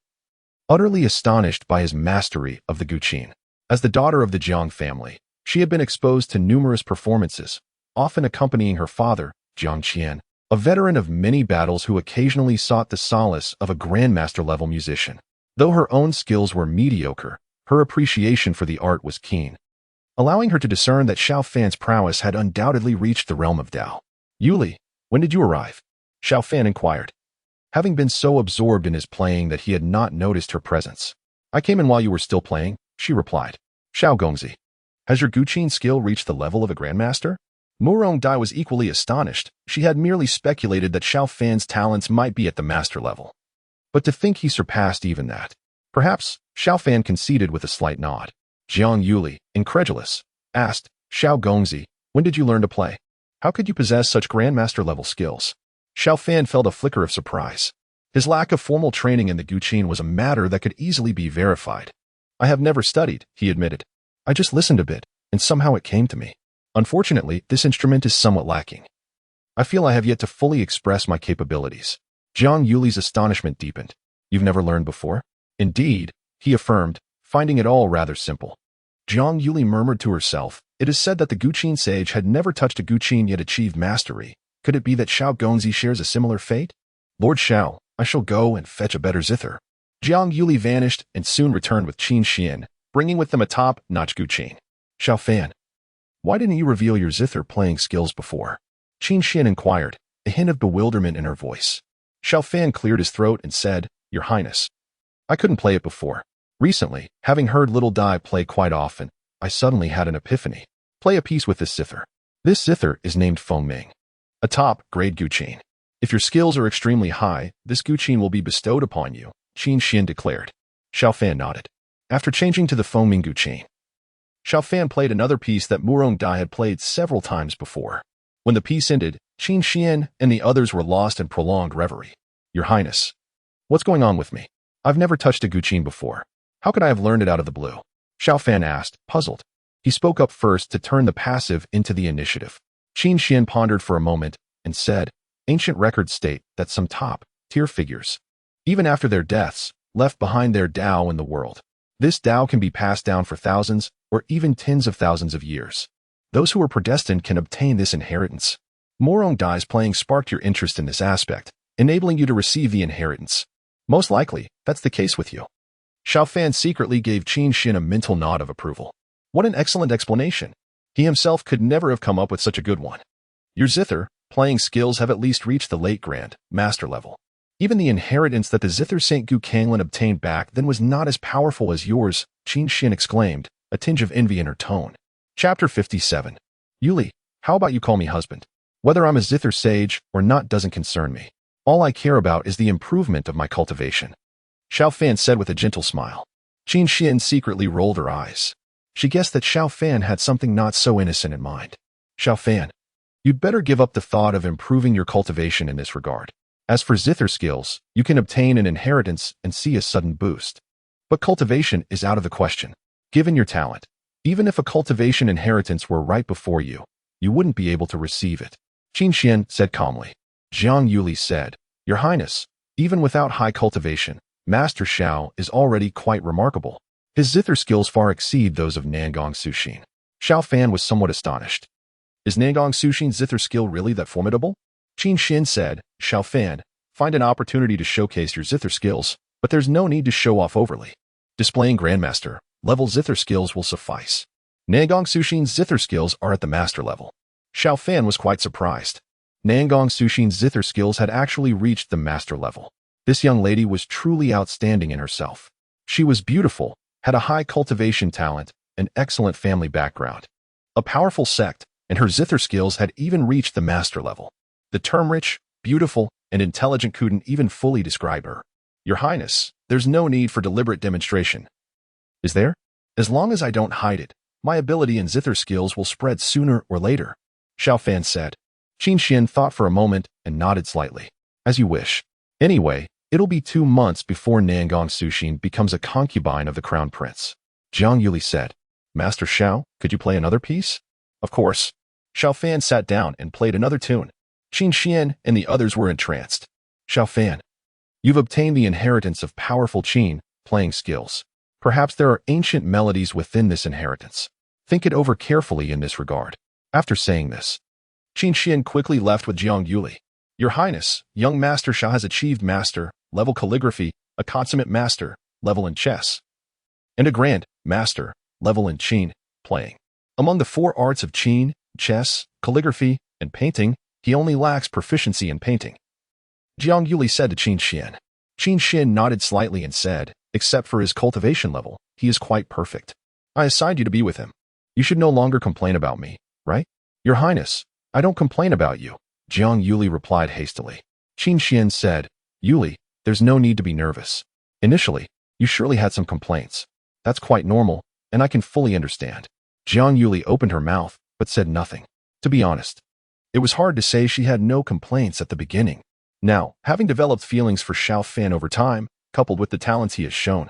utterly astonished by his mastery of the Guqin. As the daughter of the Jiang family, she had been exposed to numerous performances, often accompanying her father, Jiang Qian, a veteran of many battles who occasionally sought the solace of a Grandmaster-level musician. Though her own skills were mediocre, her appreciation for the art was keen, allowing her to discern that Xiao Fan's prowess had undoubtedly reached the realm of Tao. Yuli, when did you arrive? Xiao Fan inquired, having been so absorbed in his playing that he had not noticed her presence. I came in while you were still playing, she replied. Xiao Gongzi, has your Guqin skill reached the level of a Grandmaster? Murong Dai was equally astonished. She had merely speculated that Xiao Fan's talents might be at the Master level. But to think he surpassed even that. Perhaps, Xiao Fan conceded with a slight nod. Jiang Yuli, incredulous, asked, Xiao Gongzi, when did you learn to play? How could you possess such Grandmaster-level skills? Xiao Fan felt a flicker of surprise. His lack of formal training in the Guqin was a matter that could easily be verified. I have never studied, he admitted. I just listened a bit, and somehow it came to me. Unfortunately, this instrument is somewhat lacking. I feel I have yet to fully express my capabilities. Jiang Yuli's astonishment deepened. You've never learned before? Indeed, he affirmed, finding it all rather simple. Jiang Yuli murmured to herself. It is said that the Guqin sage had never touched a Guqin yet achieved mastery. Could it be that Xiao Gongzi shares a similar fate? Lord Xiao, I shall go and fetch a better zither. Jiang Yuli vanished and soon returned with Qin Xian, bringing with them a top-notch Gu chain. Xiao Fan, why didn't you reveal your zither playing skills before? Qin Xian inquired, a hint of bewilderment in her voice. Xiao Fan cleared his throat and said, Your Highness, I couldn't play it before. Recently, having heard Little Dai play quite often, I suddenly had an epiphany. Play a piece with this zither. This zither is named Feng Ming, a top-grade Gu chain. If your skills are extremely high, this Gu chain will be bestowed upon you, Qin Xian declared. Xiao Fan nodded. After changing to the Feng Ming Gu chain, Xiao Fan played another piece that Murong Dai had played several times before. When the piece ended, Qin Xian and the others were lost in prolonged reverie. Your Highness, what's going on with me? I've never touched a Gu chain before. How could I have learned it out of the blue? Xiao Fan asked, puzzled. He spoke up first to turn the passive into the initiative. Qin Xian pondered for a moment and said, Ancient records state that some top-tier figures, even after their deaths, left behind their Tao in the world. This Tao can be passed down for thousands or even tens of thousands of years. Those who are predestined can obtain this inheritance. Murong Dai's playing sparked your interest in this aspect, enabling you to receive the inheritance. Most likely, that's the case with you. Xiao Fan secretly gave Qin Xian a mental nod of approval. What an excellent explanation. He himself could never have come up with such a good one. Your zither playing skills have at least reached the late Grand Master level. Even the inheritance that the Zither St. Gu Kanglin obtained back then was not as powerful as yours, Qin Xian exclaimed, a tinge of envy in her tone. Chapter 57. Yuli, how about you call me husband? Whether I'm a Zither sage or not doesn't concern me. All I care about is the improvement of my cultivation. Xiao Fan said with a gentle smile. Qin Xian secretly rolled her eyes. She guessed that Xiao Fan had something not so innocent in mind. Xiao Fan, you'd better give up the thought of improving your cultivation in this regard. As for Zither skills, you can obtain an inheritance and see a sudden boost. But cultivation is out of the question. Given your talent, even if a cultivation inheritance were right before you, you wouldn't be able to receive it. Qin Xian said calmly. Jiang Yuli said, Your Highness, even without high cultivation, Master Xiao is already quite remarkable. His Zither skills far exceed those of Nangong Sushin. Xiao Fan was somewhat astonished. Is Nangong Sushin's Zither skill really that formidable? Qin Xian said, Xiao Fan, find an opportunity to showcase your Zither skills, but there's no need to show off overly. Displaying Grandmaster level Zither skills will suffice. Nangong Sushin's Zither skills are at the Master level. Xiao Fan was quite surprised. Nangong Sushin's Zither skills had actually reached the Master level. This young lady was truly outstanding in herself. She was beautiful, had a high cultivation talent, an excellent family background, a powerful sect, and her Zither skills had even reached the Master level. The term rich, beautiful, and intelligent couldn't even fully describe her. Your Highness, there's no need for deliberate demonstration. Is there? As long as I don't hide it, my ability and Zither skills will spread sooner or later, Xiao Fan said. Qin Xian thought for a moment and nodded slightly. As you wish. Anyway, it'll be 2 months before Nangong Sushin becomes a concubine of the Crown Prince. Jiang Yuli said, Master Xiao, could you play another piece? Of course. Xiao Fan sat down and played another tune. Qin Xian and the others were entranced. Xiao Fan, you've obtained the inheritance of powerful Qin playing skills. Perhaps there are ancient melodies within this inheritance. Think it over carefully in this regard. After saying this, Qin Xian quickly left with Jiang Yuli. Your Highness, young Master Xiao has achieved Master-level calligraphy, a consummate Master-level in chess, and a Grand Master-level in Qin playing. Among the 4 arts of Qin, chess, calligraphy, and painting, he only lacks proficiency in painting. Jiang Yuli said to Qin Xian. Qin Xian nodded slightly and said, except for his cultivation level, he is quite perfect. I assigned you to be with him. You should no longer complain about me, right? Your Highness, I don't complain about you, Jiang Yuli replied hastily. Qin Xian said, Yuli, there's no need to be nervous. Initially, you surely had some complaints. That's quite normal, and I can fully understand. Jiang Yuli opened her mouth, but said nothing. To be honest, it was hard to say she had no complaints at the beginning. Now, having developed feelings for Xiao Fan over time, coupled with the talents he has shown,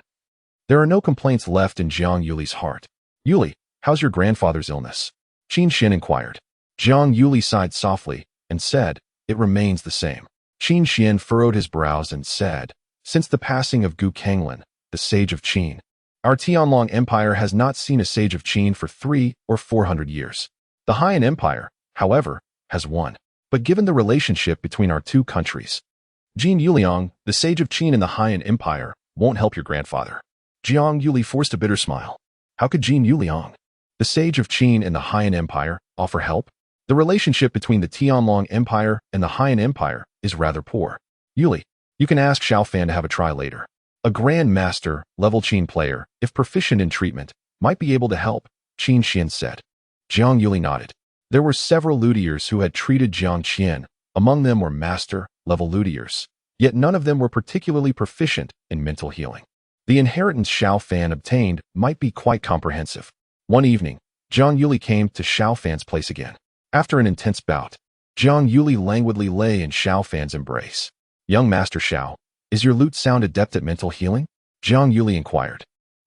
there are no complaints left in Jiang Yuli's heart. Yuli, how's your grandfather's illness? Qin Xian inquired. Jiang Yuli sighed softly and said, it remains the same. Qin Xian furrowed his brows and said, since the passing of Gu Kanglin, the sage of Qin, our Tianlong Empire has not seen a sage of Qin for 300 or 400 years. The Haiyan Empire, however, has won. But given the relationship between our 2 countries, Jin Yuliang, the sage of Qin in the Haiyan Empire, won't help your grandfather. Jiang Yuli forced a bitter smile. How could Jin Yuliang, the sage of Qin and the Heian Empire, offer help? The relationship between the Tianlong Empire and the Heian Empire is rather poor. Yuli, you can ask Xiao Fan to have a try later. A Grand Master, level Qin player, if proficient in treatment, might be able to help, Qin Xian said. Jiang Yuli nodded. There were several luthiers who had treated Jiang Qian. Among them were master-level luthiers, yet none of them were particularly proficient in mental healing. The inheritance Xiao Fan obtained might be quite comprehensive. One evening, Jiang Yuli came to Xiao Fan's place again. After an intense bout, Jiang Yuli languidly lay in Xiao Fan's embrace. Young Master Xiao, is your lute sound adept at mental healing? Jiang Yuli inquired.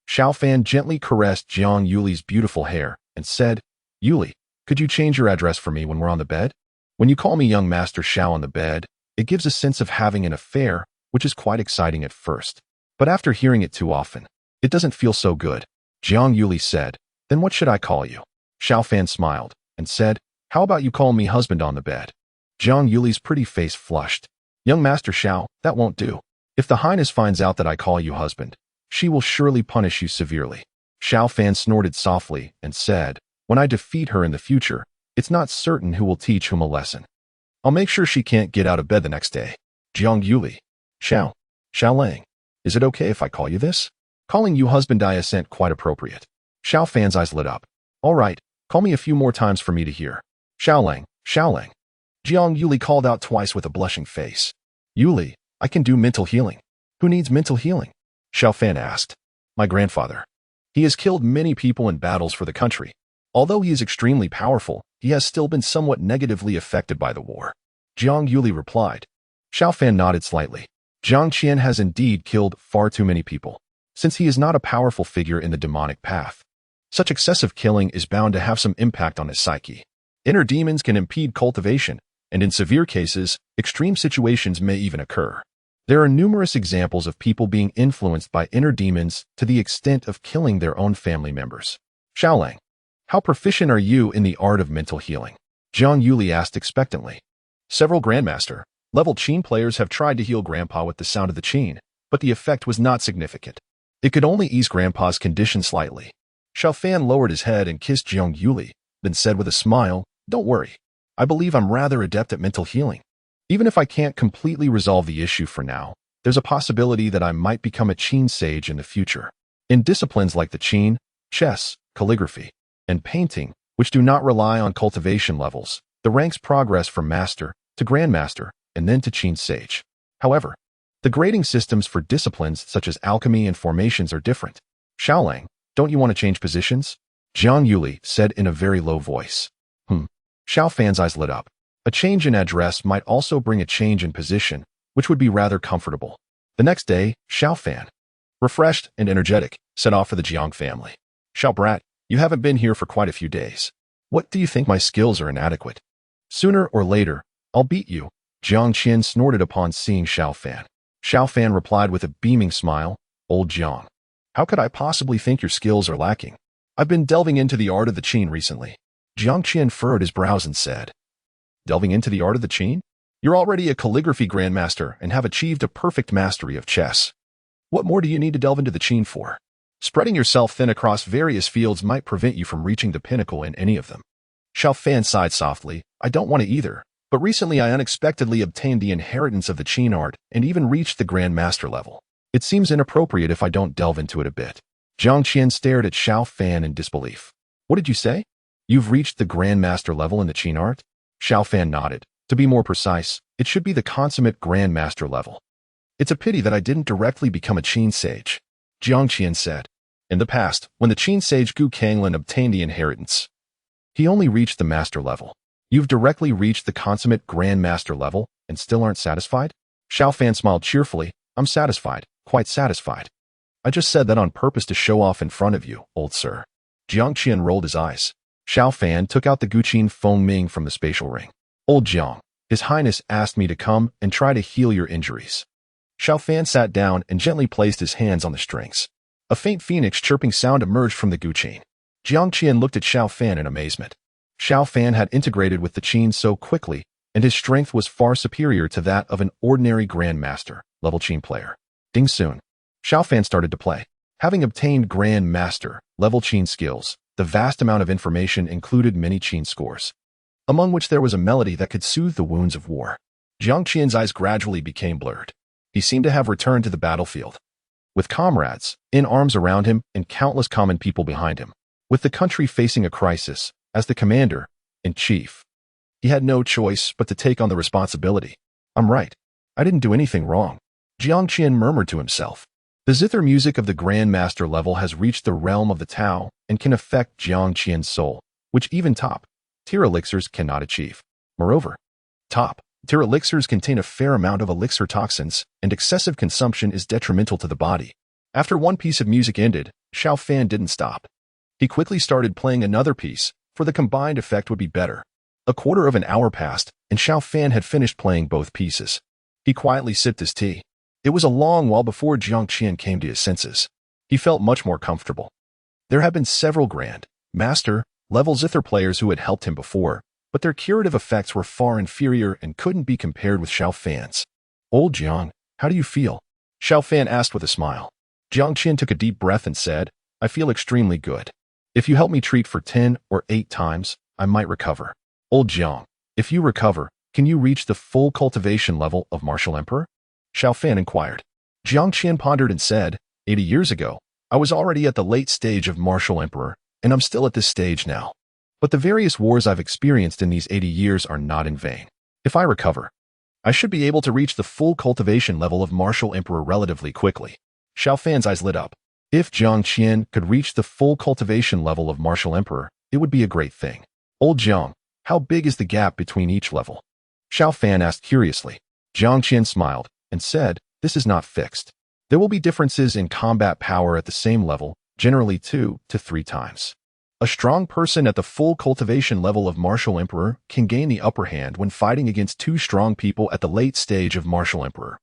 Xiao Fan gently caressed Jiang Yuli's beautiful hair and said, Yuli, could you change your address for me when we're on the bed? When you call me young Master Xiao on the bed, it gives a sense of having an affair, which is quite exciting at first. But after hearing it too often, it doesn't feel so good. Jiang Yuli said, then what should I call you? Xiao Fan smiled and said, how about you call me husband on the bed? Jiang Yuli's pretty face flushed. Young Master Xiao, that won't do. If the Highness finds out that I call you husband, she will surely punish you severely. Xiao Fan snorted softly and said, when I defeat her in the future, it's not certain who will teach whom a lesson. I'll make sure she can't get out of bed the next day. Jiang Yuli. Xiao Lang. Is it okay if I call you this? Calling you husband I assent quite appropriate. Xiao Fan's eyes lit up. All right, call me a few more times for me to hear. Xiao Lang. Jiang Yuli called out twice with a blushing face. Yuli, I can do mental healing. Who needs mental healing? Xiao Fan asked. My grandfather. He has killed many people in battles for the country. Although he is extremely powerful, he has still been somewhat negatively affected by the war. Jiang Yuli replied. Xiao Fan nodded slightly. Jiang Qian has indeed killed far too many people, since he is not a powerful figure in the demonic path. Such excessive killing is bound to have some impact on his psyche. Inner demons can impede cultivation, and in severe cases, extreme situations may even occur. There are numerous examples of people being influenced by inner demons to the extent of killing their own family members. Xiao Lang, how proficient are you in the art of mental healing? Jiang Yuli asked expectantly. Several Grandmaster-level Qin players have tried to heal Grandpa with the sound of the Qin, but the effect was not significant. It could only ease Grandpa's condition slightly. Xiao Fan lowered his head and kissed Jiang Yuli, then said with a smile, don't worry. I believe I'm rather adept at mental healing. Even if I can't completely resolve the issue for now, there's a possibility that I might become a Qin sage in the future. In disciplines like the Qin, chess, calligraphy, and painting, which do not rely on cultivation levels, the ranks progress from master to grandmaster and then to Qin sage. However, the grading systems for disciplines such as alchemy and formations are different. Xiao Lang, don't you want to change positions? Jiang Yuli said in a very low voice. Xiao Fan's eyes lit up. A change in address might also bring a change in position, which would be rather comfortable. The next day, Xiao Fan, refreshed and energetic, set off for the Jiang family. Xiao Brat, you haven't been here for quite a few days. What do you think my skills are inadequate? Sooner or later, I'll beat you, Jiang Qian snorted upon seeing Xiao Fan. Xiao Fan replied with a beaming smile, Old Jiang, how could I possibly think your skills are lacking? I've been delving into the art of the Qin recently. Jiang Qian furrowed his brows and said, delving into the art of the Qin? You're already a calligraphy grandmaster and have achieved a perfect mastery of chess. What more do you need to delve into the Qin for? Spreading yourself thin across various fields might prevent you from reaching the pinnacle in any of them. Xiao Fan sighed softly, I don't want to either, but recently I unexpectedly obtained the inheritance of the Qin art and even reached the grandmaster level. It seems inappropriate if I don't delve into it a bit. Jiang Qian stared at Xiao Fan in disbelief. What did you say? You've reached the grandmaster level in the Qin art? Xiao Fan nodded. To be more precise, it should be the consummate grandmaster level. It's a pity that I didn't directly become a Qin sage, Jiang Qian said. In the past, when the Qin sage Gu Kanglin obtained the inheritance, he only reached the master level. You've directly reached the consummate grandmaster level and still aren't satisfied? Xiao Fan smiled cheerfully. I'm satisfied, quite satisfied. I just said that on purpose to show off in front of you, old sir. Jiang Qian rolled his eyes. Xiao Fan took out the Guqin Feng Ming from the spatial ring. Old Jiang, His Highness asked me to come and try to heal your injuries. Xiao Fan sat down and gently placed his hands on the strings. A faint phoenix chirping sound emerged from the Guqin. Jiang Qian looked at Xiao Fan in amazement. Xiao Fan had integrated with the Qin so quickly, and his strength was far superior to that of an ordinary Grandmaster level Qin player. Ding soon. Xiao Fan started to play. Having obtained Grand Master level Qin skills, the vast amount of information included many Qin scores, among which there was a melody that could soothe the wounds of war. Jiang Qian's eyes gradually became blurred. He seemed to have returned to the battlefield, with comrades in arms around him and countless common people behind him. With the country facing a crisis, as the commander-in-chief, he had no choice but to take on the responsibility. I'm right. I didn't do anything wrong, Jiang Qian murmured to himself. The zither music of the Grand Master level has reached the realm of the Tao and can affect Jiang Qian's soul, which even top-tier elixirs cannot achieve. Moreover, top-tier elixirs contain a fair amount of elixir toxins, and excessive consumption is detrimental to the body. After one piece of music ended, Xiao Fan didn't stop. He quickly started playing another piece, for the combined effect would be better. A quarter of an hour passed, and Xiao Fan had finished playing both pieces. He quietly sipped his tea. It was a long while before Jiang Qian came to his senses. He felt much more comfortable. There had been several Grand Master level zither players who had helped him before, but their curative effects were far inferior and couldn't be compared with Xiao Fan's. Old Jiang, how do you feel? Xiao Fan asked with a smile. Jiang Qian took a deep breath and said, I feel extremely good. If you help me treat for 10 or 8 times, I might recover. Old Jiang, if you recover, can you reach the full cultivation level of Martial Emperor? Xiao Fan inquired. Jiang Qian pondered and said, 80 years ago, I was already at the late stage of Martial Emperor, and I'm still at this stage now. But the various wars I've experienced in these 80 years are not in vain. If I recover, I should be able to reach the full cultivation level of Martial Emperor relatively quickly. Xiao Fan's eyes lit up. If Jiang Qian could reach the full cultivation level of Martial Emperor, it would be a great thing. Old Jiang, how big is the gap between each level? Xiao Fan asked curiously. Jiang Qian smiled and said, this is not fixed. There will be differences in combat power at the same level, generally 2 to 3 times. A strong person at the full cultivation level of Martial Emperor can gain the upper hand when fighting against 2 strong people at the late stage of Martial Emperor,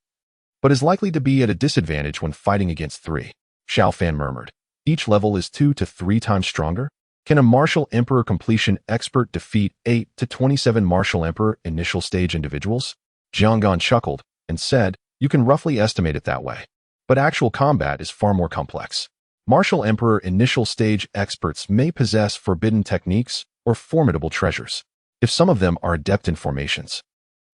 but is likely to be at a disadvantage when fighting against 3. Xiao Fan murmured. Each level is 2 to 3 times stronger? Can a Martial Emperor completion expert defeat 8 to 27 Martial Emperor initial stage individuals? Jiang Gan chuckled and said, you can roughly estimate it that way. But actual combat is far more complex. Martial Emperor initial stage experts may possess forbidden techniques or formidable treasures. If some of them are adept in formations,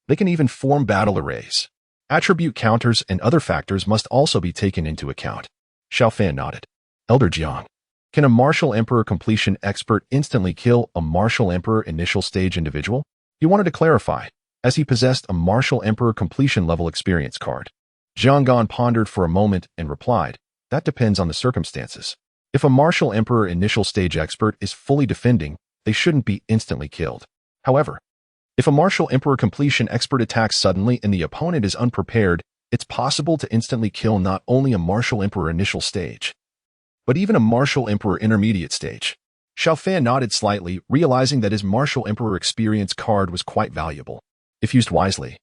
they can even form battle arrays. Attribute counters and other factors must also be taken into account. Xiao Fan nodded. Elder Jiang, can a Martial Emperor completion expert instantly kill a Martial Emperor initial stage individual? He wanted to clarify, as he possessed a Martial Emperor completion level experience card. Jiang Gan pondered for a moment and replied, that depends on the circumstances. If a Martial Emperor initial stage expert is fully defending, they shouldn't be instantly killed. However, if a Martial Emperor completion expert attacks suddenly and the opponent is unprepared, it's possible to instantly kill not only a Martial Emperor initial stage, but even a Martial Emperor intermediate stage. Xiao Fan nodded slightly, realizing that his Martial Emperor experience card was quite valuable. If used wisely,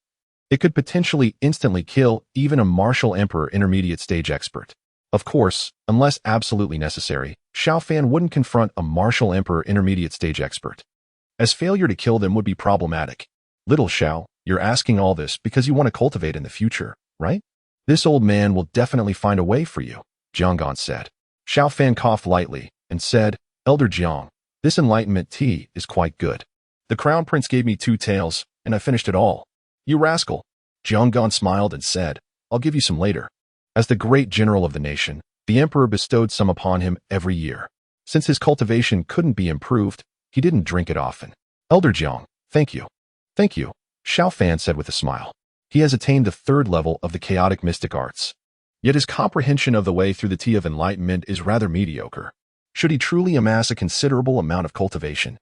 it could potentially instantly kill even a Martial Emperor intermediate stage expert. Of course, unless absolutely necessary, Xiao Fan wouldn't confront a Martial Emperor intermediate stage expert, as failure to kill them would be problematic. Little Xiao, you're asking all this because you want to cultivate in the future, right? This old man will definitely find a way for you, Jiang Gan said. Xiao Fan coughed lightly and said, Elder Jiang, this enlightenment tea is quite good. The Crown Prince gave me 2 taels, and I finished it all. You rascal. Jiang Gan smiled and said, I'll give you some later. As the great general of the nation, the emperor bestowed some upon him every year. Since his cultivation couldn't be improved, he didn't drink it often. Elder Jiang, thank you. Thank you, Xiao Fan said with a smile. He has attained the 3rd level of the chaotic mystic arts. Yet his comprehension of the way through the tea of enlightenment is rather mediocre. Should he truly amass a considerable amount of cultivation,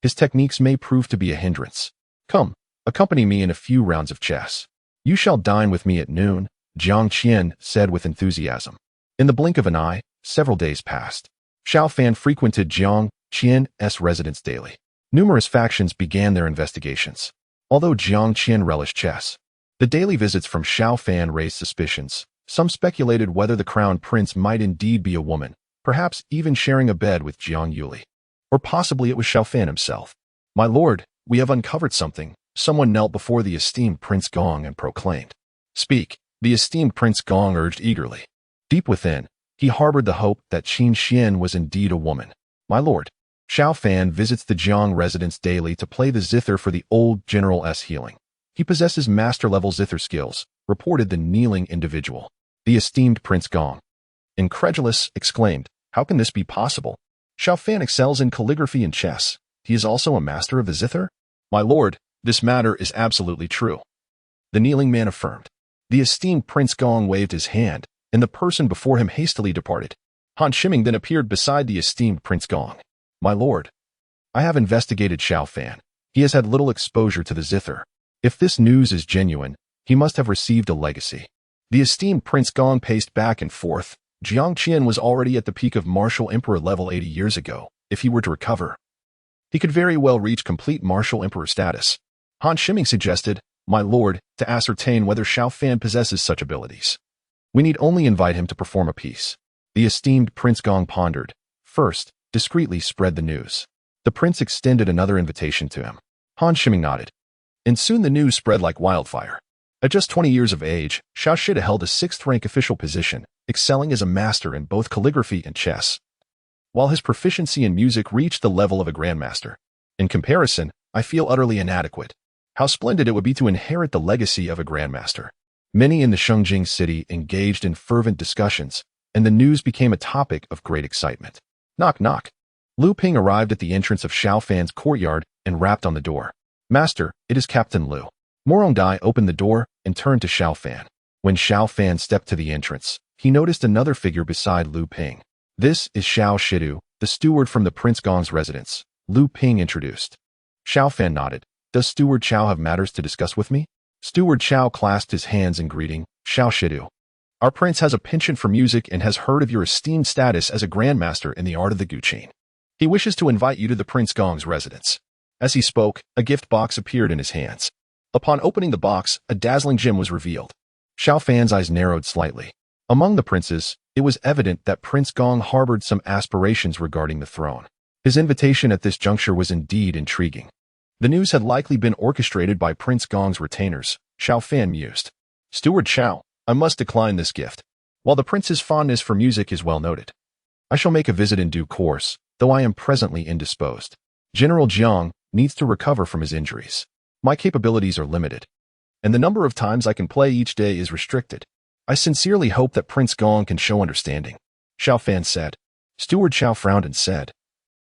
his techniques may prove to be a hindrance. Come, accompany me in a few rounds of chess. You shall dine with me at noon, Jiang Qian said with enthusiasm. In the blink of an eye, several days passed. Xiao Fan frequented Jiang Qian's residence daily. Numerous factions began their investigations. Although Jiang Qian relished chess, the daily visits from Xiao Fan raised suspicions. Some speculated whether the crown prince might indeed be a woman, perhaps even sharing a bed with Jiang Yuli. Or possibly it was Xiao Fan himself. My lord, we have uncovered something. Someone knelt before the esteemed Prince Gong and proclaimed. Speak, the esteemed Prince Gong urged eagerly. Deep within, he harbored the hope that Qin Xian was indeed a woman. My lord, Xiao Fan visits the Jiang residence daily to play the zither for the old General's healing. He possesses master-level zither skills, reported the kneeling individual. The esteemed Prince Gong, incredulous, exclaimed, how can this be possible? Xiao Fan excels in calligraphy and chess. He is also a master of the zither? My lord, this matter is absolutely true. The kneeling man affirmed. The esteemed Prince Gong waved his hand, and the person before him hastily departed. Han Shiming then appeared beside the esteemed Prince Gong. My lord, I have investigated Xiao Fan. He has had little exposure to the zither. If this news is genuine, he must have received a legacy. The esteemed Prince Gong paced back and forth. Jiang Qian was already at the peak of martial emperor level 80 years ago. If he were to recover, he could very well reach complete martial emperor status. Han Shiming suggested, my lord, to ascertain whether Xiao Fan possesses such abilities. We need only invite him to perform a piece. The esteemed Prince Gong pondered. First, discreetly spread the news. The prince extended another invitation to him. Han Shiming nodded. And soon the news spread like wildfire. At just 20 years of age, Xiao Shida held a 6th-rank official position, excelling as a master in both calligraphy and chess, while his proficiency in music reached the level of a grandmaster. In comparison, I feel utterly inadequate. How splendid it would be to inherit the legacy of a grandmaster. Many in the Shengjing city engaged in fervent discussions, and the news became a topic of great excitement. Knock, knock. Lu Ping arrived at the entrance of Xiao Fan's courtyard and rapped on the door. Master, it is Captain Lu. Morong Dai opened the door and turned to Xiao Fan. When Xiao Fan stepped to the entrance, he noticed another figure beside Lu Ping. This is Xiao Shidu, the steward from the Prince Gong's residence. Lu Ping introduced. Xiao Fan nodded. Does Steward Chao have matters to discuss with me? Steward Chao clasped his hands in greeting. Xiao Shidu. Our prince has a penchant for music and has heard of your esteemed status as a grandmaster in the art of the guqin. He wishes to invite you to the Prince Gong's residence. As he spoke, a gift box appeared in his hands. Upon opening the box, a dazzling gem was revealed. Xiao Fan's eyes narrowed slightly. Among the princes, it was evident that Prince Gong harbored some aspirations regarding the throne. His invitation at this juncture was indeed intriguing. The news had likely been orchestrated by Prince Gong's retainers, Xiao Fan mused. Steward Chao, I must decline this gift. While the prince's fondness for music is well noted, I shall make a visit in due course, though I am presently indisposed. General Jiang needs to recover from his injuries. My capabilities are limited, and the number of times I can play each day is restricted. I sincerely hope that Prince Gong can show understanding. Xiao Fan said. Steward Xiao frowned and said,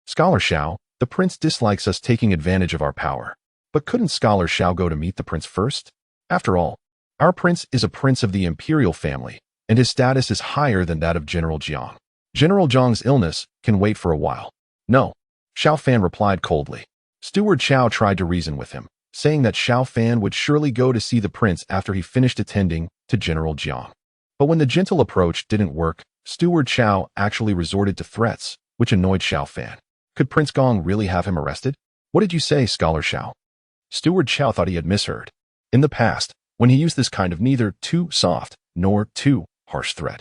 Scholar Xiao, the prince dislikes us taking advantage of our power. But couldn't Scholar Xiao go to meet the prince first? After all, our prince is a prince of the imperial family, and his status is higher than that of General Jiang. General Jiang's illness can wait for a while. No, Xiao Fan replied coldly. Steward Chao tried to reason with him, saying that Xiao Fan would surely go to see the prince after he finished attending to General Jiang. But when the gentle approach didn't work, Steward Chao actually resorted to threats, which annoyed Xiao Fan. Could Prince Gong really have him arrested? What did you say, Scholar Xiao? Steward Chao thought he had misheard. In the past, when he used this kind of neither too soft nor too harsh threat,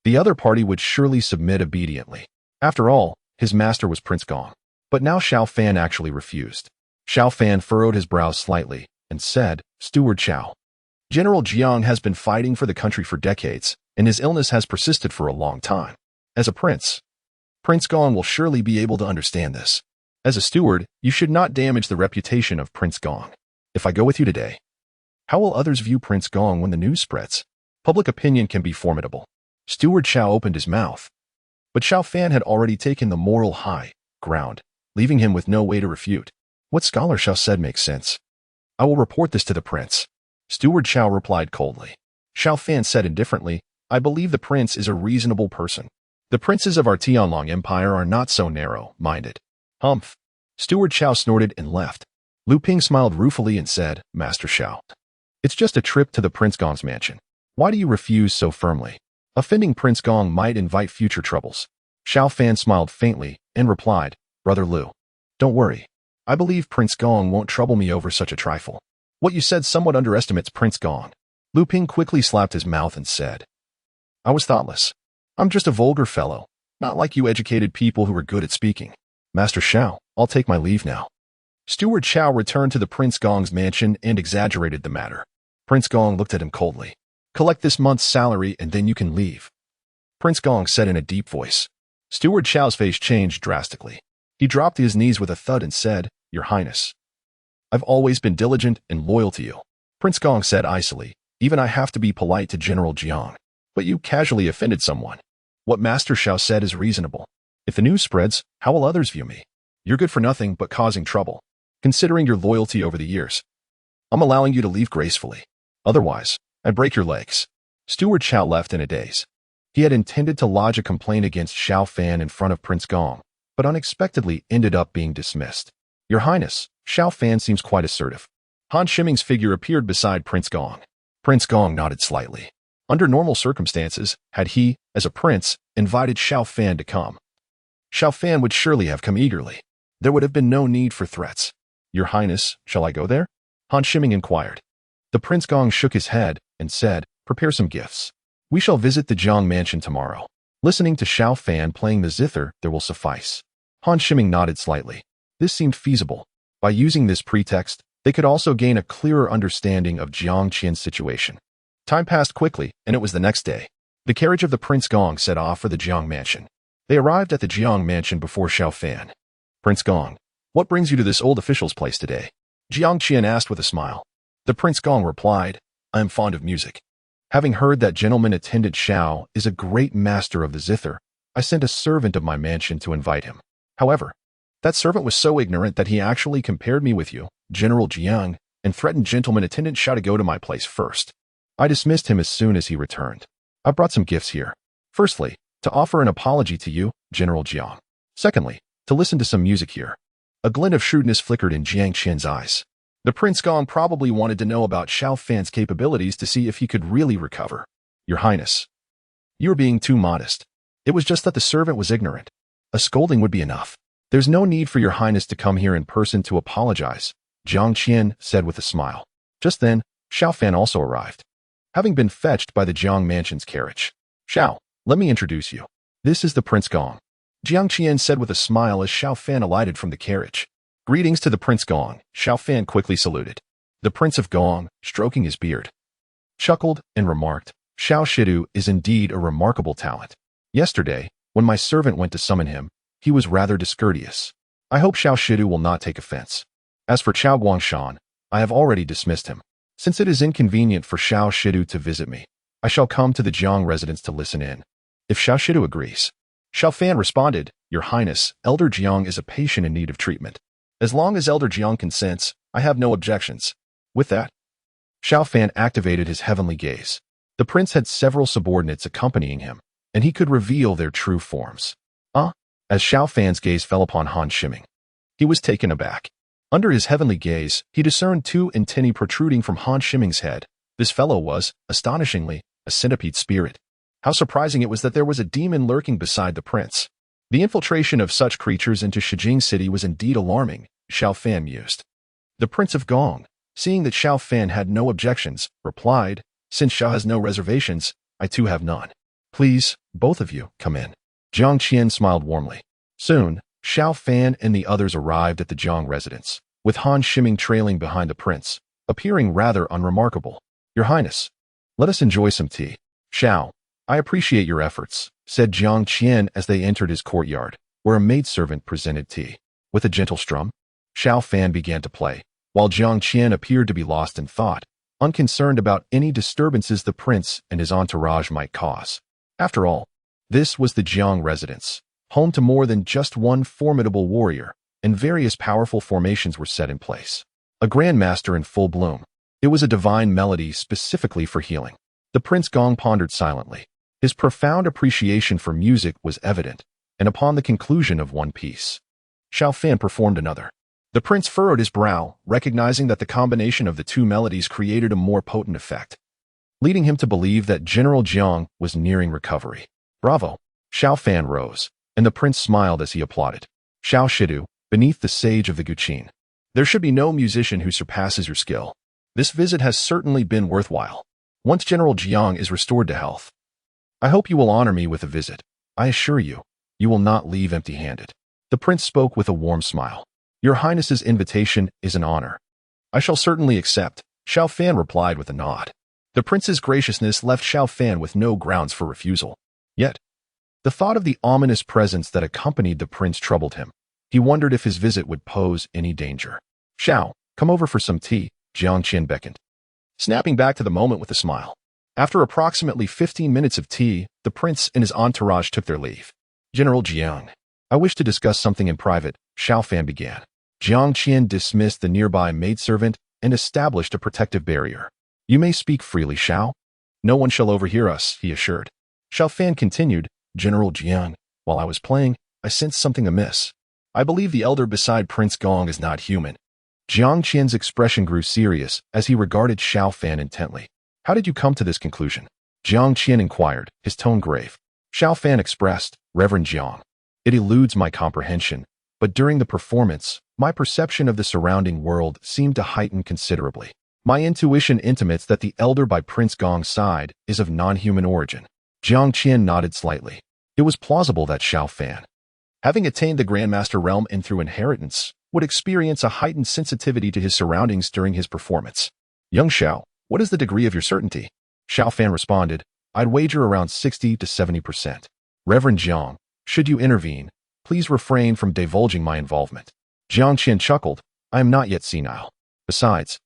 the other party would surely submit obediently. After all, his master was Prince Gong. But now Xiao Fan actually refused. Xiao Fan furrowed his brows slightly and said, Steward Chao, General Jiang has been fighting for the country for decades, and his illness has persisted for a long time. As a prince, Prince Gong will surely be able to understand this. As a steward, you should not damage the reputation of Prince Gong. If I go with you today, how will others view Prince Gong when the news spreads? Public opinion can be formidable. Steward Chao opened his mouth, but Xiao Fan had already taken the moral high ground, leaving him with no way to refute. What Scholar Xiao said makes sense. I will report this to the prince. Steward Chao replied coldly. Xiao Fan said indifferently, I believe the prince is a reasonable person. The princes of our Tianlong Empire are not so narrow-minded. Humph. Steward Chao snorted and left. Lu Ping smiled ruefully and said, Master Xiao, it's just a trip to the Prince Gong's mansion. Why do you refuse so firmly? Offending Prince Gong might invite future troubles. Xiao Fan smiled faintly and replied, Brother Lu, don't worry. I believe Prince Gong won't trouble me over such a trifle. What you said somewhat underestimates Prince Gong. Lu Ping quickly slapped his mouth and said, I was thoughtless. I'm just a vulgar fellow, not like you educated people who are good at speaking. Master Xiao, I'll take my leave now. Steward Chao returned to the Prince Gong's mansion and exaggerated the matter. Prince Gong looked at him coldly. Collect this month's salary and then you can leave. Prince Gong said in a deep voice. Steward Xiao's face changed drastically. He dropped to his knees with a thud and said, Your Highness, I've always been diligent and loyal to you. Prince Gong said icily, Even I have to be polite to General Jiang. But you casually offended someone. What Master Xiao said is reasonable. If the news spreads, how will others view me? You're good for nothing but causing trouble. Considering your loyalty over the years, I'm allowing you to leave gracefully. Otherwise, I'd break your legs. Steward Xiao left in a daze. He had intended to lodge a complaint against Xiao Fan in front of Prince Gong, but unexpectedly ended up being dismissed. Your Highness, Xiao Fan seems quite assertive. Han Shiming's figure appeared beside Prince Gong. Prince Gong nodded slightly. Under normal circumstances, had he, as a prince, invited Xiao Fan to come, Xiao Fan would surely have come eagerly. There would have been no need for threats. Your Highness, shall I go there? Han Shiming inquired. The Prince Gong shook his head and said, Prepare some gifts. We shall visit the Jiang mansion tomorrow. Listening to Xiao Fan playing the zither, there will suffice. Han Shiming nodded slightly. This seemed feasible. By using this pretext, they could also gain a clearer understanding of Jiang Qian's situation. Time passed quickly, and it was the next day. The carriage of the Prince Gong set off for the Jiang mansion. They arrived at the Jiang mansion before Xiao Fan. Prince Gong, what brings you to this old official's place today? Jiang Qian asked with a smile. The Prince Gong replied, I am fond of music. Having heard that gentleman attendant Xiao is a great master of the zither, I sent a servant of my mansion to invite him. However, that servant was so ignorant that he actually compared me with you, General Jiang, and threatened gentleman attendant Xiao to go to my place first. I dismissed him as soon as he returned. I brought some gifts here. Firstly, to offer an apology to you, General Jiang. Secondly, to listen to some music here. A glint of shrewdness flickered in Jiang Qian's eyes. The Prince Gong probably wanted to know about Xiao Fan's capabilities to see if he could really recover. Your Highness, you are being too modest. It was just that the servant was ignorant. A scolding would be enough. There's no need for your Highness to come here in person to apologize, Jiang Qian said with a smile. Just then, Xiao Fan also arrived, having been fetched by the Jiang mansion's carriage. Xiao, let me introduce you. This is the Prince Gong, Jiang Qian said with a smile as Xiao Fan alighted from the carriage. Greetings to the Prince Gong, Xiao Fan quickly saluted. The Prince of Gong, stroking his beard, chuckled and remarked, Xiao Shidu is indeed a remarkable talent. Yesterday, when my servant went to summon him, he was rather discourteous. I hope Xiao Shidu will not take offense. As for Qiao Guangshan, I have already dismissed him. Since it is inconvenient for Xiao Shidu to visit me, I shall come to the Jiang residence to listen in. If Xiao Shidu agrees. Xiao Fan responded, Your Highness, Elder Jiang is a patient in need of treatment. As long as Elder Jiang consents, I have no objections. With that, Xiao Fan activated his heavenly gaze. The prince had several subordinates accompanying him, and he could reveal their true forms. As Xiao Fan's gaze fell upon Han Shiming, he was taken aback. Under his heavenly gaze, he discerned two antennae protruding from Han Shiming's head. This fellow was, astonishingly, a centipede spirit. How surprising it was that there was a demon lurking beside the prince. The infiltration of such creatures into Shijing City was indeed alarming, Xiao Fan mused. The Prince of Gong, seeing that Xiao Fan had no objections, replied, Since Xiao has no reservations, I too have none. Please, both of you, come in. Jiang Qian smiled warmly. Soon, Xiao Fan and the others arrived at the Jiang residence, with Han Shiming trailing behind the prince, appearing rather unremarkable. Your Highness, let us enjoy some tea. Xiao, I appreciate your efforts, said Jiang Qian as they entered his courtyard, where a maidservant presented tea. With a gentle strum, Xiao Fan began to play, while Jiang Qian appeared to be lost in thought, unconcerned about any disturbances the prince and his entourage might cause. After all, this was the Jiang residence, home to more than just one formidable warrior, and various powerful formations were set in place. A grandmaster in full bloom. It was a divine melody specifically for healing. The Prince Gong pondered silently. His profound appreciation for music was evident, and upon the conclusion of one piece, Xiao Fan performed another. The prince furrowed his brow, recognizing that the combination of the two melodies created a more potent effect, leading him to believe that General Jiang was nearing recovery. Bravo! Xiao Fan rose, and the prince smiled as he applauded. Xiao Shidu, beneath the sage of the Guqin, there should be no musician who surpasses your skill. This visit has certainly been worthwhile. Once General Jiang is restored to health, I hope you will honor me with a visit. I assure you, you will not leave empty-handed. The prince spoke with a warm smile. Your Highness's invitation is an honor. I shall certainly accept, Xiao Fan replied with a nod. The prince's graciousness left Xiao Fan with no grounds for refusal. Yet, The thought of the ominous presence that accompanied the prince troubled him. He wondered if his visit would pose any danger. "Xiao, come over for some tea," Jiang Qian beckoned, snapping back to the moment with a smile. After approximately 15 minutes of tea, the prince and his entourage took their leave. "General Jiang, I wish to discuss something in private," Xiao Fan began. Jiang Qian dismissed the nearby maidservant and established a protective barrier. "You may speak freely, Xiao. No one shall overhear us," he assured. Xiao Fan continued, "General Jiang, while I was playing, I sensed something amiss. I believe the elder beside Prince Gong is not human." Jiang Qian's expression grew serious as he regarded Xiao Fan intently. "How did you come to this conclusion?" Jiang Qian inquired, his tone grave. Xiao Fan expressed, "Reverend Jiang, it eludes my comprehension, but during the performance, my perception of the surrounding world seemed to heighten considerably. My intuition intimates that the elder by Prince Gong's side is of non-human origin." Jiang Qian nodded slightly. It was plausible that Xiao Fan, having attained the Grandmaster realm and through inheritance, would experience a heightened sensitivity to his surroundings during his performance. "Young Xiao, what is the degree of your certainty?" Xiao Fan responded, "I'd wager around 60 to 70%. Reverend Jiang, should you intervene, please refrain from divulging my involvement." Jiang Qian chuckled, "I am not yet senile. Besides,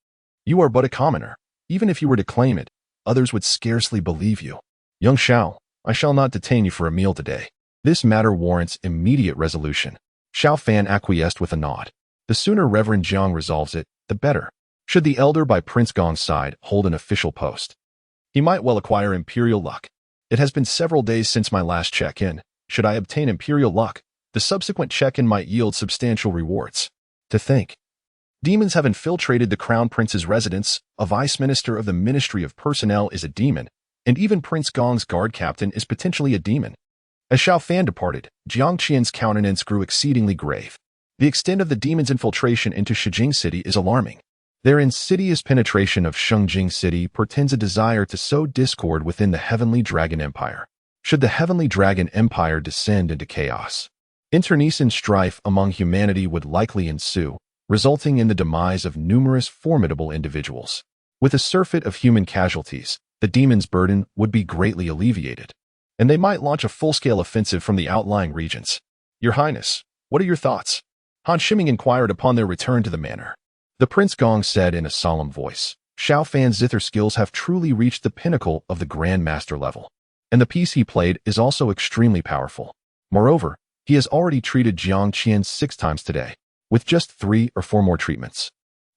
you are but a commoner. Even if you were to claim it, others would scarcely believe you. Young Xiao, I shall not detain you for a meal today. This matter warrants immediate resolution." Xiao Fan acquiesced with a nod. "The sooner Reverend Jiang resolves it, the better. Should the elder by Prince Gong's side hold an official post, he might well acquire imperial luck. It has been several days since my last check-in. Should I obtain imperial luck, the subsequent check-in might yield substantial rewards. To think, demons have infiltrated the Crown Prince's residence, a vice minister of the Ministry of Personnel is a demon, and even Prince Gong's guard captain is potentially a demon." As Xiao Fan departed, Jiang Qian's countenance grew exceedingly grave. The extent of the demon's infiltration into Shijing City is alarming. Their insidious penetration of Shengjing City portends a desire to sow discord within the Heavenly Dragon Empire. Should the Heavenly Dragon Empire descend into chaos, internecine strife among humanity would likely ensue, resulting in the demise of numerous formidable individuals. With a surfeit of human casualties, the demon's burden would be greatly alleviated, and they might launch a full-scale offensive from the outlying regions. "Your Highness, what are your thoughts?" Han Shiming inquired upon their return to the manor. The Prince Gong said in a solemn voice, "Xiao Fan's zither skills have truly reached the pinnacle of the Grand Master level, and the piece he played is also extremely powerful. Moreover, he has already treated Jiang Qian 6 times today, with just 3 or 4 more treatments.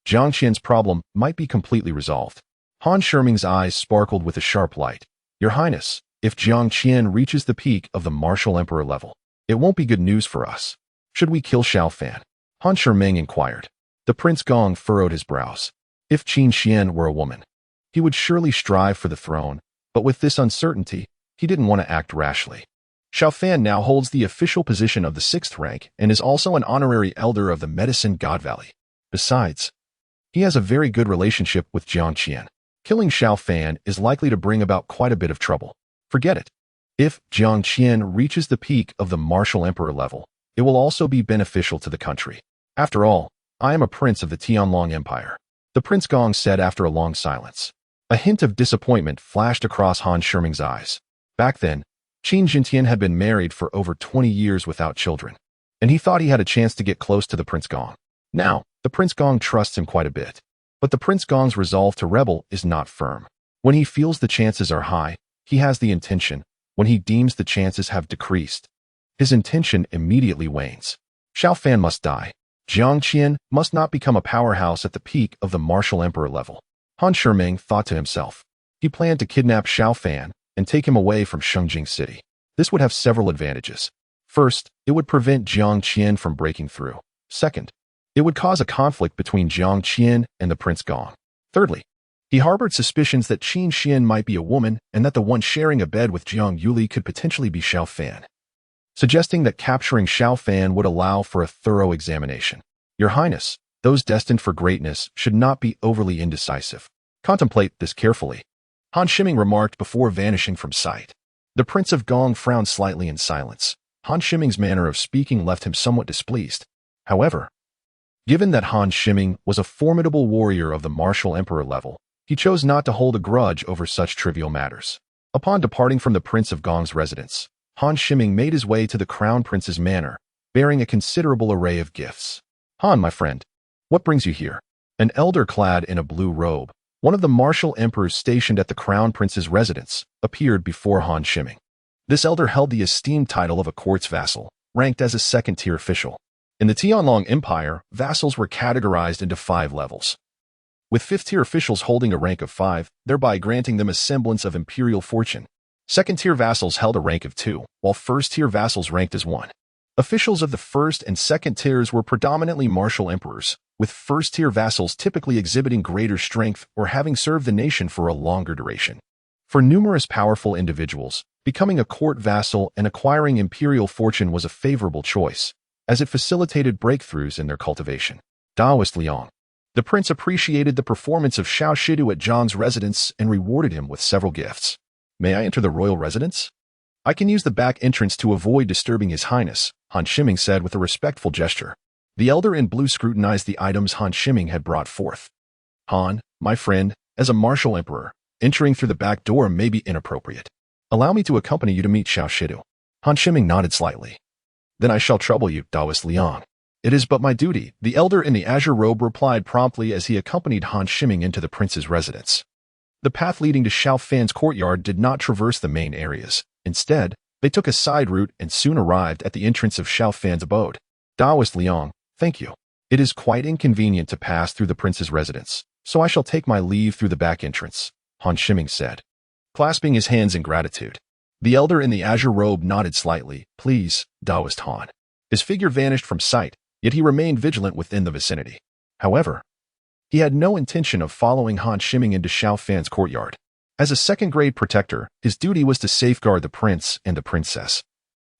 Jiang Qian's problem might be completely resolved." Han Shiming's eyes sparkled with a sharp light. "Your Highness, if Jiang Qian reaches the peak of the Martial Emperor level, it won't be good news for us. Should we kill Xiao Fan?" Han Shiming inquired. The Prince Gong furrowed his brows. If Qin Xian were a woman, he would surely strive for the throne, but with this uncertainty, he didn't want to act rashly. Xiao Fan now holds the official position of the 6th rank and is also an honorary elder of the Medicine God Valley. Besides, he has a very good relationship with Jiang Qian. Killing Xiao Fan is likely to bring about quite a bit of trouble. Forget it. If Jiang Qian reaches the peak of the Martial Emperor level, it will also be beneficial to the country. After all, I am a prince of the Tianlong Empire," the Prince Gong said after a long silence. A hint of disappointment flashed across Han Shiming's eyes. Back then, Qin Jintian had been married for over 20 years without children, and he thought he had a chance to get close to the Prince Gong. Now, the Prince Gong trusts him quite a bit, but the Prince Gong's resolve to rebel is not firm. When he feels the chances are high, he has the intention. When he deems the chances have decreased, his intention immediately wanes. Xiao Fan must die. Jiang Qian must not become a powerhouse at the peak of the Martial Emperor level. Han Shiming thought to himself. He planned to kidnap Xiao Fan and take him away from Shengjing City. This would have several advantages. First, it would prevent Jiang Qian from breaking through. Second, it would cause a conflict between Jiang Qian and the Prince Gong. Thirdly, he harbored suspicions that Qin Xian might be a woman and that the one sharing a bed with Jiang Yuli could potentially be Xiao Fan, suggesting that capturing Xiao Fan would allow for a thorough examination. "Your Highness, those destined for greatness should not be overly indecisive. Contemplate this carefully," Han Shiming remarked before vanishing from sight. The Prince of Gong frowned slightly in silence. Han Shiming's manner of speaking left him somewhat displeased. However, given that Han Shiming was a formidable warrior of the Martial Emperor level, he chose not to hold a grudge over such trivial matters. Upon departing from the Prince of Gong's residence, Han Shiming made his way to the Crown Prince's manor, bearing a considerable array of gifts. Han, my friend, what brings you here? An elder clad in a blue robe, one of the martial emperors stationed at the Crown Prince's residence, appeared before Han Shiming. This elder held the esteemed title of a court's vassal, ranked as a second-tier official. In the Tianlong Empire, vassals were categorized into 5 levels, with 5th-tier officials holding a rank of 5, thereby granting them a semblance of imperial fortune. Second-tier vassals held a rank of 2, while first-tier vassals ranked as 1. Officials of the first and second tiers were predominantly martial emperors, with first-tier vassals typically exhibiting greater strength or having served the nation for a longer duration. For numerous powerful individuals, becoming a court vassal and acquiring imperial fortune was a favorable choice, as it facilitated breakthroughs in their cultivation. Daoist Liang. The prince appreciated the performance of Xiao Shidu at Zhang's residence and rewarded him with several gifts. May I enter the royal residence? I can use the back entrance to avoid disturbing His Highness, Han Shiming said with a respectful gesture. The elder in blue scrutinized the items Han Shiming had brought forth. Han, my friend, as a martial emperor, entering through the back door may be inappropriate. Allow me to accompany you to meet Xiao Shidu. Han Shiming nodded slightly. Then I shall trouble you, Daoist Liang. It is but my duty, the elder in the azure robe replied promptly as he accompanied Han Shiming into the prince's residence. The path leading to Xiao Fan's courtyard did not traverse the main areas. Instead, they took a side route and soon arrived at the entrance of Xiao Fan's abode. Daoist Liang, thank you. It is quite inconvenient to pass through the prince's residence, so I shall take my leave through the back entrance, Han Shiming said, clasping his hands in gratitude. The elder in the azure robe nodded slightly. Please, Daoist Han. His figure vanished from sight, yet he remained vigilant within the vicinity. However, he had no intention of following Han Shiming into Xiao Fan's courtyard. As a second-grade protector, his duty was to safeguard the prince and the princess.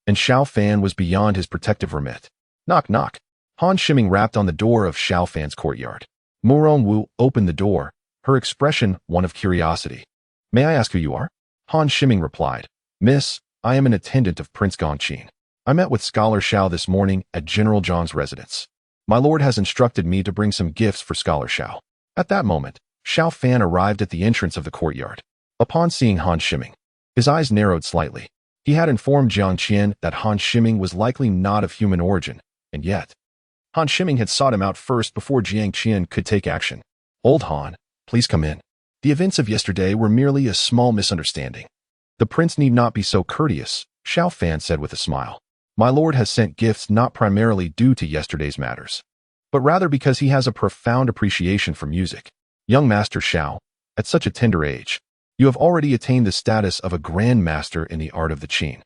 And Xiao Fan was beyond his protective remit. Knock, knock. Han Shiming rapped on the door of Xiao Fan's courtyard. Murong Wu opened the door, her expression one of curiosity. May I ask who you are? Han Shiming replied. Miss, I am an attendant of Prince Gongqin. I met with Scholar Xiao this morning at General Zhang's residence. My lord has instructed me to bring some gifts for Scholar Xiao. At that moment, Xiao Fan arrived at the entrance of the courtyard. Upon seeing Han Shiming, his eyes narrowed slightly. He had informed Jiang Qian that Han Shiming was likely not of human origin, and yet, Han Shiming had sought him out first before Jiang Qian could take action. Old Han, please come in. The events of yesterday were merely a small misunderstanding. The prince need not be so courteous, Xiao Fan said with a smile. My lord has sent gifts not primarily due to yesterday's matters, but rather because he has a profound appreciation for music. Young Master Xiao, at such a tender age, you have already attained the status of a grand master in the art of the qin.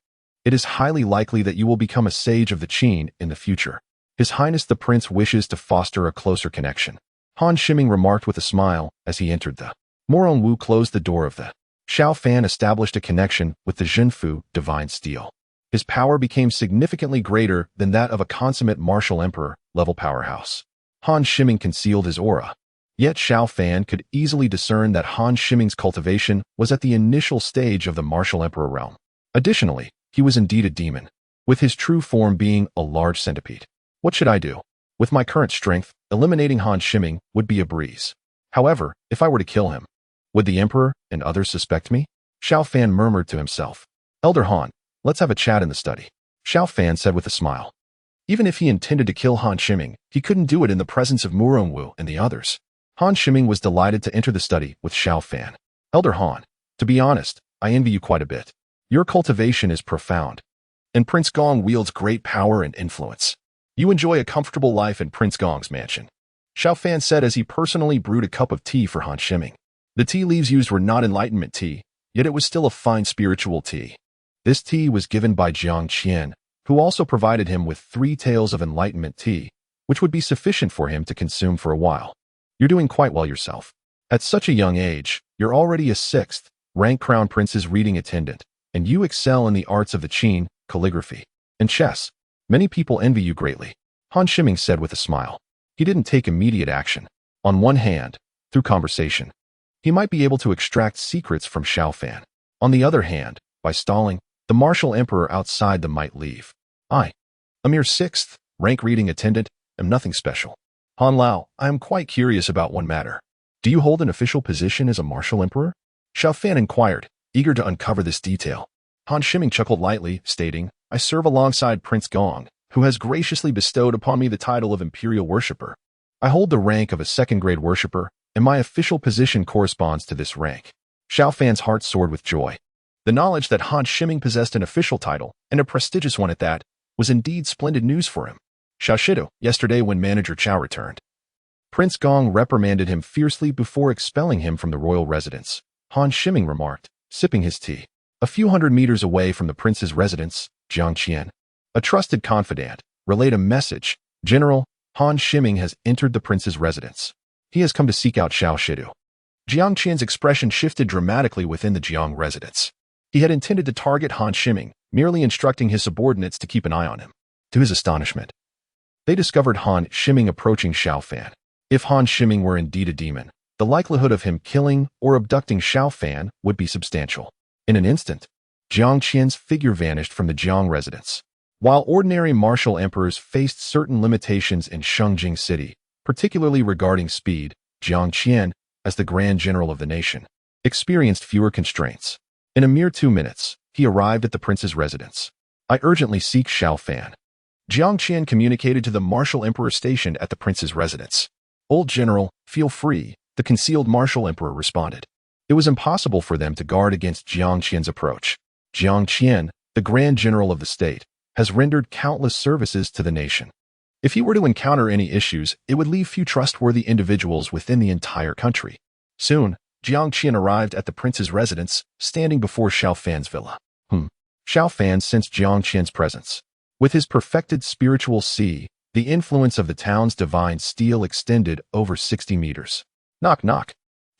It is highly likely that you will become a sage of the qin in the future. His Highness the Prince wishes to foster a closer connection. Han Shiming remarked with a smile as he entered the Murong Wu closed the door of the Xiao Fan established a connection with the Zhenfu divine steel. His power became significantly greater than that of a consummate martial emperor level powerhouse. Han Shiming concealed his aura. Yet Xiao Fan could easily discern that Han Shiming's cultivation was at the initial stage of the martial emperor realm. Additionally, he was indeed a demon, with his true form being a large centipede. What should I do? With my current strength, eliminating Han Shiming would be a breeze. However, if I were to kill him, would the emperor and others suspect me? Xiao Fan murmured to himself. Elder Han, let's have a chat in the study, Xiao Fan said with a smile. Even if he intended to kill Han Shiming, he couldn't do it in the presence of Murong Wu and the others. Han Shiming was delighted to enter the study with Xiao Fan. Elder Han, to be honest, I envy you quite a bit. Your cultivation is profound, and Prince Gong wields great power and influence. You enjoy a comfortable life in Prince Gong's mansion, Xiao Fan said as he personally brewed a cup of tea for Han Shiming. The tea leaves used were not enlightenment tea, yet it was still a fine spiritual tea. This tea was given by Jiang Qian, who also provided him with 3 taels of enlightenment tea, which would be sufficient for him to consume for a while. You're doing quite well yourself. At such a young age, you're already a 6th rank Crown Prince's reading attendant, and you excel in the arts of the qin, calligraphy, and chess. Many people envy you greatly, Han Shiming said with a smile. He didn't take immediate action. On one hand, through conversation, he might be able to extract secrets from Xiao Fan. On the other hand, by stalling, the martial emperor outside them might leave. I, a mere 6th rank reading attendant, am nothing special. Han Lao, I am quite curious about one matter. Do you hold an official position as a martial emperor? Xiao Fan inquired, eager to uncover this detail. Han Shiming chuckled lightly, stating, I serve alongside Prince Gong, who has graciously bestowed upon me the title of Imperial Worshipper. I hold the rank of a second-grade worshipper, and my official position corresponds to this rank. Xiao Fan's heart soared with joy. The knowledge that Han Shiming possessed an official title, and a prestigious one at that, was indeed splendid news for him. Xiao Shidu, yesterday when Manager Chao returned. Prince Gong reprimanded him fiercely before expelling him from the royal residence. Han Shiming remarked, sipping his tea. A few hundred meters away from the prince's residence, Jiang Qian, a trusted confidant, relayed a message. General, Han Shiming has entered the prince's residence. He has come to seek out Xiao Shidu. Jiang Qian's expression shifted dramatically within the Jiang residence. He had intended to target Han Shiming, merely instructing his subordinates to keep an eye on him. To his astonishment, they discovered Han Shiming approaching Xiao Fan. If Han Shiming were indeed a demon, the likelihood of him killing or abducting Xiao Fan would be substantial. In an instant, Jiang Qian's figure vanished from the Jiang residence. While ordinary martial emperors faced certain limitations in Shengjing City, particularly regarding speed, Jiang Qian, as the Grand General of the nation, experienced fewer constraints. In a mere 2 minutes, he arrived at the prince's residence. I urgently seek Xiao Fan. Jiang Qian communicated to the martial emperor stationed at the prince's residence. Old General, feel free, the concealed martial emperor responded. It was impossible for them to guard against Jiang Qian's approach. Jiang Qian, the Grand General of the state, has rendered countless services to the nation. If he were to encounter any issues, it would leave few trustworthy individuals within the entire country. Soon, Jiang Qian arrived at the prince's residence, standing before Xiao Fan's villa. Xiao Fan sensed Jiang Qian's presence. With his perfected spiritual see, the influence of the town's divine steel extended over 60 meters. Knock, knock.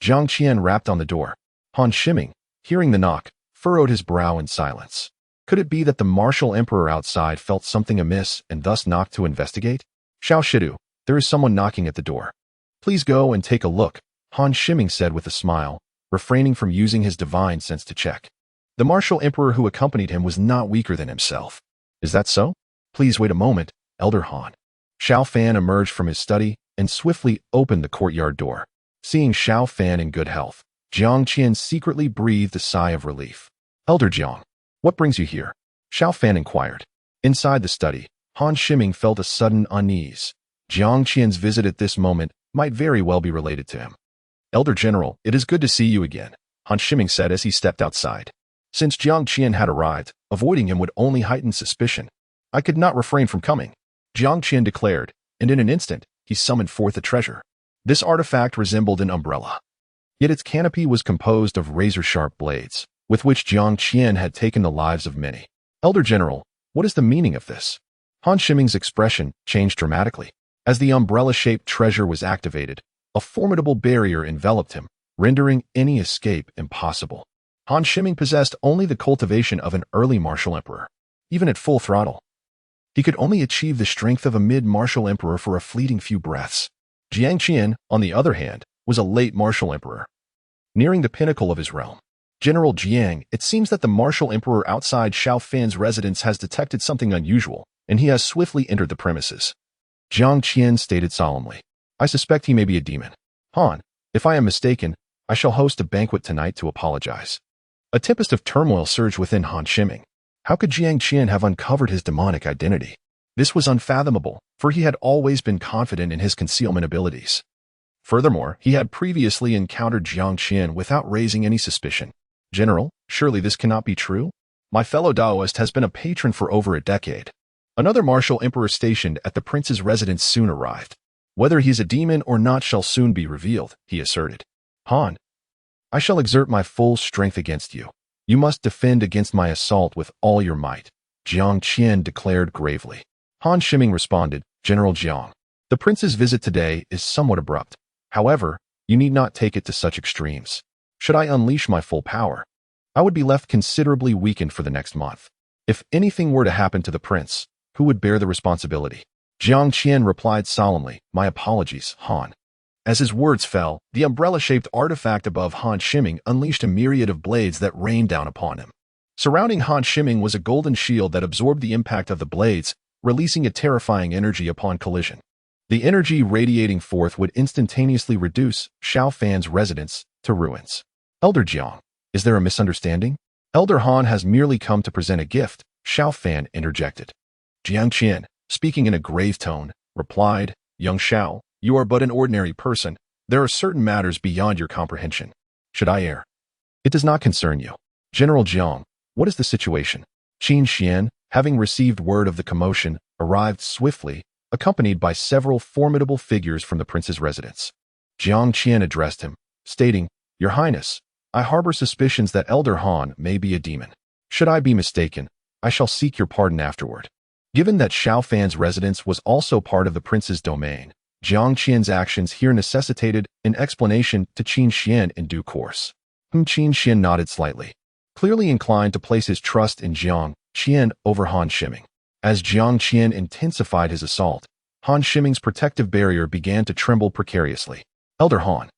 Jiang Qian rapped on the door. Han Shiming, hearing the knock, furrowed his brow in silence. Could it be that the martial emperor outside felt something amiss and thus knocked to investigate? Xiao Shidu, there is someone knocking at the door. Please go and take a look, Han Shiming said with a smile, refraining from using his divine sense to check. The martial emperor who accompanied him was not weaker than himself. Is that so? Please wait a moment, Elder Han. Xiao Fan emerged from his study and swiftly opened the courtyard door. Seeing Xiao Fan in good health, Jiang Qian secretly breathed a sigh of relief. Elder Jiang, what brings you here? Xiao Fan inquired. Inside the study, Han Shiming felt a sudden unease. Jiang Qian's visit at this moment might very well be related to him. Elder General, it is good to see you again, Han Shiming said as he stepped outside. Since Jiang Qian had arrived, avoiding him would only heighten suspicion. I could not refrain from coming, Jiang Qian declared, and in an instant, he summoned forth a treasure. This artifact resembled an umbrella. Yet its canopy was composed of razor-sharp blades, with which Jiang Qian had taken the lives of many. Elder General, what is the meaning of this? Han Shiming's expression changed dramatically. As the umbrella-shaped treasure was activated, a formidable barrier enveloped him, rendering any escape impossible. Han Shiming possessed only the cultivation of an early martial emperor. Even at full throttle, he could only achieve the strength of a mid-martial emperor for a fleeting few breaths. Jiang Qian, on the other hand, was a late martial emperor, nearing the pinnacle of his realm. General Jiang, it seems that the martial emperor outside Xiao Fan's residence has detected something unusual, and he has swiftly entered the premises. Jiang Qian stated solemnly. I suspect he may be a demon. Han, if I am mistaken, I shall host a banquet tonight to apologize. A tempest of turmoil surged within Han Shiming. How could Jiang Qian have uncovered his demonic identity? This was unfathomable, for he had always been confident in his concealment abilities. Furthermore, he had previously encountered Jiang Qian without raising any suspicion. General, surely this cannot be true? My fellow Daoist has been a patron for over a decade. Another martial emperor stationed at the prince's residence soon arrived. Whether he's a demon or not shall soon be revealed, he asserted. Han, I shall exert my full strength against you. You must defend against my assault with all your might, Jiang Qian declared gravely. Han Shiming responded, General Jiang, the prince's visit today is somewhat abrupt. However, you need not take it to such extremes. Should I unleash my full power, I would be left considerably weakened for the next month. If anything were to happen to the prince, who would bear the responsibility? Jiang Qian replied solemnly, my apologies, Han. As his words fell, the umbrella-shaped artifact above Han Shiming unleashed a myriad of blades that rained down upon him. Surrounding Han Shiming was a golden shield that absorbed the impact of the blades, releasing a terrifying energy upon collision. The energy radiating forth would instantaneously reduce Xiao Fan's residence to ruins. Elder Jiang, is there a misunderstanding? Elder Han has merely come to present a gift, Xiao Fan interjected. Jiang Qian, speaking in a grave tone, replied, Young Xiao, you are but an ordinary person. There are certain matters beyond your comprehension. Should I err? It does not concern you. General Jiang, what is the situation? Qin Xian, having received word of the commotion, arrived swiftly, accompanied by several formidable figures from the prince's residence. Jiang Qian addressed him, stating, Your Highness, I harbor suspicions that Elder Han may be a demon. Should I be mistaken, I shall seek your pardon afterward. Given that Xiao Fan's residence was also part of the prince's domain, Jiang Qian's actions here necessitated an explanation to Qin Xian in due course. Qin Xian nodded slightly, clearly inclined to place his trust in Jiang Qian over Han Shiming. As Jiang Qian intensified his assault, Han Shiming's protective barrier began to tremble precariously. Elder Han,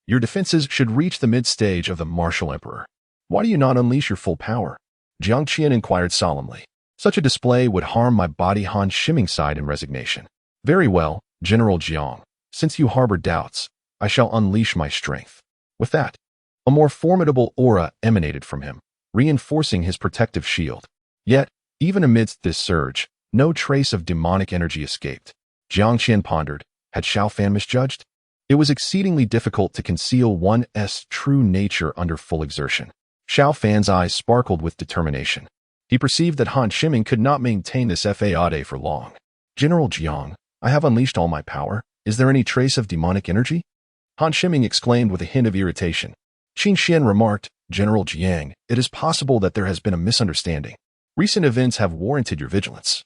your defenses should reach the mid-stage of the martial emperor. Why do you not unleash your full power? Jiang Qian inquired solemnly. Such a display would harm my body. Han Shiming sighed in resignation. Very well, General Jiang. Since you harbor doubts, I shall unleash my strength. With that, a more formidable aura emanated from him, reinforcing his protective shield. Yet, even amidst this surge, no trace of demonic energy escaped. Jiang Qian pondered, had Xiao Fan misjudged? It was exceedingly difficult to conceal one's true nature under full exertion. Xiao Fan's eyes sparkled with determination. He perceived that Han Shiming could not maintain this fade for long. General Jiang, I have unleashed all my power. Is there any trace of demonic energy? Han Shiming exclaimed with a hint of irritation. Qin Xian remarked, General Jiang, it is possible that there has been a misunderstanding. Recent events have warranted your vigilance,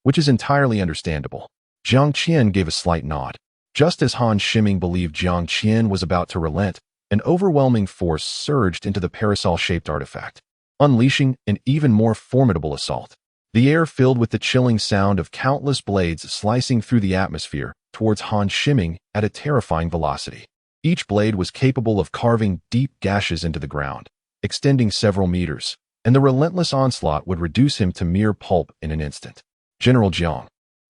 which is entirely understandable. Jiang Qian gave a slight nod. Just as Han Shiming believed Jiang Qian was about to relent, an overwhelming force surged into the parasol-shaped artifact, unleashing an even more formidable assault. The air filled with the chilling sound of countless blades slicing through the atmosphere towards Han Shiming at a terrifying velocity. Each blade was capable of carving deep gashes into the ground, extending several meters, and the relentless onslaught would reduce him to mere pulp in an instant. General Jiang,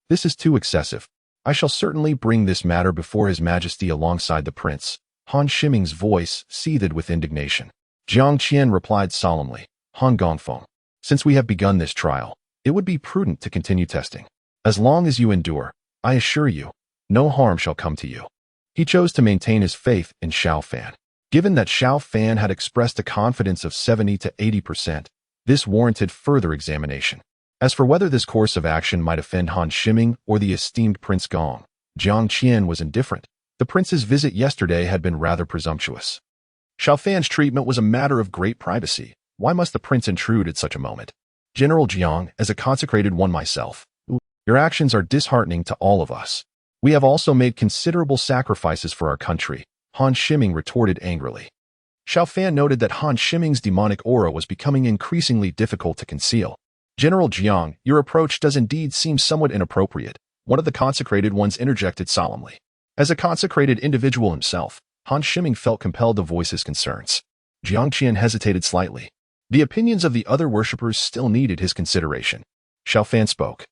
this is too excessive. I shall certainly bring this matter before His Majesty alongside the prince. Han Shiming's voice seethed with indignation. Jiang Qian replied solemnly, Han Gongfeng, since we have begun this trial, it would be prudent to continue testing. As long as you endure, I assure you, no harm shall come to you. He chose to maintain his faith in Xiao Fan. Given that Xiao Fan had expressed a confidence of 70 to 80%, this warranted further examination. As for whether this course of action might offend Han Shiming or the esteemed Prince Gong, Jiang Qian was indifferent. The prince's visit yesterday had been rather presumptuous. Xiao Fan's treatment was a matter of great privacy. Why must the prince intrude at such a moment? General Jiang, as a consecrated one myself, your actions are disheartening to all of us. We have also made considerable sacrifices for our country, Han Shiming retorted angrily. Xiao Fan noted that Han Shiming's demonic aura was becoming increasingly difficult to conceal. General Jiang, your approach does indeed seem somewhat inappropriate, one of the consecrated ones interjected solemnly. As a consecrated individual himself, Han Shiming felt compelled to voice his concerns. Jiang Qian hesitated slightly. The opinions of the other worshippers still needed his consideration. Xiao Fan spoke.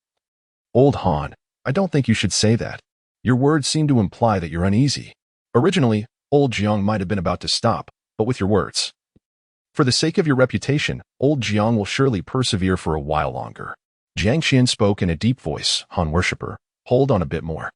Old Han, I don't think you should say that. Your words seem to imply that you're uneasy. Originally, old Jiang might have been about to stop, but with your words. For the sake of your reputation, old Jiang will surely persevere for a while longer. Jiang Qian spoke in a deep voice, Han worshipper, hold on a bit more.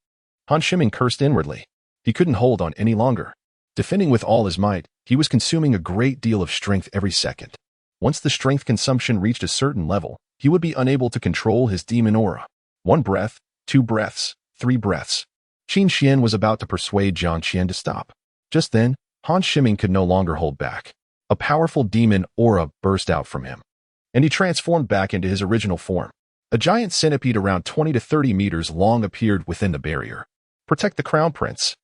Han Shiming cursed inwardly. He couldn't hold on any longer. Defending with all his might, he was consuming a great deal of strength every second. Once the strength consumption reached a certain level, he would be unable to control his demon aura. 1 breath, 2 breaths, 3 breaths. Qin Xian was about to persuade Jiang Qian to stop. Just then, Han Shiming could no longer hold back. A powerful demon aura burst out from him, and he transformed back into his original form. A giant centipede around 20 to 30 meters long appeared within the barrier. Protect the crown prince.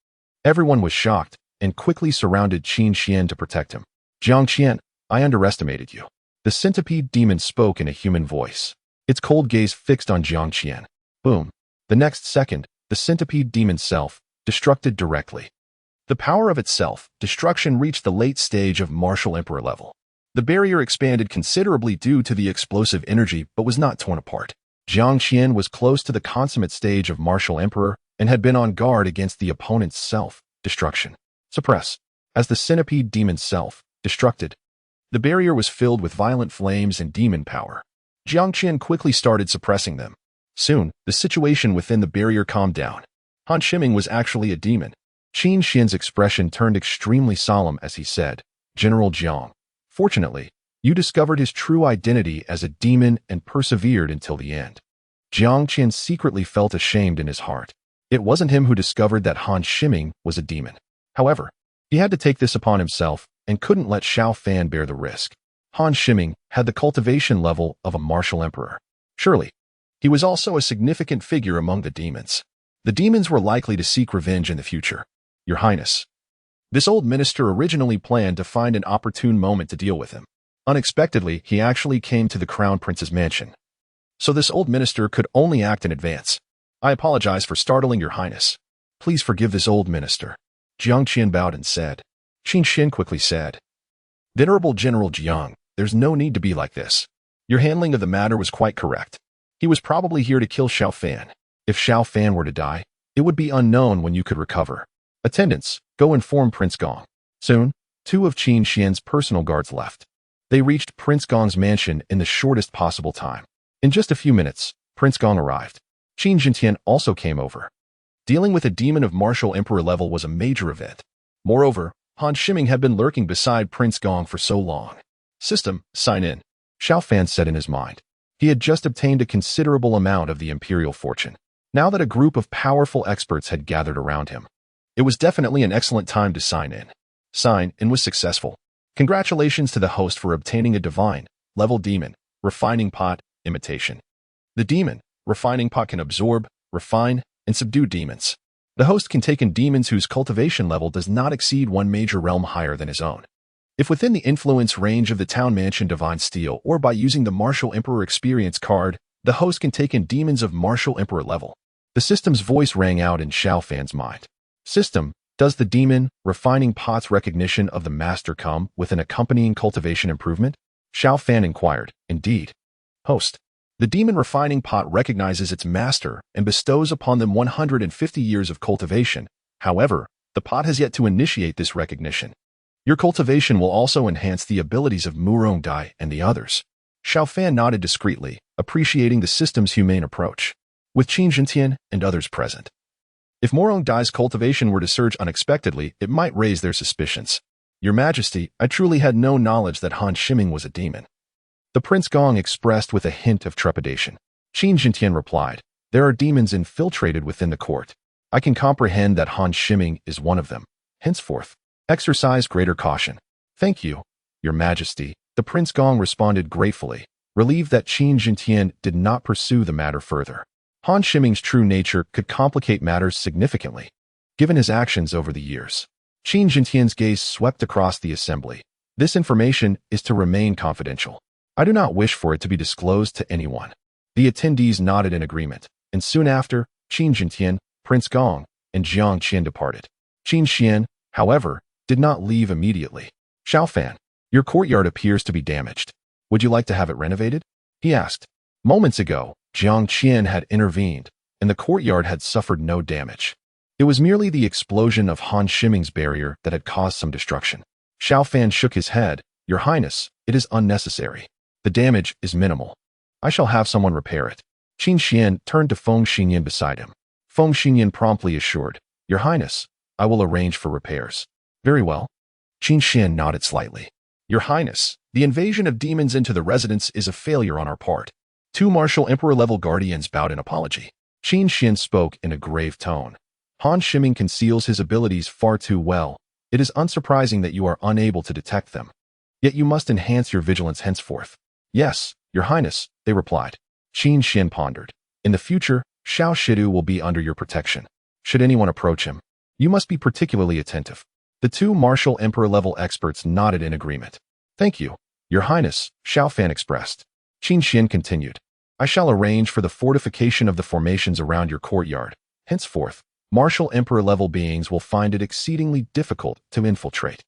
Everyone was shocked and quickly surrounded Qin Xian to protect him. Jiang Qian, I underestimated you. The centipede demon spoke in a human voice, its cold gaze fixed on Jiang Qian. Boom. The next second, the centipede demon self-destructed directly. The power of itself, destruction reached the late stage of martial emperor level. The barrier expanded considerably due to the explosive energy but was not torn apart. Jiang Qian was close to the consummate stage of martial emperor and had been on guard against the opponent's self-destruction. Suppress. As the centipede demon self-destructed, The barrier was filled with violent flames and demon power. Jiang Qian quickly started suppressing them. Soon, the situation within the barrier calmed down. Han Shiming was actually a demon. Qin Xian's expression turned extremely solemn as he said, "General Jiang, fortunately, you discovered his true identity as a demon and persevered until the end." Jiang Qian secretly felt ashamed in his heart. It wasn't him who discovered that Han Shiming was a demon. However, he had to take this upon himself and couldn't let Xiao Fan bear the risk. Han Shiming had the cultivation level of a martial emperor. Surely, he was also a significant figure among the demons. The demons were likely to seek revenge in the future. Your Highness. This old minister originally planned to find an opportune moment to deal with him. Unexpectedly, he actually came to the Crown Prince's mansion. So this old minister could only act in advance. I apologize for startling your Highness. Please forgive this old minister. Jiang Qian bowed and said. Qin Xian quickly said. Venerable General Jiang, there's no need to be like this. Your handling of the matter was quite correct. He was probably here to kill Xiao Fan. If Xiao Fan were to die, it would be unknown when you could recover. Attendants, go inform Prince Gong. Soon, 2 of Qin Xian's personal guards left. They reached Prince Gong's mansion in the shortest possible time. In just a few minutes, Prince Gong arrived. Qin Jintian also came over. Dealing with a demon of martial emperor level was a major event. Moreover, Han Shiming had been lurking beside Prince Gong for so long. System, sign in. Xiao Fan said in his mind. He had just obtained a considerable amount of the imperial fortune. Now that a group of powerful experts had gathered around him, it was definitely an excellent time to sign in. Sign in was successful. Congratulations to the host for obtaining a divine, level demon, refining pot, imitation. The demon, refining pot can absorb, refine, and subdue demons. The host can take in demons whose cultivation level does not exceed one major realm higher than his own. If within the influence range of the town mansion divine steel or by using the martial emperor experience card, the host can take in demons of martial emperor level. The system's voice rang out in Xiao Fan's mind. System, does the demon, refining pot's recognition of the master come with an accompanying cultivation improvement? Xiao Fan inquired. Indeed. Host, the demon refining pot recognizes its master and bestows upon them 150 years of cultivation. However, the pot has yet to initiate this recognition. Your cultivation will also enhance the abilities of Murong Dai and the others. Xiao Fan nodded discreetly, appreciating the system's humane approach. With Qin Jintian and others present. If Murong Dai's cultivation were to surge unexpectedly, it might raise their suspicions. Your Majesty, I truly had no knowledge that Han Shiming was a demon. The Prince Gong expressed with a hint of trepidation. Qin Jintian replied, there are demons infiltrated within the court. I can comprehend that Han Shiming is one of them. Henceforth, exercise greater caution. Thank you, Your Majesty. The Prince Gong responded gratefully, relieved that Qin Jintian did not pursue the matter further. Han Shiming's true nature could complicate matters significantly, given his actions over the years. Qin Jintian's gaze swept across the assembly. This information is to remain confidential. I do not wish for it to be disclosed to anyone. The attendees nodded in agreement, and soon after, Qin Jintian, Prince Gong, and Jiang Qian departed. Qin Xian, however, did not leave immediately. Xiao Fan, your courtyard appears to be damaged. Would you like to have it renovated? He asked. Moments ago, Jiang Qian had intervened, and the courtyard had suffered no damage. It was merely the explosion of Han Shiming's barrier that had caused some destruction. Xiao Fan shook his head. Your Highness, it is unnecessary. The damage is minimal. I shall have someone repair it. Qin Xian turned to Feng Xinyan beside him. Feng Xinyan promptly assured, Your Highness, I will arrange for repairs. Very well. Qin Xian nodded slightly. Your Highness, the invasion of demons into the residence is a failure on our part. 2 martial emperor-level guardians bowed in apology. Qin Xian spoke in a grave tone. Han Shiming conceals his abilities far too well. It is unsurprising that you are unable to detect them. Yet you must enhance your vigilance henceforth. Yes, Your Highness, they replied. Qin Xian pondered. In the future, Xiao Shidu will be under your protection. Should anyone approach him, you must be particularly attentive. The 2 martial emperor-level experts nodded in agreement. Thank you, Your Highness, Xiao Fan expressed. Qin Xian continued. I shall arrange for the fortification of the formations around your courtyard. Henceforth, martial emperor-level beings will find it exceedingly difficult to infiltrate.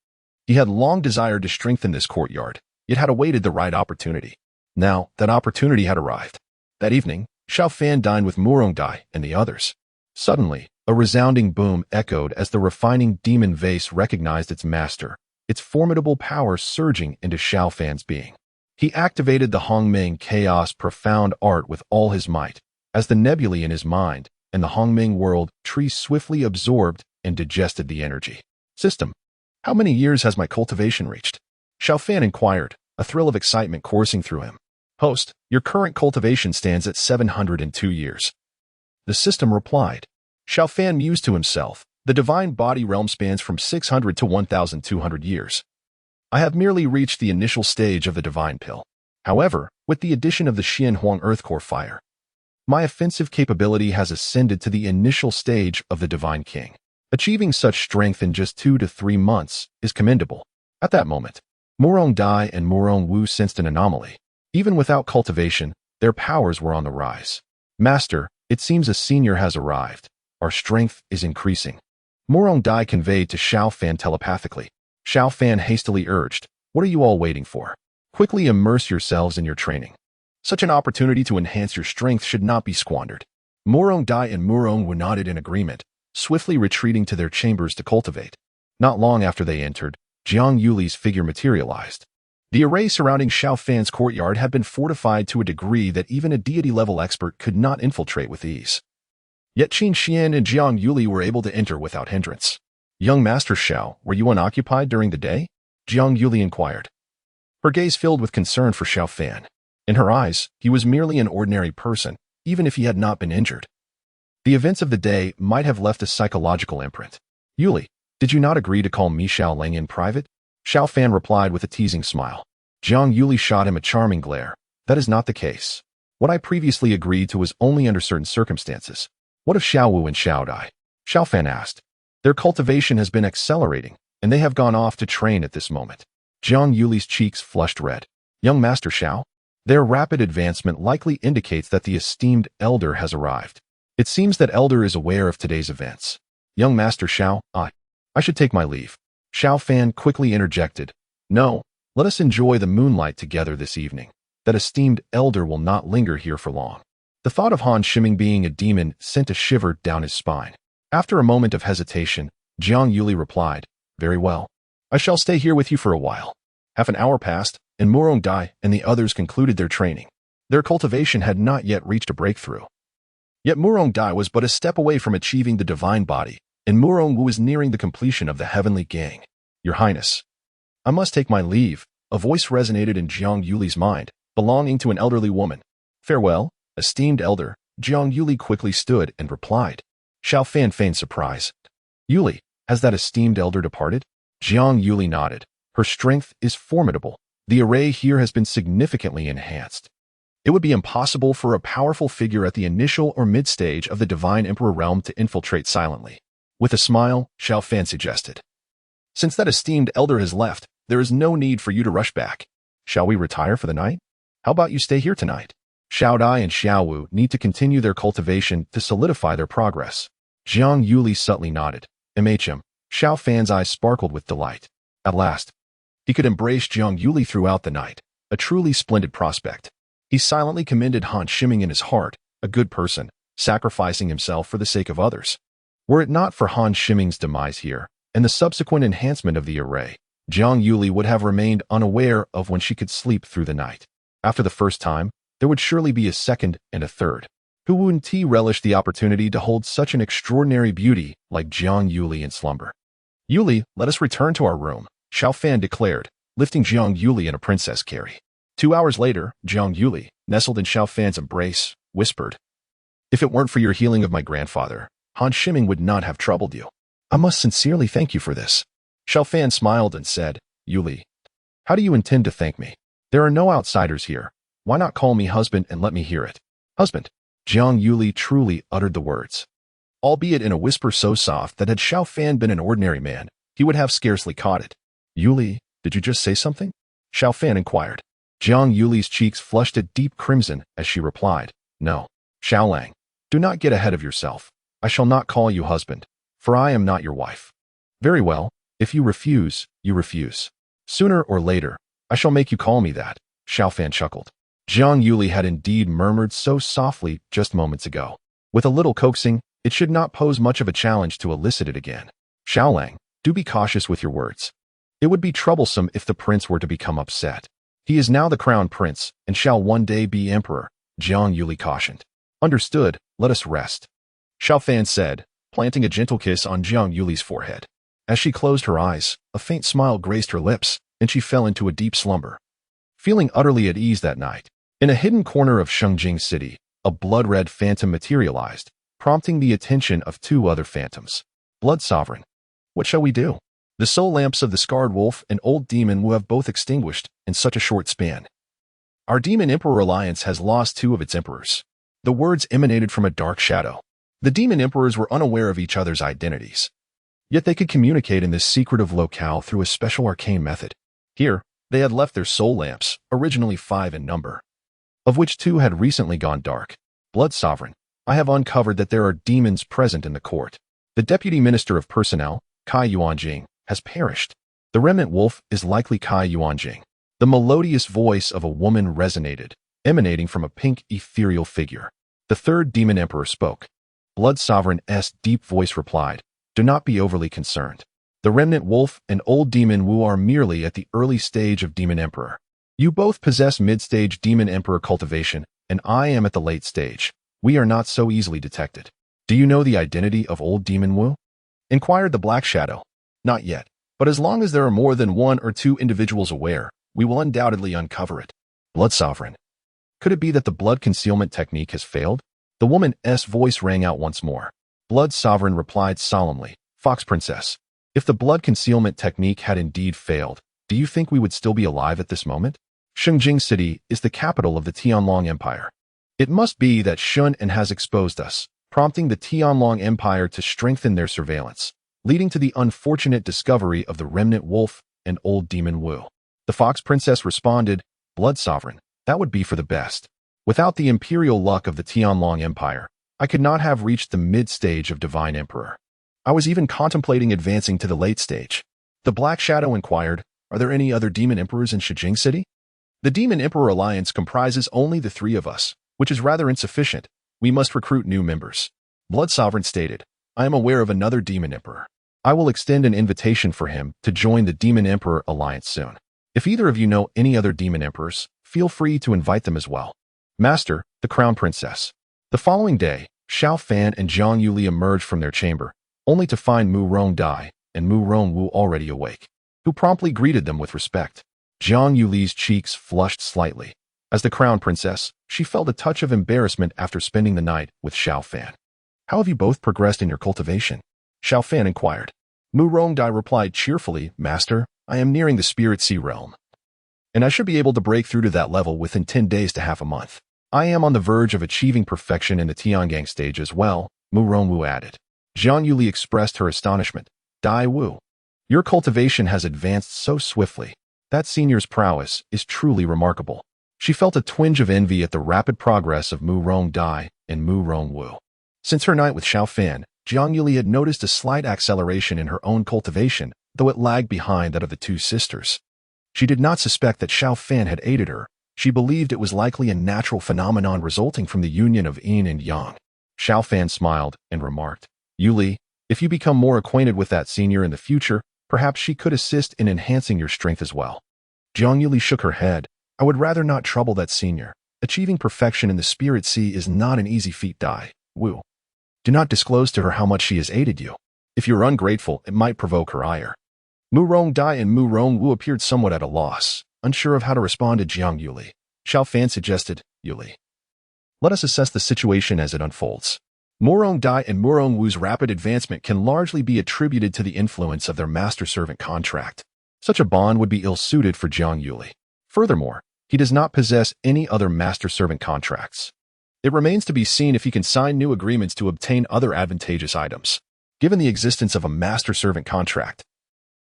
He had long desired to strengthen this courtyard, yet had awaited the right opportunity. Now, that opportunity had arrived. That evening, Xiao Fan dined with Murong Dai and the others. Suddenly, a resounding boom echoed as the refining demon vase recognized its master, its formidable power surging into Xiao Fan's being. He activated the Hongming Chaos Profound Art with all his might, as the nebulae in his mind and the Hongming world tree swiftly absorbed and digested the energy. System. How many years has my cultivation reached? Xiao Fan inquired, a thrill of excitement coursing through him. Host, your current cultivation stands at 702 years. The system replied. Xiao Fan mused to himself, the divine body realm spans from 600 to 1,200 years. I have merely reached the initial stage of the divine pill. However, with the addition of the Xian Huang Earth Core Fire, my offensive capability has ascended to the initial stage of the divine king. Achieving such strength in just 2 to 3 months is commendable. At that moment, Murong Dai and Murong Wu sensed an anomaly. Even without cultivation, their powers were on the rise. Master, it seems a senior has arrived. Our strength is increasing. Murong Dai conveyed to Xiao Fan telepathically. Xiao Fan hastily urged, what are you all waiting for? Quickly immerse yourselves in your training. Such an opportunity to enhance your strength should not be squandered. Murong Dai and Murong Wu nodded in agreement, swiftly retreating to their chambers to cultivate. Not long after they entered, Jiang Yuli's figure materialized. The array surrounding Xiao Fan's courtyard had been fortified to a degree that even a deity-level expert could not infiltrate with ease. Yet Qin Xian and Jiang Yuli were able to enter without hindrance. Young Master Xiao, were you unoccupied during the day? Jiang Yuli inquired. Her gaze filled with concern for Xiao Fan. In her eyes, he was merely an ordinary person, even if he had not been injured. The events of the day might have left a psychological imprint. Yuli, did you not agree to call me Xiao Lang in private? Xiao Fan replied with a teasing smile. Jiang Yuli shot him a charming glare. That is not the case. What I previously agreed to was only under certain circumstances. What of Xiao Wu and Xiao Dai? Xiao Fan asked. Their cultivation has been accelerating, and they have gone off to train at this moment. Jiang Yuli's cheeks flushed red. Young Master Xiao? Their rapid advancement likely indicates that the esteemed elder has arrived. It seems that elder is aware of today's events. Young Master Xiao, I should take my leave. Xiao Fan quickly interjected. No, let us enjoy the moonlight together this evening. That esteemed elder will not linger here for long. The thought of Han Shiming being a demon sent a shiver down his spine. After a moment of hesitation, Jiang Yuli replied, very well. I shall stay here with you for a while. Half an hour passed, and Murong Dai and the others concluded their training. Their cultivation had not yet reached a breakthrough. Yet Murong Dai was but a step away from achieving the divine body, and Murong Wu was nearing the completion of the heavenly gang. Your Highness, I must take my leave. A voice resonated in Jiang Yuli's mind, belonging to an elderly woman. Farewell, esteemed elder. Jiang Yuli quickly stood and replied. Xiao Fan feigned surprise. Yuli, has that esteemed elder departed? Jiang Yuli nodded. Her strength is formidable. The array here has been significantly enhanced. It would be impossible for a powerful figure at the initial or mid-stage of the Divine Emperor realm to infiltrate silently. With a smile, Xiao Fan suggested. Since that esteemed elder has left, there is no need for you to rush back. Shall we retire for the night? How about you stay here tonight? Xiao Dai and Xiao Wu need to continue their cultivation to solidify their progress. Jiang Yuli subtly nodded. Xiao Fan's eyes sparkled with delight. At last, he could embrace Jiang Yuli throughout the night, a truly splendid prospect. He silently commended Han Shiming in his heart, a good person, sacrificing himself for the sake of others. Were it not for Han Shiming's demise here, and the subsequent enhancement of the array, Jiang Yuli would have remained unaware of when she could sleep through the night. After the first time, there would surely be a second and a third. Who wouldn't relish the opportunity to hold such an extraordinary beauty like Jiang Yuli in slumber? Yuli, let us return to our room, Xiao Fan declared, lifting Jiang Yuli in a princess carry. 2 hours later, Jiang Yuli, nestled in Xiao Fan's embrace, whispered, If it weren't for your healing of my grandfather, Han Shiming would not have troubled you. I must sincerely thank you for this. Xiao Fan smiled and said, Yuli, how do you intend to thank me? There are no outsiders here. Why not call me husband and let me hear it? Husband. Jiang Yuli truly uttered the words, albeit in a whisper so soft that had Xiao Fan been an ordinary man, he would have scarcely caught it. Yuli, did you just say something? Xiao Fan inquired. Jiang Yuli's cheeks flushed a deep crimson as she replied, No. Xiao Lang, do not get ahead of yourself. I shall not call you husband, for I am not your wife. Very well, if you refuse, you refuse. Sooner or later, I shall make you call me that, Xiao Fan chuckled. Jiang Yuli had indeed murmured so softly just moments ago. With a little coaxing, it should not pose much of a challenge to elicit it again. Xiao Lang, do be cautious with your words. It would be troublesome if the prince were to become upset. He is now the crown prince and shall one day be emperor, Jiang Yuli cautioned. Understood, let us rest, Xiao Fan said, planting a gentle kiss on Jiang Yuli's forehead. As she closed her eyes, a faint smile graced her lips, and she fell into a deep slumber. Feeling utterly at ease that night, in a hidden corner of Shengjing City, a blood-red phantom materialized, prompting the attention of two other phantoms. Blood Sovereign. What shall we do? The soul lamps of the Scarred Wolf and Old Demon Wu have both extinguished in such a short span. Our Demon Emperor Alliance has lost two of its emperors. The words emanated from a dark shadow. The demon emperors were unaware of each other's identities. Yet they could communicate in this secretive locale through a special arcane method. Here, they had left their soul lamps, originally 5 in number, of which 2 had recently gone dark. Blood Sovereign, I have uncovered that there are demons present in the court. The Deputy Minister of Personnel, Kai Yuanjing, has perished. The remnant wolf is likely Kai Yuanjing. The melodious voice of a woman resonated, emanating from a pink, ethereal figure. The third demon emperor spoke. Blood Sovereign's deep voice replied, "Do not be overly concerned. The remnant wolf and old demon Wu are merely at the early stage of demon emperor. You both possess mid-stage demon emperor cultivation, and I am at the late stage. We are not so easily detected. Do you know the identity of old demon Wu?" inquired the Black Shadow. Not yet, but as long as there are more than 1 or 2 individuals aware, we will undoubtedly uncover it. Blood Sovereign. Could it be that the blood concealment technique has failed? The woman's voice rang out once more. Blood Sovereign replied solemnly, Fox Princess, if the blood concealment technique had indeed failed, do you think we would still be alive at this moment? Shengjing City is the capital of the Tianlong Empire. It must be that Shun En has exposed us, prompting the Tianlong Empire to strengthen their surveillance, leading to the unfortunate discovery of the remnant wolf and old demon Wu. The Fox Princess responded, Blood Sovereign, that would be for the best. Without the imperial luck of the Tianlong Empire, I could not have reached the mid-stage of Divine Emperor. I was even contemplating advancing to the late stage. The Black Shadow inquired, are there any other demon emperors in Shengjing City? The Demon Emperor Alliance comprises only the 3 of us, which is rather insufficient. We must recruit new members. Blood Sovereign stated, I am aware of another demon emperor. I will extend an invitation for him to join the Demon Emperor Alliance soon. If either of you know any other demon emperors, feel free to invite them as well. Master, the Crown Princess. The following day, Xiao Fan and Jiang Yuli emerged from their chamber, only to find Mu Rongdai and Mu Rongwu already awake, who promptly greeted them with respect. Jiang Yuli's cheeks flushed slightly. As the Crown Princess, she felt a touch of embarrassment after spending the night with Xiao Fan. How have you both progressed in your cultivation? Xiao Fan inquired. Mu Rongdai replied cheerfully, Master, I am nearing the Spirit Sea realm, and I should be able to break through to that level within 10 days to half a month. I am on the verge of achieving perfection in the Tiangang stage as well, Mu Rongwu added. Jiang Yuli expressed her astonishment. Dai Wu, your cultivation has advanced so swiftly. That senior's prowess is truly remarkable. She felt a twinge of envy at the rapid progress of Mu Rongdai and Mu Rongwu. Since her night with Xiao Fan, Jiang Yuli had noticed a slight acceleration in her own cultivation, though it lagged behind that of the 2 sisters. She did not suspect that Xiao Fan had aided her. She believed it was likely a natural phenomenon resulting from the union of yin and yang. Xiao Fan smiled and remarked, Yuli, if you become more acquainted with that senior in the future, perhaps she could assist in enhancing your strength as well. Jiang Yuli shook her head. I would rather not trouble that senior. Achieving perfection in the Spirit Sea is not an easy feat, Dai Wu. Do not disclose to her how much she has aided you. If you are ungrateful, it might provoke her ire. Mu Rongdai and Mu Rongwu appeared somewhat at a loss, unsure of how to respond to Jiang Yuli. Xiao Fan suggested, Yuli, let us assess the situation as it unfolds. Mu Rongdai and Mu Rongwu's rapid advancement can largely be attributed to the influence of their master-servant contract. Such a bond would be ill-suited for Jiang Yuli. Furthermore, he does not possess any other master-servant contracts. It remains to be seen if he can sign new agreements to obtain other advantageous items. Given the existence of a master-servant contract,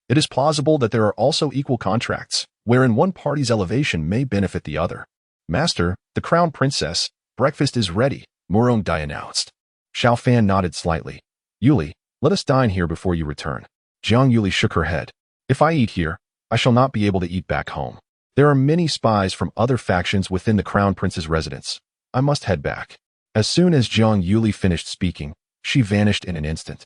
it is plausible that there are also equal contracts, wherein one party's elevation may benefit the other. Master, the Crown Princess, breakfast is ready, Mu Rongdai announced. Xiao Fan nodded slightly. Yuli, let us dine here before you return. Jiang Yuli shook her head. If I eat here, I shall not be able to eat back home. There are many spies from other factions within the Crown Prince's residence. I must head back. As soon as Jiang Yuli finished speaking, she vanished in an instant,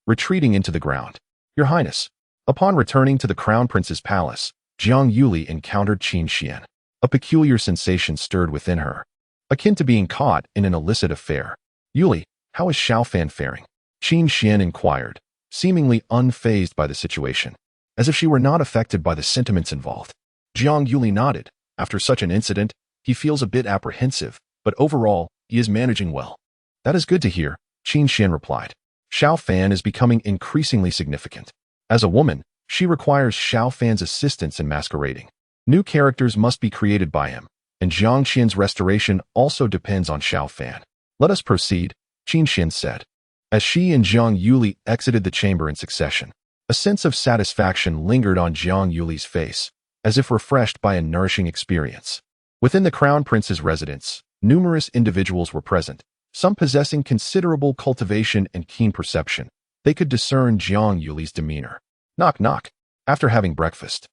retreating into the ground. Your Highness, Upon returning to the Crown Prince's palace, Jiang Yuli encountered Qin Xian. A peculiar sensation stirred within her, akin to being caught in an illicit affair. Yuli, how is Xiao Fan faring? Qin Xian inquired, seemingly unfazed by the situation, as if she were not affected by the sentiments involved. Jiang Yuli nodded. After such an incident, he feels a bit apprehensive, but overall, he is managing well. That is good to hear, Qin Xian replied. Xiao Fan is becoming increasingly significant. As a woman, she requires Xiao Fan's assistance in masquerading. New characters must be created by him, and Jiang Qian's restoration also depends on Xiao Fan. Let us proceed, Qin Xian said. As she and Jiang Yuli exited the chamber in succession, a sense of satisfaction lingered on Jiang Yuli's face, as if refreshed by a nourishing experience. Within the Crown Prince's residence, numerous individuals were present, some possessing considerable cultivation and keen perception. They could discern Jiang Yuli's demeanor. Knock knock. After having breakfast,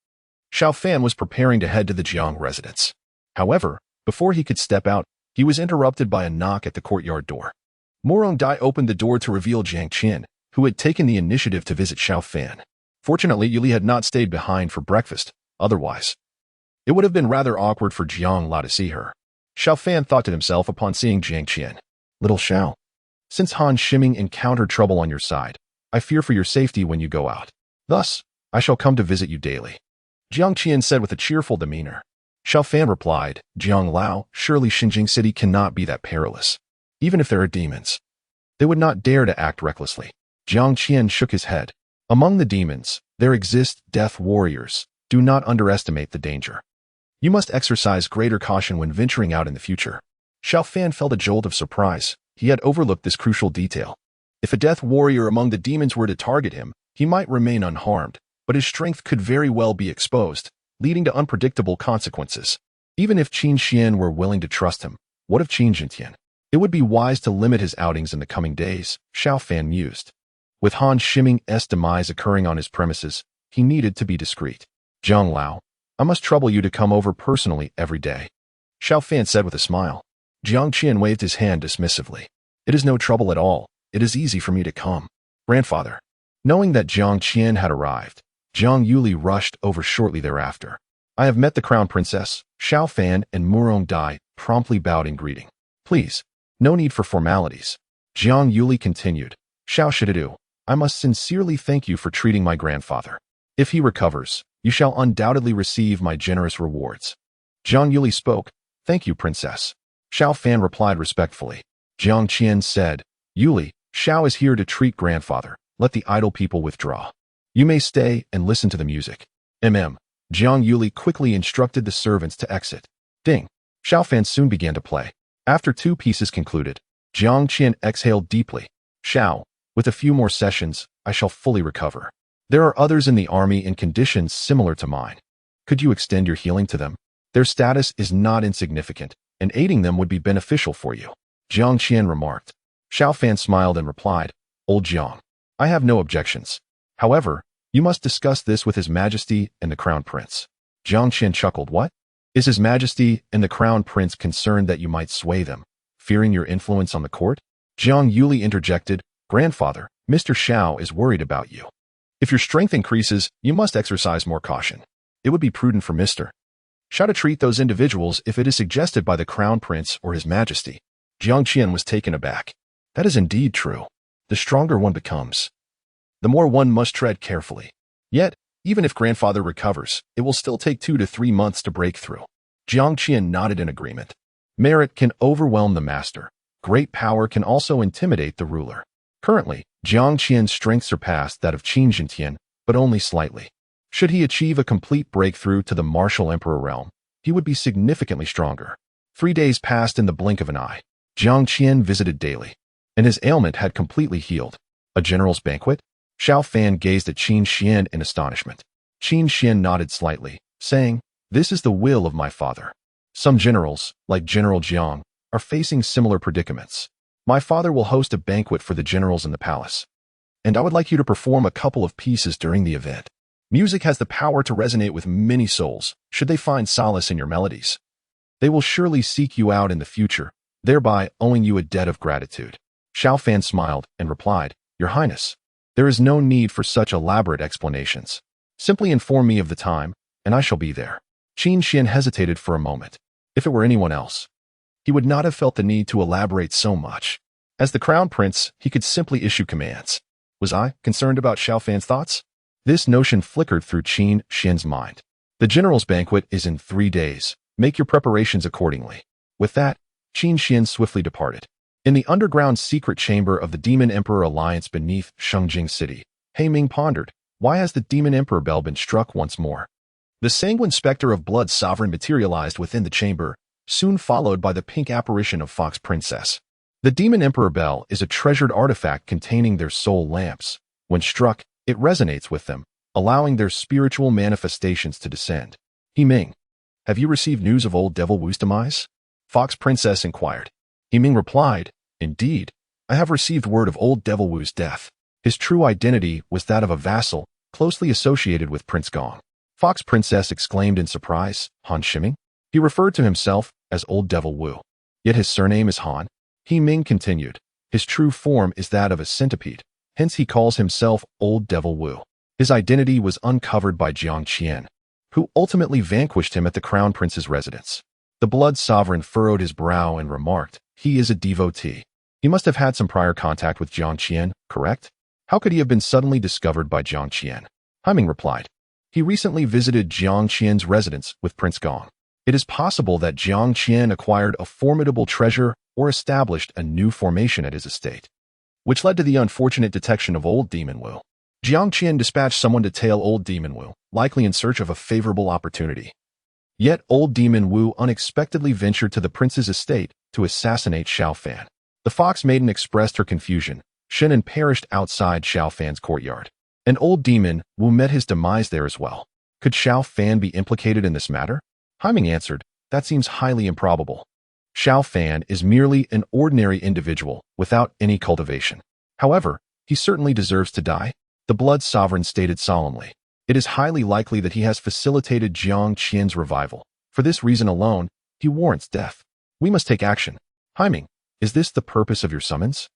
Xiao Fan was preparing to head to the Jiang residence. However, before he could step out, he was interrupted by a knock at the courtyard door. Murong Dai opened the door to reveal Jiang Qin, who had taken the initiative to visit Xiao Fan. Fortunately, Yuli had not stayed behind for breakfast. Otherwise, it would have been rather awkward for Jiang La to see her. Xiao Fan thought to himself upon seeing Jiang Qin. Little Xiao, since Han Shiming encountered trouble on your side, I fear for your safety when you go out. Thus, I shall come to visit you daily. Jiang Qian said with a cheerful demeanor. Xiao Fan replied, Jiang Lao, surely Xinjing City cannot be that perilous. Even if there are demons, they would not dare to act recklessly. Jiang Qian shook his head. Among the demons, there exist death warriors. Do not underestimate the danger. You must exercise greater caution when venturing out in the future. Xiao Fan felt a jolt of surprise. He had overlooked this crucial detail. If a death warrior among the demons were to target him, he might remain unharmed, but his strength could very well be exposed, leading to unpredictable consequences. Even if Qin Xian were willing to trust him, what of Qin Jintian? It would be wise to limit his outings in the coming days, Xiao Fan mused. With Han Shiming's demise occurring on his premises, he needed to be discreet. Jiang Lao, I must trouble you to come over personally every day, Xiao Fan said with a smile. Jiang Qian waved his hand dismissively. It is no trouble at all. It is easy for me to come. Grandfather. Knowing that Jiang Qian had arrived, Jiang Yuli rushed over shortly thereafter. I have met the Crown Princess. Xiao Fan and Murong Dai promptly bowed in greeting. Please, no need for formalities. Jiang Yuli continued. Xiao Shidu, I must sincerely thank you for treating my grandfather. If he recovers, you shall undoubtedly receive my generous rewards. Jiang Yuli spoke. Thank you, Princess. Xiao Fan replied respectfully. Jiang Qian said, Yuli, Xiao is here to treat grandfather. Let the idle people withdraw. You may stay and listen to the music. Jiang Yuli quickly instructed the servants to exit. Ding. Xiao Fan soon began to play. After 2 pieces concluded, Jiang Qian exhaled deeply. Xiao, with a few more sessions, I shall fully recover. There are others in the army in conditions similar to mine. Could you extend your healing to them? Their status is not insignificant, and aiding them would be beneficial for you. Jiang Qian remarked. Xiao Fan smiled and replied, Old Jiang, I have no objections. However, you must discuss this with His Majesty and the Crown Prince. Jiang Qian chuckled. What? Is His Majesty and the Crown Prince concerned that you might sway them, fearing your influence on the court? Jiang Yuli interjected, Grandfather, Mr. Xiao is worried about you. If your strength increases, you must exercise more caution. It would be prudent for Mr. Xiao to treat those individuals if it is suggested by the Crown Prince or His Majesty. Jiang Qian was taken aback. That is indeed true. The stronger one becomes, the more one must tread carefully. Yet, even if grandfather recovers, it will still take 2 to 3 months to break through. Jiang Qian nodded in agreement. Merit can overwhelm the master. Great power can also intimidate the ruler. Currently, Jiang Qian's strength surpassed that of Qin Jintian, but only slightly. Should he achieve a complete breakthrough to the martial emperor realm, he would be significantly stronger. 3 days passed in the blink of an eye. Jiang Qian visited daily, and his ailment had completely healed. A general's banquet? Xiao Fan gazed at Qin Xian in astonishment. Qin Xian nodded slightly, saying, This is the will of my father. Some generals, like General Jiang, are facing similar predicaments. My father will host a banquet for the generals in the palace, and I would like you to perform a couple of pieces during the event. Music has the power to resonate with many souls, should they find solace in your melodies. They will surely seek you out in the future, thereby owing you a debt of gratitude. Xiao Fan smiled and replied, Your Highness, there is no need for such elaborate explanations. Simply inform me of the time, and I shall be there. Qin Xian hesitated for a moment. If it were anyone else, he would not have felt the need to elaborate so much. As the crown prince, he could simply issue commands. Was I concerned about Xiao Fan's thoughts? This notion flickered through Qin Xian's mind. The general's banquet is in 3 days. Make your preparations accordingly. With that, Qin Xian swiftly departed. In the underground secret chamber of the Demon Emperor Alliance beneath Shengjing City, He Ming pondered, why has the Demon Emperor bell been struck once more? The sanguine specter of Blood Sovereign materialized within the chamber, soon followed by the pink apparition of Fox Princess. The Demon Emperor bell is a treasured artifact containing their soul lamps. When struck, it resonates with them, allowing their spiritual manifestations to descend. He Ming, have you received news of old Devil Wu's demise? Fox Princess inquired. He Ming replied, Indeed, I have received word of old Devil Wu's death. His true identity was that of a vassal, closely associated with Prince Gong. Fox Princess exclaimed in surprise, Han Shiming? He referred to himself as Old Devil Wu. Yet his surname is Han. He Ming continued. His true form is that of a centipede, hence he calls himself Old Devil Wu. His identity was uncovered by Jiang Qian, who ultimately vanquished him at the Crown Prince's residence. The Blood Sovereign furrowed his brow and remarked, he is a devotee. He must have had some prior contact with Jiang Qian, correct? How could he have been suddenly discovered by Jiang Qian? He Ming replied. He recently visited Jiang Qian's residence with Prince Gong. It is possible that Jiang Qian acquired a formidable treasure or established a new formation at his estate, which led to the unfortunate detection of old Demon Wu. Jiang Qian dispatched someone to tail old Demon Wu, likely in search of a favorable opportunity. Yet old Demon Wu unexpectedly ventured to the prince's estate to assassinate Xiao Fan. The Fox Maiden expressed her confusion. Shannon perished outside Xiao Fan's courtyard. And old Demon Wu met his demise there as well. Could Xiao Fan be implicated in this matter? He Ming answered, that seems highly improbable. Xiao Fan is merely an ordinary individual without any cultivation. However, he certainly deserves to die. The Blood Sovereign stated solemnly. It is highly likely that he has facilitated Jiang Qian's revival. For this reason alone, he warrants death. We must take action. He Ming, is this the purpose of your summons?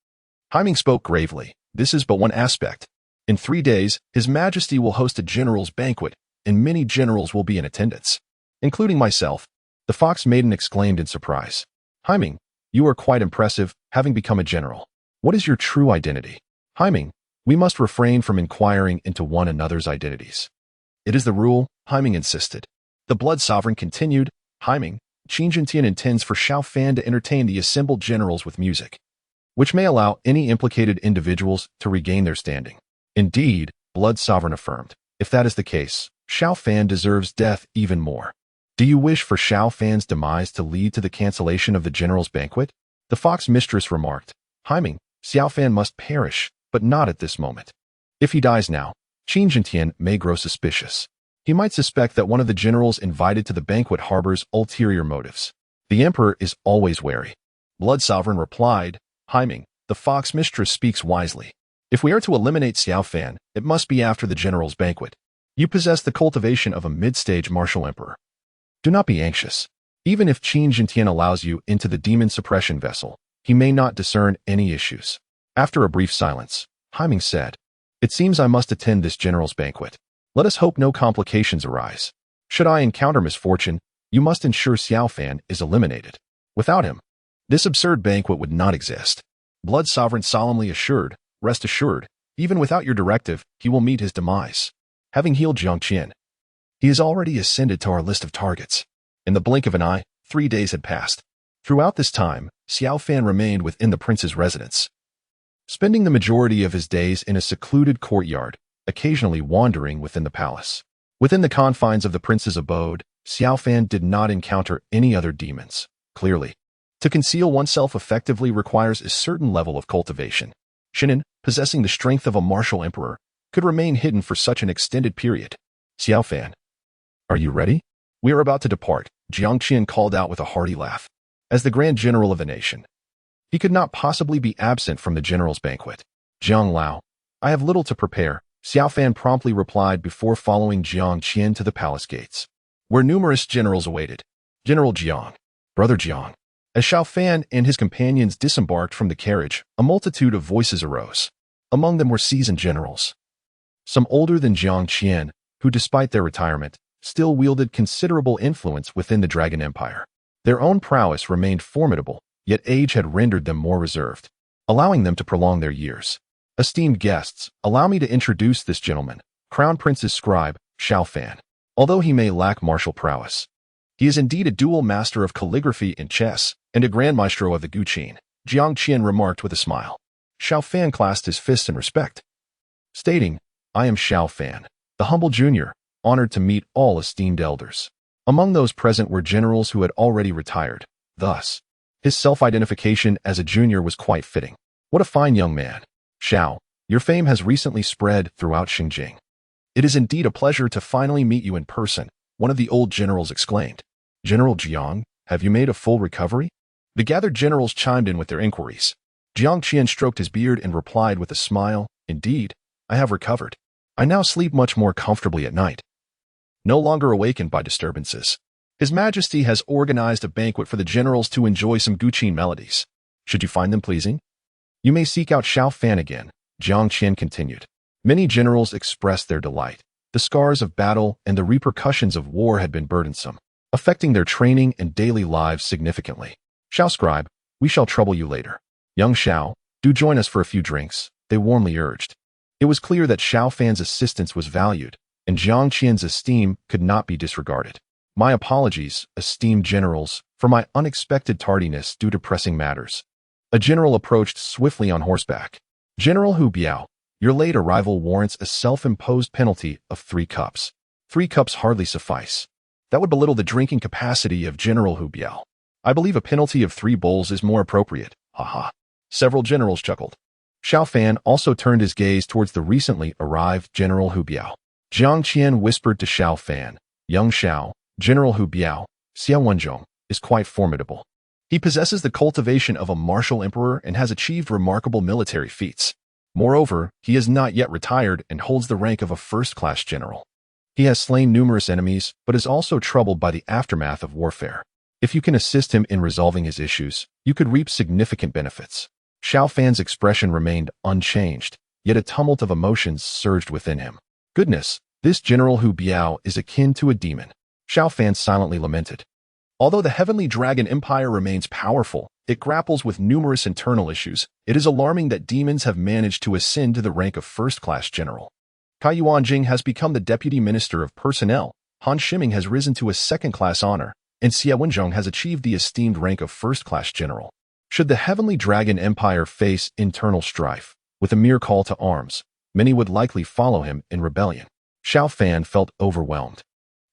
He Ming spoke gravely. This is but one aspect. In 3 days, His Majesty will host a general's banquet, and many generals will be in attendance, including myself. The Fox Maiden exclaimed in surprise. He Ming, you are quite impressive, having become a general. What is your true identity? He Ming, we must refrain from inquiring into one another's identities. It is the rule, He Ming insisted. The Blood Sovereign continued. He Ming, Qin Jintian intends for Xiao Fan to entertain the assembled generals with music, which may allow any implicated individuals to regain their standing. Indeed, Blood Sovereign affirmed. If that is the case, Xiao Fan deserves death even more. Do you wish for Xiao Fan's demise to lead to the cancellation of the general's banquet? The Fox Mistress remarked. He Ming, Xiao Fan must perish, but not at this moment. If he dies now, Qin Jintian may grow suspicious. He might suspect that one of the generals invited to the banquet harbors ulterior motives. The Emperor is always wary. Blood Sovereign replied. He Ming, the Fox Mistress speaks wisely. If we are to eliminate Xiao Fan, it must be after the general's banquet. You possess the cultivation of a mid-stage martial emperor. Do not be anxious. Even if Qin Jintian allows you into the demon suppression vessel, he may not discern any issues. After a brief silence, He Ming said, It seems I must attend this general's banquet. Let us hope no complications arise. Should I encounter misfortune, you must ensure Xiao Fan is eliminated. Without him, this absurd banquet would not exist. Blood Sovereign solemnly assured, Rest assured, even without your directive, he will meet his demise. Having healed Jiang Qian, he has already ascended to our list of targets. In the blink of an eye, 3 days had passed. Throughout this time, Xiao Fan remained within the prince's residence, spending the majority of his days in a secluded courtyard, occasionally wandering within the palace. Within the confines of the prince's abode, Xiao Fan did not encounter any other demons. Clearly, to conceal oneself effectively requires a certain level of cultivation. Shannon, possessing the strength of a martial emperor, could remain hidden for such an extended period. Xiao Fan, are you ready? We are about to depart, Jiang Qian called out with a hearty laugh. As the Grand General of the nation, he could not possibly be absent from the general's banquet. Jiang Lao, I have little to prepare, Xiao Fan promptly replied before following Jiang Qian to the palace gates, where numerous generals awaited. General Jiang, Brother Jiang. As Xiao Fan and his companions disembarked from the carriage, a multitude of voices arose. Among them were seasoned generals, some older than Jiang Qian, who despite their retirement, still wielded considerable influence within the Dragon Empire. Their own prowess remained formidable, yet age had rendered them more reserved, allowing them to prolong their years. Esteemed guests, allow me to introduce this gentleman, Crown Prince's scribe, Xiao Fan. Although he may lack martial prowess, he is indeed a dual master of calligraphy and chess, and a grand maestro of the Guqin, Jiang Qian remarked with a smile. Xiao Fan clasped his fists in respect, stating, I am Xiao Fan, the humble junior, honored to meet all esteemed elders. Among those present were generals who had already retired. Thus, his self-identification as a junior was quite fitting. What a fine young man. Xiao, your fame has recently spread throughout Xinjiang. It is indeed a pleasure to finally meet you in person, one of the old generals exclaimed. General Jiang, have you made a full recovery? The gathered generals chimed in with their inquiries. Jiang Qian stroked his beard and replied with a smile, Indeed, I have recovered. I now sleep much more comfortably at night, no longer awakened by disturbances. His Majesty has organized a banquet for the generals to enjoy some Guqin melodies. Should you find them pleasing, you may seek out Xiao Fan again, Jiang Qian continued. Many generals expressed their delight. The scars of battle and the repercussions of war had been burdensome, affecting their training and daily lives significantly. Xiao Scribe, we shall trouble you later. Young Xiao, do join us for a few drinks, they warmly urged. It was clear that Xiao Fan's assistance was valued, and Jiang Qian's esteem could not be disregarded. My apologies, esteemed generals, for my unexpected tardiness due to pressing matters. A general approached swiftly on horseback. General Hu Biao, your late arrival warrants a self-imposed penalty of 3 cups. 3 cups hardly suffice. That would belittle the drinking capacity of General Hu Biao. I believe a penalty of 3 bowls is more appropriate. Haha. Several generals chuckled. Xiao Fan also turned his gaze towards the recently arrived General Hu Biao. Jiang Qian whispered to Xiao Fan, Young Xiao, General Hu Biao, Xia Wenzhong, is quite formidable. He possesses the cultivation of a martial emperor and has achieved remarkable military feats. Moreover, he is not yet retired and holds the rank of a first-class general. He has slain numerous enemies, but is also troubled by the aftermath of warfare. If you can assist him in resolving his issues, you could reap significant benefits. Xiao Fan's expression remained unchanged, yet a tumult of emotions surged within him. Goodness, this General Hu Biao is akin to a demon. Xiao Fan silently lamented. Although the Heavenly Dragon Empire remains powerful, it grapples with numerous internal issues. It is alarming that demons have managed to ascend to the rank of first-class general. Kai Yuanjing has become the Deputy Minister of Personnel, Han Shiming has risen to a second-class honor, and Xia Wenzhong has achieved the esteemed rank of first-class general. Should the Heavenly Dragon Empire face internal strife, with a mere call to arms, many would likely follow him in rebellion. Xiao Fan felt overwhelmed.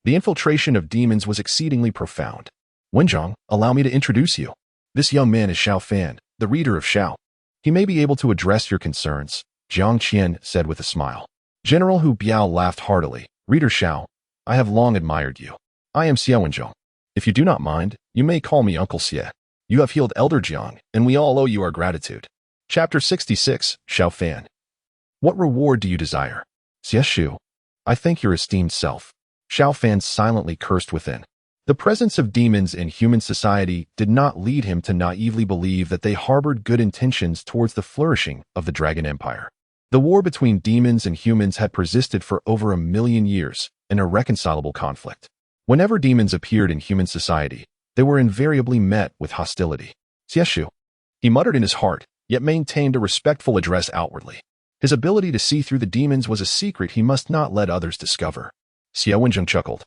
The infiltration of demons was exceedingly profound. Wenzhong, allow me to introduce you. This young man is Xiao Fan, the reader of Xiao. He may be able to address your concerns, Jiang Qian said with a smile. General Hu Biao laughed heartily. Reader Xiao, I have long admired you. I am Xia Wenzhong. If you do not mind, you may call me Uncle Xie. You have healed Elder Jiang, and we all owe you our gratitude. Chapter 66, Xiao Fan. What reward do you desire? Xie Shu. I thank your esteemed self. Xiao Fan silently cursed within. The presence of demons in human society did not lead him to naively believe that they harbored good intentions towards the flourishing of the Dragon Empire. The war between demons and humans had persisted for over 1,000,000 years, an irreconcilable conflict. Whenever demons appeared in human society, they were invariably met with hostility. Xieshu, he muttered in his heart, yet maintained a respectful address outwardly. His ability to see through the demons was a secret he must not let others discover. Xia Wenzhong chuckled.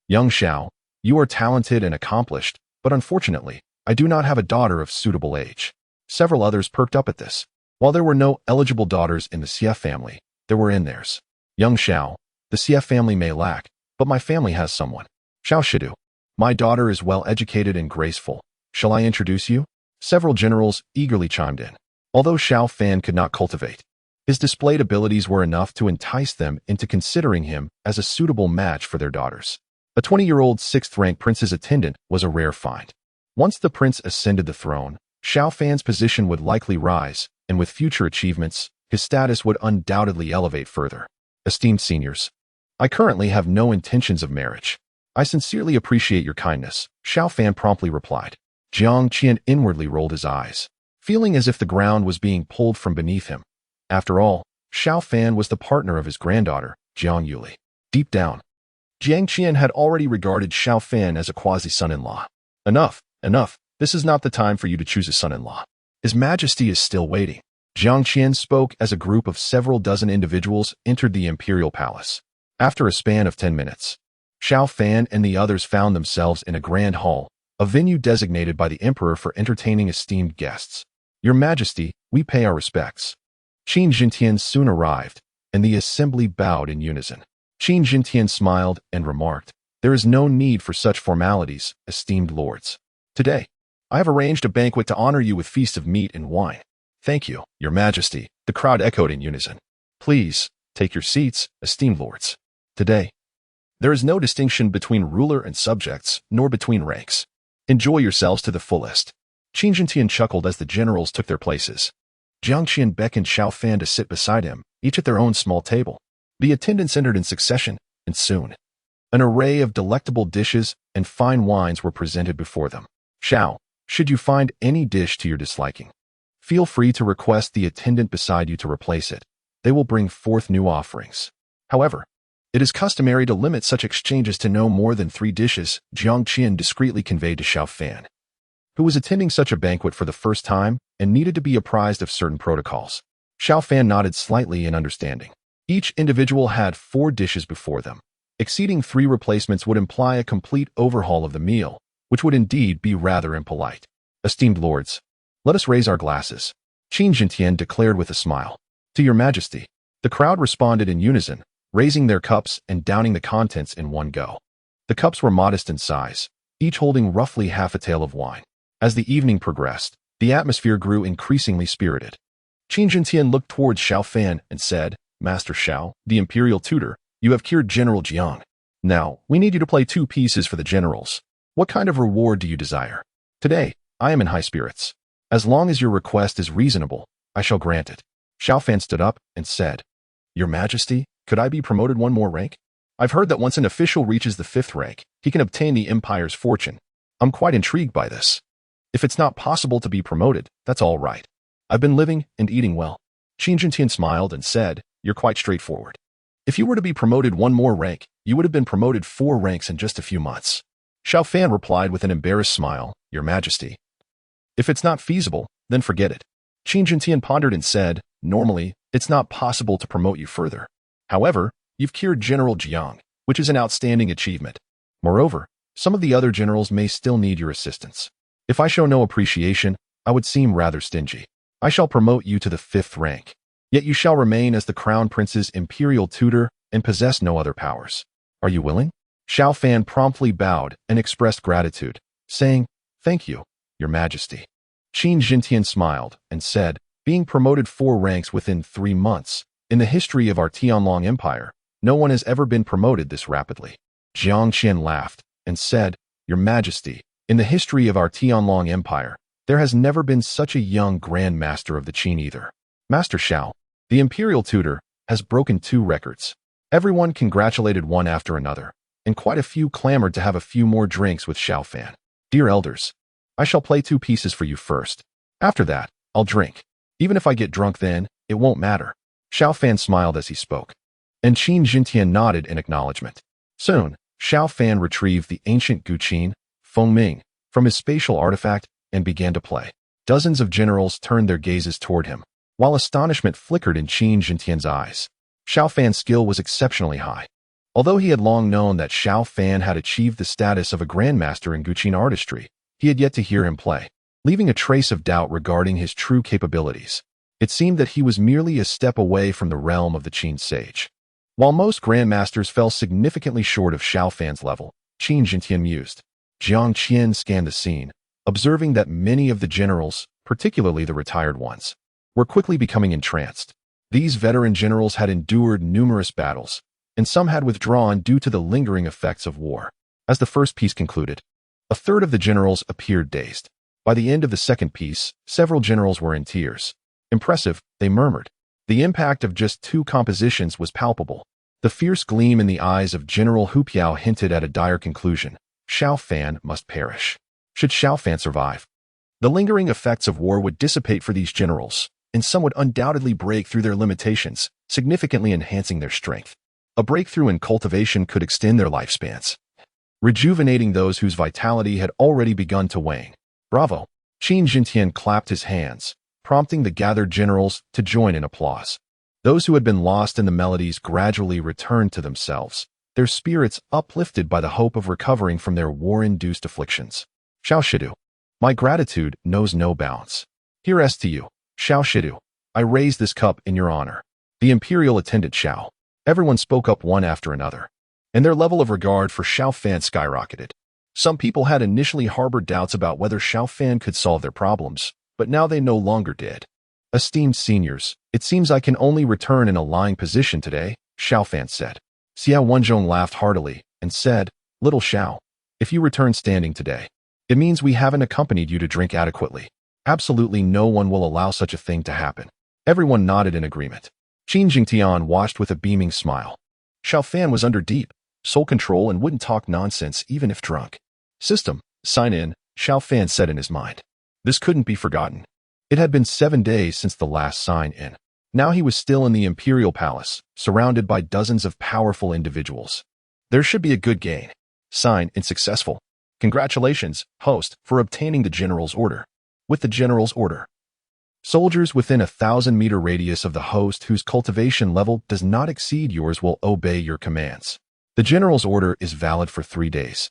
Young Xiao, you are talented and accomplished, but unfortunately, I do not have a daughter of suitable age. Several others perked up at this. While there were no eligible daughters in the Xie family, there were in theirs. Young Xiao, the Xie family may lack, but my family has someone. Xiao Shidu. My daughter is well educated and graceful. Shall I introduce you? Several generals eagerly chimed in. Although Xiao Fan could not cultivate, his displayed abilities were enough to entice them into considering him as a suitable match for their daughters. A 20-year-old 6th-rank prince's attendant was a rare find. Once the prince ascended the throne, Xiao Fan's position would likely rise, and with future achievements, his status would undoubtedly elevate further. Esteemed seniors, I currently have no intentions of marriage. I sincerely appreciate your kindness, Xiao Fan promptly replied. Jiang Qian inwardly rolled his eyes, feeling as if the ground was being pulled from beneath him. After all, Xiao Fan was the partner of his granddaughter, Jiang Yuli. Deep down, Jiang Qian had already regarded Xiao Fan as a quasi-son-in-law. Enough, enough. This is not the time for you to choose a son-in-law. His Majesty is still waiting. Jiang Qian spoke as a group of several dozen individuals entered the imperial palace. After a span of 10 minutes, Xiao Fan and the others found themselves in a grand hall, a venue designated by the emperor for entertaining esteemed guests. Your Majesty, we pay our respects. Qin Jintian soon arrived, and the assembly bowed in unison. Qin Jintian smiled and remarked, "There is no need for such formalities, esteemed lords. Today, I have arranged a banquet to honor you with feast of meat and wine." "Thank you, Your Majesty," the crowd echoed in unison. "Please, take your seats, esteemed lords. Today, there is no distinction between ruler and subjects, nor between ranks. Enjoy yourselves to the fullest." Qin Jintian chuckled as the generals took their places. Jiang Qian beckoned Xiao Fan to sit beside him, each at their own small table. The attendants entered in succession, and soon, an array of delectable dishes and fine wines were presented before them. "Xiao, should you find any dish to your disliking, feel free to request the attendant beside you to replace it. They will bring forth new offerings. However, it is customary to limit such exchanges to no more than 3 dishes," Jiang Qian discreetly conveyed to Xiao Fan, who was attending such a banquet for the first time and needed to be apprised of certain protocols. Xiao Fan nodded slightly in understanding. Each individual had 4 dishes before them. Exceeding 3 replacements would imply a complete overhaul of the meal, which would indeed be rather impolite. "Esteemed lords, let us raise our glasses," Qin Jintian declared with a smile. "To Your Majesty." The crowd responded in unison, raising their cups and downing the contents in one go. The cups were modest in size, each holding roughly half a tael of wine. As the evening progressed, the atmosphere grew increasingly spirited. Qin Jintian looked towards Xiao Fan and said, "Master Xiao, the imperial tutor, you have cured General Jiang. Now, we need you to play 2 pieces for the generals. What kind of reward do you desire? Today, I am in high spirits. As long as your request is reasonable, I shall grant it." Xiao Fan stood up and said, "Your Majesty, could I be promoted 1 more rank? I've heard that once an official reaches the 5th rank, he can obtain the empire's fortune. I'm quite intrigued by this. If it's not possible to be promoted, that's all right. I've been living and eating well." Qin Jintian smiled and said, "You're quite straightforward. If you were to be promoted 1 more rank, you would have been promoted 4 ranks in just a few months." Xiao Fan replied with an embarrassed smile, "Your Majesty, if it's not feasible, then forget it." Qin Jintian pondered and said, "Normally, it's not possible to promote you further. However, you've cured General Jiang, which is an outstanding achievement. Moreover, some of the other generals may still need your assistance. If I show no appreciation, I would seem rather stingy. I shall promote you to the 5th rank. Yet you shall remain as the Crown Prince's imperial tutor and possess no other powers. Are you willing?" Xiao Fan promptly bowed and expressed gratitude, saying, "Thank you, Your Majesty." Qin Jintian smiled and said, "Being promoted 4 ranks within 3 months, in the history of our Tianlong Empire, no one has ever been promoted this rapidly." Jiang Qian laughed and said, "Your Majesty, in the history of our Tianlong Empire, there has never been such a young Grand Master of the Qin either. Master Xiao, the imperial tutor, has broken 2 records." Everyone congratulated one after another, and quite a few clamored to have a few more drinks with Xiao Fan. "Dear elders, I shall play 2 pieces for you first. After that, I'll drink. Even if I get drunk then, it won't matter." Xiao Fan smiled as he spoke, and Qin Jintian nodded in acknowledgement. Soon, Xiao Fan retrieved the ancient Guqin, Fengming, from his spatial artifact and began to play. Dozens of generals turned their gazes toward him, while astonishment flickered in Qin Jintian's eyes. Xiao Fan's skill was exceptionally high. Although he had long known that Xiao Fan had achieved the status of a grandmaster in Guqin artistry, he had yet to hear him play, leaving a trace of doubt regarding his true capabilities. It seemed that he was merely a step away from the realm of the Qin sage. While most grandmasters fell significantly short of Xiao Fan's level, Qin Jintian mused. Jiang Qian scanned the scene, observing that many of the generals, particularly the retired ones, were quickly becoming entranced. These veteran generals had endured numerous battles, and some had withdrawn due to the lingering effects of war. As the first piece concluded, a third of the generals appeared dazed. By the end of the second piece, several generals were in tears. "Impressive," they murmured. The impact of just 2 compositions was palpable. The fierce gleam in the eyes of General Hu Piao hinted at a dire conclusion. Xiao Fan must perish. Should Xiao Fan survive, the lingering effects of war would dissipate for these generals, and some would undoubtedly break through their limitations, significantly enhancing their strength. A breakthrough in cultivation could extend their lifespans, rejuvenating those whose vitality had already begun to wane. Bravo! Qin Jintian clapped his hands, prompting the gathered generals to join in applause. Those who had been lost in the melodies gradually returned to themselves, their spirits uplifted by the hope of recovering from their war-induced afflictions. Xiao Shidu, my gratitude knows no bounds. Here's to you, Xiao Shidu. I raise this cup in your honor. The imperial attendant Xiao. Everyone spoke up one after another, and their level of regard for Xiao Fan skyrocketed. Some people had initially harbored doubts about whether Xiao Fan could solve their problems, but now they no longer did. Esteemed seniors, it seems I can only return in a lying position today, Xiao Fan said. Xiao Wenzhong laughed heartily and said, Little Xiao, if you return standing today, it means we haven't accompanied you to drink adequately. Absolutely no one will allow such a thing to happen. Everyone nodded in agreement. Qin Jingtian watched with a beaming smile. Xiao Fan was under deep soul control and wouldn't talk nonsense even if drunk. System, sign in, Xiao Fan said in his mind. This couldn't be forgotten. It had been 7 days since the last sign in. Now he was still in the imperial palace, surrounded by dozens of powerful individuals. There should be a good gain. Sign in successful. Congratulations, host, for obtaining the general's order. With the general's order, soldiers within a 1,000-meter radius of the host whose cultivation level does not exceed yours will obey your commands. The general's order is valid for 3 days,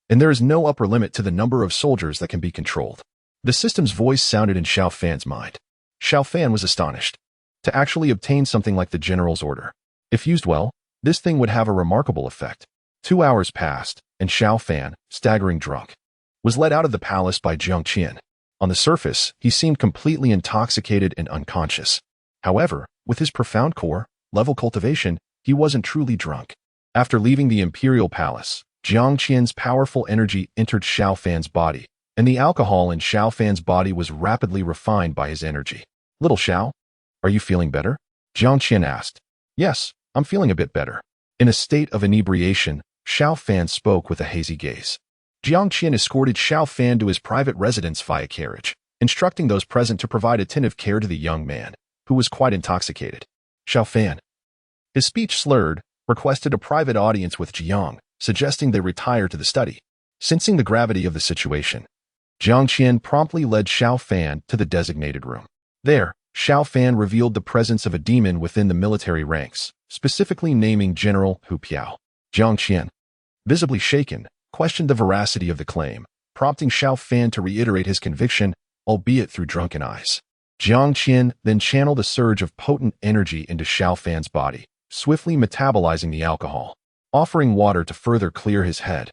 and there is no upper limit to the number of soldiers that can be controlled. The system's voice sounded in Xiao Fan's mind. Xiao Fan was astonished. To actually obtain something like the general's order, if used well, this thing would have a remarkable effect. 2 hours passed, and Xiao Fan, staggering drunk, was led out of the palace by Jiang Qian. On the surface, he seemed completely intoxicated and unconscious. However, with his profound core-level cultivation, he wasn't truly drunk. After leaving the imperial palace, Jiang Qian's powerful energy entered Xiao Fan's body, and the alcohol in Xiao Fan's body was rapidly refined by his energy. Little Xiao, are you feeling better? Jiang Qian asked. Yes, I'm feeling a bit better. In a state of inebriation, Xiao Fan spoke with a hazy gaze. Jiang Qian escorted Xiao Fan to his private residence via carriage, instructing those present to provide attentive care to the young man, who was quite intoxicated. Xiao Fan, his speech slurred, requested a private audience with Jiang, suggesting they retire to the study. Sensing the gravity of the situation, Jiang Qian promptly led Xiao Fan to the designated room. There, Xiao Fan revealed the presence of a demon within the military ranks, specifically naming General Hu Piao. Jiang Qian, visibly shaken, questioned the veracity of the claim, prompting Xiao Fan to reiterate his conviction, albeit through drunken eyes. Jiang Qian then channeled a surge of potent energy into Xiao Fan's body, swiftly metabolizing the alcohol, offering water to further clear his head.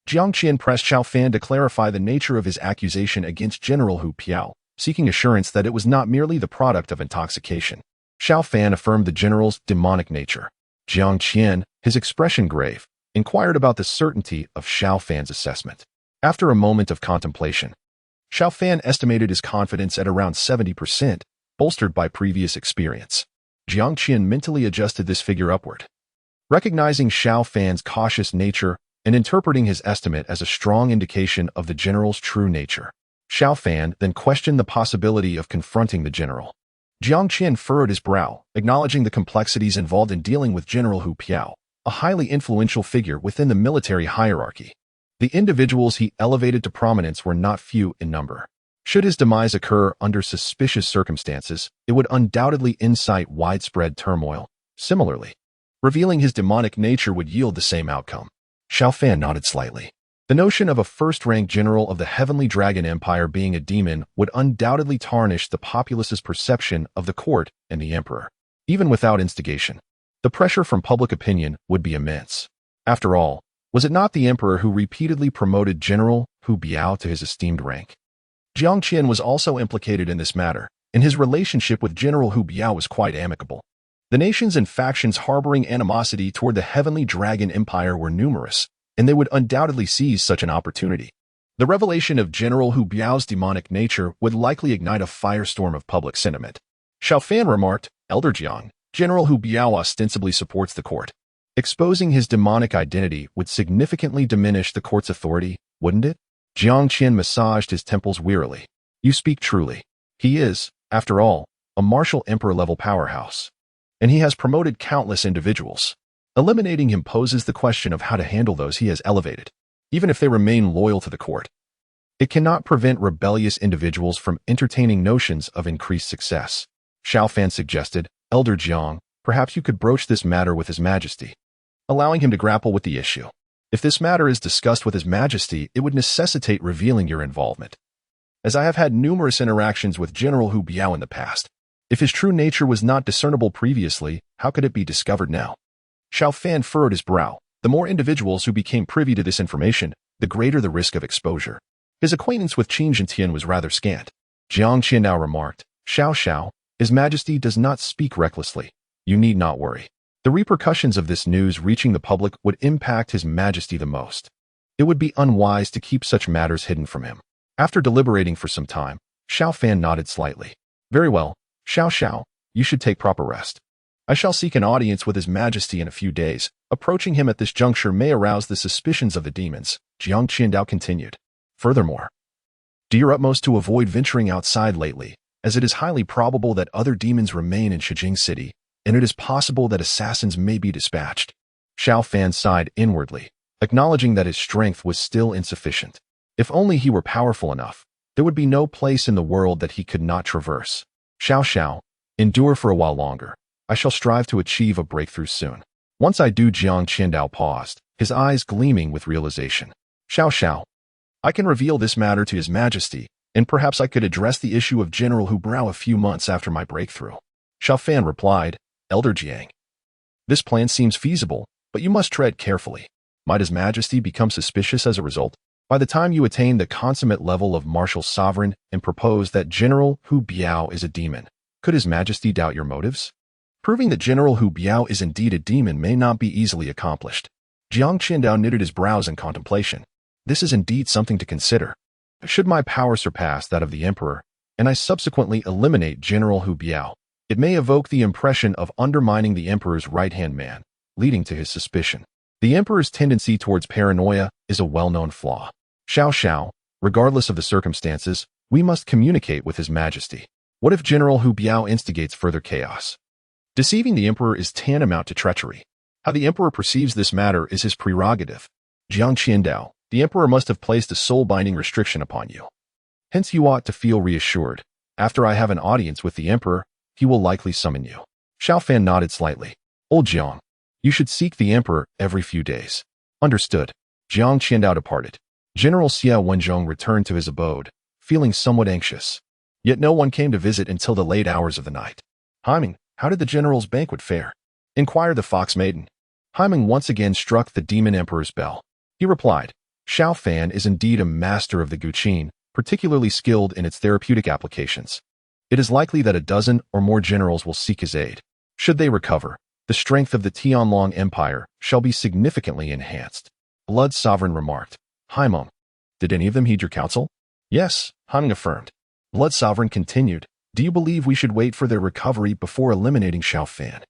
Jiang Qian pressed Xiao Fan to clarify the nature of his accusation against General Hu Piao, seeking assurance that it was not merely the product of intoxication. Xiao Fan affirmed the general's demonic nature. Jiang Qian, his expression grave, inquired about the certainty of Xiao Fan's assessment. After a moment of contemplation, Xiao Fan estimated his confidence at around 70%, bolstered by previous experience. Jiang Qian mentally adjusted this figure upward. Recognizing Xiao Fan's cautious nature and interpreting his estimate as a strong indication of the general's true nature, Xiao Fan then questioned the possibility of confronting the general. Jiang Qian furrowed his brow, acknowledging the complexities involved in dealing with General Hu Piao, a highly influential figure within the military hierarchy. The individuals he elevated to prominence were not few in number. Should his demise occur under suspicious circumstances, it would undoubtedly incite widespread turmoil. Similarly, revealing his demonic nature would yield the same outcome. Xiao Fan nodded slightly. The notion of a first-rank general of the Heavenly Dragon Empire being a demon would undoubtedly tarnish the populace's perception of the court and the emperor. Even without instigation, the pressure from public opinion would be immense. After all, was it not the emperor who repeatedly promoted General Hu Biao to his esteemed rank? Jiang Qian was also implicated in this matter, and his relationship with General Hu Biao was quite amicable. The nations and factions harboring animosity toward the Heavenly Dragon Empire were numerous, and they would undoubtedly seize such an opportunity. The revelation of General Hu Biao's demonic nature would likely ignite a firestorm of public sentiment. Xiao Fan remarked, Elder Jiang, General Hu Biao ostensibly supports the court. Exposing his demonic identity would significantly diminish the court's authority, wouldn't it? Jiang Qian massaged his temples wearily. You speak truly. He is, after all, a martial emperor-level powerhouse, and he has promoted countless individuals. Eliminating him poses the question of how to handle those he has elevated, even if they remain loyal to the court. It cannot prevent rebellious individuals from entertaining notions of increased success. Xiao Fan suggested, Elder Jiang, perhaps you could broach this matter with His Majesty, allowing him to grapple with the issue. If this matter is discussed with His Majesty, it would necessitate revealing your involvement, as I have had numerous interactions with General Hu Biao in the past. If his true nature was not discernible previously, how could it be discovered now? Xiao Fan furrowed his brow. The more individuals who became privy to this information, the greater the risk of exposure. His acquaintance with Qin Zhentian was rather scant. Jiang Qiandao remarked, Xiao, His Majesty does not speak recklessly. You need not worry. The repercussions of this news reaching the public would impact His Majesty the most. It would be unwise to keep such matters hidden from him. After deliberating for some time, Xiao Fan nodded slightly. Very well, Xiao, you should take proper rest. I shall seek an audience with His Majesty in a few days. Approaching him at this juncture may arouse the suspicions of the demons, Jiang Qiandao continued. Furthermore, do your utmost to avoid venturing outside lately, as it is highly probable that other demons remain in Shijing City, and it is possible that assassins may be dispatched. Xiao Fan sighed inwardly, acknowledging that his strength was still insufficient. If only he were powerful enough, there would be no place in the world that he could not traverse. Xiao, endure for a while longer. I shall strive to achieve a breakthrough soon. Once I do. Jiang Qiandao paused, his eyes gleaming with realization. Xiao, I can reveal this matter to His Majesty, and perhaps I could address the issue of General Hu Biao a few months after my breakthrough. Xiao Fan replied, Elder Jiang. This plan seems feasible, but you must tread carefully. Might His Majesty become suspicious as a result? By the time you attain the consummate level of martial sovereign and propose that General Hu Biao is a demon, could His Majesty doubt your motives? Proving that General Hu Biao is indeed a demon may not be easily accomplished. Jiang Qiandao knitted his brows in contemplation. This is indeed something to consider. Should my power surpass that of the Emperor, and I subsequently eliminate General Hu Biao, it may evoke the impression of undermining the Emperor's right-hand man, leading to his suspicion. The Emperor's tendency towards paranoia is a well-known flaw. Xiao, regardless of the circumstances, we must communicate with His Majesty. What if General Hu Biao instigates further chaos? Deceiving the Emperor is tantamount to treachery. How the Emperor perceives this matter is his prerogative. Jiang Qiandao, the Emperor must have placed a soul-binding restriction upon you. Hence you ought to feel reassured. After I have an audience with the Emperor, he will likely summon you. Xiao Fan nodded slightly. Old Jiang, you should seek the Emperor every few days. Understood. Jiang Qiandao departed. General Xia Wenzhong returned to his abode, feeling somewhat anxious. Yet no one came to visit until the late hours of the night. Haiming, how did the general's banquet fare? Inquired the fox maiden. Haiming once again struck the demon Emperor's bell. He replied, Xiao Fan is indeed a master of the Guqin, particularly skilled in its therapeutic applications. It is likely that a dozen or more generals will seek his aid. Should they recover, the strength of the Tianlong Empire shall be significantly enhanced. Blood Sovereign remarked. Haimong, did any of them heed your counsel? Yes, Haiming affirmed. Blood Sovereign continued. Do you believe we should wait for their recovery before eliminating Xiao Fan?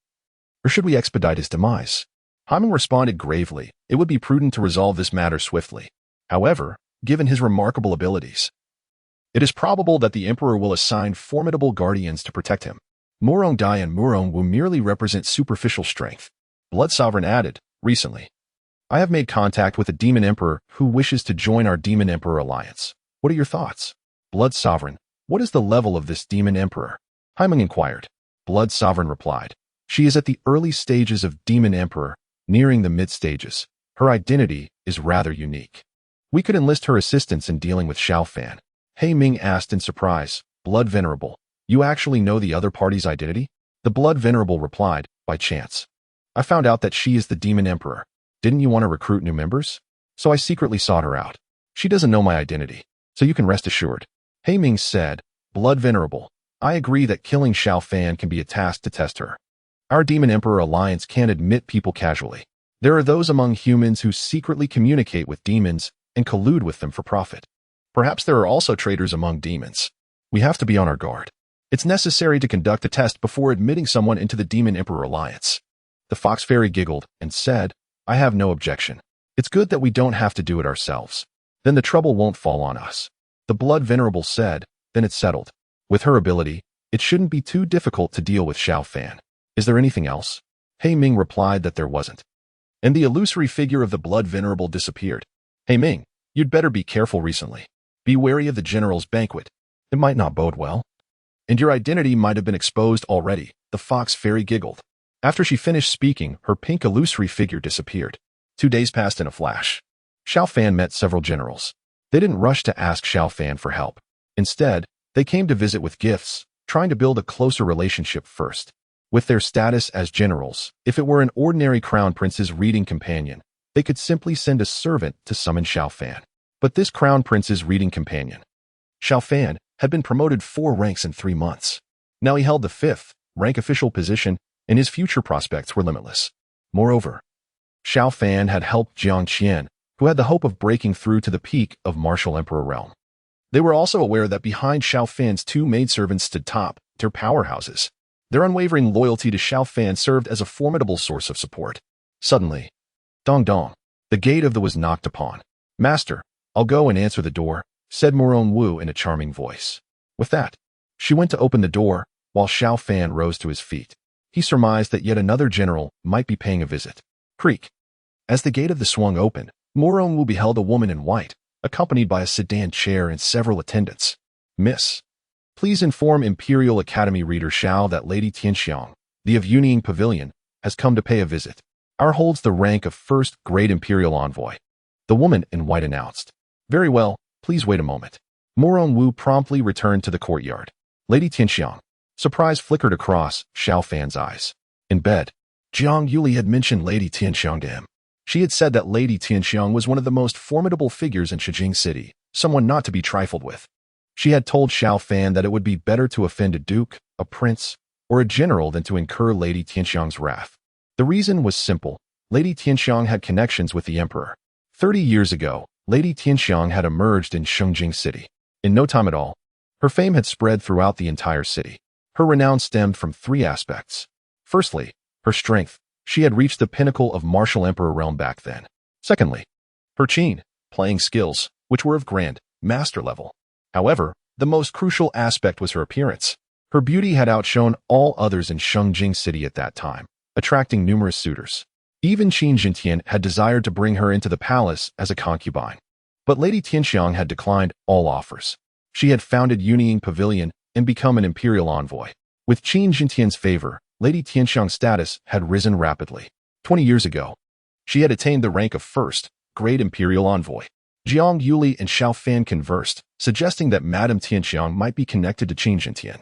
Or should we expedite his demise? Haiming responded gravely. It would be prudent to resolve this matter swiftly. However, given his remarkable abilities, it is probable that the Emperor will assign formidable guardians to protect him. Murong Dai and Murong Wu merely represent superficial strength. Blood Sovereign added, recently, I have made contact with a demon emperor who wishes to join our demon emperor alliance. What are your thoughts? Blood Sovereign, what is the level of this demon emperor? Haiming inquired. Blood Sovereign replied, she is at the early stages of demon emperor, nearing the mid-stages. Her identity is rather unique. We could enlist her assistance in dealing with Xiao Fan. Hei Ming asked in surprise, Blood Venerable, you actually know the other party's identity? The Blood Venerable replied, by chance. I found out that she is the demon emperor. Didn't you want to recruit new members? So I secretly sought her out. She doesn't know my identity, so you can rest assured. Hei Ming said, Blood Venerable, I agree that killing Xiao Fan can be a task to test her. Our Demon Emperor Alliance can't admit people casually. There are those among humans who secretly communicate with demons and collude with them for profit. Perhaps there are also traitors among demons. We have to be on our guard. It's necessary to conduct a test before admitting someone into the Demon Emperor Alliance. The Fox Fairy giggled and said, I have no objection. It's good that we don't have to do it ourselves. Then the trouble won't fall on us. The Blood Venerable said, then it's settled. With her ability, it shouldn't be too difficult to deal with Xiao Fan. Is there anything else? Hei Ming replied that there wasn't. and the illusory figure of the blood venerable disappeared. Hey Ming, you'd better be careful recently. Be wary of the general's banquet. It might not bode well. And your identity might have been exposed already, the fox fairy giggled. After she finished speaking, her pink illusory figure disappeared. 2 days passed in a flash. Xiao Fan met several generals. They didn't rush to ask Xiao Fan for help. Instead, they came to visit with gifts, trying to build a closer relationship first. With their status as generals, if it were an ordinary crown prince's reading companion, they could simply send a servant to summon Xiao Fan. But this crown prince's reading companion, Xiao Fan, had been promoted 4 ranks in 3 months. Now he held the 5th rank official position, and his future prospects were limitless. Moreover, Xiao Fan had helped Jiang Qian, who had the hope of breaking through to the peak of martial emperor realm. They were also aware that behind Xiao Fan's 2 maidservants stood top-tier powerhouses. Their unwavering loyalty to Xiao Fan served as a formidable source of support. Suddenly, dong dong, the gate of the was knocked upon. Master, I'll go and answer the door, said Moron Wu in a charming voice. With that, she went to open the door, while Xiao Fan rose to his feet. He surmised that yet another general might be paying a visit. Creak. As the gate of the swung open, Moron Wu beheld a woman in white, accompanied by a sedan chair and several attendants. Miss, please inform Imperial Academy reader Xiao that Lady Tianxiang, the of Yunying Pavilion, has come to pay a visit. Our holds the rank of first grade Imperial envoy. The woman in white announced. Very well, please wait a moment. Moron Wu promptly returned to the courtyard. Lady Tianxiang. Surprise flickered across Xiao Fan's eyes. In bed, Jiang Yuli had mentioned Lady Tianxiang to him. She had said that Lady Tianxiang was one of the most formidable figures in Shijing City, someone not to be trifled with. She had told Xiao Fan that it would be better to offend a duke, a prince, or a general than to incur Lady Tianxiang's wrath. The reason was simple. Lady Tianxiang had connections with the emperor. 30 years ago, Lady Tianxiang had emerged in Shijing City. In no time at all, her fame had spread throughout the entire city. Her renown stemmed from 3 aspects. Firstly, her strength. She had reached the pinnacle of martial emperor realm back then. Secondly, her qin, playing skills, which were of grand, master level. However, the most crucial aspect was her appearance. Her beauty had outshone all others in Shijing City at that time, attracting numerous suitors. Even Qin Jintian had desired to bring her into the palace as a concubine. But Lady Tianxiang had declined all offers. She had founded Yunying Pavilion and become an imperial envoy. With Qin Jintian's favor, Lady Tianxiang's status had risen rapidly. 20 years ago, she had attained the rank of first grade imperial envoy. Jiang Yuli and Xiao Fan conversed, suggesting that Madame Tianxiang might be connected to Qin Jintian.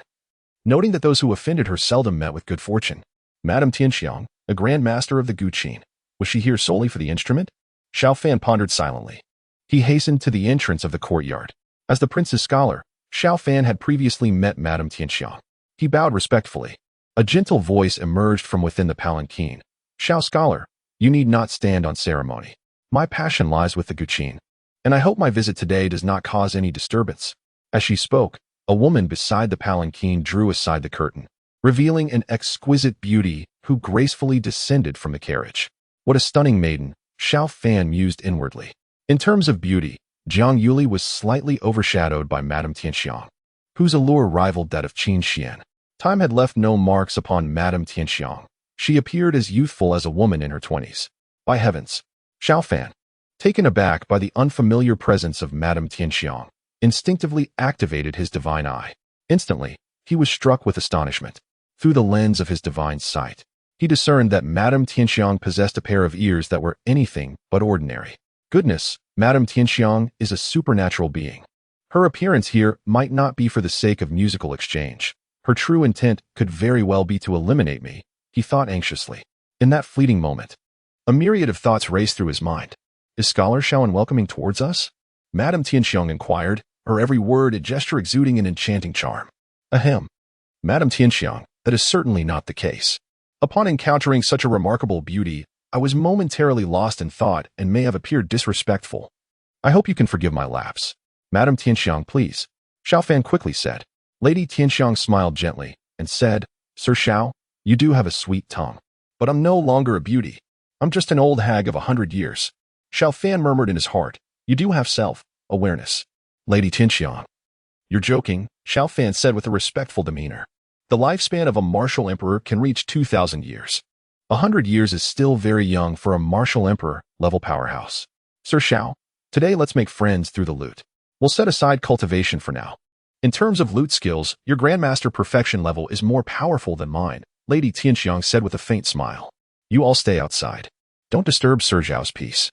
Noting that those who offended her seldom met with good fortune, Madame Tianxiang, a grand master of the Guqin, was she here solely for the instrument? Xiao Fan pondered silently. He hastened to the entrance of the courtyard. As the prince's scholar, Xiao Fan had previously met Madame Tianxiang. He bowed respectfully. A gentle voice emerged from within the palanquin. Xiao scholar, you need not stand on ceremony. My passion lies with the Guqin, and I hope my visit today does not cause any disturbance. As she spoke, a woman beside the palanquin drew aside the curtain, revealing an exquisite beauty who gracefully descended from the carriage. What a stunning maiden, Xiao Fan mused inwardly. In terms of beauty, Jiang Yuli was slightly overshadowed by Madame Tianxiang, whose allure rivaled that of Qin Xian. Time had left no marks upon Madame Tianxiang. She appeared as youthful as a woman in her 20s. By heavens! Xiao Fan, taken aback by the unfamiliar presence of Madame Tianxiang, instinctively activated his divine eye. Instantly, he was struck with astonishment. Through the lens of his divine sight, he discerned that Madame Tianxiang possessed a pair of ears that were anything but ordinary. Goodness, Madame Tianxiang is a supernatural being. Her appearance here might not be for the sake of musical exchange. Her true intent could very well be to eliminate me, he thought anxiously. In that fleeting moment, a myriad of thoughts raced through his mind. Is Scholar Xiao welcoming towards us? Madame Tianxiang inquired, her every word and gesture exuding an enchanting charm. Ahem. Madame Tianxiang, that is certainly not the case. Upon encountering such a remarkable beauty, I was momentarily lost in thought and may have appeared disrespectful. I hope you can forgive my lapse. Madame Tianxiang, please. Xiao Fan quickly said. Lady Tianxiang smiled gently and said, Sir Xiao, you do have a sweet tongue. But I'm no longer a beauty. I'm just an old hag of 100 years. Xiao Fan murmured in his heart, you do have self-awareness. Lady Tianxiang. You're joking, Xiao Fan said with a respectful demeanor. The lifespan of a martial emperor can reach 2,000 years. 100 years is still very young for a martial emperor-level powerhouse. Sir Xiao, today let's make friends through the loot. We'll set aside cultivation for now. In terms of loot skills, your Grandmaster perfection level is more powerful than mine, Lady Tianxiang said with a faint smile. You all stay outside. Don't disturb Sir Xiao's peace.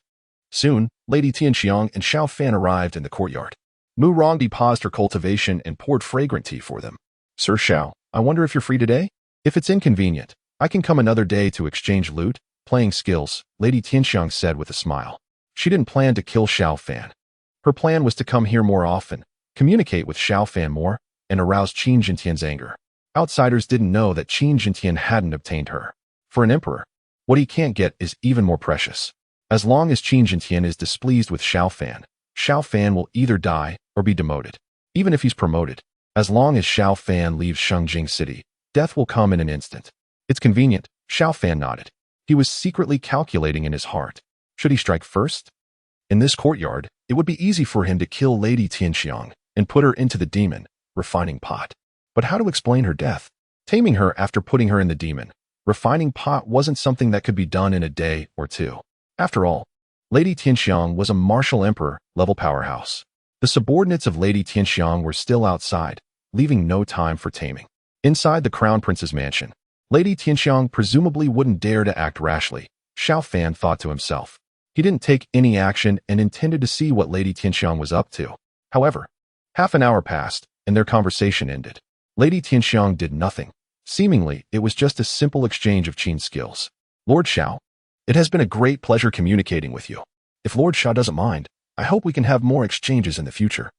Soon, Lady Tianxiang and Xiao Fan arrived in the courtyard. Mu Rongdi paused her cultivation and poured fragrant tea for them. Sir Xiao, I wonder if you're free today? If it's inconvenient, I can come another day to exchange loot, playing skills, Lady Tianxiang said with a smile. She didn't plan to kill Xiao Fan. Her plan was to come here more often, communicate with Xiao Fan more, and arouse Qin Jintian's anger. Outsiders didn't know that Qin Jintian hadn't obtained her. For an emperor, what he can't get is even more precious. As long as Qin Jintian is displeased with Xiao Fan will either die or be demoted. Even if he's promoted, as long as Xiao Fan leaves Shengjing City, death will come in an instant. It's convenient, Xiao Fan nodded. He was secretly calculating in his heart. Should he strike first? In this courtyard, it would be easy for him to kill Lady Tianxiang and put her into the demon refining pot. But how to explain her death? Taming her after putting her in the demon refining pot wasn't something that could be done in a day or two. After all, Lady Tianxiang was a martial emperor-level powerhouse. The subordinates of Lady Tianxiang were still outside, leaving no time for taming. Inside the Crown Prince's mansion, Lady Tianxiang presumably wouldn't dare to act rashly, Xiao Fan thought to himself. He didn't take any action and intended to see what Lady Tianxiang was up to. However, half an hour passed, and their conversation ended. Lady Tianxiang did nothing. Seemingly, it was just a simple exchange of Qin skills. Lord Xiao, it has been a great pleasure communicating with you. If Lord Xiao doesn't mind, I hope we can have more exchanges in the future.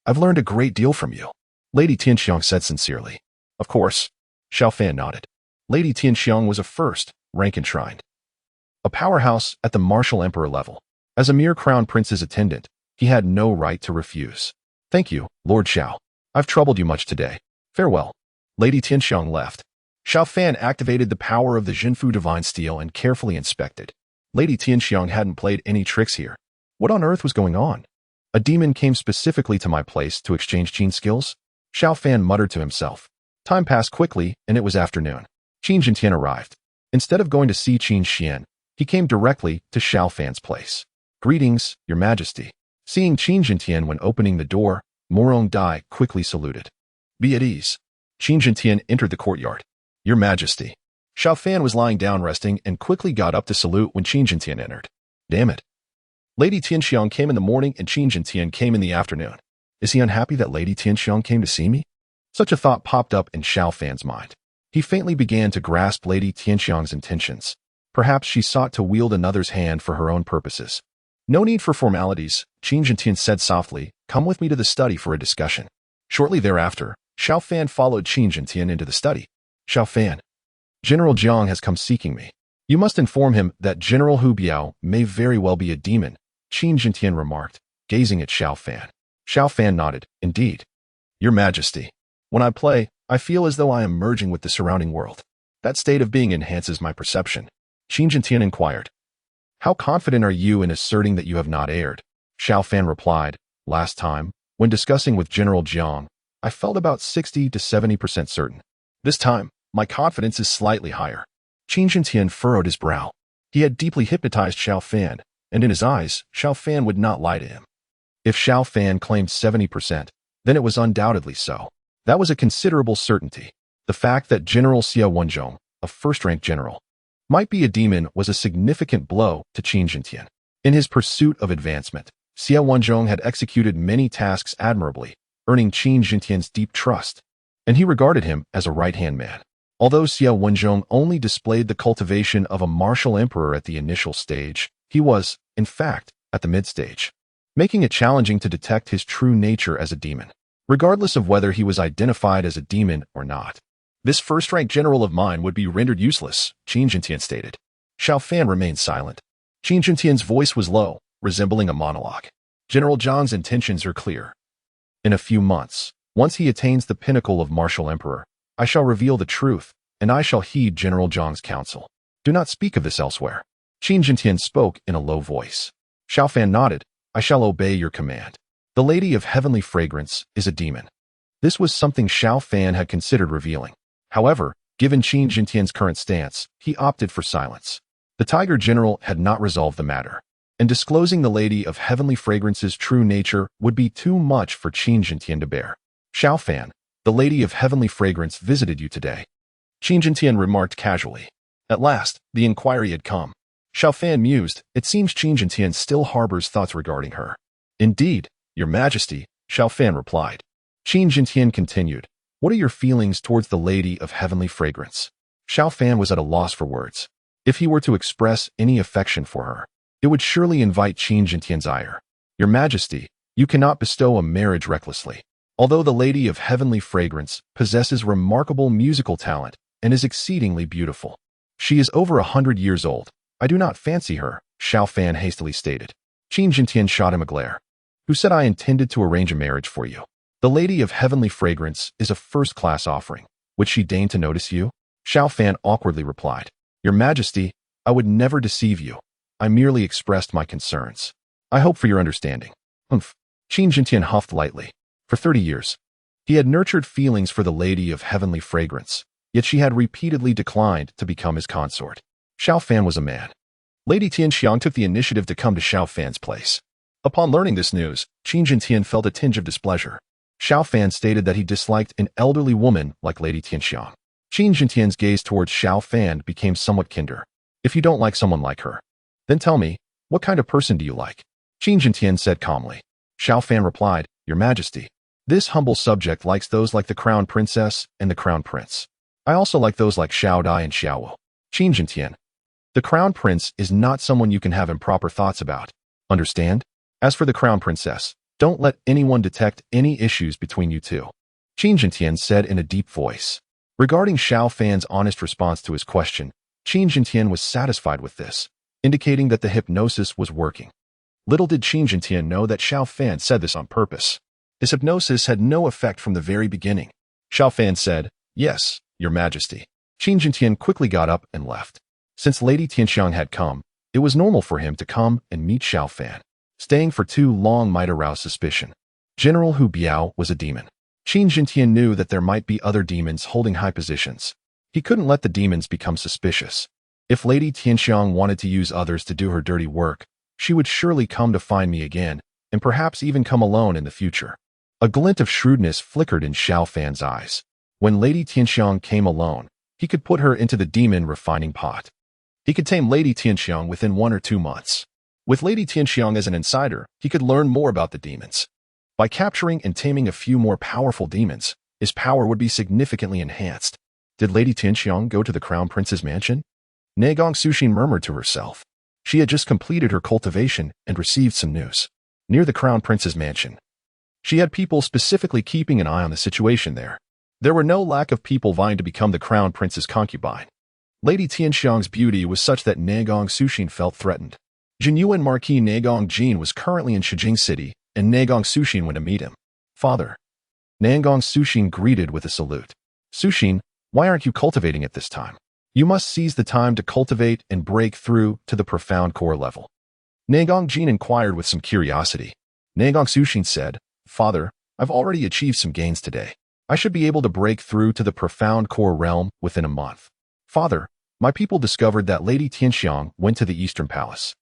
I've learned a great deal from you, Lady Tianxiang said sincerely. Of course, Xiao Fan nodded. Lady Tianxiang was a first-rank enshrined. A powerhouse at the martial emperor level. As a mere crown prince's attendant, he had no right to refuse. Thank you, Lord Xiao. I've troubled you much today. Farewell. Lady Tianxiang left. Xiao Fan activated the power of the Jinfu Divine Steel and carefully inspected. Lady Tianxiang hadn't played any tricks here. What on earth was going on? A demon came specifically to my place to exchange Qin skills? Xiao Fan muttered to himself. Time passed quickly, and it was afternoon. Qin Jintian arrived. Instead of going to see Qin Xian, he came directly to Xiao Fan's place. Greetings, Your Majesty. Seeing Qin Jintian when opening the door, Morong Dai quickly saluted. Be at ease. Qin Jintian entered the courtyard. Your Majesty. Xiao Fan was lying down resting and quickly got up to salute when Qin Jintian entered. Damn it. Lady Tianxiang came in the morning and Qin Jintian came in the afternoon. Is he unhappy that Lady Tianxiang came to see me? Such a thought popped up in Xiao Fan's mind. He faintly began to grasp Lady Tianxiang's intentions. Perhaps she sought to wield another's hand for her own purposes. No need for formalities, Qin Jintian said softly. Come with me to the study for a discussion. Shortly thereafter, Xiao Fan followed Qin Jintian into the study. Xiao Fan. General Jiang has come seeking me. You must inform him that General Hu Biao may very well be a demon, Qin Jintian remarked, gazing at Xiao Fan. Xiao Fan nodded. Indeed. Your Majesty. When I play, I feel as though I am merging with the surrounding world. That state of being enhances my perception. Qin Jintian inquired. How confident are you in asserting that you have not erred? Xiao Fan replied. Last time, when discussing with General Jiang, I felt about 60 to 70% certain. This time, my confidence is slightly higher. Qin Jintian furrowed his brow. He had deeply hypnotized Xiao Fan, and in his eyes, Xiao Fan would not lie to him. If Xiao Fan claimed 70%, then it was undoubtedly so. That was a considerable certainty. The fact that General Xia Wenzhong, a first-rank general, might be a demon was a significant blow to Qin Jintian. In his pursuit of advancement, Xia Wenzhong had executed many tasks admirably, earning Qin Jintian's deep trust, and he regarded him as a right-hand man. Although Xia Wenzhong only displayed the cultivation of a martial emperor at the initial stage, he was, in fact, at the mid-stage, making it challenging to detect his true nature as a demon, regardless of whether he was identified as a demon or not. This first-rank general of mine would be rendered useless, Qin Jintian stated. Xiao Fan remained silent. Qin Jintian's voice was low, resembling a monologue. General Jiang's intentions are clear. In a few months, once he attains the pinnacle of martial emperor, I shall reveal the truth, and I shall heed General Jiang's counsel. Do not speak of this elsewhere. Qin Jintian spoke in a low voice. Xiao Fan nodded. I shall obey your command. The Lady of Heavenly Fragrance is a demon. This was something Xiao Fan had considered revealing. However, Given Qin Jintian's current stance, he opted for silence. The Tiger General had not resolved the matter, and disclosing the Lady of Heavenly Fragrance's true nature would be too much for Qin Jintian to bear. Xiao Fan, the Lady of Heavenly Fragrance visited you today, Qin Jintian remarked casually. At last, the inquiry had come. Xiao Fan mused. It seems Qin Jintian still harbors thoughts regarding her. Indeed, Your Majesty, Xiao Fan replied. Qin Jintian continued. What are your feelings towards the Lady of Heavenly Fragrance? Xiao Fan was at a loss for words. If he were to express any affection for her, it would surely invite Qin Jintian's ire. Your Majesty, you cannot bestow a marriage recklessly. Although the Lady of Heavenly Fragrance possesses remarkable musical talent and is exceedingly beautiful, she is over 100 years old. I do not fancy her, Xiao Fan hastily stated. Qin Jintian shot him a glare. Who said I intended to arrange a marriage for you? The Lady of Heavenly Fragrance is a first-class offering. Would she deign to notice you? Xiao Fan awkwardly replied. Your Majesty, I would never deceive you. I merely expressed my concerns. I hope for your understanding. Humph. Qin Jintian huffed lightly. For 30 years, he had nurtured feelings for the Lady of Heavenly Fragrance, yet she had repeatedly declined to become his consort. Xiao Fan was a man. Lady Tianxiang took the initiative to come to Xiao Fan's place. Upon learning this news, Qin Jintian felt a tinge of displeasure. Xiao Fan stated that he disliked an elderly woman like Lady Tianxiang. Qin Jintian's gaze towards Xiao Fan became somewhat kinder. If you don't like someone like her, then tell me, what kind of person do you like? Qin Jintian said calmly. Xiao Fan replied, Your Majesty, this humble subject likes those like the Crown Princess and the Crown Prince. I also like those like Xiao Dai and Xiao Wu. Qin Jintian, the Crown Prince is not someone you can have improper thoughts about. Understand? As for the Crown Princess, don't let anyone detect any issues between you two. Qin Jintian said in a deep voice. Regarding Xiao Fan's honest response to his question, Qin Jintian was satisfied with this, indicating that the hypnosis was working. Little did Qin Jintian know that Xiao Fan said this on purpose. His hypnosis had no effect from the very beginning. Xiao Fan said, Yes, Your Majesty. Qin Jintian quickly got up and left. Since Lady Tianxiang had come, it was normal for him to come and meet Xiao Fan. Staying for too long might arouse suspicion. General Hu Biao was a demon. Qin Jintian knew that there might be other demons holding high positions. He couldn't let the demons become suspicious. If Lady Tianxiang wanted to use others to do her dirty work, she would surely come to find me again, and perhaps even come alone in the future. A glint of shrewdness flickered in Xiao Fan's eyes. When Lady Tianxiang came alone, he could put her into the demon refining pot. He could tame Lady Tianxiang within 1 or 2 months. With Lady Tianxiang as an insider, he could learn more about the demons. By capturing and taming a few more powerful demons, his power would be significantly enhanced. Did Lady Tianxiang go to the Crown Prince's mansion? Negong Sushin murmured to herself. She had just completed her cultivation and received some news. Near the Crown Prince's mansion, she had people specifically keeping an eye on the situation there. There were no lack of people vying to become the Crown Prince's concubine. Lady Tianxiang's beauty was such that Negong Sushin felt threatened. Jinyuan Marquis Negong Jin was currently in Shijing City, and Negong Sushin went to meet him. Father. Negong Sushin greeted with a salute. Sushin, why aren't you cultivating at this time? You must seize the time to cultivate and break through to the profound core level. Negong Jin inquired with some curiosity. Negong Sushin said, Father, I've already achieved some gains today. I should be able to break through to the profound core realm within a month. Father, my people discovered that Lady Tianxiang went to the Eastern Palace.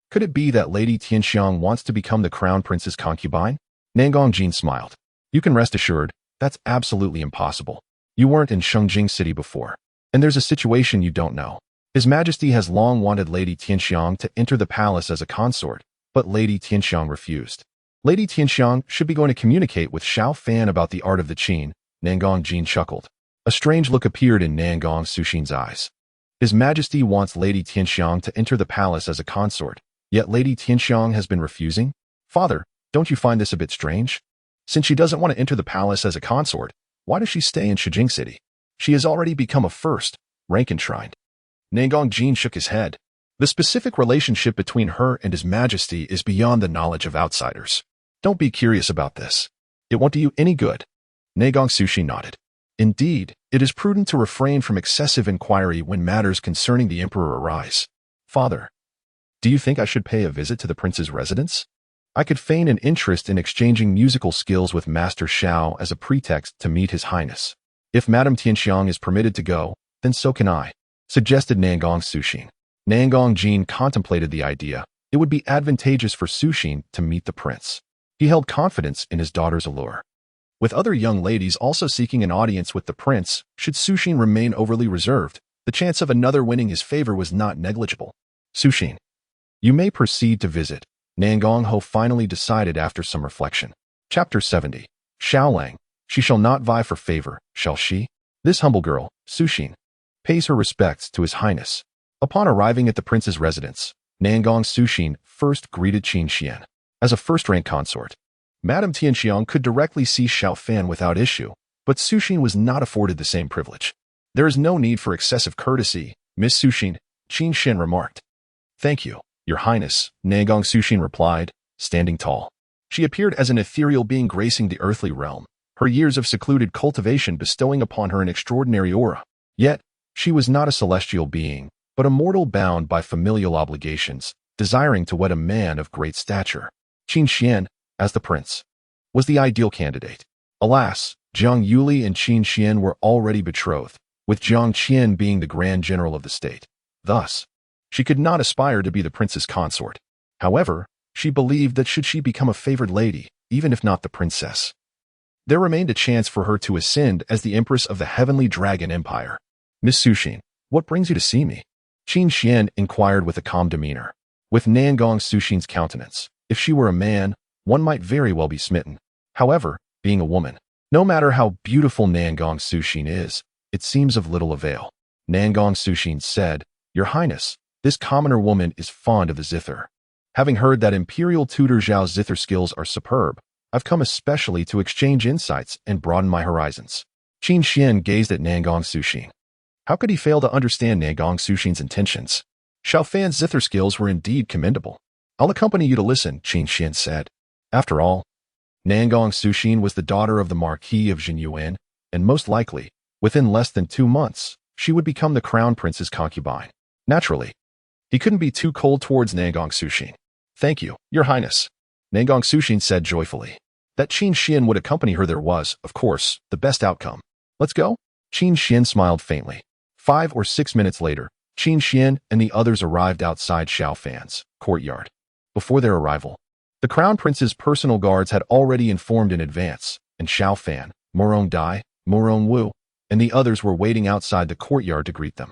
Could it be that Lady Tianxiang wants to become the Crown Prince's concubine? Negong Jin smiled. You can rest assured, that's absolutely impossible. You weren't in Shungjing City before. And there's a situation you don't know. His Majesty has long wanted Lady Tianxiang to enter the palace as a consort, but Lady Tianxiang refused. Lady Tianxiang should be going to communicate with Xiao Fan about the art of the Qin, Negong Jin chuckled. A strange look appeared in Negong Sushin's eyes. His Majesty wants Lady Tianxiang to enter the palace as a consort, yet Lady Tianxiang has been refusing? Father, don't you find this a bit strange? Since she doesn't want to enter the palace as a consort, why does she stay in Shijing City? She has already become a first rank enshrined. Negong Jin shook his head. The specific relationship between her and His Majesty is beyond the knowledge of outsiders. Don't be curious about this. It won't do you any good. Negong Sushin nodded. Indeed, it is prudent to refrain from excessive inquiry when matters concerning the Emperor arise. Father, do you think I should pay a visit to the Prince's residence? I could feign an interest in exchanging musical skills with Master Xiao as a pretext to meet His Highness. If Madame Tianxiang is permitted to go, then Then so can I, suggested Nangong Sushin. Nangong Jin contemplated the idea. It would be advantageous for Sushin to meet the prince. He held confidence in his daughter's allure. With other young ladies also seeking an audience with the prince, should Sushin remain overly reserved, the chance of another winning his favor was not negligible. Sushin, you may proceed to visit, Nangong Ho finally decided after some reflection. Chapter 70. Xiaolang, she shall not vie for favor, shall she? This humble girl, Sushin, pays her respects to His Highness. Upon arriving at the prince's residence, Nangong Sushin first greeted Qin Xian. As a first-rank consort, Madame Tianxiang could directly see Xiao Fan without issue, but Sushin was not afforded the same privilege. There is no need for excessive courtesy, Miss Sushin, Qin Xian remarked. Thank you, Your Highness, Nangong Sushin replied, standing tall. She appeared as an ethereal being gracing the earthly realm, her years of secluded cultivation bestowing upon her an extraordinary aura. Yet, she was not a celestial being, but a mortal bound by familial obligations, desiring to wed a man of great stature. Qin Xian, as the prince, was the ideal candidate. Alas, Jiang Yuli and Qin Xian were already betrothed, with Jiang Qian being the Grand General of the state. Thus, she could not aspire to be the prince's consort. However, she believed that should she become a favored lady, even if not the princess, there remained a chance for her to ascend as the Empress of the Heavenly Dragon Empire. Miss Sushin, what brings you to see me? Qin Xian inquired with a calm demeanor. With Nangong Sushin's countenance, if she were a man, one might very well be smitten. However, being a woman, no matter how beautiful Nangong Sushin is, it seems of little avail. Nangong Sushin said, Your Highness, this commoner woman is fond of the zither. Having heard that Imperial Tutor Zhao's zither skills are superb, I've come especially to exchange insights and broaden my horizons. Qin Xian gazed at Nangong Sushin. How could he fail to understand Nangong Sushin's intentions? Xiao Fan's zither skills were indeed commendable. I'll accompany you to listen, Qin Xian said. After all, Nangong Sushin was the daughter of the Marquis of Jinyuan, and most likely, within less than 2 months, she would become the crown prince's concubine. Naturally, he couldn't be too cold towards Nangong Sushin. Thank you, Your Highness, Nangong Sushin said joyfully. That Qin Xian would accompany her there was, of course, the best outcome. Let's go? Qin Xian smiled faintly. 5 or 6 minutes later, Qin Xian and the others arrived outside Xiao Fan's courtyard. Before their arrival, the crown prince's personal guards had already informed in advance, and Xiao Fan, Morong Dai, Morong Wu, and the others were waiting outside the courtyard to greet them.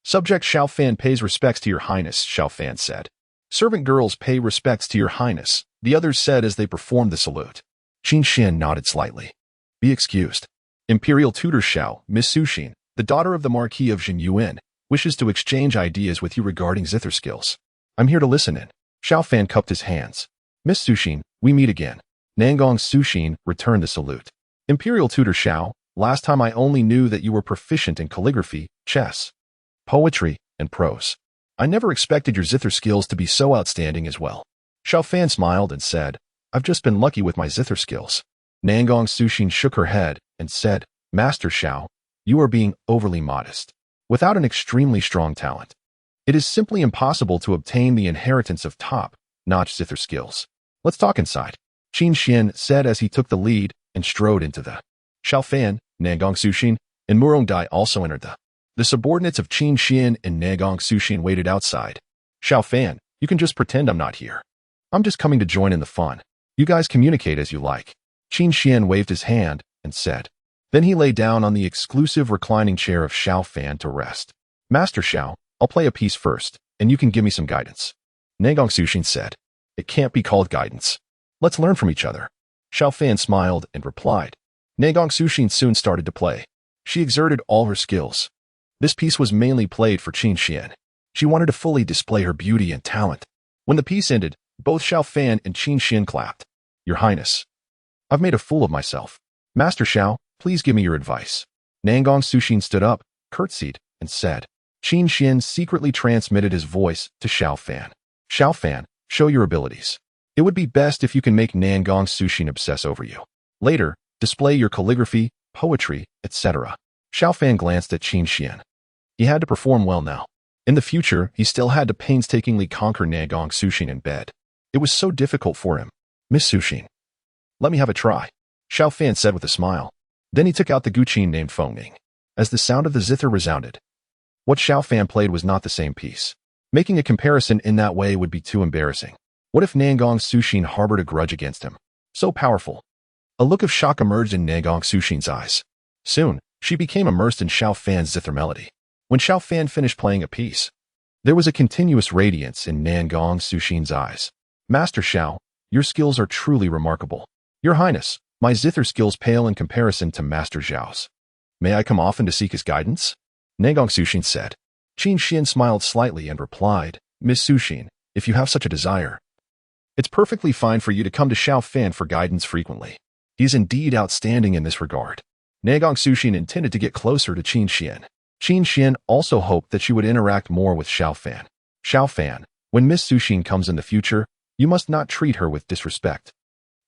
Subject Xiao Fan pays respects to Your Highness, Xiao Fan said. Servant girls pay respects to Your Highness, the others said as they performed the salute. Qin Xian nodded slightly. Be excused. Imperial Tutor Xiao, Miss Sushin, the daughter of the Marquis of Jinyuan, wishes to exchange ideas with you regarding zither skills. I'm here to listen in. Xiao Fan cupped his hands. Miss Sushin, we meet again. Nangong Sushin returned the salute. Imperial Tutor Xiao, last time I only knew that you were proficient in calligraphy, chess, poetry, and prose. I never expected your zither skills to be so outstanding as well. Xiao Fan smiled and said, I've just been lucky with my zither skills. Nangong Sushin shook her head and said, Master Xiao, you are being overly modest. Without an extremely strong talent, it is simply impossible to obtain the inheritance of top-notch zither skills. Let's talk inside, Qin Xian said as he took the lead and strode into the Xiao Fan, Nangong Sushin, and Murong Dai also entered the subordinates of Qin Xian and Nangong Sushin waited outside. Xiao Fan, you can just pretend I'm not here. I'm just coming to join in the fun. You guys communicate as you like. Qin Xian waved his hand and said. Then he lay down on the exclusive reclining chair of Xiao Fan to rest. Master Xiao, I'll play a piece first, and you can give me some guidance. Nangong Sushin said. It can't be called guidance. Let's learn from each other. Xiao Fan smiled and replied. Nangong Sushin soon started to play. She exerted all her skills. This piece was mainly played for Qin Xian. She wanted to fully display her beauty and talent. When the piece ended, both Xiao Fan and Qin Xian clapped. Your Highness, I've made a fool of myself. Master Xiao, please give me your advice. Nangong Sushin stood up, curtsied, and said. Qin Xian secretly transmitted his voice to Xiao Fan. Xiao Fan, show your abilities. It would be best if you can make Nangong Sushin obsess over you. Later, display your calligraphy, poetry, etc. Xiao Fan glanced at Qin Xian. He had to perform well now. In the future, he still had to painstakingly conquer Nangong Sushin in bed. It was so difficult for him. Miss Sushin, let me have a try, Xiao Fan said with a smile. Then he took out the guqin named Fengning. As the sound of the zither resounded, What Xiao Fan played was not the same piece. Making a comparison in that way would be too embarrassing. What if Nangong Sushin harbored a grudge against him? So powerful. A look of shock emerged in Nangong Sushin's eyes. Soon, she became immersed in Xiao Fan's zither melody. When Xiao Fan finished playing a piece, there was a continuous radiance in Nangong Sushin's eyes. Master Xiao, your skills are truly remarkable. Your Highness, my zither skills pale in comparison to Master Zhao's. May I come often to seek his guidance? Nangong Sushin said. Qin Xian smiled slightly and replied, Miss Sushin, if you have such a desire, it's perfectly fine for you to come to Xiao Fan for guidance frequently. He is indeed outstanding in this regard. Nangong Sushin intended to get closer to Qin Xian. Qin Xian also hoped that she would interact more with Xiao Fan. Xiao Fan, when Miss Sushin comes in the future, you must not treat her with disrespect.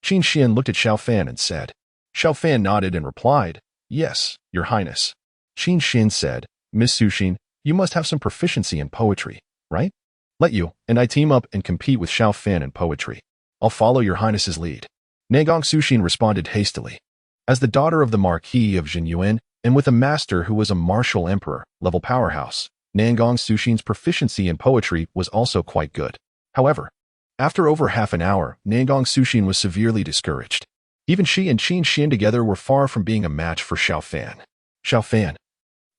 Qin Xian looked at Xiao Fan and said. Xiao Fan nodded and replied, Yes, Your Highness. Qin Xian said, Miss Sushin, you must have some proficiency in poetry, right? Let you and I team up and compete with Xiao Fan in poetry. I'll follow Your Highness's lead. Nangong Sushin responded hastily. As the daughter of the Marquis of Jinyuan, and with a master who was a martial emperor-level powerhouse, Nangong Sushin's proficiency in poetry was also quite good. However, after over half an hour, Nangong Sushin was severely discouraged. Even she and Qin Xian together were far from being a match for Xiao Fan. Xiao Fan.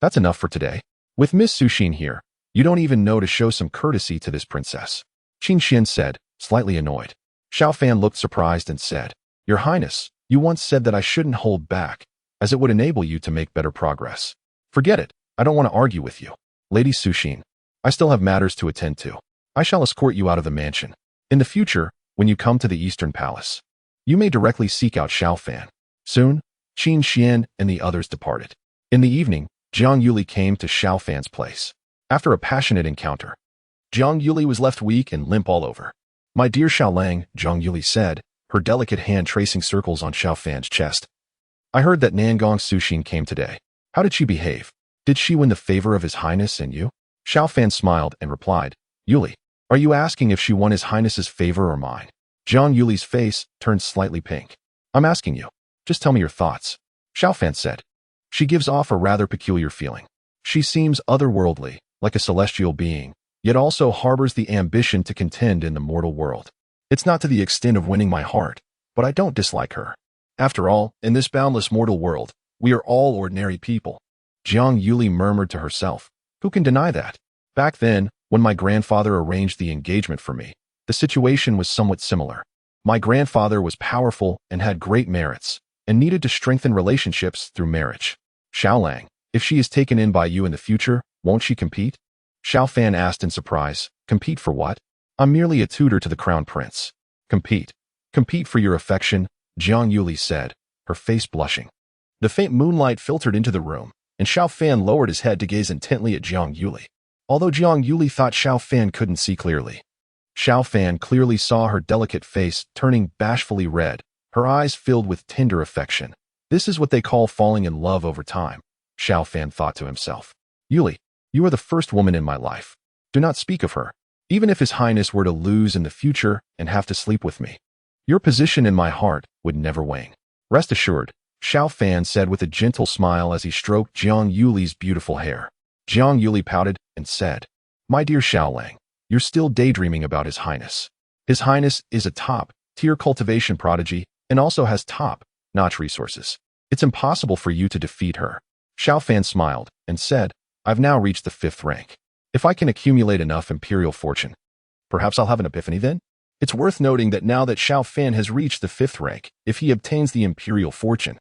That's enough for today. With Miss Sushin here, you don't even know to show some courtesy to this princess. Qin Xian said, slightly annoyed. Xiao Fan looked surprised and said, Your Highness, you once said that I shouldn't hold back, as it would enable you to make better progress. Forget it, I don't want to argue with you. Lady Sushin, I still have matters to attend to. I shall escort you out of the mansion. In the future, when you come to the Eastern Palace, you may directly seek out Xiao Fan. Soon, Qin Xian and the others departed. In the evening, Jiang Yuli came to Xiao Fan's place. After a passionate encounter, Jiang Yuli was left weak and limp all over. My dear Xiao Lang, Jiang Yuli said, her delicate hand tracing circles on Xiao Fan's chest. I heard that Nangong Sushin came today. How did she behave? Did she win the favor of His Highness and you? Xiao Fan smiled and replied, Yuli, are you asking if she won His Highness's favor or mine? Jiang Yuli's face turned slightly pink. I'm asking you. Just tell me your thoughts. Xiao Fan said. She gives off a rather peculiar feeling. She seems otherworldly, like a celestial being, yet also harbors the ambition to contend in the mortal world. It's not to the extent of winning my heart, but I don't dislike her. After all, in this boundless mortal world, we are all ordinary people. Jiang Yuli murmured to herself. Who can deny that? Back then, when my grandfather arranged the engagement for me, the situation was somewhat similar. My grandfather was powerful and had great merits, and needed to strengthen relationships through marriage. Xiao Lang, if she is taken in by you in the future, won't she compete? Xiao Fan asked in surprise. Compete for what? I'm merely a tutor to the crown prince. Compete. Compete for your affection, Jiang Yuli said, her face blushing. The faint moonlight filtered into the room, and Xiao Fan lowered his head to gaze intently at Jiang Yuli. Although Jiang Yuli thought Xiao Fan couldn't see clearly, Xiao Fan clearly saw her delicate face turning bashfully red, her eyes filled with tender affection. This is what they call falling in love over time, Xiao Fan thought to himself. Yuli, you are the first woman in my life. Do not speak of her. Even if His Highness were to lose in the future and have to sleep with me, your position in my heart would never wane. Rest assured, Xiao Fan said with a gentle smile as he stroked Jiang Yuli's beautiful hair. Jiang Yuli pouted and said, My dear Xiao Lang, you're still daydreaming about His Highness. His Highness is a top-tier cultivation prodigy and also has top-notch resources. It's impossible for you to defeat her. Xiao Fan smiled and said, I've now reached the 5th rank. If I can accumulate enough imperial fortune, perhaps I'll have an epiphany then? It's worth noting that now that Xiao Fan has reached the 5th rank, if he obtains the imperial fortune,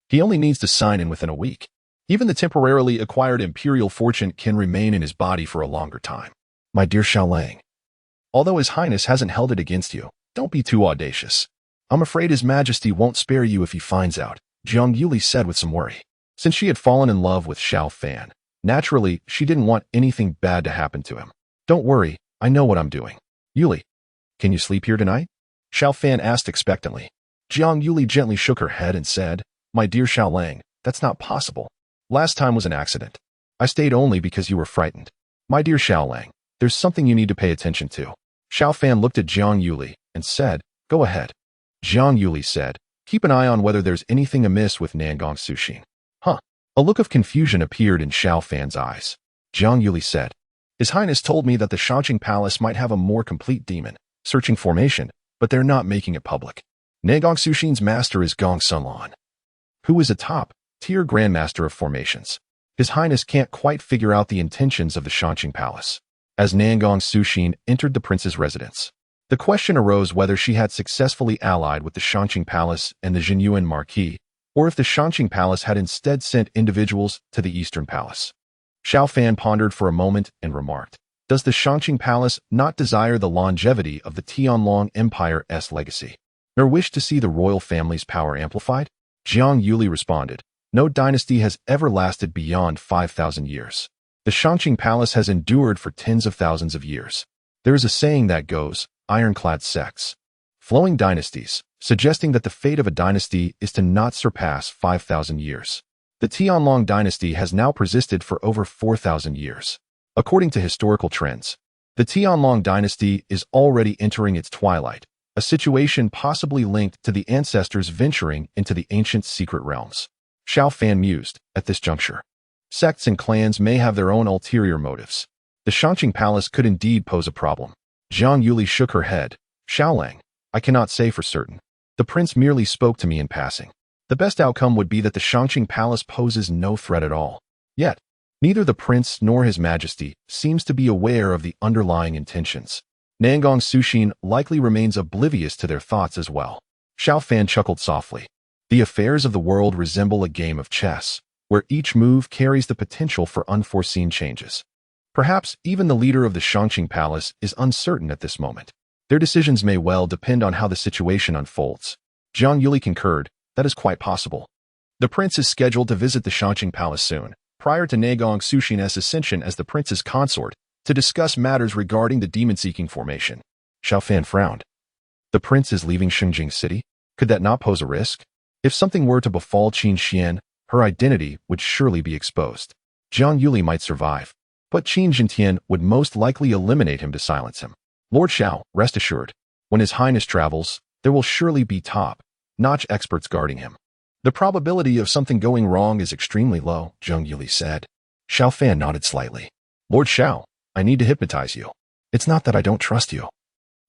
he only needs to sign in within a week. Even the temporarily acquired imperial fortune can remain in his body for a longer time. My dear Xiao Lang, although His Highness hasn't held it against you, don't be too audacious. I'm afraid His Majesty won't spare you if he finds out, Jiang Yuli said with some worry. Since she had fallen in love with Xiao Fan, naturally, she didn't want anything bad to happen to him. Don't worry, I know what I'm doing. Yuli, can you sleep here tonight? Xiao Fan asked expectantly. Jiang Yuli gently shook her head and said, My dear Xiao Lang, that's not possible. Last time was an accident. I stayed only because you were frightened. My dear Xiao Lang, there's something you need to pay attention to. Xiao Fan looked at Jiang Yuli and said, Go ahead. Jiang Yuli said, Keep an eye on whether there's anything amiss with Nangong Sushin. Huh. A look of confusion appeared in Xiao Fan's eyes. Jiang Yuli said. His Highness told me that the Shanqing Palace might have a more complete demon searching formation, but they're not making it public. Nangong Sushin's master is Gong Sunlan, who is a top-tier grandmaster of formations. His Highness can't quite figure out the intentions of the Shanqing Palace. As Nangong Sushin entered the prince's residence, the question arose whether she had successfully allied with the Shanqing Palace and the Jinyuan Marquis, or if the Shanqing Palace had instead sent individuals to the Eastern Palace. Xiao Fan pondered for a moment and remarked, "Does the Shanqing Palace not desire the longevity of the Tianlong Empire's legacy, nor wish to see the royal family's power amplified?" Jiang Yuli responded, "No dynasty has ever lasted beyond 5,000 years. The Shanqing Palace has endured for tens of thousands of years. There is a saying that goes, ironclad sects, flowing dynasties, suggesting that the fate of a dynasty is to not surpass 5,000 years. The Tianlong dynasty has now persisted for over 4,000 years. According to historical trends, the Tianlong dynasty is already entering its twilight, a situation possibly linked to the ancestors venturing into the ancient secret realms." Xiao Fan mused, "At this juncture, sects and clans may have their own ulterior motives. The Shanqing Palace could indeed pose a problem." Jiang Yuli shook her head. "Xiaolang, I cannot say for certain. The prince merely spoke to me in passing. The best outcome would be that the Shanqing Palace poses no threat at all. Yet, neither the prince nor his majesty seems to be aware of the underlying intentions. Nangong Sushin likely remains oblivious to their thoughts as well." Xiao Fan chuckled softly. "The affairs of the world resemble a game of chess, where each move carries the potential for unforeseen changes. Perhaps even the leader of the Shanqing Palace is uncertain at this moment. Their decisions may well depend on how the situation unfolds." Jiang Yuli concurred, "That is quite possible." The prince is scheduled to visit the Shanqing Palace soon, prior to Nangong Sushin's ascension as the prince's consort, to discuss matters regarding the demon-seeking formation. Xiao Fan frowned. The prince is leaving Xinjing City? Could that not pose a risk? If something were to befall Qin Xian, her identity would surely be exposed. Jiang Yuli might survive, but Qin Jintian would most likely eliminate him to silence him. Lord Xiao, rest assured, when His Highness travels, there will surely be top-notch experts guarding him. The probability of something going wrong is extremely low, Jiang Yuli said. Xiao Fan nodded slightly. Lord Xiao, I need to hypnotize you. It's not that I don't trust you,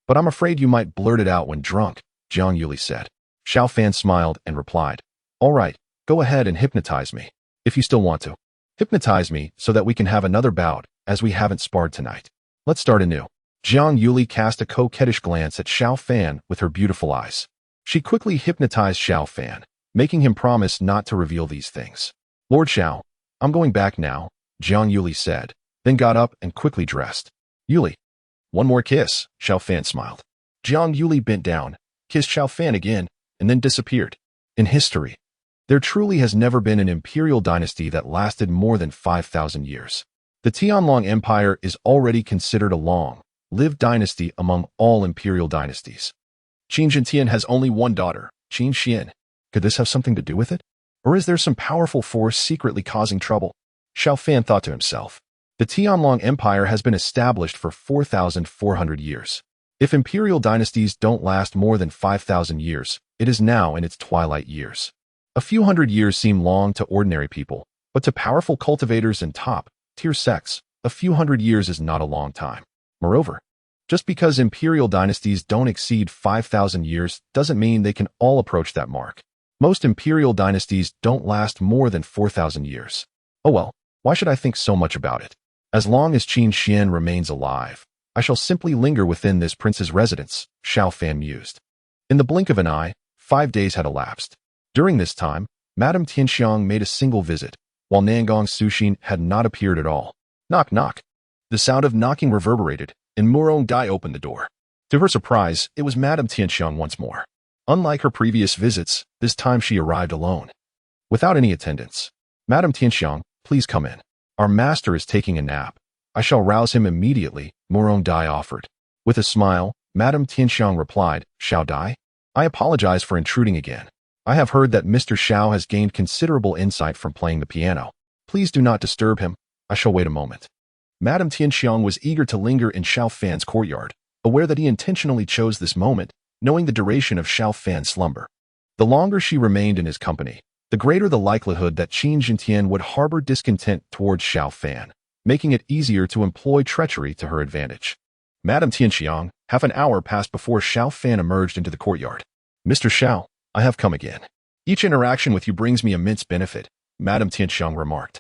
but I'm afraid you might blurt it out when drunk, Jiang Yuli said. Xiao Fan smiled and replied, All right, go ahead and hypnotize me, if you still want to. Hypnotize me so that we can have another bout, as we haven't sparred tonight. Let's start anew. Jiang Yuli cast a coquettish glance at Xiao Fan with her beautiful eyes. She quickly hypnotized Xiao Fan, making him promise not to reveal these things. Lord Xiao, I'm going back now, Jiang Yuli said, then got up and quickly dressed. Yuli. One more kiss, Xiao Fan smiled. Jiang Yuli bent down, kissed Xiao Fan again, and then disappeared. In history, there truly has never been an imperial dynasty that lasted more than 5,000 years. The Tianlong Empire is already considered a long-lived dynasty among all imperial dynasties. Qin Jintian has only one daughter, Qin Xian. Could this have something to do with it? Or is there some powerful force secretly causing trouble? Xiao Fan thought to himself. The Tianlong Empire has been established for 4,400 years. If imperial dynasties don't last more than 5,000 years, it is now in its twilight years. A few hundred years seem long to ordinary people, but to powerful cultivators and top-tier sects, a few hundred years is not a long time. Moreover, just because imperial dynasties don't exceed 5,000 years doesn't mean they can all approach that mark. Most imperial dynasties don't last more than 4,000 years. Oh well, why should I think so much about it? As long as Qin Xian remains alive, I shall simply linger within this prince's residence, Xiao Fan mused. In the blink of an eye, 5 days had elapsed. During this time, Madame Tianxiang made a single visit, while Nangong Sushin had not appeared at all. Knock, knock. The sound of knocking reverberated, and Murong Dai opened the door. To her surprise, it was Madame Tianxiang once more. Unlike her previous visits, this time she arrived alone. Without any attendants. Madame Tianxiang, please come in. Our master is taking a nap. I shall rouse him immediately, Murong Dai offered. With a smile, Madame Tianxiang replied, Xiao Dai? I apologize for intruding again. I have heard that Mr. Xiao has gained considerable insight from playing the piano. Please do not disturb him. I shall wait a moment. Madame Tianxiang was eager to linger in Xiao Fan's courtyard, aware that he intentionally chose this moment, knowing the duration of Xiao Fan's slumber. The longer she remained in his company, the greater the likelihood that Qin Jintian would harbor discontent towards Xiao Fan. making it easier to employ treachery to her advantage. Madame Tianxiang, half an hour passed before Xiao Fan emerged into the courtyard. Mr. Xiao, I have come again. Each interaction with you brings me immense benefit, Madame Tianxiang remarked.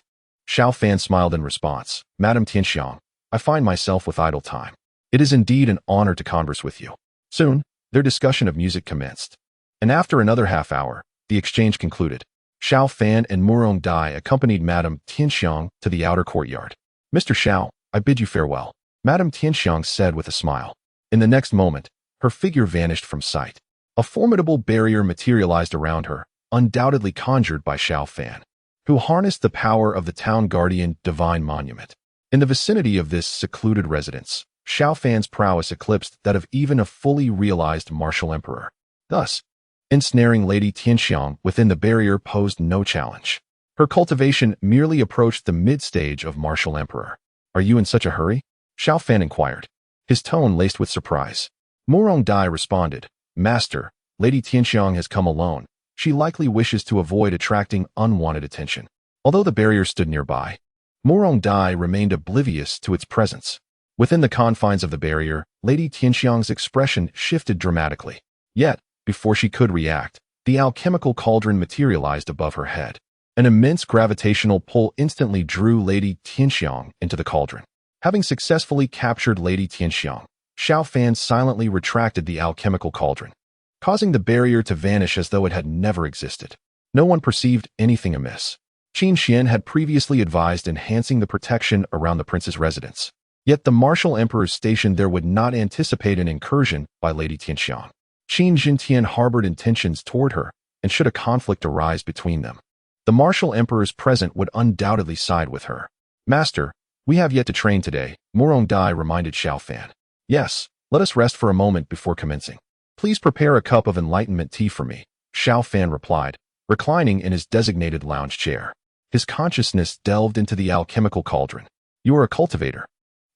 Xiao Fan smiled in response. Madame Tianxiang, I find myself with idle time. It is indeed an honor to converse with you. Soon, their discussion of music commenced. And after another half hour, the exchange concluded. Xiao Fan and Murong Dai accompanied Madame Tianxiang to the outer courtyard. Mr. Xiao, I bid you farewell, Madame Tianxiang said with a smile. In the next moment, her figure vanished from sight. A formidable barrier materialized around her, undoubtedly conjured by Xiao Fan, who harnessed the power of the town guardian divine monument. In the vicinity of this secluded residence, Xiao Fan's prowess eclipsed that of even a fully realized martial emperor. Thus, ensnaring Lady Tianxiang within the barrier posed no challenge. Her cultivation merely approached the mid-stage of martial emperor. Are you in such a hurry? Xiao Fan inquired, his tone laced with surprise. Murong Dai responded, Master, Lady Tianxiang has come alone. She likely wishes to avoid attracting unwanted attention. Although the barrier stood nearby, Murong Dai remained oblivious to its presence. Within the confines of the barrier, Lady Tianxiang's expression shifted dramatically. Yet, before she could react, the alchemical cauldron materialized above her head. An immense gravitational pull instantly drew Lady Tianxiang into the cauldron. Having successfully captured Lady Tianxiang, Xiao Fan silently retracted the alchemical cauldron, causing the barrier to vanish as though it had never existed. No one perceived anything amiss. Qin Xian had previously advised enhancing the protection around the prince's residence. Yet the martial emperor's station there would not anticipate an incursion by Lady Tianxiang. Qin Jintian harbored intentions toward her, and should a conflict arise between them, the martial emperor's present would undoubtedly side with her. Master, we have yet to train today, Murong Dai reminded Xiao Fan. Yes, let us rest for a moment before commencing. Please prepare a cup of enlightenment tea for me, Xiao Fan replied, reclining in his designated lounge chair. His consciousness delved into the alchemical cauldron. You are a cultivator,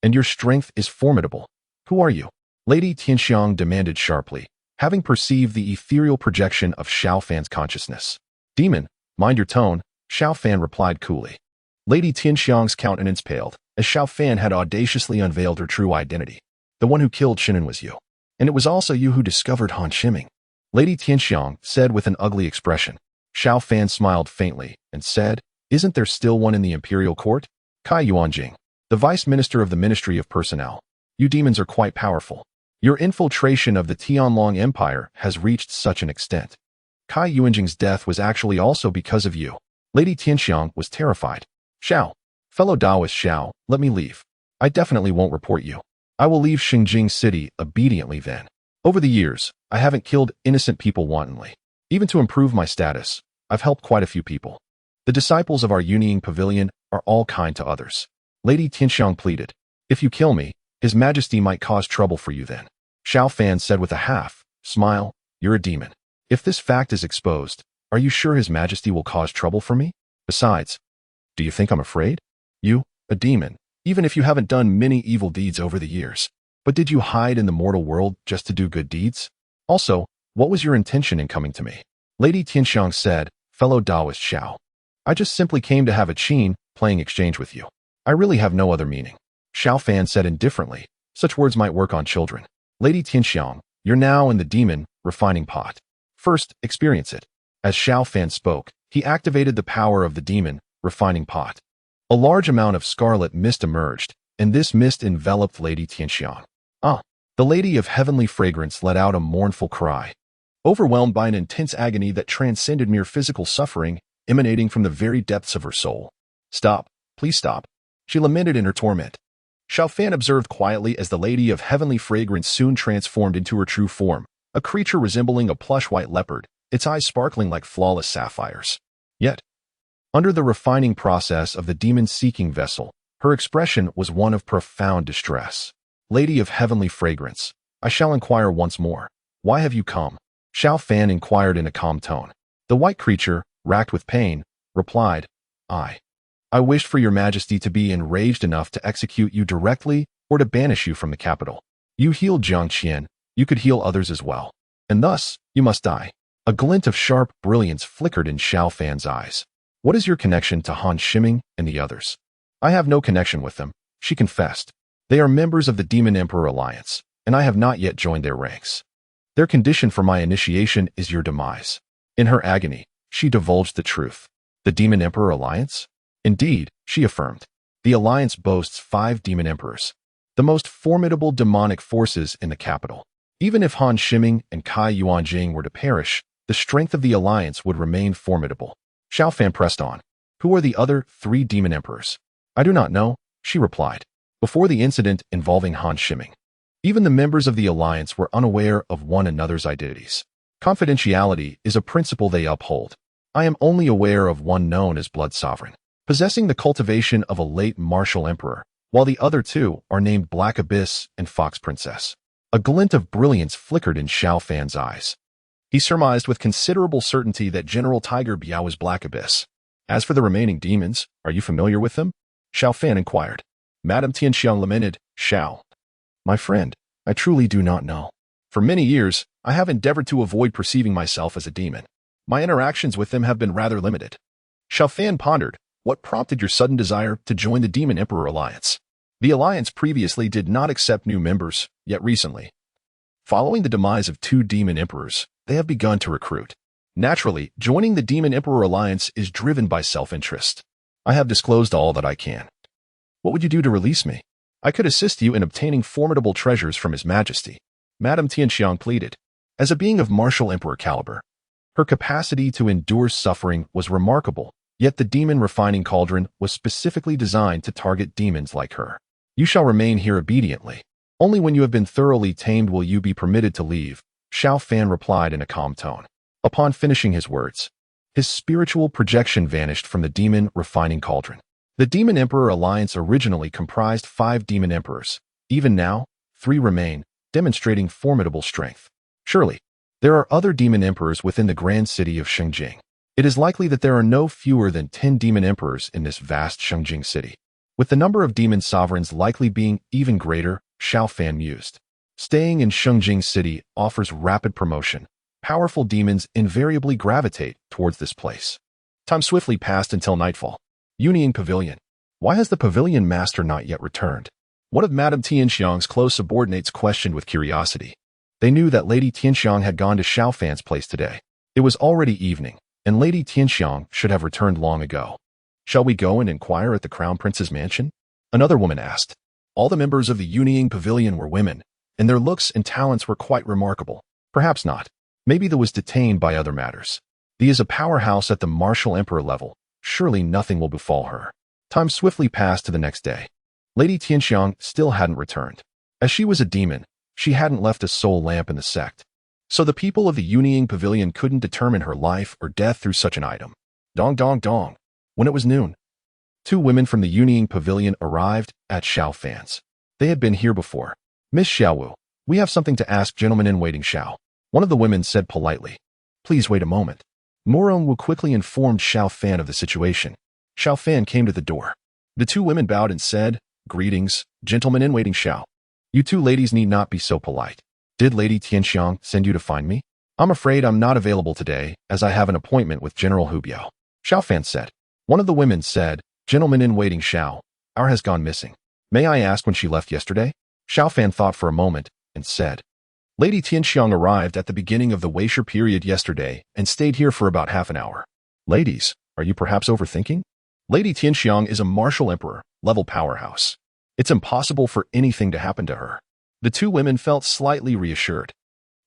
and your strength is formidable. Who are you? Lady Tianxiang demanded sharply, having perceived the ethereal projection of Xiao Fan's consciousness. Demon, mind your tone, Xiao Fan replied coolly. Lady Tianxiang's countenance paled, as Xiao Fan had audaciously unveiled her true identity. The one who killed Shinan was you. And it was also you who discovered Han Shiming. Lady Tianxiang said with an ugly expression. Xiao Fan smiled faintly and said, Isn't there still one in the imperial court? Kai Yuanjing, the vice minister of the Ministry of Personnel. You demons are quite powerful. Your infiltration of the Tianlong Empire has reached such an extent. Kai Yuanjing's death was actually also because of you. Lady Tianxiang was terrified. Xiao, fellow Taoist Xiao, let me leave. I definitely won't report you. I will leave Xingjing City obediently then. Over the years, I haven't killed innocent people wantonly. Even to improve my status, I've helped quite a few people. The disciples of our Yunying Pavilion are all kind to others. Lady Tianxiang pleaded. If you kill me, His Majesty might cause trouble for you then. Xiao Fan said with a half-smile, You're a demon. If this fact is exposed, are you sure His Majesty will cause trouble for me? Besides, do you think I'm afraid? You, a demon, even if you haven't done many evil deeds over the years. But did you hide in the mortal world just to do good deeds? Also, what was your intention in coming to me? Lady Tianxiang said, Fellow Taoist Xiao, I just simply came to have a qin playing exchange with you. I really have no other meaning. Xiao Fan said indifferently, Such words might work on children. Lady Tianxiang, you're now in the demon refining pot. First, experience it. As Xiao Fan spoke, he activated the power of the demon refining pot. A large amount of scarlet mist emerged, and this mist enveloped Lady Tianxiang. The lady of heavenly fragrance let out a mournful cry, overwhelmed by an intense agony that transcended mere physical suffering, emanating from the very depths of her soul. Stop, please stop, she lamented in her torment. Xiao Fan observed quietly as the lady of heavenly fragrance soon transformed into her true form, a creature resembling a plush white leopard, its eyes sparkling like flawless sapphires. Yet, under the refining process of the demon-seeking vessel, her expression was one of profound distress. Lady of heavenly fragrance, I shall inquire once more. Why have you come? Xiao Fan inquired in a calm tone. The white creature, racked with pain, replied, I wished for your majesty to be enraged enough to execute you directly or to banish you from the capital. You healed Jiang Qian, you could heal others as well. And thus, you must die. A glint of sharp brilliance flickered in Xiao Fan's eyes. What is your connection to Han Shiming and the others? I have no connection with them, she confessed. They are members of the Demon Emperor Alliance, and I have not yet joined their ranks. Their condition for my initiation is your demise. In her agony, she divulged the truth. The Demon Emperor Alliance? Indeed, she affirmed. The Alliance boasts 5 Demon Emperors, the most formidable demonic forces in the capital. Even if Han Shiming and Kai Yuanjing were to perish, the strength of the Alliance would remain formidable. Xiao Fan pressed on. Who are the other 3 Demon Emperors? I do not know, she replied. Before the incident involving Han Shiming, even the members of the Alliance were unaware of one another's identities. Confidentiality is a principle they uphold. I am only aware of one known as Blood Sovereign, possessing the cultivation of a late martial emperor, while the other 2 are named Black Abyss and Fox Princess. A glint of brilliance flickered in Xiao Fan's eyes. He surmised with considerable certainty that General Tiger Biao is Black Abyss. As for the remaining demons, are you familiar with them? Xiao Fan inquired. Madame Tianxiang lamented, Xiao. My friend, I truly do not know. For many years, I have endeavored to avoid perceiving myself as a demon. My interactions with them have been rather limited. Xiao Fan pondered, what prompted your sudden desire to join the Demon Emperor Alliance? The Alliance previously did not accept new members, yet recently, following the demise of 2 Demon Emperors, they have begun to recruit. Naturally, joining the Demon Emperor Alliance is driven by self-interest. I have disclosed all that I can. What would you do to release me? I could assist you in obtaining formidable treasures from His Majesty. Madame Tianxiang pleaded. As a being of martial emperor caliber, her capacity to endure suffering was remarkable, yet the demon refining cauldron was specifically designed to target demons like her. You shall remain here obediently. Only when you have been thoroughly tamed will you be permitted to leave, Xiao Fan replied in a calm tone. Upon finishing his words, his spiritual projection vanished from the demon refining cauldron. The Demon Emperor Alliance originally comprised 5 Demon Emperors. Even now, 3 remain, demonstrating formidable strength. Surely, there are other Demon Emperors within the grand city of Shengjing. It is likely that there are no fewer than 10 Demon Emperors in this vast Shengjing city, with the number of Demon Sovereigns likely being even greater, Xiao Fan mused. Staying in Shengjing city offers rapid promotion. Powerful demons invariably gravitate towards this place. Time swiftly passed until nightfall. Yunying Pavilion. Why has the pavilion master not yet returned? One of Madame Tianxiang's close subordinates questioned with curiosity. They knew that Lady Tianxiang had gone to Xiao Fan's place today. It was already evening, and Lady Tianxiang should have returned long ago. Shall we go and inquire at the Crown Prince's mansion? Another woman asked. All the members of the Yunying Pavilion were women, and their looks and talents were quite remarkable. Perhaps not. Maybe they was detained by other matters. He is a powerhouse at the martial emperor level. Surely nothing will befall her. Time swiftly passed to the next day. Lady Tianxiang still hadn't returned. As she was a demon, she hadn't left a soul lamp in the sect. So the people of the Yunying Pavilion couldn't determine her life or death through such an item. Dong dong dong. When it was noon, 2 women from the Yunying Pavilion arrived at Xiao Fan's. They had been here before. Miss Xiaowu, we have something to ask gentleman-in-waiting Xiao. One of the women said politely. Please wait a moment. Morong Wu quickly informed Xiao Fan of the situation. Xiao Fan came to the door. The 2 women bowed and said, Greetings, gentleman-in-waiting Xiao. You 2 ladies need not be so polite. Did Lady Tianxiang send you to find me? I'm afraid I'm not available today, as I have an appointment with General Hu Biao. Xiao Fan said. One of the women said, Gentleman-in-waiting Xiao, our has gone missing. May I ask when she left yesterday? Xiao Fan thought for a moment and said, Lady Tianxiang arrived at the beginning of the Weisher period yesterday and stayed here for about half an hour. Ladies, are you perhaps overthinking? Lady Tianxiang is a martial emperor, level powerhouse. It's impossible for anything to happen to her. The 2 women felt slightly reassured.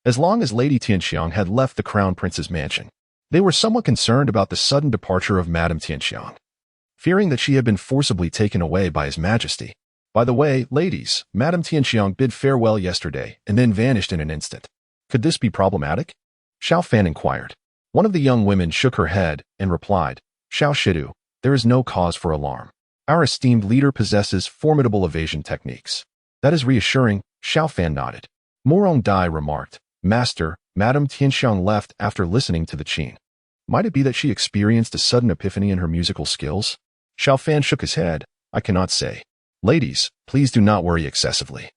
As long as Lady Tianxiang had left the Crown Prince's mansion, they were somewhat concerned about the sudden departure of Madame Tianxiang, fearing that she had been forcibly taken away by His Majesty. By the way, ladies, Madame Tianxiang bid farewell yesterday and then vanished in an instant. Could this be problematic? Xiao Fan inquired. One of the young women shook her head and replied, Xiao Shidu, there is no cause for alarm. Our esteemed leader possesses formidable evasion techniques. That is reassuring, Xiao Fan nodded. Morong Dai remarked, Master, Madame Tianxiang left after listening to the qin. Might it be that she experienced a sudden epiphany in her musical skills? Xiao Fan shook his head. I cannot say. Ladies, please do not worry excessively.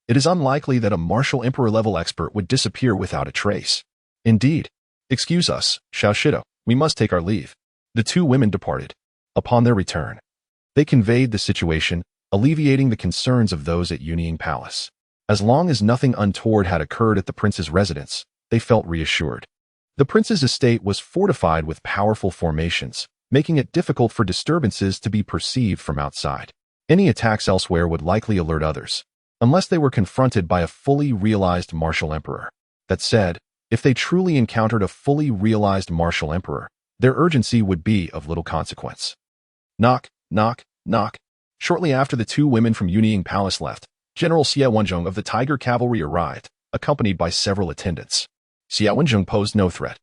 It is unlikely that a martial emperor-level expert would disappear without a trace. Indeed. Excuse us, Xiao Shida, we must take our leave. The 2 women departed. Upon their return, They conveyed the situation, alleviating the concerns of those at Yunying Palace. As long as nothing untoward had occurred at the prince's residence, they felt reassured. The prince's estate was fortified with powerful formations, making it difficult for disturbances to be perceived from outside. Any attacks elsewhere would likely alert others, unless they were confronted by a fully realized martial emperor. That said, if they truly encountered a fully realized martial emperor, their urgency would be of little consequence. Knock, knock, knock. Shortly after the two women from Yunying Palace left, General Xie Wenzhong of the Tiger Cavalry arrived, accompanied by several attendants. Xie Wenzhong posed no threat.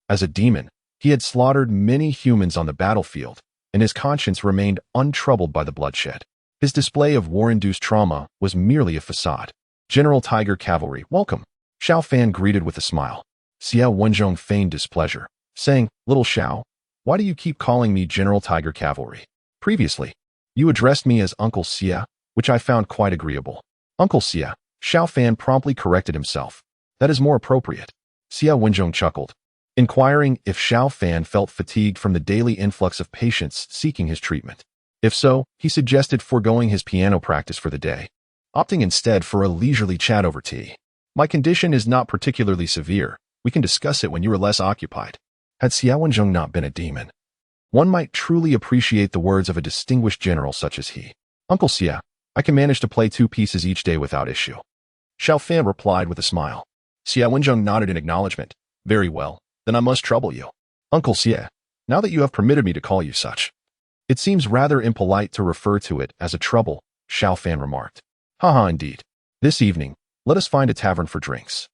As a demon, he had slaughtered many humans on the battlefield, and his conscience remained untroubled by the bloodshed. His display of war-induced trauma was merely a facade. General Tiger Cavalry, welcome. Xiao Fan greeted with a smile. Xie Wenzhong feigned displeasure, saying, Little Xiao, why do you keep calling me General Tiger Cavalry? Previously, you addressed me as Uncle Xie, which I found quite agreeable. Uncle Xie, Xiao Fan promptly corrected himself. That is more appropriate. Xie Wenzhong chuckled, inquiring if Xiao Fan felt fatigued from the daily influx of patients seeking his treatment. If so, he suggested foregoing his piano practice for the day, opting instead for a leisurely chat over tea. My condition is not particularly severe. We can discuss it when you are less occupied. Had Xie Wenzhong not been a demon, one might truly appreciate the words of a distinguished general such as he. Uncle Xie, I can manage to play 2 pieces each day without issue. Xiao Fan replied with a smile. Xie Wenzhong nodded in acknowledgement. Very well, then I must trouble you. Uncle Xie, now that you have permitted me to call you such. It seems rather impolite to refer to it as a trouble, Xiao Fan remarked. Haha, indeed. This evening, let us find a tavern for drinks.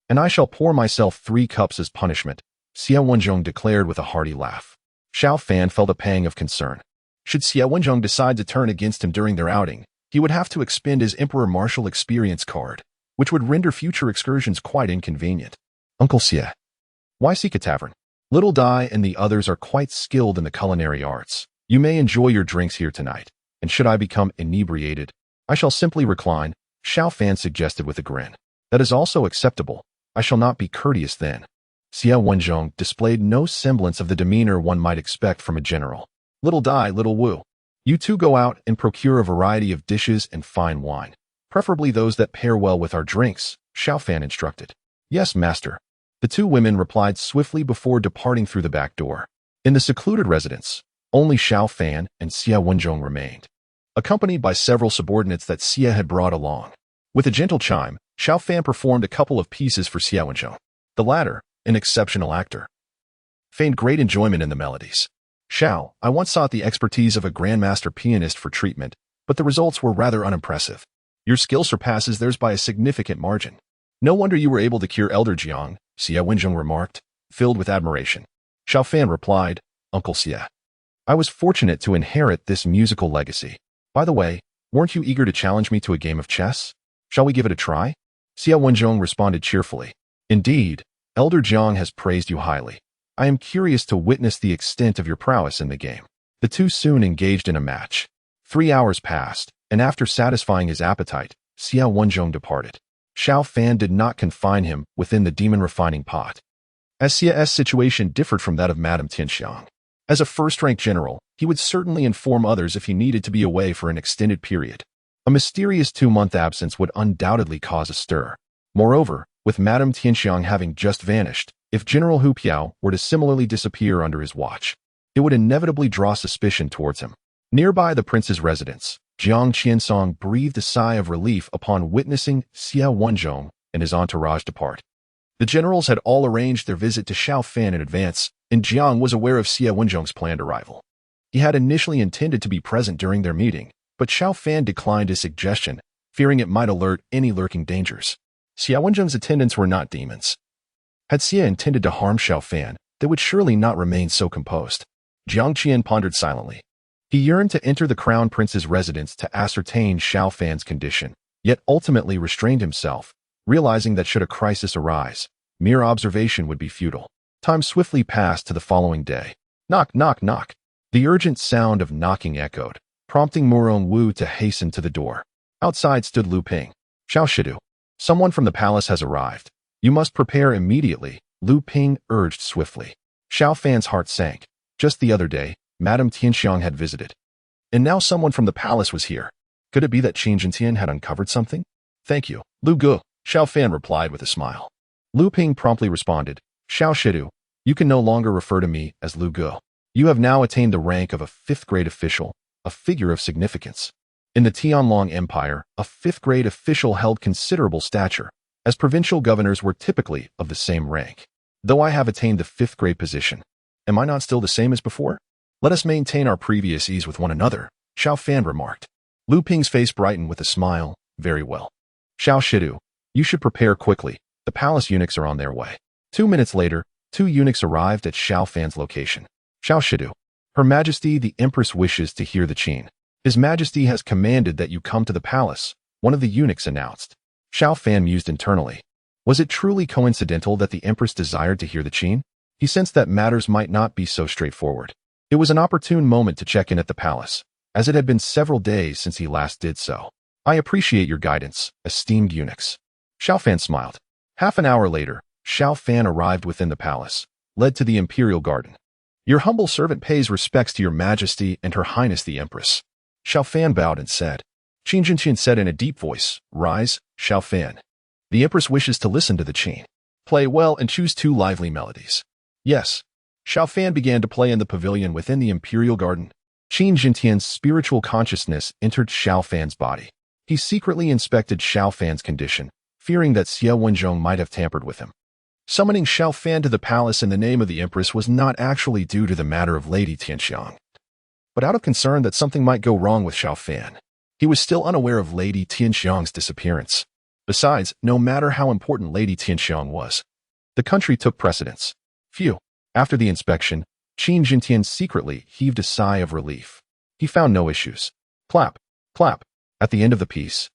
And I shall pour myself 3 cups as punishment, Xie Wenzhong declared with a hearty laugh. Xiao Fan felt a pang of concern. Should Xie Wenzhong decide to turn against him during their outing, he would have to expend his Emperor Martial Experience card, which would render future excursions quite inconvenient. Uncle Xie, why seek a tavern? Little Dai and the others are quite skilled in the culinary arts. You may enjoy your drinks here tonight, and should I become inebriated, I shall simply recline, Xiao Fan suggested with a grin. That is also acceptable. I shall not be courteous then. Xie Wenzhong displayed no semblance of the demeanor one might expect from a general. Little Dai, Little Wu, you two go out and procure a variety of dishes and fine wine, preferably those that pair well with our drinks, Xiao Fan instructed. Yes, master. The 2 women replied swiftly before departing through the back door. In the secluded residence, only Xiao Fan and Xie Wenzhong remained, accompanied by several subordinates that Xie had brought along. With a gentle chime, Xiao Fan performed a couple of pieces for Xie Wenzhong. The latter, an exceptional actor, feigned great enjoyment in the melodies. Xiao, I once sought the expertise of a grandmaster pianist for treatment, but the results were rather unimpressive. Your skill surpasses theirs by a significant margin. No wonder you were able to cure Elder Jiang, Xie Wenzhong remarked, filled with admiration. Xiao Fan replied, Uncle Xie, I was fortunate to inherit this musical legacy. By the way, weren't you eager to challenge me to a game of chess? Shall we give it a try? Xie Wenzhong responded cheerfully. Indeed, Elder Jiang has praised you highly. I am curious to witness the extent of your prowess in the game. The 2 soon engaged in a match. 3 hours passed, and after satisfying his appetite, Xie Wenzhong departed. Xiao Fan did not confine him within the demon refining pot, as Xie's situation differed from that of Madame Tianxiang. As a first-rank general, he would certainly inform others if he needed to be away for an extended period. A mysterious 2-month absence would undoubtedly cause a stir. Moreover, with Madame Tianxiang having just vanished, if General Hu Piao were to similarly disappear under his watch, it would inevitably draw suspicion towards him. Nearby the prince's residence, Jiang Qiansong breathed a sigh of relief upon witnessing Xie Wenzhong and his entourage depart. The generals had all arranged their visit to Xiao Fan in advance, and Jiang was aware of Xie Wenzhong's planned arrival. He had initially intended to be present during their meeting, but Xiao Fan declined his suggestion, fearing it might alert any lurking dangers. Xie Wenzhong's attendants were not demons. Had Xie intended to harm Xiao Fan, they would surely not remain so composed. Jiang Qian pondered silently. He yearned to enter the crown prince's residence to ascertain Xiao Fan's condition, yet ultimately restrained himself, realizing that should a crisis arise, mere observation would be futile. Time swiftly passed to the following day. Knock, knock, knock. The urgent sound of knocking echoed, prompting Murong Wu to hasten to the door. Outside stood Lu Ping. Xiao Shidu, someone from the palace has arrived. You must prepare immediately, Lu Ping urged swiftly. Xiao Fan's heart sank. Just the other day, Madame Tianxiang had visited. And now someone from the palace was here. Could it be that Qin Jintian had uncovered something? Thank you, Lu Gu, Xiao Fan replied with a smile. Lu Ping promptly responded, Xiao Shidu, you can no longer refer to me as Lu Gu. You have now attained the rank of a 5th grade official, a figure of significance. In the Tianlong Empire, a 5th grade official held considerable stature, as provincial governors were typically of the same rank. Though I have attained the 5th grade position, am I not still the same as before? Let us maintain our previous ease with one another, Xiao Fan remarked. Lu Ping's face brightened with a smile. Very well. Xiao Shidu, you should prepare quickly. The palace eunuchs are on their way. 2 minutes later, 2 eunuchs arrived at Xiao Fan's location. Xiao Shidu, Her Majesty the Empress wishes to hear the Qin. His Majesty has commanded that you come to the palace, one of the eunuchs announced. Xiao Fan mused internally. Was it truly coincidental that the Empress desired to hear the Qin? He sensed that matters might not be so straightforward. It was an opportune moment to check in at the palace, as it had been several days since he last did so. I appreciate your guidance, esteemed eunuchs. Xiao Fan smiled. Half an hour later, Xiao Fan arrived within the palace, led to the imperial garden. Your humble servant pays respects to your Majesty and Her Highness the Empress. Xiao Fan bowed and said. Qin Jintian said in a deep voice, Rise, Xiao Fan. The Empress wishes to listen to the Qin. Play well and choose 2 lively melodies. Yes. Xiao Fan began to play in the pavilion within the imperial garden. Qin Jintian's spiritual consciousness entered Xiao Fan's body. He secretly inspected Xiao Fan's condition, fearing that Xie Wenzhong might have tampered with him. Summoning Xiao Fan to the palace in the name of the Empress was not actually due to the matter of Lady Tianxiang, but out of concern that something might go wrong with Xiao Fan. He was still unaware of Lady Tianxiang's disappearance. Besides, no matter how important Lady Tianxiang was, the country took precedence. Phew. After the inspection, Qin Jintian secretly heaved a sigh of relief. He found no issues. Clap, clap. At the end of the piece,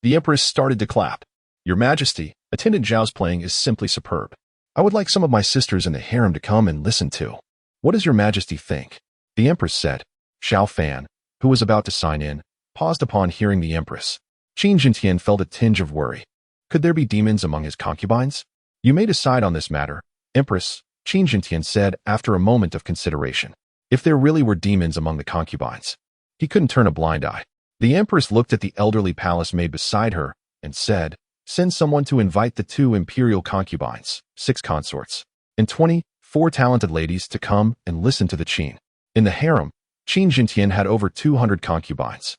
the Empress started to clap. Your Majesty, Attendant Zhao's playing is simply superb. I would like some of my sisters in the harem to come and listen too. What does your Majesty think? The Empress said. Xiao Fan, who was about to sign in, paused upon hearing the Empress. Qin Jintian felt a tinge of worry. Could there be demons among his concubines? You may decide on this matter, Empress, Qin Jintian said after a moment of consideration. If there really were demons among the concubines, he couldn't turn a blind eye. The Empress looked at the elderly palace maid beside her and said, Send someone to invite the 2 imperial concubines, 6 consorts, and 24 talented ladies to come and listen to the Qin. In the harem, Qin Jintian had over 200 concubines,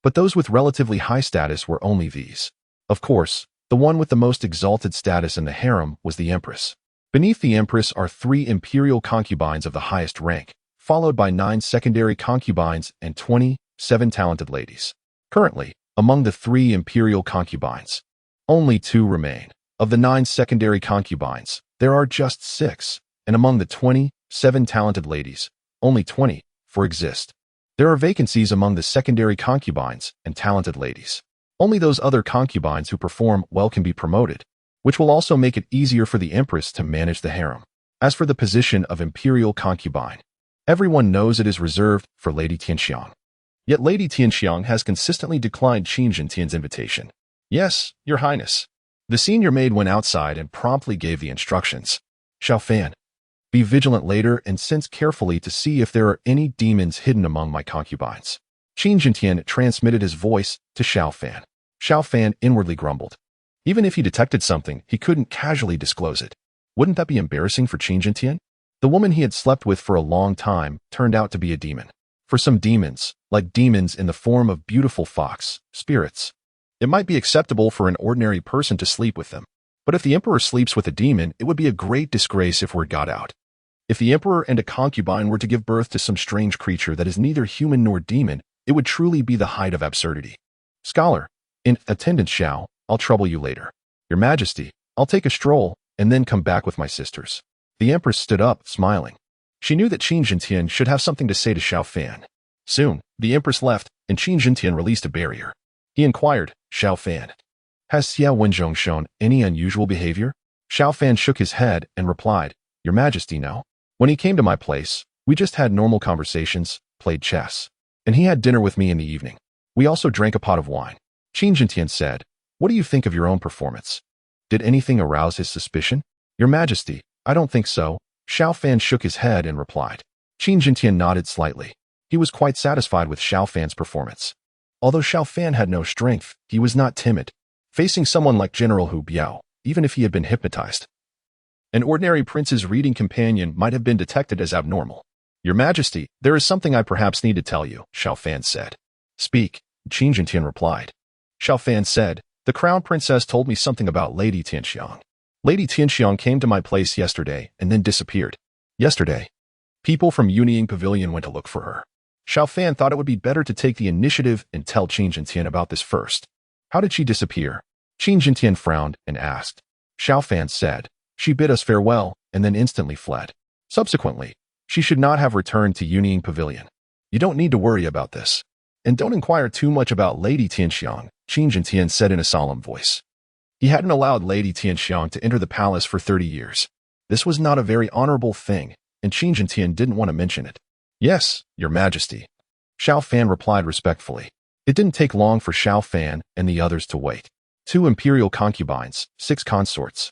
but those with relatively high status were only these. Of course, the one with the most exalted status in the harem was the Empress. Beneath the Empress are 3 imperial concubines of the highest rank, followed by 9 secondary concubines and 27 talented ladies. Currently, among the 3 imperial concubines, only 2 remain. Of the 9 secondary concubines, there are just 6, and among the 27 talented ladies, only 24 exist. There are vacancies among the secondary concubines and talented ladies. Only those other concubines who perform well can be promoted, which will also make it easier for the Empress to manage the harem. As for the position of imperial concubine, everyone knows it is reserved for Lady Tianxiang. Yet Lady Tianxiang has consistently declined Qin Jintian's invitation. Yes, Your Highness. The senior maid went outside and promptly gave the instructions. Xiao Fan, be vigilant later and sense carefully to see if there are any demons hidden among my concubines. Qin Jintian transmitted his voice to Xiao Fan. Xiao Fan inwardly grumbled. Even if he detected something, he couldn't casually disclose it. Wouldn't that be embarrassing for Qin Jintian? The woman he had slept with for a long time turned out to be a demon. For some demons, like demons in the form of beautiful fox, spirits, it might be acceptable for an ordinary person to sleep with them. But if the emperor sleeps with a demon, it would be a great disgrace if word got out. If the emperor and a concubine were to give birth to some strange creature that is neither human nor demon, it would truly be the height of absurdity. Scholar, in attendance Xiao, I'll trouble you later. Your Majesty, I'll take a stroll and then come back with my sisters. The Empress stood up, smiling. She knew that Qin Jintian should have something to say to Xiao Fan. Soon, the Empress left, and Qin Jintian released a barrier. He inquired, Xiao Fan, has Xie Wenzhong shown any unusual behavior? Xiao Fan shook his head and replied, Your Majesty, no. When he came to my place, we just had normal conversations, played chess, and he had dinner with me in the evening. We also drank a pot of wine. Qin Jintian said, What do you think of your own performance? Did anything arouse his suspicion? Your Majesty, I don't think so. Xiao Fan shook his head and replied. Qin Jintian nodded slightly. He was quite satisfied with Xiao Fan's performance. Although Xiao Fan had no strength, he was not timid, facing someone like General Hu Biao, even if he had been hypnotized. An ordinary prince's reading companion might have been detected as abnormal. Your Majesty, there is something I perhaps need to tell you, Xiao Fan said. Speak, Qin Jintian replied. Xiao Fan said, the crown princess told me something about Lady Tianxiang. Lady Tianxiang came to my place yesterday and then disappeared. Yesterday, people from Yunying Pavilion went to look for her. Xiao Fan thought it would be better to take the initiative and tell Qin Jintian about this first. How did she disappear? Qin Jintian frowned and asked. Xiao Fan said, she bid us farewell and then instantly fled. Subsequently, she should not have returned to Yunying Pavilion. You don't need to worry about this. And don't inquire too much about Lady Tianxiang, Qin Jintian said in a solemn voice. He hadn't allowed Lady Tianxiang to enter the palace for 30 years. This was not a very honorable thing, and Qin Jintian didn't want to mention it. Yes, Your Majesty. Xiao Fan replied respectfully. It didn't take long for Xiao Fan and the others to wait. 2 imperial concubines, 6 consorts,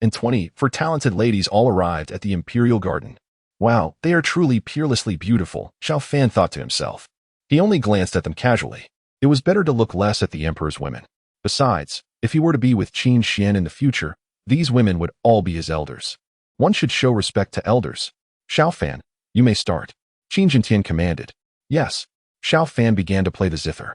and 24 talented ladies all arrived at the imperial garden. Wow, they are truly peerlessly beautiful, Xiao Fan thought to himself. He only glanced at them casually. It was better to look less at the emperor's women. Besides, if he were to be with Qin Xian in the future, these women would all be his elders. One should show respect to elders. Xiao Fan, you may start. Qin Jintian commanded. Yes. Xiao Fan began to play the zither.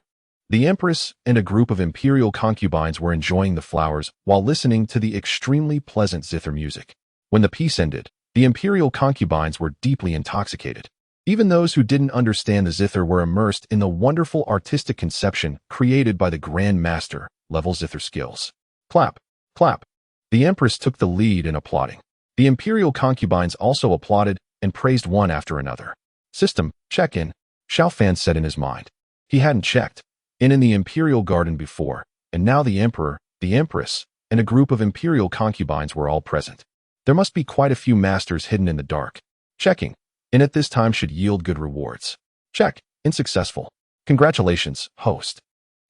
The Empress and a group of imperial concubines were enjoying the flowers while listening to the extremely pleasant zither music. When the piece ended, the imperial concubines were deeply intoxicated. Even those who didn't understand the zither were immersed in the wonderful artistic conception created by the Grand Master level zither skills. Clap, clap. The Empress took the lead in applauding. The imperial concubines also applauded and praised one after another. System, check-in, Xiao Fan said in his mind. He hadn't checked in the imperial garden before, and now the emperor, the empress, and a group of imperial concubines were all present. There must be quite a few masters hidden in the dark. Checking in at this time should yield good rewards. Check, in successful. Congratulations, host.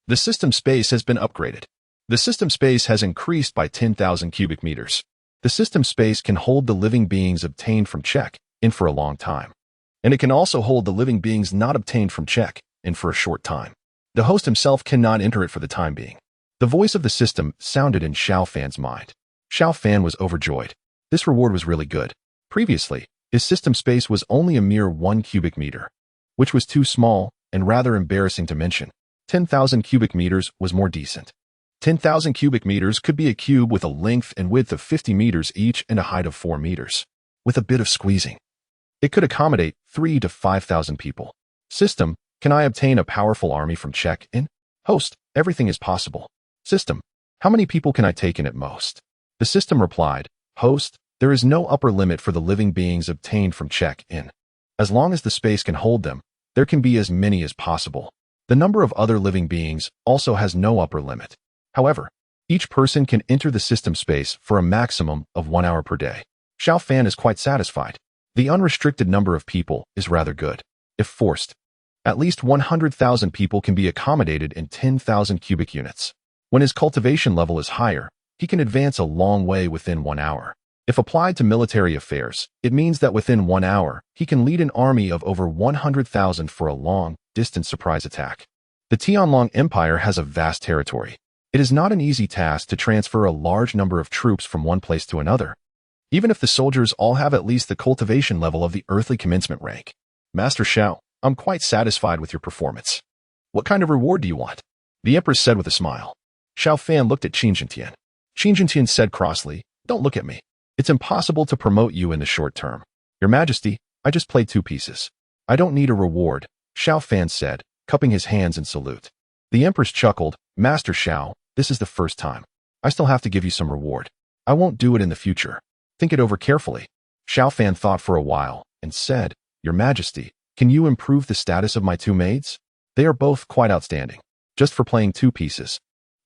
The system space has been upgraded. The system space has increased by 10,000 cubic meters. The system space can hold the living beings obtained from check-in for a long time. And it can also hold the living beings not obtained from check-in for a short time. The host himself cannot enter it for the time being. The voice of the system sounded in Xiao Fan's mind. Xiao Fan was overjoyed. This reward was really good. Previously, his system space was only a mere 1 cubic meter, which was too small and rather embarrassing to mention. 10,000 cubic meters was more decent. 10,000 cubic meters could be a cube with a length and width of 50 meters each and a height of 4 meters. With a bit of squeezing, it could accommodate 3,000 to 5,000 people. System, can I obtain a powerful army from check-in? Host, everything is possible. System, how many people can I take in at most? The system replied, Host, there is no upper limit for the living beings obtained from check-in. As long as the space can hold them, there can be as many as possible. The number of other living beings also has no upper limit. However, each person can enter the system space for a maximum of 1 hour per day. Xiao Fan is quite satisfied. The unrestricted number of people is rather good. If forced, at least 100,000 people can be accommodated in 10,000 cubic units. When his cultivation level is higher, he can advance a long way within 1 hour. If applied to military affairs, it means that within 1 hour, he can lead an army of over 100,000 for a long-distance surprise attack. The Tianlong Empire has a vast territory. It is not an easy task to transfer a large number of troops from one place to another, even if the soldiers all have at least the cultivation level of the earthly commencement rank. Master Xiao, I'm quite satisfied with your performance. What kind of reward do you want? The Empress said with a smile. Xiao Fan looked at Qin Jintian. Qin Jintian said crossly, Don't look at me. It's impossible to promote you in the short term. Your Majesty, I just played 2 pieces. I don't need a reward, Xiao Fan said, cupping his hands in salute. The Empress chuckled, Master Xiao, this is the first time. I still have to give you some reward. I won't do it in the future. Think it over carefully. Xiao Fan thought for a while and said, Your Majesty, can you improve the status of my 2 maids? They are both quite outstanding. Just for playing 2 pieces.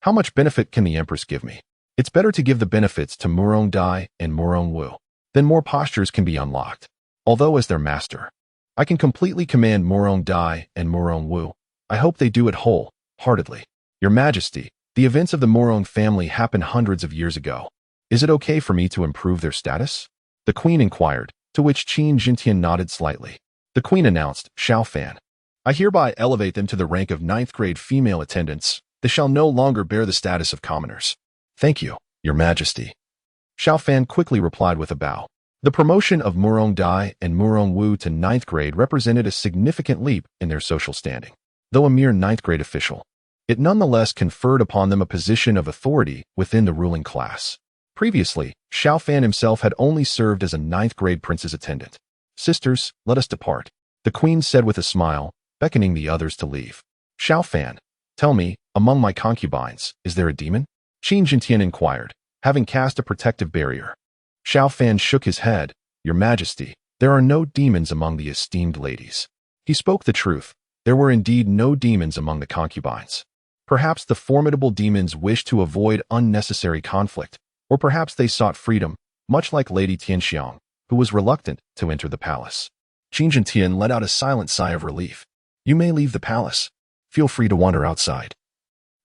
How much benefit can the Empress give me? It's better to give the benefits to Murong Dai and Murong Wu. Then more postures can be unlocked. Although as their master, I can completely command Murong Dai and Murong Wu. I hope they do it wholeheartedly. Your Majesty, the events of the Murong family happened hundreds of years ago. Is it okay for me to improve their status? The Queen inquired, to which Qin Jintian nodded slightly. The The queen announced, Xiao Fan. I hereby elevate them to the rank of ninth-grade female attendants. They shall no longer bear the status of commoners. Thank you, Your Majesty. Xiao Fan quickly replied with a bow. The promotion of Murong Dai and Murong Wu to ninth grade represented a significant leap in their social standing. Though a mere ninth-grade official, it nonetheless conferred upon them a position of authority within the ruling class. Previously, Xiao Fan himself had only served as a ninth-grade prince's attendant. Sisters, let us depart, the queen said with a smile, beckoning the others to leave. Xiao Fan, tell me, among my concubines, is there a demon? Qin Jintian inquired, having cast a protective barrier. Xiao Fan shook his head. Your Majesty, there are no demons among the esteemed ladies. He spoke the truth. There were indeed no demons among the concubines. Perhaps the formidable demons wished to avoid unnecessary conflict, or perhaps they sought freedom, much like Lady Tianxiang, who was reluctant to enter the palace. Qin Jintian let out a silent sigh of relief. You may leave the palace. Feel free to wander outside.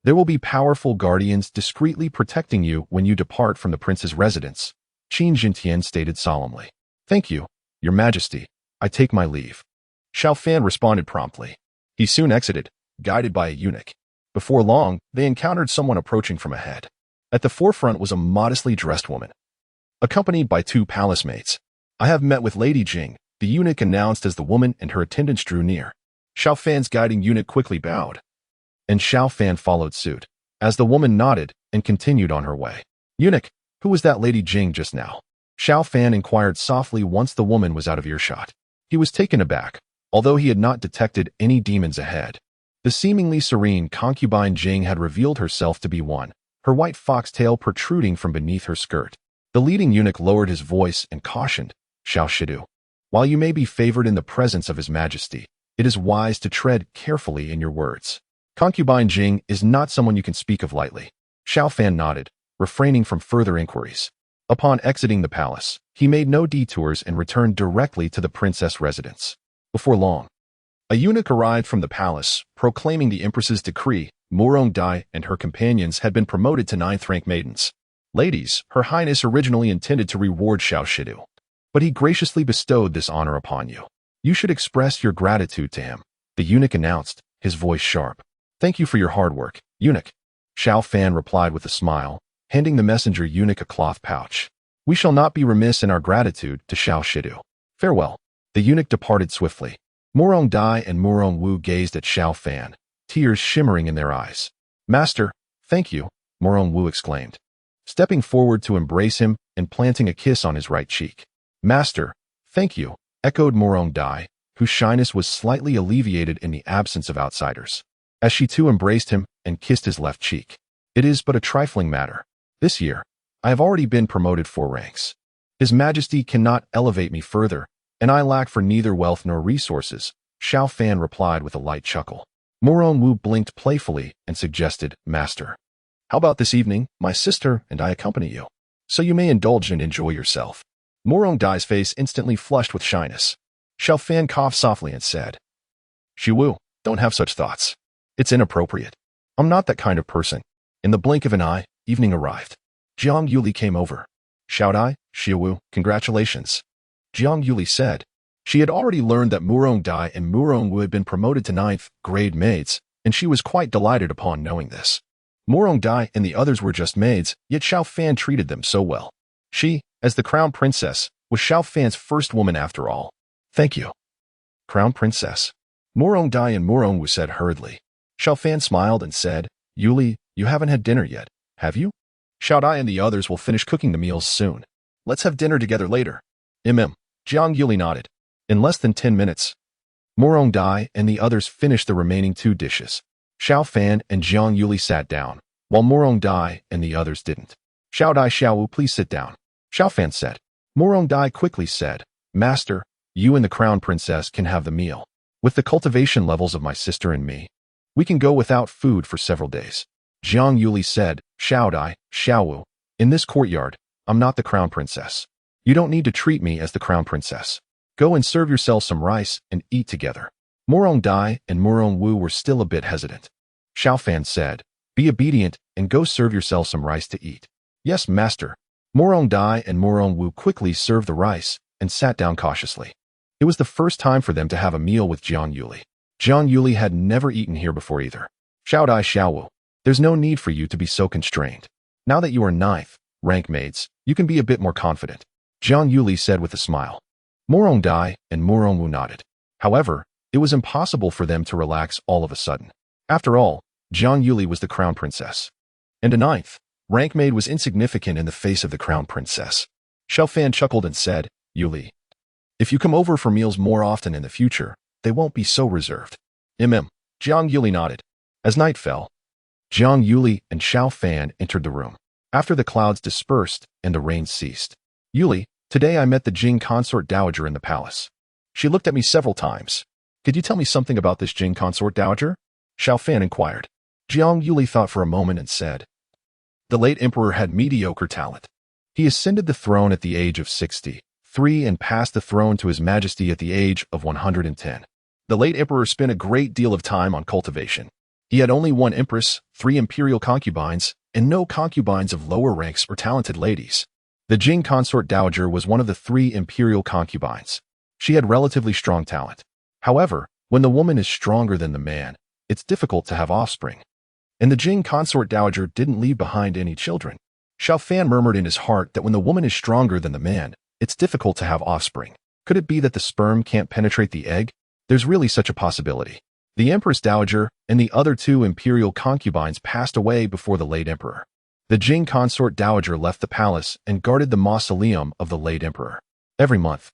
There will be powerful guardians discreetly protecting you when you depart from the prince's residence, Qin Jintian stated solemnly. Thank you, Your Majesty. I take my leave. Xiao Fan responded promptly. He soon exited, guided by a eunuch. Before long, they encountered someone approaching from ahead. At the forefront was a modestly dressed woman, accompanied by two palace maids. I have met with Lady Jing, the eunuch announced as the woman and her attendants drew near. Xiao Fan's guiding eunuch quickly bowed, and Xiao Fan followed suit, as the woman nodded and continued on her way. Eunuch, who was that Lady Jing just now? Xiao Fan inquired softly once the woman was out of earshot. He was taken aback, although he had not detected any demons ahead. The seemingly serene concubine Jing had revealed herself to be one, her white foxtail protruding from beneath her skirt. The leading eunuch lowered his voice and cautioned, Xiao Shidu, while you may be favored in the presence of His Majesty, it is wise to tread carefully in your words. Concubine Jing is not someone you can speak of lightly. Xiao Fan nodded, refraining from further inquiries. Upon exiting the palace, he made no detours and returned directly to the princess residence. Before long, a eunuch arrived from the palace, proclaiming the Empress's decree. Murong Dai and her companions had been promoted to ninth-rank maidens. Ladies, Her Highness originally intended to reward Xiao Shidu, but he graciously bestowed this honor upon you. You should express your gratitude to him, the eunuch announced, his voice sharp. Thank you for your hard work, eunuch. Xiao Fan replied with a smile, handing the messenger eunuch a cloth pouch. We shall not be remiss in our gratitude to Xiao Shidu. Farewell. The eunuch departed swiftly. Murong Dai and Murong Wu gazed at Xiao Fan, tears shimmering in their eyes. Master, thank you, Murong Wu exclaimed, stepping forward to embrace him and planting a kiss on his right cheek. Master, thank you, echoed Murong Dai, whose shyness was slightly alleviated in the absence of outsiders, as she too embraced him and kissed his left cheek. It is but a trifling matter. This year, I have already been promoted 4 ranks. His Majesty cannot elevate me further, and I lack for neither wealth nor resources, Xiao Fan replied with a light chuckle. Murong Wu blinked playfully and suggested, Master, how about this evening, my sister and I accompany you, so you may indulge and enjoy yourself. Murong Dai's face instantly flushed with shyness. Xiao Fan coughed softly and said, Shiwu, don't have such thoughts. It's inappropriate. I'm not that kind of person. In the blink of an eye, evening arrived. Jiang Yuli came over. Xiao Dai, Shiwu, congratulations. Jiang Yuli said. She had already learned that Murong Dai and Murong Wu had been promoted to 9th grade maids, and she was quite delighted upon knowing this. Murong Dai and the others were just maids, yet Xiao Fan treated them so well. She, as the crown princess, was Xiao Fan's first woman after all. Thank you. Crown princess. Murong Dai and Murong Wu said hurriedly. Xiao Fan smiled and said, Yuli, you haven't had dinner yet, have you? Xiao Dai and the others will finish cooking the meals soon. Let's have dinner together later. Jiang Yuli nodded. In less than 10 minutes, Murong Dai and the others finished the remaining 2 dishes. Xiao Fan and Jiang Yuli sat down, while Murong Dai and the others didn't. Xiao Dai, Xiao Wu, please sit down. Xiao Fan said. Murong Dai quickly said, Master, you and the crown princess can have the meal. With the cultivation levels of my sister and me, we can go without food for several days. Jiang Yuli said, Xiao Dai, Xiao Wu, in this courtyard, I'm not the crown princess. You don't need to treat me as the crown princess. Go and serve yourself some rice and eat together. Murong Dai and Murong Wu were still a bit hesitant. Xiao Fan said, be obedient and go serve yourself some rice to eat. Yes, master. Murong Dai and Murong Wu quickly served the rice and sat down cautiously. It was the first time for them to have a meal with Jiang Yuli. Jiang Yuli had never eaten here before either. Xiao Dai Xiao Wu, there's no need for you to be so constrained. Now that you are ninth rank maids, you can be a bit more confident, Jiang Yuli said with a smile. Morong Dai and Morong Wu nodded. However, it was impossible for them to relax all of a sudden. After all, Jiang Yuli was the crown princess. And a ninth rank maid was insignificant in the face of the crown princess. Xiao Fan chuckled and said, Yuli, if you come over for meals more often in the future, they won't be so reserved. Jiang Yuli nodded. As night fell, Jiang Yuli and Xiao Fan entered the room. After the clouds dispersed and the rain ceased. Yuli, today I met the Jing consort dowager in the palace. She looked at me several times. Could you tell me something about this Jing consort dowager? Xiao Fan inquired. Jiang Yuli thought for a moment and said, the late emperor had mediocre talent. He ascended the throne at the age of 63 and passed the throne to His Majesty at the age of 110. The late emperor spent a great deal of time on cultivation. He had only one empress, 3 imperial concubines, and no concubines of lower ranks or talented ladies. The Jing consort dowager was one of the 3 imperial concubines. She had relatively strong talent. However, when the woman is stronger than the man, it's difficult to have offspring. And the Jing consort dowager didn't leave behind any children. Xiao Fan murmured in his heart that when the woman is stronger than the man, it's difficult to have offspring. Could it be that the sperm can't penetrate the egg? There's really such a possibility. The Empress Dowager and the other 2 imperial concubines passed away before the late emperor. The Jing consort dowager left the palace and guarded the mausoleum of the late emperor. Every month,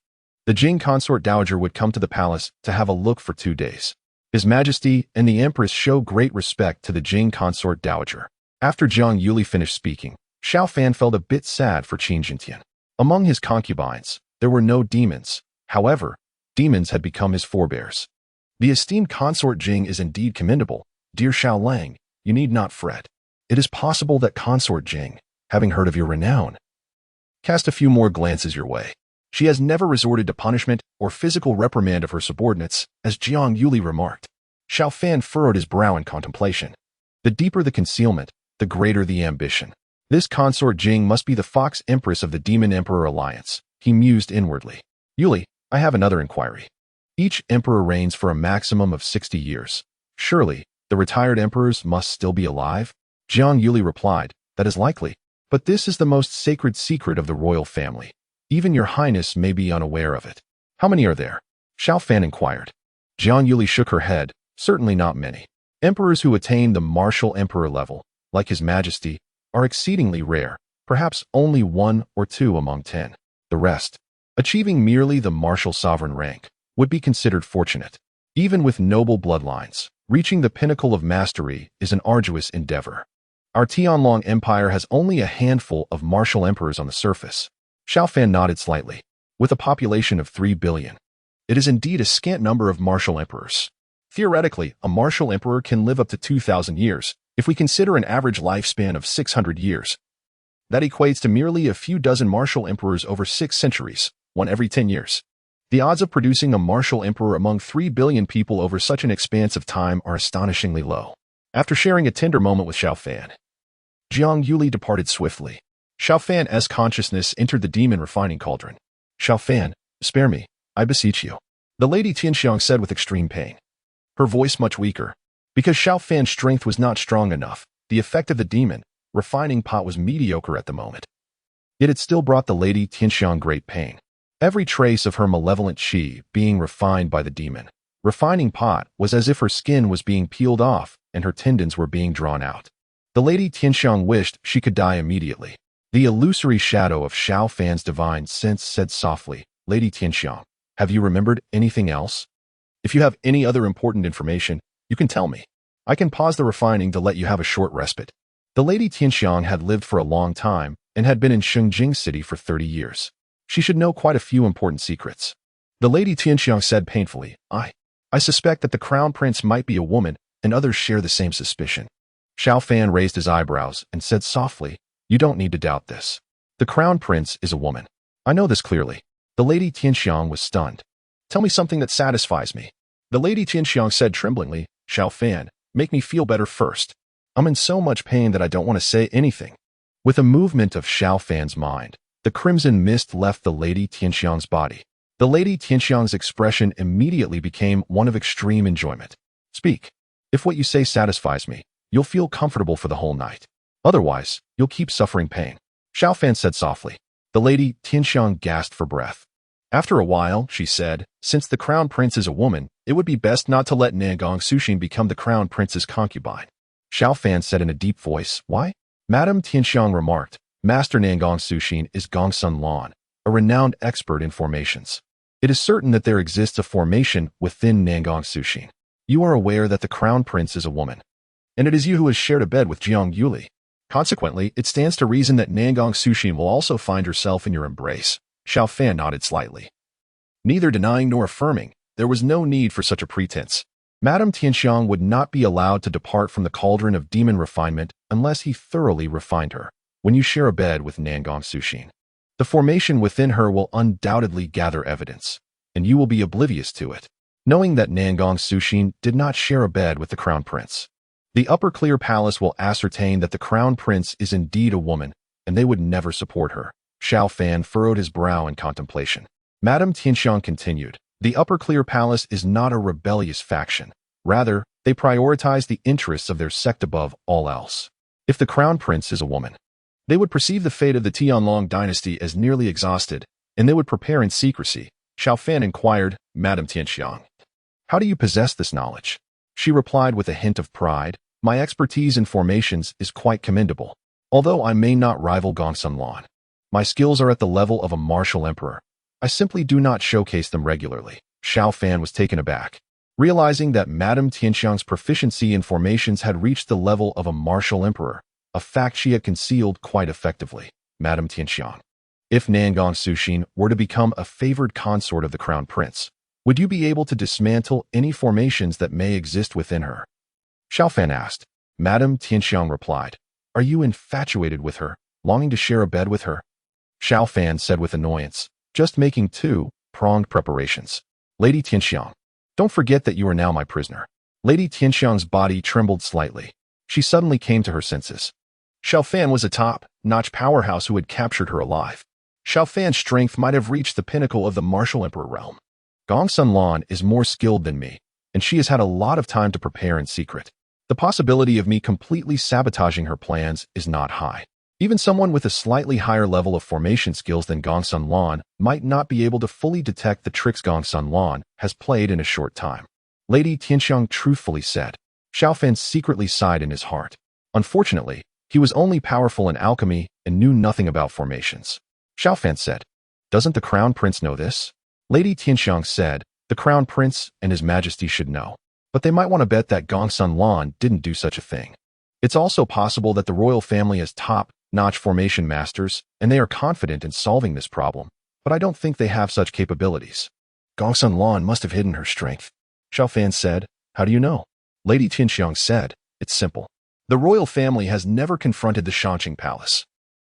the Jing consort dowager would come to the palace to have a look for 2 days. His Majesty and the Empress show great respect to the Jing consort dowager. After Jiang Yuli finished speaking, Xiao Fan felt a bit sad for Qin Jintian. Among his concubines, there were no demons. However, demons had become his forebears. The esteemed consort Jing is indeed commendable. Dear Xiao Lang, you need not fret. It is possible that consort Jing, having heard of your renown, cast a few more glances your way. She has never resorted to punishment or physical reprimand of her subordinates, as Jiang Yuli remarked. Xiao Fan furrowed his brow in contemplation. The deeper the concealment, the greater the ambition. This consort Jing must be the Fox Empress of the Demon Emperor Alliance, he mused inwardly. Yuli, I have another inquiry. Each emperor reigns for a maximum of 60 years. Surely, the retired emperors must still be alive? Jiang Yuli replied, that is likely. But this is the most sacred secret of the royal family. Even your highness may be unaware of it. How many are there? Xiao Fan inquired. Jiang Yuli shook her head, certainly not many. Emperors who attain the martial emperor level, like His Majesty, are exceedingly rare, perhaps only 1 or 2 among 10. The rest, achieving merely the martial sovereign rank, would be considered fortunate. Even with noble bloodlines, reaching the pinnacle of mastery is an arduous endeavor. Our Tianlong Empire has only a handful of martial emperors on the surface. Xiao Fan nodded slightly. With a population of 3 billion, it is indeed a scant number of martial emperors. Theoretically, a martial emperor can live up to 2,000 years, if we consider an average lifespan of 600 years. That equates to merely a few dozen martial emperors over 6 centuries, 1 every 10 years. The odds of producing a martial emperor among 3 billion people over such an expanse of time are astonishingly low. After sharing a tender moment with Xiao Fan, Jiang Yuli departed swiftly. Xiao Fan's consciousness entered the demon refining cauldron. Xiao Fan, spare me, I beseech you, the lady Tianxiang said with extreme pain. Her voice much weaker. Because Xiao Fan's strength was not strong enough, the effect of the demon refining pot was mediocre at the moment. Yet it still brought the lady Tianxiang great pain. Every trace of her malevolent qi being refined by the demon refining pot was as if her skin was being peeled off and her tendons were being drawn out. The lady Tianxiang wished she could die immediately. The illusory shadow of Xiao Fan's divine sense said softly, Lady Tianxiang, have you remembered anything else? If you have any other important information, you can tell me. I can pause the refining to let you have a short respite. The lady Tianxiang had lived for a long time and had been in Shengjing City for 30 years. She should know quite a few important secrets. The lady Tianxiang said painfully, I suspect that the crown prince might be a woman, and others share the same suspicion. Xiao Fan raised his eyebrows and said softly, you don't need to doubt this. The crown prince is a woman. I know this clearly. The lady Tianxiang was stunned. Tell me something that satisfies me. The lady Tianxiang said tremblingly, Xiao Fan, make me feel better first. I'm in so much pain that I don't want to say anything. With a movement of Xiao Fan's mind, the crimson mist left the lady Tianxiang's body. The Lady Tianxiang's expression immediately became one of extreme enjoyment. Speak. If what you say satisfies me, you'll feel comfortable for the whole night. Otherwise, you'll keep suffering pain. Xiao Fan said softly. The Lady Tianxiang gasped for breath. After a while, she said, since the crown prince is a woman, it would be best not to let Nangong Suxin become the crown prince's concubine. Xiao Fan said in a deep voice, why? Madame Tianxiang remarked, Master Nangong Suxin is Gongsun Lan, a renowned expert in formations. It is certain that there exists a formation within Nangong Suxin. You are aware that the crown prince is a woman, and it is you who has shared a bed with Jiang Yuli. Consequently, it stands to reason that Nangong Suxin will also find herself in your embrace. Xiao Fan nodded slightly. Neither denying nor affirming, there was no need for such a pretense. Madame Tianxiang would not be allowed to depart from the cauldron of demon refinement unless he thoroughly refined her. When you share a bed with Nangong Suxin, the formation within her will undoubtedly gather evidence, and you will be oblivious to it, knowing that Nangong Suxin did not share a bed with the crown prince. The Upper Clear Palace will ascertain that the crown prince is indeed a woman, and they would never support her. Xiao Fan furrowed his brow in contemplation. Madame Tianxiang continued, the Upper Clear Palace is not a rebellious faction. Rather, they prioritize the interests of their sect above all else. If the crown prince is a woman, they would perceive the fate of the Tianlong dynasty as nearly exhausted, and they would prepare in secrecy. Xiao Fan inquired, Madame Tianxiang, how do you possess this knowledge? She replied with a hint of pride, my expertise in formations is quite commendable. Although I may not rival Gongsun Lan, my skills are at the level of a martial emperor. I simply do not showcase them regularly. Xiao Fan was taken aback, realizing that Madame Tianxiang's proficiency in formations had reached the level of a martial emperor, a fact she had concealed quite effectively. Madame Tianxiang, if Nangong Suxin were to become a favored consort of the crown prince, would you be able to dismantle any formations that may exist within her? Xiao Fan asked. Madame Tianxiang replied, are you infatuated with her, longing to share a bed with her? Xiao Fan said with annoyance, just making two-pronged preparations. Lady Tianxiang, don't forget that you are now my prisoner. Lady Tianxiang's body trembled slightly. She suddenly came to her senses. Xiao Fan was a top-notch powerhouse who had captured her alive. Xiao Fan's strength might have reached the pinnacle of the martial emperor realm. Gongsun Lan is more skilled than me, and she has had a lot of time to prepare in secret. The possibility of me completely sabotaging her plans is not high. Even someone with a slightly higher level of formation skills than Gongsun Lan might not be able to fully detect the tricks Gongsun Lan has played in a short time. Lady Tianxiang truthfully said. Xiao Fan secretly sighed in his heart. Unfortunately, he was only powerful in alchemy and knew nothing about formations. Xiao Fan said, doesn't the crown prince know this? Lady Tianxiang said, the crown prince and his majesty should know, but they might want to bet that Gongsun Lan didn't do such a thing. It's also possible that the royal family has top-notch formation masters, and they are confident in solving this problem, but I don't think they have such capabilities. Gongsun Lan must have hidden her strength. Xiao Fan said, how do you know? Lady Tianxiang said, it's simple. The royal family has never confronted the Shangqing Palace,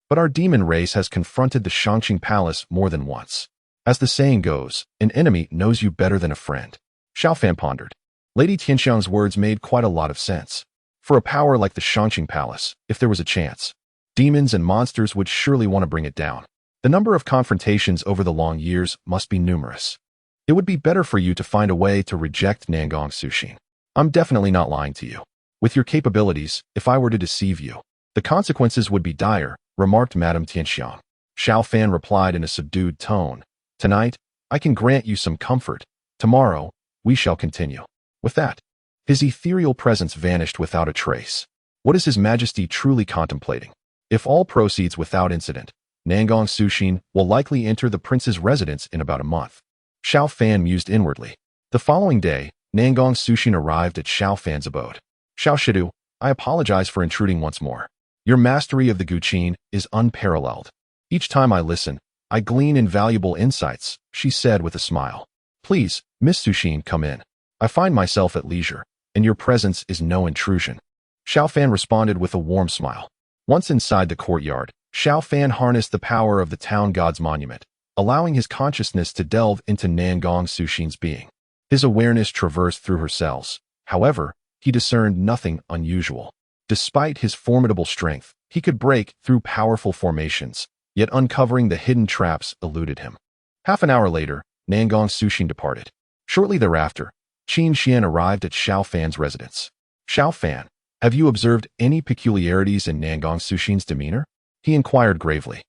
but our demon race has confronted the Shangqing Palace more than once. As the saying goes, an enemy knows you better than a friend. Xiao Fan pondered. Lady Tianxiang's words made quite a lot of sense. For a power like the Shangqing Palace, if there was a chance, demons and monsters would surely want to bring it down. The number of confrontations over the long years must be numerous. It would be better for you to find a way to reject Nangong Suxin. I'm definitely not lying to you. With your capabilities, if I were to deceive you, the consequences would be dire, remarked Madame Tianxiang. Xiao Fan replied in a subdued tone. Tonight, I can grant you some comfort. Tomorrow, we shall continue. With that, his ethereal presence vanished without a trace. What is His Majesty truly contemplating? If all proceeds without incident, Nangong Suxin will likely enter the prince's residence in about a month. Xiao Fan mused inwardly. The following day, Nangong Suxin arrived at Xiao Fan's abode. Xiao Shidu, I apologize for intruding once more. Your mastery of the Guqin is unparalleled. Each time I listen, I glean invaluable insights, she said with a smile. Please, Miss Suxin, come in. I find myself at leisure, and your presence is no intrusion. Xiao Fan responded with a warm smile. Once inside the courtyard, Xiao Fan harnessed the power of the town god's monument, allowing his consciousness to delve into Nangong Suxin's being. His awareness traversed through her cells. However, he discerned nothing unusual. Despite his formidable strength, he could break through powerful formations, yet uncovering the hidden traps eluded him. Half an hour later, Nangong Sushin departed. Shortly thereafter, Qin Xian arrived at Xiao Fan's residence. Xiao Fan, have you observed any peculiarities in Nangong Sushin's demeanor? He inquired gravely.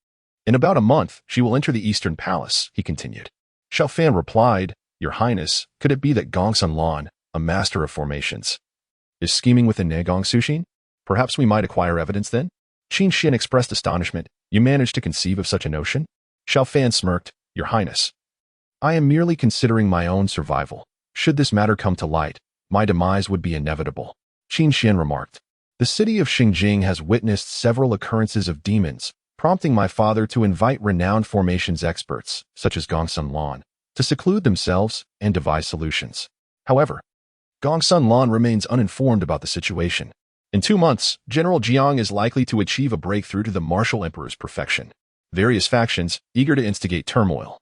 In about a month, she will enter the Eastern Palace, he continued. Xiao Fan replied, Your Highness, could it be that Gongsun Lan, a master of formations, is scheming with the Nangong Sushin? Perhaps we might acquire evidence then? Qin Xian expressed astonishment. You managed to conceive of such a notion? Xiao Fan smirked, Your Highness. I am merely considering my own survival. Should this matter come to light, my demise would be inevitable. Qin Xian remarked. The city of Xingjing has witnessed several occurrences of demons, prompting my father to invite renowned formations experts, such as Gongsun Lan, to seclude themselves and devise solutions. However, Gongsun Lan remains uninformed about the situation. In 2 months, General Jiang is likely to achieve a breakthrough to the martial emperor's perfection. Various factions, eager to instigate turmoil,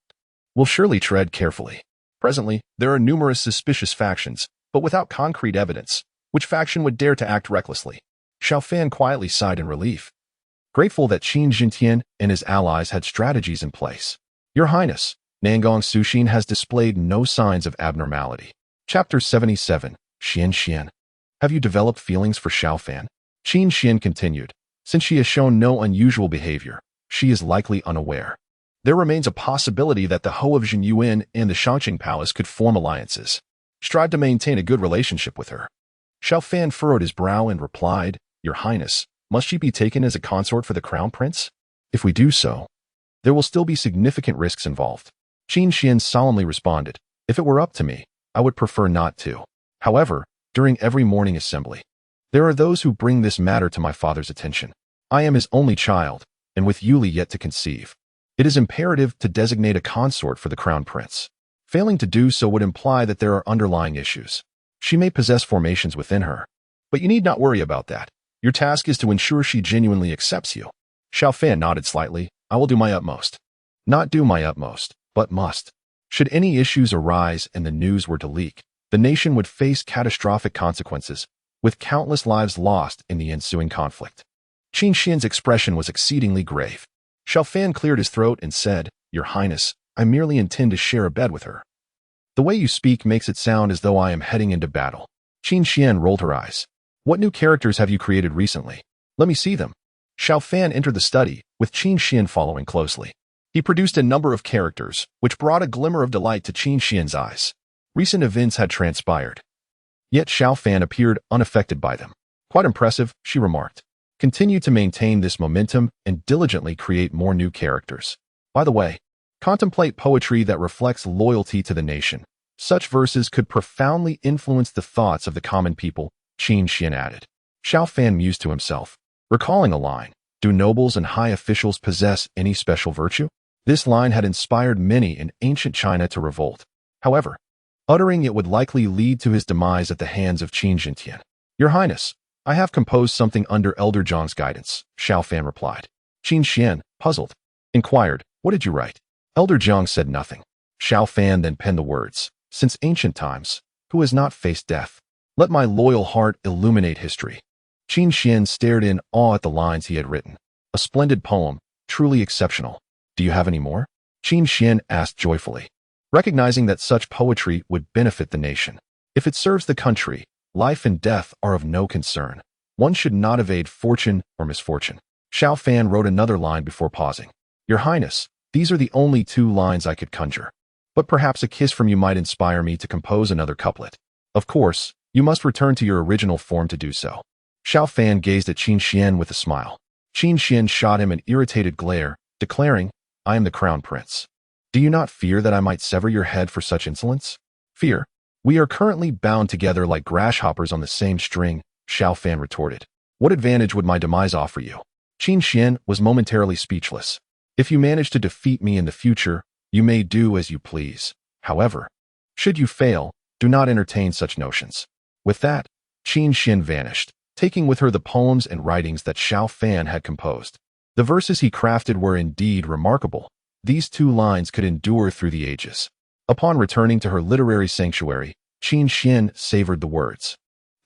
will surely tread carefully. Presently, there are numerous suspicious factions, but without concrete evidence. Which faction would dare to act recklessly? Xiao Fan quietly sighed in relief, grateful that Qin Jintian and his allies had strategies in place. Your Highness, Nangong Sushin has displayed no signs of abnormality. Chapter 77, Xian Xian. Have you developed feelings for Xiao Fan? Qin Xian continued. Since she has shown no unusual behavior, she is likely unaware. There remains a possibility that the Ho of Jinyuan and the Shangqing Palace could form alliances. Strive to maintain a good relationship with her. Xiao Fan furrowed his brow and replied, Your Highness, must she be taken as a consort for the crown prince? If we do so, there will still be significant risks involved. Qin Xian solemnly responded, If it were up to me, I would prefer not to. However, during every morning assembly, there are those who bring this matter to my father's attention. I am his only child, and with Yuli yet to conceive, it is imperative to designate a consort for the crown prince. Failing to do so would imply that there are underlying issues. She may possess formations within her, but you need not worry about that. Your task is to ensure she genuinely accepts you. Xiao Fan nodded slightly. I will do my utmost. Not do my utmost, but must. Should any issues arise and the news were to leak, the nation would face catastrophic consequences, with countless lives lost in the ensuing conflict. Qin Xian's expression was exceedingly grave. Xiao Fan cleared his throat and said, Your Highness, I merely intend to share a bed with her. The way you speak makes it sound as though I am heading into battle. Qin Xian rolled her eyes. What new characters have you created recently? Let me see them. Xiao Fan entered the study, with Qin Xian following closely. He produced a number of characters, which brought a glimmer of delight to Qin Xian's eyes. Recent events had transpired, yet Xiao Fan appeared unaffected by them. Quite impressive, she remarked. Continue to maintain this momentum and diligently create more new characters. By the way, contemplate poetry that reflects loyalty to the nation. Such verses could profoundly influence the thoughts of the common people, Qin Xian added. Xiao Fan mused to himself, recalling a line, Do nobles and high officials possess any special virtue? This line had inspired many in ancient China to revolt. However, uttering it would likely lead to his demise at the hands of Qin Jintian. Your Highness, I have composed something under Elder Zhang's guidance, Xiao Fan replied. Qin Xian, puzzled, inquired, What did you write? Elder Zhang said nothing. Xiao Fan then penned the words, Since ancient times, who has not faced death? Let my loyal heart illuminate history. Qin Xian stared in awe at the lines he had written. A splendid poem, truly exceptional. Do you have any more? Qin Xian asked joyfully, recognizing that such poetry would benefit the nation. If it serves the country, life and death are of no concern. One should not evade fortune or misfortune. Xiao Fan wrote another line before pausing. Your Highness, these are the only 2 lines I could conjure. But perhaps a kiss from you might inspire me to compose another couplet. Of course, you must return to your original form to do so. Xiao Fan gazed at Qin Xian with a smile. Qin Xian shot him an irritated glare, declaring, I am the crown prince. Do you not fear that I might sever your head for such insolence? Fear? We are currently bound together like grasshoppers on the same string, Xiao Fan retorted. What advantage would my demise offer you? Qin Xian was momentarily speechless. If you manage to defeat me in the future, you may do as you please. However, should you fail, do not entertain such notions. With that, Qin Xian vanished, taking with her the poems and writings that Xiao Fan had composed. The verses he crafted were indeed remarkable. These 2 lines could endure through the ages. Upon returning to her literary sanctuary, Qin Xian savored the words.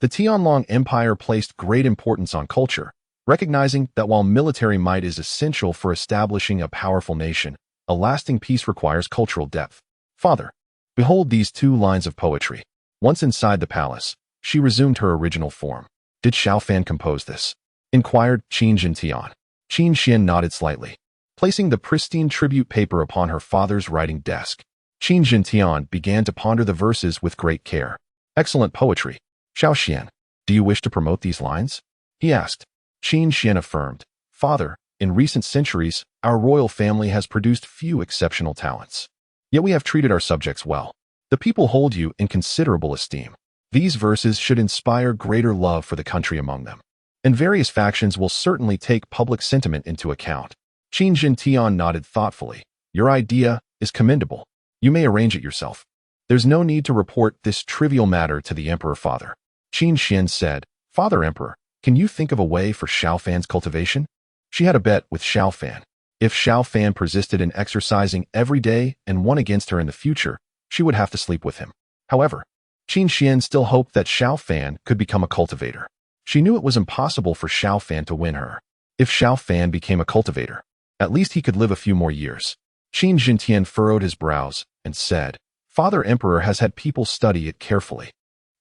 The Tianlong Empire placed great importance on culture, recognizing that while military might is essential for establishing a powerful nation, a lasting peace requires cultural depth. Father, behold these 2 lines of poetry. Once inside the palace, she resumed her original form. Did Xiao Fan compose this? Inquired Qin Jintian. Qin Xian nodded slightly. Placing the pristine tribute paper upon her father's writing desk, Qin Jintian began to ponder the verses with great care. Excellent poetry. Xiao Xian, do you wish to promote these lines? He asked. Qin Xian affirmed. Father, in recent centuries, our royal family has produced few exceptional talents. Yet we have treated our subjects well. The people hold you in considerable esteem. These verses should inspire greater love for the country among them. And various factions will certainly take public sentiment into account. Qin Jintian nodded thoughtfully. Your idea is commendable. You may arrange it yourself. There's no need to report this trivial matter to the Emperor Father. Qin Xian said, Father Emperor, can you think of a way for Xiao Fan's cultivation? She had a bet with Xiao Fan. If Xiao Fan persisted in exercising every day and won against her in the future, she would have to sleep with him. However, Qin Xian still hoped that Xiao Fan could become a cultivator. She knew it was impossible for Xiao Fan to win her. If Xiao Fan became a cultivator, at least he could live a few more years. Qin Jintian furrowed his brows and said, Father Emperor has had people study it carefully.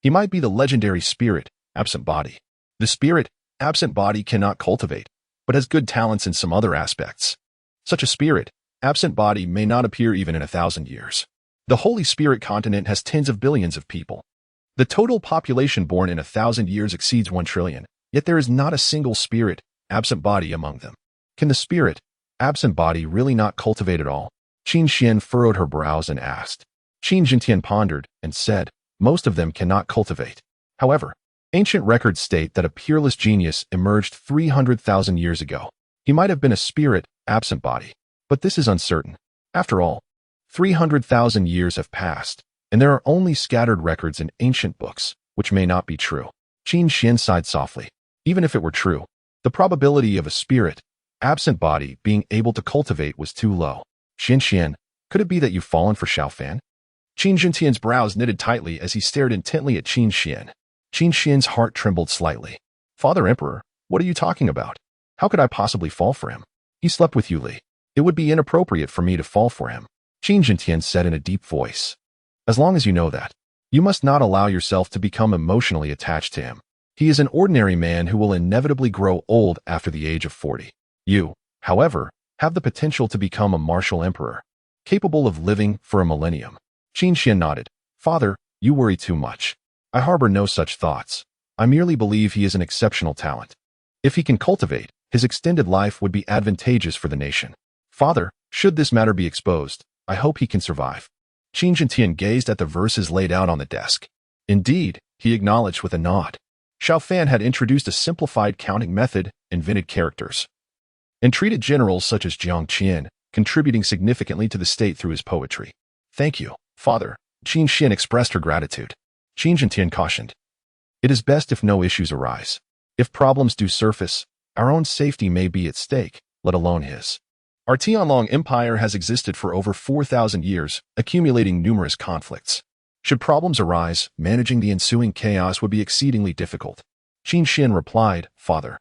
He might be the legendary spirit, absent body. The spirit, absent body cannot cultivate, but has good talents in some other aspects. Such a spirit, absent body may not appear even in 1,000 years. The Holy Spirit continent has tens of billions of people. The total population born in 1,000 years exceeds 1 trillion, yet there is not a single spirit, absent body among them. Can the spirit, absent body really not cultivate at all? Qin Xian furrowed her brows and asked. Qin Jintian pondered and said, most of them cannot cultivate. However, ancient records state that a peerless genius emerged 300,000 years ago. He might have been a spirit, absent body, but this is uncertain. After all, 300,000 years have passed, and there are only scattered records in ancient books, which may not be true. Qin Xian sighed softly. Even if it were true, the probability of a spirit, absent body being able to cultivate was too low. Qin Xian, could it be that you've fallen for Xiao Fan? Qin Jintian's brows knitted tightly as he stared intently at Qin Xian. Qin Xian's heart trembled slightly. Father Emperor, what are you talking about? How could I possibly fall for him? He slept with you, Li. It would be inappropriate for me to fall for him. Qin Jintian said in a deep voice. As long as you know that, you must not allow yourself to become emotionally attached to him. He is an ordinary man who will inevitably grow old after the age of 40. You, however, have the potential to become a martial emperor, capable of living for a millennium. Qin Xian nodded. Father, you worry too much. I harbor no such thoughts. I merely believe he is an exceptional talent. If he can cultivate, his extended life would be advantageous for the nation. Father, should this matter be exposed, I hope he can survive. Qin Jintian gazed at the verses laid out on the desk. Indeed, he acknowledged with a nod. Xiao Fan had introduced a simplified counting method, invented characters, and treated generals such as Jiang Qian, contributing significantly to the state through his poetry. Thank you, Father. Qin Xian expressed her gratitude. Qin Jintian cautioned. It is best if no issues arise. If problems do surface, our own safety may be at stake, let alone his. Our Tianlong Empire has existed for over 4,000 years, accumulating numerous conflicts. Should problems arise, managing the ensuing chaos would be exceedingly difficult. Qin Xian replied, Father,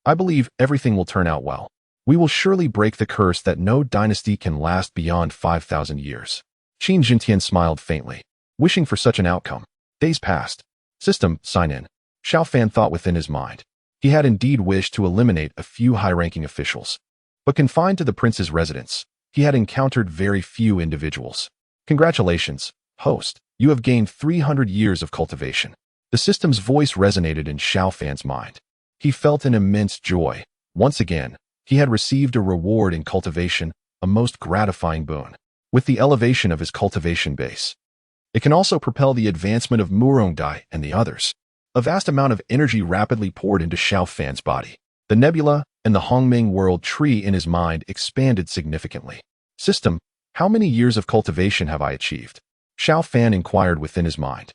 I believe everything will turn out well. We will surely break the curse that no dynasty can last beyond 5,000 years. Qin Jintian smiled faintly, wishing for such an outcome. Days passed. System, sign in. Xiao Fan thought within his mind. He had indeed wished to eliminate a few high-ranking officials. But confined to the prince's residence, he had encountered very few individuals. Congratulations, host. You have gained 300 years of cultivation. The system's voice resonated in Xiao Fan's mind. He felt an immense joy. Once again, he had received a reward in cultivation, a most gratifying boon. With the elevation of his cultivation base, it can also propel the advancement of Murongdai and the others. A vast amount of energy rapidly poured into Xiao Fan's body. The nebula and the Hongming world tree in his mind expanded significantly. System, how many years of cultivation have I achieved? Xiao Fan inquired within his mind.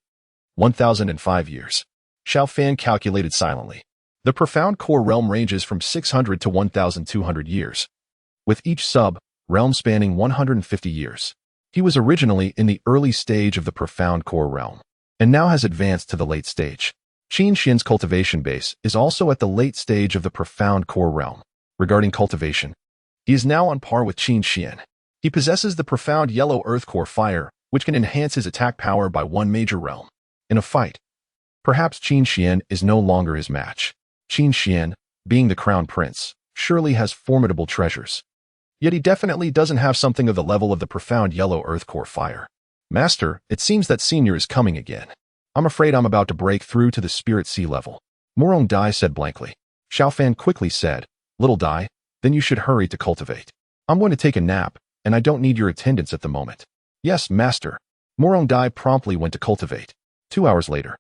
1,005 years. Xiao Fan calculated silently. The profound core realm ranges from 600 to 1,200 years, with each sub-realm spanning 150 years. He was originally in the early stage of the profound core realm, and now has advanced to the late stage. Qin Xian's cultivation base is also at the late stage of the profound core realm. Regarding cultivation, he is now on par with Qin Xian. He possesses the profound yellow earth core fire, which can enhance his attack power by one major realm. In a fight, perhaps Qin Xian is no longer his match. Qin Xian, being the crown prince, surely has formidable treasures. Yet he definitely doesn't have something of the level of the profound yellow earth core fire. Master, it seems that Senior is coming again. I'm afraid I'm about to break through to the spirit sea level. Murong Dai said blankly. Xiao Fan quickly said, Little Dai, then you should hurry to cultivate. I'm going to take a nap, and I don't need your attendance at the moment. Yes, master. Murong Dai promptly went to cultivate. 2 hours later,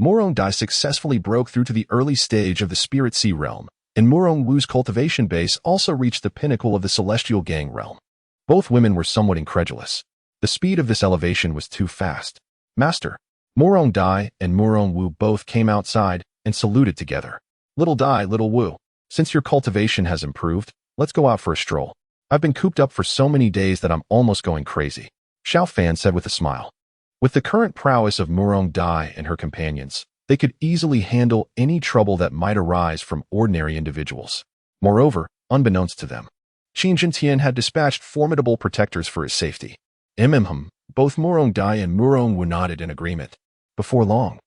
Murong Dai successfully broke through to the early stage of the spirit sea realm, and Murong Wu's cultivation base also reached the pinnacle of the celestial gang realm. Both women were somewhat incredulous. The speed of this elevation was too fast. Master, Murong Dai and Murong Wu both came outside and saluted together. Little Dai, Little Wu, since your cultivation has improved, let's go out for a stroll. I've been cooped up for so many days that I'm almost going crazy. Xiao Fan said with a smile. With the current prowess of Murong Dai and her companions, they could easily handle any trouble that might arise from ordinary individuals. Moreover, unbeknownst to them, Qin Jintian had dispatched formidable protectors for his safety. Both Murong Dai and Murong Wu nodded in agreement. Before long,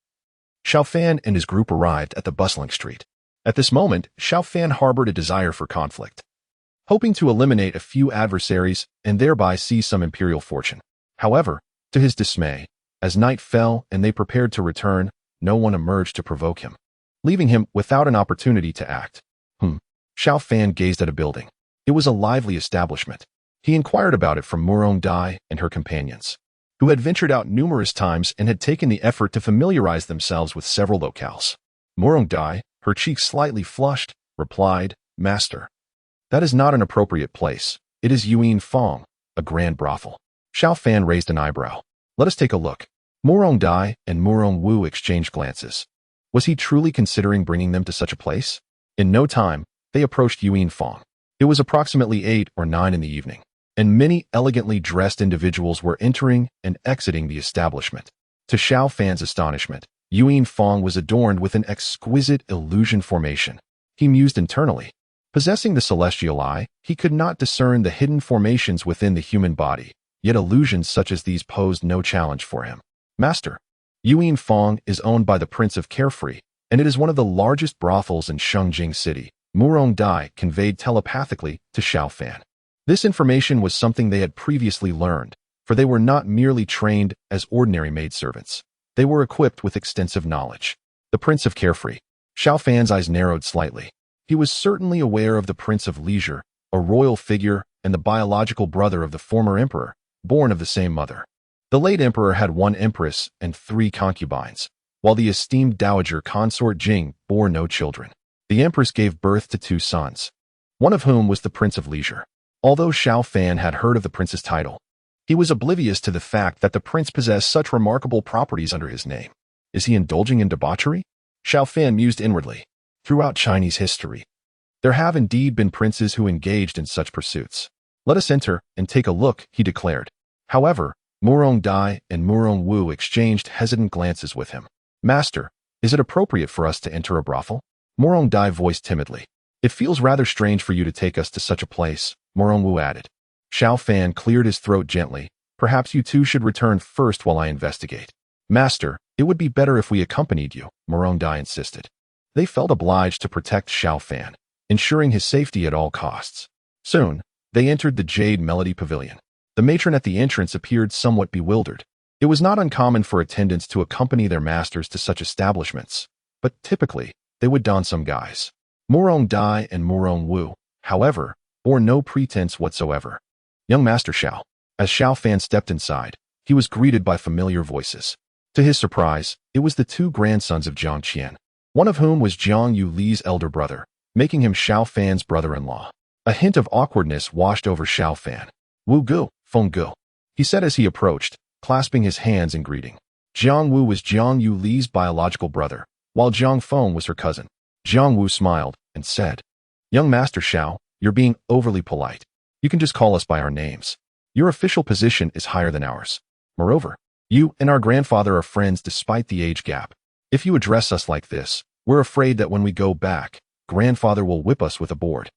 Xiao Fan and his group arrived at the bustling street. At this moment, Xiao Fan harbored a desire for conflict, hoping to eliminate a few adversaries and thereby seize some imperial fortune. However, to his dismay, as night fell and they prepared to return, no one emerged to provoke him, leaving him without an opportunity to act. Xiao Fan gazed at a building. It was a lively establishment. He inquired about it from Murong Dai and her companions, who had ventured out numerous times and had taken the effort to familiarize themselves with several locales. Murong Dai, her cheeks slightly flushed, replied, Master, that is not an appropriate place. It is Yuan Fong, a grand brothel. Xiao Fan raised an eyebrow. Let us take a look. Murong Dai and Murong Wu exchanged glances. Was he truly considering bringing them to such a place? In no time, they approached Yuan Fong. It was approximately 8 or 9 in the evening, and many elegantly dressed individuals were entering and exiting the establishment. To Xiao Fan's astonishment, Yuan Fong was adorned with an exquisite illusion formation. He mused internally. Possessing the celestial eye, he could not discern the hidden formations within the human body, yet illusions such as these posed no challenge for him. Master, Yuan Fong is owned by the Prince of Carefree, and it is one of the largest brothels in Shengjing City, Murong Dai conveyed telepathically to Xiao Fan. This information was something they had previously learned, for they were not merely trained as ordinary maidservants. They were equipped with extensive knowledge. The Prince of Carefree. Xiao Fan's eyes narrowed slightly. He was certainly aware of the Prince of Leisure, a royal figure and the biological brother of the former emperor, born of the same mother. The late emperor had 1 empress and 3 concubines, while the esteemed dowager consort Jing bore no children. The empress gave birth to 2 sons, one of whom was the Prince of Leisure. Although Xiao Fan had heard of the prince's title, he was oblivious to the fact that the prince possessed such remarkable properties under his name. Is he indulging in debauchery? Xiao Fan mused inwardly. Throughout Chinese history, there have indeed been princes who engaged in such pursuits. Let us enter and take a look, he declared. However, Murong Dai and Murong Wu exchanged hesitant glances with him. Master, is it appropriate for us to enter a brothel? Murong Dai voiced timidly. It feels rather strange for you to take us to such a place, Murong Wu added. Xiao Fan cleared his throat gently. Perhaps you two should return first while I investigate. Master, it would be better if we accompanied you, Murong Dai insisted. They felt obliged to protect Xiao Fan, ensuring his safety at all costs. Soon, they entered the Jade Melody Pavilion. The matron at the entrance appeared somewhat bewildered. It was not uncommon for attendants to accompany their masters to such establishments, but typically, they would don some guise. Murong Dai and Murong Wu, however, bore no pretense whatsoever. Young Master Xiao. As Xiao Fan stepped inside, he was greeted by familiar voices. To his surprise, it was the 2 grandsons of Jiang Qian, one of whom was Jiang Yu Li's elder brother, making him Xiao Fan's brother-in-law. A hint of awkwardness washed over Xiao Fan. Wu Gu, Feng Gu, he said as he approached, clasping his hands in greeting. Jiang Wu was Jiang Yu Li's biological brother, while Jiang Feng was her cousin. Jiang Wu smiled and said, Young Master Xiao, you're being overly polite. You can just call us by our names. Your official position is higher than ours. Moreover, you and our grandfather are friends despite the age gap. If you address us like this, we're afraid that when we go back, grandfather will whip us with a board.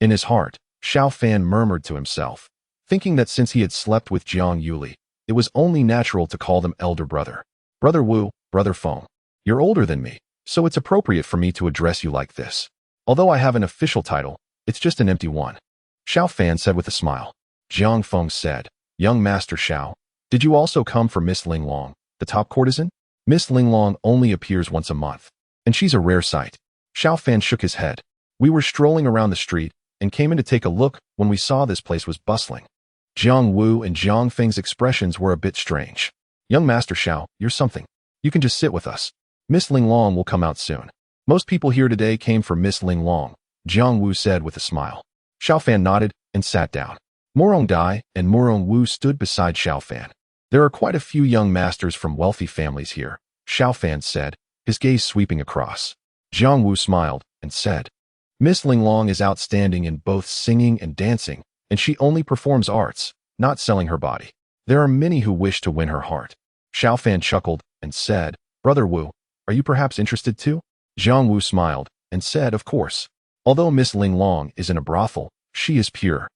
In his heart, Xiao Fan murmured to himself, thinking that since he had slept with Jiang Yuli, it was only natural to call them elder brother. Brother Wu, Brother Feng. You're older than me, so it's appropriate for me to address you like this. Although I have an official title, it's just an empty one. Xiao Fan said with a smile. Jiang Feng said, Young Master Xiao, did you also come for Miss Linglong, the top courtesan? Miss Linglong only appears once a month, and she's a rare sight. Xiao Fan shook his head. We were strolling around the street and came in to take a look when we saw this place was bustling. Jiang Wu and Jiang Feng's expressions were a bit strange. Young Master Xiao, you're something. You can just sit with us. Miss Linglong will come out soon. Most people here today came for Miss Linglong, Jiang Wu said with a smile. Xiao Fan nodded and sat down. Morong Dai and Morong Wu stood beside Xiao Fan. There are quite a few young masters from wealthy families here, Xiao Fan said, his gaze sweeping across. Jiang Wu smiled and said, Miss Linglong is outstanding in both singing and dancing, and she only performs arts, not selling her body. There are many who wish to win her heart. Xiao Fan chuckled and said, Brother Wu, are you perhaps interested too? Jiang Wu smiled and said, Of course. Although Miss Linglong is in a brothel, she is pure.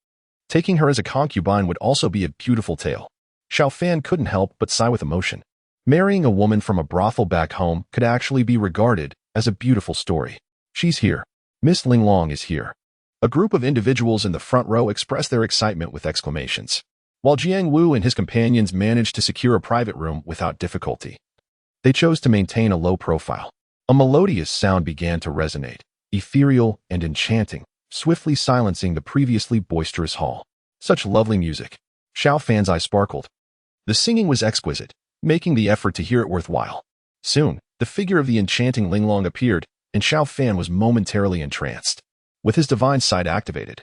Taking her as a concubine would also be a beautiful tale. Xiao Fan couldn't help but sigh with emotion. Marrying a woman from a brothel back home could actually be regarded as a beautiful story. She's here. Miss Linglong is here. A group of individuals in the front row expressed their excitement with exclamations, while Jiang Wu and his companions managed to secure a private room without difficulty. They chose to maintain a low profile. A melodious sound began to resonate, ethereal and enchanting, swiftly silencing the previously boisterous hall. Such lovely music. Xiao Fan's eye sparkled. The singing was exquisite, making the effort to hear it worthwhile. Soon, the figure of the enchanting Linglong appeared, and Xiao Fan was momentarily entranced. With his divine sight activated,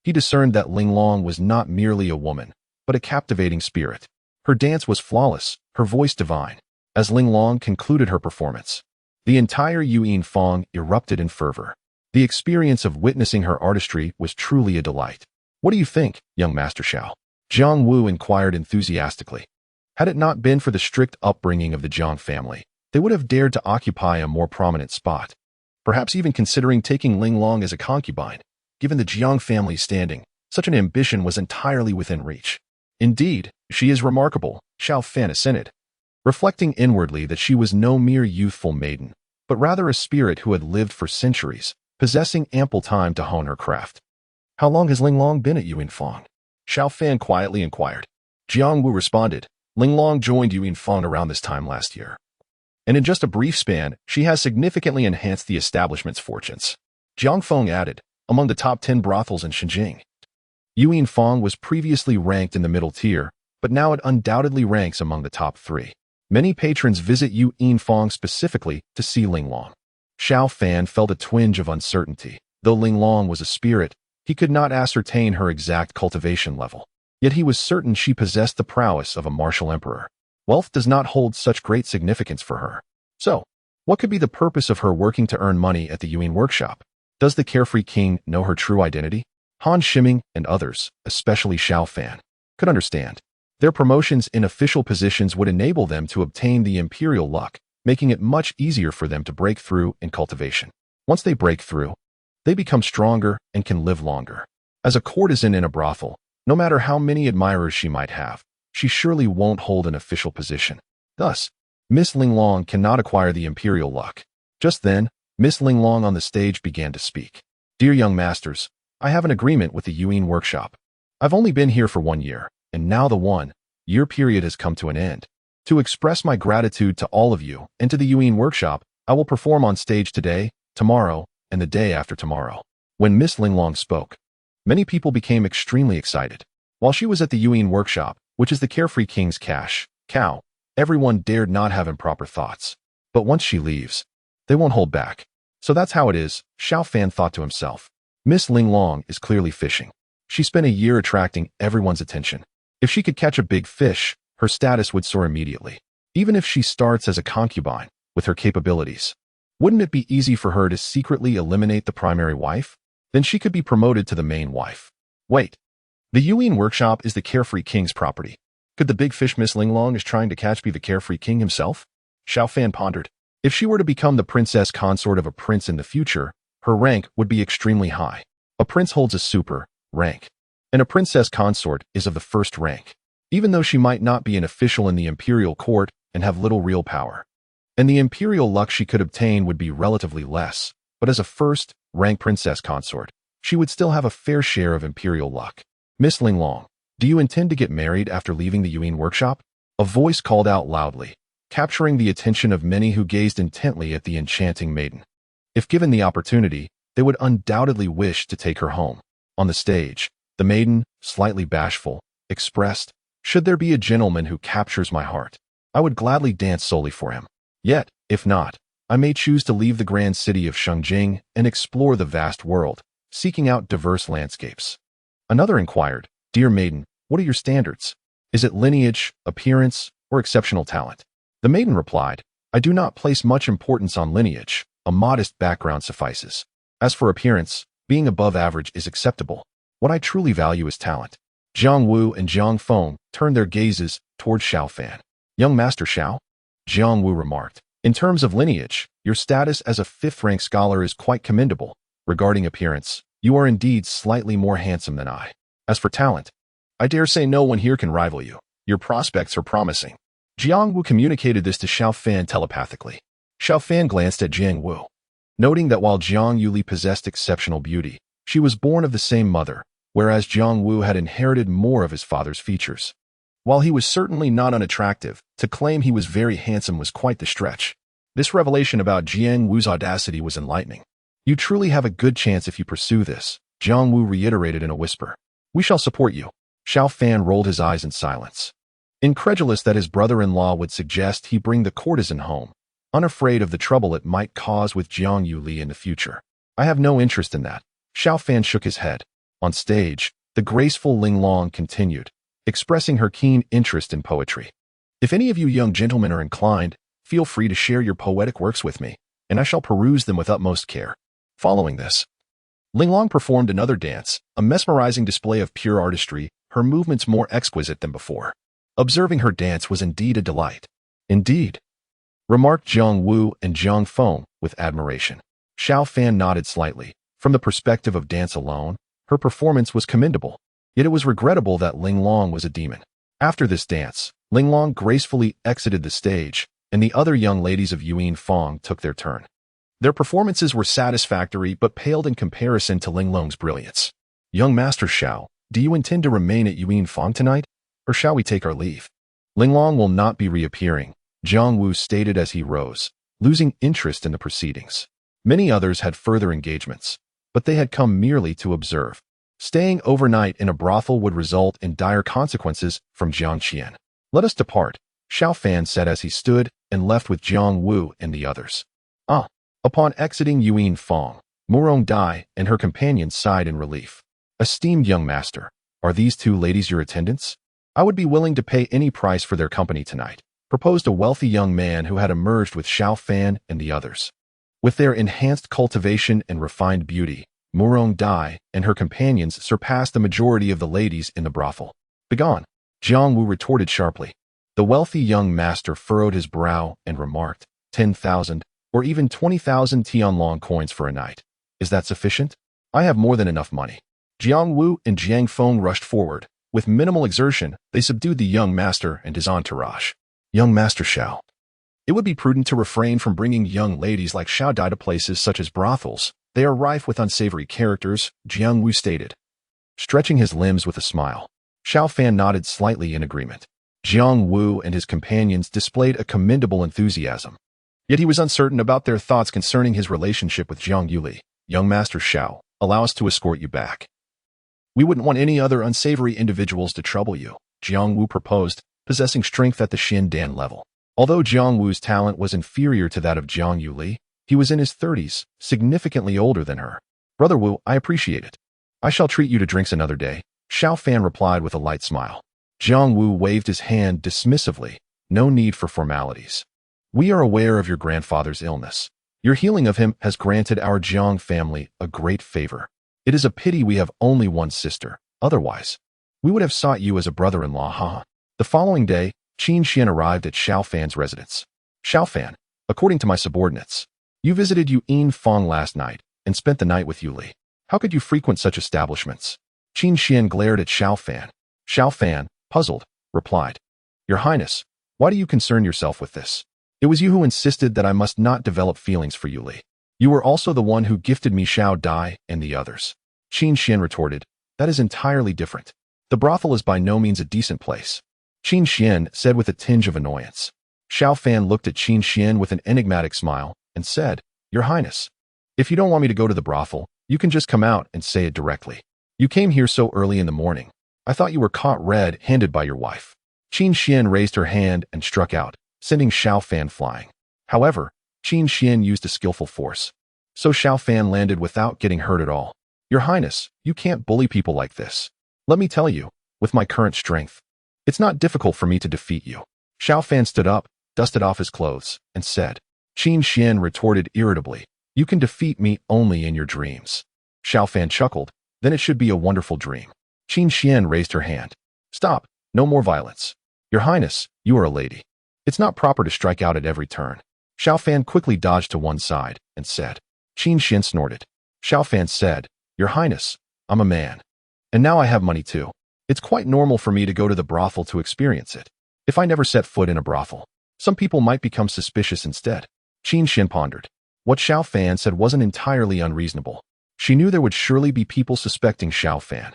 he discerned that Linglong was not merely a woman, but a captivating spirit. Her dance was flawless, her voice divine. As Linglong concluded her performance, the entire Yuan Fong erupted in fervor. The experience of witnessing her artistry was truly a delight. What do you think, young Master Xiao? Jiang Wu inquired enthusiastically. Had it not been for the strict upbringing of the Jiang family, they would have dared to occupy a more prominent spot. Perhaps even considering taking Linglong as a concubine. Given the Jiang family's standing, such an ambition was entirely within reach. Indeed, she is remarkable, Xiao Fan assented, reflecting inwardly that she was no mere youthful maiden, but rather a spirit who had lived for centuries, possessing ample time to hone her craft. How long has Linglong been at Yuan Fong? Xiao Fan quietly inquired. Jiang Wu responded, Linglong joined Yuan Fong around this time last year. And in just a brief span, she has significantly enhanced the establishment's fortunes. Jiang Feng added, among the top 10 brothels in Xinjiang. Yuan Fong was previously ranked in the middle tier, but now it undoubtedly ranks among the top 3. Many patrons visit Yuan Fong specifically to see Linglong. Xiao Fan felt a twinge of uncertainty. Though Linglong was a spirit, he could not ascertain her exact cultivation level. Yet he was certain she possessed the prowess of a martial emperor. Wealth does not hold such great significance for her. So, what could be the purpose of her working to earn money at the Yuan workshop? Does the carefree king know her true identity? Han Shiming and others, especially Xiao Fan, could understand. Their promotions in official positions would enable them to obtain the imperial luck, making it much easier for them to break through in cultivation. Once they break through, they become stronger and can live longer. As a courtesan in a brothel, no matter how many admirers she might have, she surely won't hold an official position. Thus, Miss Linglong cannot acquire the imperial luck. Just then, Miss Linglong on the stage began to speak. Dear young masters, I have an agreement with the Yuan workshop. I've only been here for 1 year, and now the 1-year period has come to an end. To express my gratitude to all of you and to the Yuan workshop, I will perform on stage today, tomorrow, and the day after tomorrow. When Miss Linglong spoke, many people became extremely excited. While she was at the Yuan workshop, which is the carefree king's cash cow, everyone dared not have improper thoughts. But once she leaves, they won't hold back. So that's how it is, Xiao Fan thought to himself. Miss Linglong is clearly fishing. She spent a year attracting everyone's attention. If she could catch a big fish, her status would soar immediately. Even if she starts as a concubine, with her capabilities, wouldn't it be easy for her to secretly eliminate the primary wife? Then she could be promoted to the main wife. Wait. The Yuan workshop is the carefree king's property. Could the big fish Miss Linglong is trying to catch be the carefree king himself? Xiao Fan pondered. If she were to become the princess consort of a prince in the future, her rank would be extremely high. A prince holds a super rank, and a princess consort is of the first rank. even though she might not be an official in the imperial court and have little real power. And the imperial luck she could obtain would be relatively less, but as a first-rank princess consort, she would still have a fair share of imperial luck. Miss Linglong, do you intend to get married after leaving the Yuan workshop? A voice called out loudly, capturing the attention of many who gazed intently at the enchanting maiden. If given the opportunity, they would undoubtedly wish to take her home. On the stage, the maiden, slightly bashful, expressed, "Should there be a gentleman who captures my heart, I would gladly dance solely for him. Yet, if not, I may choose to leave the grand city of Shengjing and explore the vast world, seeking out diverse landscapes." Another inquired, "Dear maiden, what are your standards? Is it lineage, appearance, or exceptional talent?" The maiden replied, "I do not place much importance on lineage, a modest background suffices. As for appearance, being above average is acceptable. What I truly value is talent." Jiang Wu and Jiang Feng turned their gazes toward Xiao Fan. "Young Master Xiao?" Jiang Wu remarked, "In terms of lineage, your status as a fifth-rank scholar is quite commendable. Regarding appearance, you are indeed slightly more handsome than I. As for talent, I dare say no one here can rival you. Your prospects are promising." Jiang Wu communicated this to Xiao Fan telepathically. Xiao Fan glanced at Jiang Wu, noting that while Jiang Yuli possessed exceptional beauty, she was born of the same mother, whereas Jiang Wu had inherited more of his father's features. While he was certainly not unattractive, to claim he was very handsome was quite the stretch. This revelation about Jiang Wu's audacity was enlightening. "You truly have a good chance if you pursue this," Jiang Wu reiterated in a whisper. "We shall support you." Xiao Fan rolled his eyes in silence, incredulous that his brother-in-law would suggest he bring the courtesan home, unafraid of the trouble it might cause with Jiang Yuli in the future. "I have no interest in that." Xiao Fan shook his head. On stage, the graceful Linglong continued, expressing her keen interest in poetry. "If any of you young gentlemen are inclined, feel free to share your poetic works with me, and I shall peruse them with utmost care." Following this, Linglong performed another dance, a mesmerizing display of pure artistry, her movements more exquisite than before. Observing her dance was indeed a delight. "Indeed," remarked Jiang Wu and Jiang Feng with admiration. Xiao Fan nodded slightly. From the perspective of dance alone, her performance was commendable, yet it was regrettable that Linglong was a demon. After this dance, Linglong gracefully exited the stage, and the other young ladies of Yuan Fong took their turn. Their performances were satisfactory but paled in comparison to Linglong's brilliance. "Young Master Xiao, do you intend to remain at Yuan Fong tonight, or shall we take our leave?" "Linglong will not be reappearing," Jiang Wu stated as he rose, losing interest in the proceedings. Many others had further engagements, but they had come merely to observe. Staying overnight in a brothel would result in dire consequences from Jiangqian. "Let us depart," Xiao Fan said as he stood and left with Jiang Wu and the others. Upon exiting Yuan Fong, Murong Dai and her companions sighed in relief. "Esteemed young master, are these two ladies your attendants? I would be willing to pay any price for their company tonight," proposed a wealthy young man who had emerged with Xiao Fan and the others. With their enhanced cultivation and refined beauty, Murong Dai and her companions surpassed the majority of the ladies in the brothel. "Begone," Jiang Wu retorted sharply. The wealthy young master furrowed his brow and remarked, 10,000 or even 20,000 Tianlong coins for a night. Is that sufficient? I have more than enough money." Jiang Wu and Jiang Feng rushed forward. With minimal exertion, they subdued the young master and his entourage. "Young Master Xiao, it would be prudent to refrain from bringing young ladies like Xiao Dai to places such as brothels. They are rife with unsavory characters," Jiang Wu stated, stretching his limbs with a smile. Xiao Fan nodded slightly in agreement. Jiang Wu and his companions displayed a commendable enthusiasm. Yet he was uncertain about their thoughts concerning his relationship with Jiang Yuli. "Young Master Xiao, allow us to escort you back. We wouldn't want any other unsavory individuals to trouble you," Jiang Wu proposed, possessing strength at the Xin Dan level. Although Jiang Wu's talent was inferior to that of Jiang Yuli, he was in his 30s, significantly older than her. "Brother Wu, I appreciate it. I shall treat you to drinks another day," Xiao Fan replied with a light smile. Jiang Wu waved his hand dismissively. "No need for formalities. We are aware of your grandfather's illness. Your healing of him has granted our Jiang family a great favor. It is a pity we have only one sister. Otherwise, we would have sought you as a brother-in-law, huh?" The following day, Qin Xian arrived at Xiao Fan's residence. "Xiao Fan, according to my subordinates, you visited Yuan Fong last night and spent the night with Yuli. How could you frequent such establishments?" Qin Xian glared at Xiao Fan. Xiao Fan, puzzled, replied. Your Highness, why do you concern yourself with this? It was you who insisted that I must not develop feelings for you, Li. You were also the one who gifted me Xiao Dai and the others. Qin Xian retorted, that is entirely different. The brothel is by no means a decent place. Qin Xian said with a tinge of annoyance. Xiao Fan looked at Qin Xian with an enigmatic smile and said, Your Highness, if you don't want me to go to the brothel, you can just come out and say it directly. You came here so early in the morning. I thought you were caught red-handed by your wife. Qin Xian raised her hand and struck out, sending Xiao Fan flying. However, Qin Xian used a skillful force. So Xiao Fan landed without getting hurt at all. Your Highness, you can't bully people like this. Let me tell you, with my current strength, it's not difficult for me to defeat you. Xiao Fan stood up, dusted off his clothes, and said. Qin Xian retorted irritably, You can defeat me only in your dreams. Xiao Fan chuckled, Then it should be a wonderful dream. Qin Xian raised her hand. Stop, no more violence. Your Highness, you are a lady. It's not proper to strike out at every turn. Xiao Fan quickly dodged to one side and said. Qin Xian snorted. Xiao Fan said, Your Highness, I'm a man. And now I have money too. It's quite normal for me to go to the brothel to experience it. If I never set foot in a brothel, some people might become suspicious instead. Qin Xian pondered. What Xiao Fan said wasn't entirely unreasonable. She knew there would surely be people suspecting Xiao Fan.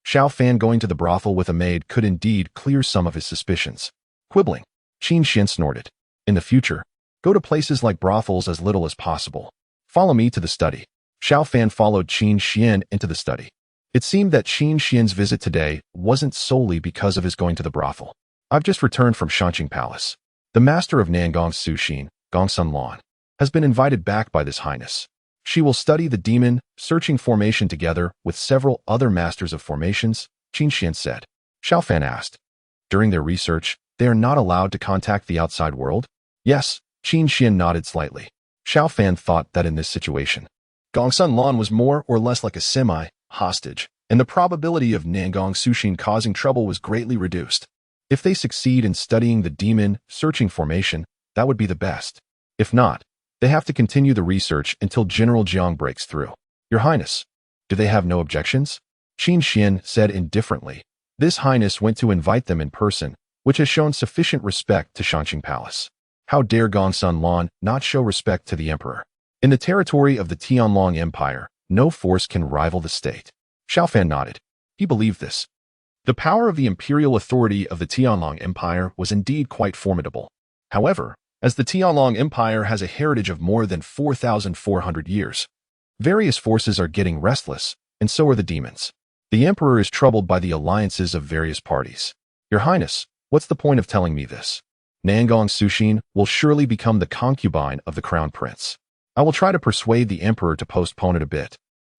Xiao Fan going to the brothel with a maid could indeed clear some of his suspicions. Quibbling, Qin Xian snorted. In the future, go to places like brothels as little as possible. Follow me to the study. Xiao Fan followed Qin Xian into the study. It seemed that Qin Xian's visit today wasn't solely because of his going to the brothel. I've just returned from Shanqing Palace. The master of Nangong Suxin, Gongsun Lan, has been invited back by this highness. She will study the demon searching formation together with several other masters of formations, Qin Xian said. Xiao Fan asked. During their research, they are not allowed to contact the outside world? Yes, Qin Xian nodded slightly. Xiao Fan thought that in this situation, Gongsun Lan was more or less like a semi-hostage, and the probability of Nangong Suxin causing trouble was greatly reduced. If they succeed in studying the demon searching formation, that would be the best. If not, they have to continue the research until General Jiang breaks through. Your Highness, do they have no objections? Qin Xian said indifferently. This highness went to invite them in person, which has shown sufficient respect to Shanqing Palace. How dare Gongsun Lan not show respect to the emperor? In the territory of the Tianlong Empire, no force can rival the state. Xiao Fan nodded. He believed this. The power of the imperial authority of the Tianlong Empire was indeed quite formidable. However, as the Tianlong Empire has a heritage of more than 4,400 years, various forces are getting restless, and so are the demons. The emperor is troubled by the alliances of various parties. Your Highness, what's the point of telling me this? Nangong Suxin will surely become the concubine of the crown prince. I will try to persuade the emperor to postpone it a bit.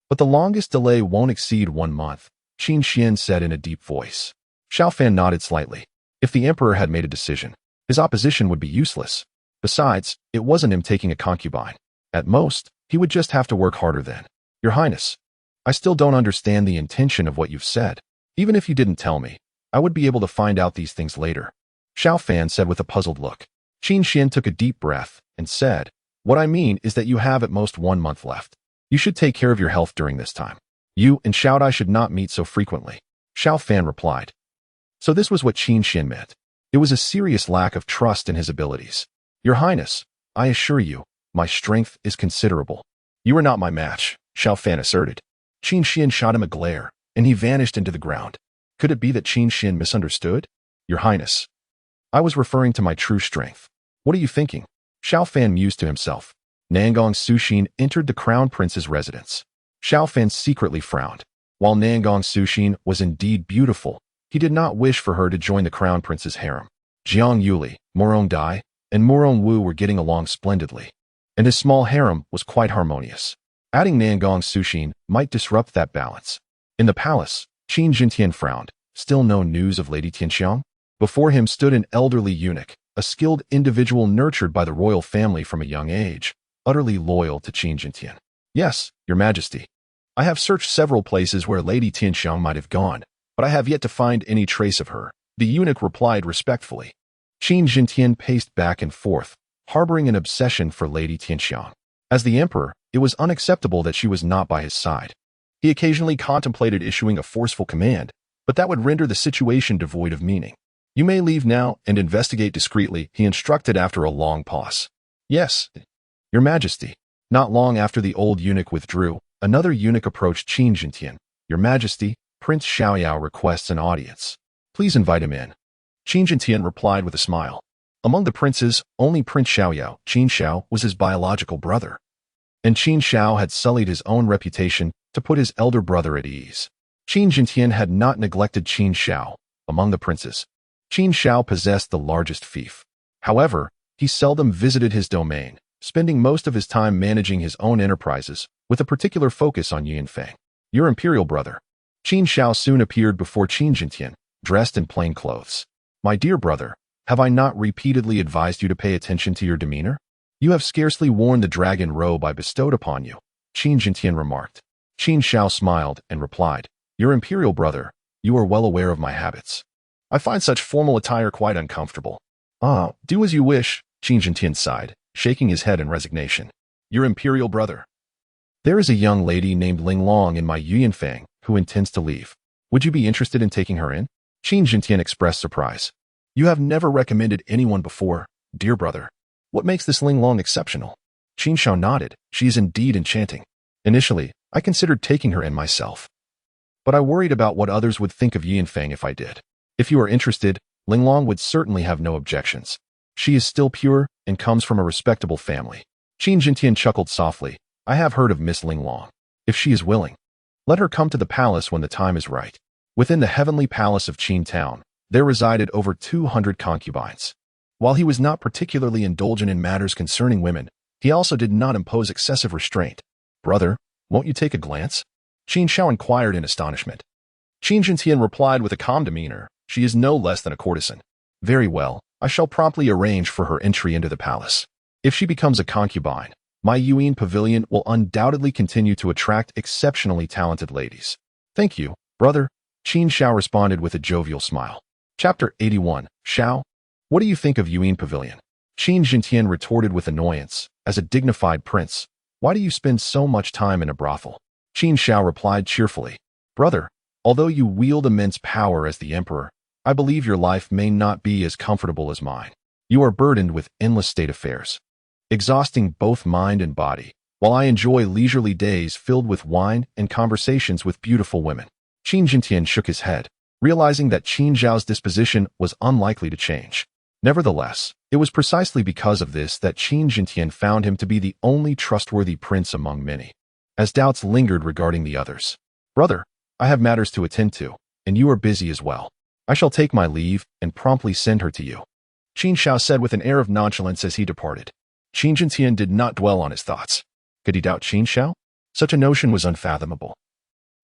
But the longest delay won't exceed 1 month, Qin Xian said in a deep voice. Xiao Fan nodded slightly. If the emperor had made a decision, his opposition would be useless. Besides, it wasn't him taking a concubine. At most, he would just have to work harder then. Your Highness, I still don't understand the intention of what you've said. Even if you didn't tell me, I would be able to find out these things later. Xiao Fan said with a puzzled look. Qin Xian took a deep breath and said, What I mean is that you have at most 1 month left. You should take care of your health during this time. You and Xiao Dai should not meet so frequently. Xiao Fan replied. So this was what Qin Xian meant. It was a serious lack of trust in his abilities. Your Highness, I assure you, my strength is considerable. You are not my match, Xiao Fan asserted. Qin Xian shot him a glare, and he vanished into the ground. Could it be that Qin Xian misunderstood? Your Highness, I was referring to my true strength. What are you thinking? Xiao Fan mused to himself. Nangong Suxin entered the crown prince's residence. Xiao Fan secretly frowned. While Nangong Suxin was indeed beautiful, he did not wish for her to join the crown prince's harem. Jiang Yuli, Morong Dai, and Morong Wu were getting along splendidly, and his small harem was quite harmonious. Adding Nangong Suxin might disrupt that balance. In the palace, Qin Jintian frowned. Still no news of Lady Tianxiang? Before him stood an elderly eunuch, a skilled individual nurtured by the royal family from a young age, utterly loyal to Qin Jintian. Yes, Your Majesty. I have searched several places where Lady Tianxiang might have gone, but I have yet to find any trace of her, the eunuch replied respectfully. Qin Jintian paced back and forth, harboring an obsession for Lady Tianxiang. As the emperor, it was unacceptable that she was not by his side. He occasionally contemplated issuing a forceful command, but that would render the situation devoid of meaning. You may leave now and investigate discreetly, he instructed after a long pause. Yes, Your Majesty. Not long after the old eunuch withdrew, another eunuch approached Qin Jintian. Your Majesty, Prince Xiaoyao requests an audience. Please invite him in. Qin Jintian replied with a smile. Among the princes, only Prince Xiaoyao, Qin Xiao, was his biological brother. And Qin Xiao had sullied his own reputation to put his elder brother at ease. Qin Jintian had not neglected Qin Xiao. Among the princes, Qin Xiao possessed the largest fief. However, he seldom visited his domain, spending most of his time managing his own enterprises, with a particular focus on Yunfeng. Your imperial brother. Qin Xiao soon appeared before Qin Jintian, dressed in plain clothes. My dear brother, have I not repeatedly advised you to pay attention to your demeanor? You have scarcely worn the dragon robe I bestowed upon you, Qin Jintian remarked. Qin Xiao smiled and replied, Your imperial brother, you are well aware of my habits. I find such formal attire quite uncomfortable. Ah, do as you wish, Qin Jintian sighed, shaking his head in resignation. Your imperial brother. There is a young lady named Ling Long in my Yunfeng who intends to leave. Would you be interested in taking her in? Qin Jintian expressed surprise. You have never recommended anyone before, dear brother. What makes this Ling Long exceptional? Qin Xiao nodded. She is indeed enchanting. Initially, I considered taking her in myself. But I worried about what others would think of Yunfeng if I did. If you are interested, Ling Long would certainly have no objections. She is still pure and comes from a respectable family. Qin Jintian chuckled softly. I have heard of Miss Ling Long. If she is willing, let her come to the palace when the time is right. Within the heavenly palace of Qin Town, there resided over 200 concubines. While he was not particularly indulgent in matters concerning women, he also did not impose excessive restraint. Brother, won't you take a glance? Qin Xiao inquired in astonishment. Qin Jintian replied with a calm demeanor. She is no less than a courtesan. Very well, I shall promptly arrange for her entry into the palace. If she becomes a concubine, my Yuan pavilion will undoubtedly continue to attract exceptionally talented ladies. Thank you, brother, Qin Xiao responded with a jovial smile. Chapter 81, Xiao, what do you think of Yuan pavilion? Qin Jintian retorted with annoyance. As a dignified prince, why do you spend so much time in a brothel? Qin Xiao replied cheerfully. Brother, although you wield immense power as the emperor, I believe your life may not be as comfortable as mine. You are burdened with endless state affairs, exhausting both mind and body, while I enjoy leisurely days filled with wine and conversations with beautiful women. Qin Jintian shook his head, realizing that Qin Zhao's disposition was unlikely to change. Nevertheless, it was precisely because of this that Qin Jintian found him to be the only trustworthy prince among many. As doubts lingered regarding the others, brother, I have matters to attend to, and you are busy as well. I shall take my leave and promptly send her to you, Qin Xiao said with an air of nonchalance as he departed. Qin Jintian did not dwell on his thoughts. Could he doubt Qin Xiao? Such a notion was unfathomable.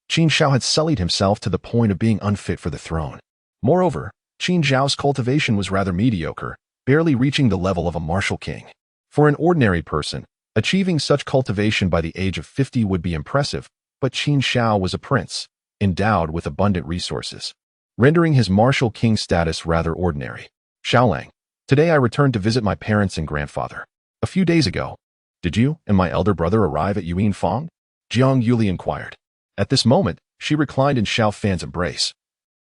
Qin Xiao had sullied himself to the point of being unfit for the throne. Moreover, Qin Zhao's cultivation was rather mediocre, barely reaching the level of a martial king. For an ordinary person, achieving such cultivation by the age of 50 would be impressive, but Qin Xiao was a prince, endowed with abundant resources, rendering his martial king status rather ordinary. Xiaolang, today I returned to visit my parents and grandfather. A few days ago, did you and my elder brother arrive at Yunfeng? Jiang Yuli inquired. At this moment, she reclined in Xiao Fan's embrace.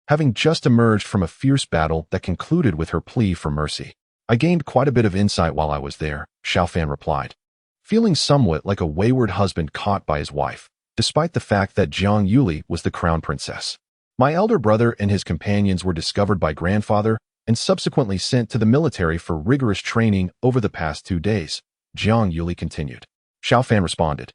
Having just emerged from a fierce battle that concluded with her plea for mercy, I gained quite a bit of insight while I was there, Xiao Fan replied, feeling somewhat like a wayward husband caught by his wife, despite the fact that Jiang Yuli was the crown princess. My elder brother and his companions were discovered by grandfather and subsequently sent to the military for rigorous training over the past 2 days, Jiang Yuli continued. Xiao Fan responded.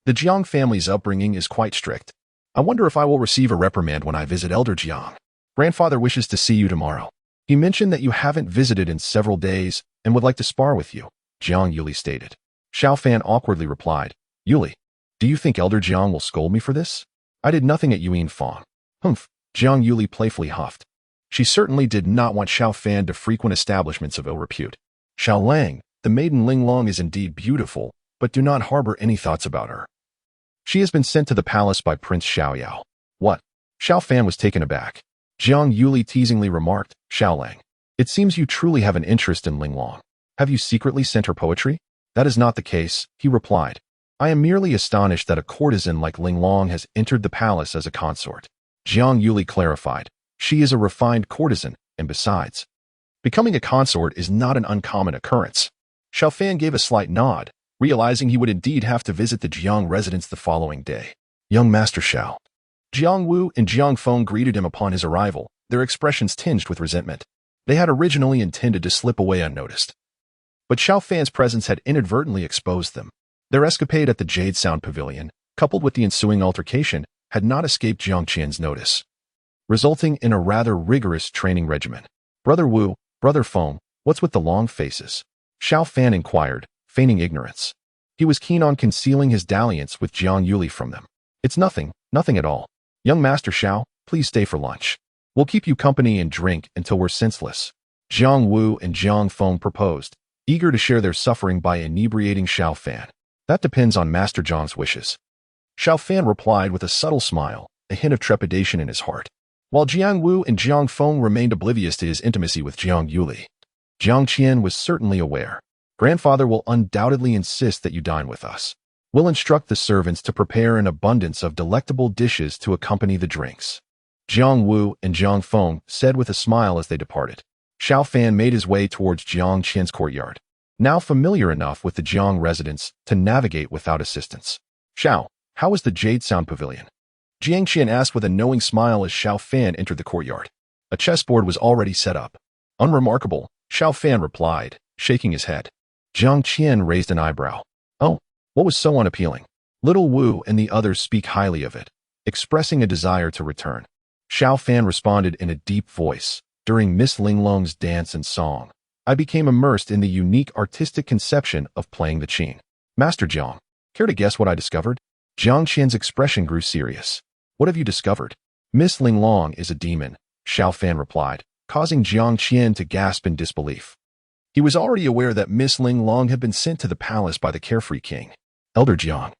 The Jiang family's upbringing is quite strict. I wonder if I will receive a reprimand when I visit Elder Jiang. Grandfather wishes to see you tomorrow. He mentioned that you haven't visited in several days and would like to spar with you, Jiang Yuli stated. Xiao Fan awkwardly replied, Yuli, do you think Elder Jiang will scold me for this? I did nothing at Yunfeng. Humph, Jiang Yuli playfully huffed. She certainly did not want Xiao Fan to frequent establishments of ill repute. Xiaolang, the maiden Ling Long is indeed beautiful, but do not harbor any thoughts about her. She has been sent to the palace by Prince Xiaoyao. What? Xiao Fan was taken aback. Jiang Yuli teasingly remarked, Xiaolang, it seems you truly have an interest in Ling Long. Have you secretly sent her poetry? That is not the case, he replied. I am merely astonished that a courtesan like Ling Long has entered the palace as a consort. Jiang Yuli clarified. She is a refined courtesan and besides, becoming a consort is not an uncommon occurrence. Xiao Fan gave a slight nod, realizing he would indeed have to visit the Jiang residence the following day. Young Master Xiao. Jiang Wu and Jiang Feng greeted him upon his arrival, their expressions tinged with resentment. They had originally intended to slip away unnoticed, but Xiao Fan's presence had inadvertently exposed them. Their escapade at the Jade Sound Pavilion, coupled with the ensuing altercation, had not escaped Jiang Qian's notice, resulting in a rather rigorous training regimen. Brother Wu, Brother Feng, what's with the long faces? Xiao Fan inquired, feigning ignorance. He was keen on concealing his dalliance with Jiang Yuli from them. It's nothing at all. Young Master Xiao, please stay for lunch. We'll keep you company and drink until we're senseless. Jiang Wu and Jiang Feng proposed, eager to share their suffering by inebriating Xiao Fan. That depends on Master Jiang's wishes. Xiao Fan replied with a subtle smile, a hint of trepidation in his heart, while Jiang Wu and Jiang Feng remained oblivious to his intimacy with Jiang Yuli. Jiang Qian was certainly aware. Grandfather will undoubtedly insist that you dine with us. We'll instruct the servants to prepare an abundance of delectable dishes to accompany the drinks. Jiang Wu and Jiang Feng said with a smile as they departed. Xiao Fan made his way towards Jiang Qian's courtyard, now familiar enough with the Jiang residence to navigate without assistance. Xiao, how was the Jade Sound Pavilion? Jiang Qian asked with a knowing smile as Xiao Fan entered the courtyard. A chessboard was already set up. Unremarkable, Xiao Fan replied, shaking his head. Jiang Qian raised an eyebrow. Oh, what was so unappealing? Little Wu and the others speak highly of it, expressing a desire to return. Xiao Fan responded in a deep voice. During Miss Linglong's dance and song, I became immersed in the unique artistic conception of playing the qin. Master Jiang, care to guess what I discovered? Jiang Qian's expression grew serious. What have you discovered? Miss Linglong is a demon, Xiao Fan replied, causing Jiang Qian to gasp in disbelief. He was already aware that Miss Linglong had been sent to the palace by the Carefree King. Elder Jiang,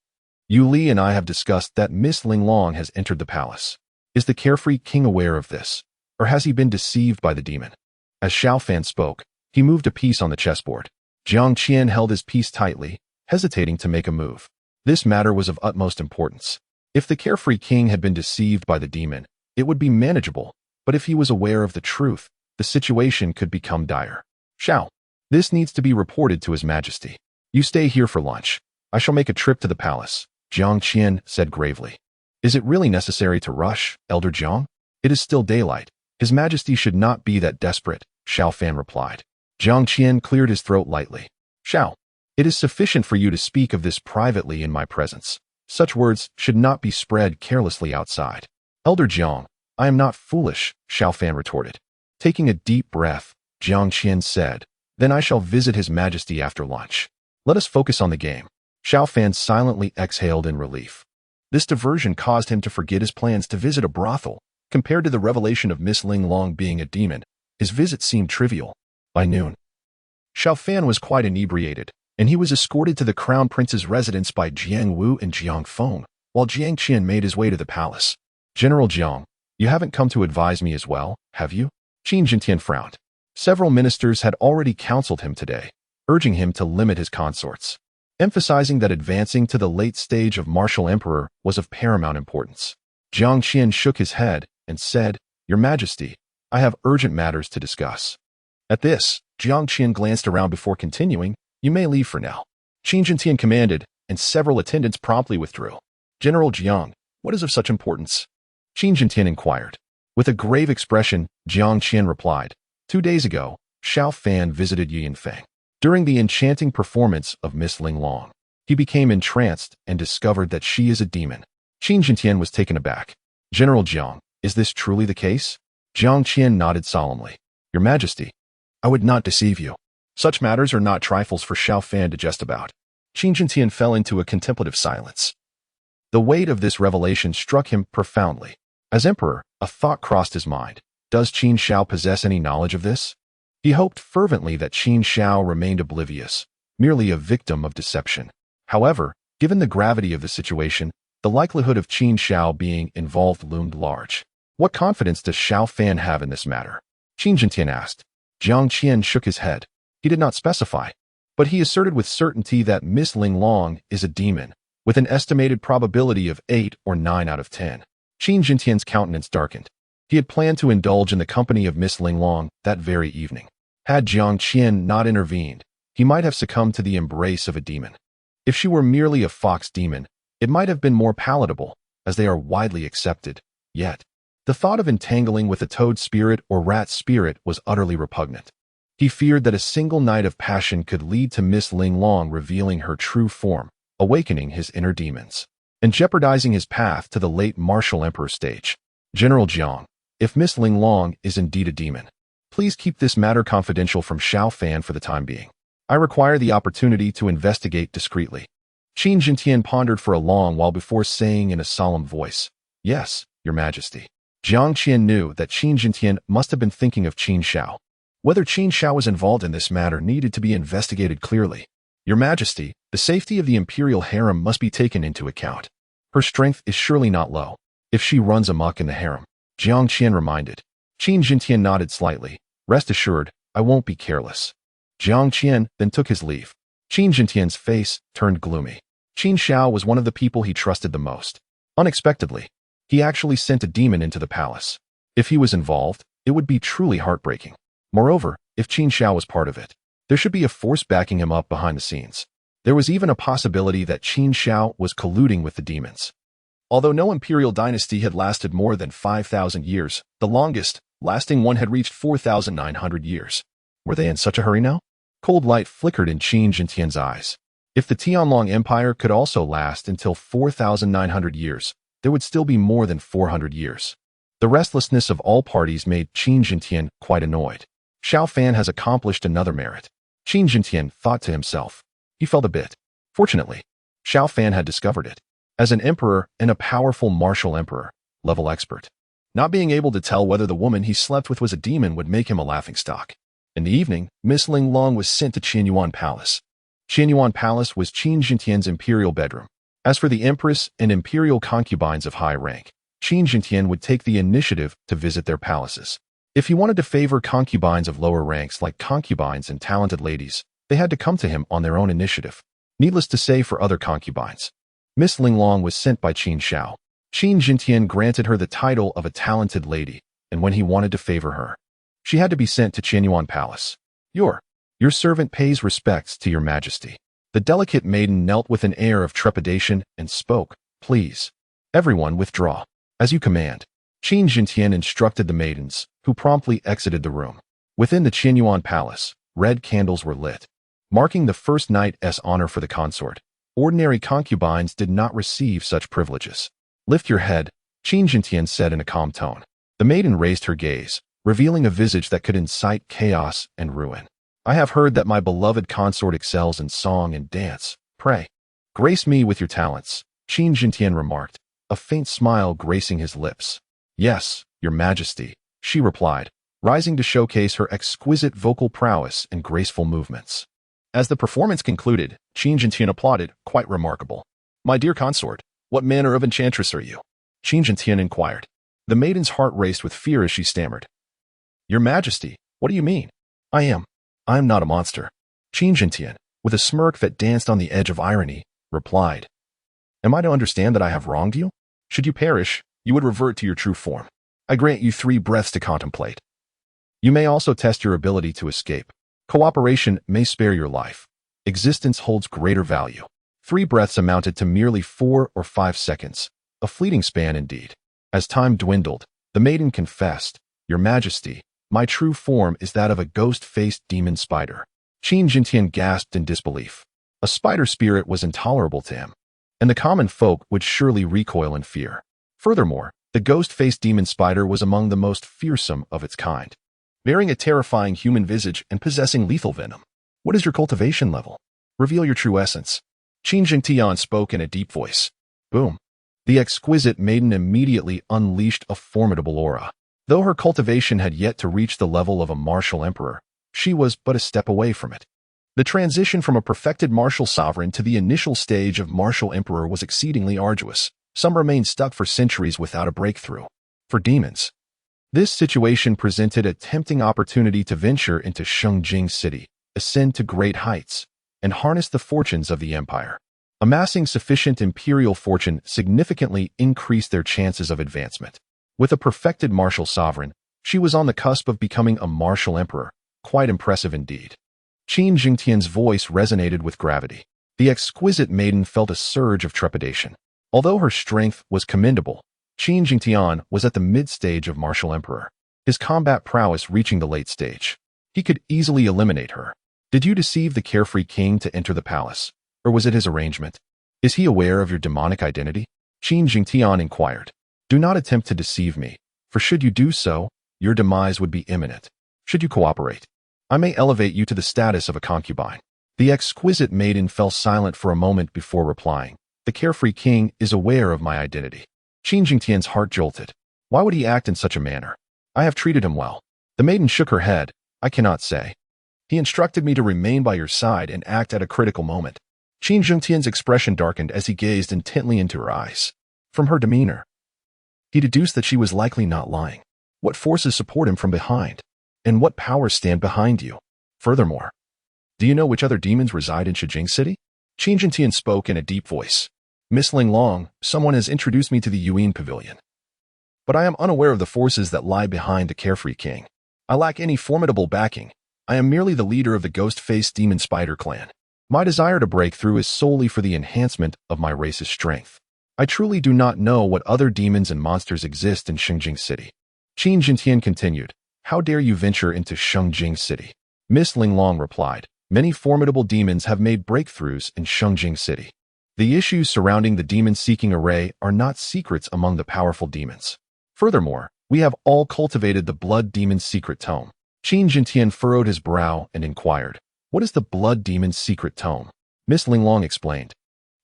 Yu Li and I have discussed that Miss Linglong has entered the palace. Is the Carefree King aware of this, or has he been deceived by the demon? As Xiao Fan spoke, he moved a piece on the chessboard. Jiang Qian held his piece tightly, hesitating to make a move. This matter was of utmost importance. If the Carefree King had been deceived by the demon, it would be manageable, but if he was aware of the truth, the situation could become dire. Xiao, this needs to be reported to His Majesty. You stay here for lunch. I shall make a trip to the palace, Jiang Qian said gravely. Is it really necessary to rush, Elder Jiang? It is still daylight. His Majesty should not be that desperate, Xiao Fan replied. Jiang Qian cleared his throat lightly. Xiao, it is sufficient for you to speak of this privately in my presence. Such words should not be spread carelessly outside. Elder Jiang, I am not foolish, Xiao Fan retorted. Taking a deep breath, Jiang Qian said, then I shall visit His Majesty after lunch. Let us focus on the game. Xiao Fan silently exhaled in relief. This diversion caused him to forget his plans to visit a brothel. Compared to the revelation of Miss Linglong being a demon, his visit seemed trivial. By noon, Xiao Fan was quite inebriated, and he was escorted to the Crown Prince's residence by Jiang Wu and Jiang Feng, while Jiang Qian made his way to the palace. General Jiang, you haven't come to advise me as well, have you? Qin Jintian frowned. Several ministers had already counseled him today, urging him to limit his consorts, emphasizing that advancing to the late stage of martial emperor was of paramount importance. Jiang Qian shook his head and said, Your Majesty, I have urgent matters to discuss. At this, Jiang Qian glanced around before continuing, You may leave for now. Qin Jintian commanded, and several attendants promptly withdrew. General Jiang, what is of such importance? Qin Jintian inquired. With a grave expression, Jiang Qian replied, 2 days ago, Xiao Fan visited Yinfeng. During the enchanting performance of Miss Linglong, he became entranced and discovered that she is a demon. Qin Jintian was taken aback. General Jiang, is this truly the case? Jiang Qian nodded solemnly. Your Majesty, I would not deceive you. Such matters are not trifles for Xiao Fan to jest about. Qin Jintian fell into a contemplative silence. The weight of this revelation struck him profoundly. As emperor, a thought crossed his mind. Does Qin Shao possess any knowledge of this? He hoped fervently that Qin Shao remained oblivious, merely a victim of deception. However, given the gravity of the situation, the likelihood of Qin Shao being involved loomed large. What confidence does Xiao Fan have in this matter? Qin Jintian asked. Jiang Qian shook his head. He did not specify, but he asserted with certainty that Miss Linglong is a demon, with an estimated probability of 8 or 9 out of 10. Qin Jintian's countenance darkened. He had planned to indulge in the company of Miss Linglong that very evening. Had Jiang Qian not intervened, he might have succumbed to the embrace of a demon. If she were merely a fox demon, it might have been more palatable, as they are widely accepted. Yet, the thought of entangling with a toad spirit or rat spirit was utterly repugnant. He feared that a single night of passion could lead to Miss Linglong revealing her true form, awakening his inner demons, and jeopardizing his path to the late martial emperor stage. General Jiang, if Miss Linglong is indeed a demon, please keep this matter confidential from Xiao Fan for the time being. I require the opportunity to investigate discreetly. Qin Jintian pondered for a long while before saying in a solemn voice, "Yes, Your Majesty." Jiang Qian knew that Qin Jintian must have been thinking of Qin Xiao. Whether Qin Xiao was involved in this matter needed to be investigated clearly. Your Majesty, the safety of the imperial harem must be taken into account. Her strength is surely not low. If she runs amok in the harem, Jiang Qian reminded. Qin Jintian nodded slightly. Rest assured, I won't be careless. Jiang Qian then took his leave. Qin Jintian's face turned gloomy. Qin Xiao was one of the people he trusted the most. Unexpectedly, he actually sent a demon into the palace. If he was involved, it would be truly heartbreaking. Moreover, if Qin Xiao was part of it, there should be a force backing him up behind the scenes. There was even a possibility that Qin Xiao was colluding with the demons. Although no imperial dynasty had lasted more than 5,000 years, the longest lasting one had reached 4,900 years. Were they in such a hurry now? Cold light flickered in Qin Jintian's eyes. If the Tianlong Empire could also last until 4,900 years, there would still be more than 400 years. The restlessness of all parties made Qin Jintian quite annoyed. Xiao Fan has accomplished another merit. Qin Jintian thought to himself. He felt a bit. Fortunately, Xiao Fan had discovered it. As an emperor and a powerful martial emperor, level expert. Not being able to tell whether the woman he slept with was a demon would make him a laughingstock. In the evening, Miss Linglong was sent to Qianyuan Palace. Qianyuan Palace was Qin Jintian's imperial bedroom. As for the Empress and imperial concubines of high rank, Qin Jintian would take the initiative to visit their palaces. If he wanted to favor concubines of lower ranks like concubines and talented ladies, they had to come to him on their own initiative. Needless to say for other concubines, Miss Linglong was sent by Qin Xiao. Qin Jintian granted her the title of a talented lady, and when he wanted to favor her, she had to be sent to Qianyuan Palace. Your servant pays respects to your majesty. The delicate maiden knelt with an air of trepidation and spoke, Please, everyone withdraw. As you command. Qin Jintian instructed the maidens, who promptly exited the room. Within the Qianyuan Palace, red candles were lit, marking the first night's honor for the consort. Ordinary concubines did not receive such privileges. Lift your head, Qin Jintian said in a calm tone. The maiden raised her gaze, revealing a visage that could incite chaos and ruin. I have heard that my beloved consort excels in song and dance. Pray, grace me with your talents, Qin Jintian remarked, a faint smile gracing his lips. Yes, your majesty, she replied, rising to showcase her exquisite vocal prowess and graceful movements. As the performance concluded, Qin Jintian applauded, quite remarkable. My dear consort, what manner of enchantress are you? Qin Jintian inquired. The maiden's heart raced with fear as she stammered. Your majesty, what do you mean? I am not a monster. Qin Jintian, with a smirk that danced on the edge of irony, replied. Am I to understand that I have wronged you? Should you perish, you would revert to your true form. I grant you 3 breaths to contemplate. You may also test your ability to escape. Cooperation may spare your life. Existence holds greater value. 3 breaths amounted to merely 4 or 5 seconds, a fleeting span indeed. As time dwindled, the maiden confessed, Your Majesty, my true form is that of a ghost-faced demon spider. Qin Jintian gasped in disbelief. A spider spirit was intolerable to him, and the common folk would surely recoil in fear. Furthermore, the ghost-faced demon spider was among the most fearsome of its kind, bearing a terrifying human visage and possessing lethal venom. What is your cultivation level? Reveal your true essence. Qin Jintian spoke in a deep voice. Boom. The exquisite maiden immediately unleashed a formidable aura. Though her cultivation had yet to reach the level of a martial emperor, she was but a step away from it. The transition from a perfected martial sovereign to the initial stage of martial emperor was exceedingly arduous. Some remained stuck for centuries without a breakthrough. For demons, this situation presented a tempting opportunity to venture into Shengjing City, ascend to great heights, and harness the fortunes of the empire. Amassing sufficient imperial fortune significantly increased their chances of advancement. With a perfected martial sovereign, she was on the cusp of becoming a martial emperor, quite impressive indeed. Qin Jingtian's voice resonated with gravity. The exquisite maiden felt a surge of trepidation. Although her strength was commendable, Qin Jingtian was at the mid-stage of martial emperor, his combat prowess reaching the late stage. He could easily eliminate her. Did you deceive the carefree king to enter the palace, or was it his arrangement? Is he aware of your demonic identity? Qin Jingtian inquired. Do not attempt to deceive me, for should you do so, your demise would be imminent. Should you cooperate, I may elevate you to the status of a concubine. The exquisite maiden fell silent for a moment before replying. The carefree king is aware of my identity. Qin Jingtian's heart jolted. Why would he act in such a manner? I have treated him well. The maiden shook her head. I cannot say. He instructed me to remain by your side and act at a critical moment. Qin Jingtian's expression darkened as he gazed intently into her eyes. From her demeanor, he deduced that she was likely not lying. What forces support him from behind? And what powers stand behind you? Furthermore, do you know which other demons reside in Shijing City? Qin Jingtian spoke in a deep voice. Miss Ling Long, someone has introduced me to the Yuan Pavilion. But I am unaware of the forces that lie behind the carefree king. I lack any formidable backing. I am merely the leader of the ghost-faced demon spider clan. My desire to break through is solely for the enhancement of my race's strength. I truly do not know what other demons and monsters exist in Shijing City. Qin Jingtian continued. How dare you venture into Shijing City? Miss Ling Long replied. Many formidable demons have made breakthroughs in Shijing City. The issues surrounding the demon-seeking array are not secrets among the powerful demons. Furthermore, we have all cultivated the Blood Demon's secret tome. Qin Jingtian furrowed his brow and inquired, what is the Blood Demon's secret tome? Miss Ling Long explained.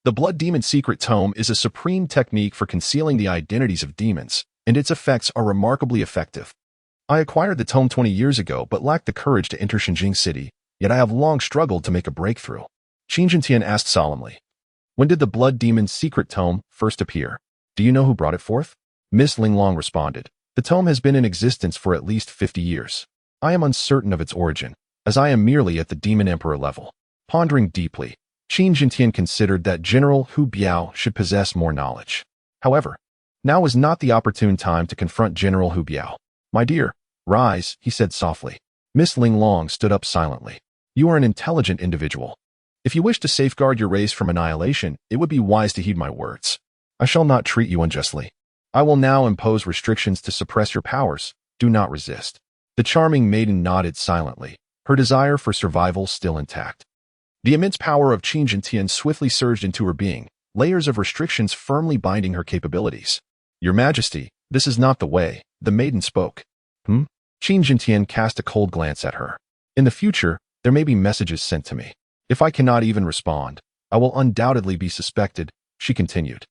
The Blood Demon's secret tome is a supreme technique for concealing the identities of demons, and its effects are remarkably effective. I acquired the tome 20 years ago but lacked the courage to enter Shijing City, yet I have long struggled to make a breakthrough. Qin Jingtian asked solemnly. When did the Blood Demon's secret tome first appear? Do you know who brought it forth? Miss Ling Long responded. The tome has been in existence for at least 50 years. I am uncertain of its origin, as I am merely at the Demon Emperor level. Pondering deeply, Qin Jingtian considered that General Hu Biao should possess more knowledge. However, now was not the opportune time to confront General Hu Biao. My dear, rise, he said softly. Miss Ling Long stood up silently. You are an intelligent individual. If you wish to safeguard your race from annihilation, it would be wise to heed my words. I shall not treat you unjustly. I will now impose restrictions to suppress your powers. Do not resist. The charming maiden nodded silently, her desire for survival still intact. The immense power of Qin Jingtian swiftly surged into her being, layers of restrictions firmly binding her capabilities. Your Majesty, this is not the way, the maiden spoke. Qin Jingtian cast a cold glance at her. In the future, there may be messages sent to me. If I cannot even respond, I will undoubtedly be suspected, she continued.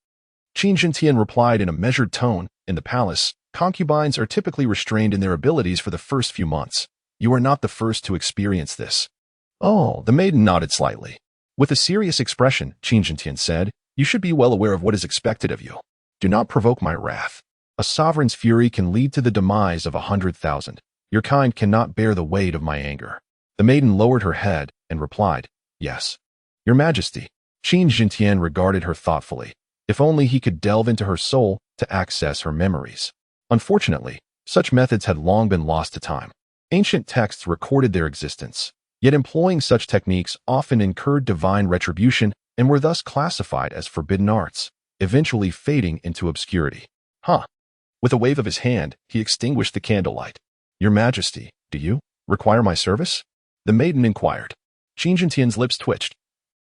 Qin Jingtian replied in a measured tone. In the palace, concubines are typically restrained in their abilities for the first few months. You are not the first to experience this. Oh, the maiden nodded slightly. With a serious expression, Qin Jingtian said, you should be well aware of what is expected of you. Do not provoke my wrath. A sovereign's fury can lead to the demise of 100,000. Your kind cannot bear the weight of my anger. The maiden lowered her head and replied, Yes. Your Majesty. Qin Jingtian regarded her thoughtfully. If only he could delve into her soul to access her memories. Unfortunately, such methods had long been lost to time. Ancient texts recorded their existence, yet employing such techniques often incurred divine retribution and were thus classified as forbidden arts, eventually fading into obscurity. With a wave of his hand, he extinguished the candlelight. Your Majesty, do you require my service? The maiden inquired. Qin Jingtian's lips twitched.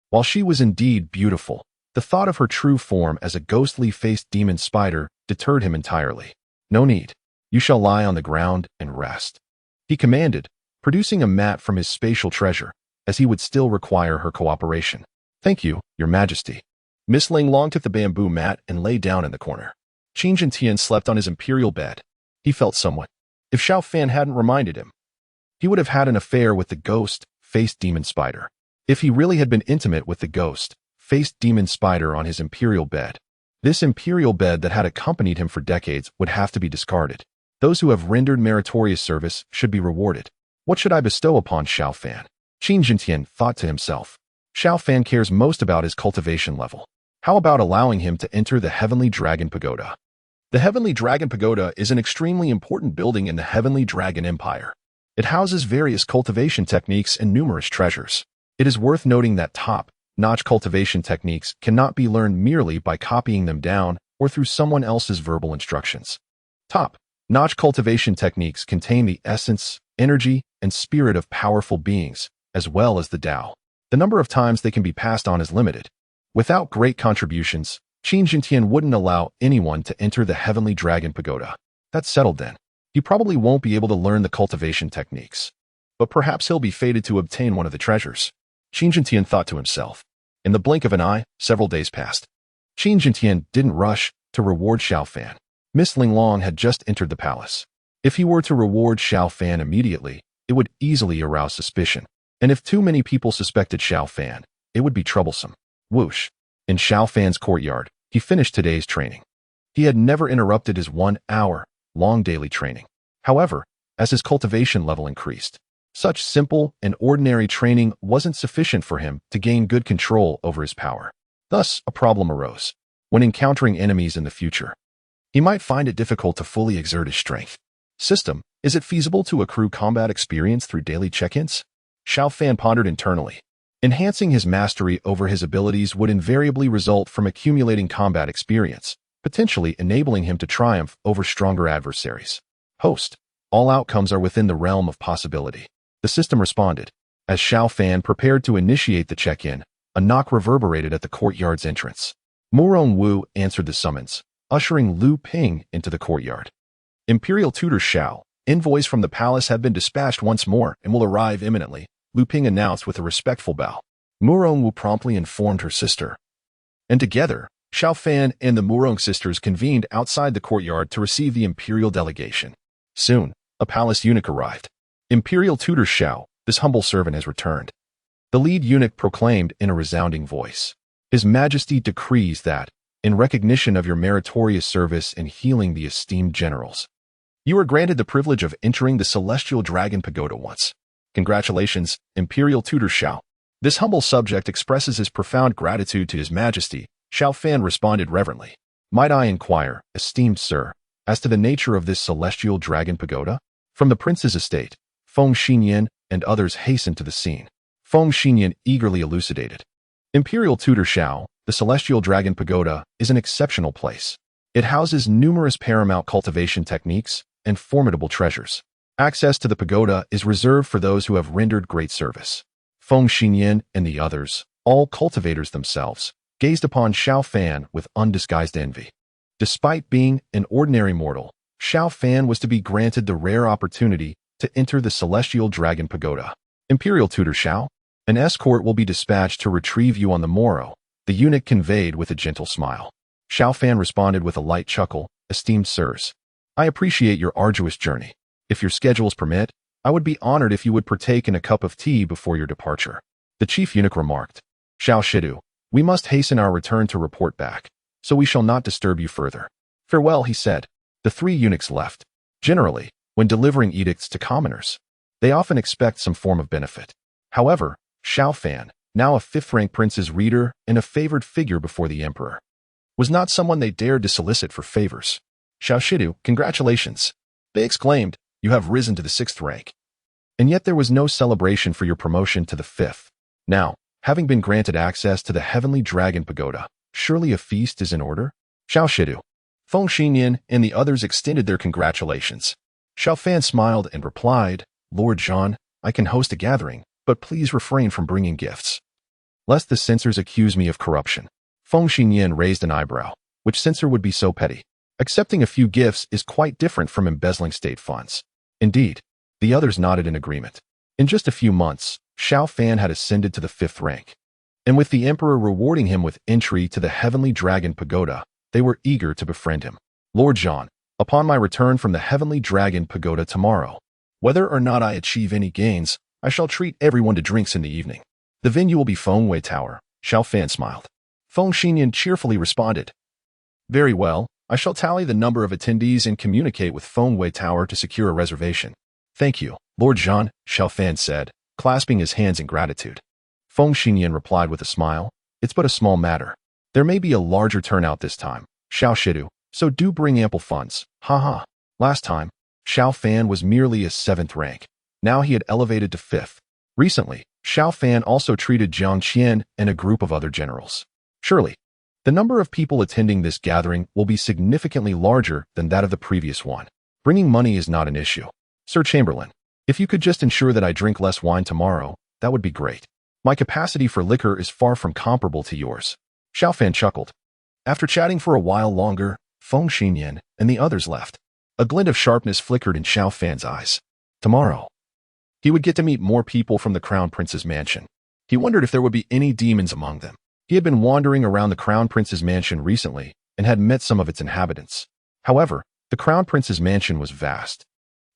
While she was indeed beautiful, the thought of her true form as a ghostly-faced demon spider deterred him entirely. No need. You shall lie on the ground and rest. He commanded, producing a mat from his spatial treasure, as he would still require her cooperation. Thank you, Your Majesty. Miss Ling Long took the bamboo mat and lay down in the corner. Qin Jingtian slept on his imperial bed. He felt somewhat. If Xiao Fan hadn't reminded him, he would have had an affair with the ghost-faced demon spider. If he really had been intimate with the ghost-faced demon spider on his imperial bed, this imperial bed that had accompanied him for decades would have to be discarded. Those who have rendered meritorious service should be rewarded. What should I bestow upon Xiao Fan? Qin Jingtian thought to himself. Xiao Fan cares most about his cultivation level. How about allowing him to enter the Heavenly Dragon Pagoda? The Heavenly Dragon Pagoda is an extremely important building in the Heavenly Dragon Empire. It houses various cultivation techniques and numerous treasures. It is worth noting that top-notch cultivation techniques cannot be learned merely by copying them down or through someone else's verbal instructions. Top-notch cultivation techniques contain the essence, energy, and spirit of powerful beings, as well as the Tao. The number of times they can be passed on is limited. Without great contributions, Qin Jintian wouldn't allow anyone to enter the Heavenly Dragon Pagoda. That's settled then. He probably won't be able to learn the cultivation techniques. But perhaps he'll be fated to obtain one of the treasures. Qin Jintian thought to himself. In the blink of an eye, several days passed. Qin Jintian didn't rush to reward Xiao Fan. Miss Linglong had just entered the palace. If he were to reward Xiao Fan immediately, it would easily arouse suspicion. And if too many people suspected Xiao Fan, it would be troublesome. Whoosh. In Xiao Fan's courtyard, he finished today's training. He had never interrupted his 1-hour-long daily training. However, as his cultivation level increased, such simple and ordinary training wasn't sufficient for him to gain good control over his power. Thus, a problem arose. When encountering enemies in the future, he might find it difficult to fully exert his strength. System, is it feasible to accrue combat experience through daily check-ins? Xiao Fan pondered internally. Enhancing his mastery over his abilities would invariably result from accumulating combat experience, potentially enabling him to triumph over stronger adversaries. Host, all outcomes are within the realm of possibility. The system responded. As Xiao Fan prepared to initiate the check-in, a knock reverberated at the courtyard's entrance. Murong Wu answered the summons, ushering Lu Ping into the courtyard. Imperial Tutor Xiao, envoys from the palace have been dispatched once more and will arrive imminently, Lu Ping announced with a respectful bow. Murong Wu promptly informed her sister. And together, Xiao Fan and the Murong sisters convened outside the courtyard to receive the imperial delegation. Soon, a palace eunuch arrived. Imperial Tutor Xiao, this humble servant has returned. The lead eunuch proclaimed in a resounding voice. His Majesty decrees that, in recognition of your meritorious service in healing the esteemed generals, you are granted the privilege of entering the Celestial Dragon Pagoda once. Congratulations, Imperial Tutor Xiao. This humble subject expresses his profound gratitude to His Majesty. Xiao Fan responded reverently. Might I inquire, esteemed sir, as to the nature of this Celestial Dragon Pagoda? From the prince's estate, Feng Xinyan and others hastened to the scene. Feng Xinyan eagerly elucidated. Imperial Tutor Xiao, the Celestial Dragon Pagoda is an exceptional place. It houses numerous paramount cultivation techniques and formidable treasures. Access to the pagoda is reserved for those who have rendered great service. Feng Xinyan and the others, all cultivators themselves, gazed upon Xiao Fan with undisguised envy. Despite being an ordinary mortal, Xiao Fan was to be granted the rare opportunity to enter the Celestial Dragon Pagoda. Imperial Tutor Xiao, an escort will be dispatched to retrieve you on the morrow, the eunuch conveyed with a gentle smile. Xiao Fan responded with a light chuckle, esteemed sirs, I appreciate your arduous journey. If your schedules permit, I would be honored if you would partake in a cup of tea before your departure. The chief eunuch remarked. Xiao Shidu, we must hasten our return to report back, so we shall not disturb you further. Farewell, he said. The three eunuchs left. Generally, when delivering edicts to commoners, they often expect some form of benefit. However, Xiao Fan, now a fifth-rank prince's reader and a favored figure before the emperor, was not someone they dared to solicit for favors. Xiao Shidu, congratulations, they exclaimed. You have risen to the 6th rank. And yet there was no celebration for your promotion to the 5th. Now, having been granted access to the Heavenly Dragon Pagoda, surely a feast is in order? Xiao Shidu, Feng Xinyan and the others extended their congratulations. Xiao Fan smiled and replied, Lord Zhan, I can host a gathering, but please refrain from bringing gifts, lest the censors accuse me of corruption. Feng Xinyan raised an eyebrow. Which censor would be so petty? Accepting a few gifts is quite different from embezzling state funds. Indeed, the others nodded in agreement. In just a few months, Xiao Fan had ascended to the 5th rank. And with the emperor rewarding him with entry to the Heavenly Dragon Pagoda, they were eager to befriend him. Lord Zhan, upon my return from the Heavenly Dragon Pagoda tomorrow, whether or not I achieve any gains, I shall treat everyone to drinks in the evening. The venue will be Fengwei Tower. Xiao Fan smiled. Feng Xinyan cheerfully responded. Very well. I shall tally the number of attendees and communicate with Fengwei Tower to secure a reservation. Thank you, Lord Zhan, Xiao Fan said, clasping his hands in gratitude. Feng Xinyan replied with a smile. It's but a small matter. There may be a larger turnout this time. Xiao Shidu, So do bring ample funds. Haha. Last time, Xiao Fan was merely a 7th rank. Now he had elevated to 5th. Recently, Xiao Fan also treated Jiang Qian and a group of other generals. Surely, the number of people attending this gathering will be significantly larger than that of the previous one. Bringing money is not an issue. Sir Chamberlain, if you could just ensure that I drink less wine tomorrow, that would be great. My capacity for liquor is far from comparable to yours. Xiao Fan chuckled. After chatting for a while longer, Feng Xinyan and the others left. A glint of sharpness flickered in Xiao Fan's eyes. Tomorrow, he would get to meet more people from the Crown Prince's mansion. He wondered if there would be any demons among them. He had been wandering around the Crown Prince's mansion recently and had met some of its inhabitants. However, the Crown Prince's mansion was vast,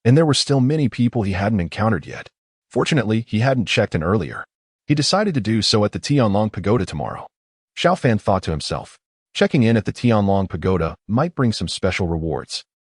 and there were still many people he hadn't encountered yet. Fortunately, he hadn't checked in earlier. He decided to do so at the Tianlong Pagoda tomorrow. Xiao Fan thought to himself, checking in at the Tianlong Pagoda might bring some special rewards.